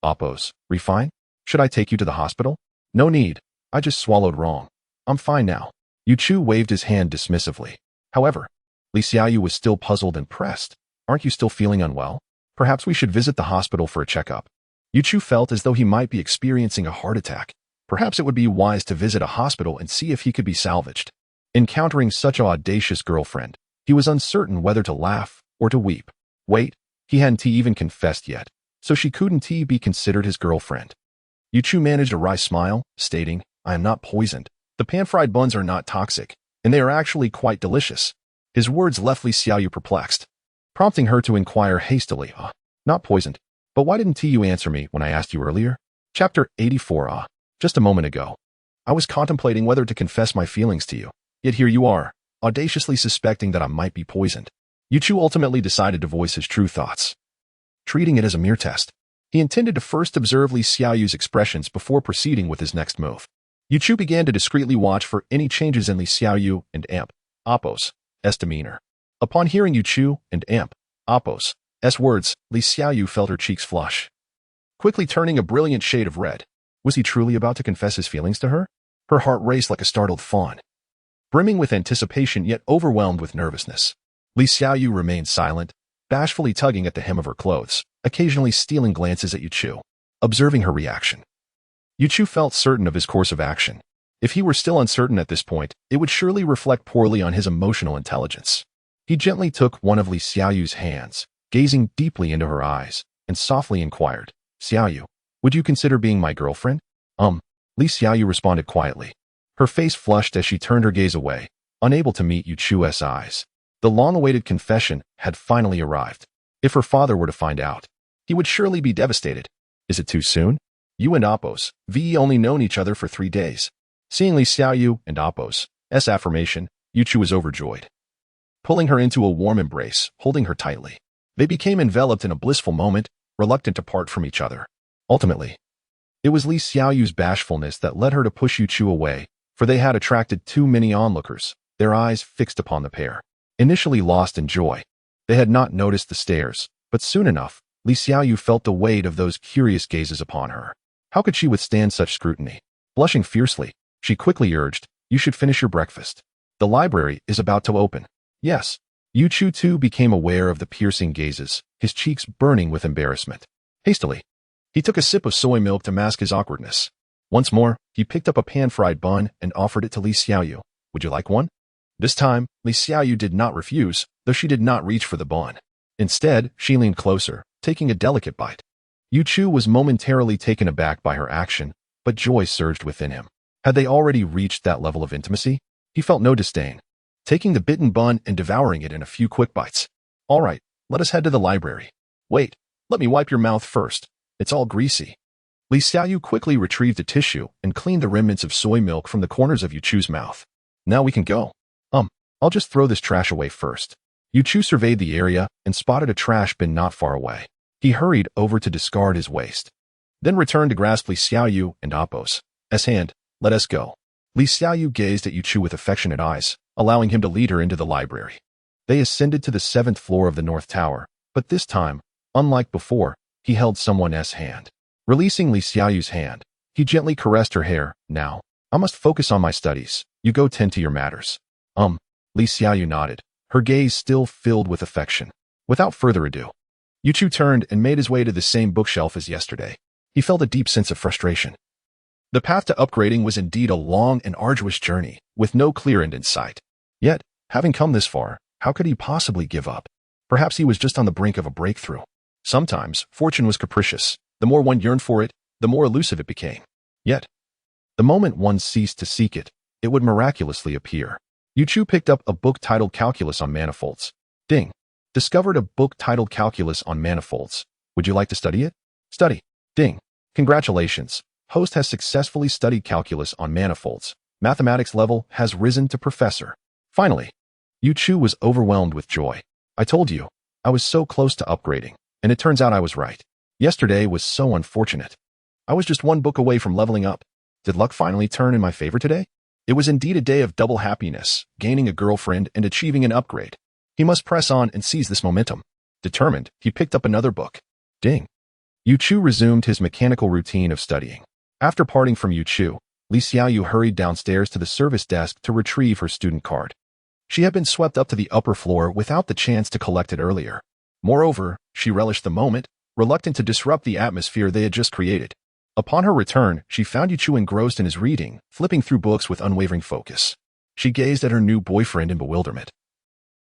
Apos are fine? Should I take you to the hospital?" "No need. I just swallowed wrong. I'm fine now." Yu Chu waved his hand dismissively. However, Li Xiaoyu was still puzzled and pressed. "Aren't you still feeling unwell? Perhaps we should visit the hospital for a checkup." Yu Chu felt as though he might be experiencing a heart attack. Perhaps it would be wise to visit a hospital and see if he could be salvaged. Encountering such an audacious girlfriend, he was uncertain whether to laugh or to weep. Wait, he hadn't even confessed yet, so she couldn't be considered his girlfriend. Yu Chu managed a wry smile, stating, "I am not poisoned. The pan-fried buns are not toxic, and they are actually quite delicious." His words left Li Xiaoyu perplexed, prompting her to inquire hastily, "Not poisoned? But why didn't you answer me when I asked you earlier?" Chapter 84. Just a moment ago, I was contemplating whether to confess my feelings to you, yet here you are, audaciously suspecting that I might be poisoned. Yu Chu ultimately decided to voice his true thoughts, treating it as a mere test. He intended to first observe Li Xiaoyu's expressions before proceeding with his next move. Yu Chu began to discreetly watch for any changes in Li Xiaoyu and Apos' demeanor. Upon hearing Yu Chu and Apos' words, Li Xiaoyu felt her cheeks flush, quickly turning a brilliant shade of red. Was he truly about to confess his feelings to her? Her heart raced like a startled fawn, brimming with anticipation yet overwhelmed with nervousness. Li Xiaoyu remained silent, bashfully tugging at the hem of her clothes, occasionally stealing glances at Yu Chu, observing her reaction. Yu Chu felt certain of his course of action. If he were still uncertain at this point, it would surely reflect poorly on his emotional intelligence. He gently took one of Li Xiaoyu's hands, gazing deeply into her eyes, and softly inquired, "Xiaoyu, would you consider being my girlfriend?" Li Xiaoyu responded quietly. Her face flushed as she turned her gaze away, unable to meet Yu Chu's eyes. The long-awaited confession had finally arrived. If her father were to find out, he would surely be devastated. Is it too soon? You and Apos' only known each other for 3 days. Seeing Li Xiaoyu and Apos' affirmation, Yu Chu was overjoyed. Pulling her into a warm embrace, holding her tightly, they became enveloped in a blissful moment, reluctant to part from each other. Ultimately, it was Li Xiaoyu's bashfulness that led her to push Yu Chu away, for they had attracted too many onlookers, their eyes fixed upon the pair. Initially lost in joy, they had not noticed the stares, but soon enough, Li Xiaoyu felt the weight of those curious gazes upon her. How could she withstand such scrutiny? Blushing fiercely, she quickly urged, "You should finish your breakfast. The library is about to open." "Yes." Yu Chu too became aware of the piercing gazes, his cheeks burning with embarrassment. Hastily, he took a sip of soy milk to mask his awkwardness. Once more, he picked up a pan-fried bun and offered it to Li Xiaoyu. "Would you like one?" This time, Li Xiaoyu did not refuse, though she did not reach for the bun. Instead, she leaned closer, taking a delicate bite. Yu Chu was momentarily taken aback by her action, but joy surged within him. Had they already reached that level of intimacy? He felt no disdain, taking the bitten bun and devouring it in a few quick bites. "All right, let us head to the library." "Wait, let me wipe your mouth first. It's all greasy." Li Xiaoyu quickly retrieved a tissue and cleaned the remnants of soy milk from the corners of Yu Chu's mouth. Now we can go. I'll just throw this trash away first. Yu Chu surveyed the area and spotted a trash bin not far away. He hurried over to discard his waste, then returned to grasp Li Xiaoyu and Appo's hand. Let us go. Li Xiaoyu gazed at Yu Chu with affectionate eyes, allowing him to lead her into the library. They ascended to the 7th floor of the North Tower, but this time, unlike before, he held someone's hand. Releasing Li Xiaoyu's hand, he gently caressed her hair. Now, I must focus on my studies. You go tend to your matters. Li Xiaoyu nodded, her gaze still filled with affection. Without further ado, Yu Chu turned and made his way to the same bookshelf as yesterday. He felt a deep sense of frustration. The path to upgrading was indeed a long and arduous journey, with no clear end in sight. Yet, having come this far, how could he possibly give up? Perhaps he was just on the brink of a breakthrough. Sometimes, fortune was capricious. The more one yearned for it, the more elusive it became. Yet, the moment one ceased to seek it, it would miraculously appear. Yu Chu picked up a book titled Calculus on Manifolds. Ding. Discovered a book titled Calculus on Manifolds. Would you like to study it? Study. Ding. Congratulations. Host has successfully studied calculus on manifolds. Mathematics level has risen to professor. Finally, Yu Chu was overwhelmed with joy. I told you, I was so close to upgrading, and it turns out I was right. Yesterday was so unfortunate. I was just one book away from leveling up. Did luck finally turn in my favor today? It was indeed a day of double happiness, gaining a girlfriend and achieving an upgrade. He must press on and seize this momentum. Determined, he picked up another book. Ding. Yu Chu resumed his mechanical routine of studying. After parting from Yu Chu, Li Xiaoyu hurried downstairs to the service desk to retrieve her student card. She had been swept up to the upper floor without the chance to collect it earlier. Moreover, she relished the moment, reluctant to disrupt the atmosphere they had just created. Upon her return, she found Yu Chu engrossed in his reading, flipping through books with unwavering focus. She gazed at her new boyfriend in bewilderment,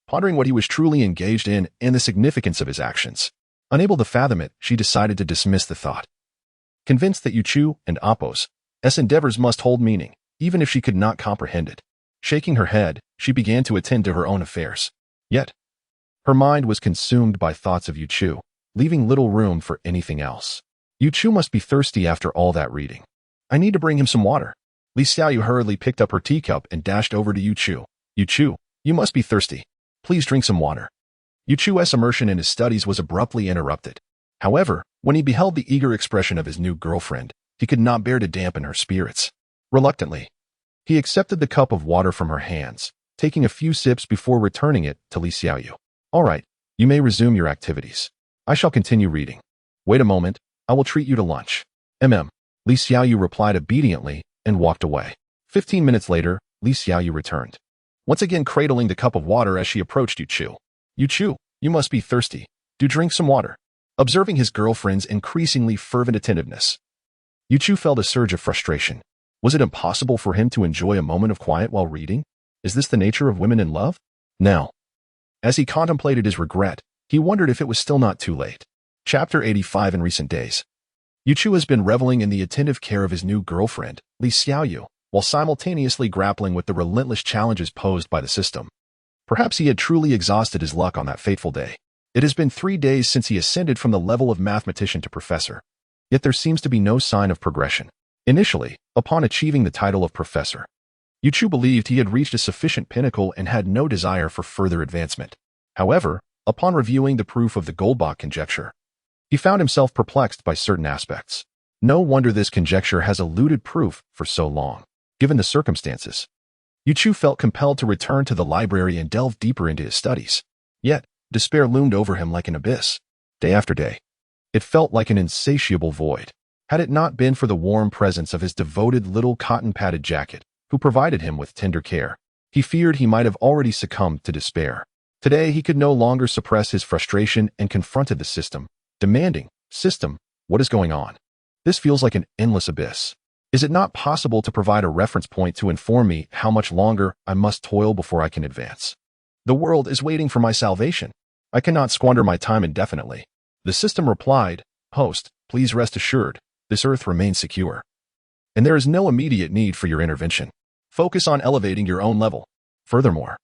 pondering what he was truly engaged in and the significance of his actions. Unable to fathom it, she decided to dismiss the thought. Convinced that Yu Chu and Appo's endeavors must hold meaning, even if she could not comprehend it. Shaking her head, she began to attend to her own affairs. Yet, her mind was consumed by thoughts of Yu Chu, leaving little room for anything else. Yu Chu must be thirsty after all that reading. I need to bring him some water. Li Xiaoyu hurriedly picked up her teacup and dashed over to Yu Chu. Yu Chu, you must be thirsty. Please drink some water. Yu Chu's immersion in his studies was abruptly interrupted. However, when he beheld the eager expression of his new girlfriend, he could not bear to dampen her spirits. Reluctantly, he accepted the cup of water from her hands, taking a few sips before returning it to Li Xiaoyu. All right, you may resume your activities. I shall continue reading. Wait a moment, I will treat you to lunch. Li Xiaoyu replied obediently and walked away. 15 minutes later, Li Xiaoyu returned, once again cradling the cup of water as she approached Yu Chu. Yu Chu, you must be thirsty. Do drink some water. Observing his girlfriend's increasingly fervent attentiveness, Yu Chu felt a surge of frustration. Was it impossible for him to enjoy a moment of quiet while reading? Is this the nature of women in love? Now, as he contemplated his regret, he wondered if it was still not too late. Chapter 85. In recent days, Yu Chu has been reveling in the attentive care of his new girlfriend, Li Xiaoyu, while simultaneously grappling with the relentless challenges posed by the system. Perhaps he had truly exhausted his luck on that fateful day. It has been 3 days since he ascended from the level of mathematician to professor. Yet there seems to be no sign of progression. Initially, upon achieving the title of professor, Yu Chu believed he had reached a sufficient pinnacle and had no desire for further advancement. However, upon reviewing the proof of the Goldbach conjecture, he found himself perplexed by certain aspects. No wonder this conjecture has eluded proof for so long. Given the circumstances, Yu Chu felt compelled to return to the library and delve deeper into his studies. Yet, despair loomed over him like an abyss. Day after day, it felt like an insatiable void. Had it not been for the warm presence of his devoted little cotton-padded jacket, who provided him with tender care, he feared he might have already succumbed to despair. Today, he could no longer suppress his frustration and confronted the system, demanding, "System, what is going on? This feels like an endless abyss. Is it not possible to provide a reference point to inform me how much longer I must toil before I can advance? The world is waiting for my salvation. I cannot squander my time indefinitely." The system replied, "Host, please rest assured, this earth remains secure, and there is no immediate need for your intervention. Focus on elevating your own level. Furthermore,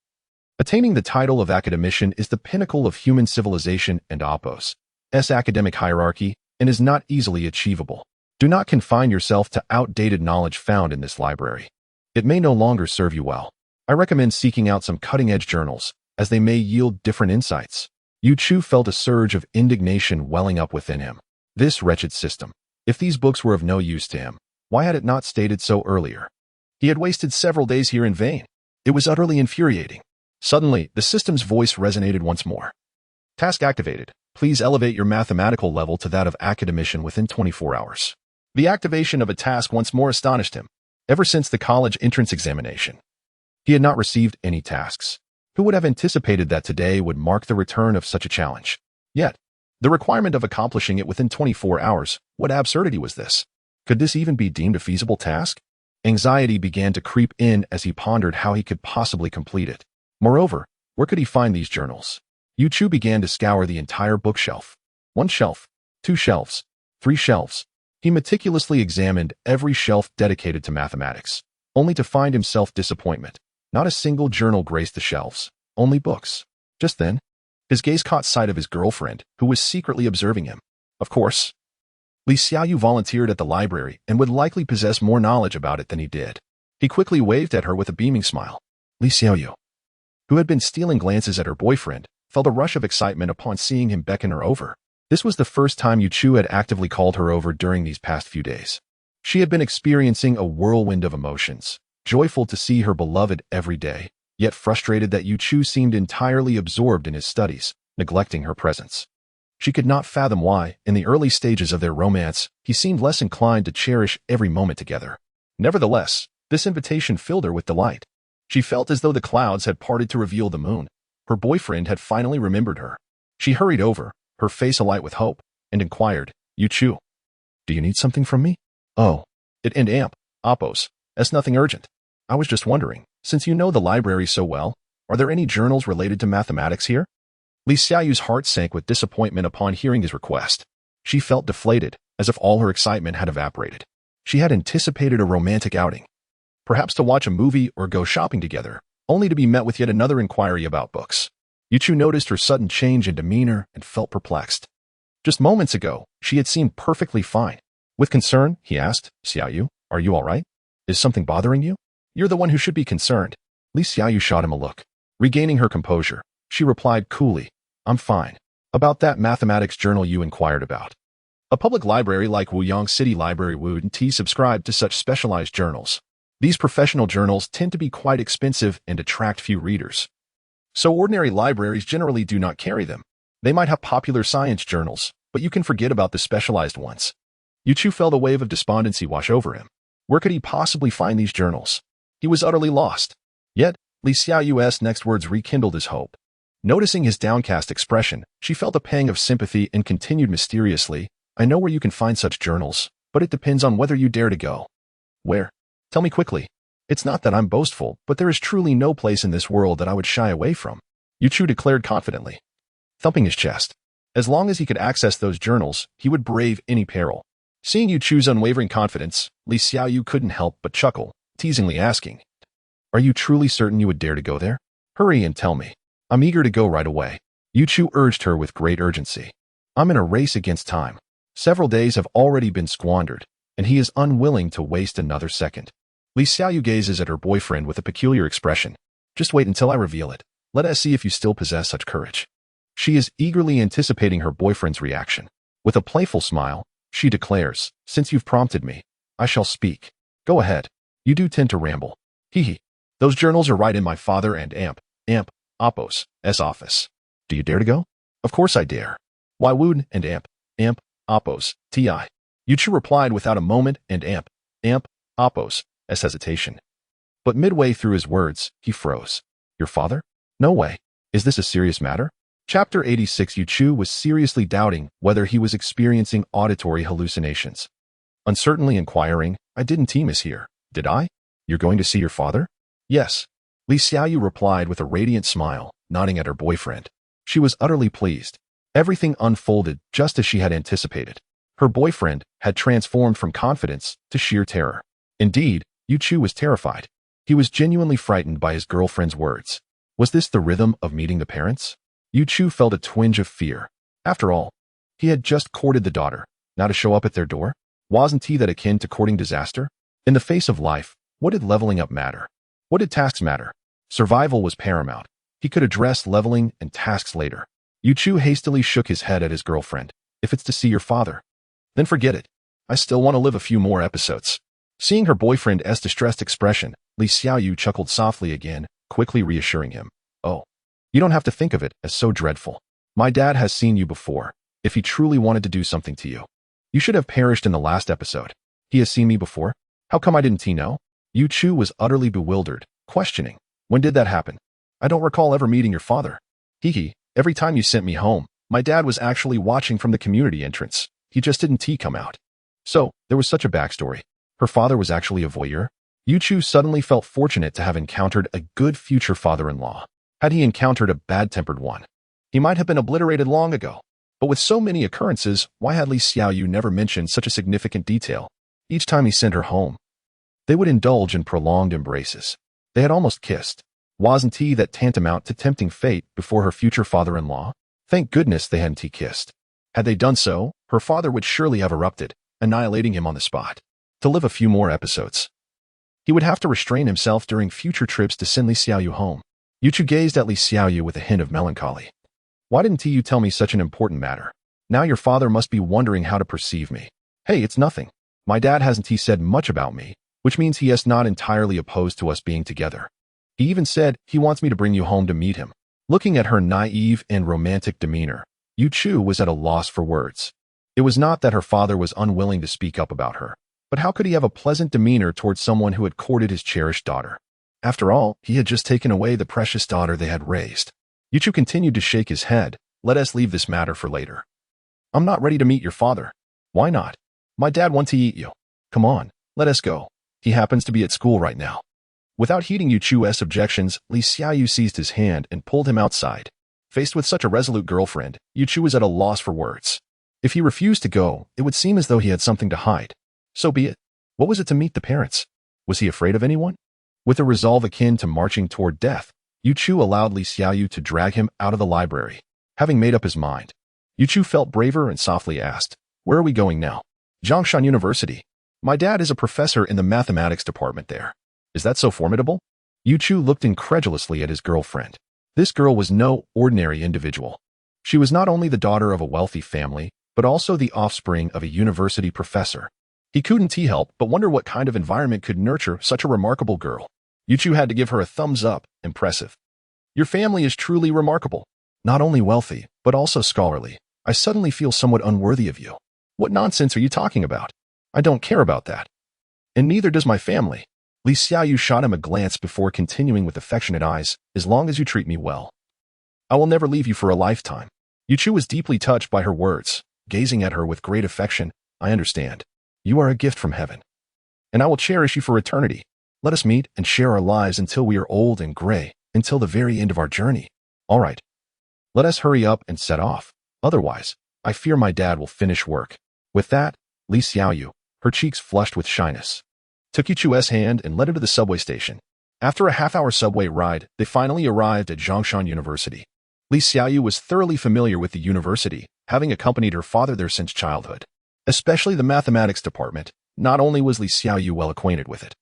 attaining the title of academician is the pinnacle of human civilization and Appo's academic hierarchy and is not easily achievable. Do not confine yourself to outdated knowledge found in this library. It may no longer serve you well. I recommend seeking out some cutting-edge journals, as they may yield different insights. Yu Chu felt a surge of indignation welling up within him. This wretched system. If these books were of no use to him, why had it not stated so earlier? He had wasted several days here in vain. It was utterly infuriating. Suddenly, the system's voice resonated once more. Task activated. Please elevate your mathematical level to that of academician within 24 hours. The activation of a task once more astonished him. Ever since the college entrance examination, he had not received any tasks. Who would have anticipated that today would mark the return of such a challenge? Yet, the requirement of accomplishing it within 24 hours, what absurdity was this? Could this even be deemed a feasible task? Anxiety began to creep in as he pondered how he could possibly complete it. Moreover, where could he find these journals? Yu Chu began to scour the entire bookshelf. 1 shelf, 2 shelves, 3 shelves. He meticulously examined every shelf dedicated to mathematics, only to find himself disappointment. Not a single journal graced the shelves, only books. Just then, his gaze caught sight of his girlfriend, who was secretly observing him. Of course, Li Xiaoyu volunteered at the library and would likely possess more knowledge about it than he did. He quickly waved at her with a beaming smile. Li Xiaoyu, who had been stealing glances at her boyfriend, felt a rush of excitement upon seeing him beckon her over. This was the first time Yu Chu had actively called her over during these past few days. She had been experiencing a whirlwind of emotions, joyful to see her beloved every day, yet frustrated that Yu Chu seemed entirely absorbed in his studies, neglecting her presence. She could not fathom why, in the early stages of their romance, he seemed less inclined to cherish every moment together. Nevertheless, this invitation filled her with delight. She felt as though the clouds had parted to reveal the moon. Her boyfriend had finally remembered her. She hurried over, her face alight with hope, and inquired, Yu Chu, do you need something from me? Oh, it and amp, oppos, that's nothing urgent. I was just wondering, since you know the library so well, are there any journals related to mathematics here? Li Xiaoyu's heart sank with disappointment upon hearing his request. She felt deflated, as if all her excitement had evaporated. She had anticipated a romantic outing, perhaps to watch a movie or go shopping together, only to be met with yet another inquiry about books. Yu Chu noticed her sudden change in demeanor and felt perplexed. Just moments ago, she had seemed perfectly fine. With concern, he asked, Xiaoyu, are you all right? Is something bothering you? You're the one who should be concerned. Li Xiaoyu shot him a look. Regaining her composure, she replied coolly, I'm fine. About that mathematics journal you inquired about. A public library like Wuyang City Library wouldn't subscribe to such specialized journals. These professional journals tend to be quite expensive and attract few readers. So ordinary libraries generally do not carry them. They might have popular science journals, but you can forget about the specialized ones. Yu Chu felt a wave of despondency wash over him. Where could he possibly find these journals? He was utterly lost. Yet, Li Xiaoyu's next words rekindled his hope. Noticing his downcast expression, she felt a pang of sympathy and continued mysteriously, I know where you can find such journals, but it depends on whether you dare to go. Where? Tell me quickly. It's not that I'm boastful, but there is truly no place in this world that I would shy away from, Yu Chu declared confidently, thumping his chest. As long as he could access those journals, he would brave any peril. Seeing Yu Chu's unwavering confidence, Li Xiaoyu couldn't help but chuckle, teasingly asking, are you truly certain you would dare to go there? Hurry and tell me. I'm eager to go right away. Yu Chu urged her with great urgency. I'm in a race against time. Several days have already been squandered, and he is unwilling to waste another second. Li Xiaoyu gazes at her boyfriend with a peculiar expression. Just wait until I reveal it. Let us see if you still possess such courage. She is eagerly anticipating her boyfriend's reaction. With a playful smile, she declares, since you've prompted me, I shall speak. Go ahead. You do tend to ramble. Hee hee. Those journals are right in my father and amp, Oppos, office. Do you dare to go? Of course I dare. Why would and amp, Oppos, ti. Yu Chu replied without a moment and amp, Oppos, hesitation. But midway through his words, he froze. Your father? No way. Is this a serious matter? Chapter 86. Yu Chu was seriously doubting whether he was experiencing auditory hallucinations. Uncertainly inquiring, I didn't team is here, did I? You're going to see your father? Yes. Li Xiaoyu replied with a radiant smile, nodding at her boyfriend. She was utterly pleased. Everything unfolded just as she had anticipated. Her boyfriend had transformed from confidence to sheer terror. Indeed, Yu Chu was terrified. He was genuinely frightened by his girlfriend's words. Was this the rhythm of meeting the parents? Yu Chu felt a twinge of fear. After all, he had just courted the daughter, now to show up at their door? Wasn't he that akin to courting disaster? In the face of life, what did leveling up matter? What did tasks matter? Survival was paramount. He could address leveling and tasks later. Yu Chu hastily shook his head at his girlfriend. If it's to see your father, then forget it. I still want to live a few more episodes. Seeing her boyfriend's distressed expression, Li Xiaoyu chuckled softly again, quickly reassuring him. Oh, you don't have to think of it as so dreadful. My dad has seen you before. If he truly wanted to do something to you, you should have perished in the last episode. He has seen me before? How come I didn't know? Yu Chu was utterly bewildered, questioning. When did that happen? I don't recall ever meeting your father. Hee, every time you sent me home, my dad was actually watching from the community entrance. He just didn't come out. So, there was such a backstory. Her father was actually a voyeur? Yu Chu suddenly felt fortunate to have encountered a good future father-in-law. Had he encountered a bad-tempered one, he might have been obliterated long ago. But with so many occurrences, why had Li Xiaoyu never mentioned such a significant detail? Each time he sent her home, they would indulge in prolonged embraces. They had almost kissed. Wasn't he that tantamount to tempting fate before her future father-in-law? Thank goodness they hadn't kissed. Had they done so, her father would surely have erupted, annihilating him on the spot. To live a few more episodes, he would have to restrain himself during future trips to send Li Xiaoyu home. Yu Chu gazed at Li Xiaoyu with a hint of melancholy. Why didn't you tell me such an important matter? Now your father must be wondering how to perceive me. Hey, it's nothing. My dad hasn't said much about me, which means he is not entirely opposed to us being together. He even said he wants me to bring you home to meet him. Looking at her naive and romantic demeanor, Yu Chu was at a loss for words. It was not that her father was unwilling to speak up about her, but how could he have a pleasant demeanor towards someone who had courted his cherished daughter? After all, he had just taken away the precious daughter they had raised. Yu Chu continued to shake his head. Let us leave this matter for later. I'm not ready to meet your father. Why not? My dad wants to eat you. Come on, let us go. He happens to be at school right now. Without heeding Yu Chu's objections, Li Xiaoyu seized his hand and pulled him outside. Faced with such a resolute girlfriend, Yu Chu was at a loss for words. If he refused to go, it would seem as though he had something to hide. So be it. What was it to meet the parents? Was he afraid of anyone? With a resolve akin to marching toward death, Yu Chu allowed Li Xiaoyu to drag him out of the library. Having made up his mind, Yu Chu felt braver and softly asked, Where are we going now? Zhongshan University. My dad is a professor in the mathematics department there. Is that so formidable? Yu Chu looked incredulously at his girlfriend. This girl was no ordinary individual. She was not only the daughter of a wealthy family, but also the offspring of a university professor. He couldn't help but wonder what kind of environment could nurture such a remarkable girl. Yu Chu had to give her a thumbs up. Impressive. Your family is truly remarkable. Not only wealthy, but also scholarly. I suddenly feel somewhat unworthy of you. What nonsense are you talking about? I don't care about that. And neither does my family. Li Xiaoyu shot him a glance before continuing with affectionate eyes, as long as you treat me well. I will never leave you for a lifetime. Yu Chu was deeply touched by her words, gazing at her with great affection. I understand. You are a gift from heaven. And I will cherish you for eternity. Let us meet and share our lives until we are old and gray, until the very end of our journey. All right. Let us hurry up and set off. Otherwise, I fear my dad will finish work. With that, Li Xiaoyu, her cheeks flushed with shyness, took Yu Chu's hand and led him to the subway station. After a half-hour subway ride, they finally arrived at Zhongshan University. Li Xiaoyu was thoroughly familiar with the university, having accompanied her father there since childhood. Especially the mathematics department. Not only was Li Xiaoyu well acquainted with it,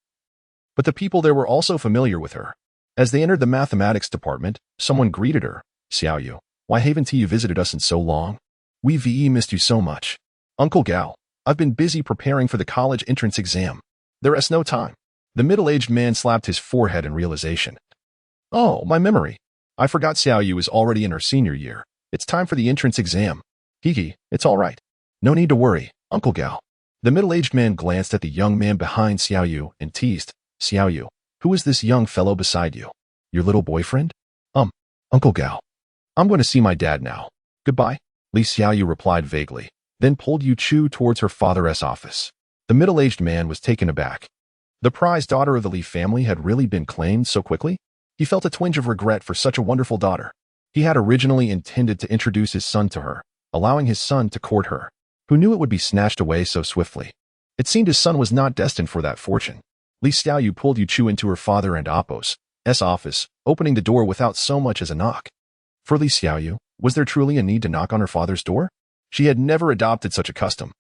but the people there were also familiar with her. As they entered the mathematics department, someone greeted her. Xiaoyu, why haven't you visited us in so long? We've missed you so much. Uncle Gao, I've been busy preparing for the college entrance exam. There is no time. The middle-aged man slapped his forehead in realization. Oh, my memory. I forgot Xiaoyu is already in her senior year. It's time for the entrance exam. Hee, it's all right. No need to worry, Uncle Gao. The middle-aged man glanced at the young man behind Xiaoyu and teased. Xiaoyu, who is this young fellow beside you? Your little boyfriend? Uncle Gao. I'm going to see my dad now. Goodbye. Li Xiaoyu replied vaguely, then pulled Yu Chu towards her father's office. The middle-aged man was taken aback. The prized daughter of the Li family had really been claimed so quickly? He felt a twinge of regret for such a wonderful daughter. He had originally intended to introduce his son to her, allowing his son to court her. Who knew it would be snatched away so swiftly? It seemed his son was not destined for that fortune. Li Xiaoyu pulled Yu Chu into her father and Appo's office, opening the door without so much as a knock. For Li Xiaoyu, was there truly a need to knock on her father's door? She had never adopted such a custom.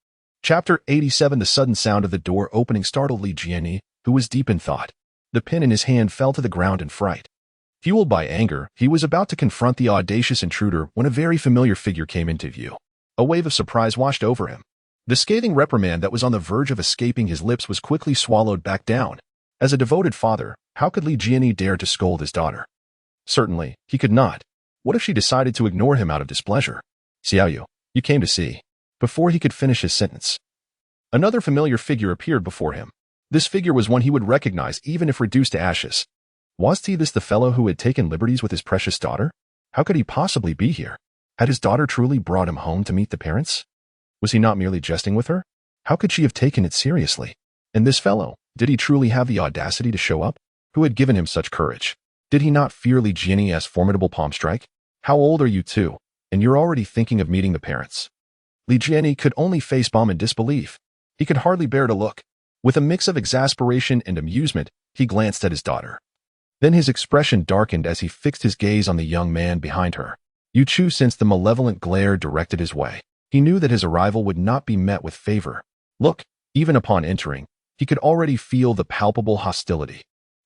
Chapter 87. The sudden sound of the door opening startled Li Jianyi, who was deep in thought. The pin in his hand fell to the ground in fright. Fueled by anger, he was about to confront the audacious intruder when a very familiar figure came into view. A wave of surprise washed over him. The scathing reprimand that was on the verge of escaping his lips was quickly swallowed back down. As a devoted father, how could Li Jianyi dare to scold his daughter? Certainly, he could not. What if she decided to ignore him out of displeasure? Xiaoyu, you came to see. Before he could finish his sentence, another familiar figure appeared before him. This figure was one he would recognize even if reduced to ashes. Was this the fellow who had taken liberties with his precious daughter? How could he possibly be here? Had his daughter truly brought him home to meet the parents? Was he not merely jesting with her? How could she have taken it seriously? And this fellow, did he truly have the audacity to show up? Who had given him such courage? Did he not fear Li Jianyi's formidable palm strike? How old are you too? And you're already thinking of meeting the parents. Li Jianyi could only face bomb in disbelief. He could hardly bear to look. With a mix of exasperation and amusement, he glanced at his daughter. Then his expression darkened as he fixed his gaze on the young man behind her. Yu Chu sensed the malevolent glare directed his way. He knew that his arrival would not be met with favor. Look, even upon entering, he could already feel the palpable hostility.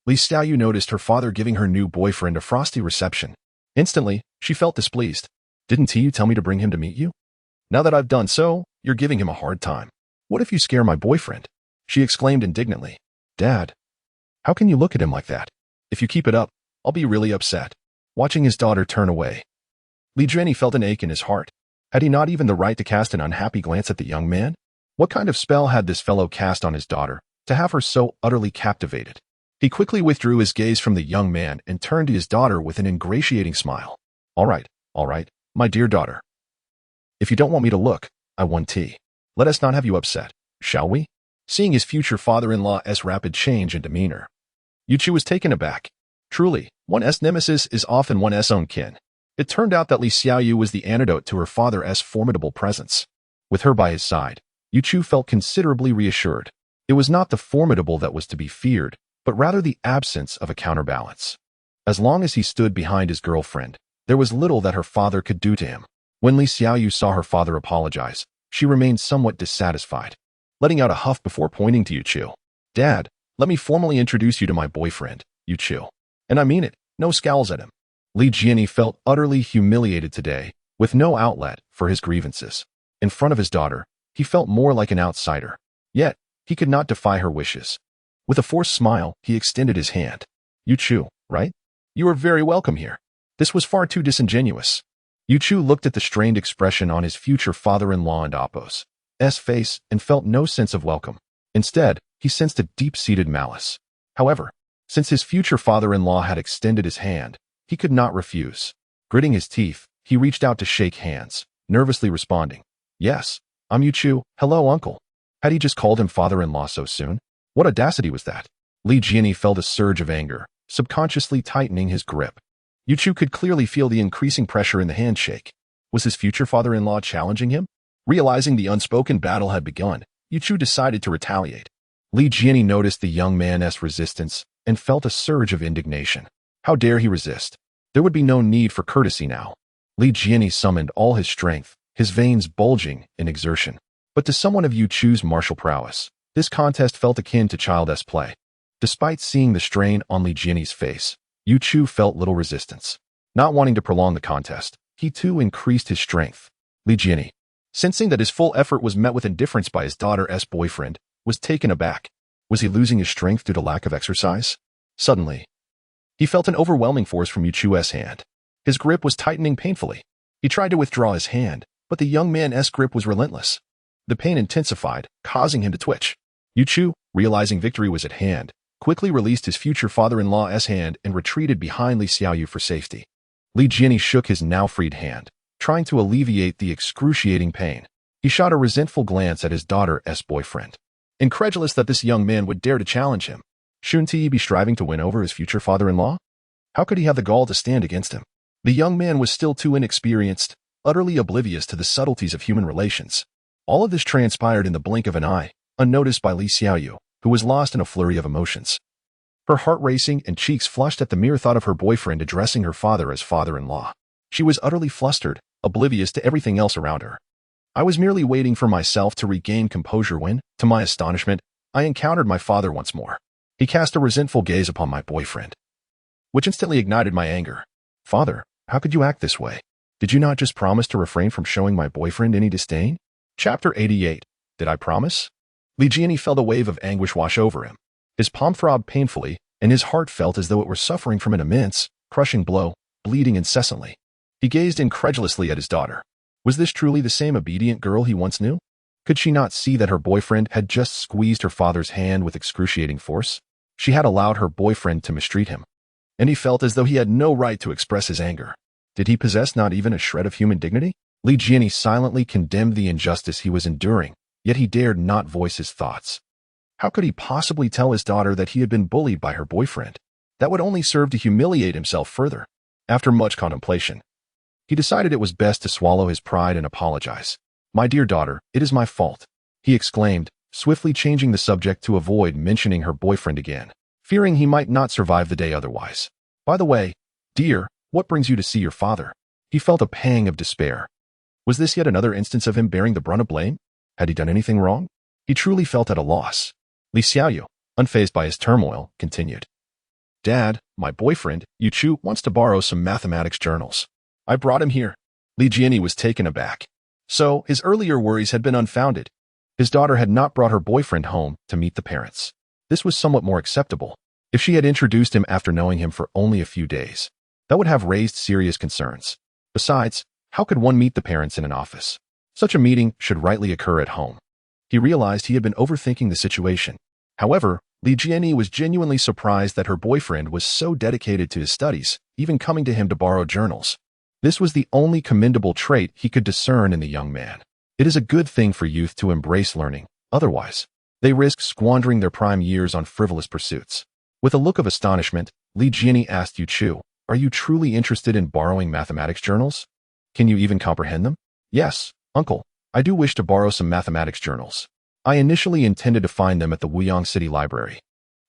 Li Xiaoyu noticed her father giving her new boyfriend a frosty reception. Instantly, she felt displeased. Didn't you tell me to bring him to meet you? Now that I've done so, you're giving him a hard time. What if you scare my boyfriend? She exclaimed indignantly. Dad, how can you look at him like that? If you keep it up, I'll be really upset. Watching his daughter turn away, Li Jianyi felt an ache in his heart. Had he not even the right to cast an unhappy glance at the young man? What kind of spell had this fellow cast on his daughter to have her so utterly captivated? He quickly withdrew his gaze from the young man and turned to his daughter with an ingratiating smile. All right, my dear daughter. If you don't want me to look, I want tea. Let us not have you upset, shall we? Seeing his future father-in-law's rapid change in demeanor, Yu Chu was taken aback. Truly, one's nemesis is often one's own kin. It turned out that Li Xiaoyu was the antidote to her father's formidable presence. With her by his side, Yu Chu felt considerably reassured. It was not the formidable that was to be feared, but rather the absence of a counterbalance. As long as he stood behind his girlfriend, there was little that her father could do to him. When Li Xiaoyu saw her father apologize, she remained somewhat dissatisfied, letting out a huff before pointing to Yu Chu. Dad, let me formally introduce you to my boyfriend, Yu Chu. And I mean it, no scowls at him. Li Jianyi felt utterly humiliated today, with no outlet for his grievances. In front of his daughter, he felt more like an outsider. Yet, he could not defy her wishes. With a forced smile, he extended his hand. Yu Chu, right? You are very welcome here. This was far too disingenuous. Yu Chu looked at the strained expression on his future father-in-law and Appo's face and felt no sense of welcome. Instead, he sensed a deep-seated malice. However, since his future father-in-law had extended his hand, he could not refuse. Gritting his teeth, he reached out to shake hands, nervously responding, Yes, I'm Yu Chu. Hello, uncle. Had he just called him father-in-law so soon? What audacity was that? Li Jianyi felt a surge of anger, subconsciously tightening his grip. Yu Chu could clearly feel the increasing pressure in the handshake. Was his future father-in-law challenging him? Realizing the unspoken battle had begun, Yu Chu decided to retaliate. Li Jianyi noticed the young man's resistance and felt a surge of indignation. How dare he resist? There would be no need for courtesy now. Li Jianyi summoned all his strength, his veins bulging in exertion. But to someone of Yu Chu's martial prowess, this contest felt akin to child's play. Despite seeing the strain on Li Jianyi's face, Yu Chu felt little resistance. Not wanting to prolong the contest, he too increased his strength. Li Jianyi, sensing that his full effort was met with indifference by his daughter's boyfriend, was taken aback. Was he losing his strength due to lack of exercise? Suddenly, he felt an overwhelming force from Yu Chu's hand. His grip was tightening painfully. He tried to withdraw his hand, but the young man's grip was relentless. The pain intensified, causing him to twitch. Yu Chu, realizing victory was at hand, quickly released his future father-in-law's hand and retreated behind Li Xiaoyu for safety. Li Jianyi shook his now freed hand, trying to alleviate the excruciating pain. He shot a resentful glance at his daughter's boyfriend, incredulous that this young man would dare to challenge him. Shouldn't he be striving to win over his future father-in-law? How could he have the gall to stand against him? The young man was still too inexperienced, utterly oblivious to the subtleties of human relations. All of this transpired in the blink of an eye, unnoticed by Li Xiaoyu, who was lost in a flurry of emotions. Her heart racing and cheeks flushed at the mere thought of her boyfriend addressing her father as father-in-law. She was utterly flustered, oblivious to everything else around her. I was merely waiting for myself to regain composure when, to my astonishment, I encountered my father once more. He cast a resentful gaze upon my boyfriend, which instantly ignited my anger. Father, how could you act this way? Did you not just promise to refrain from showing my boyfriend any disdain? Chapter 88. Did I promise? Li Jianyi felt a wave of anguish wash over him. His palm throbbed painfully, and his heart felt as though it were suffering from an immense, crushing blow, bleeding incessantly. He gazed incredulously at his daughter. Was this truly the same obedient girl he once knew? Could she not see that her boyfriend had just squeezed her father's hand with excruciating force? She had allowed her boyfriend to mistreat him, and he felt as though he had no right to express his anger. Did he possess not even a shred of human dignity? Li Jianyi silently condemned the injustice he was enduring, yet he dared not voice his thoughts. How could he possibly tell his daughter that he had been bullied by her boyfriend? That would only serve to humiliate himself further. After much contemplation, he decided it was best to swallow his pride and apologize. My dear daughter, it is my fault, he exclaimed, swiftly changing the subject to avoid mentioning her boyfriend again, fearing he might not survive the day otherwise. By the way, dear, what brings you to see your father? He felt a pang of despair. Was this yet another instance of him bearing the brunt of blame? Had he done anything wrong? He truly felt at a loss. Li Xiaoyu, unfazed by his turmoil, continued. Dad, my boyfriend, Yu Chu, wants to borrow some mathematics journals. I brought him here. Li Jianyi was taken aback. So, his earlier worries had been unfounded. His daughter had not brought her boyfriend home to meet the parents. This was somewhat more acceptable. If she had introduced him after knowing him for only a few days, that would have raised serious concerns. Besides, how could one meet the parents in an office? Such a meeting should rightly occur at home. He realized he had been overthinking the situation. However, Li Jianyi was genuinely surprised that her boyfriend was so dedicated to his studies, even coming to him to borrow journals. This was the only commendable trait he could discern in the young man. It is a good thing for youth to embrace learning, otherwise, they risk squandering their prime years on frivolous pursuits. With a look of astonishment, Li Jianyi asked Yu Chu, are you truly interested in borrowing mathematics journals? Can you even comprehend them? Yes, uncle, I do wish to borrow some mathematics journals. I initially intended to find them at the Wuyang City Library,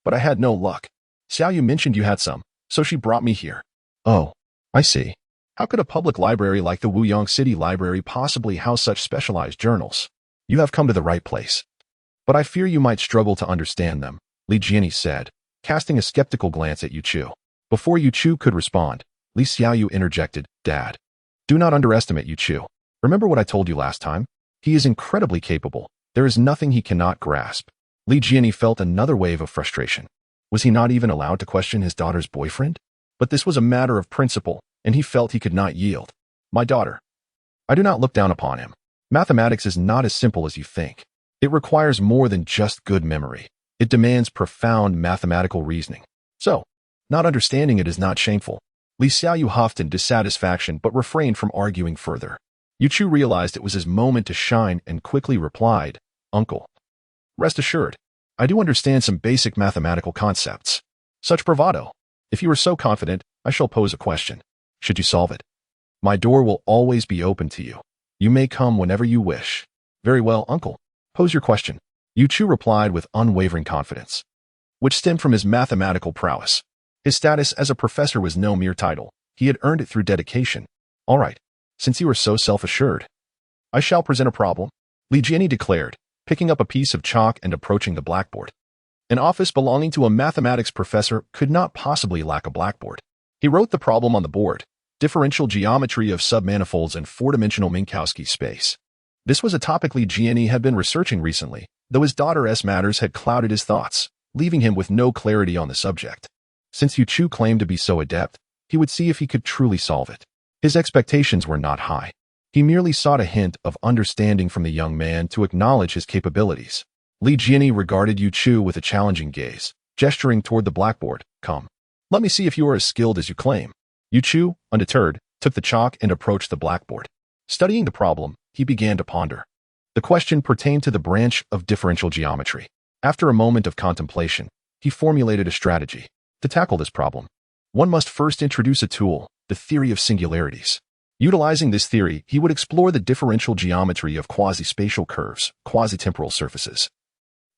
but I had no luck. Xiaoyu mentioned you had some, so she brought me here. Oh, I see. How could a public library like the Wuyang City Library possibly house such specialized journals? You have come to the right place. But I fear you might struggle to understand them, Li Jianyi said, casting a skeptical glance at Yu Chu. Before Yu Chu could respond, Li Xiaoyu interjected, Dad, do not underestimate Yu Chu. Remember what I told you last time? He is incredibly capable. There is nothing he cannot grasp. Li Jianyi felt another wave of frustration. Was he not even allowed to question his daughter's boyfriend? But this was a matter of principle, and he felt he could not yield. My daughter, I do not look down upon him. Mathematics is not as simple as you think. It requires more than just good memory. It demands profound mathematical reasoning. So, not understanding it is not shameful. Li Xiaoyu huffed in dissatisfaction but refrained from arguing further. Yu Chu realized it was his moment to shine and quickly replied, Uncle, rest assured, I do understand some basic mathematical concepts. Such bravado. If you are so confident, I shall pose a question. Should you solve it? My door will always be open to you. You may come whenever you wish. Very well, uncle. Pose your question. Yu Chu replied with unwavering confidence, which stemmed from his mathematical prowess. His status as a professor was no mere title. He had earned it through dedication. All right, since you are so self-assured, I shall present a problem, Li Jianyi declared, picking up a piece of chalk and approaching the blackboard. An office belonging to a mathematics professor could not possibly lack a blackboard. He wrote the problem on the board, differential geometry of submanifolds in four-dimensional Minkowski space. This was a topic Li Jianyi had been researching recently, though his daughter's matters had clouded his thoughts, leaving him with no clarity on the subject. Since Yu Chu claimed to be so adept, he would see if he could truly solve it. His expectations were not high. He merely sought a hint of understanding from the young man to acknowledge his capabilities. Li Jianyi regarded Yu Chu with a challenging gaze, gesturing toward the blackboard. Come. Let me see if you are as skilled as you claim. Yu Chu, undeterred, took the chalk and approached the blackboard. Studying the problem, he began to ponder. The question pertained to the branch of differential geometry. After a moment of contemplation, he formulated a strategy. To tackle this problem, one must first introduce a tool, the theory of singularities. Utilizing this theory, he would explore the differential geometry of quasi-spatial curves, quasi-temporal surfaces,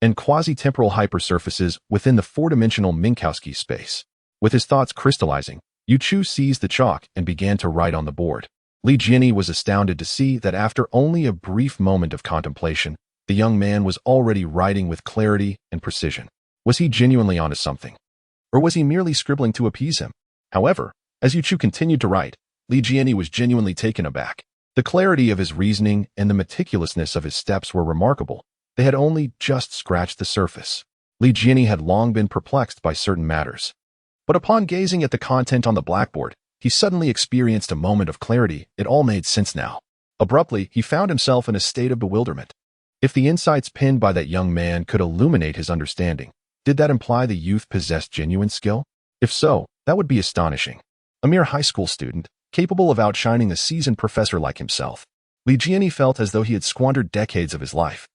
and quasi-temporal hypersurfaces within the four-dimensional Minkowski space. With his thoughts crystallizing, Yu Chu seized the chalk and began to write on the board. Li Jiani was astounded to see that after only a brief moment of contemplation, the young man was already writing with clarity and precision. Was he genuinely onto something? Or was he merely scribbling to appease him? However, as Yu Chu continued to write, Li Jiani was genuinely taken aback. The clarity of his reasoning and the meticulousness of his steps were remarkable. They had only just scratched the surface. Li Jiani had long been perplexed by certain matters. But upon gazing at the content on the blackboard, he suddenly experienced a moment of clarity. It all made sense now. Abruptly, he found himself in a state of bewilderment. If the insights pinned by that young man could illuminate his understanding, did that imply the youth possessed genuine skill? If so, that would be astonishing. A mere high school student, capable of outshining a seasoned professor like himself, Li Jiani felt as though he had squandered decades of his life.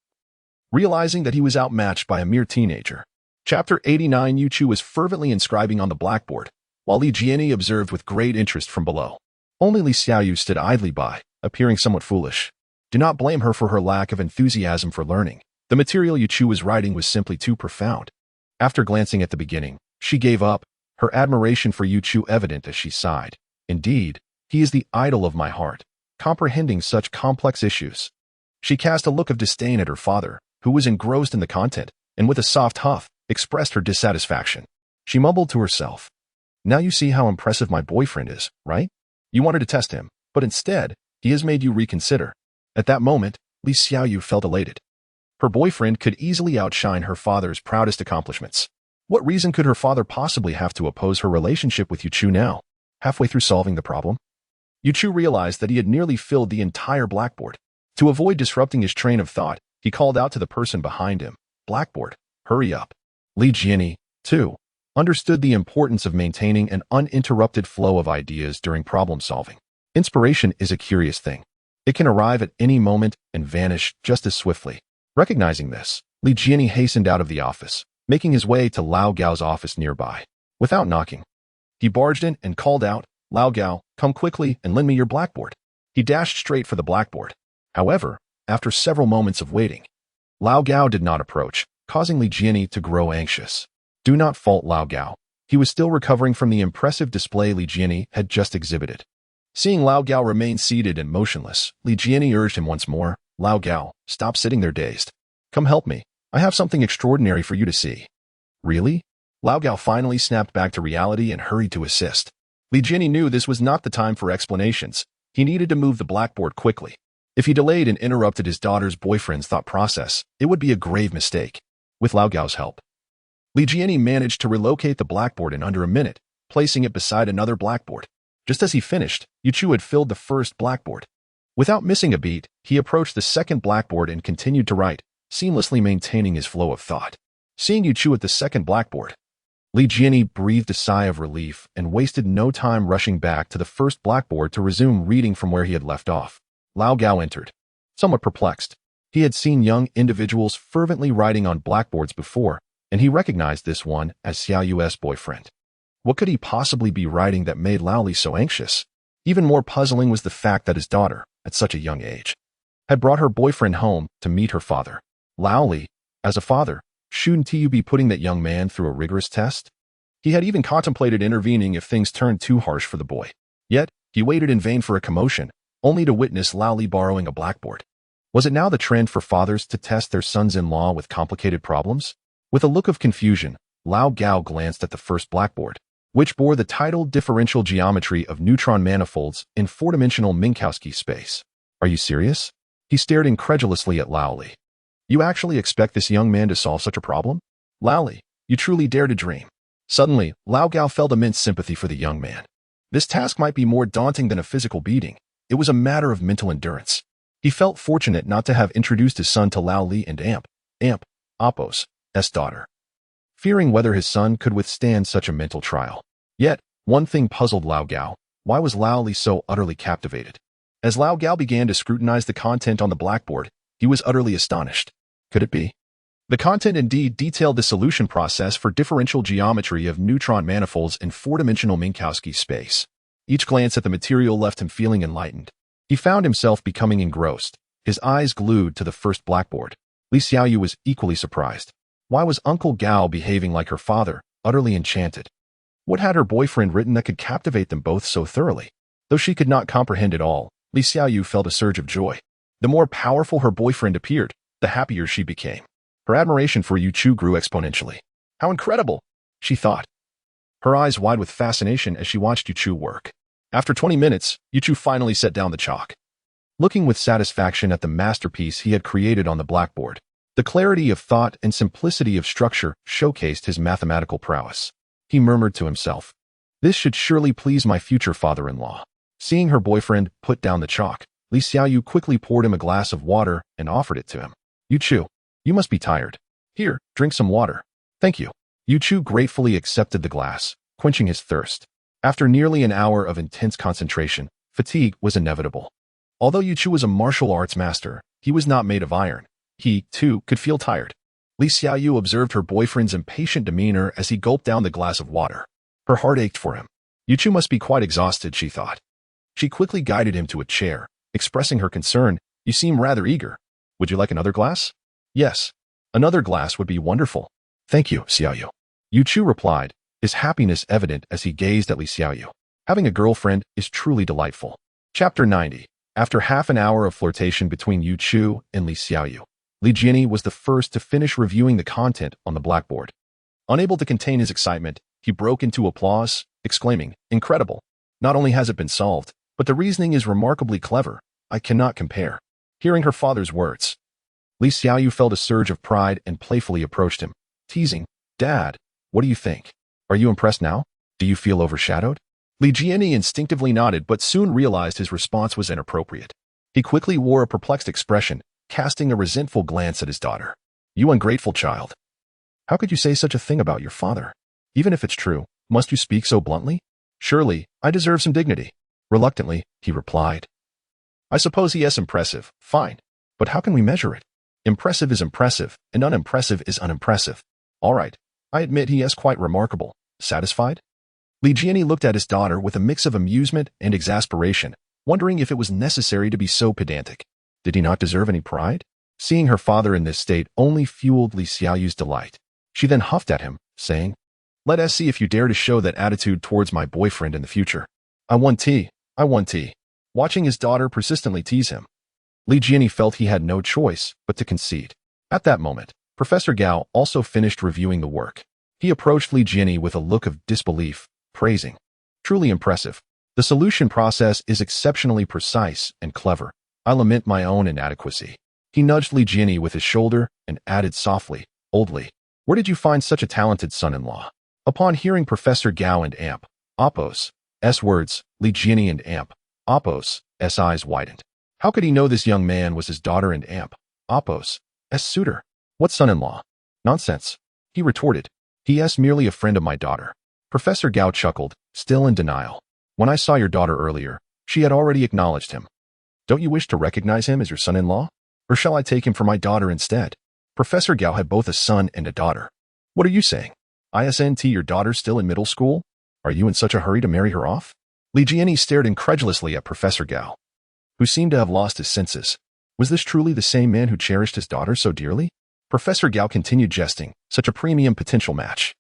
Realizing that he was outmatched by a mere teenager, Chapter 89 Yu Chu was fervently inscribing on the blackboard, while Li Jiani observed with great interest from below. Only Li Xiaoyu stood idly by, appearing somewhat foolish. Do not blame her for her lack of enthusiasm for learning. The material Yu Chu was writing was simply too profound. After glancing at the beginning, she gave up, her admiration for Yu Chu evident as she sighed. Indeed, he is the idol of my heart, comprehending such complex issues. She cast a look of disdain at her father, who was engrossed in the content, and with a soft huff, expressed her dissatisfaction. She mumbled to herself, "Now you see how impressive my boyfriend is, right? You wanted to test him, but instead, he has made you reconsider." At that moment, Li Xiaoyu felt elated. Her boyfriend could easily outshine her father's proudest accomplishments. What reason could her father possibly have to oppose her relationship with Yu Chu now? Halfway through solving the problem, Yu Chu realized that he had nearly filled the entire blackboard. To avoid disrupting his train of thought, he called out to the person behind him, "Blackboard, hurry up." Li Jiani, too, understood the importance of maintaining an uninterrupted flow of ideas during problem solving. Inspiration is a curious thing. It can arrive at any moment and vanish just as swiftly. Recognizing this, Li Jiani hastened out of the office, making his way to Lao Gao's office nearby. Without knocking, he barged in and called out, "Lao Gao, come quickly and lend me your blackboard." He dashed straight for the blackboard. However, after several moments of waiting, Lao Gao did not approach, causing Li Jiani to grow anxious. Do not fault Lao Gao. He was still recovering from the impressive display Li Jiani had just exhibited. Seeing Lao Gao remain seated and motionless, Li Jiani urged him once more, "Lao Gao, stop sitting there dazed. Come help me. I have something extraordinary for you to see." "Really?" Lao Gao finally snapped back to reality and hurried to assist. Li Jiani knew this was not the time for explanations. He needed to move the blackboard quickly. If he delayed and interrupted his daughter's boyfriend's thought process, it would be a grave mistake. With Lao Gao's help, Li Jiani managed to relocate the blackboard in under a minute, placing it beside another blackboard. Just as he finished, Yu Chu had filled the first blackboard. Without missing a beat, he approached the second blackboard and continued to write, seamlessly maintaining his flow of thought. Seeing Yu Chu at the second blackboard, Li Jiani breathed a sigh of relief and wasted no time rushing back to the first blackboard to resume reading from where he had left off. Lao Gao entered, somewhat perplexed. He had seen young individuals fervently writing on blackboards before, and he recognized this one as Xiaoyu's boyfriend. What could he possibly be writing that made Lao Li so anxious? Even more puzzling was the fact that his daughter, at such a young age, had brought her boyfriend home to meet her father. Lao Li, as a father, shouldn't he be putting that young man through a rigorous test? He had even contemplated intervening if things turned too harsh for the boy. Yet, he waited in vain for a commotion, only to witness Lao Li borrowing a blackboard. Was it now the trend for fathers to test their sons-in-law with complicated problems? With a look of confusion, Lao Gao glanced at the first blackboard, which bore the title Differential Geometry of Neutron Manifolds in Four-Dimensional Minkowski Space. "Are you serious?" He stared incredulously at Lao Li. "You actually expect this young man to solve such a problem? Lao Li, you truly dare to dream." Suddenly, Lao Gao felt immense sympathy for the young man. This task might be more daunting than a physical beating. It was a matter of mental endurance. He felt fortunate not to have introduced his son to Lao Li and Appo's daughter, fearing whether his son could withstand such a mental trial. Yet, one thing puzzled Lao Gao. Why was Lao Li so utterly captivated? As Lao Gao began to scrutinize the content on the blackboard, he was utterly astonished. Could it be? The content indeed detailed the solution process for differential geometry of neutron manifolds in four-dimensional Minkowski space. Each glance at the material left him feeling enlightened. He found himself becoming engrossed, his eyes glued to the first blackboard. Li Xiaoyu was equally surprised. Why was Uncle Gao behaving like her father, utterly enchanted? What had her boyfriend written that could captivate them both so thoroughly? Though she could not comprehend it all, Li Xiaoyu felt a surge of joy. The more powerful her boyfriend appeared, the happier she became. Her admiration for Yu Chu grew exponentially. How incredible, she thought, her eyes wide with fascination as she watched Yu Chu work. After 20 minutes, Yu Chu finally set down the chalk. Looking with satisfaction at the masterpiece he had created on the blackboard, the clarity of thought and simplicity of structure showcased his mathematical prowess. He murmured to himself, "This should surely please my future father-in-law." Seeing her boyfriend put down the chalk, Li Xiaoyu quickly poured him a glass of water and offered it to him. "Yu Chu, you must be tired. Here, drink some water." "Thank you." Yu Chu gratefully accepted the glass, quenching his thirst. After nearly an hour of intense concentration, fatigue was inevitable. Although Yu Chu was a martial arts master, he was not made of iron. He, too, could feel tired. Li Xiaoyu observed her boyfriend's impatient demeanor as he gulped down the glass of water. Her heart ached for him. Yu Chu must be quite exhausted, she thought. She quickly guided him to a chair, expressing her concern. "You seem rather eager. Would you like another glass?" "Yes. Another glass would be wonderful." "Thank you, Xiaoyu." Yu Chu replied, his happiness evident as he gazed at Li Xiaoyu. Having a girlfriend is truly delightful. Chapter 90. After half an hour of flirtation between Yu Chu and Li Xiaoyu, Li Jianyi was the first to finish reviewing the content on the blackboard. Unable to contain his excitement, he broke into applause, exclaiming, "Incredible! Not only has it been solved, but the reasoning is remarkably clever. I cannot compare." Hearing her father's words, Li Xiaoyu felt a surge of pride and playfully approached him, teasing, "Dad, what do you think? Are you impressed now? Do you feel overshadowed?" Li Jianyi instinctively nodded but soon realized his response was inappropriate. He quickly wore a perplexed expression, casting a resentful glance at his daughter. "You ungrateful child. How could you say such a thing about your father? Even if it's true, must you speak so bluntly? Surely, I deserve some dignity." Reluctantly, he replied, "I suppose he is impressive, fine. But how can we measure it? Impressive is impressive, and unimpressive is unimpressive. All right, I admit he is quite remarkable. Satisfied?" Li Jianyi looked at his daughter with a mix of amusement and exasperation, wondering if it was necessary to be so pedantic. Did he not deserve any pride? Seeing her father in this state only fueled Li Xiaoyu's delight. She then huffed at him, saying, "Let us see if you dare to show that attitude towards my boyfriend in the future. I want tea. I want tea." Watching his daughter persistently tease him, Li Jianyi felt he had no choice but to concede. At that moment, Professor Gao also finished reviewing the work. He approached Li Jianyi with a look of disbelief, praising, "Truly impressive. The solution process is exceptionally precise and clever. I lament my own inadequacy." He nudged Li Jianyi with his shoulder and added softly, "Oldly, where did you find such a talented son-in-law?" Upon hearing Professor Gao and Amp Oppo's words, Li Jianyi and Amp Oppo's eyes widened. How could he know this young man was his daughter and Amp Oppo's suitor? "What son-in-law? Nonsense," he retorted. "He is merely a friend of my daughter." Professor Gao chuckled, still in denial. "When I saw your daughter earlier, she had already acknowledged him. Don't you wish to recognize him as your son-in-law? Or shall I take him for my daughter instead?" Professor Gao had both a son and a daughter. "What are you saying? ISNT, your daughter's still in middle school? Are you in such a hurry to marry her off?" Li Jianyi stared incredulously at Professor Gao, who seemed to have lost his senses. Was this truly the same man who cherished his daughter so dearly? Professor Gao continued jesting, such a premium potential match.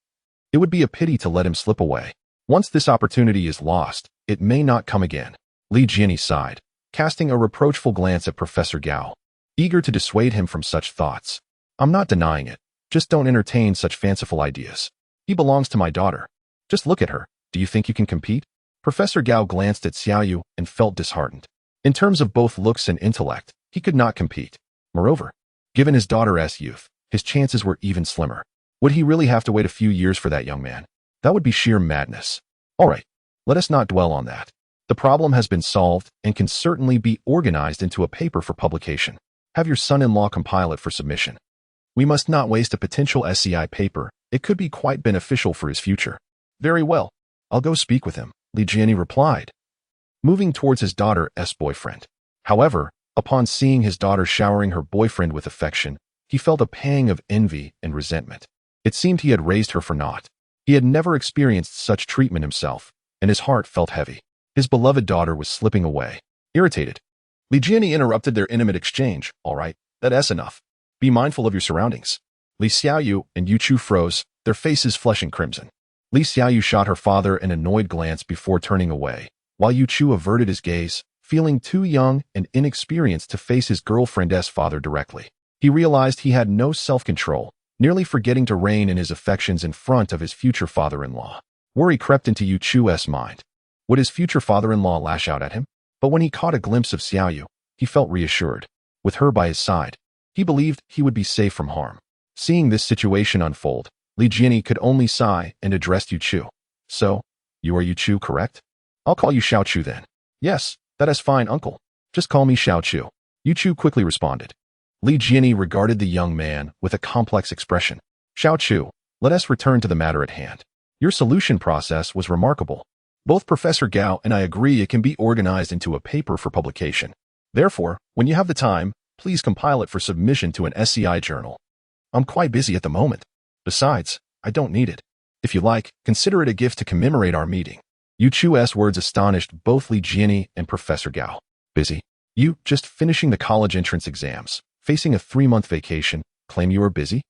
It would be a pity to let him slip away. Once this opportunity is lost, it may not come again. Li Jianyi sighed, casting a reproachful glance at Professor Gao, eager to dissuade him from such thoughts. "I'm not denying it. Just don't entertain such fanciful ideas. He belongs to my daughter. Just look at her. Do you think you can compete?" Professor Gao glanced at Xiaoyu and felt disheartened. In terms of both looks and intellect, he could not compete. Moreover, given his daughter's youth, his chances were even slimmer. Would he really have to wait a few years for that young man? That would be sheer madness. All right, let us not dwell on that. The problem has been solved and can certainly be organized into a paper for publication. Have your son-in-law compile it for submission. We must not waste a potential SCI paper. It could be quite beneficial for his future. "Very well. I'll go speak with him," Li Jianyi replied, moving towards his daughter's boyfriend. However, upon seeing his daughter showering her boyfriend with affection, he felt a pang of envy and resentment. It seemed he had raised her for naught. He had never experienced such treatment himself, and his heart felt heavy. His beloved daughter was slipping away. Irritated, Li Jianyi interrupted their intimate exchange. "All right, that is enough. Be mindful of your surroundings." Li Xiaoyu and Yu Chu froze, their faces flushing crimson. Li Xiaoyu shot her father an annoyed glance before turning away, while Yu Chu averted his gaze, feeling too young and inexperienced to face his girlfriend's father directly. He realized he had no self-control, nearly forgetting to rein in his affections in front of his future father-in-law. Worry crept into Yu Chu's mind. Would his future father-in-law lash out at him? But when he caught a glimpse of Xiaoyu, he felt reassured. With her by his side, he believed he would be safe from harm. Seeing this situation unfold, Li Jiani could only sigh and addressed Yu Chu. So, you are Yu Chu, correct? I'll call you Xiao Chu then. Yes, that is fine, uncle. Just call me Xiao Chu. Yu Chu quickly responded. Li Jiani regarded the young man with a complex expression. Xiao Chu, let us return to the matter at hand. Your solution process was remarkable. Both Professor Gao and I agree it can be organized into a paper for publication. Therefore, when you have the time, please compile it for submission to an SCI journal. I'm quite busy at the moment. Besides, I don't need it. If you like, consider it a gift to commemorate our meeting. Yu Chu's words astonished both Li Jiani and Professor Gao. Busy? You, just finishing the college entrance exams, facing a 3-month vacation, claim you are busy?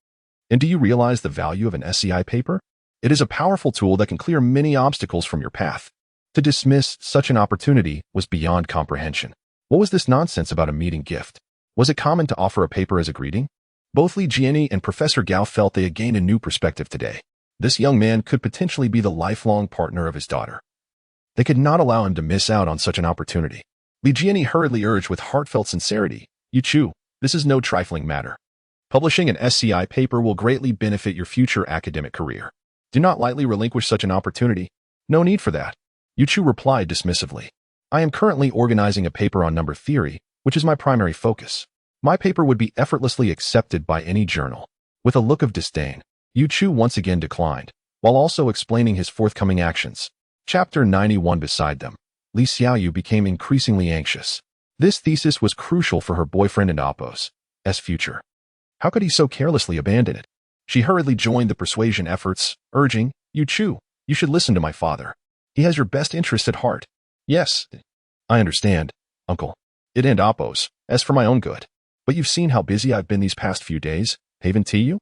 And do you realize the value of an SCI paper? It is a powerful tool that can clear many obstacles from your path. To dismiss such an opportunity was beyond comprehension. What was this nonsense about a meeting gift? Was it common to offer a paper as a greeting? Both Li Jiani and Professor Gao felt they had gained a new perspective today. This young man could potentially be the lifelong partner of his daughter. They could not allow him to miss out on such an opportunity. Li Jiani hurriedly urged with heartfelt sincerity, Yu Chu, this is no trifling matter. Publishing an SCI paper will greatly benefit your future academic career. Do not lightly relinquish such an opportunity. No need for that. Yu Chu replied dismissively. I am currently organizing a paper on number theory, which is my primary focus. My paper would be effortlessly accepted by any journal. With a look of disdain, Yu Chu once again declined, while also explaining his forthcoming actions. Chapter 91. Beside them, Li Xiaoyu became increasingly anxious. This thesis was crucial for her boyfriend and Appo's future. How could he so carelessly abandon it? She hurriedly joined the persuasion efforts, urging, Yu Chu, you should listen to my father. He has your best interest at heart. Yes, I understand, uncle. It and Appo's, as for my own good. But you've seen how busy I've been these past few days, haven't you?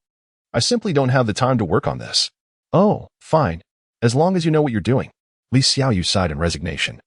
I simply don't have the time to work on this. Oh, fine. As long as you know what you're doing. Li Xiaoyu sighed in resignation,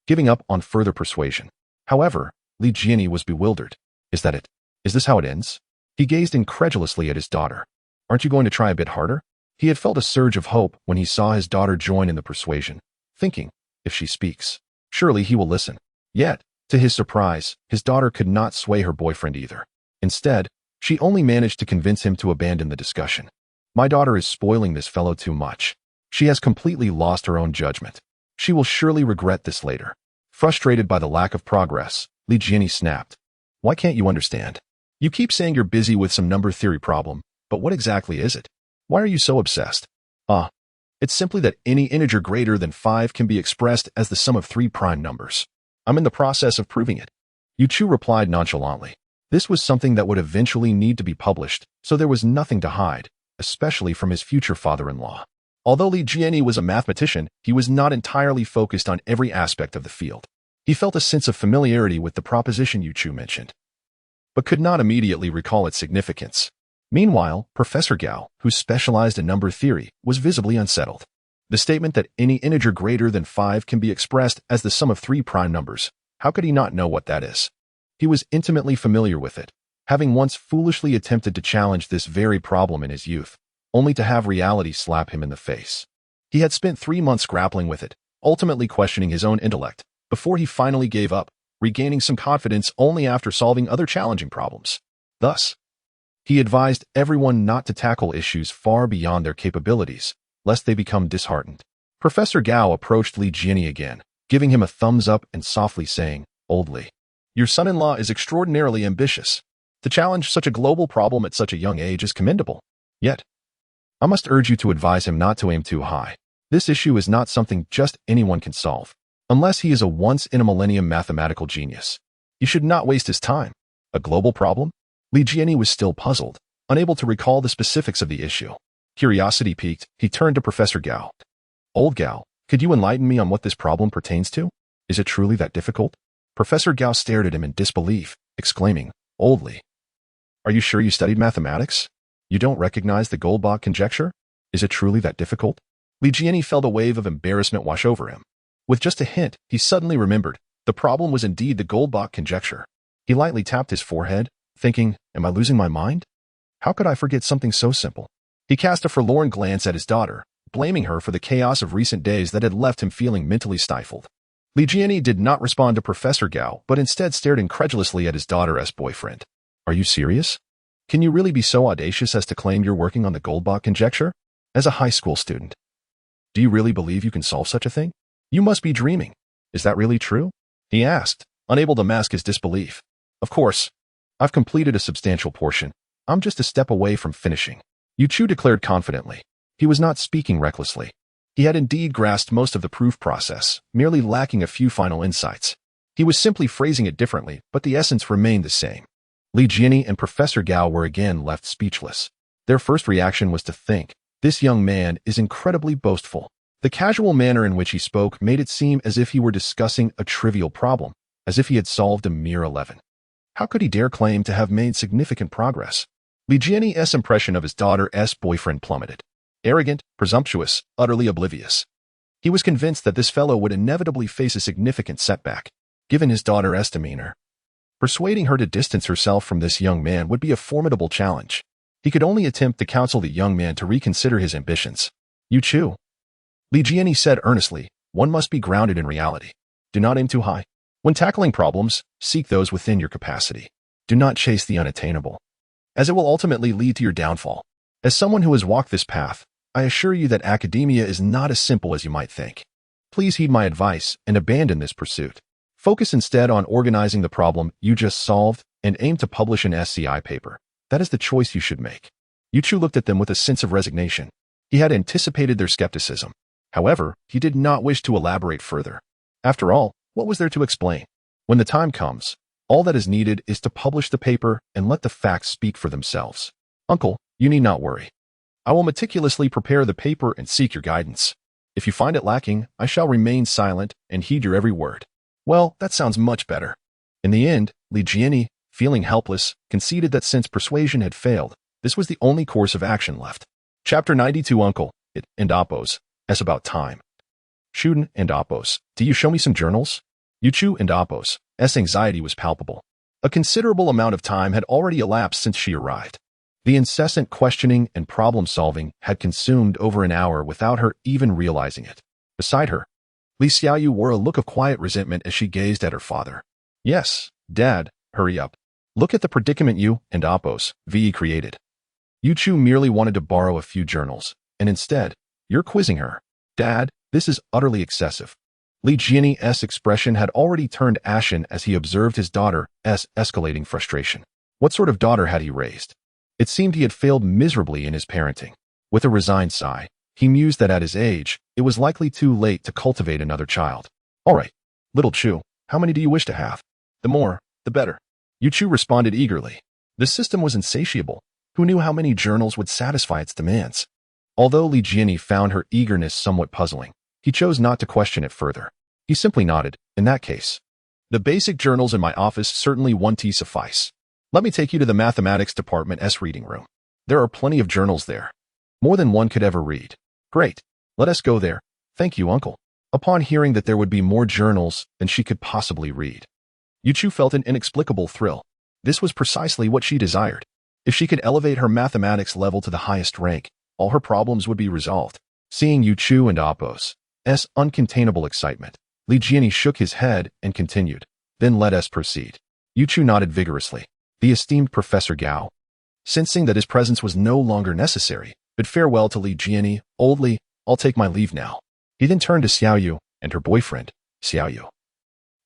giving up on further persuasion. However, Li Jiani was bewildered. Is that it? Is this how it ends? He gazed incredulously at his daughter. Aren't you going to try a bit harder? He had felt a surge of hope when he saw his daughter join in the persuasion, thinking, if she speaks, surely he will listen. Yet, to his surprise, his daughter could not sway her boyfriend either. Instead, she only managed to convince him to abandon the discussion. My daughter is spoiling this fellow too much. She has completely lost her own judgment. She will surely regret this later. Frustrated by the lack of progress, Li Jiani snapped. Why can't you understand? You keep saying you're busy with some number theory problem, but what exactly is it? Why are you so obsessed? It's simply that any integer greater than 5 can be expressed as the sum of 3 prime numbers. I'm in the process of proving it. Yu Chu replied nonchalantly. This was something that would eventually need to be published, so there was nothing to hide, especially from his future father-in-law. Although Li Jiani was a mathematician, he was not entirely focused on every aspect of the field. He felt a sense of familiarity with the proposition Yu Chu mentioned, but could not immediately recall its significance. Meanwhile, Professor Gao, who specialized in number theory, was visibly unsettled. The statement that any integer greater than 5 can be expressed as the sum of 3 prime numbers, how could he not know what that is? He was intimately familiar with it, having once foolishly attempted to challenge this very problem in his youth, only to have reality slap him in the face. He had spent 3 months grappling with it, ultimately questioning his own intellect, before he finally gave up, regaining some confidence only after solving other challenging problems. Thus, he advised everyone not to tackle issues far beyond their capabilities, lest they become disheartened. Professor Gao approached Li Jiani again, giving him a thumbs up and softly saying, Old Li, your son-in-law is extraordinarily ambitious. To challenge such a global problem at such a young age is commendable. Yet, I must urge you to advise him not to aim too high. This issue is not something just anyone can solve, unless he is a once-in-a-millennium mathematical genius. You should not waste his time. A global problem? Li Jiani was still puzzled, unable to recall the specifics of the issue. Curiosity piqued, he turned to Professor Gao. Old Gao, could you enlighten me on what this problem pertains to? Is it truly that difficult? Professor Gao stared at him in disbelief, exclaiming, Old Li, are you sure you studied mathematics? You don't recognize the Goldbach conjecture? Is it truly that difficult? Li Jiani felt a wave of embarrassment wash over him. With just a hint, he suddenly remembered, The problem was indeed the Goldbach conjecture. He lightly tapped his forehead, thinking, am I losing my mind? How could I forget something so simple? He cast a forlorn glance at his daughter, blaming her for the chaos of recent days that had left him feeling mentally stifled. Li Jianyi did not respond to Professor Gao, but instead stared incredulously at his daughter's boyfriend. Are you serious? Can you really be so audacious as to claim you're working on the Goldbach conjecture? As a high school student, do you really believe you can solve such a thing? You must be dreaming. Is that really true? He asked, unable to mask his disbelief. Of course. I've completed a substantial portion. I'm just a step away from finishing. Yu Chu declared confidently. He was not speaking recklessly. He had indeed grasped most of the proof process, merely lacking a few final insights. He was simply phrasing it differently, but the essence remained the same. Li Jianyi and Professor Gao were again left speechless. Their first reaction was to think, this young man is incredibly boastful. The casual manner in which he spoke made it seem as if he were discussing a trivial problem, as if he had solved a mere 11. How could he dare claim to have made significant progress? Li Jianyi's impression of his daughter's boyfriend plummeted. Arrogant, presumptuous, utterly oblivious. He was convinced that this fellow would inevitably face a significant setback, given his daughter's demeanor. Persuading her to distance herself from this young man would be a formidable challenge. He could only attempt to counsel the young man to reconsider his ambitions. Yu Chu, Li Jianyi said earnestly, one must be grounded in reality. Do not aim too high. When tackling problems, seek those within your capacity. Do not chase the unattainable, as it will ultimately lead to your downfall. As someone who has walked this path, I assure you that academia is not as simple as you might think. Please heed my advice and abandon this pursuit. Focus instead on organizing the problem you just solved and aim to publish an SCI paper. That is the choice you should make. Yu Chu looked at them with a sense of resignation. He had anticipated their skepticism. However, he did not wish to elaborate further. After all, what was there to explain? When the time comes, all that is needed is to publish the paper and let the facts speak for themselves. Uncle, you need not worry. I will meticulously prepare the paper and seek your guidance. If you find it lacking, I shall remain silent and heed your every word. Well, that sounds much better. In the end, Li Jianyi, feeling helpless, conceded that since persuasion had failed, this was the only course of action left. Chapter 92 Uncle, it and Oppos. As about time. Shuden and Oppos, do you show me some journals? Yu Chu and Oppos' anxiety was palpable. A considerable amount of time had already elapsed since she arrived. The incessant questioning and problem-solving had consumed over an hour without her even realizing it. Beside her, Li Xiaoyu wore a look of quiet resentment as she gazed at her father. Yes, Dad, hurry up. Look at the predicament you and Oppos VE created. Yu Chu merely wanted to borrow a few journals, and instead, you're quizzing her. Dad, this is utterly excessive. Li Jianyi's expression had already turned ashen as he observed his daughter's escalating frustration. What sort of daughter had he raised? It seemed he had failed miserably in his parenting. With a resigned sigh, he mused that at his age, it was likely too late to cultivate another child. All right, little Chu, how many do you wish to have? The more, the better. Yu Chu responded eagerly. The system was insatiable. Who knew how many journals would satisfy its demands? Although Li Jianyi found her eagerness somewhat puzzling, he chose not to question it further. He simply nodded. In that case, the basic journals in my office certainly won't suffice. Let me take you to the mathematics department's reading room. There are plenty of journals there. More than one could ever read. Great. Let us go there. Thank you, Uncle. Upon hearing that there would be more journals than she could possibly read, Yu Chu felt an inexplicable thrill. This was precisely what she desired. If she could elevate her mathematics level to the highest rank, all her problems would be resolved. Seeing Yu Chu and Oppos' uncontainable excitement, Li Jianyi shook his head and continued. Then let us proceed. Yu Chu nodded vigorously. The esteemed Professor Gao, sensing that his presence was no longer necessary, bid farewell to Li Jianyi. Old Li, I'll take my leave now. He then turned to Xiaoyu and her boyfriend, Xiaoyu.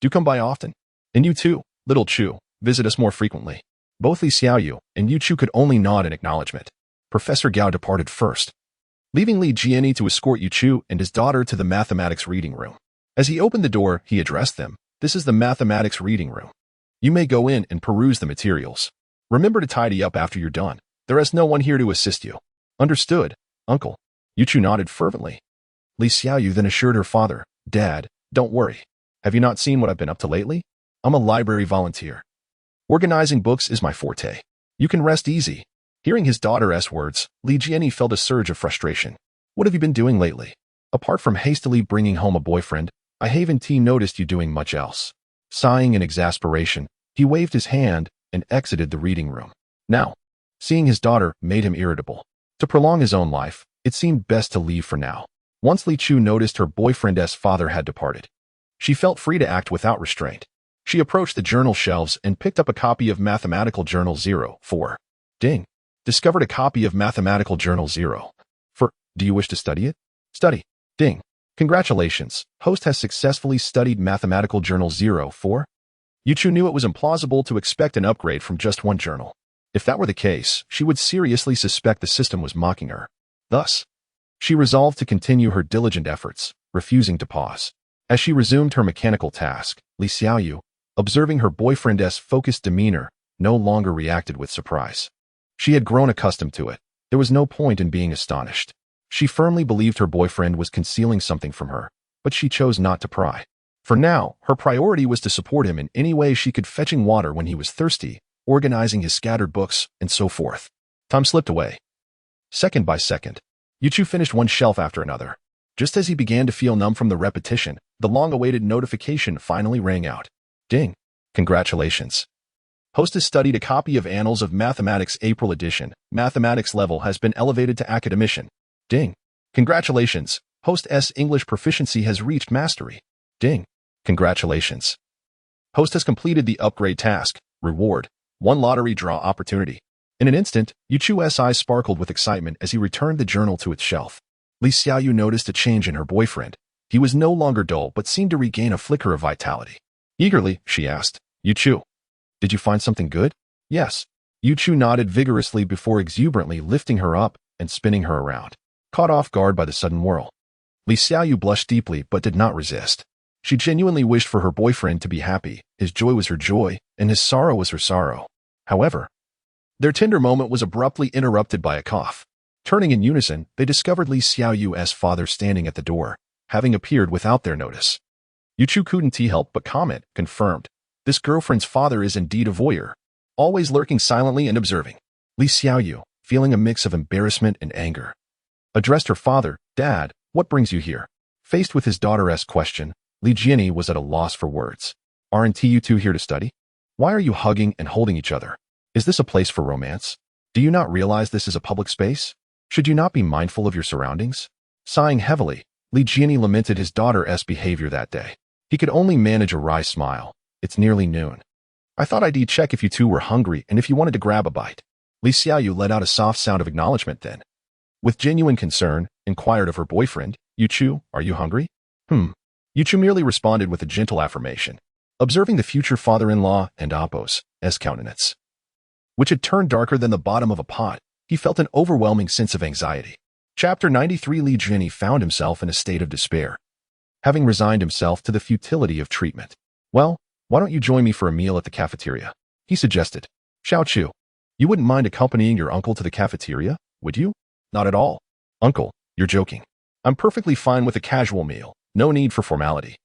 Do come by often. And you too, little Chu, visit us more frequently. Both Li Xiaoyu and Yu Chu could only nod in acknowledgement. Professor Gao departed first, leaving Li Jianyi to escort Yu Chu and his daughter to the mathematics reading room. As he opened the door, he addressed them. This is the mathematics reading room. You may go in and peruse the materials. Remember to tidy up after you're done. There is no one here to assist you. Understood, Uncle. Yu Chu nodded fervently. Li Xiaoyu then assured her father, Dad, don't worry. Have you not seen what I've been up to lately? I'm a library volunteer. Organizing books is my forte. You can rest easy. Hearing his daughter's words, Li Jianyi felt a surge of frustration. What have you been doing lately? Apart from hastily bringing home a boyfriend, I haven't noticed you doing much else. Sighing in exasperation, he waved his hand and exited the reading room. Now, seeing his daughter made him irritable. To prolong his own life, it seemed best to leave for now. Once Li Chu noticed her boyfriend's father had departed, she felt free to act without restraint. She approached the journal shelves and picked up a copy of Mathematical Journal 04. Ding. Discovered a copy of Mathematical Journal 04. Do you wish to study it? Study. Ding. Congratulations. Host has successfully studied Mathematical Journal 04. Yuchu knew it was implausible to expect an upgrade from just one journal. If that were the case, she would seriously suspect the system was mocking her. Thus, she resolved to continue her diligent efforts, refusing to pause. As she resumed her mechanical task, Li Xiaoyu, observing her boyfriend's focused demeanor, no longer reacted with surprise. She had grown accustomed to it. There was no point in being astonished. She firmly believed her boyfriend was concealing something from her, but she chose not to pry. For now, her priority was to support him in any way she could, fetching water when he was thirsty, organizing his scattered books, and so forth. Time slipped away. Second by second, Yuchu finished one shelf after another. Just as he began to feel numb from the repetition, the long-awaited notification finally rang out. Ding. Congratulations. Host has studied a copy of Annals of Mathematics April edition. Mathematics level has been elevated to academician. Ding. Congratulations. Host's English proficiency has reached mastery. Ding. Congratulations. Host has completed the upgrade task. Reward. 1 lottery draw opportunity. In an instant, Yuchu's eyes sparkled with excitement as he returned the journal to its shelf. Li Xiaoyu noticed a change in her boyfriend. He was no longer dull but seemed to regain a flicker of vitality. Eagerly, she asked, Yuchu, did you find something good? Yes. Yuchu nodded vigorously before exuberantly lifting her up and spinning her around. Caught off guard by the sudden whirl, Li Xiaoyu blushed deeply but did not resist. She genuinely wished for her boyfriend to be happy. His joy was her joy, and his sorrow was her sorrow. However, their tender moment was abruptly interrupted by a cough. Turning in unison, they discovered Li Xiaoyu's father standing at the door, having appeared without their notice. Yuchu couldn't help but comment, confirmed. This girlfriend's father is indeed a voyeur, always lurking silently and observing. Li Xiaoyu, feeling a mix of embarrassment and anger, addressed her father, Dad, what brings you here? Faced with his daughter's question, Li Jianyi was at a loss for words. Aren't you two here to study? Why are you hugging and holding each other? Is this a place for romance? Do you not realize this is a public space? Should you not be mindful of your surroundings? Sighing heavily, Li Jianyi lamented his daughter's behavior that day. He could only manage a wry smile. It's nearly noon. I thought I'd check if you two were hungry and if you wanted to grab a bite. Li Xiaoyu let out a soft sound of acknowledgement then. With genuine concern, inquired of her boyfriend, Yuchu, are you hungry? Yuchu merely responded with a gentle affirmation, observing the future father-in-law and Appo's countenance, which had turned darker than the bottom of a pot. He felt an overwhelming sense of anxiety. Chapter 93. Li Jianyi found himself in a state of despair, having resigned himself to the futility of treatment. Well, why don't you join me for a meal at the cafeteria? He suggested. Xiaochu, you wouldn't mind accompanying your uncle to the cafeteria, would you? Not at all. Uncle, you're joking. I'm perfectly fine with a casual meal. No need for formality.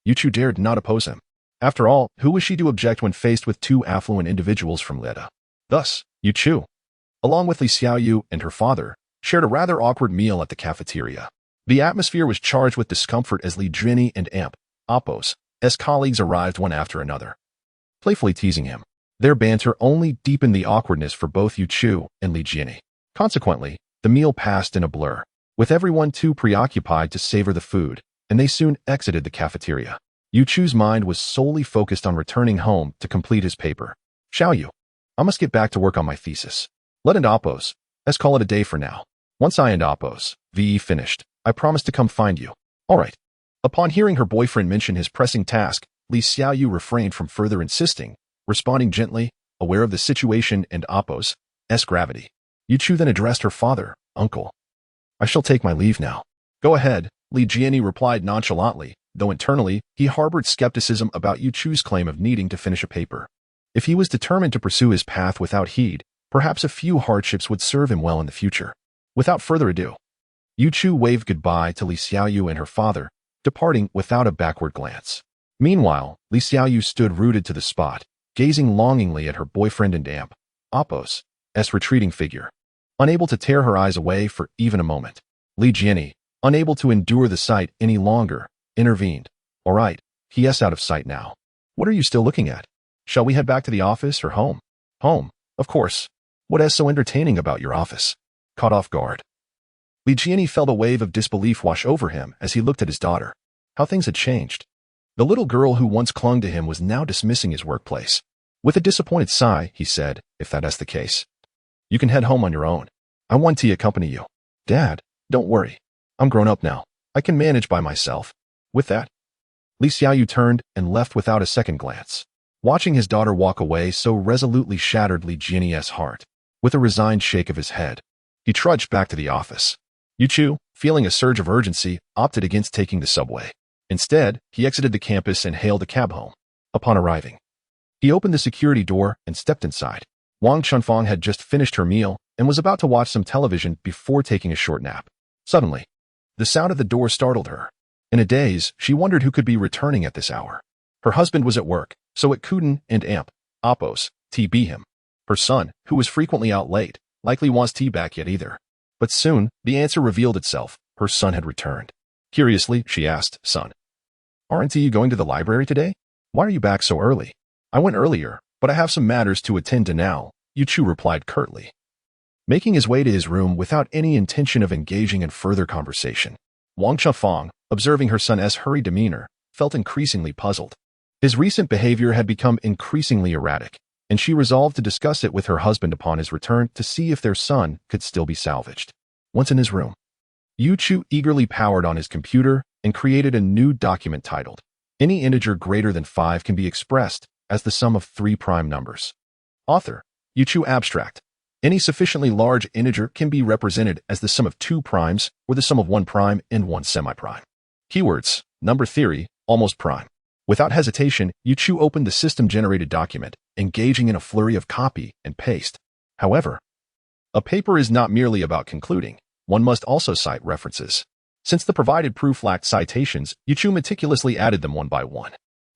Yuchu dared not oppose him. After all, who was she to object when faced with two affluent individuals from Leda? Thus, Yuchu, along with Li Xiaoyu and her father, shared a rather awkward meal at the cafeteria. The atmosphere was charged with discomfort as Li Jianyi and Appo's colleagues arrived one after another, playfully teasing him. Their banter only deepened the awkwardness for both Yuchu and Li Jianyi. Consequently, the meal passed in a blur, with everyone too preoccupied to savor the food, and they soon exited the cafeteria. Yuchu's mind was solely focused on returning home to complete his paper. Xiaoyu, I must get back to work on my thesis. Let and Appo's call it a day for now. Once I and Appo's VE finished, I promise to come find you. All right. Upon hearing her boyfriend mention his pressing task, Li Xiaoyu refrained from further insisting, responding gently, aware of the situation and Appo's gravity. Yuchu then addressed her father, Uncle, I shall take my leave now. Go ahead, Li Jianyi replied nonchalantly, though internally, he harbored skepticism about Yuchu's claim of needing to finish a paper. If he was determined to pursue his path without heed, perhaps a few hardships would serve him well in the future. Without further ado, Yuchu waved goodbye to Li Xiaoyu and her father, departing without a backward glance. Meanwhile, Li Xiaoyu stood rooted to the spot, gazing longingly at her boyfriend and Appo's retreating figure, unable to tear her eyes away for even a moment. Li Jianyi, unable to endure the sight any longer, intervened. All right, he's out of sight now. What are you still looking at? Shall we head back to the office or home? Home, of course. What is so entertaining about your office? Caught off guard, Li Jianyi felt a wave of disbelief wash over him as he looked at his daughter. How things had changed. The little girl who once clung to him was now dismissing his workplace. With a disappointed sigh, he said, if that's the case, you can head home on your own. I want to accompany you. Dad, don't worry. I'm grown up now. I can manage by myself. With that, Li Xiaoyu turned and left without a second glance. Watching his daughter walk away so resolutely shattered Li Jianyi's heart. With a resigned shake of his head, he trudged back to the office. Yu Chu, feeling a surge of urgency, opted against taking the subway. Instead, he exited the campus and hailed a cab home. Upon arriving, he opened the security door and stepped inside. Wang Chunfang had just finished her meal and was about to watch some television before taking a short nap. Suddenly, the sound of the door startled her. In a daze, she wondered who could be returning at this hour. Her husband was at work, so it couldn't and Oppos, be him. Her son, who was frequently out late, likely wants tea back yet either. But soon, the answer revealed itself. Her son had returned. Curiously, she asked, Son, aren't you going to the library today? Why are you back so early? I went earlier, but I have some matters to attend to now, Yu Chu replied curtly, making his way to his room without any intention of engaging in further conversation. Wang Chunfang, observing her son's hurried demeanor, felt increasingly puzzled. His recent behavior had become increasingly erratic, and she resolved to discuss it with her husband upon his return to see if their son could still be salvaged. Once in his room, Yu Chu eagerly powered on his computer and created a new document titled, Any integer greater than 5 can be expressed as the sum of 3 prime numbers. Author, Yu Chu Abstract. Any sufficiently large integer can be represented as the sum of 2 primes or the sum of 1 prime and 1 semi-prime. Keywords, number theory, almost prime. Without hesitation, Yu Chu opened the system-generated document, engaging in a flurry of copy and paste. However, a paper is not merely about concluding. One must also cite references. Since the provided proof lacked citations, Yu Chu meticulously added them one by one.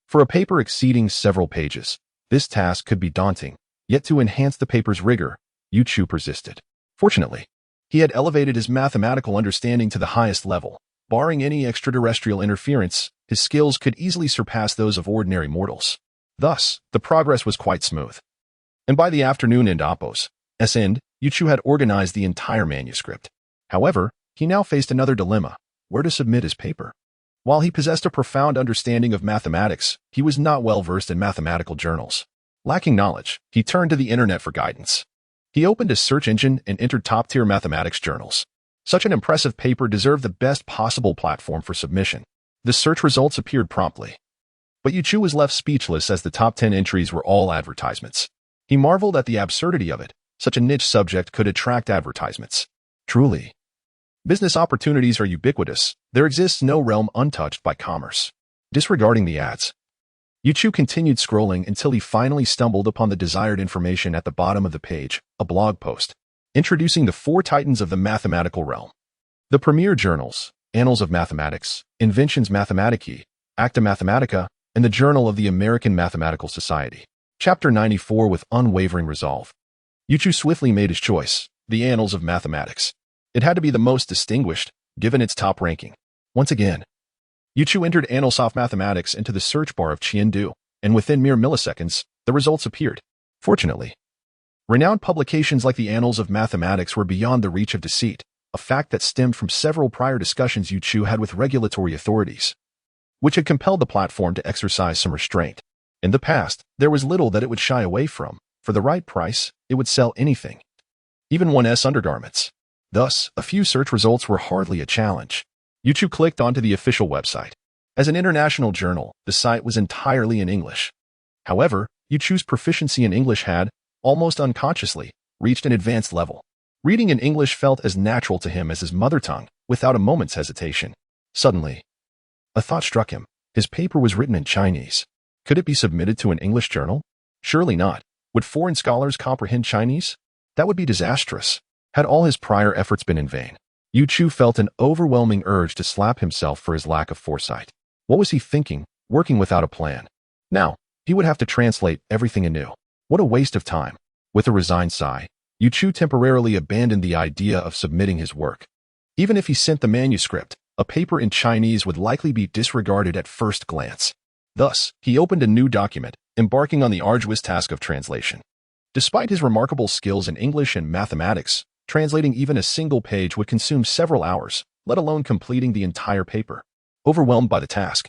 For a paper exceeding several pages, this task could be daunting, yet to enhance the paper's rigor, Yu Chu persisted. Fortunately, he had elevated his mathematical understanding to the highest level. Barring any extraterrestrial interference, his skills could easily surpass those of ordinary mortals. Thus, the progress was quite smooth. And by the afternoon and Oppos' end, Yu Chu had organized the entire manuscript. However, he now faced another dilemma: where to submit his paper. While he possessed a profound understanding of mathematics, he was not well versed in mathematical journals. Lacking knowledge, he turned to the internet for guidance. He opened a search engine and entered top-tier mathematics journals. Such an impressive paper deserved the best possible platform for submission. The search results appeared promptly. But Yu Chu was left speechless as the top 10 entries were all advertisements. He marveled at the absurdity of it. Such a niche subject could attract advertisements. Truly, business opportunities are ubiquitous. There exists no realm untouched by commerce. Disregarding the ads, Yu Chu continued scrolling until he finally stumbled upon the desired information at the bottom of the page, a blog post introducing the 4 titans of the mathematical realm. The premier journals, Annals of Mathematics, Inventions Mathematicae, Acta Mathematica, and the Journal of the American Mathematical Society. Chapter 94 with unwavering resolve. Yu Chu swiftly made his choice, the Annals of Mathematics. It had to be the most distinguished, given its top ranking. Once again, Yu Chu entered Annals of Mathematics into the search bar of Qiandu, and within mere milliseconds, the results appeared. Fortunately, renowned publications like the Annals of Mathematics were beyond the reach of deceit, a fact that stemmed from several prior discussions Yu Chu had with regulatory authorities, which had compelled the platform to exercise some restraint. In the past, there was little that it would shy away from. For the right price, it would sell anything, even one's undergarments. Thus, a few search results were hardly a challenge. Yu Chu clicked onto the official website. As an international journal, the site was entirely in English. However, Yu Chu's proficiency in English had, almost unconsciously, reached an advanced level. Reading in English felt as natural to him as his mother tongue, without a moment's hesitation. Suddenly, a thought struck him. His paper was written in Chinese. Could it be submitted to an English journal? Surely not. Would foreign scholars comprehend Chinese? That would be disastrous. Had all his prior efforts been in vain? Yu Chu felt an overwhelming urge to slap himself for his lack of foresight. What was he thinking, working without a plan? Now, he would have to translate everything anew. What a waste of time. With a resigned sigh, Yu Chu temporarily abandoned the idea of submitting his work. Even if he sent the manuscript, a paper in Chinese would likely be disregarded at first glance. Thus, he opened a new document, embarking on the arduous task of translation. Despite his remarkable skills in English and mathematics, translating even a single page would consume several hours, let alone completing the entire paper. Overwhelmed by the task,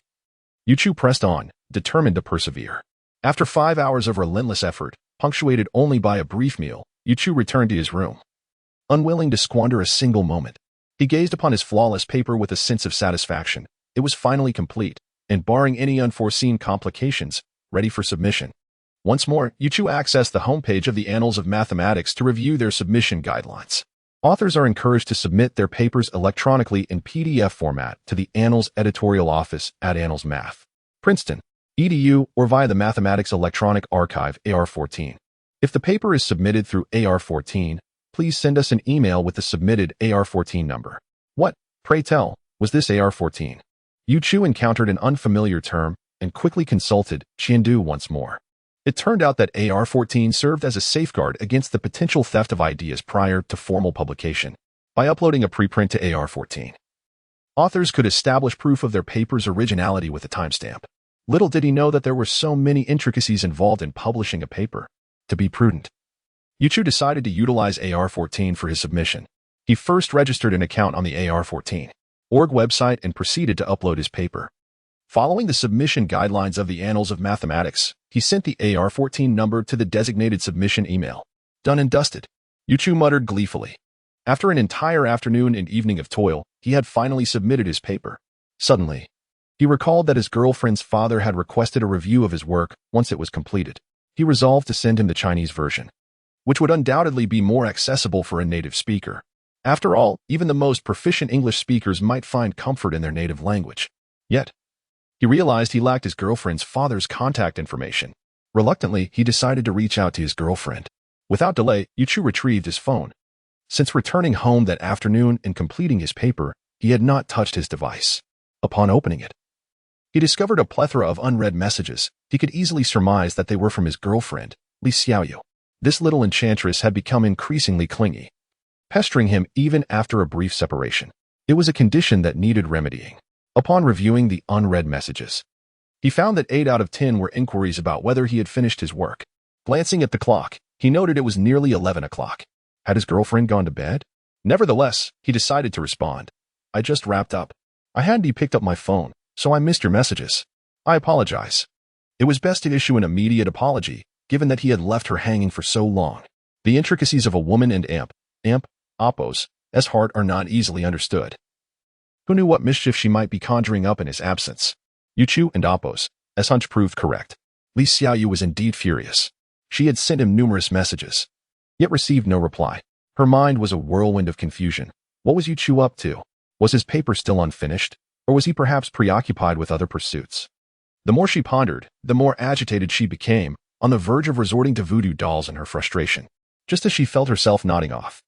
Yu Chu pressed on, determined to persevere. After 5 hours of relentless effort, punctuated only by a brief meal, Yu Chu returned to his room. Unwilling to squander a single moment, he gazed upon his flawless paper with a sense of satisfaction. It was finally complete, and barring any unforeseen complications, ready for submission. Once more, Yu Chu accessed the homepage of the Annals of Mathematics to review their submission guidelines. Authors are encouraged to submit their papers electronically in PDF format to the Annals editorial office at Annals Math, Princeton, EDU, or via the Mathematics Electronic Archive, AR14. If the paper is submitted through AR14, please send us an email with the submitted AR14 number. What, pray tell, was this AR14? Yu Chu encountered an unfamiliar term and quickly consulted Qiandu once more. It turned out that AR14 served as a safeguard against the potential theft of ideas prior to formal publication. By uploading a preprint to AR14, authors could establish proof of their paper's originality with a timestamp. Little did he know that there were so many intricacies involved in publishing a paper. To be prudent, Yu Chu decided to utilize AR14 for his submission. He first registered an account on the AR14.org website and proceeded to upload his paper. Following the submission guidelines of the Annals of Mathematics, he sent the AR14 number to the designated submission email. Done and dusted, Yu Chu muttered gleefully. After an entire afternoon and evening of toil, he had finally submitted his paper. Suddenly, he recalled that his girlfriend's father had requested a review of his work once it was completed. He resolved to send him the Chinese version, which would undoubtedly be more accessible for a native speaker. After all, even the most proficient English speakers might find comfort in their native language. Yet, he realized he lacked his girlfriend's father's contact information. Reluctantly, he decided to reach out to his girlfriend. Without delay, Yu Chu retrieved his phone. Since returning home that afternoon and completing his paper, he had not touched his device. Upon opening it, he discovered a plethora of unread messages. He could easily surmise that they were from his girlfriend, Li Xiaoyu. This little enchantress had become increasingly clingy, pestering him even after a brief separation. It was a condition that needed remedying. Upon reviewing the unread messages, he found that 8 out of 10 were inquiries about whether he had finished his work. Glancing at the clock, he noted it was nearly 11 o'clock. Had his girlfriend gone to bed? Nevertheless, he decided to respond. I just wrapped up. I hadn't picked up my phone, so I missed your messages. I apologize. It was best to issue an immediate apology, given that he had left her hanging for so long. The intricacies of a woman and Oppos, as heart are not easily understood. Who knew what mischief she might be conjuring up in his absence? Yu Chu and Oppos, as hunch proved correct. Li Xiaoyu was indeed furious. She had sent him numerous messages, yet received no reply. Her mind was a whirlwind of confusion. What was Yu Chu up to? Was his paper still unfinished, or was he perhaps preoccupied with other pursuits? The more she pondered, the more agitated she became, on the verge of resorting to voodoo dolls in her frustration. Just as she felt herself nodding off,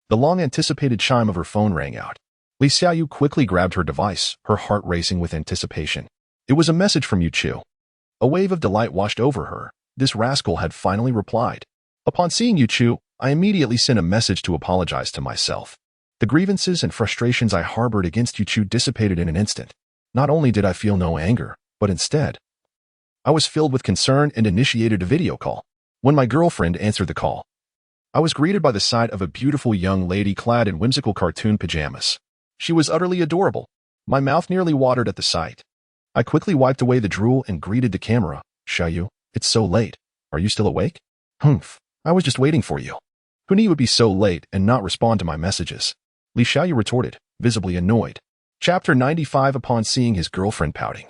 the long-anticipated chime of her phone rang out. Li Xiaoyu quickly grabbed her device, her heart racing with anticipation. It was a message from Yu Chu. A wave of delight washed over her. This rascal had finally replied. Upon seeing Yu Chu, I immediately sent a message to apologize to myself. The grievances and frustrations I harbored against Yu Chu dissipated in an instant. Not only did I feel no anger, but instead, I was filled with concern and initiated a video call. When my girlfriend answered the call, I was greeted by the sight of a beautiful young lady clad in whimsical cartoon pajamas. She was utterly adorable. My mouth nearly watered at the sight. I quickly wiped away the drool and greeted the camera. Xiaoyu, it's so late. Are you still awake? Humph, I was just waiting for you. Who knew you would be so late and not respond to my messages? Li Xiaoyu retorted, visibly annoyed. Chapter 95. Upon seeing his girlfriend pouting,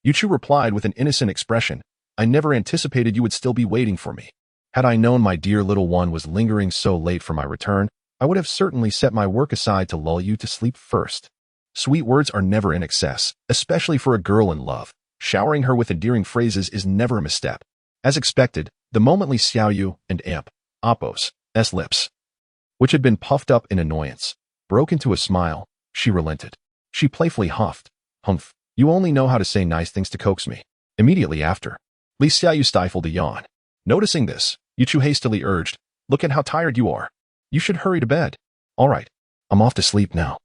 Yu Chu replied with an innocent expression. I never anticipated you would still be waiting for me. Had I known my dear little one was lingering so late for my return, I would have certainly set my work aside to lull you to sleep first. Sweet words are never in excess, especially for a girl in love. Showering her with endearing phrases is never a misstep. As expected, the moment Li Xiaoyu and Oppos' lips, which had been puffed up in annoyance, broke into a smile, she relented. She playfully huffed. Humph, you only know how to say nice things to coax me. Immediately after, Li Xiaoyu stifled a yawn. Noticing this, Yu Chu hastily urged, look at how tired you are. You should hurry to bed. All right, I'm off to sleep now.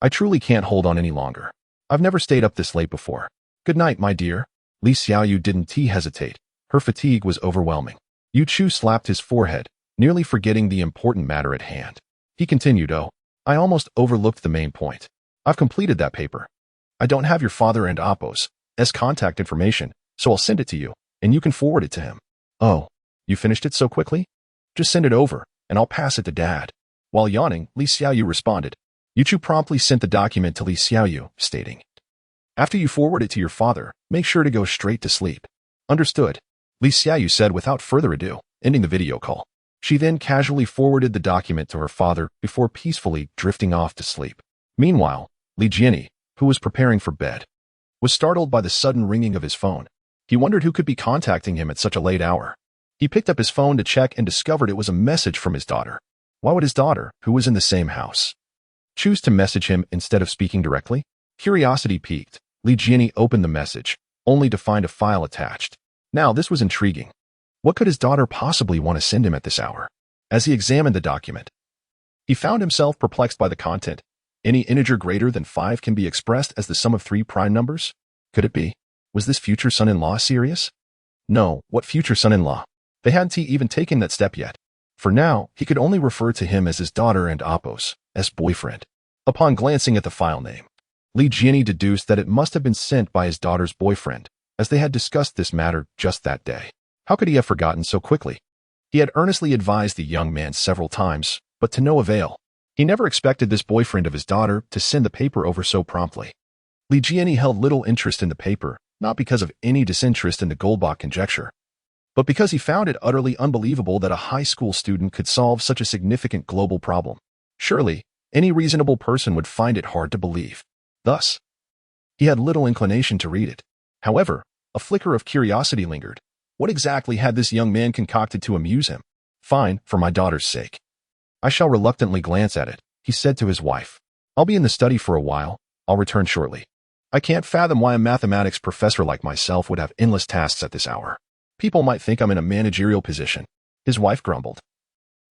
I truly can't hold on any longer. I've never stayed up this late before. Good night, my dear. Li Xiaoyu didn't hesitate. Her fatigue was overwhelming. Yu Chu slapped his forehead, nearly forgetting the important matter at hand. He continued, "Oh, I almost overlooked the main point. I've completed that paper. I don't have your father and Appo's contact information, so I'll send it to you, and you can forward it to him." "Oh, you finished it so quickly? Just send it over, and I'll pass it to Dad." While yawning, Li Xiaoyu responded. Yu Chu promptly sent the document to Li Xiaoyu, stating, "After you forward it to your father, make sure to go straight to sleep." "Understood," Li Xiaoyu said without further ado, ending the video call. She then casually forwarded the document to her father before peacefully drifting off to sleep. Meanwhile, Li Jianyi, who was preparing for bed, was startled by the sudden ringing of his phone. He wondered who could be contacting him at such a late hour. He picked up his phone to check and discovered it was a message from his daughter. Why would his daughter, who was in the same house, choose to message him instead of speaking directly? Curiosity piqued. Li Jianyi opened the message, only to find a file attached. Now this was intriguing. What could his daughter possibly want to send him at this hour? As he examined the document, he found himself perplexed by the content. Any integer greater than 5 can be expressed as the sum of 3 prime numbers? Could it be? Was this future son-in-law serious? No, what future son-in-law? They hadn't even taken that step yet. For now, he could only refer to him as his daughter and Appo's boyfriend. Upon glancing at the file name, Li Jianyi deduced that it must have been sent by his daughter's boyfriend, as they had discussed this matter just that day. How could he have forgotten so quickly? He had earnestly advised the young man several times, but to no avail. He never expected this boyfriend of his daughter to send the paper over so promptly. Li Jianyi held little interest in the paper, not because of any disinterest in the Goldbach conjecture, but because he found it utterly unbelievable that a high school student could solve such a significant global problem. Surely, any reasonable person would find it hard to believe. Thus, he had little inclination to read it. However, a flicker of curiosity lingered. What exactly had this young man concocted to amuse him? "Fine, for my daughter's sake. I shall reluctantly glance at it," he said to his wife. "I'll be in the study for a while. I'll return shortly. I can't fathom why a mathematics professor like myself would have endless tasks at this hour. People might think I'm in a managerial position," his wife grumbled,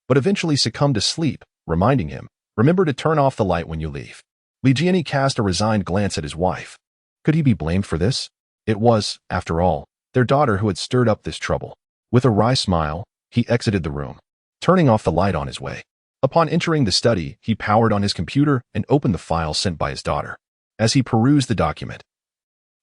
but eventually succumbed to sleep, reminding him, "Remember to turn off the light when you leave." Li Jianyi cast a resigned glance at his wife. Could he be blamed for this? It was, after all, their daughter who had stirred up this trouble. With a wry smile, he exited the room, turning off the light on his way. Upon entering the study, he powered on his computer and opened the file sent by his daughter. As he perused the document,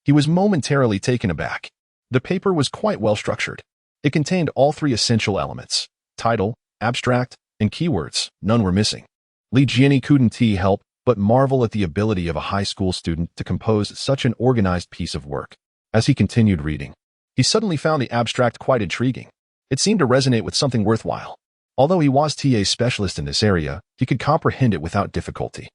he was momentarily taken aback. The paper was quite well structured. It contained all 3 essential elements: title, abstract, and keywords. None were missing. Li Jianyi couldn't help but marvel at the ability of a high school student to compose such an organized piece of work. As he continued reading, he suddenly found the abstract quite intriguing. It seemed to resonate with something worthwhile. Although he was a specialist in this area, he could comprehend it without difficulty,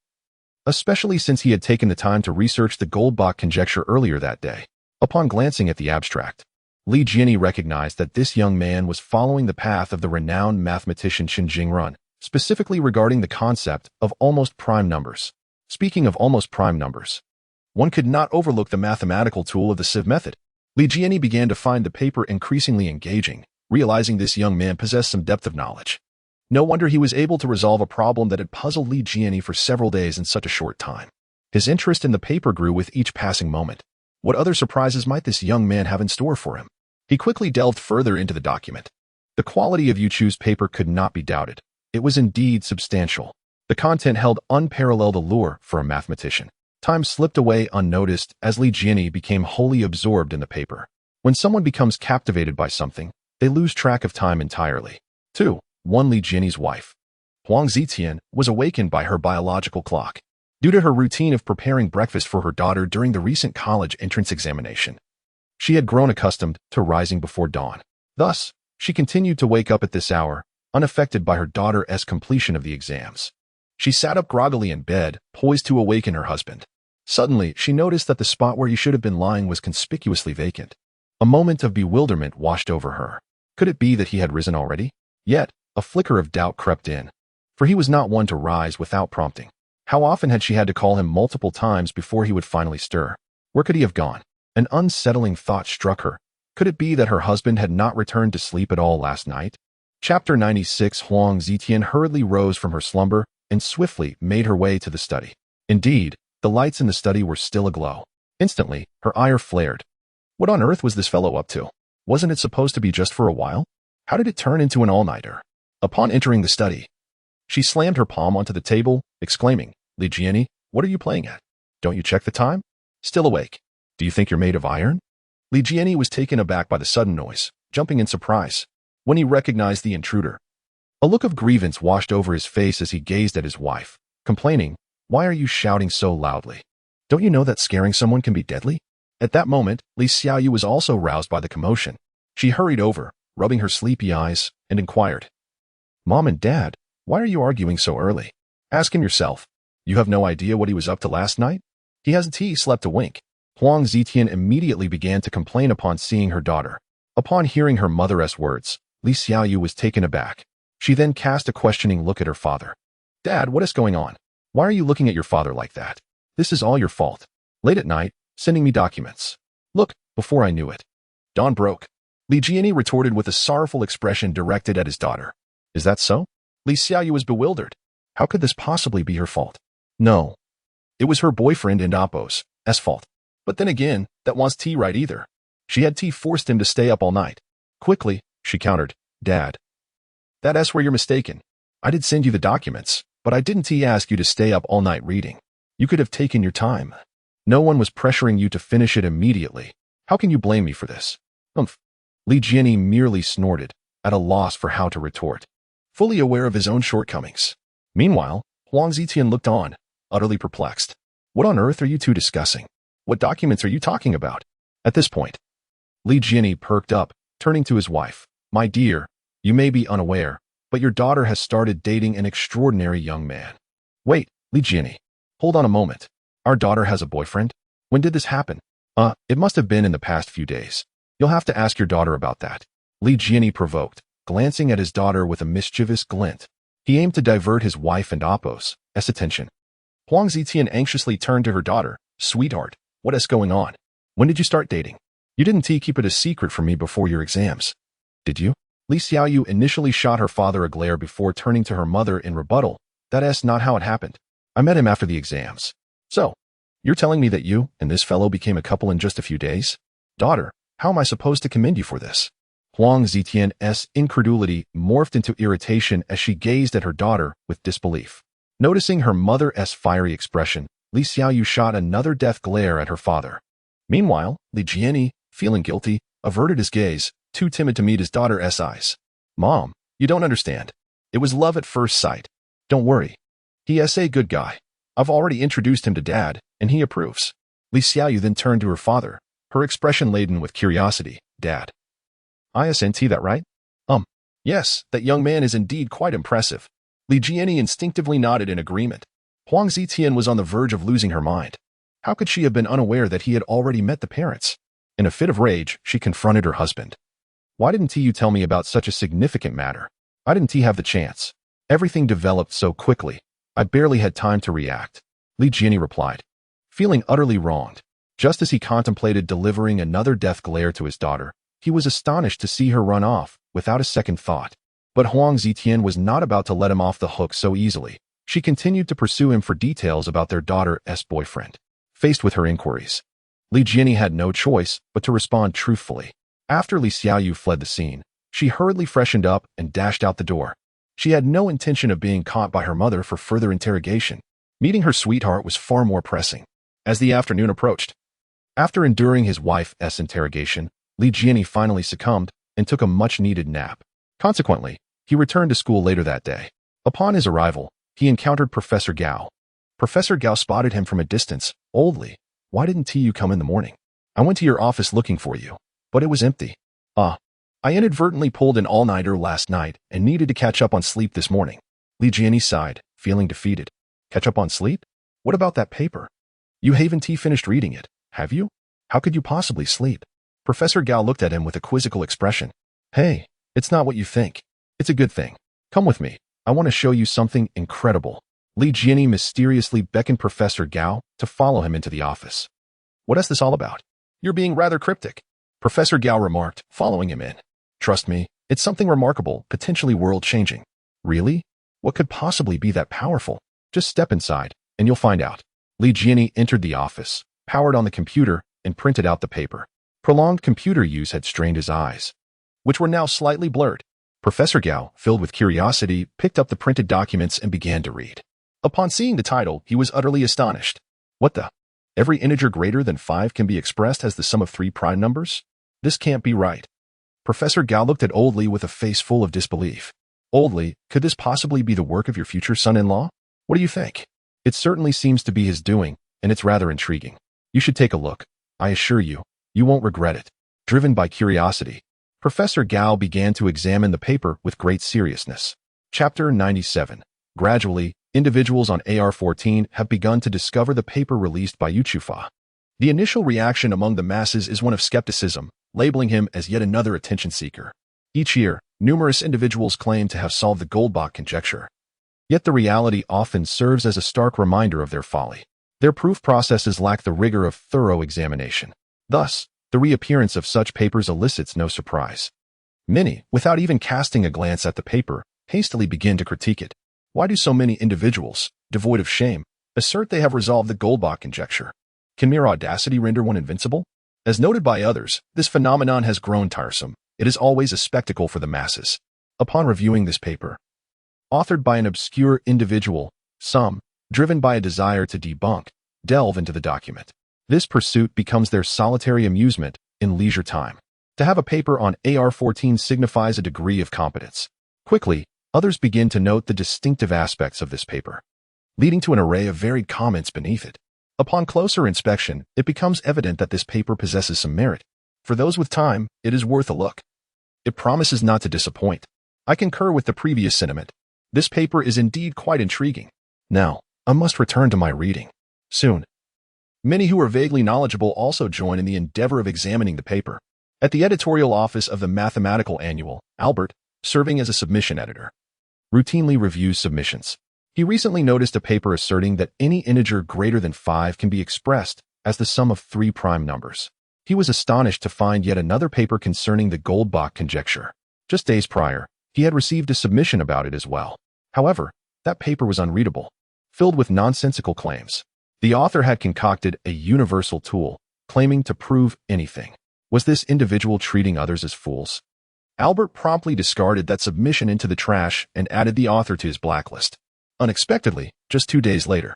especially since he had taken the time to research the Goldbach conjecture earlier that day. Upon glancing at the abstract, Li Jianyi recognized that this young man was following the path of the renowned mathematician Qin Jingrun, specifically regarding the concept of almost prime numbers. Speaking of almost prime numbers, one could not overlook the mathematical tool of the sieve method. Li Jianyi began to find the paper increasingly engaging, realizing this young man possessed some depth of knowledge. No wonder he was able to resolve a problem that had puzzled Li Jianyi for several days in such a short time. His interest in the paper grew with each passing moment. What other surprises might this young man have in store for him? He quickly delved further into the document. The quality of Yu Chu's paper could not be doubted. It was indeed substantial. The content held unparalleled allure for a mathematician. Time slipped away unnoticed as Li Jianyi became wholly absorbed in the paper. When someone becomes captivated by something, they lose track of time entirely. 2. Li Jianyi's wife, Huang Zitian, was awakened by her biological clock. Due to her routine of preparing breakfast for her daughter during the recent college entrance examination, she had grown accustomed to rising before dawn. Thus, she continued to wake up at this hour, unaffected by her daughter's completion of the exams. She sat up groggily in bed, poised to awaken her husband. Suddenly, she noticed that the spot where he should have been lying was conspicuously vacant. A moment of bewilderment washed over her. Could it be that he had risen already? Yet, a flicker of doubt crept in, for he was not one to rise without prompting. How often had she had to call him multiple times before he would finally stir? Where could he have gone? An unsettling thought struck her. Could it be that her husband had not returned to sleep at all last night? Chapter 96. Huang Zitian hurriedly rose from her slumber and swiftly made her way to the study. Indeed, the lights in the study were still aglow. Instantly, her ire flared. What on earth was this fellow up to? Wasn't it supposed to be just for a while? How did it turn into an all-nighter? Upon entering the study, she slammed her palm onto the table, exclaiming, "Li Jianyi, what are you playing at? Don't you check the time? Still awake? Do you think you're made of iron?" Li Jianyi was taken aback by the sudden noise, jumping in surprise when he recognized the intruder. A look of grievance washed over his face as he gazed at his wife, complaining, "Why are you shouting so loudly? Don't you know that scaring someone can be deadly?" At that moment, Li Xiaoyu was also roused by the commotion. She hurried over, rubbing her sleepy eyes, and inquired, "Mom and Dad, why are you arguing so early? Ask him yourself. You have no idea what he was up to last night? He hasn't slept a wink." Huang Zitian immediately began to complain upon seeing her daughter. Upon hearing her mother's words, Li Xiaoyu was taken aback. She then cast a questioning look at her father. "Dad, what is going on? Why are you looking at your father like that? This is all your fault. Late at night, sending me documents. Look, before I knew it, dawn broke." Li Jianyi retorted with a sorrowful expression directed at his daughter. "Is that so?" Li Xiaoyu was bewildered. How could this possibly be her fault? No. It was her boyfriend and Appo's fault. But then again, that wasn't right either. She had forced him to stay up all night. Quickly, she countered, "Dad, that's where you're mistaken. I did send you the documents, but I didn't ask you to stay up all night reading. You could have taken your time. No one was pressuring you to finish it immediately. How can you blame me for this?" "Umph." Li Jianyi merely snorted, at a loss for how to retort, fully aware of his own shortcomings. Meanwhile, Huang Zitian looked on, utterly perplexed. "What on earth are you two discussing? What documents are you talking about?" At this point, Li Jianyi perked up, turning to his wife. "My dear, you may be unaware, but your daughter has started dating an extraordinary young man." "Wait, Li Jianyi. Hold on a moment. Our daughter has a boyfriend? When did this happen?" It must have been in the past few days. You'll have to ask your daughter about that." Li Jianyi provoked, glancing at his daughter with a mischievous glint. He aimed to divert his wife and Appo's attention. Huang Zitian anxiously turned to her daughter. "Sweetheart, what is going on? When did you start dating? You didn't keep it a secret from me before your exams, did you?" Li Xiaoyu initially shot her father a glare before turning to her mother in rebuttal. "That's not how it happened. I met him after the exams." "So, you're telling me that you and this fellow became a couple in just a few days? Daughter, how am I supposed to commend you for this?" Huang Zitian's incredulity morphed into irritation as she gazed at her daughter with disbelief. Noticing her mother's fiery expression, Li Xiaoyu shot another death glare at her father. Meanwhile, Li Jianyi, feeling guilty, averted his gaze, too timid to meet his daughter's eyes. "Mom, you don't understand. It was love at first sight. Don't worry. He is a good guy. I've already introduced him to Dad, and he approves." Li Xiaoyu then turned to her father, her expression laden with curiosity. "Dad, isn't that right?" Yes, that young man is indeed quite impressive." Li Jianyi instinctively nodded in agreement. Huang Zitian was on the verge of losing her mind. How could she have been unaware that he had already met the parents? In a fit of rage, she confronted her husband. "Why didn't you tell me about such a significant matter? I didn't have the chance. Everything developed so quickly. I barely had time to react." Li Jianyi replied, feeling utterly wronged. Just as he contemplated delivering another death glare to his daughter, he was astonished to see her run off, without a second thought. But Huang Zitian was not about to let him off the hook so easily. She continued to pursue him for details about their daughter's boyfriend. Faced with her inquiries, Li Jianyi had no choice but to respond truthfully. After Li Xiaoyu fled the scene, she hurriedly freshened up and dashed out the door. She had no intention of being caught by her mother for further interrogation. Meeting her sweetheart was far more pressing. As the afternoon approached, after enduring his wife's interrogation, Li Jianyi finally succumbed and took a much-needed nap. Consequently, he returned to school later that day. Upon his arrival, he encountered Professor Gao. Professor Gao spotted him from a distance. "Old Li, why didn't you come in the morning? I went to your office looking for you, but it was empty." I inadvertently pulled an all-nighter last night and needed to catch up on sleep this morning." Li Jianyi sighed, feeling defeated. "Catch up on sleep? What about that paper? You haven't finished reading it, have you? How could you possibly sleep?" Professor Gao looked at him with a quizzical expression. "Hey, it's not what you think. It's a good thing. Come with me. I want to show you something incredible." Li Jianyi mysteriously beckoned Professor Gao to follow him into the office. "What is this all about? You're being rather cryptic," Professor Gao remarked, following him in. "Trust me, it's something remarkable, potentially world-changing." "Really? What could possibly be that powerful? Just step inside, and you'll find out." Li Jianyi entered the office, powered on the computer, and printed out the paper. Prolonged computer use had strained his eyes, which were now slightly blurred. Professor Gao, filled with curiosity, picked up the printed documents and began to read. Upon seeing the title, he was utterly astonished. What the? Every integer greater than 5 can be expressed as the sum of 3 prime numbers? This can't be right. Professor Gao looked at Old Li with a face full of disbelief. Old Li, could this possibly be the work of your future son-in-law? What do you think? It certainly seems to be his doing, and it's rather intriguing. You should take a look. I assure you, you won't regret it. Driven by curiosity, Professor Gao began to examine the paper with great seriousness. Chapter 97. Gradually, individuals on AR-14 have begun to discover the paper released by Yuchufa. The initial reaction among the masses is one of skepticism, labeling him as yet another attention seeker. Each year, numerous individuals claim to have solved the Goldbach conjecture. Yet the reality often serves as a stark reminder of their folly. Their proof processes lack the rigor of thorough examination. Thus, the reappearance of such papers elicits no surprise. Many, without even casting a glance at the paper, hastily begin to critique it. Why do so many individuals, devoid of shame, assert they have resolved the Goldbach conjecture? Can mere audacity render one invincible? As noted by others, this phenomenon has grown tiresome. It is always a spectacle for the masses. Upon reviewing this paper, authored by an obscure individual, some, driven by a desire to debunk, delve into the document. This pursuit becomes their solitary amusement in leisure time. To have a paper on AR-14 signifies a degree of competence. Quickly, others begin to note the distinctive aspects of this paper, leading to an array of varied comments beneath it. Upon closer inspection, it becomes evident that this paper possesses some merit. For those with time, it is worth a look. It promises not to disappoint. I concur with the previous sentiment. This paper is indeed quite intriguing. Now, I must return to my reading. Soon. Many who are vaguely knowledgeable also join in the endeavor of examining the paper. At the editorial office of the Mathematical Annual, Albert, serving as a submission editor, routinely reviews submissions. He recently noticed a paper asserting that any integer greater than 5 can be expressed as the sum of 3 prime numbers. He was astonished to find yet another paper concerning the Goldbach conjecture. Just days prior, he had received a submission about it as well. However, that paper was unreadable, filled with nonsensical claims. The author had concocted a universal tool, claiming to prove anything. Was this individual treating others as fools? Albert promptly discarded that submission into the trash and added the author to his blacklist. Unexpectedly, just 2 days later,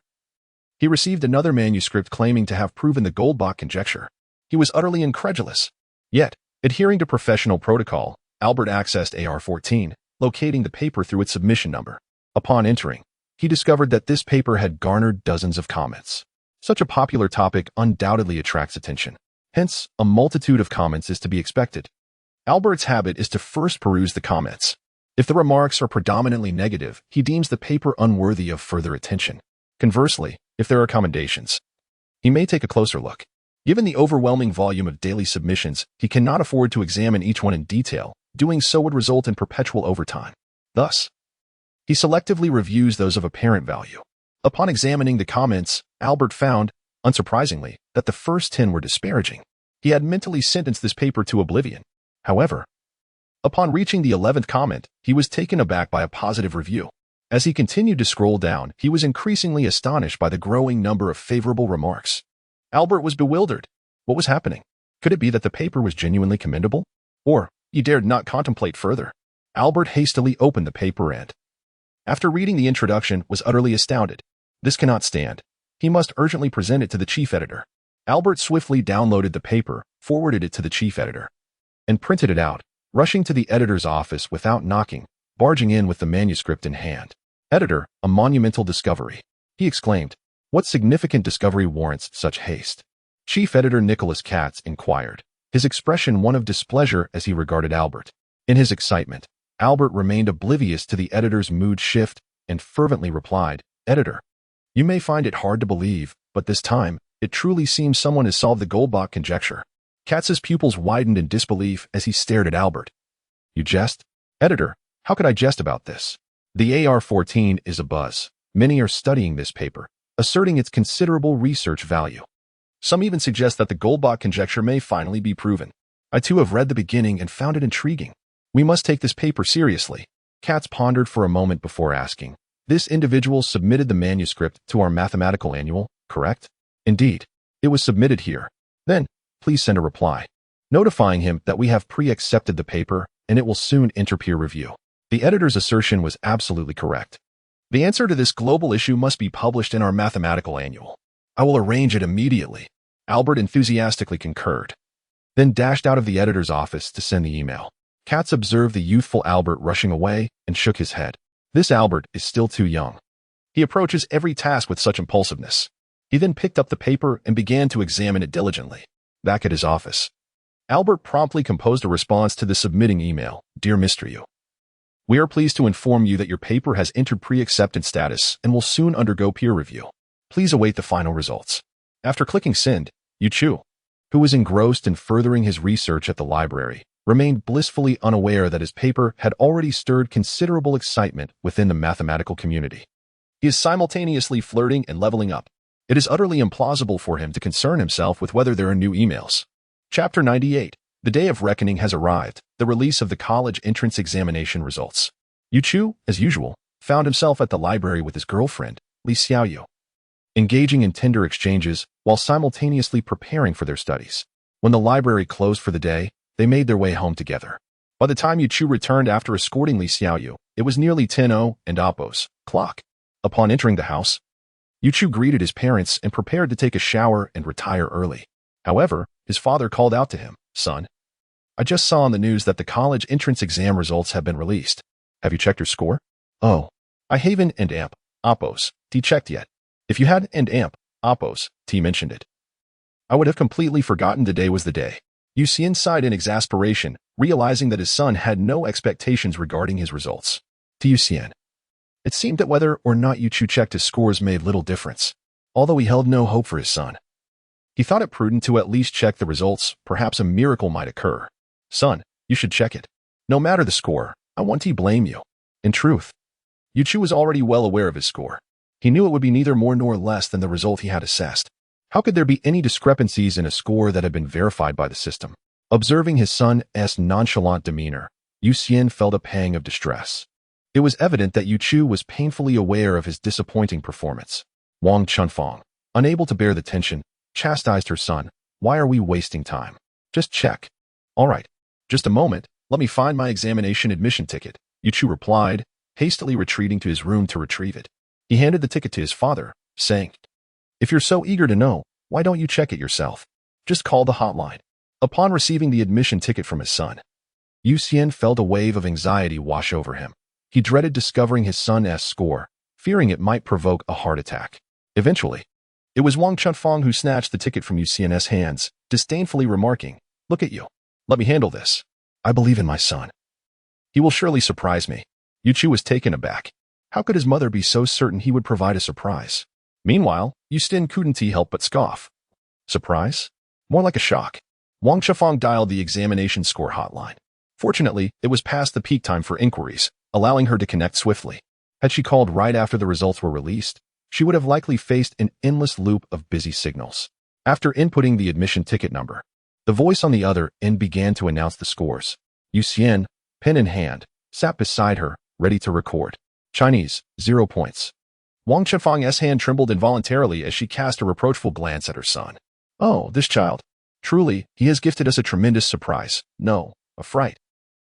he received another manuscript claiming to have proven the Goldbach conjecture. He was utterly incredulous. Yet, adhering to professional protocol, Albert accessed AR-14, locating the paper through its submission number. Upon entering, he discovered that this paper had garnered dozens of comments. Such a popular topic undoubtedly attracts attention. Hence, a multitude of comments is to be expected. Albert's habit is to first peruse the comments. If the remarks are predominantly negative, he deems the paper unworthy of further attention. Conversely, if there are commendations, he may take a closer look. Given the overwhelming volume of daily submissions, he cannot afford to examine each one in detail. Doing so would result in perpetual overtime. Thus, he selectively reviews those of apparent value. Upon examining the comments, Albert found, unsurprisingly, that the first 10 were disparaging. He had mentally sentenced this paper to oblivion. However, upon reaching the 11th comment, he was taken aback by a positive review. As he continued to scroll down, he was increasingly astonished by the growing number of favorable remarks. Albert was bewildered. What was happening? Could it be that the paper was genuinely commendable? Or, he dared not contemplate further. Albert hastily opened the paper and, after reading the introduction, was utterly astounded. This cannot stand. He must urgently present it to the chief editor. Albert swiftly downloaded the paper, forwarded it to the chief editor, and printed it out, rushing to the editor's office without knocking, barging in with the manuscript in hand. Editor, a monumental discovery, he exclaimed. What significant discovery warrants such haste? Chief editor Nicholas Katz inquired, his expression one of displeasure as he regarded Albert. In his excitement, Albert remained oblivious to the editor's mood shift and fervently replied, Editor, you may find it hard to believe, but this time, it truly seems someone has solved the Goldbach conjecture. Katz's pupils widened in disbelief as he stared at Albert. You jest? Editor, how could I jest about this? The AR-14 is a buzz. Many are studying this paper, asserting its considerable research value. Some even suggest that the Goldbach conjecture may finally be proven. I too have read the beginning and found it intriguing. We must take this paper seriously. Katz pondered for a moment before asking. This individual submitted the manuscript to our Mathematical Annual, correct? Indeed. It was submitted here. Then, please send a reply. notifying him that we have pre-accepted the paper and it will soon enter peer review. The editor's assertion was absolutely correct. The answer to this global issue must be published in our mathematical annual. I will arrange it immediately. Albert enthusiastically concurred, then dashed out of the editor's office to send the email. Katz observed the youthful Albert rushing away and shook his head. This Albert is still too young. He approaches every task with such impulsiveness. He then picked up the paper and began to examine it diligently. Back at his office, Albert promptly composed a response to the submitting email. Dear Mr. Yu, we are pleased to inform you that your paper has entered pre-acceptance status and will soon undergo peer review. Please await the final results. After clicking send, Yu Chu, who was engrossed in furthering his research at the library, remained blissfully unaware that his paper had already stirred considerable excitement within the mathematical community. He is simultaneously flirting and leveling up. It is utterly implausible for him to concern himself with whether there are new emails. Chapter 98. The day of reckoning has arrived, the release of the college entrance examination results. Yu Chu, as usual, found himself at the library with his girlfriend, Li Xiaoyu, engaging in tender exchanges while simultaneously preparing for their studies. When the library closed for the day, they made their way home together. By the time Yu Chu returned after escorting Li Xiaoyu, it was nearly 10:00 and Oppo's clock. Upon entering the house, Yu Chu greeted his parents and prepared to take a shower and retire early. However, his father called out to him, Son, I just saw on the news that the college entrance exam results have been released. Have you checked your score? Oh, I haven't and amp, Oppo's, T checked yet. If you had and amp, Oppo's, T mentioned it, I would have completely forgotten today was the day. Yu Xian sighed in exasperation, realizing that his son had no expectations regarding his results. To Yu Xian, it seemed that whether or not Yu Chu checked his scores made little difference, although he held no hope for his son. He thought it prudent to at least check the results, perhaps a miracle might occur. Son, you should check it. No matter the score, I won't blame you. In truth, Yu Chu was already well aware of his score. He knew it would be neither more nor less than the result he had assessed. How could there be any discrepancies in a score that had been verified by the system? Observing his son's nonchalant demeanor, Yu Xian felt a pang of distress. It was evident that Yu Chu was painfully aware of his disappointing performance. Wang Chunfang, unable to bear the tension, chastised her son. Why are we wasting time? Just check. All right. Just a moment. Let me find my examination admission ticket, Yu Chu replied, hastily retreating to his room to retrieve it. He handed the ticket to his father, saying, If you're so eager to know, why don't you check it yourself? Just call the hotline. Upon receiving the admission ticket from his son, Yu Xian felt a wave of anxiety wash over him. He dreaded discovering his son's score, fearing it might provoke a heart attack. Eventually, it was Wang Chunfang who snatched the ticket from Yu Xian's hands, disdainfully remarking, Look at you. Let me handle this. I believe in my son. He will surely surprise me. Yu Chu was taken aback. How could his mother be so certain he would provide a surprise? Meanwhile, Yu Xian couldn't help but scoff. Surprise? More like a shock. Wang Chunfang dialed the examination score hotline. Fortunately, it was past the peak time for inquiries, allowing her to connect swiftly. Had she called right after the results were released, she would have likely faced an endless loop of busy signals. After inputting the admission ticket number, the voice on the other end began to announce the scores. Yu Xian, pen in hand, sat beside her, ready to record. Chinese, 0 points. Wang Chunfang's hand trembled involuntarily as she cast a reproachful glance at her son. Oh, this child. Truly, he has gifted us a tremendous surprise. No, a fright.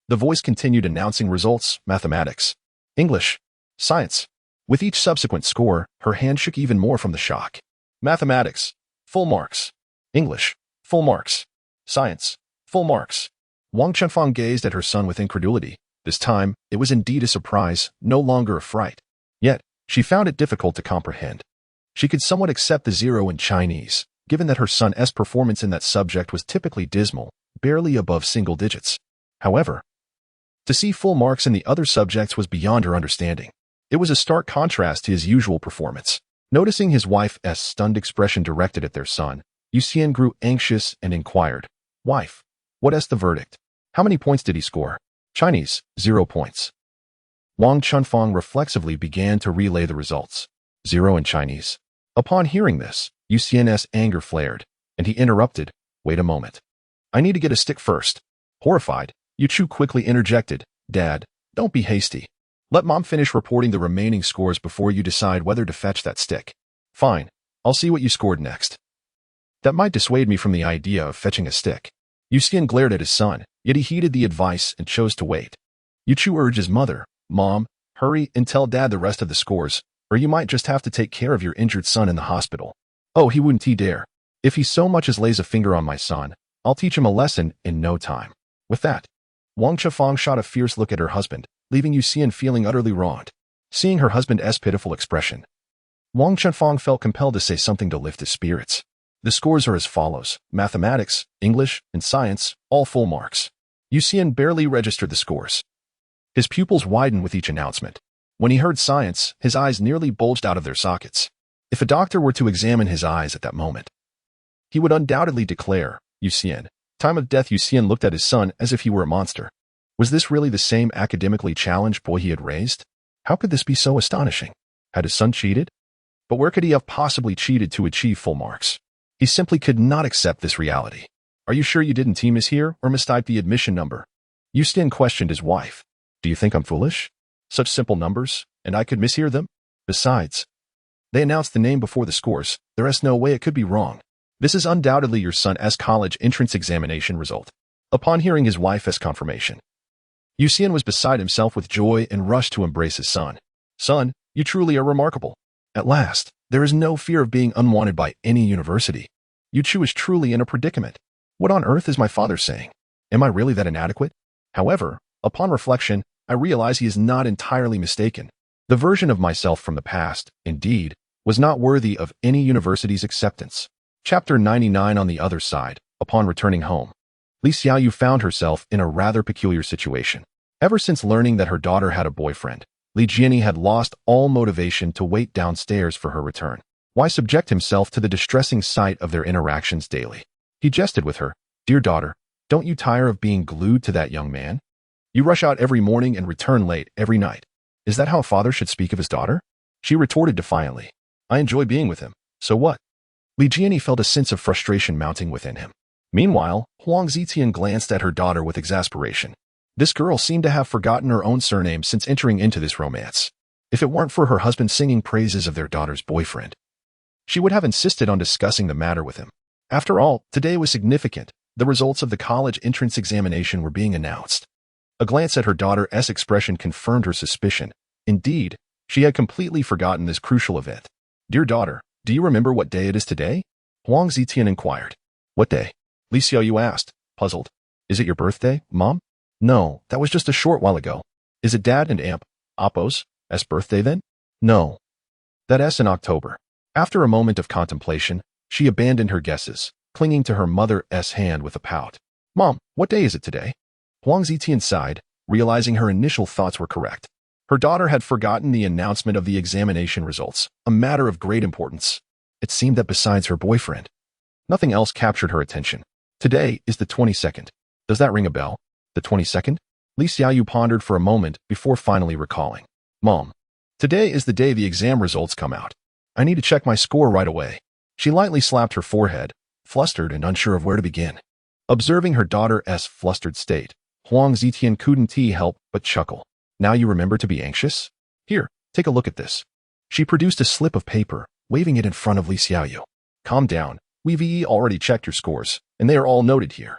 The voice continued announcing results, mathematics, English, science. With each subsequent score, her hand shook even more from the shock. Mathematics, full marks. English, full marks. Science, full marks. Wang Chunfang gazed at her son with incredulity. This time, it was indeed a surprise, no longer a fright. Yet, she found it difficult to comprehend. She could somewhat accept the 0 in Chinese, given that her son's performance in that subject was typically dismal, barely above single digits. However, to see full marks in the other subjects was beyond her understanding. It was a stark contrast to his usual performance. Noticing his wife's stunned expression directed at their son, Yu Xian grew anxious and inquired, Wife, what's the verdict? How many points did he score? Chinese, 0 points. Wang Chunfang reflexively began to relay the results. 0 in Chinese. Upon hearing this, Yu Xian's anger flared, and he interrupted, Wait a moment. I need to get a stick first. Horrified, Yu Chu quickly interjected, Dad, don't be hasty. Let Mom finish reporting the remaining scores before you decide whether to fetch that stick. Fine, I'll see what you scored next. That might dissuade me from the idea of fetching a stick. Yuxian glared at his son, yet he heeded the advice and chose to wait. Yuchu urged his mother, "Mom, hurry and tell Dad the rest of the scores, or you might just have to take care of your injured son in the hospital." "Oh, he wouldn't dare. If he so much as lays a finger on my son, I'll teach him a lesson in no time." With that, Wang Chefang shot a fierce look at her husband, leaving Yuxian feeling utterly wronged. Seeing her husband's pitiful expression, Wang Chefang felt compelled to say something to lift his spirits. The scores are as follows: mathematics, English, and science, all full marks. Yuxian barely registered the scores. His pupils widened with each announcement. When he heard science, his eyes nearly bulged out of their sockets. If a doctor were to examine his eyes at that moment, he would undoubtedly declare, "Yuxian." Time of death. Yuxian looked at his son as if he were a monster. Was this really the same academically challenged boy he had raised? How could this be so astonishing? Had his son cheated? But where could he have possibly cheated to achieve full marks? He simply could not accept this reality. "Are you sure you didn't team us here or mistype the admission number?" Yuxian questioned his wife. "Do you think I'm foolish? Such simple numbers, and I could mishear them? Besides, they announced the name before the scores. There is no way it could be wrong. This is undoubtedly your son's college entrance examination result." Upon hearing his wife's confirmation, Yuxian was beside himself with joy and rushed to embrace his son. "Son, you truly are remarkable. At last, there is no fear of being unwanted by any university. Yuchu is truly in a predicament. What on earth is my father saying? Am I really that inadequate?" However, upon reflection, I realize he is not entirely mistaken. The version of myself from the past, indeed, was not worthy of any university's acceptance. Chapter 99. On the other side, upon returning home, Li Xiaoyu found herself in a rather peculiar situation. Ever since learning that her daughter had a boyfriend, Li Jiani had lost all motivation to wait downstairs for her return. Why subject himself to the distressing sight of their interactions daily? He jested with her, "Dear daughter, don't you tire of being glued to that young man? You rush out every morning and return late every night. Is that how a father should speak of his daughter?" She retorted defiantly, "I enjoy being with him, so what?" Li Jiani felt a sense of frustration mounting within him. Meanwhile, Huang Zitian glanced at her daughter with exasperation. This girl seemed to have forgotten her own surname since entering into this romance. If it weren't for her husband singing praises of their daughter's boyfriend, she would have insisted on discussing the matter with him. After all, today was significant. The results of the college entrance examination were being announced. A glance at her daughter's expression confirmed her suspicion. Indeed, she had completely forgotten this crucial event. "Dear daughter, do you remember what day it is today?" Huang Zitian inquired. "What day?" Li Xiaoyu asked, puzzled. "Is it your birthday, Mom?" "No, that was just a short while ago." "Is it Dad and Appo's birthday then?" "No, that's in October." After a moment of contemplation, she abandoned her guesses, clinging to her mother's hand with a pout. "Mom, what day is it today?" Huang Zitian sighed, realizing her initial thoughts were correct. Her daughter had forgotten the announcement of the examination results, a matter of great importance. It seemed that besides her boyfriend, nothing else captured her attention. "Today is the 22nd. Does that ring a bell?" "The 22nd? Li Xiaoyu pondered for a moment before finally recalling. "Mom, today is the day the exam results come out. I need to check my score right away." She lightly slapped her forehead, flustered and unsure of where to begin. Observing her daughter's flustered state, Huang Zitian couldn't help but chuckle. "Now you remember to be anxious? Here, take a look at this." She produced a slip of paper, waving it in front of Li Xiaoyu. "Calm down. We've already checked your scores, and they are all noted here."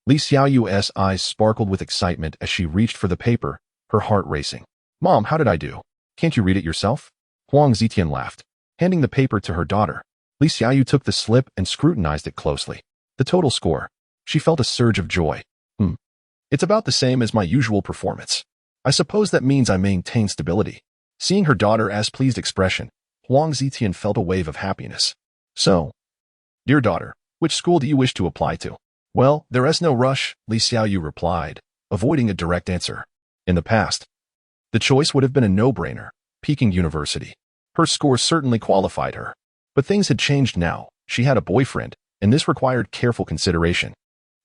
Li Xiaoyu's eyes sparkled with excitement as she reached for the paper, her heart racing. "Mom, how did I do? Can't you read it yourself?" Huang Zitian laughed. Handing the paper to her daughter, Li Xiaoyu took the slip and scrutinized it closely. The total score. She felt a surge of joy. It's about the same as my usual performance. I suppose that means I maintain stability." Seeing her daughter's pleased expression, Huang Zitian felt a wave of happiness. "So, dear daughter, which school do you wish to apply to?" "Well, there is no rush," Li Xiaoyu replied, avoiding a direct answer. In the past, the choice would have been a no-brainer, Peking University. Her score certainly qualified her. But things had changed now. She had a boyfriend, and this required careful consideration.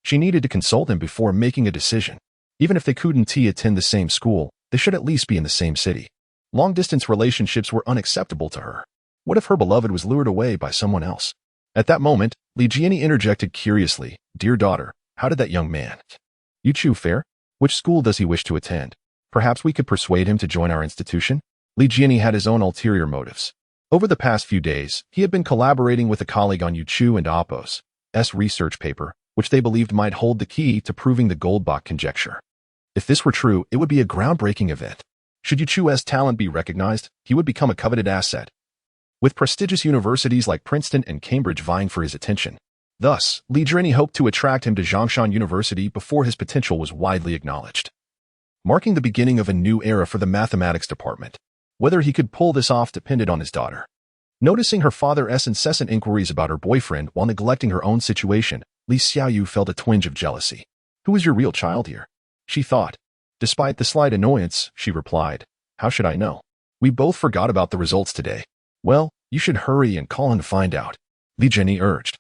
She needed to consult him before making a decision. Even if they couldn't attend the same school, they should at least be in the same city. Long-distance relationships were unacceptable to her. What if her beloved was lured away by someone else? At that moment, Li Jiani interjected curiously, "Dear daughter, how did that young man? Yuchu fare? Which school does he wish to attend? Perhaps we could persuade him to join our institution?" Li Jiani had his own ulterior motives. Over the past few days, he had been collaborating with a colleague on Yuchu and Appo's research paper, which they believed might hold the key to proving the Goldbach conjecture. If this were true, it would be a groundbreaking event. Should Yu Chu's talent be recognized, he would become a coveted asset, with prestigious universities like Princeton and Cambridge vying for his attention. Thus, Li Jiani hoped to attract him to Zhongshan University before his potential was widely acknowledged, marking the beginning of a new era for the mathematics department. Whether he could pull this off depended on his daughter. Noticing her father's incessant inquiries about her boyfriend while neglecting her own situation, Li Xiaoyu felt a twinge of jealousy. "Who is your real child here?" she thought. Despite the slight annoyance, she replied, "How should I know? We both forgot about the results today." "Well, you should hurry and call in to find out," Li Jiani urged,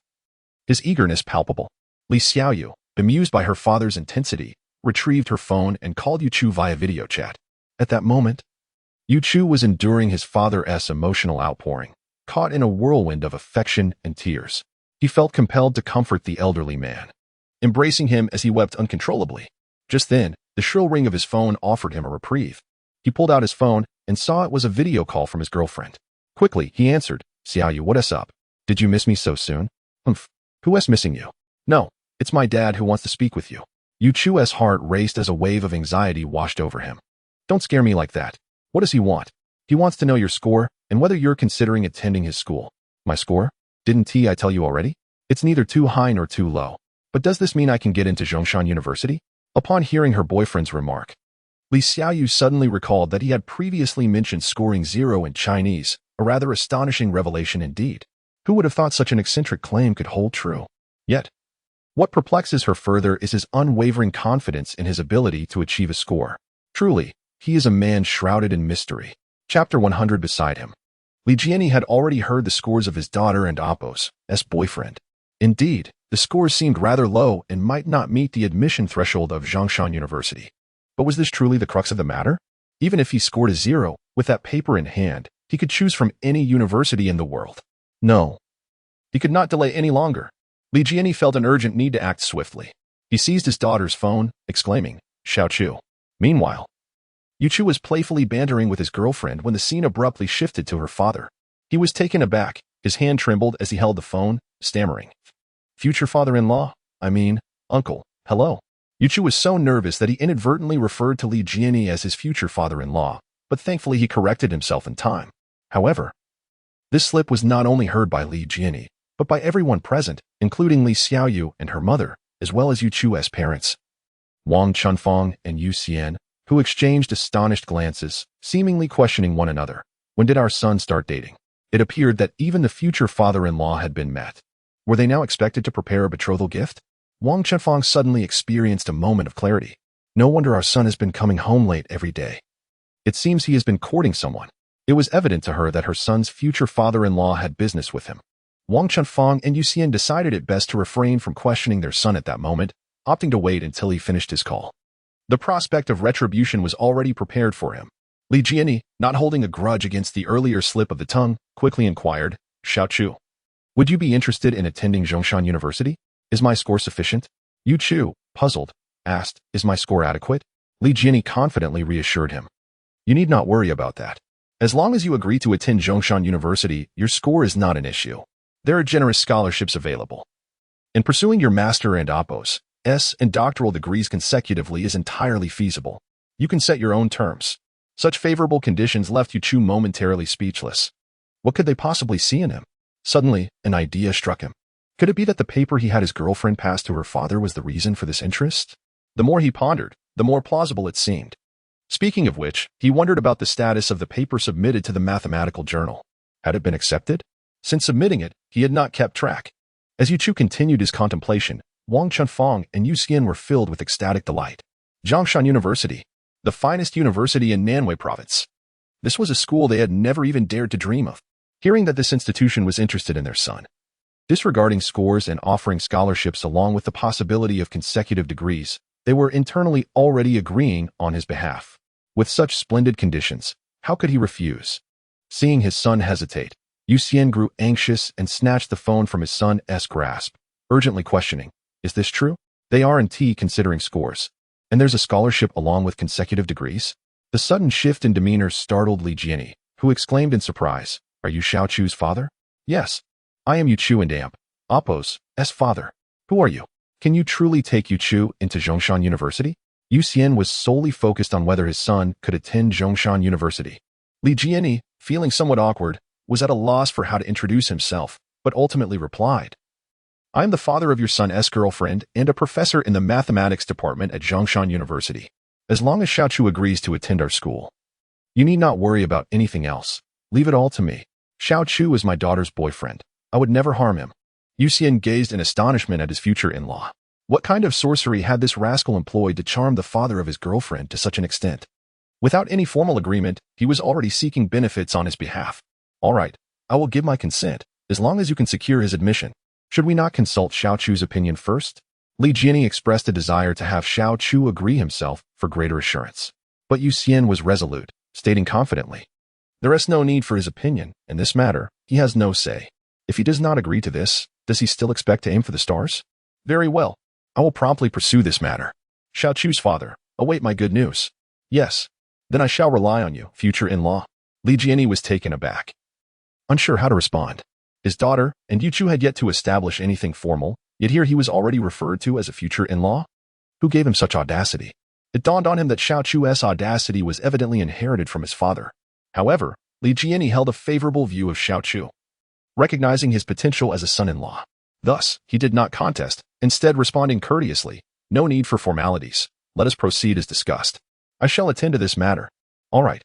his eagerness palpable. Li Xiaoyu, bemused by her father's intensity, retrieved her phone and called Yu Chu via video chat. At that moment, Yu Chu was enduring his father's emotional outpouring, caught in a whirlwind of affection and tears. He felt compelled to comfort the elderly man, embracing him as he wept uncontrollably. Just then, the shrill ring of his phone offered him a reprieve. He pulled out his phone and saw it was a video call from his girlfriend. Quickly, he answered, "Xiaoyu, what's up? Did you miss me so soon?" "Humph. Who's missing you?" "No, it's my dad who wants to speak with you." Yu Chu's heart raced as a wave of anxiety washed over him. "Don't scare me like that. What does he want?" "He wants to know your score and whether you're considering attending his school." "My score? Didn't I tell you already? It's neither too high nor too low. But does this mean I can get into Zhongshan University?" Upon hearing her boyfriend's remark, Li Xiaoyu suddenly recalled that he had previously mentioned scoring 0 in Chinese, a rather astonishing revelation indeed. Who would have thought such an eccentric claim could hold true? Yet, what perplexes her further is his unwavering confidence in his ability to achieve a score. Truly, he is a man shrouded in mystery. Chapter 100 beside him. Li Jiani had already heard the scores of his daughter and Apos' boyfriend. Indeed, the scores seemed rather low and might not meet the admission threshold of Zhongshan University. But was this truly the crux of the matter? Even if he scored a 0, with that paper in hand, he could choose from any university in the world. No. He could not delay any longer. Li Jiani felt an urgent need to act swiftly. He seized his daughter's phone, exclaiming, "Xiao Chu." Meanwhile, Yu Chu was playfully bantering with his girlfriend when the scene abruptly shifted to her father. He was taken aback. His hand trembled as he held the phone, stammering, "Future father-in-law? Uncle, hello." Yu Chu was so nervous that he inadvertently referred to Li Jiani as his future father-in-law, but thankfully he corrected himself in time. However, this slip was not only heard by Li Jiani, but by everyone present, including Li Xiaoyu and her mother, as well as Yu Chu's parents, Wang Chunfeng and Yu Xian, who exchanged astonished glances, seemingly questioning one another. When did our son start dating? It appeared that even the future father-in-law had been met. Were they now expected to prepare a betrothal gift? Wang Chunfeng suddenly experienced a moment of clarity. No wonder our son has been coming home late every day. It seems he has been courting someone. It was evident to her that her son's future father-in-law had business with him. Wang Chunfeng and Yu Xian decided it best to refrain from questioning their son at that moment, opting to wait until he finished his call. The prospect of retribution was already prepared for him. Li Jiani, not holding a grudge against the earlier slip of the tongue, quickly inquired, "Xiao Chu, would you be interested in attending Zhongshan University? Is my score sufficient?" Yu Chu, puzzled, asked, "Is my score adequate?" Li Jiani confidently reassured him, "You need not worry about that. As long as you agree to attend Zhongshan University, your score is not an issue. There are generous scholarships available. And pursuing your master and Apos' and doctoral degrees consecutively is entirely feasible. You can set your own terms." Such favorable conditions left Yu Chu momentarily speechless. What could they possibly see in him? Suddenly, an idea struck him. Could it be that the paper he had his girlfriend pass to her father was the reason for this interest? The more he pondered, the more plausible it seemed. Speaking of which, he wondered about the status of the paper submitted to the mathematical journal. Had it been accepted? Since submitting it, he had not kept track. As Yu Chu continued his contemplation, Wang Chunfeng and Yu Xian were filled with ecstatic delight. Zhongshan University, the finest university in Nanwei province. This was a school they had never even dared to dream of. Hearing that this institution was interested in their son, disregarding scores and offering scholarships along with the possibility of consecutive degrees, they were internally already agreeing on his behalf. With such splendid conditions, how could he refuse? Seeing his son hesitate, Yu Xian grew anxious and snatched the phone from his son's grasp, urgently questioning, "Is this true? They are considering scores. And there's a scholarship along with consecutive degrees?" The sudden shift in demeanor startled Li Jiani, who exclaimed in surprise, "Are you Xiao Chu's father?" "Yes. I am Yu Chu and Apos' father. Who are you?" Can you truly take Yu Chu into Zhongshan University? Yu Xian was solely focused on whether his son could attend Zhongshan University. Li Jianyi, feeling somewhat awkward, was at a loss for how to introduce himself, but ultimately replied, I am the father of your son's girlfriend and a professor in the mathematics department at Zhongshan University. As long as Xiao Chu agrees to attend our school, you need not worry about anything else. Leave it all to me. Xiao Chu is my daughter's boyfriend. I would never harm him. Yu Xian gazed in astonishment at his future in-law. What kind of sorcery had this rascal employed to charm the father of his girlfriend to such an extent? Without any formal agreement, he was already seeking benefits on his behalf. All right, I will give my consent, as long as you can secure his admission. Should we not consult Xiao Chu's opinion first? Li Jianyi expressed a desire to have Xiao Chu agree himself for greater assurance. But Yu Xian was resolute, stating confidently, there is no need for his opinion. In this matter, he has no say. If he does not agree to this, does he still expect to aim for the stars? Very well. I will promptly pursue this matter. Xiao Chu's father, await my good news. Yes. Then I shall rely on you, future in-law. Li Jianyi was taken aback, unsure how to respond. His daughter and Yu Chu had yet to establish anything formal, yet here he was already referred to as a future in-law? Who gave him such audacity? It dawned on him that Xiao Chu's audacity was evidently inherited from his father. However, Li Jianyi held a favorable view of Xiao Chu, recognizing his potential as a son-in-law. Thus, he did not contest, instead responding courteously, no need for formalities. Let us proceed as discussed. I shall attend to this matter. All right.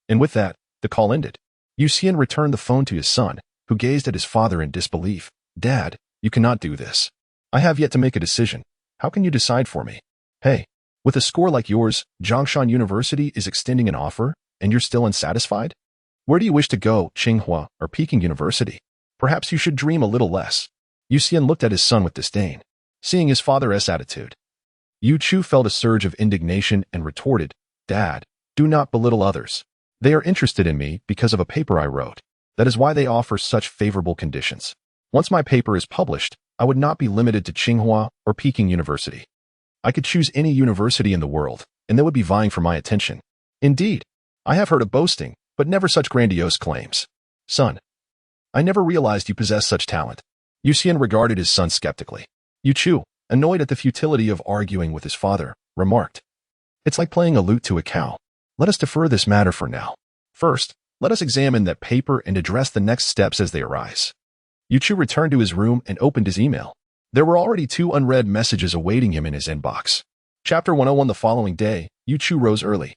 And with that, the call ended. Yu Xian returned the phone to his son, who gazed at his father in disbelief. Dad, you cannot do this. I have yet to make a decision. How can you decide for me? Hey, with a score like yours, Zhongshan University is extending an offer, and you're still unsatisfied? Where do you wish to go, Tsinghua or Peking University? Perhaps you should dream a little less. Yu Xian looked at his son with disdain, seeing his father's attitude. Yu Chu felt a surge of indignation and retorted, Dad, do not belittle others. They are interested in me because of a paper I wrote. That is why they offer such favorable conditions. Once my paper is published, I would not be limited to Tsinghua or Peking University. I could choose any university in the world, and they would be vying for my attention. Indeed, I have heard of boasting, but never such grandiose claims. Son, I never realized you possess such talent. Yu Xian regarded his son skeptically. Yu Chu, annoyed at the futility of arguing with his father, remarked, It's like playing a lute to a cow. Let us defer this matter for now. First, let us examine that paper and address the next steps as they arise. Yu Chu returned to his room and opened his email. There were already 2 unread messages awaiting him in his inbox. Chapter 101. The following day, Yu Chu rose early.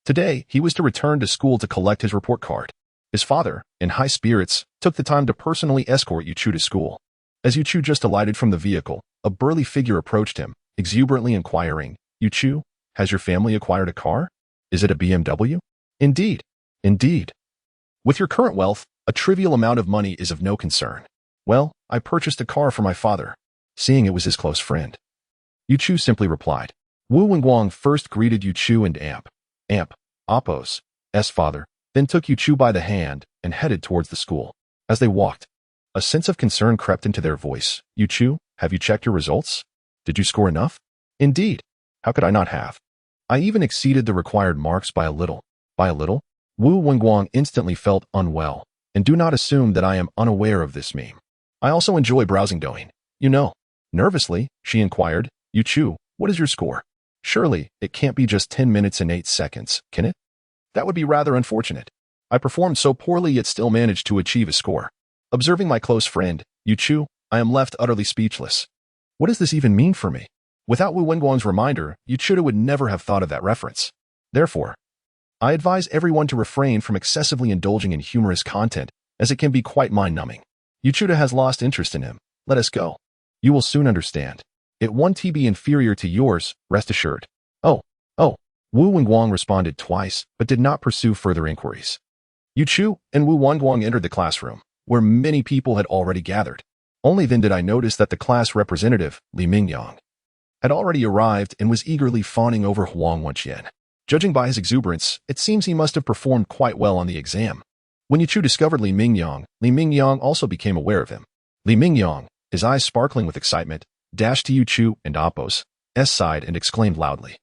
Today, he was to return to school to collect his report card. His father, in high spirits, took the time to personally escort Yu Chu to school. As Yu Chu just alighted from the vehicle, a burly figure approached him, exuberantly inquiring, Yu Chu, has your family acquired a car? Is it a BMW? Indeed. Indeed. With your current wealth, a trivial amount of money is of no concern. Well, I purchased a car for my father, seeing it was his close friend. Yu Chu simply replied. Wu Wenguang first greeted Yu Chu and Appo's father, then took Yu Chu by the hand and headed towards the school. As they walked, a sense of concern crept into their voice. Yu Chu, have you checked your results? Did you score enough? Indeed. How could I not have? I even exceeded the required marks by a little. By a little? Wu Wenguang instantly felt unwell, and do not assume that I am unaware of this meme. I also enjoy browsing Douyin. You know. Nervously, she inquired, Yu Chu, what is your score? Surely, it can't be just 10 minutes and 8 seconds, can it? That would be rather unfortunate. I performed so poorly yet still managed to achieve a score. Observing my close friend, Yu Chu, I am left utterly speechless. What does this even mean for me? Without Wu Wenguang's reminder, Yu Chu would never have thought of that reference. Therefore, I advise everyone to refrain from excessively indulging in humorous content, as it can be quite mind-numbing. Yu Chu has lost interest in him. Let us go. You will soon understand. It 1 TB inferior to yours, rest assured. Oh. Wu Wenguang responded twice, but did not pursue further inquiries. Yu Chu and Wu Wenguang entered the classroom, where many people had already gathered. Only then did I notice that the class representative, Li Mingyang, had already arrived and was eagerly fawning over Huang Wenqian. Judging by his exuberance, it seems he must have performed quite well on the exam. When Yu Chu discovered Li Mingyang also became aware of him. Li Mingyang, his eyes sparkling with excitement, dashed to Yu Chu and Appo's side and exclaimed loudly,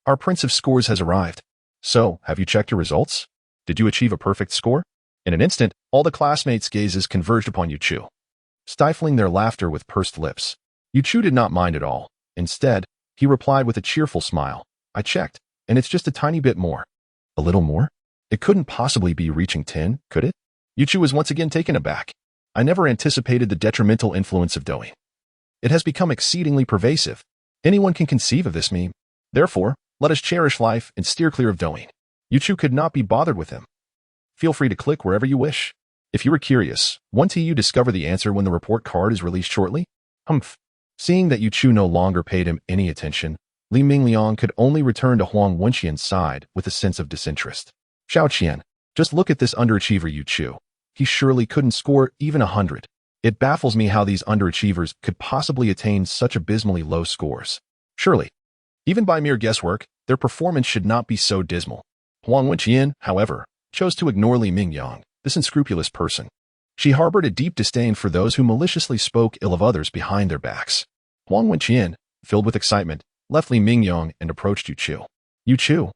Our prince of scores has arrived. So, have you checked your results? Did you achieve a perfect score? In an instant, all the classmates' gazes converged upon Yu Chu, stifling their laughter with pursed lips. Yu Chu did not mind at all. Instead, he replied with a cheerful smile. I checked, and it's just a tiny bit more. A little more? It couldn't possibly be reaching 10, could it? Yu Chu was once again taken aback. I never anticipated the detrimental influence of doing. It has become exceedingly pervasive. Anyone can conceive of this meme. Therefore, let us cherish life and steer clear of doing. Yu Chu could not be bothered with him. Feel free to click wherever you wish. If you were curious, won't you discover the answer when the report card is released shortly? Humph. Seeing that Yu Chu no longer paid him any attention, Li Mingliang could only return to Huang Wenqian's side with a sense of disinterest. Xiao Qian, just look at this underachiever Yu Chu. He surely couldn't score even 100. It baffles me how these underachievers could possibly attain such abysmally low scores. Surely, even by mere guesswork, their performance should not be so dismal. Huang Wenqian, however, chose to ignore Li Mingliang, this unscrupulous person. She harbored a deep disdain for those who maliciously spoke ill of others behind their backs. Huang Wenqian, filled with excitement, left Li Mingliang and approached Yu Chu. Yu Chu,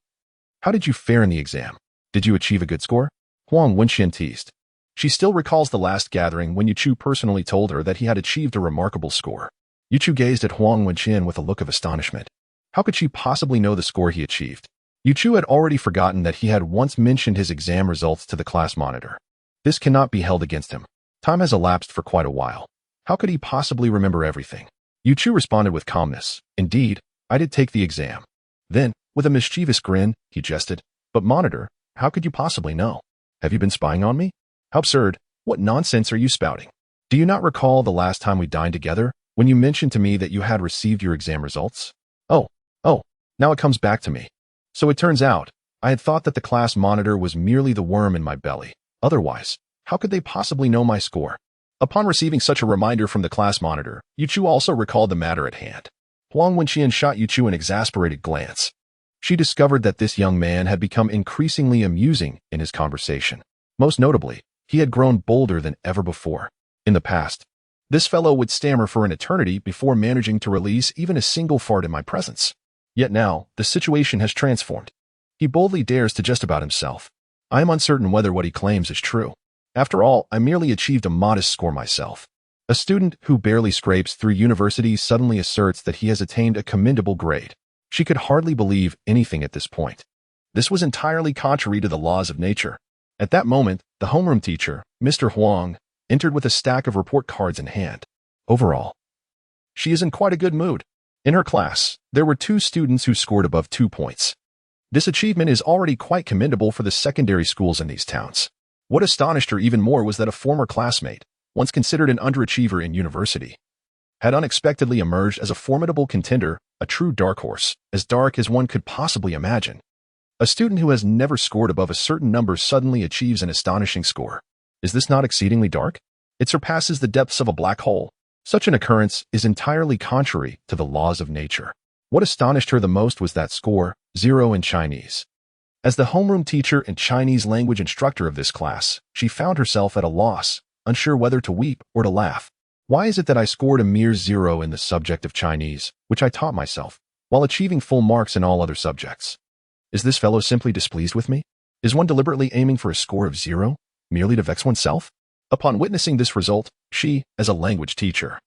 how did you fare in the exam? Did you achieve a good score? Huang Wenqian teased. She still recalls the last gathering when Yu Chu personally told her that he had achieved a remarkable score. Yu Chu gazed at Huang Wenqian with a look of astonishment. How could she possibly know the score he achieved? Yu Chu had already forgotten that he had once mentioned his exam results to the class monitor. This cannot be held against him. Time has elapsed for quite a while. How could he possibly remember everything? Yu Chu responded with calmness. Indeed, I did take the exam. Then, with a mischievous grin, he jested. But monitor, how could you possibly know? Have you been spying on me? How absurd. What nonsense are you spouting? Do you not recall the last time we dined together, when you mentioned to me that you had received your exam results? Oh, now it comes back to me. So it turns out, I had thought that the class monitor was merely the worm in my belly. Otherwise, how could they possibly know my score? Upon receiving such a reminder from the class monitor, Yu Chu also recalled the matter at hand. Huang Wenqian shot Yu Chu an exasperated glance. She discovered that this young man had become increasingly amusing in his conversation. Most notably, he had grown bolder than ever before. In the past, this fellow would stammer for an eternity before managing to release even a single fart in my presence. Yet now, the situation has transformed. He boldly dares to jest about himself. I am uncertain whether what he claims is true. After all, I merely achieved a modest score myself. A student who barely scrapes through university suddenly asserts that he has attained a commendable grade. She could hardly believe anything at this point. This was entirely contrary to the laws of nature. At that moment, the homeroom teacher, Mr. Huang, entered with a stack of report cards in hand. Overall, she is in quite a good mood. In her class, there were 2 students who scored above 2 points. This achievement is already quite commendable for the secondary schools in these towns. What astonished her even more was that a former classmate, once considered an underachiever in university, had unexpectedly emerged as a formidable contender, a true dark horse, as dark as one could possibly imagine. A student who has never scored above a certain number suddenly achieves an astonishing score. Is this not exceedingly dark? It surpasses the depths of a black hole. Such an occurrence is entirely contrary to the laws of nature. What astonished her the most was that score, 0 in Chinese. As the homeroom teacher and Chinese language instructor of this class, she found herself at a loss, unsure whether to weep or to laugh. Why is it that I scored a mere 0 in the subject of Chinese, which I taught myself, while achieving full marks in all other subjects? Is this fellow simply displeased with me? Is one deliberately aiming for a score of 0, merely to vex oneself? Upon witnessing this result, she, as a language teacher,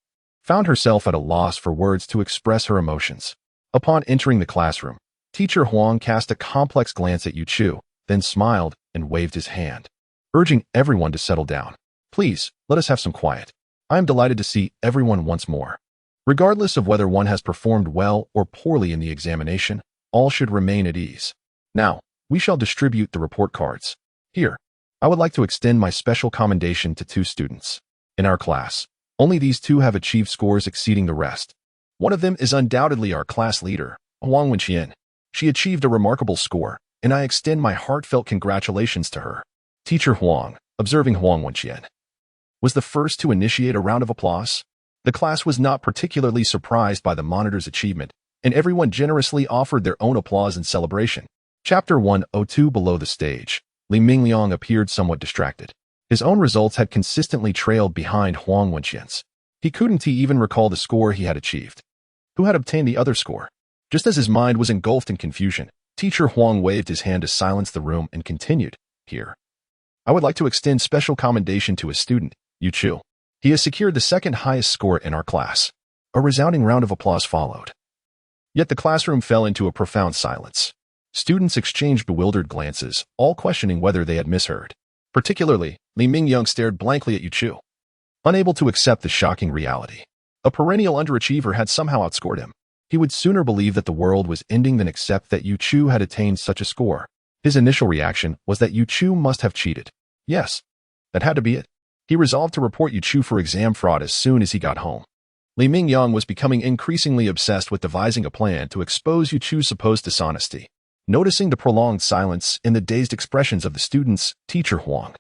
found herself at a loss for words to express her emotions. Upon entering the classroom, Teacher Huang cast a complex glance at Yu Chu, then smiled and waved his hand, urging everyone to settle down. Please, let us have some quiet. I am delighted to see everyone once more. Regardless of whether one has performed well or poorly in the examination, all should remain at ease. Now, we shall distribute the report cards. Here, I would like to extend my special commendation to 2 students. In our class, only these 2 have achieved scores exceeding the rest. One of them is undoubtedly our class leader, Huang Wenqian. She achieved a remarkable score, and I extend my heartfelt congratulations to her. Teacher Huang, observing Huang Wenqian, was the first to initiate a round of applause. The class was not particularly surprised by the monitor's achievement, and everyone generously offered their own applause and celebration. Chapter 102. Below the stage, Li Mingliang appeared somewhat distracted. His own results had consistently trailed behind Huang Wenqian's. He couldn't even recall the score he had achieved. Who had obtained the other score? Just as his mind was engulfed in confusion, Teacher Huang waved his hand to silence the room and continued, Here, I would like to extend special commendation to a student, Yu Chu. He has secured the 2nd highest score in our class. A resounding round of applause followed. Yet the classroom fell into a profound silence. Students exchanged bewildered glances, all questioning whether they had misheard. Particularly, Li Mingyang stared blankly at Yu Chu, unable to accept the shocking reality. A perennial underachiever had somehow outscored him. He would sooner believe that the world was ending than accept that Yu Chu had attained such a score. His initial reaction was that Yu Chu must have cheated. Yes, that had to be it. He resolved to report Yu Chu for exam fraud as soon as he got home. Li Mingyang was becoming increasingly obsessed with devising a plan to expose Yu Chu's supposed dishonesty. Noticing the prolonged silence and the dazed expressions of the students, Teacher Huang,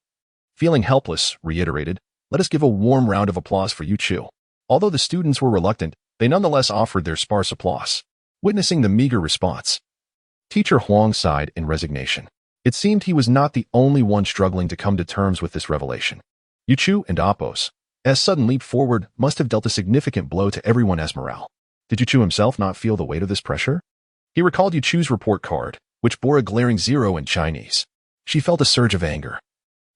feeling helpless, reiterated, "Let us give a warm round of applause for Yu Chu." Although the students were reluctant, they nonetheless offered their sparse applause. Witnessing the meager response, Teacher Huang sighed in resignation. It seemed he was not the only one struggling to come to terms with this revelation. Yu Chu and Apos, as sudden leap forward, must have dealt a significant blow to everyone's morale. Did Yu Chu himself not feel the weight of this pressure? He recalled Yu Chu's report card, which bore a glaring 0 in Chinese. She felt a surge of anger,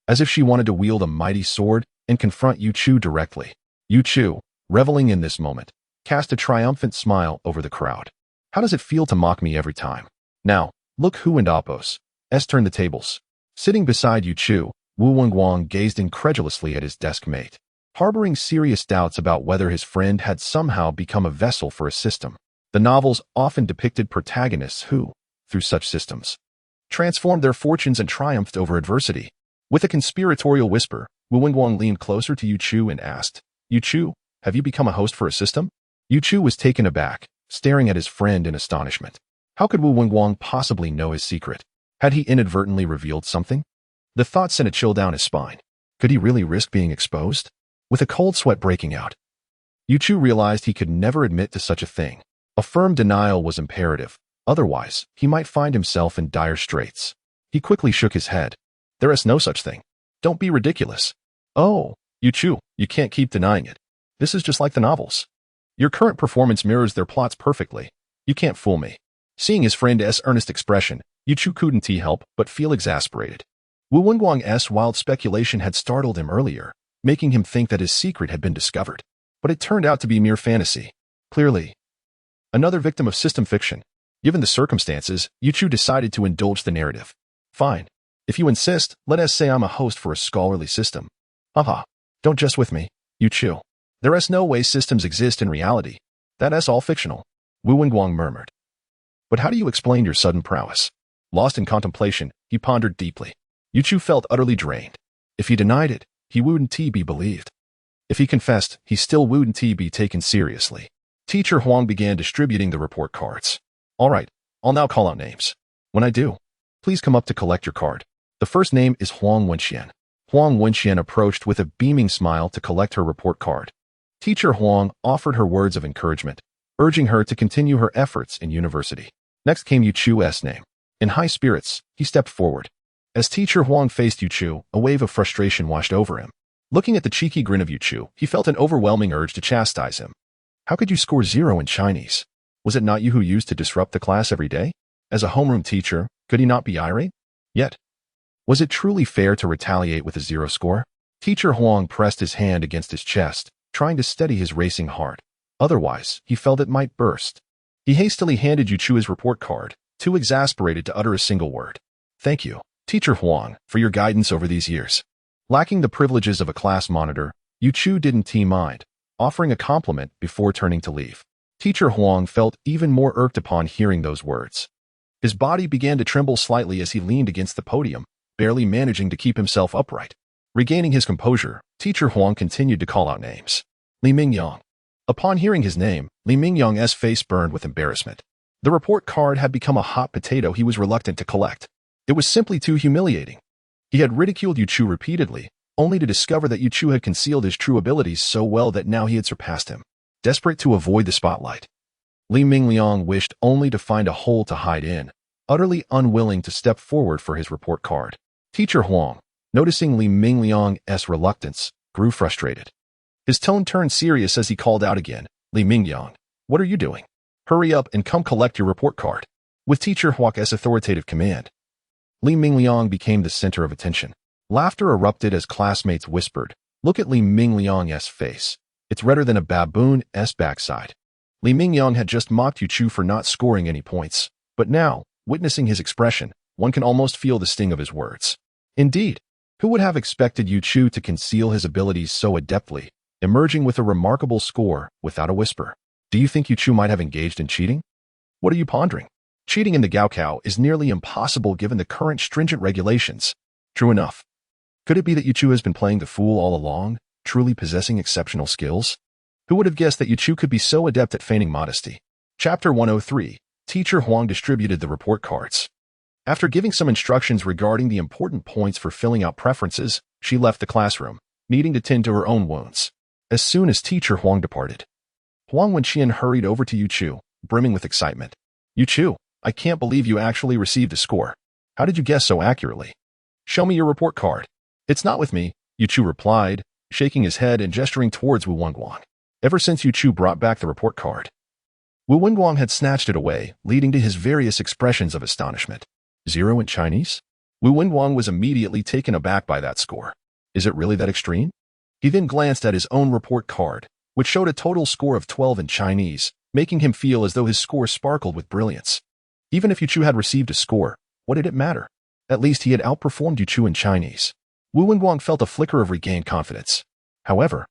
as if she wanted to wield a mighty sword and confront Yu Chu directly. Yu Chu, reveling in this moment, cast a triumphant smile over the crowd. "How does it feel to mock me every time? Now, look who and Apos S turned the tables." Sitting beside Yu Chu, Wu Wenguang gazed incredulously at his desk mate, harboring serious doubts about whether his friend had somehow become a vessel for a system. The novels often depicted protagonists who, through such systems, transformed their fortunes and triumphed over adversity. With a conspiratorial whisper, Wu Wenguang leaned closer to Yu Chu and asked, "Yu Chu, have you become a host for a system?" Yu Chu was taken aback, staring at his friend in astonishment. How could Wu Wenguang possibly know his secret? Had he inadvertently revealed something? The thought sent a chill down his spine. Could he really risk being exposed? With a cold sweat breaking out, Yu Chu realized he could never admit to such a thing. A firm denial was imperative. Otherwise, he might find himself in dire straits. He quickly shook his head. "There is no such thing. Don't be ridiculous." "Oh, Yu Chu, you can't keep denying it. This is just like the novels. Your current performance mirrors their plots perfectly. You can't fool me." Seeing his friend's earnest expression, Yu Chu couldn't help but feel exasperated. Wu Wenguang's wild speculation had startled him earlier, making him think that his secret had been discovered. But it turned out to be mere fantasy. Clearly, another victim of system fiction. Given the circumstances, Yu Chu decided to indulge the narrative. "Fine. If you insist, let us say I'm a host for a scholarly system." "Haha, don't jest with me, Yu Chu. There is no way systems exist in reality. That is all fictional," Wu Wenguang murmured. "But how do you explain your sudden prowess?" Lost in contemplation, he pondered deeply. Yu Chu felt utterly drained. If he denied it, he wouldn't be believed. If he confessed, he still wouldn't be taken seriously. Teacher Huang began distributing the report cards. "All right, I'll now call out names. When I do, please come up to collect your card." The first name is Huang Wenxian. Huang Wenxian approached with a beaming smile to collect her report card. Teacher Huang offered her words of encouragement, urging her to continue her efforts in university. Next came Yu Chu's name. In high spirits, he stepped forward. As Teacher Huang faced Yu Chu, a wave of frustration washed over him. Looking at the cheeky grin of Yu Chu, he felt an overwhelming urge to chastise him. "How could you score 0 in Chinese? Was it not you who used to disrupt the class every day? As a homeroom teacher, could he not be irate? Yet, was it truly fair to retaliate with a 0 score?" Teacher Huang pressed his hand against his chest, trying to steady his racing heart. Otherwise, he felt it might burst. He hastily handed Yu Chu his report card, too exasperated to utter a single word. "Thank you, Teacher Huang, for your guidance over these years." Lacking the privileges of a class monitor, Yu Chu didn't mind, offering a compliment before turning to leave. Teacher Huang felt even more irked upon hearing those words. His body began to tremble slightly as he leaned against the podium, barely managing to keep himself upright. Regaining his composure, Teacher Huang continued to call out names. Li Mingyang. Upon hearing his name, Li Mingyang's face burned with embarrassment. The report card had become a hot potato he was reluctant to collect. It was simply too humiliating. He had ridiculed Yu Chu repeatedly, only to discover that Yu Chu had concealed his true abilities so well that now he had surpassed him. Desperate to avoid the spotlight, Li Mingyang wished only to find a hole to hide in, utterly unwilling to step forward for his report card. Teacher Huang, noticing Li Mingyang's reluctance, grew frustrated. His tone turned serious as he called out again, "Li Mingyang, what are you doing? Hurry up and come collect your report card." With Teacher Huang's authoritative command, Li Mingyang became the center of attention. Laughter erupted as classmates whispered, "Look at Li Mingyang's face. It's redder than a baboon's backside. Li Mingyang had just mocked Yu Chu for not scoring any points, but now, witnessing his expression, one can almost feel the sting of his words. Indeed, who would have expected Yu Chu to conceal his abilities so adeptly, emerging with a remarkable score without a whisper? Do you think Yu Chu might have engaged in cheating? What are you pondering? Cheating in the Gaokao is nearly impossible given the current stringent regulations. True enough. Could it be that Yu Chu has been playing the fool all along, truly possessing exceptional skills? Who would have guessed that Yu Chu could be so adept at feigning modesty? Chapter 103. Teacher Huang distributed the report cards. After giving some instructions regarding the important points for filling out preferences, she left the classroom, needing to tend to her own wounds. As soon as Teacher Huang departed, Huang Wenqian hurried over to Yu Chu, brimming with excitement. Yu Chu, I can't believe you actually received a score. How did you guess so accurately? Show me your report card. It's not with me, Yu Chu replied, shaking his head and gesturing towards Wu Wenguang. Ever since Yu Chu brought back the report card, Wu Wenguang had snatched it away, leading to his various expressions of astonishment. 0 in Chinese? Wu Wenguang was immediately taken aback by that score. Is it really that extreme? He then glanced at his own report card, which showed a total score of 12 in Chinese, making him feel as though his score sparkled with brilliance. Even if Yu Chu had received a score, what did it matter? At least he had outperformed Yu Chu in Chinese. Wu Wenguang felt a flicker of regained confidence. However,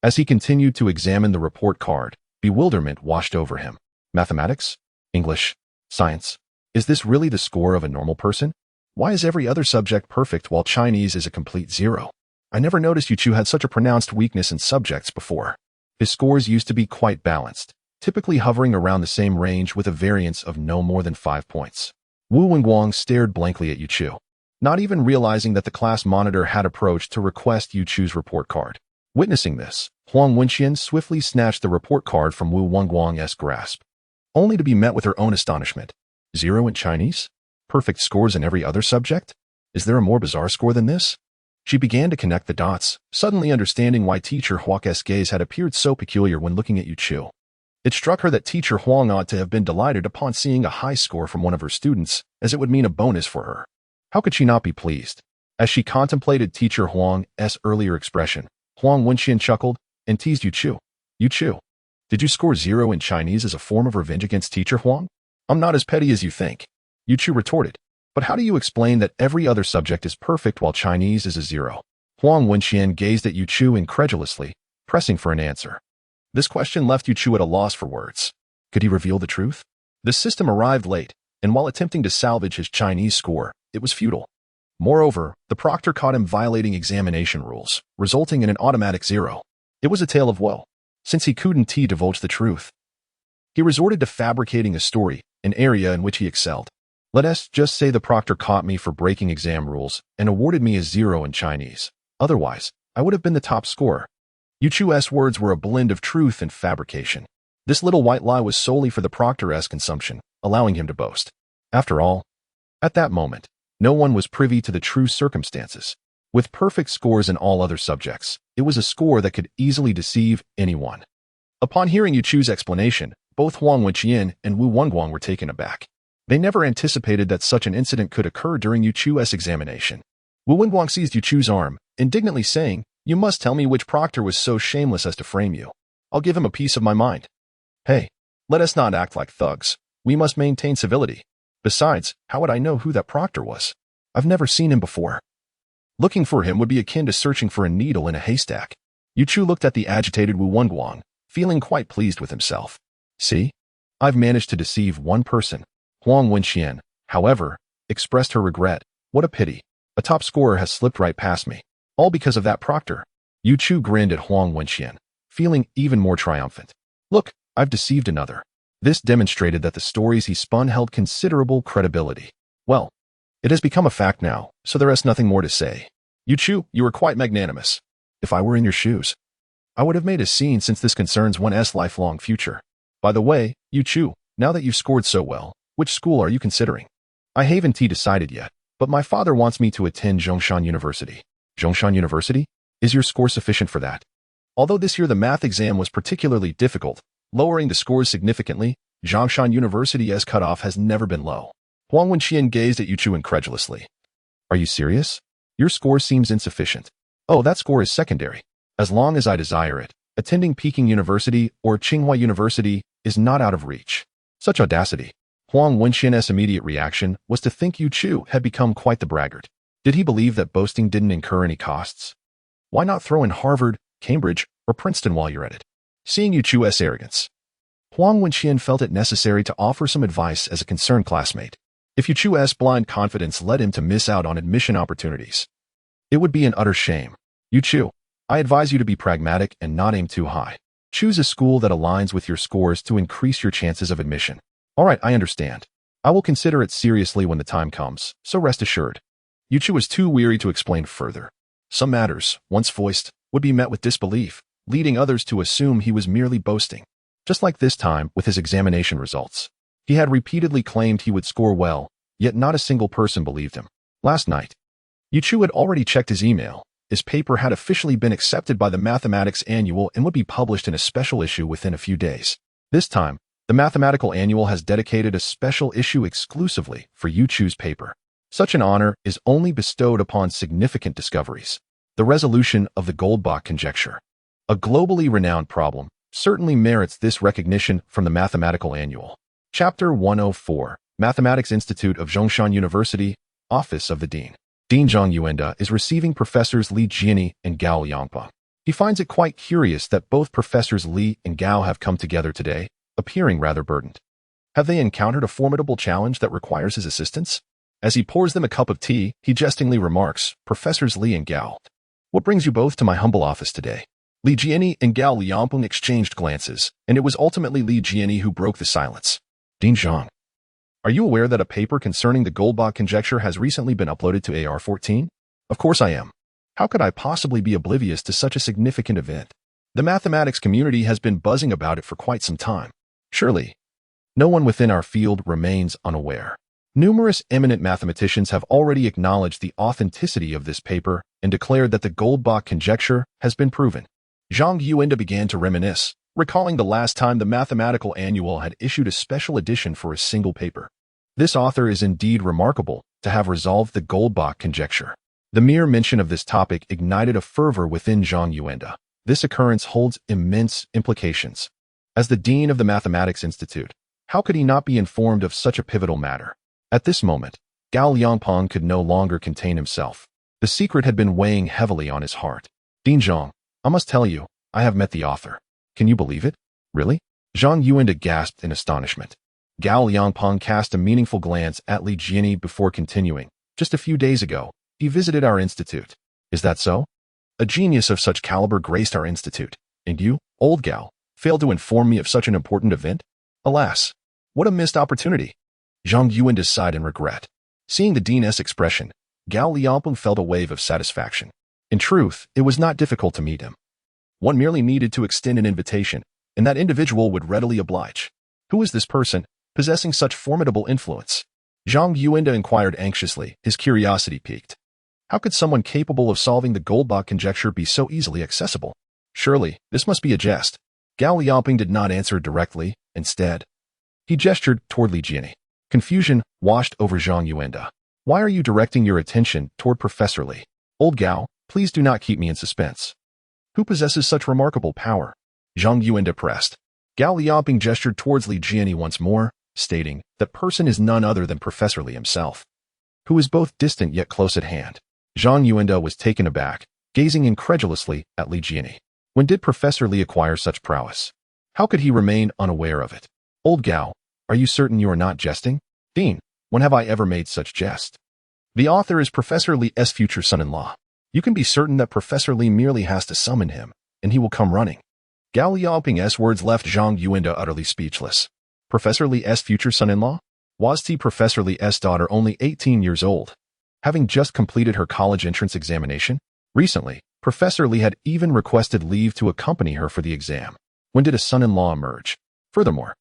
as he continued to examine the report card, bewilderment washed over him. Mathematics? English? Science? Is this really the score of a normal person? Why is every other subject perfect while Chinese is a complete 0? I never noticed Yu Chu had such a pronounced weakness in subjects before. His scores used to be quite balanced, typically hovering around the same range with a variance of no more than 5 points. Wu Wenguang stared blankly at Yu Chu, not even realizing that the class monitor had approached to request Yu Chu's report card. Witnessing this, Huang Wenqian swiftly snatched the report card from Wu Wenguang's grasp, only to be met with her own astonishment. 0 in Chinese? Perfect scores in every other subject? Is there a more bizarre score than this? She began to connect the dots, suddenly understanding why Teacher Huang's gaze had appeared so peculiar when looking at Yu Chu. It struck her that Teacher Huang ought to have been delighted upon seeing a high score from one of her students, as it would mean a bonus for her. How could she not be pleased? As she contemplated Teacher Huang's earlier expression, Huang Wenqian chuckled and teased Yu Chu. Yu Chu, did you score 0 in Chinese as a form of revenge against Teacher Huang? I'm not as petty as you think, Yu Chu retorted. But how do you explain that every other subject is perfect while Chinese is a 0? Huang Wenqian gazed at Yu Chu incredulously, pressing for an answer. This question left Yu Chu at a loss for words. Could he reveal the truth? The system arrived late, and while attempting to salvage his Chinese score, it was futile. Moreover, the proctor caught him violating examination rules, resulting in an automatic 0. It was a tale of woe, since he couldn't divulge the truth. He resorted to fabricating a story, an area in which he excelled. Let us just say the proctor caught me for breaking exam rules and awarded me a 0 in Chinese. Otherwise, I would have been the top scorer. Yu Chu's words were a blend of truth and fabrication. This little white lie was solely for the proctor's consumption, allowing him to boast. After all, at that moment, no one was privy to the true circumstances. With perfect scores in all other subjects, it was a score that could easily deceive anyone. Upon hearing Yu Chu's explanation, both Huang Wenqian and Wu Wenguang were taken aback. They never anticipated that such an incident could occur during Yu Chu's examination. Wu Wenguang seized Yu Chu's arm, indignantly saying, "You must tell me which proctor was so shameless as to frame you. I'll give him a piece of my mind." Hey, let us not act like thugs. We must maintain civility. Besides, how would I know who that proctor was? I've never seen him before. Looking for him would be akin to searching for a needle in a haystack. Yu Chu looked at the agitated Wu Wenguang, feeling quite pleased with himself. See? I've managed to deceive one person. Huang Wenqian, however, expressed her regret. What a pity. A top scorer has slipped right past me. All because of that proctor. Yu Chu grinned at Huang Wenqian, feeling even more triumphant. Look, I've deceived another. This demonstrated that the stories he spun held considerable credibility. Well, it has become a fact now, so there is nothing more to say. Yu Chu, you are quite magnanimous. If I were in your shoes, I would have made a scene since this concerns one's lifelong future. By the way, Yu Chu, now that you've scored so well, which school are you considering? I haven't decided yet, but my father wants me to attend Zhongshan University. Zhongshan University? Is your score sufficient for that? Although this year the math exam was particularly difficult, lowering the scores significantly, Zhongshan University's cutoff has never been low. Huang Wenqian gazed at Yu Chu incredulously. Are you serious? Your score seems insufficient. Oh, that score is secondary. As long as I desire it, Attending Peking University or Tsinghua University is not out of reach. Such audacity. Huang Wenxian's immediate reaction was to think Yu Chu had become quite the braggart. Did he believe that boasting didn't incur any costs? Why not throw in Harvard, Cambridge, or Princeton while you're at it? Seeing Yu Chu's arrogance, Huang Wenxian felt it necessary to offer some advice as a concerned classmate. If Yu Chu's blind confidence led him to miss out on admission opportunities, it would be an utter shame. Yu Chu, I advise you to be pragmatic and not aim too high. Choose a school that aligns with your scores to increase your chances of admission. All right, I understand. I will consider it seriously when the time comes, so rest assured. Yu Chu was too weary to explain further. Some matters, once voiced, would be met with disbelief, leading others to assume he was merely boasting. Just like this time with his examination results. He had repeatedly claimed he would score well, yet not a single person believed him. Last night, Yu Chu had already checked his email. His paper had officially been accepted by the Mathematics Annual and would be published in a special issue within a few days. This time, the Mathematical Annual has dedicated a special issue exclusively for Yu Chu's paper. Such an honor is only bestowed upon significant discoveries. The resolution of the Goldbach conjecture, a globally renowned problem, certainly merits this recognition from the Mathematical Annual. Chapter 104, Mathematics Institute of Zhongshan University, Office of the Dean. Dean Zhang Yuanda is receiving Professors Li Jiani and Gao Yangpeng. He finds it quite curious that both Professors Li and Gao have come together today, appearing rather burdened. Have they encountered a formidable challenge that requires his assistance? As he pours them a cup of tea, he jestingly remarks, Professors Li and Gao, what brings you both to my humble office today? Li Jiani and Gao Liangpeng exchanged glances, and it was ultimately Li Jiani who broke the silence. Dean Zhang, are you aware that a paper concerning the Goldbach conjecture has recently been uploaded to AR-14? Of course I am. How could I possibly be oblivious to such a significant event? The mathematics community has been buzzing about it for quite some time. Surely, no one within our field remains unaware. Numerous eminent mathematicians have already acknowledged the authenticity of this paper and declared that the Goldbach conjecture has been proven. Zhang Yuanda began to reminisce, recalling the last time the Mathematical Annual had issued a special edition for a single paper. This author is indeed remarkable to have resolved the Goldbach conjecture. The mere mention of this topic ignited a fervor within Zhang Yuanda. This occurrence holds immense implications. As the Dean of the Mathematics Institute, how could he not be informed of such a pivotal matter? At this moment, Gao Liangpeng could no longer contain himself. The secret had been weighing heavily on his heart. Dean Zhang, I must tell you, I have met the author. Can you believe it? Really? Zhang Yuanda gasped in astonishment. Gao Liangpeng cast a meaningful glance at Li Jiani before continuing. Just a few days ago, he visited our institute. Is that so? A genius of such caliber graced our institute. And you, old Gao, failed to inform me of such an important event? Alas, what a missed opportunity. Zhang Yuanda sighed in regret. Seeing the dean's expression, Gao Liangpeng felt a wave of satisfaction. In truth, it was not difficult to meet him. One merely needed to extend an invitation, and that individual would readily oblige. Who is this person, possessing such formidable influence? Zhang Yuanda inquired anxiously, his curiosity piqued. How could someone capable of solving the Goldbach conjecture be so easily accessible? Surely, this must be a jest. Gao Liangpeng did not answer directly. Instead, he gestured toward Li Jiani. Confusion washed over Zhang Yuanda. Why are you directing your attention toward Professor Li? Old Gao, please do not keep me in suspense. Who possesses such remarkable power? Zhang Yuanda pressed. Gao Liangpeng gestured towards Li Jiani once more, stating that person is none other than Professor Li himself, who is both distant yet close at hand. Zhang Yuanda was taken aback, gazing incredulously at Li Jiani. When did Professor Li acquire such prowess? How could he remain unaware of it? Old Gao, are you certain you are not jesting? Dean, when have I ever made such jest? The author is Professor Li's future son-in-law. You can be certain that Professor Li merely has to summon him, and he will come running. Gao Liangpeng's words left Zhang Yuanda utterly speechless. Professor Li's future son-in-law? Was Professor Li's daughter only 18 years old, having just completed her college entrance examination? Recently, Professor Li had even requested leave to accompany her for the exam. When did a son-in-law emerge? Furthermore,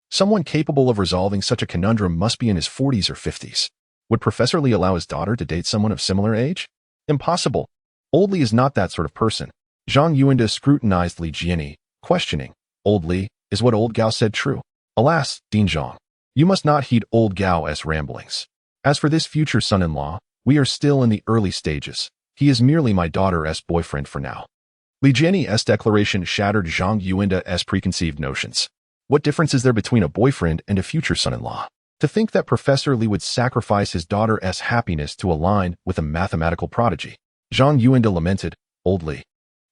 someone capable of resolving such a conundrum must be in his 40s or 50s. Would Professor Li allow his daughter to date someone of similar age? Impossible. Old Li is not that sort of person. Zhang Yuanda scrutinized Li Jiani, questioning. Old Li, is what old Gao said true? Alas, Dean Zhang, you must not heed old Gao's ramblings. As for this future son-in-law, we are still in the early stages. He is merely my daughter's boyfriend for now. Li Jianyi's declaration shattered Zhang Yuanda's preconceived notions. What difference is there between a boyfriend and a future son-in-law? To think that Professor Li would sacrifice his daughter's happiness to align with a mathematical prodigy. Zhang Yuanda lamented, "Old Li,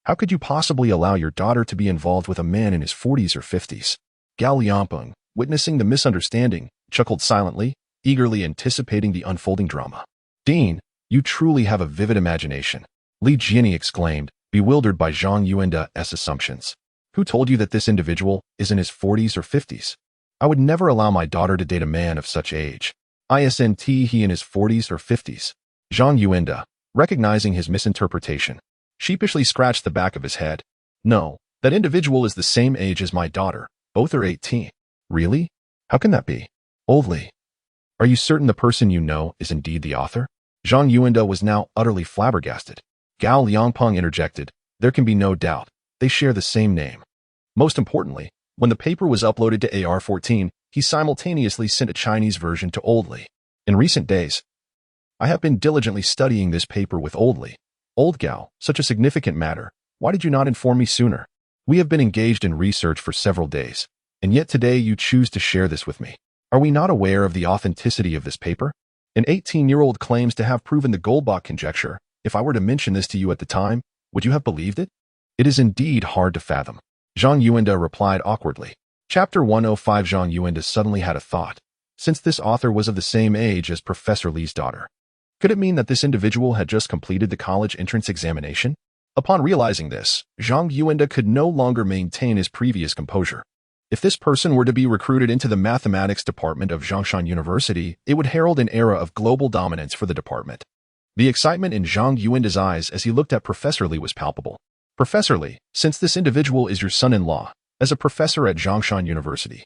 how could you possibly allow your daughter to be involved with a man in his 40s or 50s? Gao Liangpeng, witnessing the misunderstanding, chuckled silently, eagerly anticipating the unfolding drama. "Dean, you truly have a vivid imagination," Li Jianyi exclaimed, bewildered by Zhang Yuanda's assumptions. "Who told you that this individual is in his 40s or 50s? I would never allow my daughter to date a man of such age. Isn't he in his 40s or 50s? Zhang Yuanda, recognizing his misinterpretation, sheepishly scratched the back of his head. "No, that individual is the same age as my daughter. Both are 18. "Really? How can that be? Old Li, are you certain the person you know is indeed the author?" Zhang Yuanda was now utterly flabbergasted. Gao Liangpeng interjected, "There can be no doubt. They share the same name." Most importantly, when the paper was uploaded to AR-14, he simultaneously sent a Chinese version to Old Li. "In recent days, I have been diligently studying this paper with Old Li. Old Gao, such a significant matter. Why did you not inform me sooner? We have been engaged in research for several days, and yet today you choose to share this with me. Are we not aware of the authenticity of this paper? An 18-year-old claims to have proven the Goldbach conjecture. If I were to mention this to you at the time, would you have believed it? It is indeed hard to fathom." Zhang Yuanda replied awkwardly. Chapter 105. Zhang Yuanda suddenly had a thought. Since this author was of the same age as Professor Li's daughter, could it mean that this individual had just completed the college entrance examination? Upon realizing this, Zhang Yuanda could no longer maintain his previous composure. If this person were to be recruited into the mathematics department of Zhongshan University, it would herald an era of global dominance for the department. The excitement in Zhang Yuanda's eyes as he looked at Professor Li was palpable. "Professor Li, since this individual is your son-in-law, as a professor at Zhongshan University,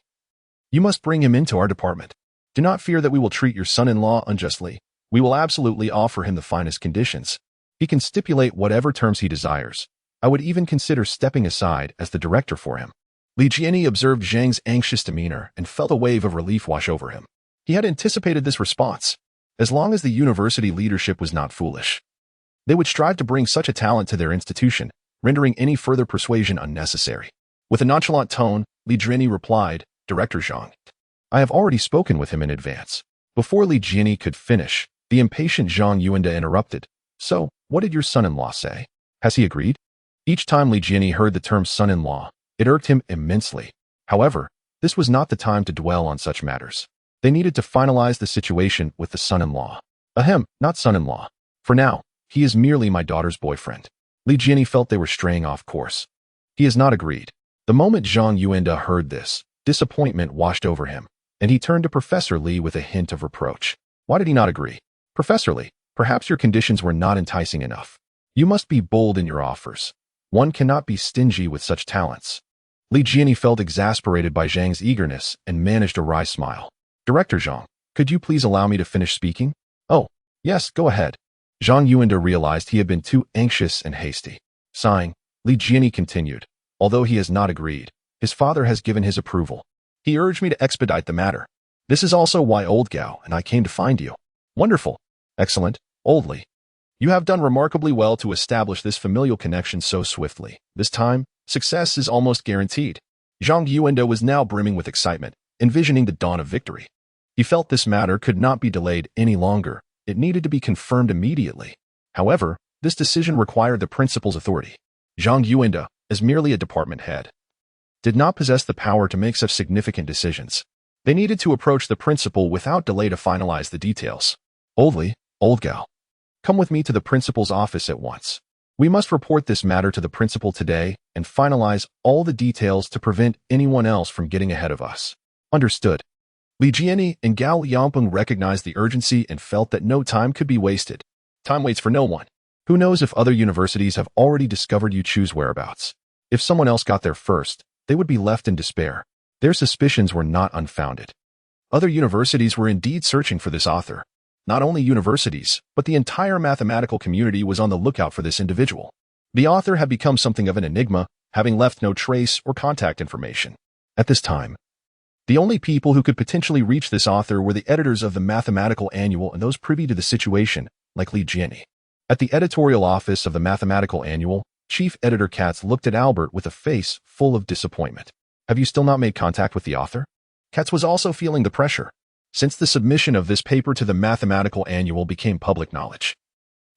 you must bring him into our department. Do not fear that we will treat your son-in-law unjustly. We will absolutely offer him the finest conditions. He can stipulate whatever terms he desires. I would even consider stepping aside as the director for him." Li Jianyi observed Zhang's anxious demeanor and felt a wave of relief wash over him. He had anticipated this response. As long as the university leadership was not foolish, they would strive to bring such a talent to their institution, rendering any further persuasion unnecessary. With a nonchalant tone, Li Jianyi replied, "Director Zhang, I have already spoken with him in advance." Before Li Jianyi could finish, the impatient Zhang Yuanda interrupted. "So, what did your son-in-law say? Has he agreed?" Each time Li Jianyi heard the term son-in-law, it irked him immensely. However, this was not the time to dwell on such matters. They needed to finalize the situation with the son-in-law. "Ahem, not son-in-law. For now, he is merely my daughter's boyfriend." Li Jianyi felt they were straying off course. "He has not agreed." The moment Zhang Yuanda heard this, disappointment washed over him, and he turned to Professor Li with a hint of reproach. "Why did he not agree? Professor Li, perhaps your conditions were not enticing enough. You must be bold in your offers. One cannot be stingy with such talents." Li Jianyi felt exasperated by Zhang's eagerness and managed a wry smile. "Director Zhang, could you please allow me to finish speaking?" "Oh, yes, go ahead." Zhang Yuanda realized he had been too anxious and hasty. Sighing, Li Jianyi continued, "Although he has not agreed, his father has given his approval. He urged me to expedite the matter. This is also why Old Gao and I came to find you." "Wonderful. Excellent, Old Li. You have done remarkably well to establish this familial connection so swiftly. This time, success is almost guaranteed." Zhang Yuanda was now brimming with excitement, envisioning the dawn of victory. He felt this matter could not be delayed any longer. It needed to be confirmed immediately. However, this decision required the principal's authority. Zhang Yuanda, as merely a department head, did not possess the power to make such significant decisions. They needed to approach the principal without delay to finalize the details. "Old Li, Old Gao, come with me to the principal's office at once. We must report this matter to the principal today and finalize all the details to prevent anyone else from getting ahead of us." "Understood." Li Jianyi and Gao Liangpeng recognized the urgency and felt that no time could be wasted. Time waits for no one. Who knows if other universities have already discovered Yuchu's whereabouts? If someone else got there first, they would be left in despair. Their suspicions were not unfounded. Other universities were indeed searching for this author. Not only universities, but the entire mathematical community was on the lookout for this individual. The author had become something of an enigma, having left no trace or contact information. At this time, the only people who could potentially reach this author were the editors of the Mathematical Annual and those privy to the situation, like Li Jianyi. At the editorial office of the Mathematical Annual, Chief Editor Katz looked at Albert with a face full of disappointment. Have you still not made contact with the author? Katz was also feeling the pressure, since the submission of this paper to the Mathematical Annual became public knowledge.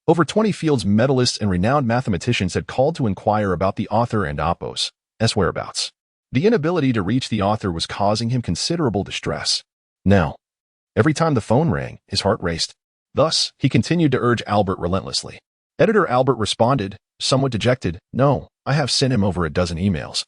Over 20 Fields medalists and renowned mathematicians had called to inquire about the author and Apo's whereabouts. The inability to reach the author was causing him considerable distress. Now, every time the phone rang, his heart raced. Thus, he continued to urge Albert relentlessly. Editor Albert responded, somewhat dejected, "No, I have sent him over a dozen emails,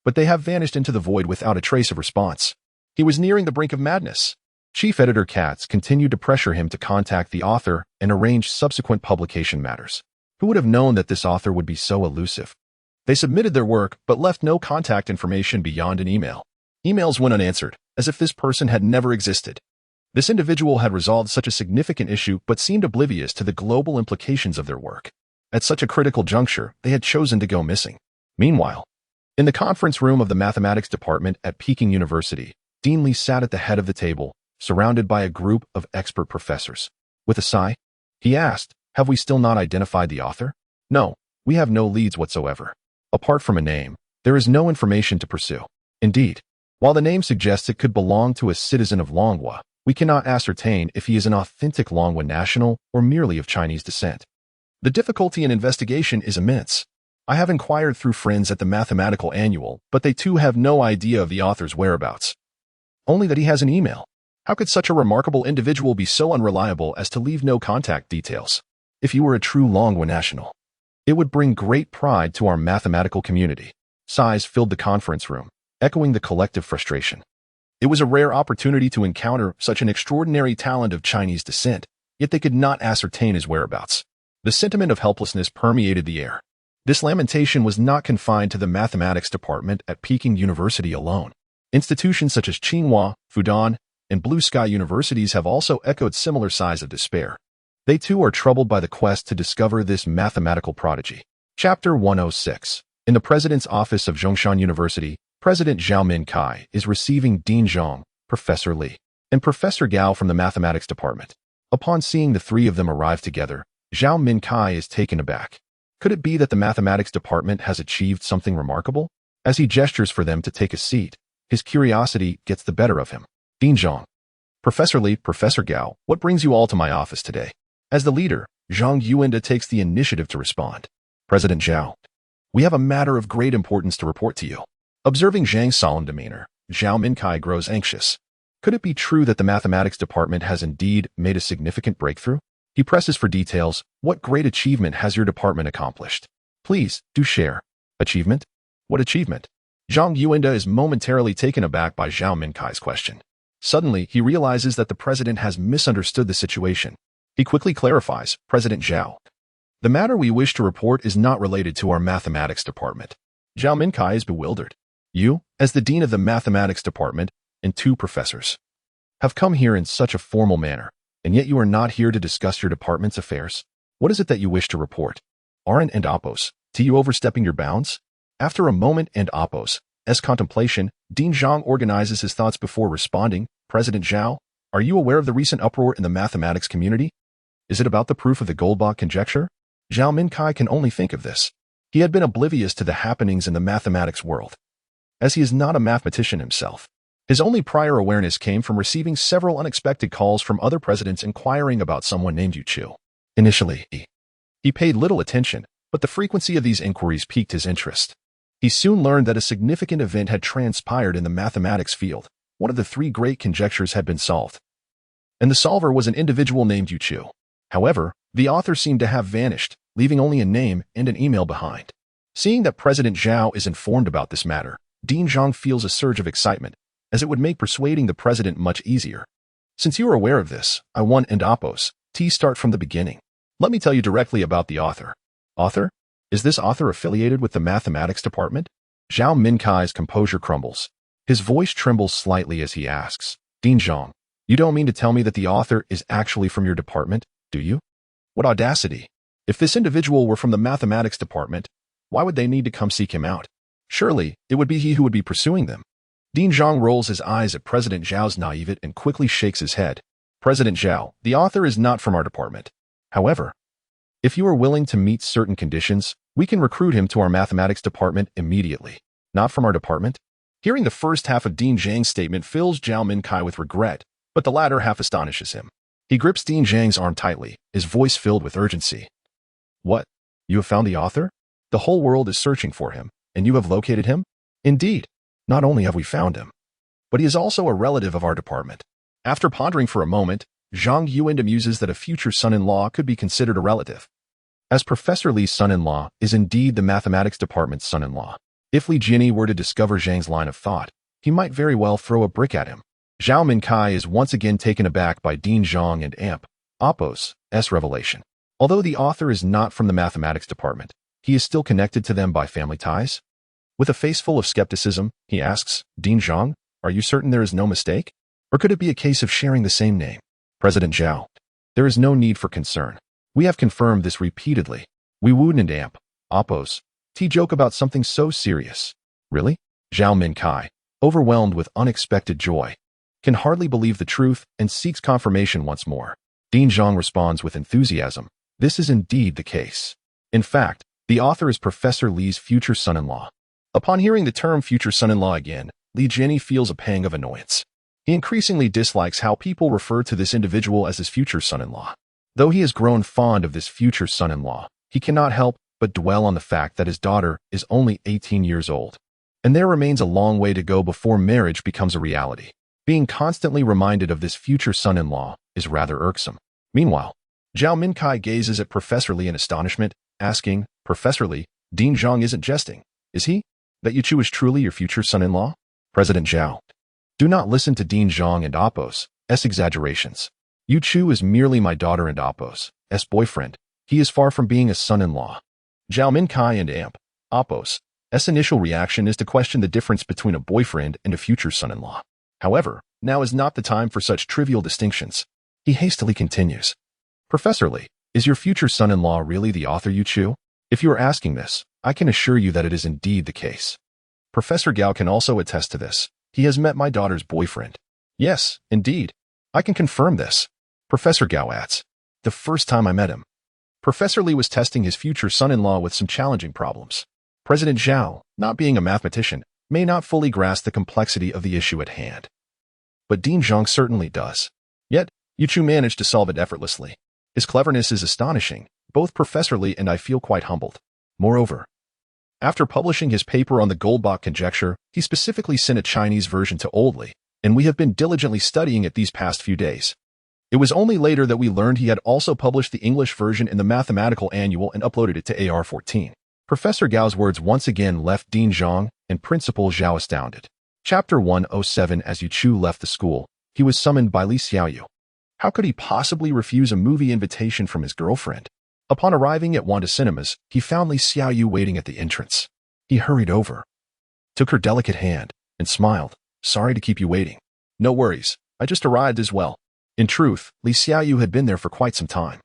but they have vanished into the void without a trace of response." He was nearing the brink of madness. Chief Editor Katz continued to pressure him to contact the author and arrange subsequent publication matters. Who would have known that this author would be so elusive? They submitted their work, but left no contact information beyond an email. Emails went unanswered, as if this person had never existed. This individual had resolved such a significant issue but seemed oblivious to the global implications of their work. At such a critical juncture, they had chosen to go missing. Meanwhile, in the conference room of the mathematics department at Peking University, Dean Li sat at the head of the table, surrounded by a group of expert professors. With a sigh, he asked, "Have we still not identified the author?" "No, we have no leads whatsoever. Apart from a name, there is no information to pursue. Indeed, while the name suggests it could belong to a citizen of Longhua, we cannot ascertain if he is an authentic Longhua national or merely of Chinese descent. The difficulty in investigation is immense. I have inquired through friends at the Mathematical Annual, but they too have no idea of the author's whereabouts. Only that he has an email. How could such a remarkable individual be so unreliable as to leave no contact details? If you were a true Longhua national, it would bring great pride to our mathematical community." Sighs filled the conference room, echoing the collective frustration. It was a rare opportunity to encounter such an extraordinary talent of Chinese descent, yet they could not ascertain his whereabouts. The sentiment of helplessness permeated the air. This lamentation was not confined to the mathematics department at Peking University alone. Institutions such as Tsinghua, Fudan, and Blue Sky universities have also echoed similar sighs of despair. They too are troubled by the quest to discover this mathematical prodigy. Chapter 106. In the President's Office of Zhongshan University, President Zhao Minkai is receiving Dean Zhang, Professor Li, and Professor Gao from the mathematics department. Upon seeing the three of them arrive together, Zhao Minkai is taken aback. Could it be that the mathematics department has achieved something remarkable? As he gestures for them to take a seat, his curiosity gets the better of him. Dean Zhang. Professor Li, Professor Gao, what brings you all to my office today? As the leader, Zhang Yuanda takes the initiative to respond. President Zhao, we have a matter of great importance to report to you. Observing Zhang's solemn demeanor, Zhao Minkai grows anxious. Could it be true that the mathematics department has indeed made a significant breakthrough? He presses for details. What great achievement has your department accomplished? Please, do share. Achievement? What achievement? Zhang Yuanda is momentarily taken aback by Zhao Minkai's question. Suddenly, he realizes that the president has misunderstood the situation. He quickly clarifies, President Zhao, the matter we wish to report is not related to our mathematics department. Zhao Minkai is bewildered. You, as the dean of the mathematics department, and two professors, have come here in such a formal manner, and yet you are not here to discuss your department's affairs? What is it that you wish to report? Aren't and Apos, to you overstepping your bounds? After a moment and Apos, as contemplation, Dean Zhang organizes his thoughts before responding. President Zhao, are you aware of the recent uproar in the mathematics community? Is it about the proof of the Goldbach conjecture? Zhao Minkai can only think of this. He had been oblivious to the happenings in the mathematics world, as he is not a mathematician himself. His only prior awareness came from receiving several unexpected calls from other presidents inquiring about someone named Yu Chu. Initially, he paid little attention, but the frequency of these inquiries piqued his interest. He soon learned that a significant event had transpired in the mathematics field. One of the three great conjectures had been solved, and the solver was an individual named Yu Chu. However, the author seemed to have vanished, leaving only a name and an email behind. Seeing that President Zhao is informed about this matter, Dean Zhang feels a surge of excitement, as it would make persuading the president much easier. Since you are aware of this, I want and Apos, start from the beginning. Let me tell you directly about the author. Author? Is this author affiliated with the mathematics department? Zhao Minkai's composure crumbles. His voice trembles slightly as he asks, Dean Zhang, you don't mean to tell me that the author is actually from your department, do you? What audacity! If this individual were from the mathematics department, why would they need to come seek him out? Surely, it would be he who would be pursuing them. Dean Zhang rolls his eyes at President Zhao's naivete and quickly shakes his head. President Zhao, the author is not from our department. However, If you are willing to meet certain conditions, we can recruit him to our mathematics department immediately. Not from our department? Hearing the first half of Dean Zhang's statement fills Zhao Minkai with regret, but the latter half astonishes him. He grips Dean Zhang's arm tightly, his voice filled with urgency. What? You have found the author? The whole world is searching for him, and you have located him? Indeed. Not only have we found him, but he is also a relative of our department. After pondering for a moment, Zhang Yuan muses that a future son-in-law could be considered a relative, as Professor Li's son-in-law is indeed the mathematics department's son-in-law. If Li Jinyi were to discover Zhang's line of thought, he might very well throw a brick at him. Zhao Minkai is once again taken aback by Dean Zhang and Appo's revelation. Although the author is not from the mathematics department, he is still connected to them by family ties. With a face full of skepticism, he asks, Dean Zhang, are you certain there is no mistake? Or could it be a case of sharing the same name? President Zhao, there is no need for concern. We have confirmed this repeatedly. We wouldn't and Appo's joke about something so serious. Really? Zhao Minkai, overwhelmed with unexpected joy, can hardly believe the truth and seeks confirmation once more. Dean Zhang responds with enthusiasm. This is indeed the case. In fact, the author is Professor Li's future son-in-law. Upon hearing the term future son-in-law again, Li Jinyi feels a pang of annoyance. He increasingly dislikes how people refer to this individual as his future son-in-law. Though he has grown fond of this future son-in-law, he cannot help but dwell on the fact that his daughter is only 18 years old, and there remains a long way to go before marriage becomes a reality. Being constantly reminded of this future son-in-law is rather irksome. Meanwhile, Zhao Minkai gazes at Professor Li in astonishment, asking, Professor Li, Dean Zhang isn't jesting, is he? That Yuchu is truly your future son-in-law? President Zhao, do not listen to Dean Zhang and Appo's exaggerations. Yuchu is merely my daughter and Appo's boyfriend. He is far from being a son-in-law. Zhao Minkai and Appo's initial reaction is to question the difference between a boyfriend and a future son-in-law. However, now is not the time for such trivial distinctions. He hastily continues. Professor Li, is your future son-in-law really the author Yuchu? If you are asking this, I can assure you that it is indeed the case. Professor Gao can also attest to this. He has met my daughter's boyfriend. Yes, indeed. I can confirm this. Professor Gao adds. The first time I met him, Professor Li was testing his future son-in-law with some challenging problems. President Zhao, not being a mathematician, may not fully grasp the complexity of the issue at hand. But Dean Zhang certainly does. Yet, Yuchu managed to solve it effortlessly. His cleverness is astonishing. Both Professor Li and I feel quite humbled. Moreover, after publishing his paper on the Goldbach conjecture, he specifically sent a Chinese version to Old Li, and we have been diligently studying it these past few days. It was only later that we learned he had also published the English version in the Mathematical Annual and uploaded it to AR-14. Professor Gao's words once again left Dean Zhang and Principal Zhao astounded. Chapter 107. As Yuchu left the school, he was summoned by Li Xiaoyu. How could he possibly refuse a movie invitation from his girlfriend? Upon arriving at Wanda Cinemas, he found Li Xiaoyu waiting at the entrance. He hurried over, took her delicate hand, and smiled. Sorry to keep you waiting. No worries, I just arrived as well. In truth, Li Xiaoyu had been there for quite some time.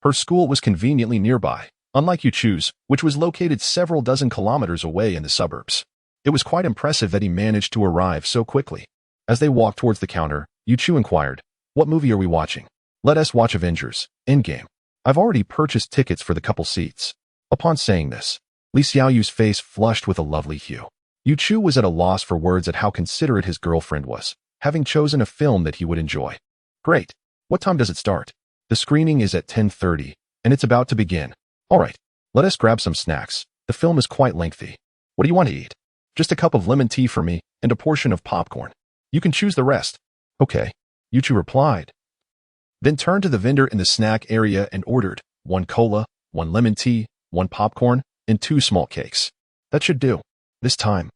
Her school was conveniently nearby, unlike Yuchu's, which was located several dozen kilometers away in the suburbs. It was quite impressive that he managed to arrive so quickly. As they walked towards the counter, Yuchu inquired, What movie are we watching? Let us watch Avengers Endgame. I've already purchased tickets for the couple seats. Upon saying this, Li Xiaoyu's face flushed with a lovely hue. Yuchu was at a loss for words at how considerate his girlfriend was, having chosen a film that he would enjoy. Great. What time does it start? The screening is at 10:30, and it's about to begin. All right, let us grab some snacks. The film is quite lengthy. What do you want to eat? Just a cup of lemon tea for me, and a portion of popcorn. You can choose the rest. Okay, Yuchu replied. Then turned to the vendor in the snack area and ordered 1 cola, 1 lemon tea, 1 popcorn, and 2 small cakes. That should do. This time,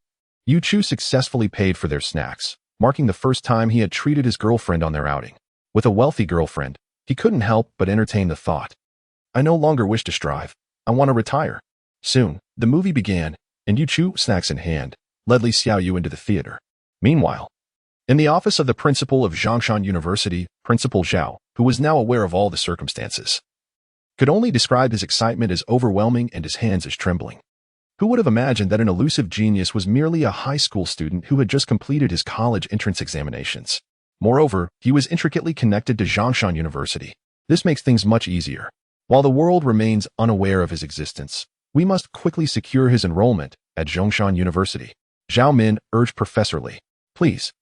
Yuchu successfully paid for their snacks, marking the first time he had treated his girlfriend on their outing. With a wealthy girlfriend, he couldn't help but entertain the thought. I no longer wish to strive. I want to retire. Soon, the movie began, and Yuchu, snacks in hand, led Li Xiaoyu into the theater. Meanwhile, in the office of the principal of Zhongshan University, Principal Zhao, who was now aware of all the circumstances, could only describe his excitement as overwhelming and his hands as trembling. Who would have imagined that an elusive genius was merely a high school student who had just completed his college entrance examinations? Moreover, he was intricately connected to Zhongshan University. This makes things much easier. While the world remains unaware of his existence, we must quickly secure his enrollment at Zhongshan University. Zhao Min urged Professor Li. Please,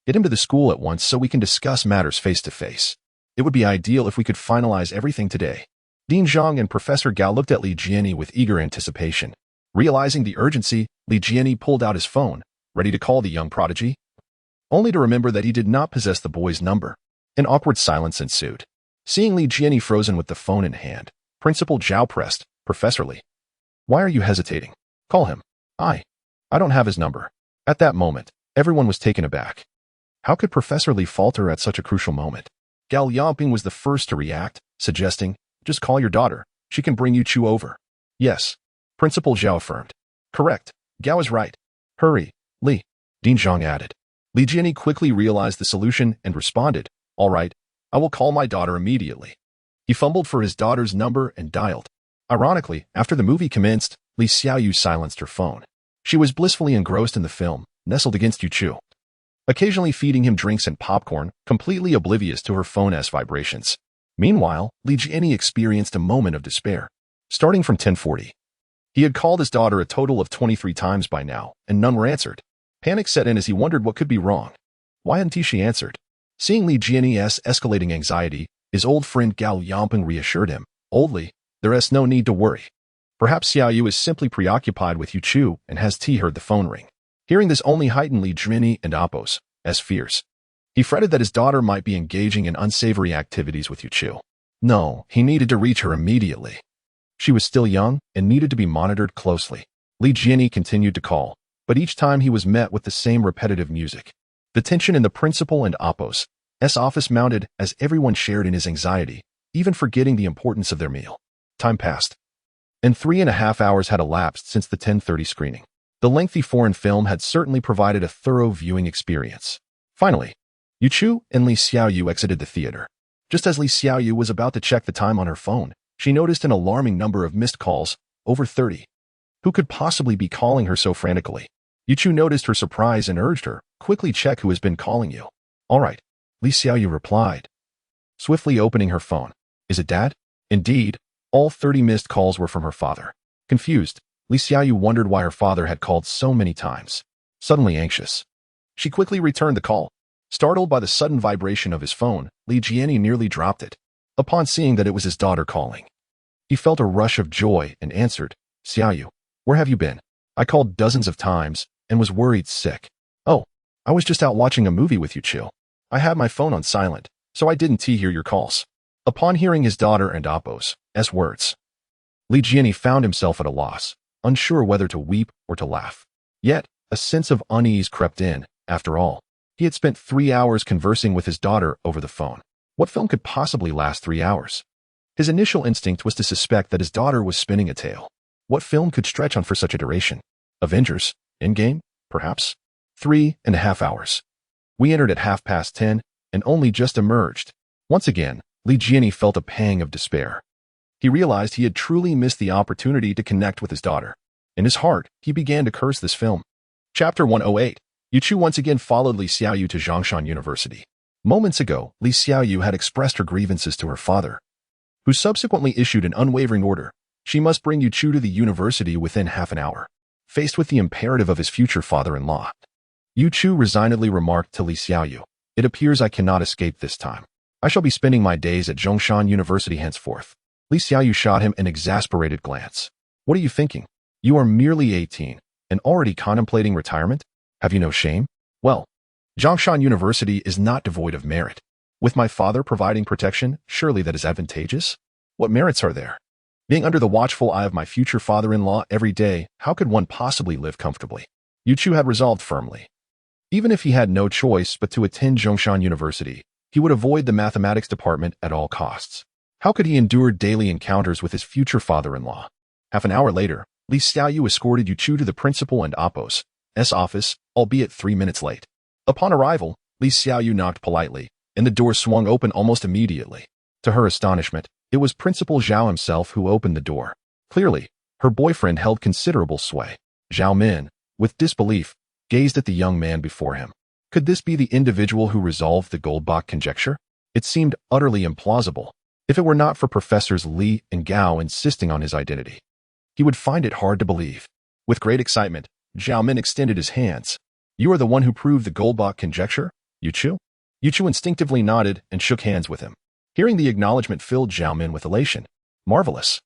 get him to the school at once so we can discuss matters face to face. It would be ideal if we could finalize everything today. Dean Zhang and Professor Gao looked at Li Jianyi with eager anticipation. Realizing the urgency, Li Jianyi pulled out his phone, ready to call the young prodigy, only to remember that he did not possess the boy's number. An awkward silence ensued. Seeing Li Jianyi frozen with the phone in hand, Principal Zhao pressed, Professor Li. Why are you hesitating? Call him. I don't have his number. At that moment, everyone was taken aback. How could Professor Li falter at such a crucial moment? Gao Yangping was the first to react, suggesting, just call your daughter. She can bring you Chu over. Yes. Principal Zhao affirmed. Correct. Gao is right. Hurry, Li. Dean Zhang added. Li Jianyi quickly realized the solution and responded, all right, I will call my daughter immediately. He fumbled for his daughter's number and dialed. Ironically, after the movie commenced, Li Xiaoyu silenced her phone. She was blissfully engrossed in the film, nestled against Yu Chu, occasionally feeding him drinks and popcorn, completely oblivious to her phone's vibrations. Meanwhile, Li Jianyi experienced a moment of despair. Starting from 10:40, he had called his daughter a total of 23 times by now, and none were answered. Panic set in as he wondered what could be wrong. Why hadn't she answered? Seeing Li Jianyi's escalating anxiety, his old friend Gao Yangping reassured him, Old Li, there is no need to worry. Perhaps Xiaoyu is simply preoccupied with Yu Chu and has heard the phone ring. Hearing this only heightened Li Jianyi and Apos' fears. He fretted that his daughter might be engaging in unsavory activities with Yu Chu. No, he needed to reach her immediately. She was still young and needed to be monitored closely. Li Jianyi continued to call, but each time he was met with the same repetitive music. The tension in the principal and Apos' office mounted as everyone shared in his anxiety, even forgetting the importance of their meal. Time passed, and 3.5 hours had elapsed since the 10:30 screening. The lengthy foreign film had certainly provided a thorough viewing experience. Finally, Yu Chu and Li Xiaoyu exited the theater. Just as Li Xiaoyu was about to check the time on her phone, she noticed an alarming number of missed calls, over 30. Who could possibly be calling her so frantically? Yu Chu noticed her surprise and urged her, quickly check who has been calling you. All right, Li Xiaoyu replied, swiftly opening her phone. Is it Dad? Indeed, all 30 missed calls were from her father. Confused, Li Xiaoyu wondered why her father had called so many times. Suddenly anxious, she quickly returned the call. Startled by the sudden vibration of his phone, Li Jianyi nearly dropped it. Upon seeing that it was his daughter calling, he felt a rush of joy and answered, Xiaoyu, where have you been? I called dozens of times and was worried sick. Oh, I was just out watching a movie with you, Yu. I had my phone on silent, so I didn't hear your calls. Upon hearing his daughter and Apos' words, Li Jianyi found himself at a loss, unsure whether to weep or to laugh. Yet, a sense of unease crept in. After all, he had spent 3 hours conversing with his daughter over the phone. What film could possibly last 3 hours? His initial instinct was to suspect that his daughter was spinning a tale. What film could stretch on for such a duration? Avengers? Endgame? Perhaps? 3.5 hours. We entered at 10:30 and only just emerged. Once again, Li Jianyi felt a pang of despair. He realized he had truly missed the opportunity to connect with his daughter. In his heart, he began to curse this film. Chapter 108. Yu Chu once again followed Li Xiaoyu to Zhongshan University. Moments ago, Li Xiaoyu had expressed her grievances to her father, who subsequently issued an unwavering order. She must bring Yu Chu to the university within half an hour. Faced with the imperative of his future father-in-law, Yu Chu resignedly remarked to Li Xiaoyu, it appears I cannot escape this time. I shall be spending my days at Zhongshan University henceforth. Li Xiaoyu shot him an exasperated glance. What are you thinking? You are merely 18 and already contemplating retirement? Have you no shame? Well, Zhongshan University is not devoid of merit. With my father providing protection, surely that is advantageous? What merits are there? Being under the watchful eye of my future father-in-law every day, how could one possibly live comfortably? Yu Chu had resolved firmly. Even if he had no choice but to attend Zhongshan University, he would avoid the mathematics department at all costs. How could he endure daily encounters with his future father-in-law? Half an hour later, Li Xiaoyu escorted Yu Chu to the principal and Apos' office, albeit 3 minutes late. Upon arrival, Li Xiaoyu knocked politely, and the door swung open almost immediately. To her astonishment, it was Principal Zhao himself who opened the door. Clearly, her boyfriend held considerable sway. Zhao Min, with disbelief, gazed at the young man before him. Could this be the individual who resolved the Goldbach conjecture? It seemed utterly implausible. If it were not for Professors Li and Gao insisting on his identity, he would find it hard to believe. With great excitement, Zhao Min extended his hands. You are the one who proved the Goldbach conjecture, Yu Chu? Yu Chu instinctively nodded and shook hands with him. Hearing the acknowledgement filled Zhao Min with elation. Marvelous.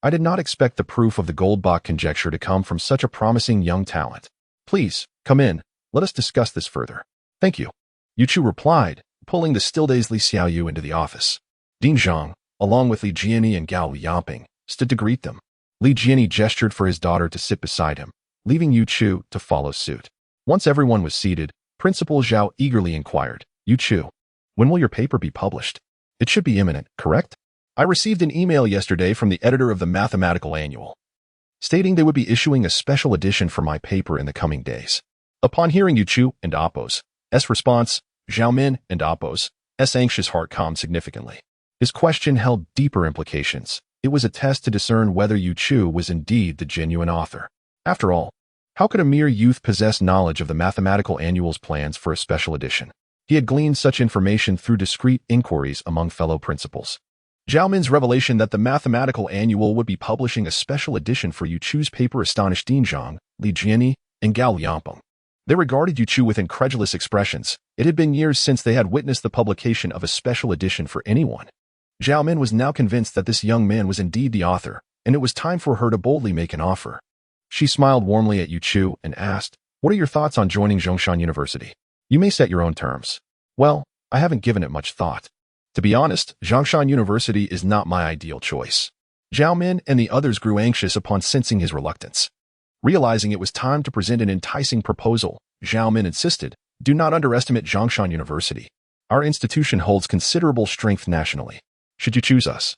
I did not expect the proof of the Goldbach conjecture to come from such a promising young talent. Please, come in. Let us discuss this further. Thank you. Yu Chu replied, pulling the still-dazed Li Xiaoyu into the office. Ding Zhang, along with Li Jiani and Gao Liangping, stood to greet them. Li Jiani gestured for his daughter to sit beside him, leaving Yu Chu to follow suit. Once everyone was seated, Principal Zhao eagerly inquired, Yu Chu, when will your paper be published? It should be imminent, correct? I received an email yesterday from the editor of the Mathematical Annual, stating they would be issuing a special edition for my paper in the coming days. Upon hearing Yu Chu and Appo's response, Zhao Min and Appo's anxious heart calmed significantly. His question held deeper implications. It was a test to discern whether Yu Chu was indeed the genuine author. After all, how could a mere youth possess knowledge of the Mathematical Annual's plans for a special edition? He had gleaned such information through discreet inquiries among fellow principals. Zhao Min's revelation that the Mathematical Annual would be publishing a special edition for Yu Chu's paper astonished Ding Zhang, Li Jiani, and Gao Liangpeng. They regarded Yu Chu with incredulous expressions. It had been years since they had witnessed the publication of a special edition for anyone. Zhao Min was now convinced that this young man was indeed the author, and it was time for her to boldly make an offer. She smiled warmly at Yu Chu and asked, What are your thoughts on joining Zhongshan University? You may set your own terms. Well, I haven't given it much thought. To be honest, Zhongshan University is not my ideal choice. Zhao Min and the others grew anxious upon sensing his reluctance. Realizing it was time to present an enticing proposal, Zhao Min insisted, Do not underestimate Zhongshan University. Our institution holds considerable strength nationally. Should you choose us,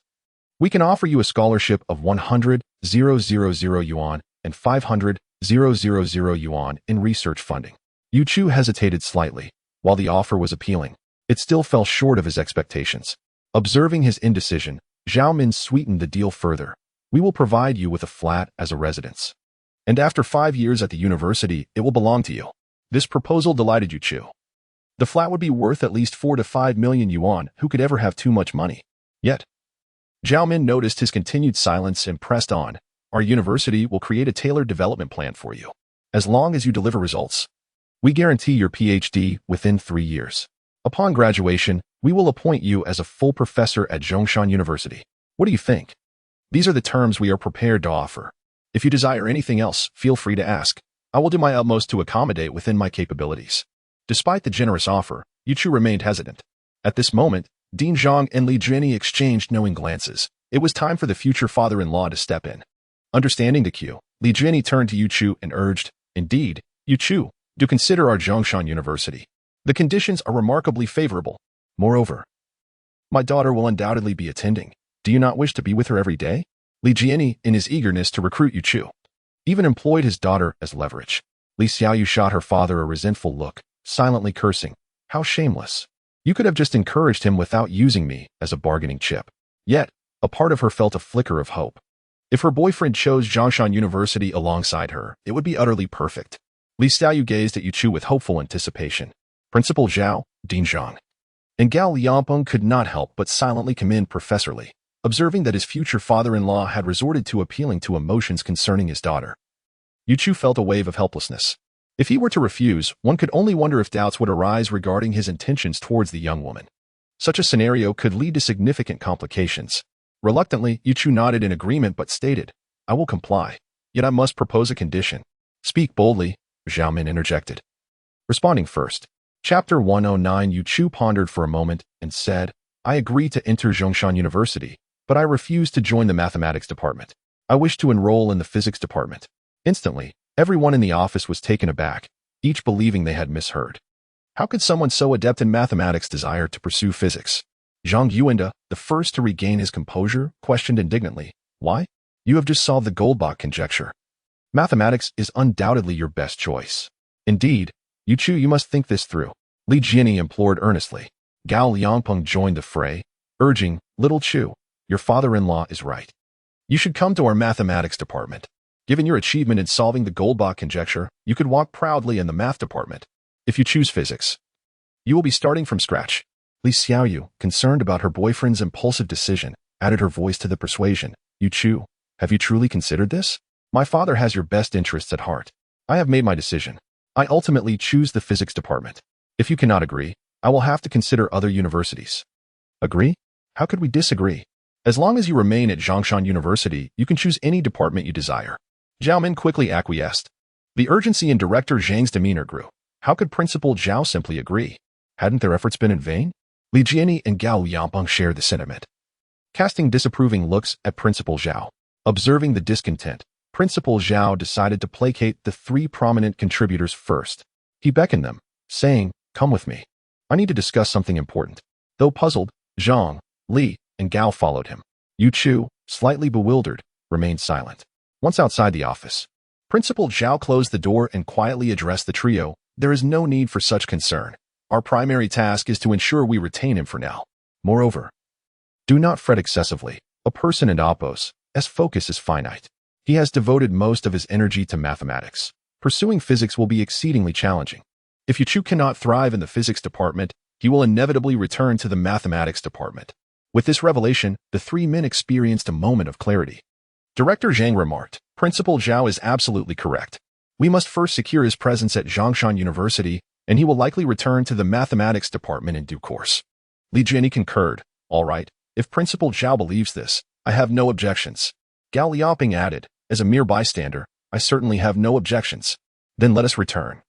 we can offer you a scholarship of 100,000 yuan and 500,000 yuan in research funding. Yu Chu hesitated slightly. While the offer was appealing, it still fell short of his expectations. Observing his indecision, Zhao Min sweetened the deal further. We will provide you with a flat as a residence. And after 5 years at the university, it will belong to you. This proposal delighted Yu Chu. The flat would be worth at least 4 to 5 million yuan. Who could ever have too much money? Yet, Zhao Min noticed his continued silence and pressed on. Our university will create a tailored development plan for you. As long as you deliver results, we guarantee your PhD within 3 years. Upon graduation, we will appoint you as a full professor at Zhongshan University. What do you think? These are the terms we are prepared to offer. If you desire anything else, feel free to ask. I will do my utmost to accommodate within my capabilities. Despite the generous offer, Yu Chu remained hesitant. At this moment, Ding Zhang and Li Jiani exchanged knowing glances. It was time for the future father-in-law to step in. Understanding the cue, Li Jiani turned to Yu Chu and urged, Indeed, Yu Chu, do consider our Zhongshan University. The conditions are remarkably favorable. Moreover, my daughter will undoubtedly be attending. Do you not wish to be with her every day? Li Jiani, in his eagerness to recruit Yu Chu, even employed his daughter as leverage. Li Xiaoyu shot her father a resentful look, silently cursing. How shameless. You could have just encouraged him without using me as a bargaining chip. Yet, a part of her felt a flicker of hope. If her boyfriend chose Zhongshan University alongside her, it would be utterly perfect. Li Xiaoyu gazed at Yu Chu with hopeful anticipation. Principal Zhao, Ding Zhang, and Gao Liangpeng could not help but silently commend Professor Li, observing that his future father-in-law had resorted to appealing to emotions concerning his daughter. Yu Chu felt a wave of helplessness. If he were to refuse, one could only wonder if doubts would arise regarding his intentions towards the young woman. Such a scenario could lead to significant complications. Reluctantly, Yu Chu nodded in agreement but stated, I will comply, yet I must propose a condition. Speak boldly, Zhao Min interjected. Responding first. Chapter 109 Yu Chu pondered for a moment and said, I agree to enter Zhongshan University, but I refuse to join the mathematics department. I wish to enroll in the physics department. Instantly, everyone in the office was taken aback, each believing they had misheard. How could someone so adept in mathematics desire to pursue physics? Zhang Yuanda, the first to regain his composure, questioned indignantly, Why? You have just solved the Goldbach conjecture. Mathematics is undoubtedly your best choice. Indeed, Yu Chu, you must think this through. Li Jiani implored earnestly. Gao Liangpeng joined the fray, urging, Little Chu, your father-in-law is right. You should come to our mathematics department. Given your achievement in solving the Goldbach conjecture, you could walk proudly in the math department. If you choose physics, you will be starting from scratch. Li Xiaoyu, concerned about her boyfriend's impulsive decision, added her voice to the persuasion. Yu Chu, have you truly considered this? My father has your best interests at heart. I have made my decision. I ultimately choose the physics department. If you cannot agree, I will have to consider other universities. Agree? How could we disagree? As long as you remain at Zhongshan University, you can choose any department you desire. Zhao Min quickly acquiesced. The urgency in Director Zhang's demeanor grew. How could Principal Zhao simply agree? Hadn't their efforts been in vain? Li Jiani and Gao Liangpeng shared the sentiment. Casting disapproving looks at Principal Zhao. Observing the discontent, Principal Zhao decided to placate the three prominent contributors first. He beckoned them, saying, "Come with me. I need to discuss something important." Though puzzled, Zhang, Li, and Gao followed him. Yu Chu, slightly bewildered, remained silent. Once outside the office, Principal Zhao closed the door and quietly addressed the trio. "There is no need for such concern. Our primary task is to ensure we retain him for now. Moreover, do not fret excessively. A person in Oppos, as focus is finite. He has devoted most of his energy to mathematics. Pursuing physics will be exceedingly challenging. If Yu Chu cannot thrive in the physics department, he will inevitably return to the mathematics department." With this revelation, the three men experienced a moment of clarity. Director Zhang remarked, "Principal Zhao is absolutely correct. We must first secure his presence at Zhongshan University, and he will likely return to the mathematics department in due course." Li Jiani concurred. "All right, if Principal Zhao believes this, I have no objections." Gao Liaoping added, "As a mere bystander, I certainly have no objections." "Then let us return,"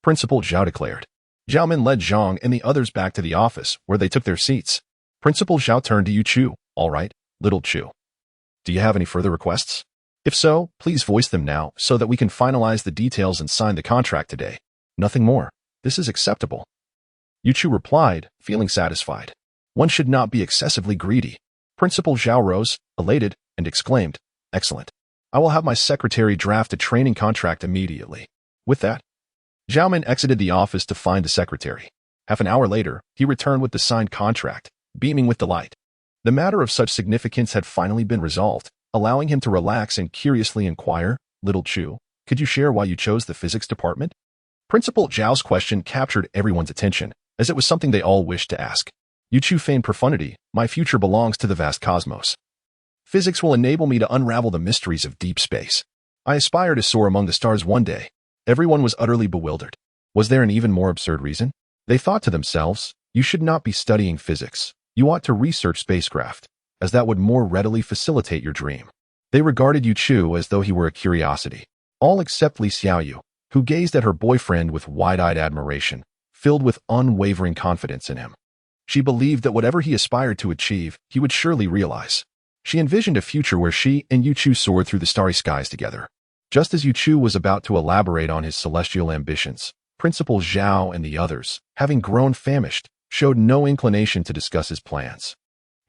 Principal Zhao declared. Zhao Min led Zhang and the others back to the office, where they took their seats. Principal Zhao turned to Yu Chu. "All right, little Chu. Do you have any further requests? If so, please voice them now so that we can finalize the details and sign the contract today. Nothing more. This is acceptable." Yu Chu replied, feeling satisfied. One should not be excessively greedy. Principal Zhao rose, elated, and exclaimed, "Excellent. I will have my secretary draft a training contract immediately." With that, Zhao Min exited the office to find the secretary. Half an hour later, he returned with the signed contract, beaming with delight. The matter of such significance had finally been resolved, allowing him to relax and curiously inquire, "Little Chu, could you share why you chose the physics department?" Principal Zhao's question captured everyone's attention, as it was something they all wished to ask. Yu Chu feigned profundity. "My future belongs to the vast cosmos. Physics will enable me to unravel the mysteries of deep space. I aspire to soar among the stars one day." Everyone was utterly bewildered. Was there an even more absurd reason? They thought to themselves, "You should not be studying physics. You ought to research spacecraft, as that would more readily facilitate your dream." They regarded Yu Chu as though he were a curiosity. All except Li Xiaoyu, who gazed at her boyfriend with wide-eyed admiration, filled with unwavering confidence in him. She believed that whatever he aspired to achieve, he would surely realize. She envisioned a future where she and Yu Chu soared through the starry skies together. Just as Yu Chu was about to elaborate on his celestial ambitions, Principal Zhao and the others, having grown famished, showed no inclination to discuss his plans.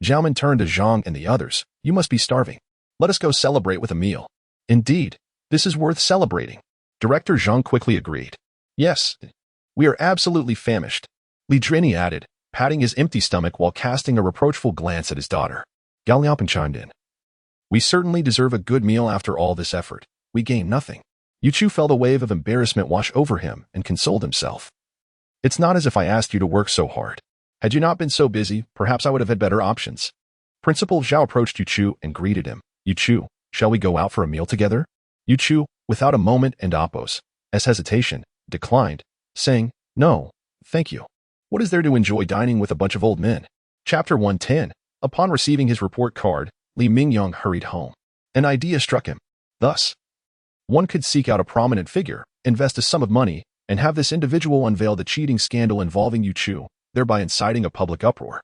Zhao Min turned to Zhang and the others. "You must be starving. Let us go celebrate with a meal." "Indeed, this is worth celebrating." Director Zhang quickly agreed. "Yes, we are absolutely famished," Li Jiani added, patting his empty stomach while casting a reproachful glance at his daughter. Gao Liaoping chimed in. "We certainly deserve a good meal after all this effort. We gain nothing." Yu Chu felt a wave of embarrassment wash over him and consoled himself. "It's not as if I asked you to work so hard. Had you not been so busy, perhaps I would have had better options." Principal Zhao approached Yu Chu and greeted him. "Yu Chu, shall we go out for a meal together?" Yu Chu, without a moment and Oppos, as hesitation, declined, saying, "No, thank you. What is there to enjoy dining with a bunch of old men?" Chapter 110. Upon receiving his report card, Li Mingyong hurried home. An idea struck him. Thus, one could seek out a prominent figure, invest a sum of money, and have this individual unveil the cheating scandal involving Yu Chu, thereby inciting a public uproar.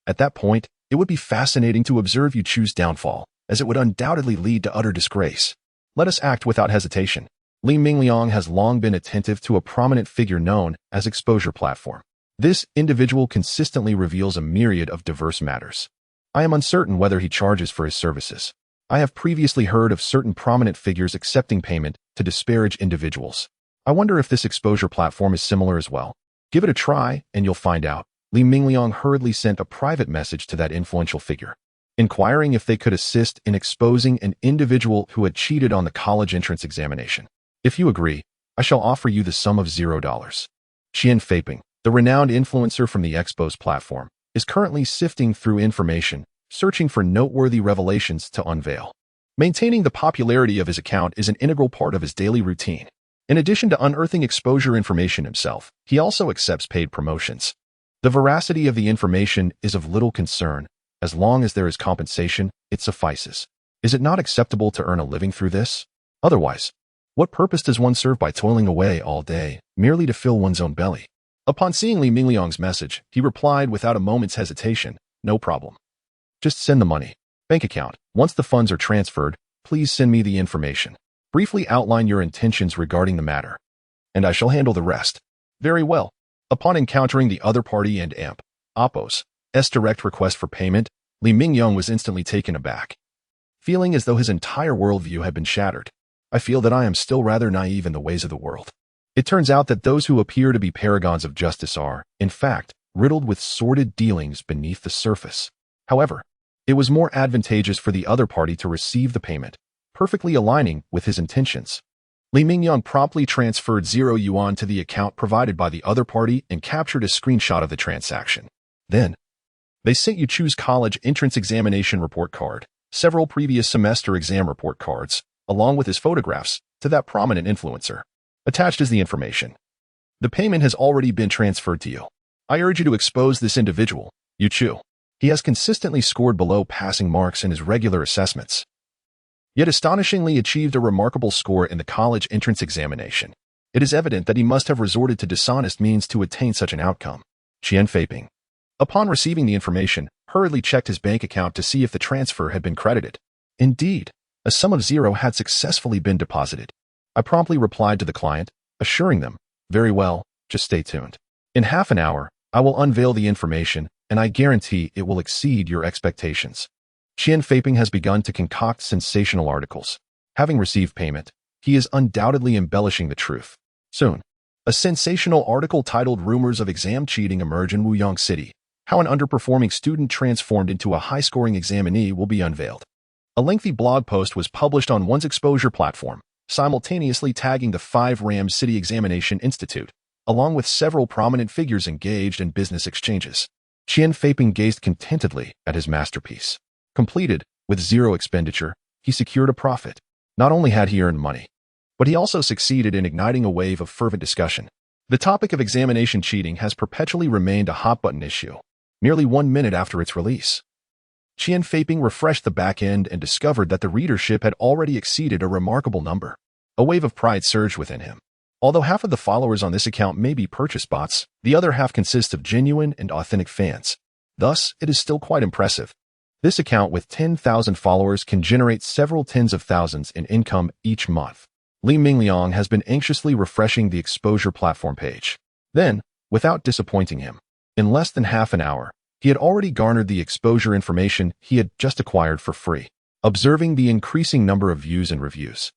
At that point, it would be fascinating to observe Yu Chu's downfall, as it would undoubtedly lead to utter disgrace. Let us act without hesitation. Li Mingliang has long been attentive to a prominent figure known as Exposure Platform. This individual consistently reveals a myriad of diverse matters. I am uncertain whether he charges for his services. I have previously heard of certain prominent figures accepting payment to disparage individuals. I wonder if this Exposure Platform is similar as well. Give it a try, and you'll find out. Li Mingliang hurriedly sent a private message to that influential figure, inquiring if they could assist in exposing an individual who had cheated on the college entrance examination. If you agree, I shall offer you the sum of $0. Qian Feiping, the renowned influencer from the Expos platform, is currently sifting through information, searching for noteworthy revelations to unveil. Maintaining the popularity of his account is an integral part of his daily routine. In addition to unearthing exposure information himself, he also accepts paid promotions. The veracity of the information is of little concern. As long as there is compensation, it suffices. Is it not acceptable to earn a living through this? Otherwise, what purpose does one serve by toiling away all day, merely to fill one's own belly? Upon seeing Li Mingliang's message, he replied without a moment's hesitation, "No problem. Just send the money. Bank account. Once the funds are transferred, please send me the information. Briefly outline your intentions regarding the matter, and I shall handle the rest." Very well. Upon encountering the other party and Oppo's direct request for payment, Li Mingliang was instantly taken aback, feeling as though his entire worldview had been shattered. I feel that I am still rather naive in the ways of the world. It turns out that those who appear to be paragons of justice are, in fact, riddled with sordid dealings beneath the surface. However, it was more advantageous for the other party to receive the payment, perfectly aligning with his intentions. Li Mingliang promptly transferred 0 yuan to the account provided by the other party and captured a screenshot of the transaction. Then, they sent Yuchu's college entrance examination report card, several previous semester exam report cards, along with his photographs, to that prominent influencer. Attached is the information. The payment has already been transferred to you. I urge you to expose this individual, Yuchu. He has consistently scored below passing marks in his regular assessments, yet astonishingly achieved a remarkable score in the college entrance examination. It is evident that he must have resorted to dishonest means to attain such an outcome. Qian Feiping, upon receiving the information, hurriedly checked his bank account to see if the transfer had been credited. Indeed, a sum of 0 had successfully been deposited. I promptly replied to the client, assuring them, "Very well, just stay tuned. In half an hour, I will unveil the information, and I guarantee it will exceed your expectations." Qian Feiping has begun to concoct sensational articles. Having received payment, he is undoubtedly embellishing the truth. Soon, a sensational article titled "Rumors of Exam Cheating Emerge in Wuyang City. How an Underperforming Student Transformed into a High-Scoring Examinee" will be unveiled. A lengthy blog post was published on one's exposure platform, simultaneously tagging the 5 City Examination Institute, along with several prominent figures engaged in business exchanges. Qian Feiping gazed contentedly at his masterpiece. Completed, with 0 expenditure, he secured a profit. Not only had he earned money, but he also succeeded in igniting a wave of fervent discussion. The topic of examination cheating has perpetually remained a hot-button issue, nearly 1 minute after its release. Qian Feiping refreshed the back end and discovered that the readership had already exceeded a remarkable number. A wave of pride surged within him. Although half of the followers on this account may be purchase bots, the other half consists of genuine and authentic fans. Thus, it is still quite impressive. This account with 10,000 followers can generate several tens of thousands in income each month. Li Mingliang has been anxiously refreshing the exposure platform page. Then, without disappointing him, in less than half an hour, he had already garnered the exposure information he had just acquired for free. Observing the increasing number of views and reviews,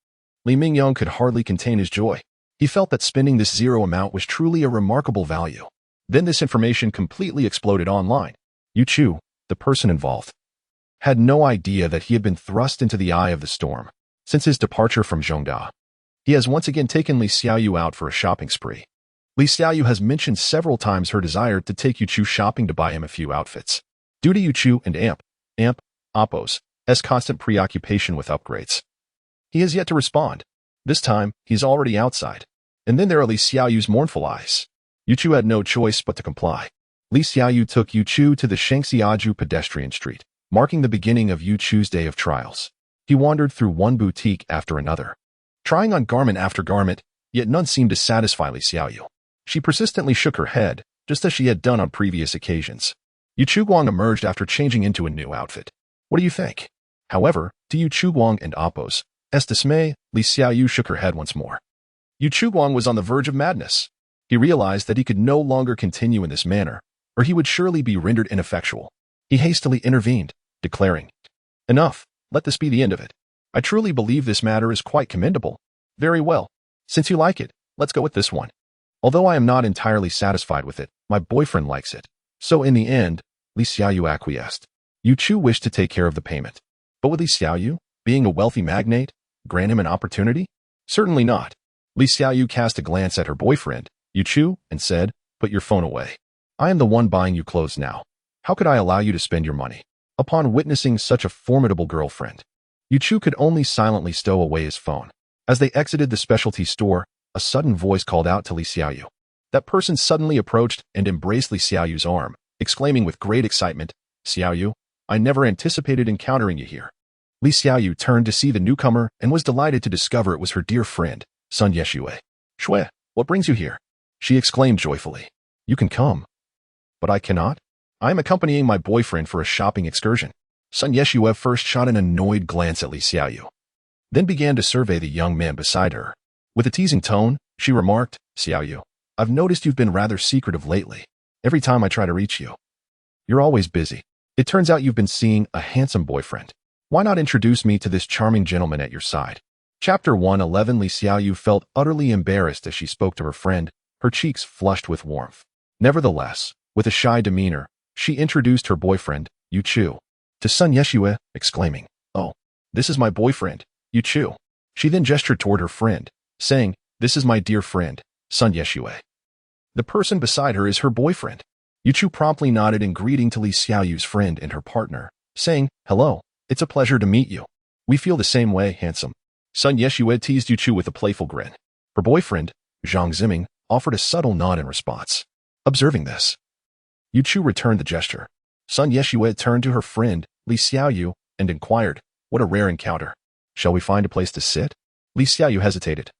Li Mingliang could hardly contain his joy. He felt that spending this 0 amount was truly a remarkable value. Then this information completely exploded online. Yuchu, the person involved, had no idea that he had been thrust into the eye of the storm. Since his departure from Zhongda, he has once again taken Li Xiaoyu out for a shopping spree. Li Xiaoyu has mentioned several times her desire to take Yuchu shopping to buy him a few outfits. Due to Yuchu and Oppo's constant preoccupation with upgrades, he has yet to respond. This time, he is already outside. And then there are Li Xiaoyu's mournful eyes. Yuchu had no choice but to comply. Li Xiaoyu took Yuchu to the Shengxiaju pedestrian street, marking the beginning of Yuchu's day of trials. He wandered through one boutique after another, trying on garment after garment, yet none seemed to satisfy Li Xiaoyu. She persistently shook her head, just as she had done on previous occasions. Yuchu Guang emerged after changing into a new outfit. What do you think? However, to Yuchu Guang and Oppo's dismay, Li Xiaoyu shook her head once more. Yuchu Guang was on the verge of madness. He realized that he could no longer continue in this manner, or he would surely be rendered ineffectual. He hastily intervened, declaring, "Enough, let this be the end of it. I truly believe this matter is quite commendable. Very well. Since you like it, let's go with this one. Although I am not entirely satisfied with it, my boyfriend likes it." So in the end, Li Xiaoyu acquiesced. Yuchu wished to take care of the payment. But would Li Xiaoyu, being a wealthy magnate, grant him an opportunity? Certainly not. Li Xiaoyu cast a glance at her boyfriend, Yuchu, and said, "Put your phone away. I am the one buying you clothes now. How could I allow you to spend your money? Upon witnessing such a formidable girlfriend, Yu Chu could only silently stow away his phone. As they exited the specialty store, a sudden voice called out to Li Xiaoyu. That person suddenly approached and embraced Li Xiaoyu's arm, exclaiming with great excitement, "Xiaoyu, I never anticipated encountering you here." Li Xiaoyu turned to see the newcomer and was delighted to discover it was her dear friend, Sun Yeshue. "Shui, what brings you here?" she exclaimed joyfully. "You can come." "But I cannot. I am accompanying my boyfriend for a shopping excursion." Sun Yeshue first shot an annoyed glance at Li Xiaoyu, then began to survey the young man beside her. With a teasing tone, she remarked, "Xiaoyu, I've noticed you've been rather secretive lately. Every time I try to reach you, you're always busy. It turns out you've been seeing a handsome boyfriend. Why not introduce me to this charming gentleman at your side?" Chapter 111. Li Xiaoyu felt utterly embarrassed as she spoke to her friend, her cheeks flushed with warmth. Nevertheless, with a shy demeanor, she introduced her boyfriend, Yu Chu, to Sun Yeshue, exclaiming, "Oh, this is my boyfriend, Yu Chu." She then gestured toward her friend, saying, "This is my dear friend, Sun Yeshue." The person beside her is her boyfriend. Yu Chu promptly nodded in greeting to Li Xiaoyu's friend and her partner, saying, "Hello, it's a pleasure to meet you. We feel the same way, handsome." Sun Yeshue teased Yu Chu with a playful grin. Her boyfriend, Zhang Ziming, offered a subtle nod in response. Observing this, Yu Chu returned the gesture. Sun Yeshue turned to her friend, Li Xiaoyu, and inquired, "What a rare encounter. Shall we find a place to sit?" Li Xiaoyu hesitated,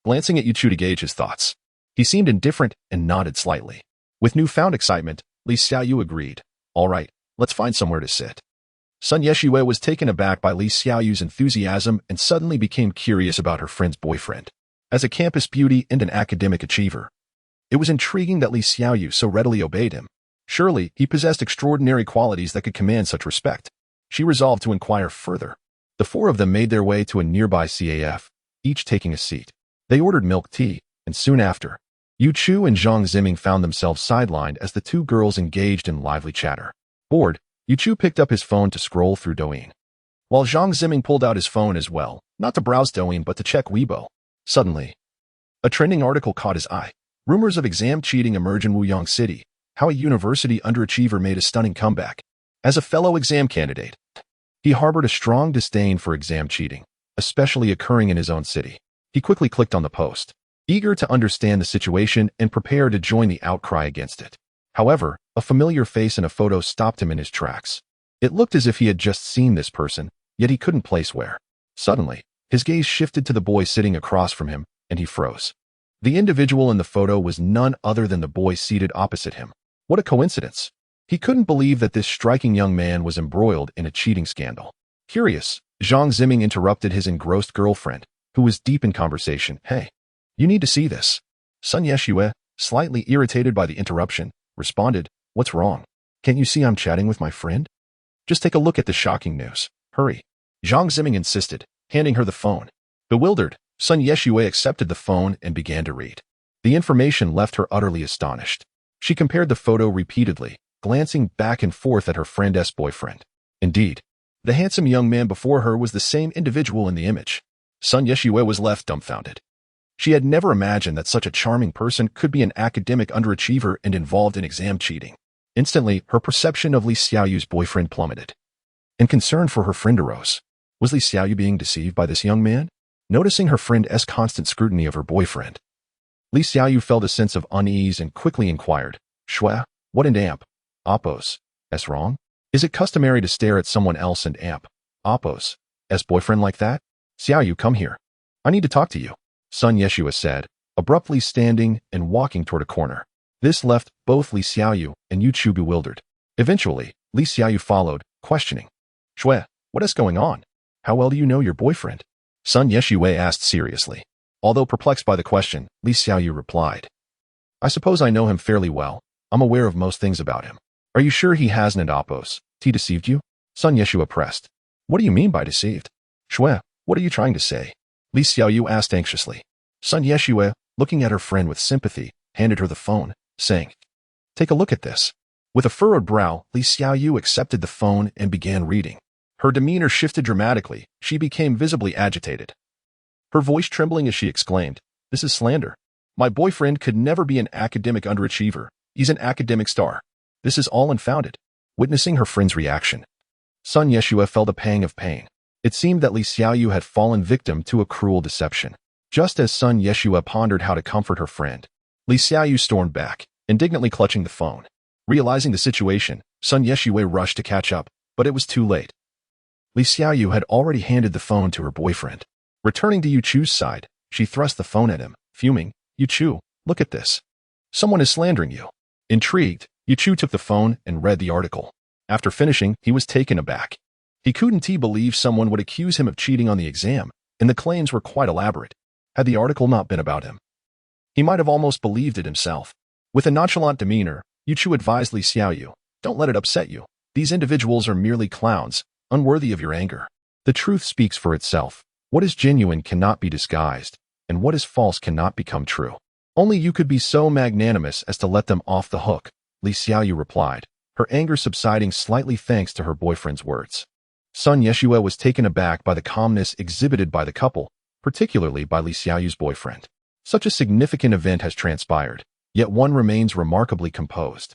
glancing at Yu Chu to gauge his thoughts. He seemed indifferent and nodded slightly. With newfound excitement, Li Xiaoyu agreed. "All right, let's find somewhere to sit." Sun Yeshue was taken aback by Li Xiaoyu's enthusiasm and suddenly became curious about her friend's boyfriend. As a campus beauty and an academic achiever, it was intriguing that Li Xiaoyu so readily obeyed him. Surely, he possessed extraordinary qualities that could command such respect. She resolved to inquire further. The four of them made their way to a nearby CAF, each taking a seat. They ordered milk tea, and soon after, Yu Chu and Zhang Ziming found themselves sidelined as the two girls engaged in lively chatter. Bored, Yu Chu picked up his phone to scroll through Douyin, while Zhang Ziming pulled out his phone as well, not to browse Douyin but to check Weibo. Suddenly, a trending article caught his eye. Rumors of exam cheating emerge in Wuyang City. How a university underachiever made a stunning comeback. As a fellow exam candidate, he harbored a strong disdain for exam cheating, especially occurring in his own city. He quickly clicked on the post, eager to understand the situation and prepare to join the outcry against it. However, a familiar face in a photo stopped him in his tracks. It looked as if he had just seen this person, yet he couldn't place where. Suddenly, his gaze shifted to the boy sitting across from him, and he froze. The individual in the photo was none other than the boy seated opposite him. What a coincidence! He couldn't believe that this striking young man was embroiled in a cheating scandal. Curious, Zhang Ziming interrupted his engrossed girlfriend, who was deep in conversation. "Hey, you need to see this." Sun Yeshue, slightly irritated by the interruption, responded, "What's wrong? Can't you see I'm chatting with my friend? Just take a look at the shocking news. Hurry." Zhang Ziming insisted, handing her the phone. Bewildered, Sun Yeshue accepted the phone and began to read. The information left her utterly astonished. She compared the photo repeatedly, glancing back and forth at her friend's boyfriend. Indeed, the handsome young man before her was the same individual in the image. Sun Yeshue was left dumbfounded. She had never imagined that such a charming person could be an academic underachiever and involved in exam cheating. Instantly, her perception of Li Xiaoyu's boyfriend plummeted, and concern for her friend arose. Was Li Xiaoyu being deceived by this young man? Noticing her friend's constant scrutiny of her boyfriend, Li Xiaoyu felt a sense of unease and quickly inquired, "Shui, what an amp? Oppos, s wrong? Is it customary to stare at someone else and amp, Oppos, s boyfriend like that? Xiaoyu, come here. I need to talk to you," Sun Yeshue said, abruptly standing and walking toward a corner. This left both Li Xiaoyu and Yu Chu bewildered. Eventually, Li Xiaoyu followed, questioning, "Shui, what is going on? How well do you know your boyfriend?" Sun Yeshue asked seriously. Although perplexed by the question, Li Xiaoyu replied, "I suppose I know him fairly well. I'm aware of most things about him." "Are you sure he hasn't Oppos? He deceived you?" Sun Yeshue pressed. "What do you mean by deceived? Shui, what are you trying to say?" Li Xiaoyu asked anxiously. Sun Yeshue, looking at her friend with sympathy, handed her the phone, saying, "Take a look at this." With a furrowed brow, Li Xiaoyu accepted the phone and began reading. Her demeanor shifted dramatically. She became visibly agitated, her voice trembling as she exclaimed, "This is slander. My boyfriend could never be an academic underachiever. He's an academic star. This is all unfounded." witnessing her friend's reaction. Sun Yeshua felt a pang of pain. It seemed that Li Xiaoyu had fallen victim to a cruel deception. Just as Sun Yeshua pondered how to comfort her friend, Li Xiaoyu stormed back, indignantly clutching the phone. Realizing the situation, Sun Yeshua rushed to catch up, but it was too late. Li Xiaoyu had already handed the phone to her boyfriend. Returning to Yu Chu's side, she thrust the phone at him, fuming. "Yu Chu, look at this. Someone is slandering you." Intrigued, Yu Chu took the phone and read the article. After finishing, he was taken aback. He couldn't believe someone would accuse him of cheating on the exam, and the claims were quite elaborate. Had the article not been about him, he might have almost believed it himself. With a nonchalant demeanor, Yu Chu advised Li Xiaoyu, "Don't let it upset you. These individuals are merely clowns, unworthy of your anger. The truth speaks for itself. What is genuine cannot be disguised, and what is false cannot become true. Only you could be so magnanimous as to let them off the hook," Li Xiaoyu replied, her anger subsiding slightly thanks to her boyfriend's words. Sun Yeshua was taken aback by the calmness exhibited by the couple, particularly by Li Xiaoyu's boyfriend. Such a significant event has transpired, yet one remains remarkably composed.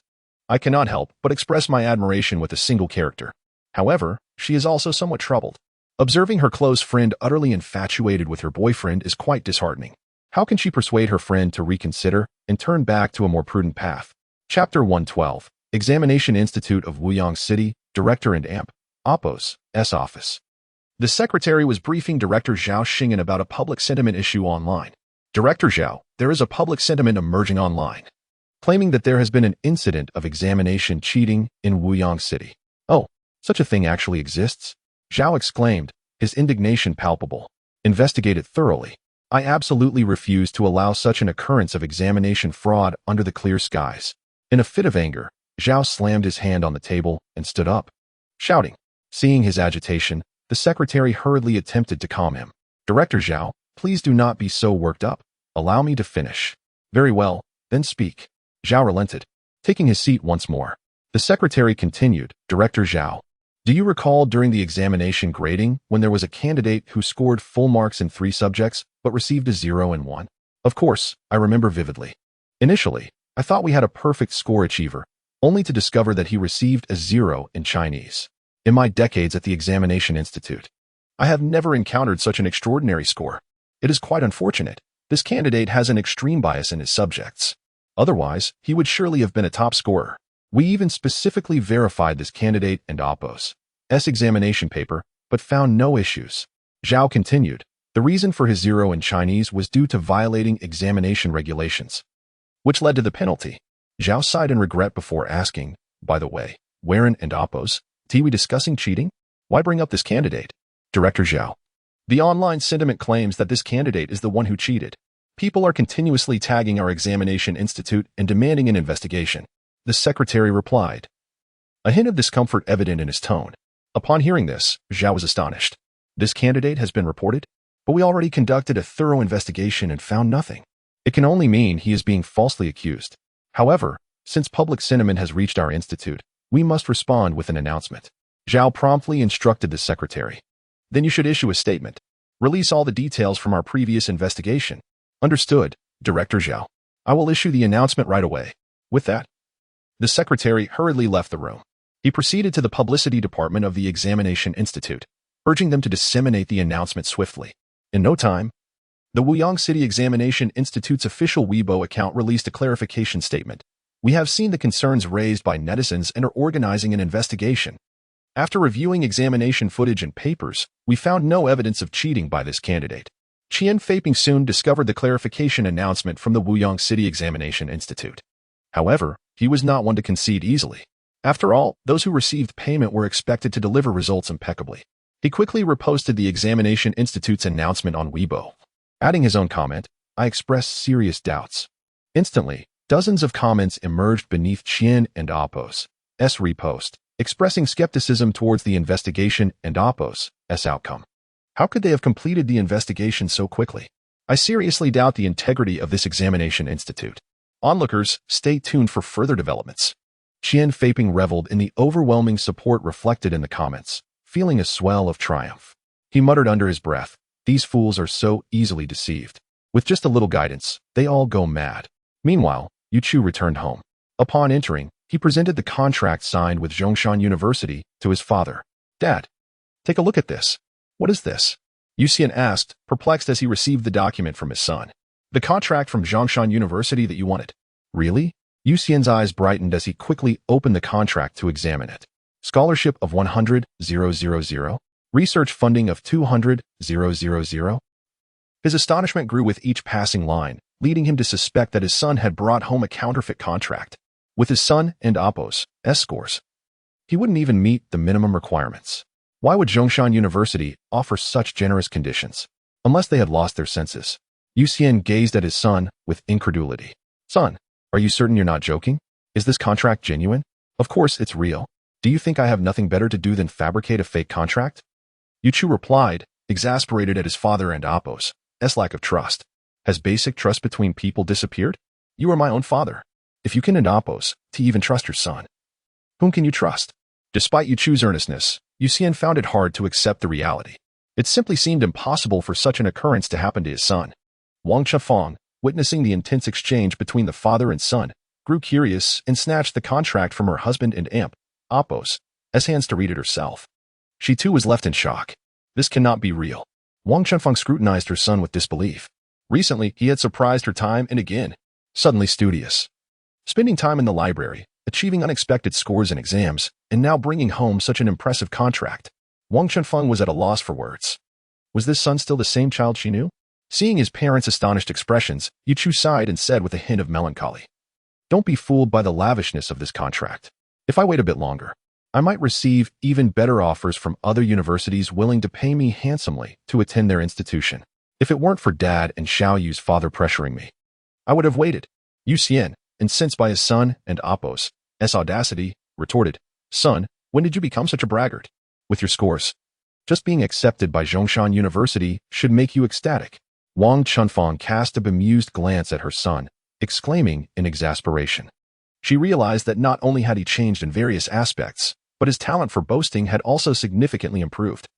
I cannot help but express my admiration with a single character. However, she is also somewhat troubled. Observing her close friend utterly infatuated with her boyfriend is quite disheartening. How can she persuade her friend to reconsider and turn back to a more prudent path? Chapter 112, Examination Institute of Wuyang City, Director and AMP, Oppo's S office. The secretary was briefing Director Zhao Xing'an about a public sentiment issue online. "Director Zhao, there is a public sentiment emerging online, claiming that there has been an incident of examination cheating in Wuyang City." "Oh, such a thing actually exists?" Zhao exclaimed, his indignation palpable. "Investigate it thoroughly. I absolutely refuse to allow such an occurrence of examination fraud under the clear skies." In a fit of anger, Zhao slammed his hand on the table and stood up, shouting. Seeing his agitation, the secretary hurriedly attempted to calm him. "Director Zhao, please do not be so worked up. Allow me to finish." "Very well, then speak." Zhao relented, taking his seat once more. The secretary continued, "Director Zhao, do you recall during the examination grading when there was a candidate who scored full marks in 3 subjects but received a 0 in 1? Of course, I remember vividly. Initially, I thought we had a perfect score achiever, only to discover that he received a 0 in Chinese. In my decades at the Examination Institute, I have never encountered such an extraordinary score. It is quite unfortunate. This candidate has an extreme bias in his subjects. Otherwise, he would surely have been a top scorer. We even specifically verified this candidate and Oppo's S examination paper, but found no issues." Zhao continued, "The reason for his 0 in Chinese was due to violating examination regulations, which led to the penalty." Zhao sighed in regret before asking, "By the way, wherein and Oppo's, we discussing cheating? Why bring up this candidate?" Director Zhao, "The online sentiment claims that this candidate is the one who cheated. People are continuously tagging our examination institute and demanding an investigation." The secretary replied, a hint of discomfort evident in his tone. Upon hearing this, Zhao was astonished. "This candidate has been reported, but we already conducted a thorough investigation and found nothing. It can only mean he is being falsely accused. However, since public sentiment has reached our institute, we must respond with an announcement." Zhao promptly instructed the secretary. "Then you should issue a statement. Release all the details from our previous investigation." "Understood, Director Zhao. I will issue the announcement right away." With that, the secretary hurriedly left the room. He proceeded to the publicity department of the Examination Institute, urging them to disseminate the announcement swiftly. In no time, the Wuyang City Examination Institute's official Weibo account released a clarification statement. "We have seen the concerns raised by netizens and are organizing an investigation. After reviewing examination footage and papers, we found no evidence of cheating by this candidate." Qian Feiping soon discovered the clarification announcement from the Wuyang City Examination Institute. However, he was not one to concede easily. After all, those who received payment were expected to deliver results impeccably. He quickly reposted the Examination Institute's announcement on Weibo, adding his own comment, "I express serious doubts." Instantly, dozens of comments emerged beneath Qian and Oppo's S repost, expressing skepticism towards the investigation and Oppo's S outcome. How could they have completed the investigation so quickly? I seriously doubt the integrity of this Examination Institute. Onlookers, stay tuned for further developments. Qian Feiping reveled in the overwhelming support reflected in the comments, feeling a swell of triumph. He muttered under his breath, "These fools are so easily deceived. With just a little guidance, they all go mad." Meanwhile, Yu Chu returned home. Upon entering, He presented the contract signed with Zhongshan University to his father. "Dad, take a look at this. What is this?" Yuxian asked, perplexed as he received the document from his son. "The contract from Zhongshan University that you wanted." "Really?" Yuxian's eyes brightened as he quickly opened the contract to examine it. Scholarship of 100,000. Research funding of 200,000. His astonishment grew with each passing line, leading him to suspect that his son had brought home a counterfeit contract. With his son and Appo's scores, he wouldn't even meet the minimum requirements. Why would Zhongshan University offer such generous conditions? Unless they had lost their senses. Yuxian gazed at his son with incredulity. "Son, are you certain you're not joking? Is this contract genuine?" "Of course it's real. Do you think I have nothing better to do than fabricate a fake contract?" Yuchu replied, exasperated at his father and Appo's lack of trust. Has basic trust between people disappeared? You are my own father. If you can and Appo's to even trust your son, whom can you trust? Despite Yuchu's earnestness, Yuxian found it hard to accept the reality. It simply seemed impossible for such an occurrence to happen to his son. Wang Chefang, witnessing the intense exchange between the father and son, grew curious and snatched the contract from her husband and Appo's hands to read it herself. She too was left in shock. This cannot be real. Wang Chefang scrutinized her son with disbelief. Recently, he had surprised her time and again, suddenly studious. Spending time in the library, achieving unexpected scores in exams, and now bringing home such an impressive contract. Wang Chefang was at a loss for words. Was this son still the same child she knew? Seeing his parents' astonished expressions, Yuchu sighed and said with a hint of melancholy, "Don't be fooled by the lavishness of this contract. If I wait a bit longer, I might receive even better offers from other universities willing to pay me handsomely to attend their institution. If it weren't for Dad and Xiao Yu's father pressuring me, I would have waited." Yuxian, incensed by his son and Appo's audacity, retorted, "Son, when did you become such a braggart? With your scores, just being accepted by Zhongshan University should make you ecstatic." Wang Chunfang cast a bemused glance at her son, exclaiming in exasperation. She realized that not only had he changed in various aspects, but his talent for boasting had also significantly improved.